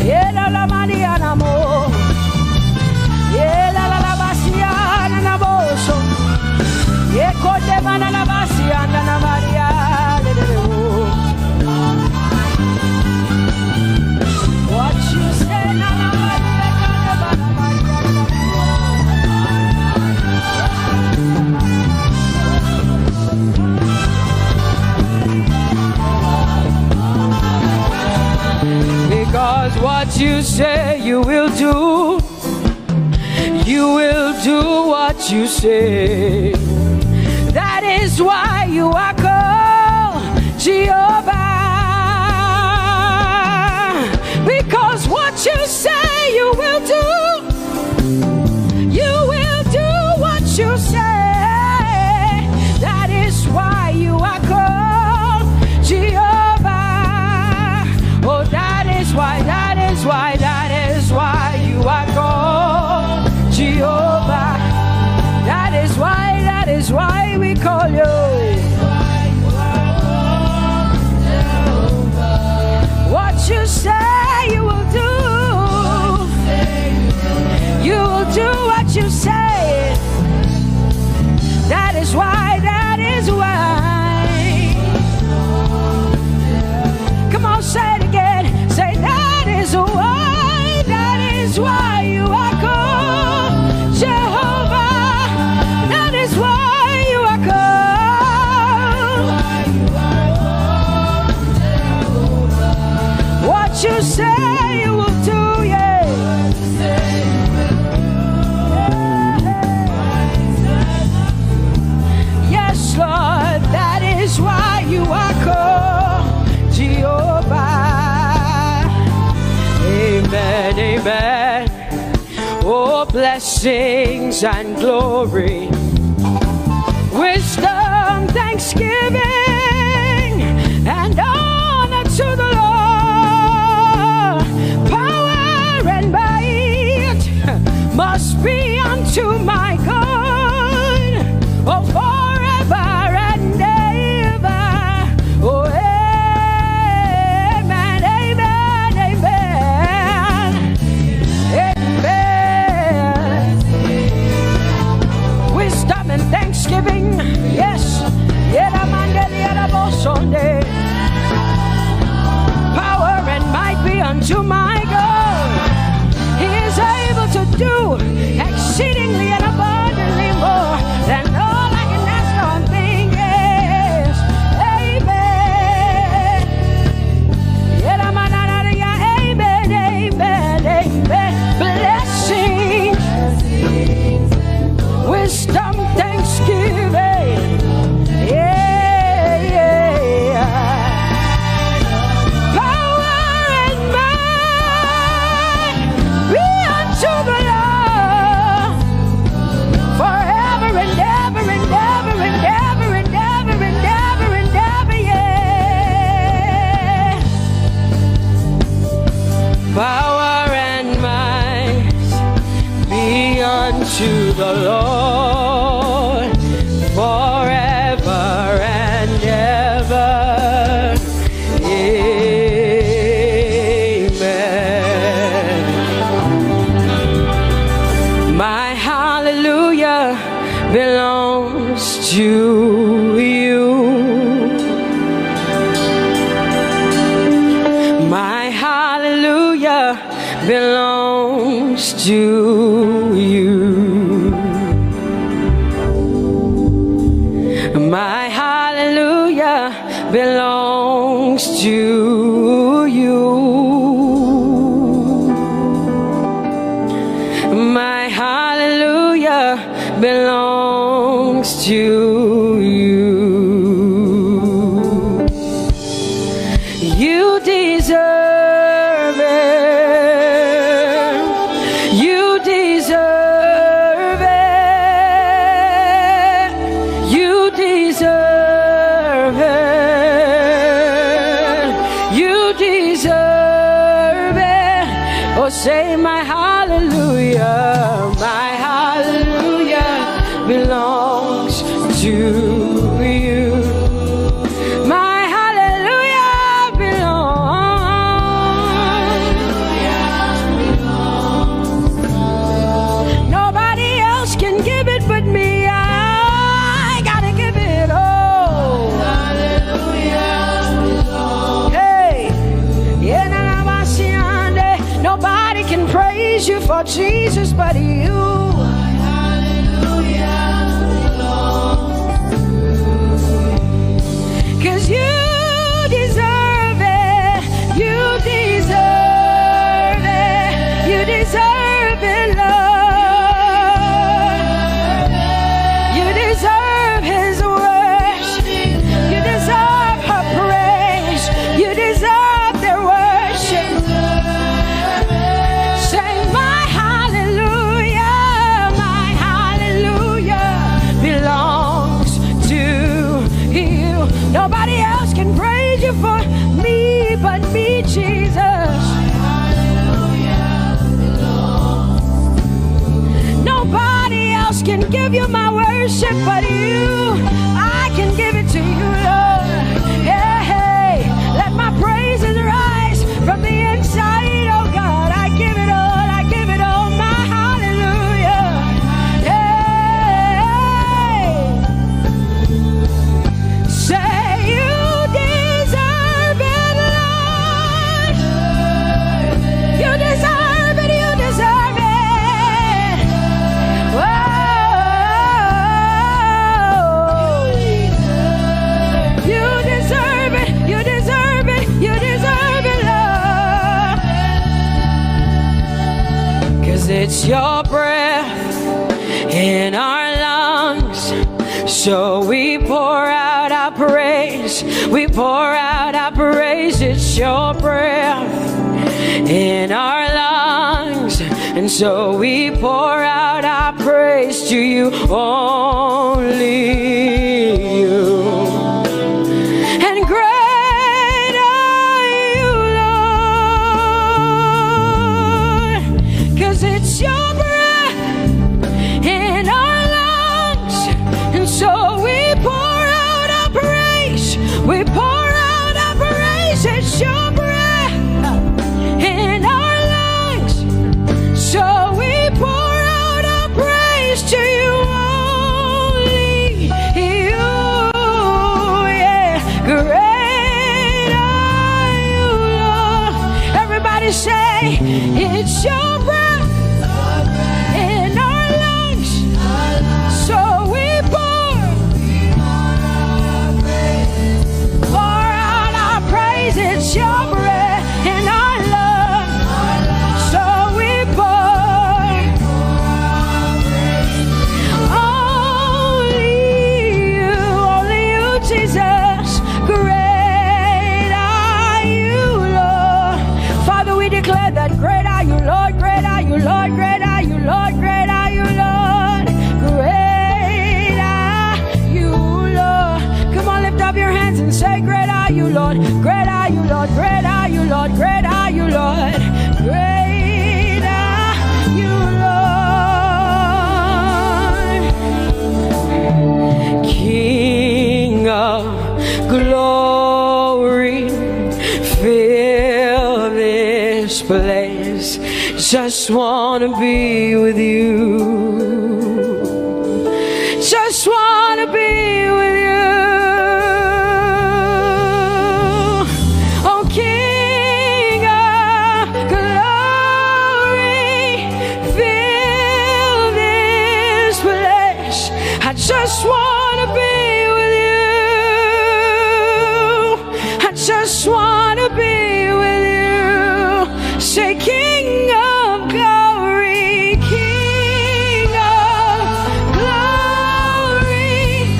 Yeah, la Mariana mo. Yeah, la Bassiana na boso. Yeah, kote mana la Bassiana na Maria. What you say na na because what you say you will do what you say. That is why you are called Jehovah. Because what you say you will do what you say. That is why you are called Jehovah. Oh, that is why you are called Jehovah. That is why we call you. What you say you will do. You will do what you say. That is why. Come on, say it again. Say that is why you are called Jehovah. That is why you are called. What you say you will do, yeah. Yes, Lord, that is why you are called Jehovah. Amen, amen. Oh, blessings and glory, wisdom, thanksgiving, and honor to the Lord. Power and might must be unto my God. Oh, forever and ever. Oh, amen, amen, amen, amen. Wisdom and thanksgiving, yes. Power and might be unto my God. He is able to do exceedingly and abundantly more than all I can ask or think. Yes, amen. Amen, amen, amen. Blessings, wisdom, thanksgiving. Yeah, yeah. Power and might be unto the Lord forever and ever and ever and ever and ever and ever and ever, yeah. Power and might be unto the Lord forever hallelujah belongs to you. My hallelujah belongs to you. My hallelujah belongs to you. My hallelujah belongs to you. You deserve it. You deserve it. You deserve it. You deserve it. Oh, say my hallelujah. My hallelujah belongs to you. My hallelujah belongs. Nobody else can give it but me. I gotta give it all. Hey, nobody can praise you for Jesus but you. Cause you deserve it. You deserve it. You deserve it, Lord. You deserve His worship. You deserve her praise. You deserve their worship. Say my hallelujah. My hallelujah belongs to you. Nobody else can praise you for me but me, Jesus. Nobody else can give you my worship but you. I can give it to you, Lord. Yeah, hey, let my praises rise from the inside, oh God. I give it all, I give it all, my hallelujah. Hey, say you deserve it, Lord. You deserve it, you deserve it. Whoa. You deserve it, you deserve it, you deserve it, Lord. Cause it's your breath in our lungs. So we pour out our praise. We pour out our praise. It's your breath in our lungs. And so we pour out our praise to you, only you. And great are you, Lord. Cause it's your breath in our lungs. And so we pour out our praise. We pour out our praise. It's your breath in our lungs. So we pour out our praise to you, only you. Yeah, great are you, Lord. Everybody say, it's your breath in our lungs. So we pour out our praise. It's your breath in our lungs. So we pour only you, Jesus. Great are you, Lord. Father, we declare that great are you, Lord. Great are you, Lord. Great are you, Lord. Great are you, Lord. Great are you, Lord. Come on, lift up your hands and say, great are you, Lord. Great are you, Lord. Great are you, Lord. Great are you, Lord. Great are you, Lord. King of glory, fill this place. Just wanna be with you. just want to be with you. I just want to be with you. Say, King of glory, King of glory,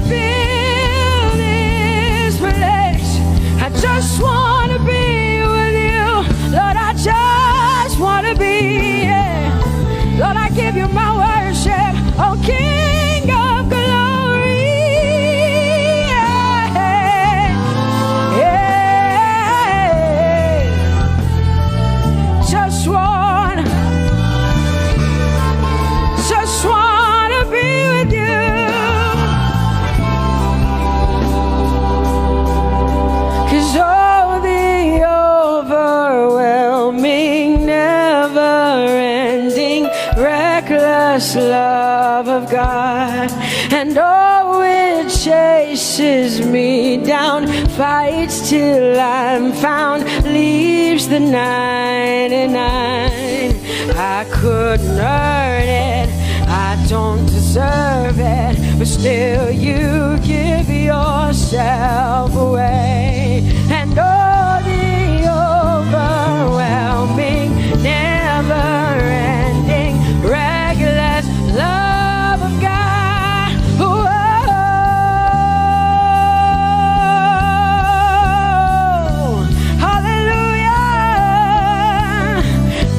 fill this place. I just want to be with you. Lord, I just want to be. Yeah. Lord, I give you my worship. Oh, King of glory. Yeah. Yeah. Just want to be with you. 'Cause oh, the overwhelming, never-ending, reckless love of God, and oh, it chases me down, fights till I'm found, leaves the 99. I couldn't earn it, I don't deserve it, but still you give yourself away. And oh, the overwhelming, never-ending, reckless love of God. Whoa. Hallelujah.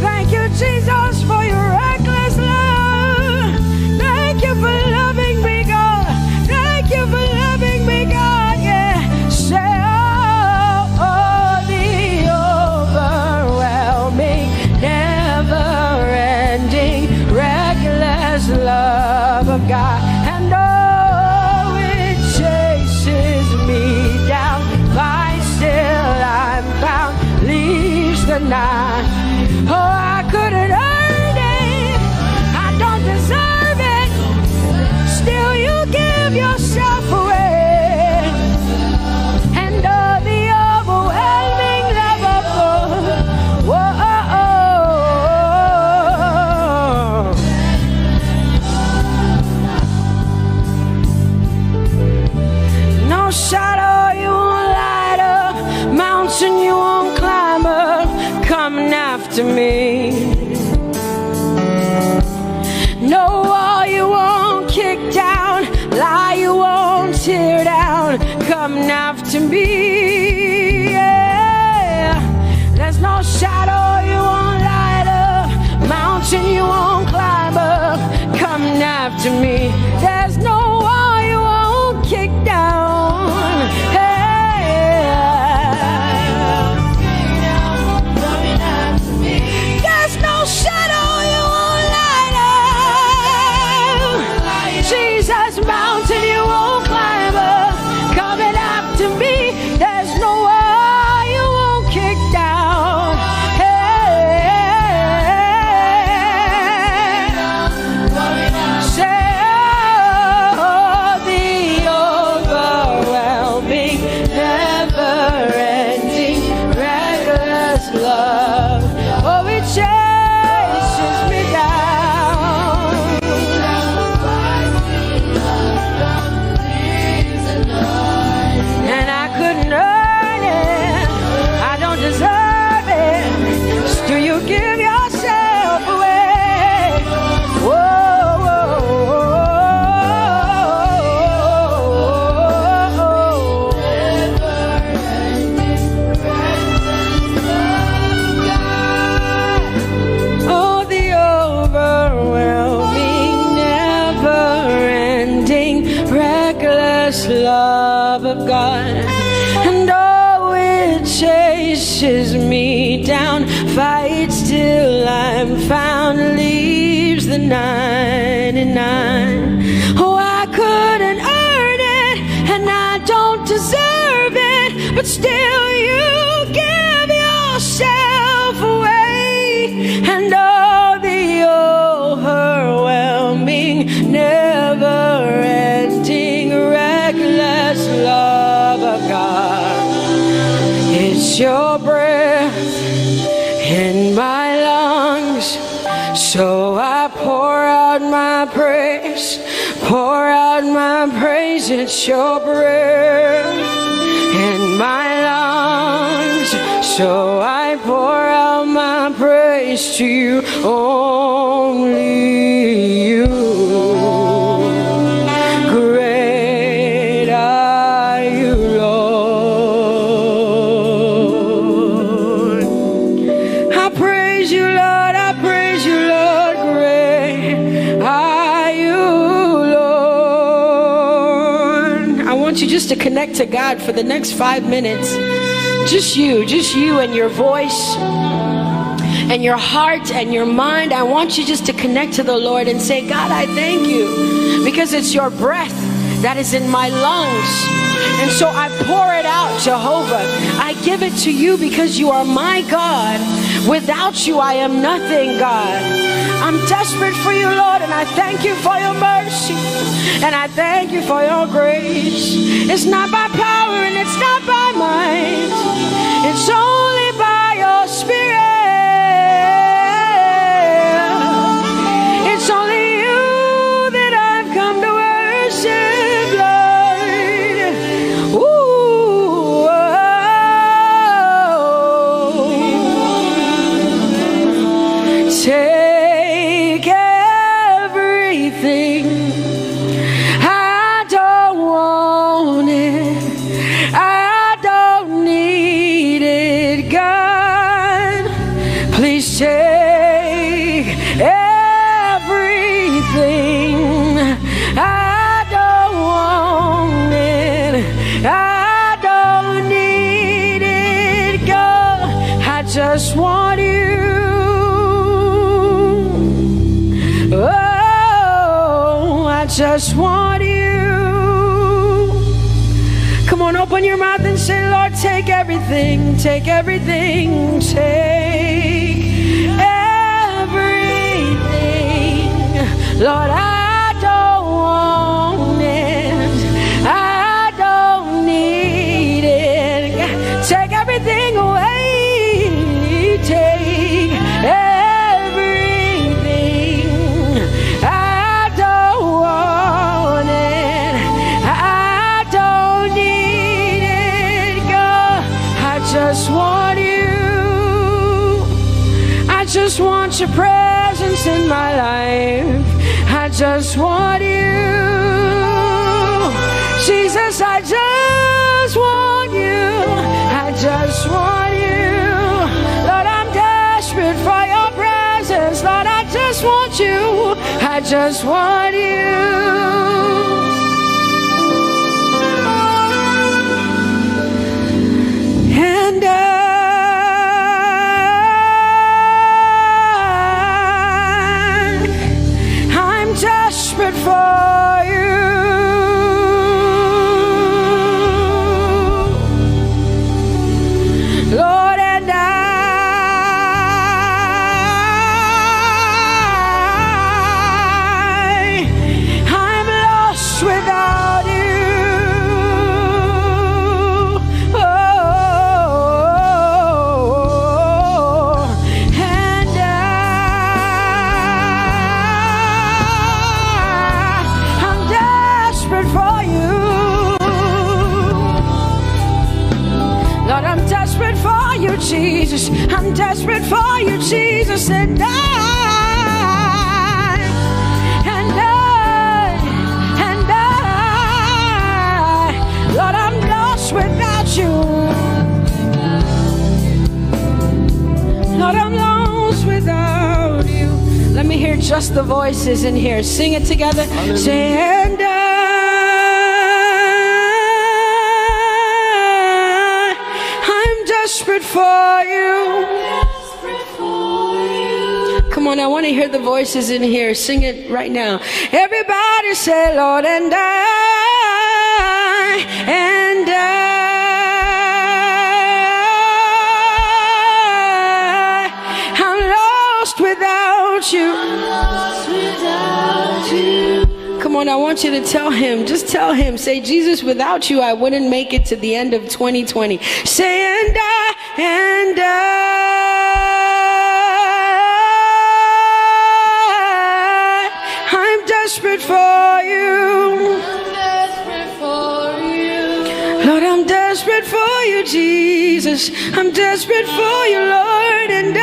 Thank you, Jesus, for your reckless love. Thank you for loving me, God. Thank you for loving me, God. Yeah. Say, oh, the overwhelming, never-ending, reckless love of God. And oh, it chases me down, finds still I'm found, leaves the 9. Oh, I couldn't earn it, I don't deserve it, still you give yourself away. And oh, the overwhelming love of God. Whoa. No shadow you won't light up, mountain you won't climb up, coming after me. No wall you won't kick down, lie you won't tear down, coming after me. Yeah. There's no shadow you won't light up, mountain you won't climb up, coming after me. There's no wall you won't kick down. There's no shadow you won't light up. Jesus, mountain you won't climb up, coming after me. There's no wall you won't kick down. Say, oh, the overwhelming, never-ending, reckless love. Oh, it chases me down. And I couldn't earn it, I don't deserve it, still you give yourself away. Whoa, whoa, oh, the overwhelming, never-ending, reckless love of God. And oh, it chases me down, fights till I'm found, leaves the 99. Oh, I couldn't earn it, and I don't deserve it, but still you give yourself away. And oh, the overwhelming, never-ending, reckless love of God. It's your breath in my lungs, so I pour out my praise, pour out my praise. It's your breath in my lungs, so I pour out my praise to you, only you. Great are you, Lord. I praise you, Lord. I praise you, Lord. Great are you, Lord. I want you just to connect to God for the next 5 minutes. Just you and your voice and your heart and your mind. I want you just to connect to the Lord and say, God, I thank you because it's your breath that is in my lungs. And so I pour it out, Jehovah. I give it to you because you are my God. Without you, I am nothing, God. I'm desperate for you, Lord, and I thank you for your mercy. And I thank you for your grace. It's not by power and it's not by might. It's only by your Spirit. It's only you that I've come to worship, Lord. Ooh, oh. Take everything. I don't want it. I don't need it, God. Please take everything. I don't want it. I don't need it, God. I just want you. Oh, I just want you. Come on, open your mouth and say, Lord, take everything, take everything, take everything. Lord, I don't want it. I don't need it. Take everything away. Take everything. I don't want it. I don't need it, God. I just want you. I just want your presence in my life. I just want you. Jesus, I just want you. I just want you. Lord, I'm desperate for your presence. Lord, I just want you. I just want you. And I'm desperate for you. Lord, and I'm lost without you. Oh, and I'm desperate for you. Lord, I'm desperate for you, Jesus. I'm desperate for you, Jesus. And Lord, I'm lost without you. Lord, I'm lost without you. Let me hear just the voices in here. Sing it together. Say, and I'm desperate for you. Come on, I want to hear the voices in here. Sing it right now. Everybody say, Lord, and I'm lost without you. Come on, I want you to tell him. Just tell him. Say, Jesus, without you, I wouldn't make it to the end of 2020. Say, and I'm desperate for you. I'm desperate for you. Lord, I'm desperate for you, Jesus. I'm desperate for you, Lord, and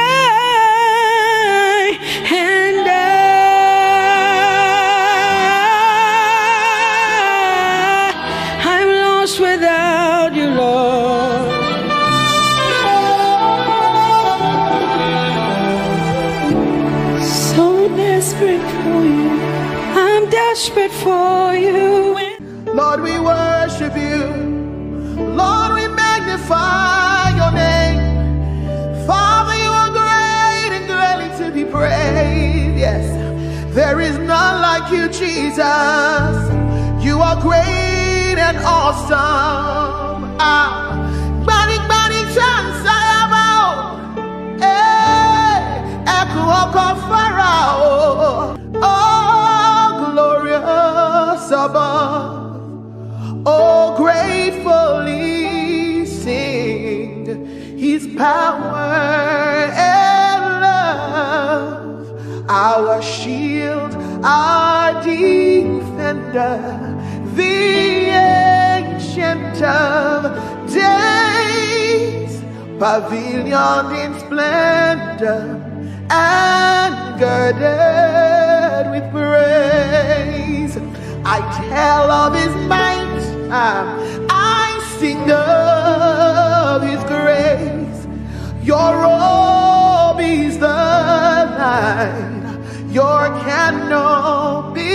I'm lost without you, Lord. So desperate for you. I'm desperate for you. Lord, we worship you. Lord, we magnify your name. Father, you are great and greatly to be praised. Yes, there is none like you, Jesus. You are great and awesome. Bani chance I am out. Echo Pharaoh. Oh, glorious above. Oh, gratefully sing his power and love, our shield, our defender, the ancient of days, pavilion in splendor and girded with praise. I tell of his might, I sing of his grace. Your robe is the light, your canopy's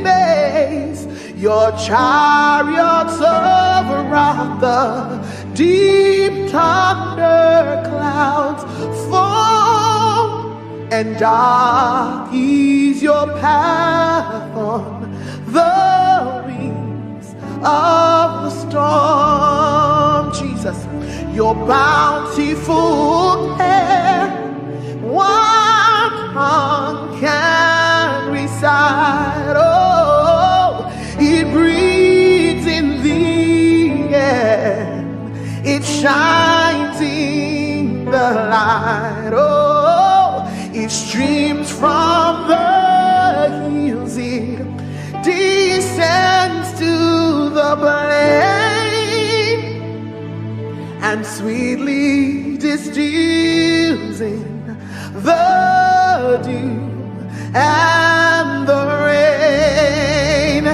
base, your chariots over the deep thunder clouds fall, and dark is your path on the wings of the storm. Jesus, your bountiful care, one tongue can recite. Oh, it breathes in the air, it shines in the light. Oh, it streams from the hills, it descends to the plain, and sweetly distills in the dew and the rain.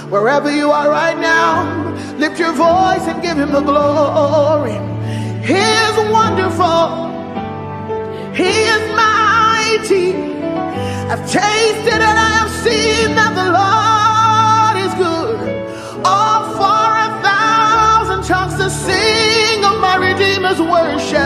Wherever you are right now, lift your voice and give him the glory. He is wonderful. He is mighty. I've tasted and I have seen that the Lord is good. Oh, for 1,000 tongues to sing of my Redeemer's worship.